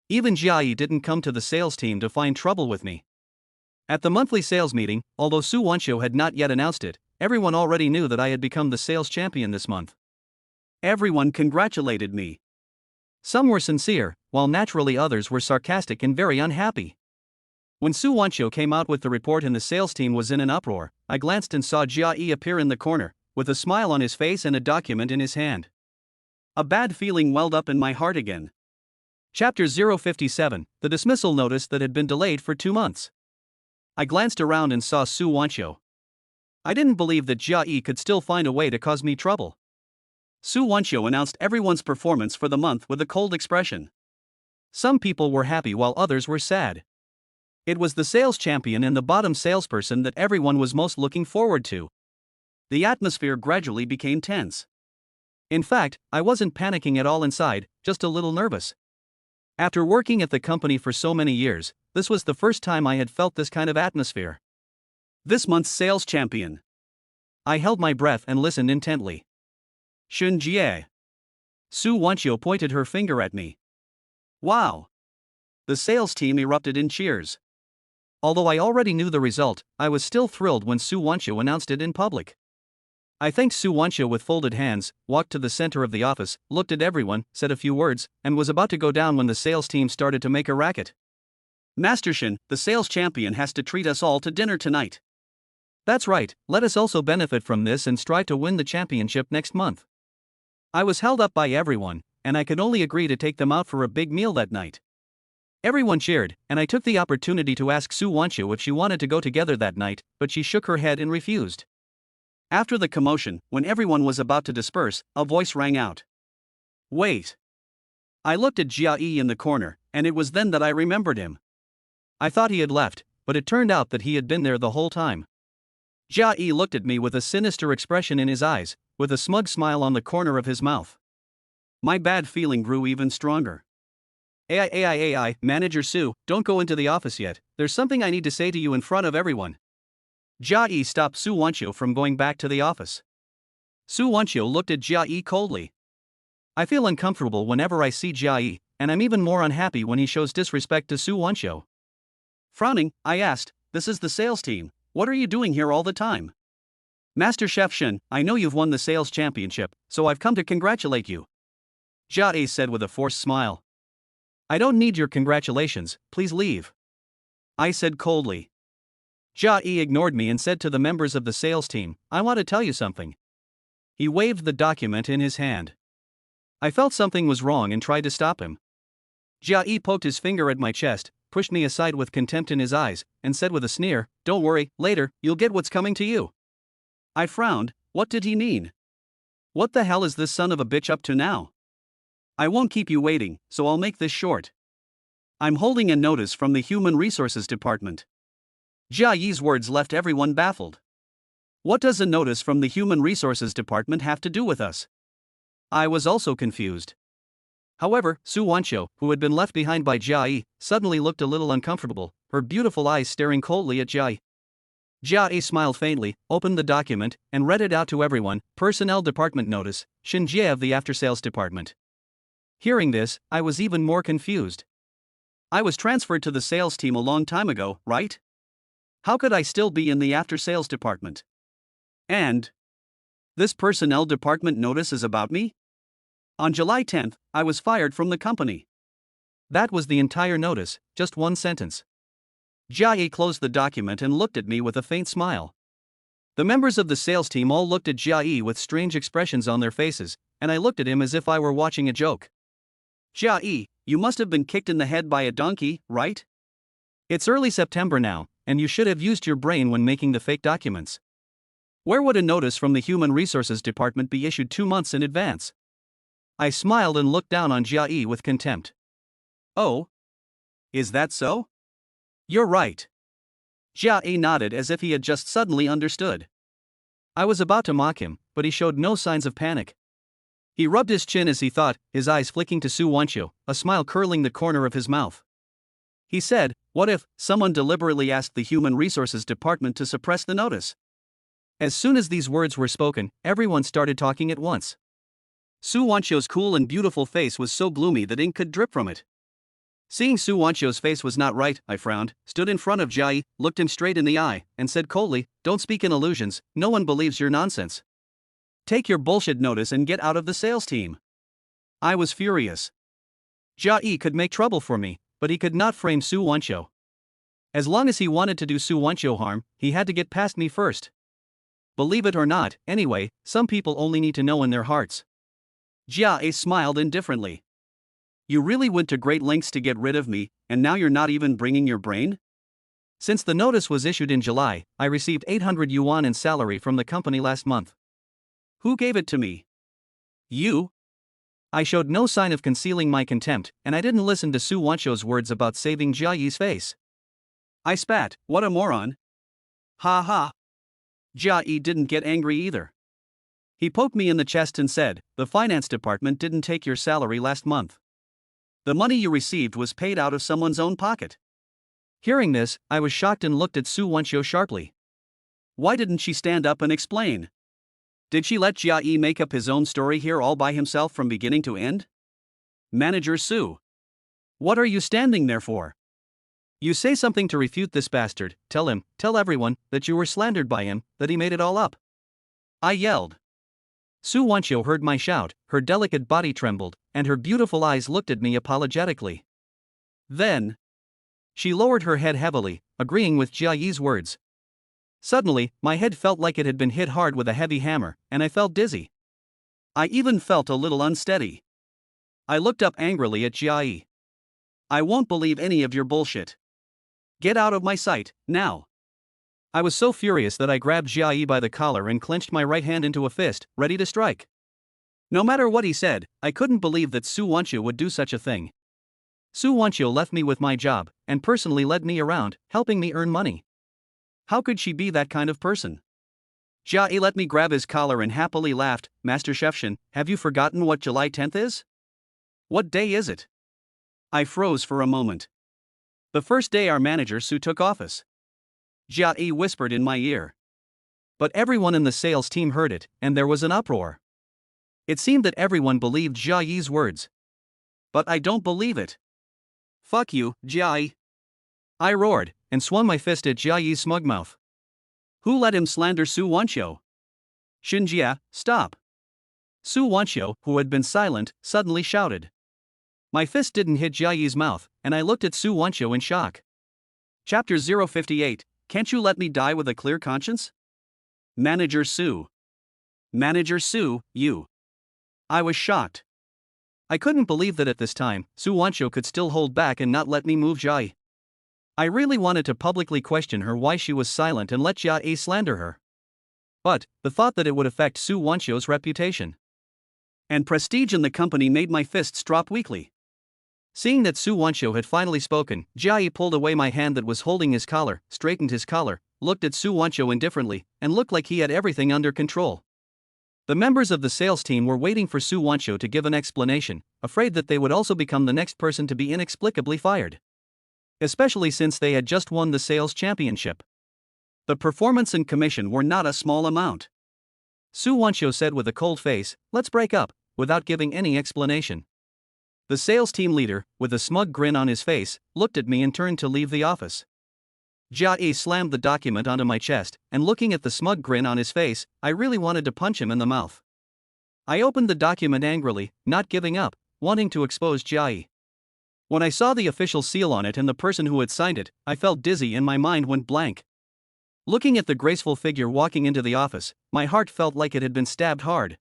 Even Jia Yi didn't come to the sales team to find trouble with me. At the monthly sales meeting, although Su Wanxiu had not yet announced it, everyone already knew that I had become the sales champion this month. Everyone congratulated me. Some were sincere, while naturally others were sarcastic and very unhappy. When Su Wanxiu came out with the report and the sales team was in an uproar, I glanced and saw Jia Yi appear in the corner, with a smile on his face and a document in his hand. A bad feeling welled up in my heart again. Chapter 057, the dismissal notice that had been delayed for 2 months. I glanced around and saw Su Wanxiu. I didn't believe that Jia Yi could still find a way to cause me trouble. Su Wanxiu announced everyone's performance for the month with a cold expression. Some people were happy while others were sad. It was the sales champion and the bottom salesperson that everyone was most looking forward to. The atmosphere gradually became tense. In fact, I wasn't panicking at all inside, just a little nervous. After working at the company for so many years, this was the first time I had felt this kind of atmosphere. This month's sales champion. I held my breath and listened intently. Shun Jie. Su Wanxiu pointed her finger at me. Wow. The sales team erupted in cheers. Although I already knew the result, I was still thrilled when Su Wanxiu announced it in public. I thanked Su Wanxiu with folded hands, walked to the center of the office, looked at everyone, said a few words, and was about to go down when the sales team started to make a racket. Master Shin, the sales champion has to treat us all to dinner tonight. That's right, let us also benefit from this and strive to win the championship next month. I was held up by everyone, and I could only agree to take them out for a big meal that night. Everyone cheered, and I took the opportunity to ask Su Wanxiu if she wanted to go together that night, but she shook her head and refused. After the commotion, when everyone was about to disperse, a voice rang out. Wait. I looked at Jia Yi in the corner, and it was then that I remembered him. I thought he had left, but it turned out that he had been there the whole time. Jia Yi looked at me with a sinister expression in his eyes, with a smug smile on the corner of his mouth. My bad feeling grew even stronger. AI, Manager Su, don't go into the office yet, there's something I need to say to you in front of everyone. Jia Yi stopped Su Wanxiu from going back to the office. Su Wanxiu looked at Jia Yi coldly. I feel uncomfortable whenever I see Jia Yi, and I'm even more unhappy when he shows disrespect to Su Wanxiu. Frowning, I asked, this is the sales team, what are you doing here all the time? Master Chef Shin, I know you've won the sales championship, so I've come to congratulate you. Jia Yi said with a forced smile. I don't need your congratulations, please leave. I said coldly. Jia Yi ignored me and said to the members of the sales team, I want to tell you something. He waved the document in his hand. I felt something was wrong and tried to stop him. Jia Yi poked his finger at my chest, pushed me aside with contempt in his eyes, and said with a sneer, don't worry, later, you'll get what's coming to you. I frowned, what did he mean? What the hell is this son of a bitch up to now? I won't keep you waiting, so I'll make this short. I'm holding a notice from the Human Resources Department. Jia Yi's words left everyone baffled. What does a notice from the Human Resources Department have to do with us? I was also confused. However, Su Wanxiu, who had been left behind by Jia Yi, suddenly looked a little uncomfortable, her beautiful eyes staring coldly at Jia Yi. Jia Yi smiled faintly, opened the document, and read it out to everyone, Personnel Department Notice, Shin Jie of the After Sales Department. Hearing this, I was even more confused. I was transferred to the sales team a long time ago, right? How could I still be in the after sales department? And this personnel department notice is about me? On July 10th, I was fired from the company. That was the entire notice, just one sentence. Jia Yi closed the document and looked at me with a faint smile. The members of the sales team all looked at Jia Yi with strange expressions on their faces, and I looked at him as if I were watching a joke. Jia Yi, you must have been kicked in the head by a donkey, right? It's early September now, and you should have used your brain when making the fake documents. Where would a notice from the Human Resources Department be issued 2 months in advance? I smiled and looked down on Jia Yi with contempt. Oh? Is that so? You're right. Jia Yi nodded as if he had just suddenly understood. I was about to mock him, but he showed no signs of panic. He rubbed his chin as he thought, his eyes flicking to Su Wanxiu, a smile curling the corner of his mouth. He said, what if someone deliberately asked the Human Resources Department to suppress the notice? As soon as these words were spoken, everyone started talking at once. Su Wanxiu's cool and beautiful face was so gloomy that ink could drip from it. Seeing Su Wanxiu's face was not right, I frowned, stood in front of Jia Yi, looked him straight in the eye, and said coldly, don't speak in illusions, no one believes your nonsense. Take your bullshit notice and get out of the sales team. I was furious. Jia Yi could make trouble for me, but he could not frame Su Wanxiu. As long as he wanted to do Su Wanxiu harm, he had to get past me first. Believe it or not, anyway, some people only need to know in their hearts. Jia Yi smiled indifferently. You really went to great lengths to get rid of me, and now you're not even bringing your brain? Since the notice was issued in July, I received 800 yuan in salary from the company last month. Who gave it to me? You? I showed no sign of concealing my contempt, and I didn't listen to Su Wanxiu's words about saving Jia Yi's face. I spat, what a moron. Ha ha. Jia Yi didn't get angry either. He poked me in the chest and said, the finance department didn't take your salary last month. The money you received was paid out of someone's own pocket. Hearing this, I was shocked and looked at Su Wanxiu sharply. Why didn't she stand up and explain? Did she let Jia Yi make up his own story here all by himself from beginning to end? Manager Su. What are you standing there for? You say something to refute this bastard, tell everyone, that you were slandered by him, that he made it all up. I yelled. Su Wanxiu heard my shout, her delicate body trembled, and her beautiful eyes looked at me apologetically. Then, she lowered her head heavily, agreeing with Jia Yi's words. Suddenly, my head felt like it had been hit hard with a heavy hammer, and I felt dizzy. I even felt a little unsteady. I looked up angrily at Jia Yi. I won't believe any of your bullshit. Get out of my sight, now. I was so furious that I grabbed Jia Yi by the collar and clenched my right hand into a fist, ready to strike. No matter what he said, I couldn't believe that Su Wanxiu would do such a thing. Su Wanxiu left me with my job, and personally led me around, helping me earn money. How could she be that kind of person? Jia Yi let me grab his collar and happily laughed. Master Chef Shin, have you forgotten what July 10th is? What day is it? I froze for a moment. The first day our manager Su took office. Jia Yi whispered in my ear. But everyone in the sales team heard it, and there was an uproar. It seemed that everyone believed Jia Yi's words. But I don't believe it. Fuck you, Jia Yi. I roared, and swung my fist at Jia Yi's smug mouth. Who let him slander Su Wanxiu? Shinjia, stop. Su Wanxiu, who had been silent, suddenly shouted. My fist didn't hit Jia Yi's mouth, and I looked at Su Wanxiu in shock. Chapter 058, Can't you let me die with a clear conscience? Manager Su. Manager Su, you. I was shocked. I couldn't believe that at this time, Su Wanxiu could still hold back and not let me move Jia Yi. I really wanted to publicly question her why she was silent and let Jia Yi slander her. But, the thought that it would affect Su Wanxiu's reputation and prestige in the company made my fists drop weakly. Seeing that Su Wanxiu had finally spoken, Jia Yi pulled away my hand that was holding his collar, straightened his collar, looked at Su Wanxiu indifferently, and looked like he had everything under control. The members of the sales team were waiting for Su Wanxiu to give an explanation, afraid that they would also become the next person to be inexplicably fired. Especially since they had just won the sales championship. The performance and commission were not a small amount. Su Wanxiu said with a cold face, "Let's break up," without giving any explanation. The sales team leader, with a smug grin on his face, looked at me and turned to leave the office. Jia Yi slammed the document onto my chest, and looking at the smug grin on his face, I really wanted to punch him in the mouth. I opened the document angrily, not giving up, wanting to expose Jia Yi. When I saw the official seal on it and the person who had signed it, I felt dizzy and my mind went blank. Looking at the graceful figure walking into the office, my heart felt like it had been stabbed hard.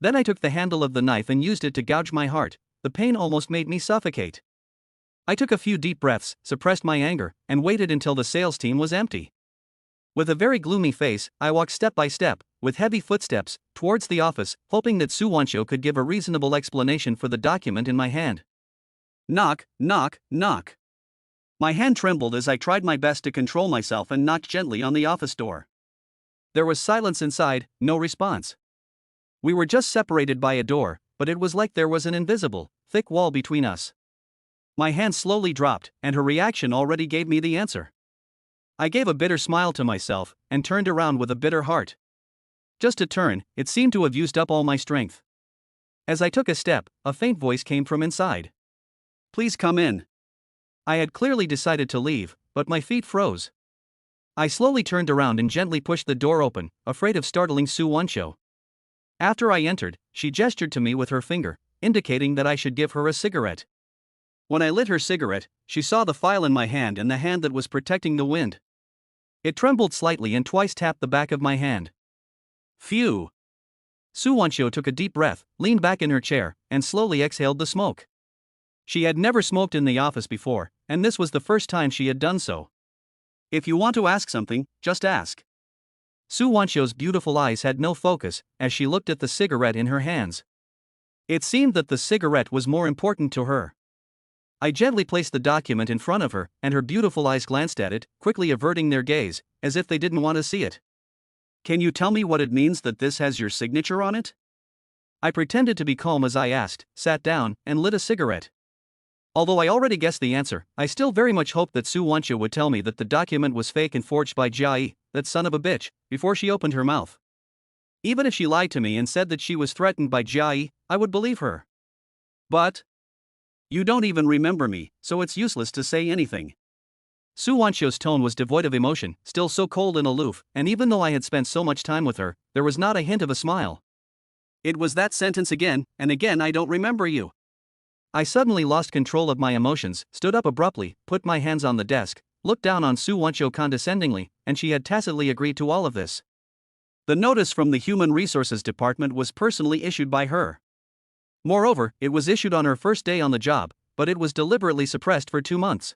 Then I took the handle of the knife and used it to gouge my heart. The pain almost made me suffocate. I took a few deep breaths, suppressed my anger, and waited until the sales team was empty. With a very gloomy face, I walked step by step, with heavy footsteps, towards the office, hoping that Su Wanxiu could give a reasonable explanation for the document in my hand. Knock, knock, knock. My hand trembled as I tried my best to control myself and knocked gently on the office door. There was silence inside, no response. We were just separated by a door, but it was like there was an invisible, thick wall between us. My hand slowly dropped, and her reaction already gave me the answer. I gave a bitter smile to myself, and turned around with a bitter heart. Just to turn, it seemed to have used up all my strength. As I took a step, a faint voice came from inside. Please come in. I had clearly decided to leave, but my feet froze. I slowly turned around and gently pushed the door open, afraid of startling Su Wanxiu. After I entered, she gestured to me with her finger, indicating that I should give her a cigarette. When I lit her cigarette, she saw the file in my hand and the hand that was protecting the wind. It trembled slightly and twice tapped the back of my hand. Phew! Su Wanxiu took a deep breath, leaned back in her chair, and slowly exhaled the smoke. She had never smoked in the office before, and this was the first time she had done so. If you want to ask something, just ask. Su Wanxiu's beautiful eyes had no focus, as she looked at the cigarette in her hands. It seemed that the cigarette was more important to her. I gently placed the document in front of her, and her beautiful eyes glanced at it, quickly averting their gaze, as if they didn't want to see it. Can you tell me what it means that this has your signature on it? I pretended to be calm as I asked, sat down, and lit a cigarette. Although I already guessed the answer, I still very much hoped that Su Wanxiu would tell me that the document was fake and forged by Jia Yi, that son of a bitch, before she opened her mouth. Even if she lied to me and said that she was threatened by Jia Yi, I would believe her. But you don't even remember me, so it's useless to say anything. Su Wancho's tone was devoid of emotion, still so cold and aloof, and even though I had spent so much time with her, there was not a hint of a smile. It was that sentence again, and again I don't remember you. I suddenly lost control of my emotions, stood up abruptly, put my hands on the desk, looked down on Su Wancho condescendingly, and she had tacitly agreed to all of this. The notice from the Human Resources Department was personally issued by her. Moreover, it was issued on her first day on the job, but it was deliberately suppressed for 2 months.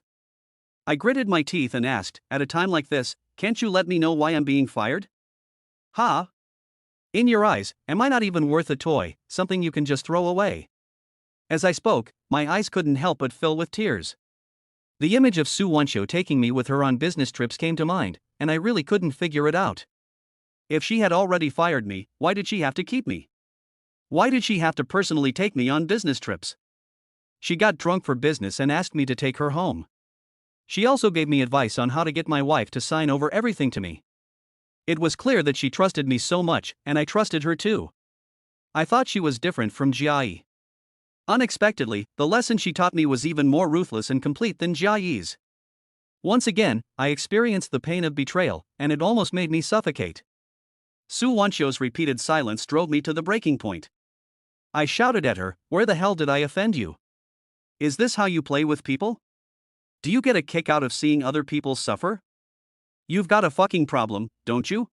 I gritted my teeth and asked, at a time like this, can't you let me know why I'm being fired? Ha? In your eyes, am I not even worth a toy, something you can just throw away? As I spoke, my eyes couldn't help but fill with tears. The image of Su Wancho taking me with her on business trips came to mind, and I really couldn't figure it out. If she had already fired me, why did she have to keep me? Why did she have to personally take me on business trips? She got drunk for business and asked me to take her home. She also gave me advice on how to get my wife to sign over everything to me. It was clear that she trusted me so much, and I trusted her too. I thought she was different from Jiayi. Unexpectedly, the lesson she taught me was even more ruthless and complete than Jiayi's. Once again, I experienced the pain of betrayal, and it almost made me suffocate. Su Wancho's repeated silence drove me to the breaking point. I shouted at her, "Where the hell did I offend you? Is this how you play with people? Do you get a kick out of seeing other people suffer? You've got a fucking problem, don't you?"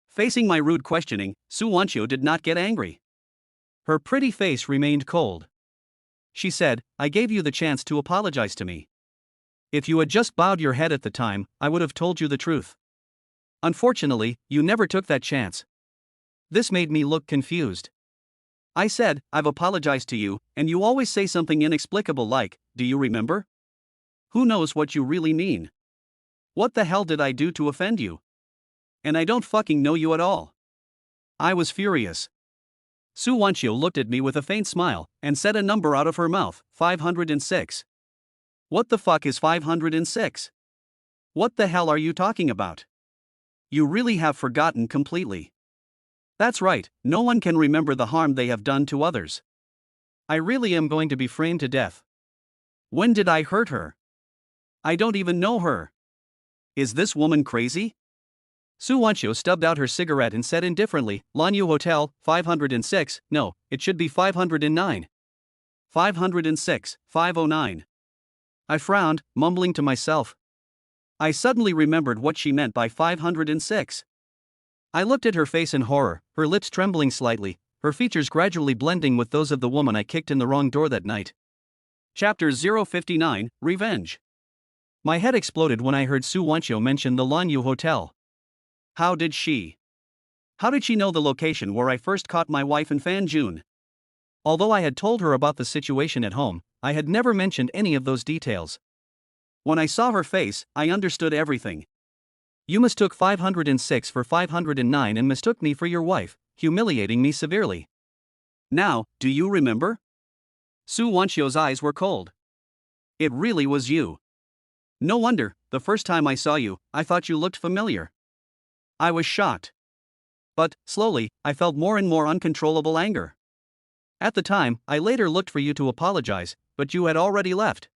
Facing my rude questioning, Su Wancho did not get angry. Her pretty face remained cold. She said, "I gave you the chance to apologize to me. If you had just bowed your head at the time, I would have told you the truth. Unfortunately, you never took that chance." This made me look confused. I said, "I've apologized to you, and you always say something inexplicable like, 'Do you remember?' Who knows what you really mean? What the hell did I do to offend you? And I don't fucking know you at all." I was furious. Su Wancho looked at me with a faint smile, and said a number out of her mouth, 506. What the fuck is 506? What the hell are you talking about? You really have forgotten completely. That's right, no one can remember the harm they have done to others. I really am going to be framed to death. When did I hurt her? I don't even know her. Is this woman crazy? Su Wancho stubbed out her cigarette and said indifferently, "Lanyu Hotel, 506, no, it should be 509. 506, 509. I frowned, mumbling to myself. I suddenly remembered what she meant by 506. I looked at her face in horror, her lips trembling slightly, her features gradually blending with those of the woman I kicked in the wrong door that night. Chapter 059, Revenge. My head exploded when I heard Su Wancho mention the Lanyu Hotel. How did she know the location where I first caught my wife and Fan Jun? Although I had told her about the situation at home, I had never mentioned any of those details. When I saw her face, I understood everything. You mistook 506 for 509 and mistook me for your wife, humiliating me severely. Now, do you remember? Su Wancho's eyes were cold. It really was you. No wonder, the first time I saw you, I thought you looked familiar. I was shocked. But, slowly, I felt more and more uncontrollable anger. At the time, I later looked for you to apologize, but you had already left.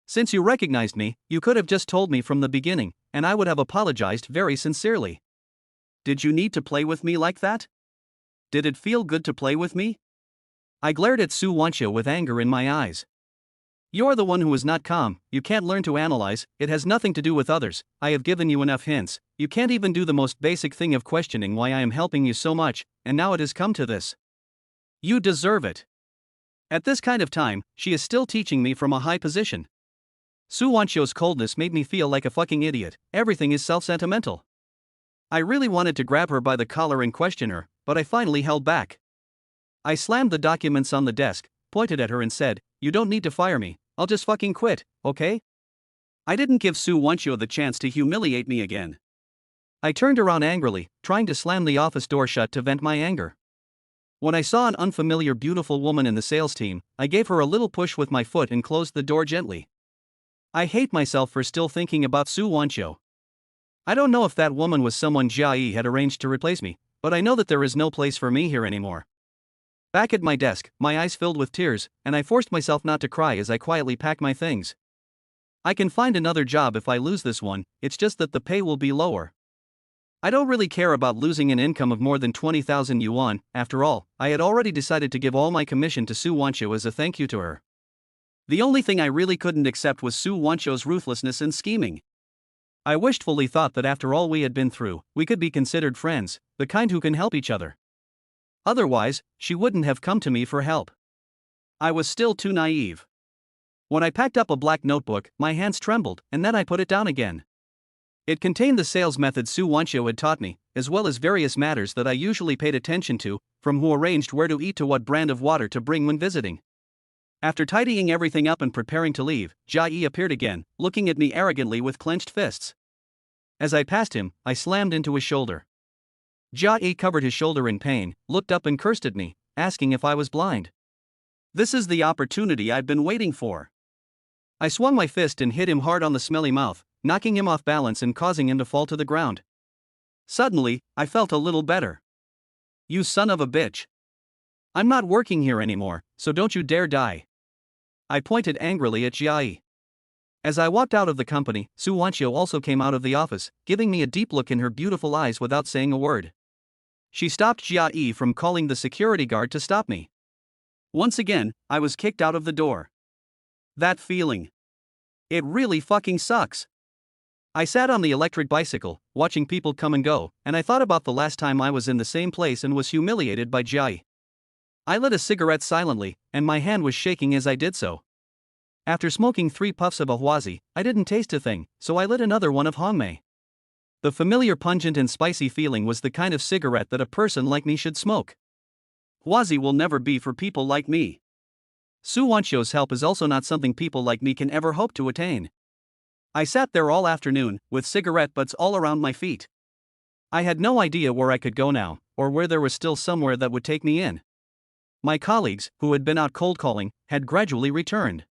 Since you recognized me, you could have just told me from the beginning, and I would have apologized very sincerely. Did you need to play with me like that? Did it feel good to play with me? I glared at Su Wancho with anger in my eyes. You're the one who is not calm, you can't learn to analyze, it has nothing to do with others, I have given you enough hints, you can't even do the most basic thing of questioning why I am helping you so much, and now it has come to this. You deserve it. At this kind of time, she is still teaching me from a high position. Su Wancho's coldness made me feel like a fucking idiot, everything is self-sentimental. I really wanted to grab her by the collar and question her, but I finally held back. I slammed the documents on the desk, pointed at her and said, "You don't need to fire me, I'll just fucking quit, okay?" I didn't give Su Wancho the chance to humiliate me again. I turned around angrily, trying to slam the office door shut to vent my anger. When I saw an unfamiliar beautiful woman in the sales team, I gave her a little push with my foot and closed the door gently. I hate myself for still thinking about Su Wancho. I don't know if that woman was someone Jiayi had arranged to replace me, but I know that there is no place for me here anymore. Back at my desk, my eyes filled with tears, and I forced myself not to cry as I quietly packed my things. I can find another job if I lose this one, it's just that the pay will be lower. I don't really care about losing an income of more than 20,000 yuan, after all, I had already decided to give all my commission to Su Wancho as a thank you to her. The only thing I really couldn't accept was Su Wancho's ruthlessness and scheming. I wishfully thought that after all we had been through, we could be considered friends, the kind who can help each other. Otherwise, she wouldn't have come to me for help. I was still too naive. When I packed up a black notebook, my hands trembled, and then I put it down again. It contained the sales methods Su Wancho had taught me, as well as various matters that I usually paid attention to, from who arranged where to eat to what brand of water to bring when visiting. After tidying everything up and preparing to leave, Jia Yi appeared again, looking at me arrogantly with clenched fists. As I passed him, I slammed into his shoulder. Jia Yi covered his shoulder in pain, looked up and cursed at me, asking if I was blind. This is the opportunity I've been waiting for. I swung my fist and hit him hard on the smelly mouth, knocking him off balance and causing him to fall to the ground. Suddenly, I felt a little better. You son of a bitch. I'm not working here anymore, so don't you dare die. I pointed angrily at Jia Yi. As I walked out of the company, Su Wancho also came out of the office, giving me a deep look in her beautiful eyes without saying a word. She stopped Jia Yi from calling the security guard to stop me. Once again, I was kicked out of the door. That feeling. It really fucking sucks. I sat on the electric bicycle, watching people come and go, and I thought about the last time I was in the same place and was humiliated by Jia Yi. I lit a cigarette silently, and my hand was shaking as I did so. After smoking 3 puffs of a Huazi, I didn't taste a thing, so I lit another one of Hongmei. The familiar pungent and spicy feeling was the kind of cigarette that a person like me should smoke. Huazi will never be for people like me. Su Wancho's help is also not something people like me can ever hope to attain. I sat there all afternoon, with cigarette butts all around my feet. I had no idea where I could go now, or where there was still somewhere that would take me in. My colleagues, who had been out cold calling, had gradually returned.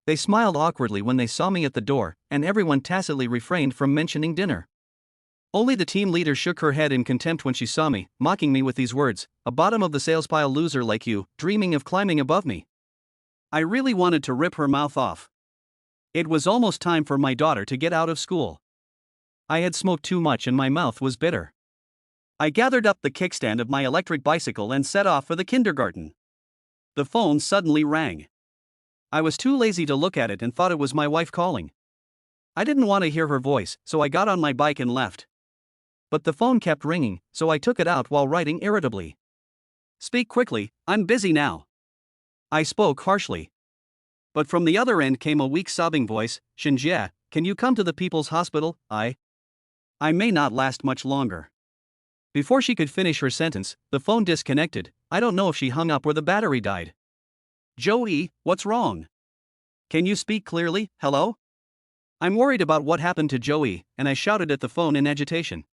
They smiled awkwardly when they saw me at the door, and everyone tacitly refrained from mentioning dinner. Only the team leader shook her head in contempt when she saw me, mocking me with these words, "A bottom of the sales pile loser like you, dreaming of climbing above me." I really wanted to rip her mouth off. It was almost time for my daughter to get out of school. I had smoked too much and my mouth was bitter. I gathered up the kickstand of my electric bicycle and set off for the kindergarten. The phone suddenly rang. I was too lazy to look at it and thought it was my wife calling. I didn't want to hear her voice, so I got on my bike and left. But the phone kept ringing, so I took it out while writing irritably. "Speak quickly, I'm busy now." I spoke harshly. But from the other end came a weak sobbing voice, "Shinjie, can you come to the people's hospital? I may not last much longer." Before she could finish her sentence, the phone disconnected. I don't know if she hung up or the battery died. "Joey, what's wrong? Can you speak clearly, hello?" I'm worried about what happened to Joey, and I shouted at the phone in agitation.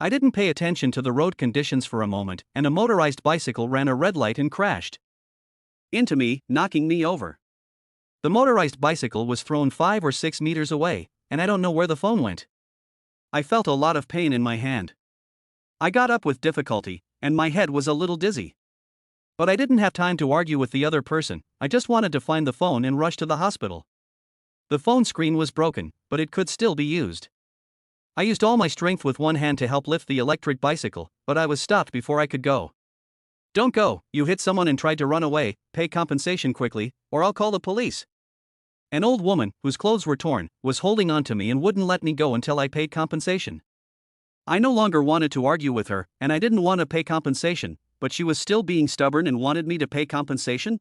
I didn't pay attention to the road conditions for a moment, and a motorized bicycle ran a red light and crashed into me, knocking me over. The motorized bicycle was thrown 5 or 6 meters away, and I don't know where the phone went. I felt a lot of pain in my hand. I got up with difficulty, and my head was a little dizzy. But I didn't have time to argue with the other person, I just wanted to find the phone and rush to the hospital. The phone screen was broken, but it could still be used. I used all my strength with one hand to help lift the electric bicycle, but I was stopped before I could go. "Don't go, you hit someone and tried to run away, pay compensation quickly, or I'll call the police." An old woman, whose clothes were torn, was holding on to me and wouldn't let me go until I paid compensation. I no longer wanted to argue with her, and I didn't want to pay compensation, but she was still being stubborn and wanted me to pay compensation?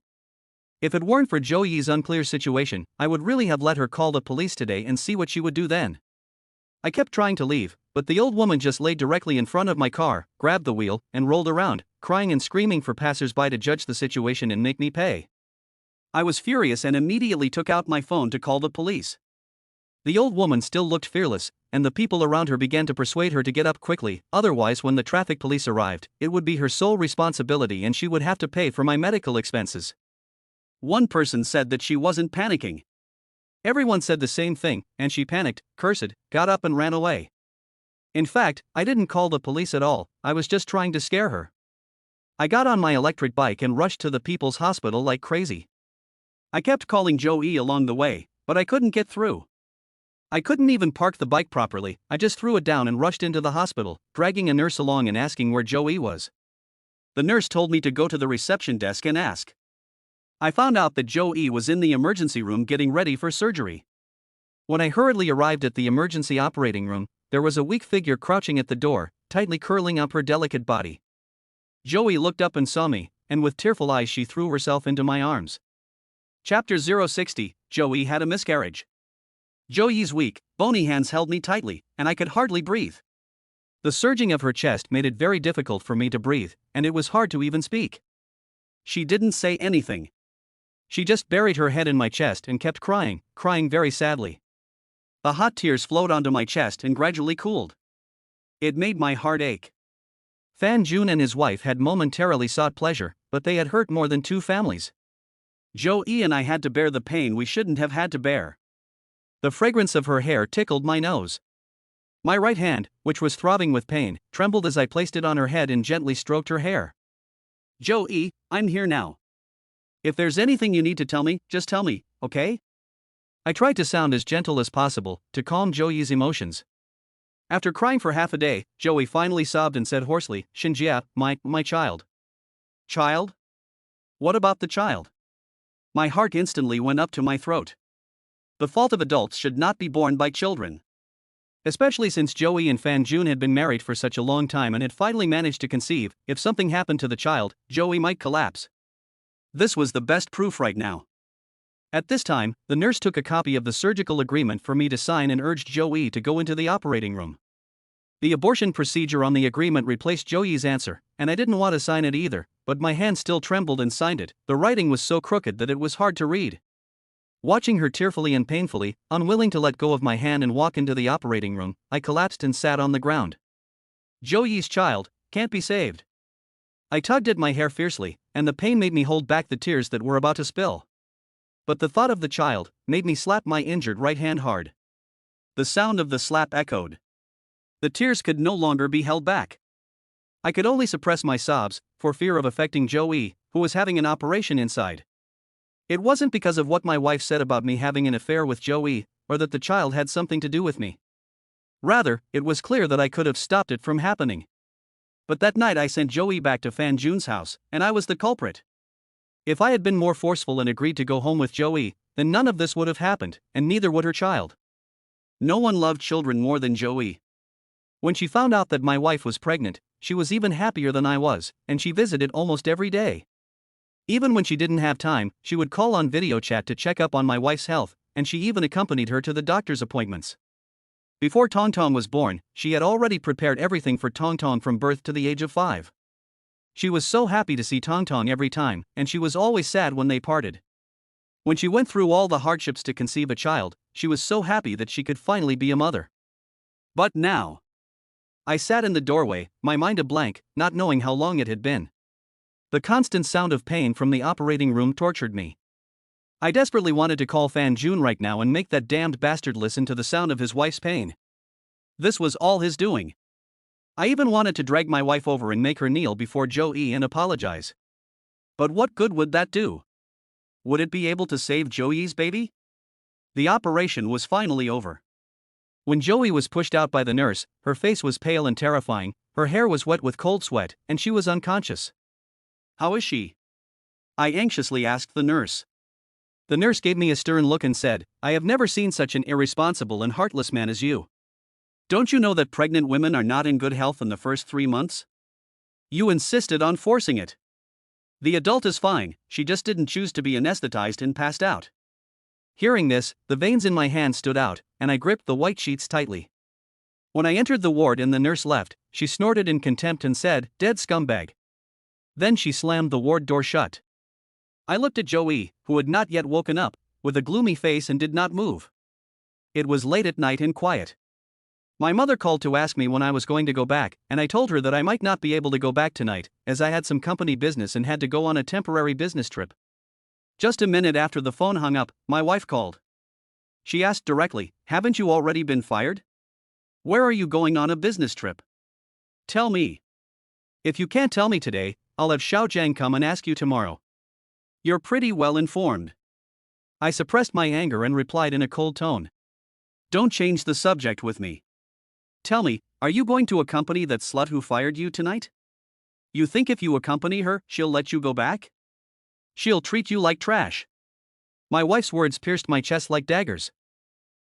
If it weren't for Joey's unclear situation, I would really have let her call the police today and see what she would do then. I kept trying to leave, but the old woman just laid directly in front of my car, grabbed the wheel, and rolled around, crying and screaming for passers-by to judge the situation and make me pay. I was furious and immediately took out my phone to call the police. The old woman still looked fearless, and the people around her began to persuade her to get up quickly, otherwise when the traffic police arrived, it would be her sole responsibility and she would have to pay for my medical expenses. One person said that she wasn't panicking. Everyone said the same thing, and she panicked, cursed, got up and ran away. In fact, I didn't call the police at all, I was just trying to scare her. I got on my electric bike and rushed to the people's hospital like crazy. I kept calling Joey along the way, But I couldn't get through. I couldn't even park the bike properly. I just threw it down and rushed into the hospital, dragging a nurse along and asking where Joey was. The nurse told me to go to the reception desk and ask. I found out that Joey was in the emergency room getting ready for surgery. When I hurriedly arrived at the emergency operating room, there was a weak figure crouching at the door, tightly curling up her delicate body. Joey looked up and saw me, and with tearful eyes she threw herself into my arms. Chapter 060, Joey had a miscarriage. Joey's weak, bony hands held me tightly, and I could hardly breathe. The surging of her chest made it very difficult for me to breathe, and it was hard to even speak. She didn't say anything. She just buried her head in my chest and kept crying, crying very sadly. The hot tears flowed onto my chest and gradually cooled. It made my heart ache. Fan Jun and his wife had momentarily sought pleasure, but they had hurt more than two families. Joey and I had to bear the pain we shouldn't have had to bear. The fragrance of her hair tickled my nose. My right hand, which was throbbing with pain, trembled as I placed it on her head and gently stroked her hair. Joey, I'm here now. If there's anything you need to tell me, just tell me, okay? I tried to sound as gentle as possible, to calm Joey's emotions. After crying for half a day, Joey finally sobbed and said hoarsely, Shinjia, my child. Child? What about the child? My heart instantly went up to my throat. The fault of adults should not be borne by children. Especially since Joey and Fan Jun had been married for such a long time and had finally managed to conceive. If something happened to the child, Joey might collapse. This was the best proof right now. At this time, the nurse took a copy of the surgical agreement for me to sign and urged Joey to go into the operating room. The abortion procedure on the agreement replaced Joey's answer, and I didn't want to sign it either, but my hand still trembled and signed it. The writing was so crooked that it was hard to read. Watching her tearfully and painfully, unwilling to let go of my hand and walk into the operating room, I collapsed and sat on the ground. Joey's child can't be saved. I tugged at my hair fiercely, and the pain made me hold back the tears that were about to spill. But the thought of the child made me slap my injured right hand hard. The sound of the slap echoed. The tears could no longer be held back. I could only suppress my sobs, for fear of affecting Joey, who was having an operation inside. It wasn't because of what my wife said about me having an affair with Joey, or that the child had something to do with me. Rather, it was clear that I could have stopped it from happening. But that night I sent Joey back to Fan Jun's house, and I was the culprit. If I had been more forceful and agreed to go home with Joey, then none of this would have happened, and neither would her child. No one loved children more than Joey. When she found out that my wife was pregnant, she was even happier than I was, and she visited almost every day. Even when she didn't have time, she would call on video chat to check up on my wife's health, and she even accompanied her to the doctor's appointments. Before Tong Tong was born, she had already prepared everything for Tong Tong from birth to the age of 5. She was so happy to see Tong Tong every time, and she was always sad when they parted. When she went through all the hardships to conceive a child, she was so happy that she could finally be a mother. But now, I sat in the doorway, my mind a blank, not knowing how long it had been. The constant sound of pain from the operating room tortured me. I desperately wanted to call Fan Jun right now and make that damned bastard listen to the sound of his wife's pain. This was all his doing. I even wanted to drag my wife over and make her kneel before Joey and apologize. But what good would that do? Would it be able to save Joey's baby? The operation was finally over. When Joey was pushed out by the nurse, her face was pale and terrifying, her hair was wet with cold sweat, and she was unconscious. How is she? I anxiously asked the nurse. The nurse gave me a stern look and said, I have never seen such an irresponsible and heartless man as you. Don't you know that pregnant women are not in good health in the first 3 months? You insisted on forcing it. The adult is fine, she just didn't choose to be anesthetized and passed out. Hearing this, the veins in my hand stood out, and I gripped the white sheets tightly. When I entered the ward and the nurse left, she snorted in contempt and said, dead scumbag. Then she slammed the ward door shut. I looked at Joey, who had not yet woken up, with a gloomy face and did not move. It was late at night and quiet. My mother called to ask me when I was going to go back, and I told her that I might not be able to go back tonight, as I had some company business and had to go on a temporary business trip. Just a minute after the phone hung up, my wife called. She asked directly, haven't you already been fired? Where are you going on a business trip? Tell me. If you can't tell me today, I'll have Xiao Jiang come and ask you tomorrow. You're pretty well informed. I suppressed my anger and replied in a cold tone. Don't change the subject with me. Tell me, are you going to accompany that slut who fired you tonight? You think if you accompany her, she'll let you go back? She'll treat you like trash. My wife's words pierced my chest like daggers.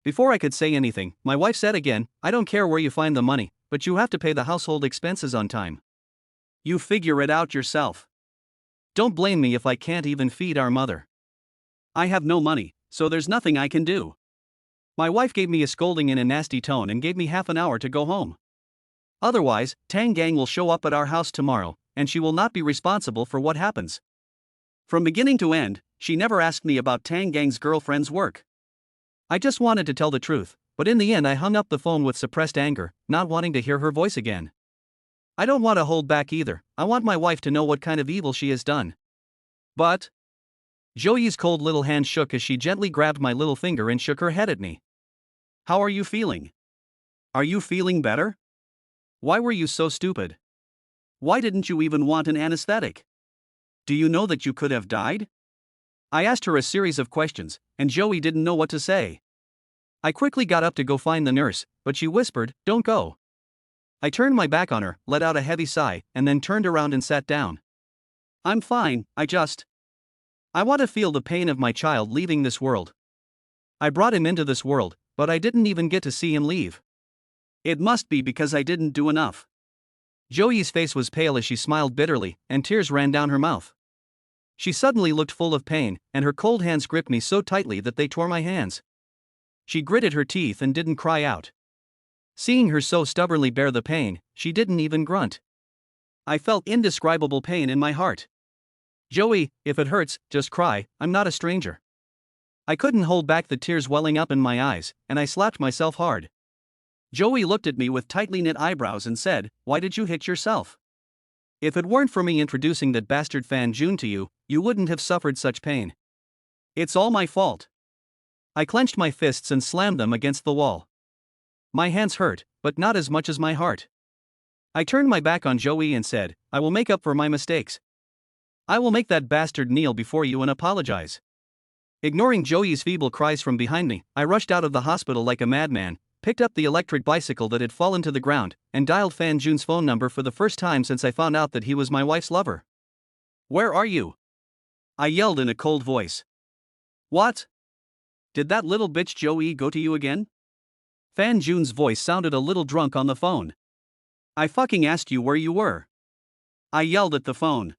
Before I could say anything, my wife said again, I don't care where you find the money, but you have to pay the household expenses on time. You figure it out yourself. Don't blame me if I can't even feed our mother. I have no money, so there's nothing I can do. My wife gave me a scolding in a nasty tone and gave me half an hour to go home. Otherwise, Tang Gang will show up at our house tomorrow, and she will not be responsible for what happens. From beginning to end, she never asked me about Tang Gang's girlfriend's work. I just wanted to tell the truth, but in the end I hung up the phone with suppressed anger, not wanting to hear her voice again. I don't want to hold back either. I want my wife to know what kind of evil she has done. But Joey's cold little hand shook as she gently grabbed my little finger and shook her head at me. How are you feeling? Are you feeling better? Why were you so stupid? Why didn't you even want an anesthetic? Do you know that you could have died? I asked her a series of questions, and Joey didn't know what to say. I quickly got up to go find the nurse, but she whispered, "Don't go." I turned my back on her, let out a heavy sigh, and then turned around and sat down. I'm fine, I want to feel the pain of my child leaving this world. I brought him into this world, but I didn't even get to see him leave. It must be because I didn't do enough. Joey's face was pale as she smiled bitterly, and tears ran down her mouth. She suddenly looked full of pain, and her cold hands gripped me so tightly that they tore my hands. She gritted her teeth and didn't cry out. Seeing her so stubbornly bear the pain, she didn't even grunt. I felt indescribable pain in my heart. Joey, if it hurts, just cry, I'm not a stranger. I couldn't hold back the tears welling up in my eyes, and I slapped myself hard. Joey looked at me with tightly knit eyebrows and said, "Why did you hit yourself? If it weren't for me introducing that bastard Fan Jun to you, you wouldn't have suffered such pain. It's all my fault." I clenched my fists and slammed them against the wall. My hands hurt, but not as much as my heart. I turned my back on Joey and said, "I will make up for my mistakes. I will make that bastard kneel before you and apologize." Ignoring Joey's feeble cries from behind me, I rushed out of the hospital like a madman, picked up the electric bicycle that had fallen to the ground, and dialed Fan Jun's phone number for the first time since I found out that he was my wife's lover. "Where are you?" I yelled in a cold voice. "What? Did that little bitch Joey go to you again?" Fan Jun's voice sounded a little drunk on the phone. "I fucking asked you where you were." I yelled at the phone.